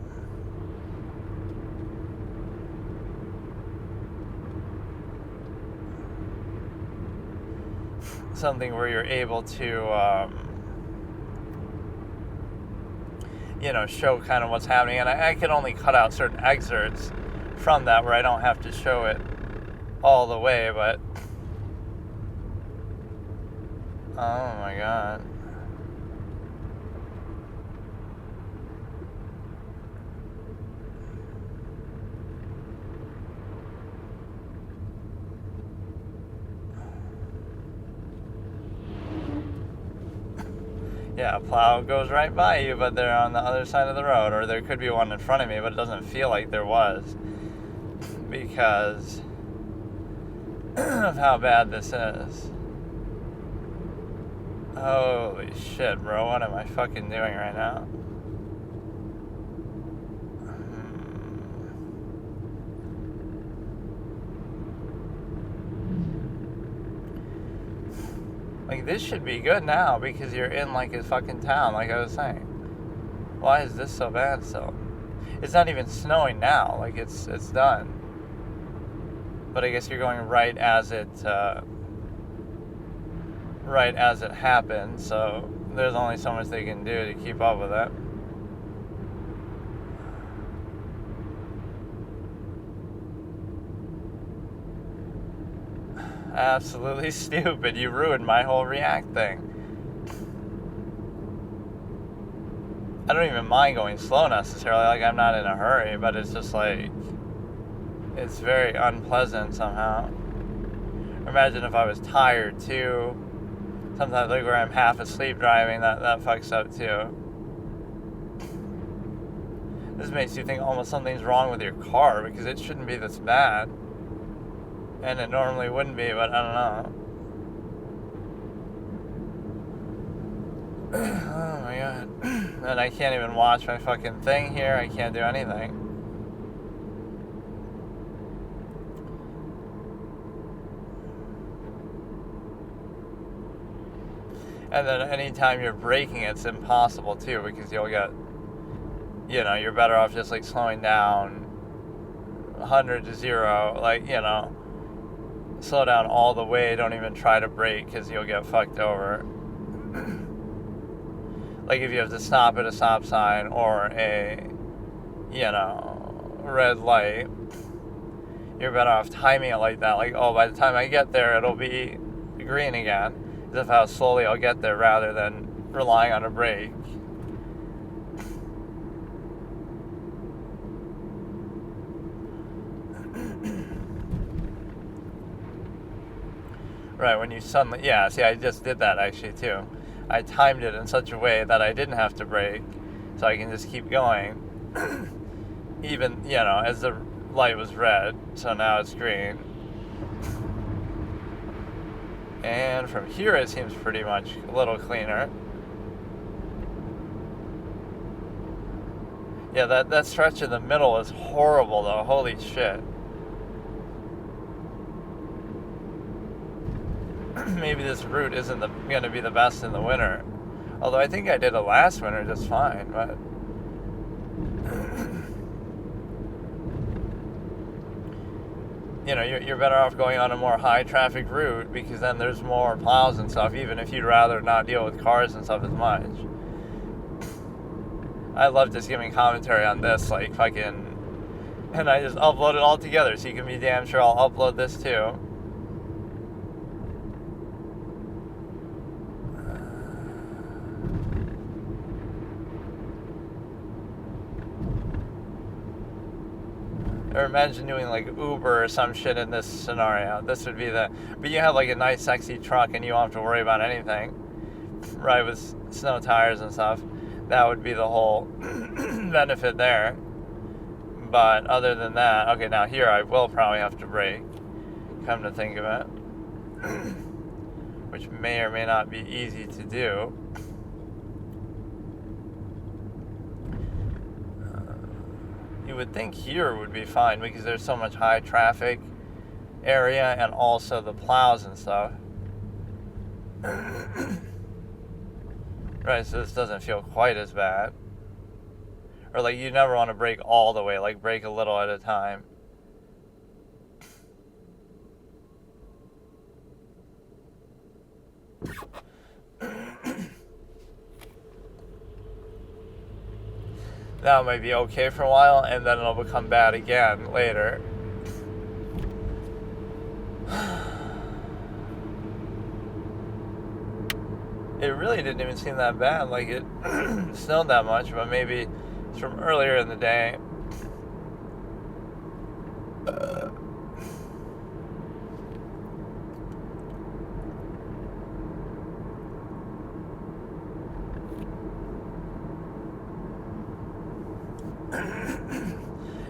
Something where you're able to, show kind of what's happening. And I can only cut out certain excerpts from that where I don't have to show it all the way, but oh my god. Yeah, a plow goes right by you, but they're on the other side of the road, or there could be one in front of me, but it doesn't feel like there was because of how bad this is. Holy shit, bro, what am I fucking doing right now? Like, this should be good now because you're in, like, a fucking town, like I was saying. Why is this so bad still? It's not even snowing now. Like, it's done. But I guess you're going right as it happened, so there's only so much they can do to keep up with it. Absolutely stupid. You ruined my whole React thing. I don't even mind going slow necessarily, like I'm not in a hurry, but it's just like, it's very unpleasant somehow. Imagine if I was tired too. Sometimes like where I'm half asleep driving, that fucks up too. This makes you think almost something's wrong with your car because it shouldn't be this bad. And it normally wouldn't be, but I don't know. Oh my god. And I can't even watch my fucking thing here. I can't do anything. And then anytime you're braking, it's impossible too, because you'll get, you're better off just like slowing down 100 to 0, like, slow down all the way, don't even try to brake because you'll get fucked over. Like if you have to stop at a stop sign or a, red light, you're better off timing it like that. Like, oh, by the time I get there, it'll be green again. As if how slowly I'll get there rather than relying on a brake. Right, when you suddenly, yeah, see, I just did that actually too. I timed it in such a way that I didn't have to brake, so I can just keep going, even, as the light was red, so now it's green. And from here it seems pretty much a little cleaner. Yeah, that stretch in the middle is horrible though, holy shit. Maybe this route isn't going to be the best in the winter. Although I think I did it last winter just fine, but you're better off going on a more high traffic route because then there's more plows and stuff, even if you'd rather not deal with cars and stuff as much. I love just giving commentary on this, like fucking, and I just upload it all together, so you can be damn sure I'll upload this too. Or imagine doing like Uber or some shit in this scenario. This would be but you have like a nice sexy truck and you don't have to worry about anything, right, with snow tires and stuff. That would be the whole benefit there. But other than that, okay, now here I will probably have to brake, come to think of it, which may or may not be easy to do. You would think here would be fine because there's so much high traffic area and also the plows and stuff. Right, so this doesn't feel quite as bad. Or like you never want to brake all the way, like brake a little at a time. That might be okay for a while, and then it'll become bad again later. It really didn't even seem that bad, like it snowed that much, but maybe it's from earlier in the day.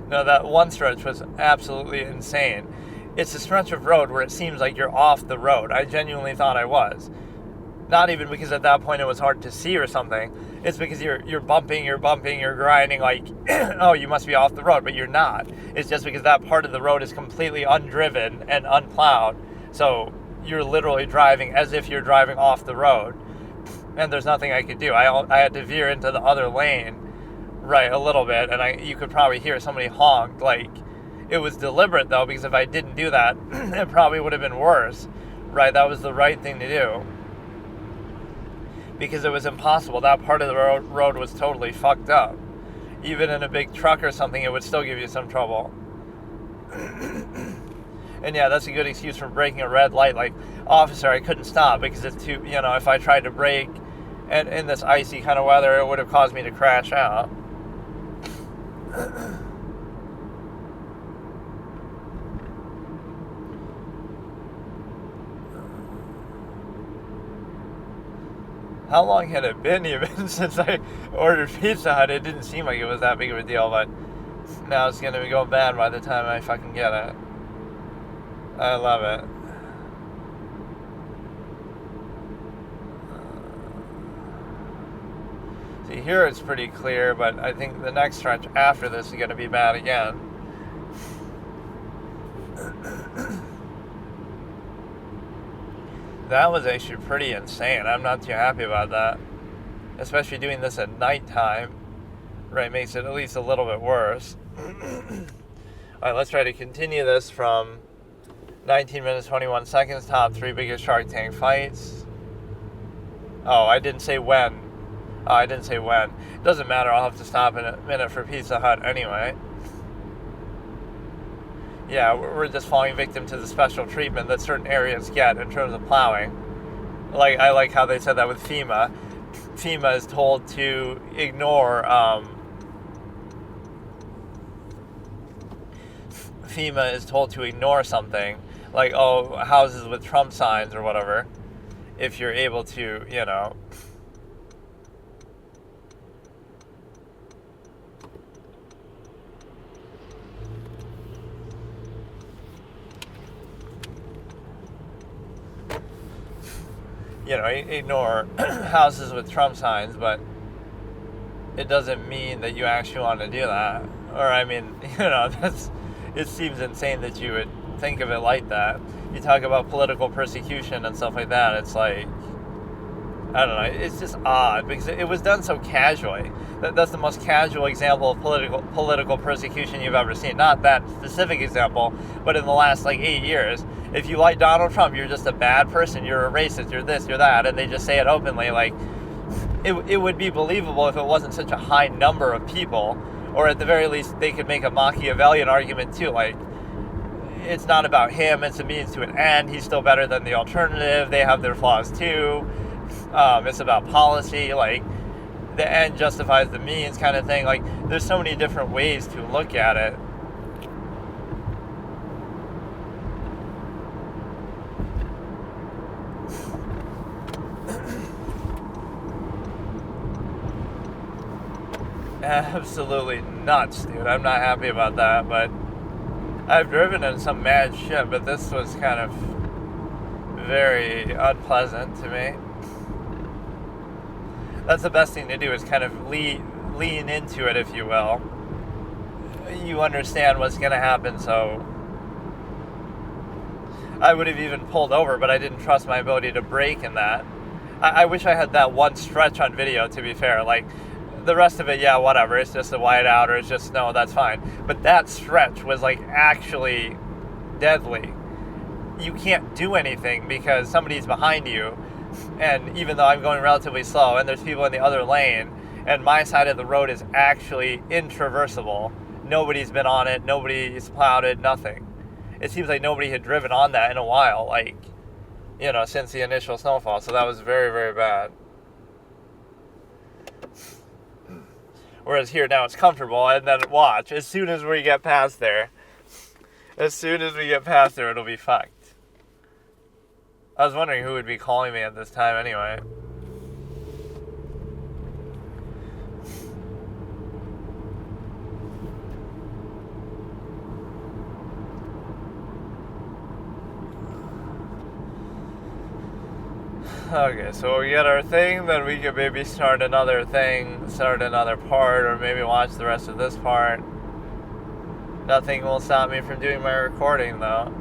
No, that one stretch was absolutely insane. It's a stretch of road where it seems like you're off the road. I genuinely thought I was. Not even because at that point it was hard to see or something. It's because you're bumping, you're grinding like, oh, you must be off the road, but you're not. It's just because that part of the road is completely undriven and unplowed. So you're literally driving as if you're driving off the road. And there's nothing I could do. I had to veer into the other lane, right, a little bit, and you could probably hear somebody honk. Like, it was deliberate though, because if I didn't do that, it probably would have been worse. Right, that was the right thing to do. Because it was impossible. That part of the road was totally fucked up. Even in a big truck or something, it would still give you some trouble. And yeah, that's a good excuse for braking a red light. Like, officer, I couldn't stop because it's too, if I tried to brake and in this icy kind of weather, it would have caused me to crash out. How long had it been even since I ordered Pizza Hut? It didn't seem like it was that big of a deal, but now it's going to go bad by the time I fucking get it. I love it. See, here it's pretty clear, but I think the next stretch after this is going to be bad again. That was actually pretty insane. I'm not too happy about that. Especially doing this at nighttime, right, makes it at least a little bit worse. Alright, let's try to continue this from 19 minutes, 21 seconds, top 3 biggest Shark Tank fights. Oh, I didn't say when. It doesn't matter, I'll have to stop in a minute for Pizza Hut anyway. Yeah, we're just falling victim to the special treatment that certain areas get in terms of plowing. Like, I like how they said that with FEMA. FEMA is told to ignore, something, like, oh, houses with Trump signs or whatever, if you're able to, ignore houses with Trump signs, but it doesn't mean that you actually want to do that. Or, I mean, it seems insane that you would think of it like that. You talk about political persecution and stuff like that, it's like, I don't know, it's just odd, because it was done so casually. That's the most casual example of political persecution you've ever seen. Not that specific example, but in the last, 8 years. If you like Donald Trump, you're just a bad person, you're a racist, you're this, you're that, and they just say it openly. It would be believable if it wasn't such a high number of people, or at the very least, they could make a Machiavellian argument too, it's not about him, it's a means to an end, he's still better than the alternative, they have their flaws too, it's about policy, the end justifies the means kind of thing. There's so many different ways to look at it. absolutely nuts, dude. I'm not happy about that, but I've driven in some mad shit, but this was kind of very unpleasant to me. That's the best thing to do, is kind of lean into it, if you will. You understand what's going to happen, so I would have even pulled over, but I didn't trust my ability to brake in that. I wish I had that one stretch on video, to be fair. Like, the rest of it, yeah, whatever. It's just a whiteout, or it's just snow, that's fine. But that stretch was, like, actually deadly. You can't do anything because somebody's behind you. And even though I'm going relatively slow, and there's people in the other lane, and my side of the road is actually intraversable. Nobody's been on it, nobody's plowed it, nothing. It seems like nobody had driven on that in a while, like, you know, since the initial snowfall. So that was very, very bad. Whereas here now it's comfortable, and then watch, as soon as we get past there, it'll be fucked. I was wondering who would be calling me at this time anyway. Okay, so we get our thing, then we could maybe start another part, or maybe watch the rest of this part. Nothing will stop me from doing my recording, though.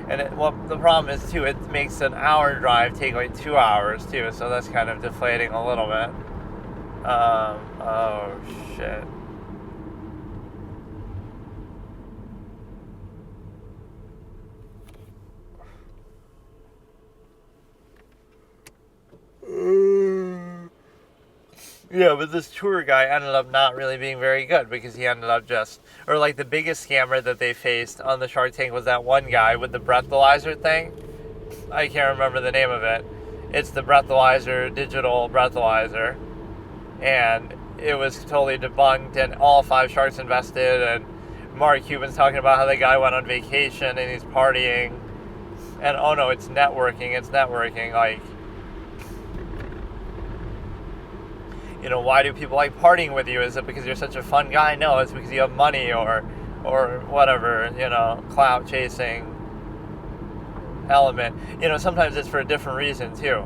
And the problem is, too, it makes an hour drive take like 2 hours, too, so that's kind of deflating a little bit. Oh, shit. Yeah, but this tour guy ended up not really being very good, because he ended up or like the biggest scammer that they faced on the Shark Tank was that one guy with the breathalyzer thing. I can't remember the name of it. It's the breathalyzer, digital breathalyzer. And it was totally debunked, and all 5 sharks invested, and Mark Cuban's talking about how the guy went on vacation and he's partying. And oh no, it's networking, like, you know, why do people like partying with you? Is it because you're such a fun guy? No, it's because you have money or whatever, you know, clout chasing element. You know, sometimes it's for a different reason too.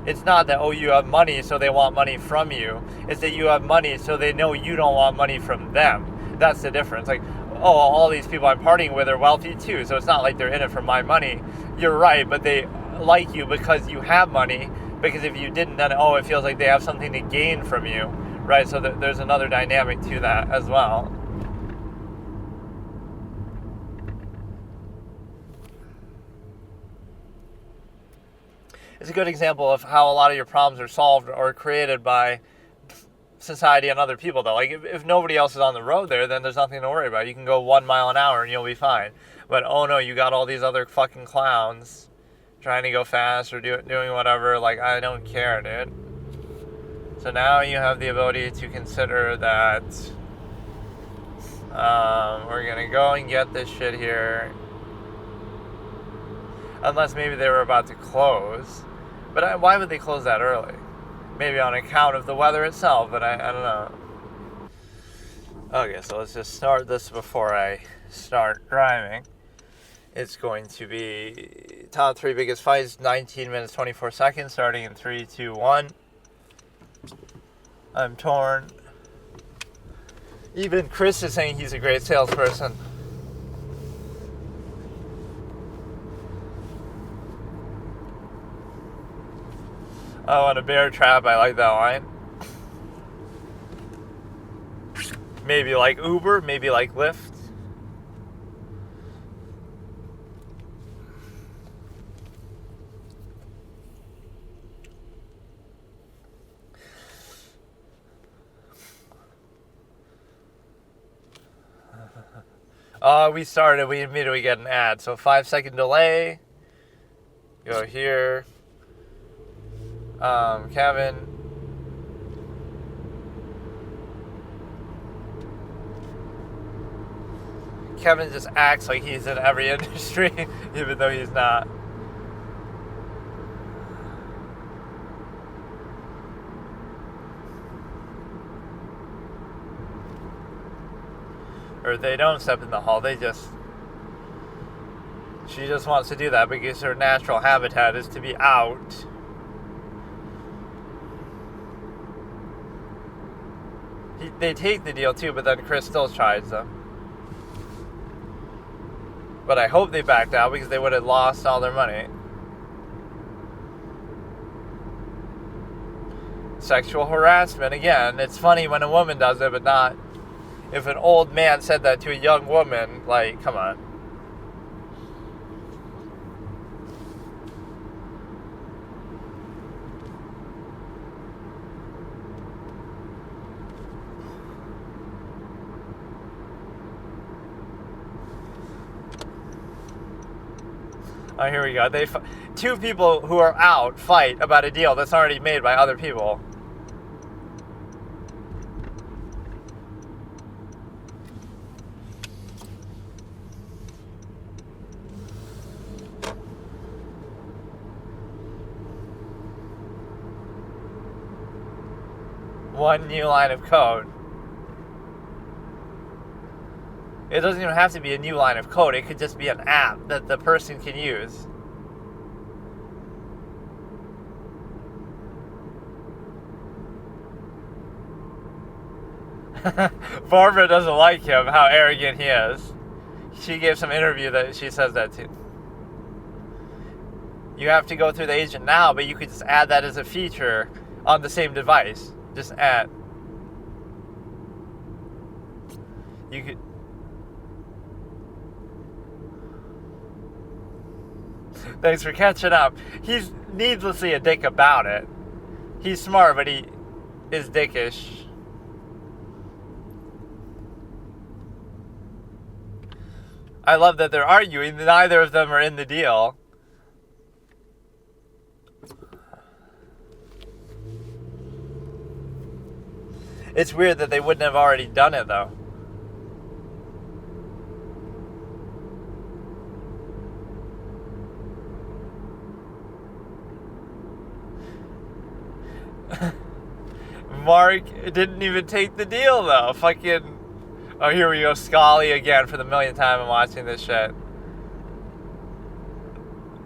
It's not that, oh, you have money so they want money from you. It's that you have money so they know you don't want money from them. That's the difference. Like, oh, all these people I'm partying with are wealthy too, so it's not like they're in it for my money. You're right, but they like you because you have money. Because if you didn't, then, it feels like they have something to gain from you, right? So there's another dynamic to that as well. It's a good example of how a lot of your problems are solved or created by society and other people, though. Like, if nobody else is on the road there, then there's nothing to worry about. You can go 1 mile an hour and you'll be fine. But, oh no, you got all these other fucking clowns trying to go fast or doing whatever. Like, I don't care, dude. So now you have the ability to consider that we're gonna go and get this shit here, unless maybe they were about to close. But why would they close that early? Maybe on account of the weather itself, but I don't know. Okay, so let's just start this before I start driving. It's going to be top 3 biggest fights, 19 minutes, 24 seconds, starting in 3, 2, 1. I'm torn. Even Chris is saying he's a great salesperson. Oh, and a bear trap, I like that line. Maybe like Uber, maybe like Lyft. We started, we immediately get an ad. So 5-second delay. Go here. Kevin. Kevin just acts like he's in every industry, even though he's not. Or they don't step in the hall, she just wants to do that because her natural habitat is to be out. They take the deal too, but then Chris still tries them. But I hope they backed out because they would have lost all their money. Sexual harassment, again, it's funny when a woman does it, but not if an old man said that to a young woman. Like, come on. Oh, here we go. Two people who are out fight about a deal that's already made by other people. One new line of code. It doesn't even have to be a new line of code. It could just be an app that the person can use. Barbara doesn't like him, how arrogant he is. She gave some interview that she says that too. You have to go through the agent now, but you could just add that as a feature on the same device. Just add. You could. Thanks for catching up. He's needlessly a dick about it. He's smart, but he is dickish. I love that they're arguing. Neither of them are in the deal. It's weird that they wouldn't have already done it, though. Mark didn't even take the deal, though. Fucking... Oh, here we go. Scully again for the millionth time I'm watching this shit.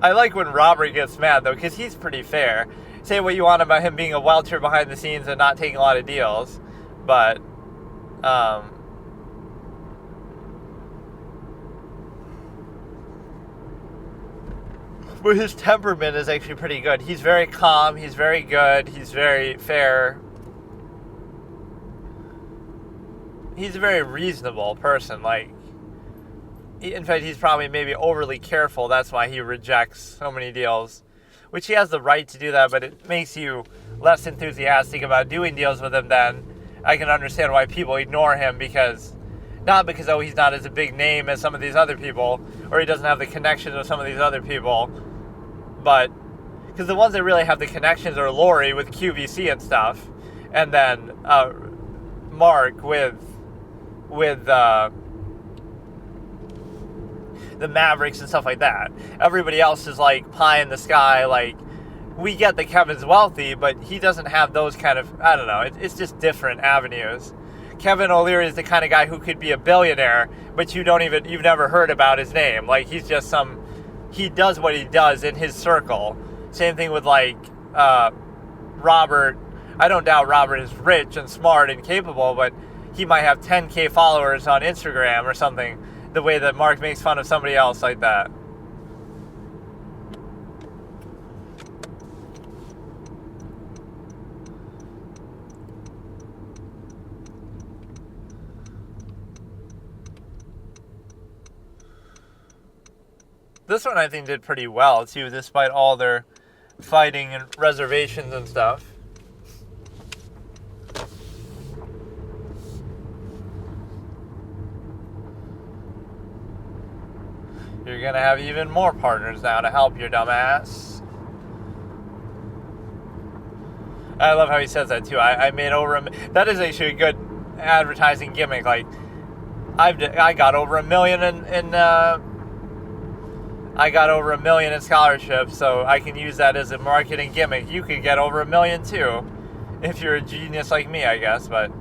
I like when Robert gets mad, though, because he's pretty fair. Say what you want about him being a welcher behind the scenes and not taking a lot of deals. But, but his temperament is actually pretty good. He's very calm. He's very good. He's very fair. He's a very reasonable person. Like, in fact, he's probably maybe overly careful. That's why he rejects so many deals, which he has the right to do that, but it makes you less enthusiastic about doing deals with him then. I can understand why people ignore him not because, oh, he's not as a big name as some of these other people, or he doesn't have the connections with some of these other people, but because the ones that really have the connections are Lori with QVC and stuff, and then Mark with the Mavericks and stuff like that. Everybody else is like pie in the sky. Like, we get that Kevin's wealthy, but he doesn't have those kind of, I don't know, it's just different avenues. Kevin O'Leary is the kind of guy who could be a billionaire, but you've never heard about his name. Like, he's just he does what he does in his circle. Same thing with like Robert. I don't doubt Robert is rich and smart and capable, but he might have 10K followers on Instagram or something, the way that Mark makes fun of somebody else like that. This one I think did pretty well too, despite all their fighting and reservations and stuff. You're gonna have even more partners now to help your dumbass. I love how he says that too. I made over that is actually a good advertising gimmick. Like, I got over $1 million in scholarships, so I can use that as a marketing gimmick. You could get over $1 million too, if you're a genius like me, I guess. But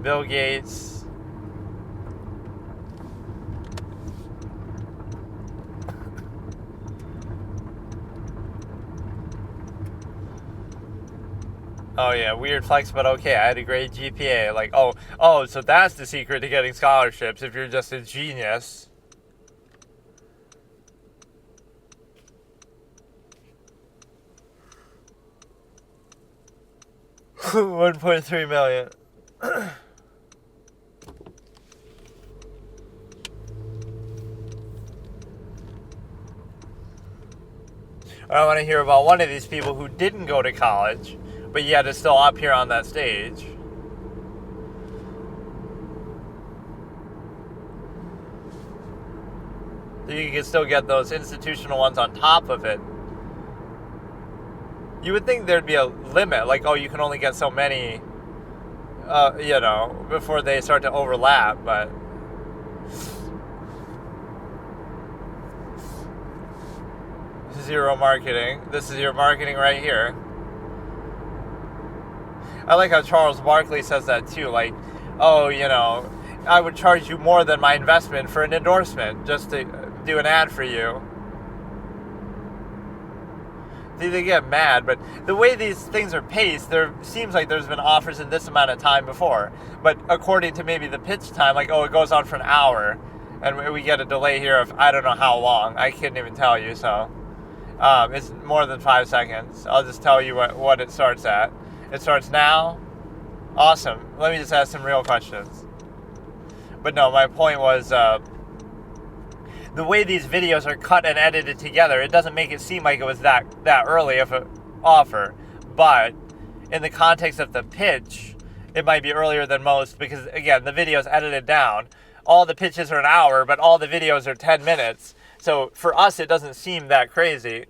Bill Gates. Oh yeah, weird flex, but okay. I had a great GPA. Like, oh, so that's the secret to getting scholarships if you're just a genius. $1.3 million. I want to hear about one of these people who didn't go to college, but yet is still up here on that stage. You can still get those institutional ones on top of it. You would think there'd be a limit, like, oh, you can only get so many, before they start to overlap, but... Zero marketing. This is your marketing right here. I like how Charles Barkley says that too, like, oh, I would charge you more than my investment for an endorsement just to do an ad for you. They get mad, but the way these things are paced, there seems like there's been offers in this amount of time before. But according to maybe the pitch time, like, oh, it goes on for an hour, and we get a delay here of I don't know how long. I couldn't even tell you, so it's more than 5 seconds. I'll just tell you what it starts at. It starts now. Awesome. Let me just ask some real questions. But no, my point was the way these videos are cut and edited together, it doesn't make it seem like it was that early of an offer. But in the context of the pitch, it might be earlier than most because, again, the video's edited down. All the pitches are an hour, but all the videos are 10 minutes. So for us, it doesn't seem that crazy.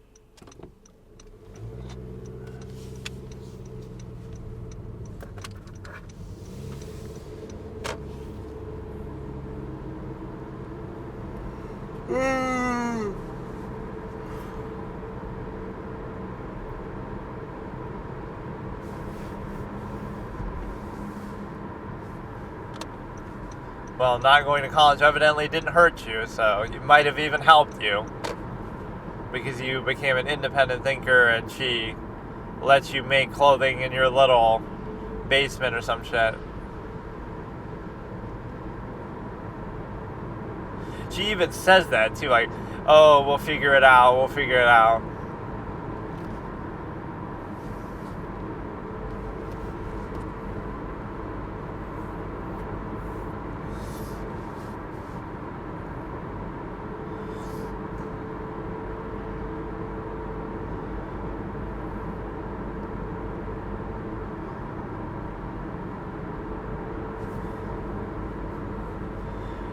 Well, not going to college evidently didn't hurt you, so it might have even helped you. Because you became an independent thinker and she lets you make clothing in your little basement or some shit. She even says that too, like, oh, we'll figure it out.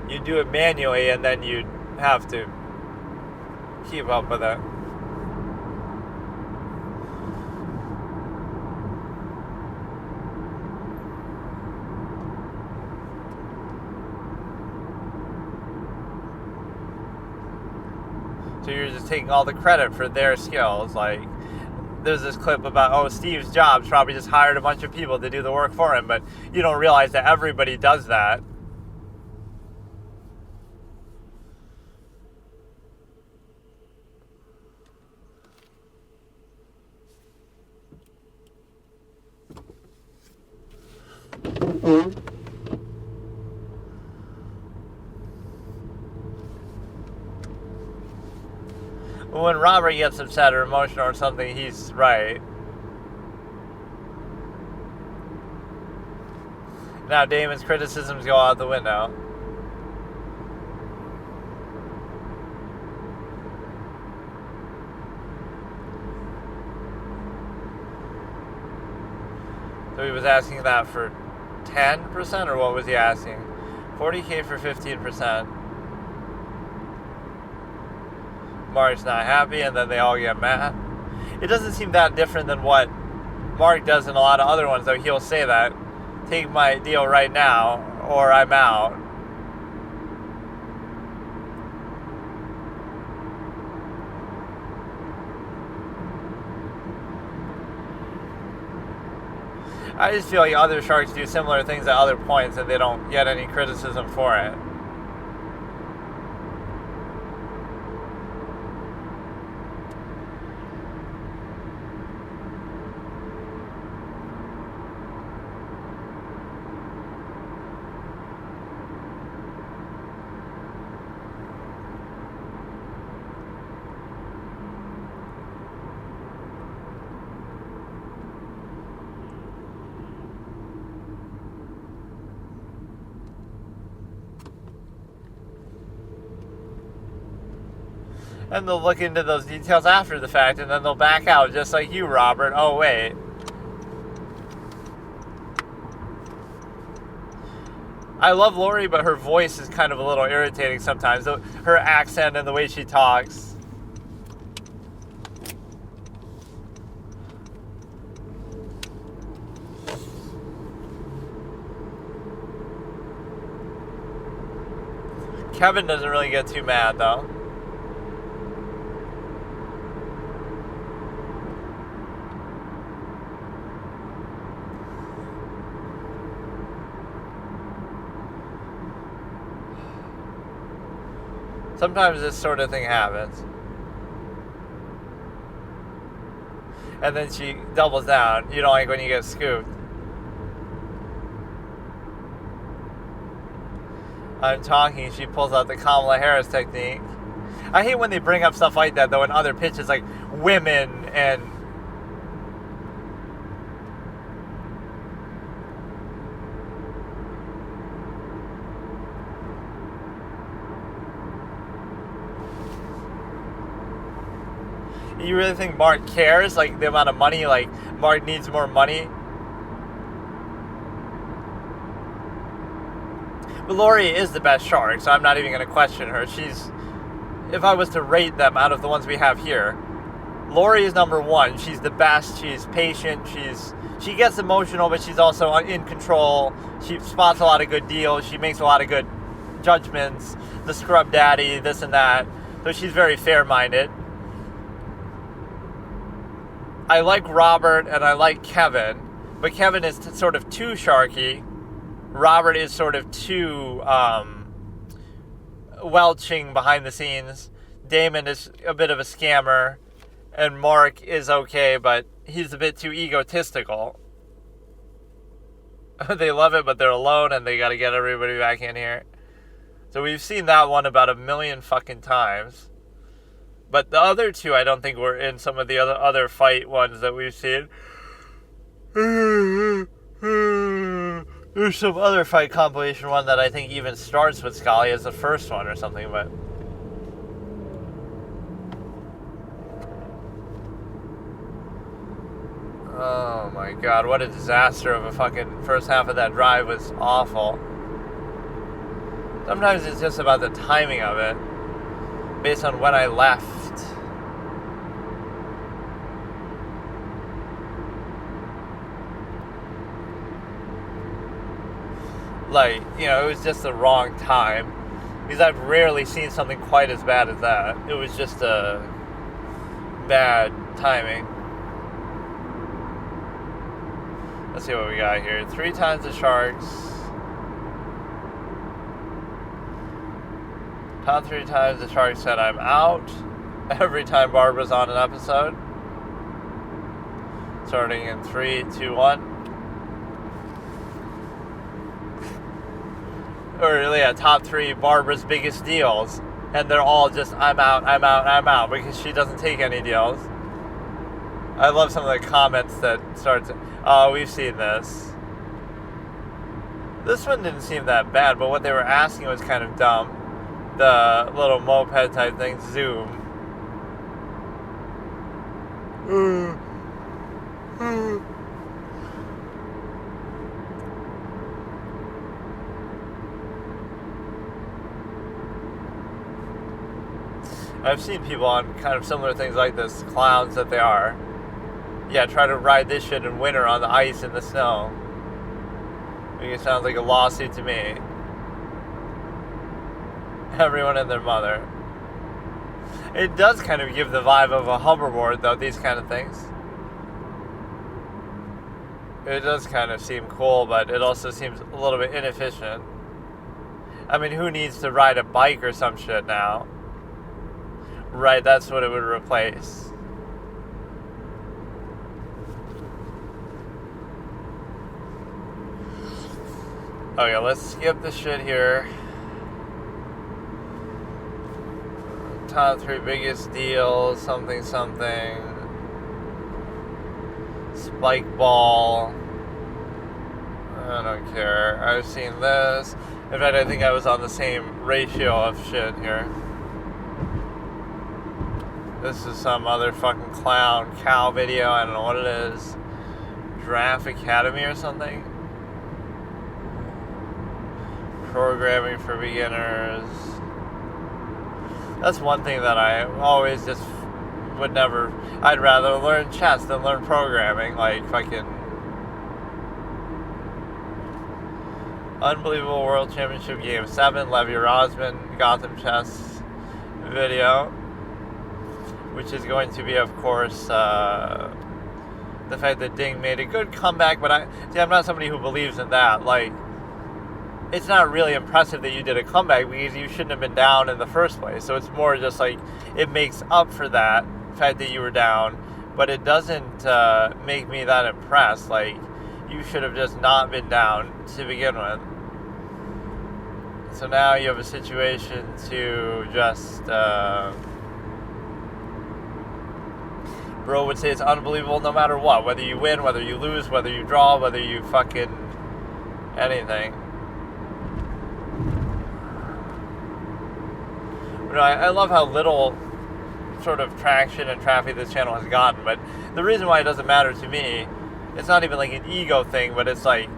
You do it manually and then you have to keep up with it. So you're just taking all the credit for their skills. Like, there's this clip about, oh, Steve Jobs probably just hired a bunch of people to do the work for him, but you don't realize that everybody does that. When Robert gets upset or emotional or something, he's right. Now Damon's criticisms go out the window. So he was asking that for 10%, or what was he asking? 40K for 15%. Mark's not happy, and then they all get mad. It doesn't seem that different than what Mark does in a lot of other ones, though. He'll say that, take my deal right now, or I'm out. I just feel like other sharks do similar things at other points and they don't get any criticism for it. And they'll look into those details after the fact, and then they'll back out, just like you, Robert. Oh, wait. I love Lori, but her voice is kind of a little irritating sometimes. Her accent and the way she talks. Kevin doesn't really get too mad, though. Sometimes this sort of thing happens. And then she doubles down. You don't like when you get scooped. I'm talking, she pulls out the Kamala Harris technique. I hate when they bring up stuff like that, though, in other pitches, like women and... You really think Mark cares? Like, the amount of money? Like, Mark needs more money? But Lori is the best shark, so I'm not even going to question her. She's... If I was to rate them out of the ones we have here, Lori is number one. She's the best. She's patient. She gets emotional, but she's also in control. She spots a lot of good deals. She makes a lot of good judgments. The scrub daddy, this and that. So she's very fair-minded. I like Robert and I like Kevin, but Kevin is sort of too sharky. Robert is sort of too welching behind the scenes. Damon is a bit of a scammer, and Mark is okay, but he's a bit too egotistical. They love it, but they're alone, and they got to get everybody back in here. So we've seen that one about 1 million fucking times. But the other two, I don't think were in some of the other fight ones that we've seen. There's some other fight compilation one that I think even starts with Scully as the first one or something, but... Oh my god, what a disaster of a fucking first half of that drive. Was awful. Sometimes it's just about the timing of it, based on when I left. Like, you know, it was just the wrong time. Because I've rarely seen something quite as bad as that. It was just a bad timing. Let's see what we got here. 3 times the Sharks. Top 3 times the Sharks said I'm out. Every time Barbara's on an episode. Starting in 3, 2, 1. Or yeah, top 3 Barbara's biggest deals. And they're all just, I'm out, I'm out, I'm out. Because she doesn't take any deals. I love some of the comments that starts, oh, we've seen this. This one didn't seem that bad, but what they were asking was kind of dumb. The little moped type thing, Zoom. I've seen people on kind of similar things like this, clowns that they are. Yeah, try to ride this shit in winter on the ice and the snow. I mean, it sounds like a lawsuit to me. Everyone and their mother. It does kind of give the vibe of a hoverboard, though, these kind of things. It does kind of seem cool, but it also seems a little bit inefficient. I mean, who needs to ride a bike or some shit now? Right, that's what it would replace. Okay, let's skip the shit here. Top 3 biggest deals, something. Spike ball. I don't care. I've seen this. In fact, I think I was on the same ratio of shit here. This is some other fucking clown cow video. I don't know what it is. Giraffe Academy or something. Programming for beginners. That's one thing that I always just would never. I'd rather learn chess than learn programming. Like fucking Unbelievable World Championship Game 7, Levy Rosman, Gotham Chess video, which is going to be, of course, the fact that Ding made a good comeback. But I'm not somebody who believes in that. Like, it's not really impressive that you did a comeback because you shouldn't have been down in the first place. So it's more just like it makes up for that fact that you were down, but it doesn't make me that impressed. Like, you should have just not been down to begin with. So now you have a situation to just bro would say it's unbelievable no matter what, whether you win, whether you lose, whether you draw, whether you fucking anything. You know, I love how little sort of traction and traffic this channel has gotten, but the reason why it doesn't matter to me, it's not even like an ego thing, but it's like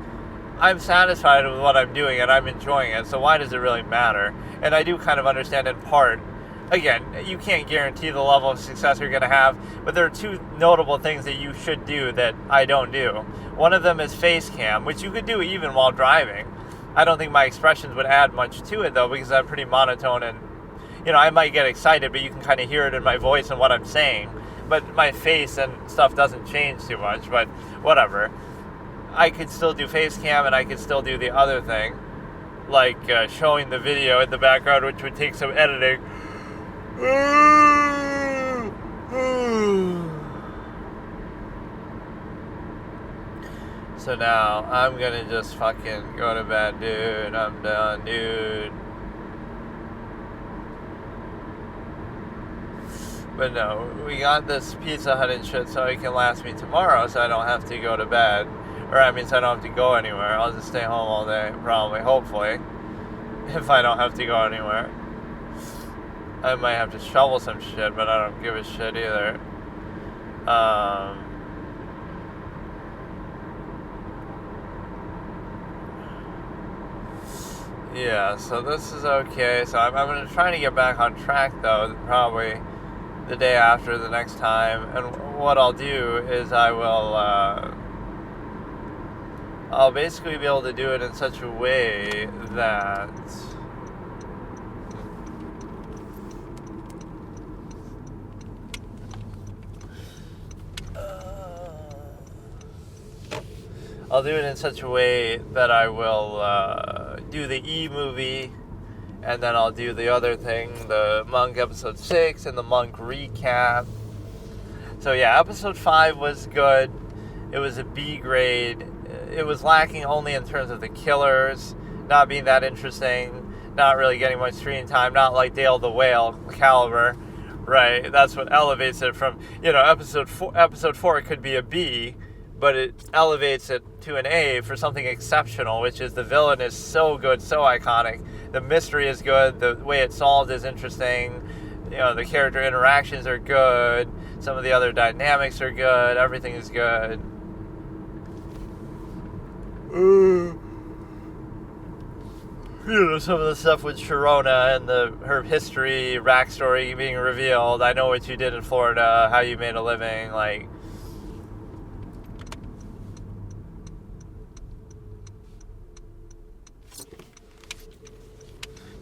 I'm satisfied with what I'm doing and I'm enjoying it, so why does it really matter? And I do kind of understand in part. Again, you can't guarantee the level of success you're going to have, but there are 2 notable things that you should do that I don't do. One of them is face cam, which you could do even while driving. I don't think my expressions would add much to it, though, because I'm pretty monotone and, you know, I might get excited, but you can kind of hear it in my voice and what I'm saying. But my face and stuff doesn't change too much, but whatever. I could still do face cam and I could still do the other thing, like showing the video in the background, which would take some editing. So now I'm gonna just fucking go to bed, dude. I'm done, dude. But no, we got this Pizza Hut and shit so it can last me tomorrow, so I don't have to go to bed. Or I mean, so I don't have to go anywhere. I'll just stay home all day, probably, hopefully. If I don't have to go anywhere. I might have to shovel some shit, but I don't give a shit either. Yeah, so this is okay. So I'm going to try to get back on track, though, probably the day after the next time. And what I'll do is I'll basically be able to do it in such a way that I'll do it in such a way that I will do the E-movie, and then I'll do the other thing, the Monk episode 6 and the Monk recap. So yeah, episode 5 was good. It was a B grade. It was lacking only in terms of the killers not being that interesting, not really getting much screen time, not like Dale the Whale caliber, right? That's what elevates it from, episode 4 could be a B, but it elevates it to an A for something exceptional, which is the villain is so good, so iconic. The mystery is good. The way it's solved is interesting. The character interactions are good. Some of the other dynamics are good. Everything is good. Some of the stuff with Sharona and her history, backstory being revealed. I know what you did in Florida, how you made a living, like.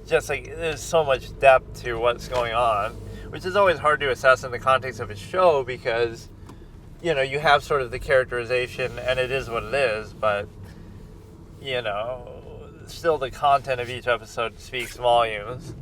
Just like there's so much depth to what's going on, which is always hard to assess in the context of a show because you know, you have sort of the characterization, and it is what it is, but, you know, still the content of each episode speaks volumes.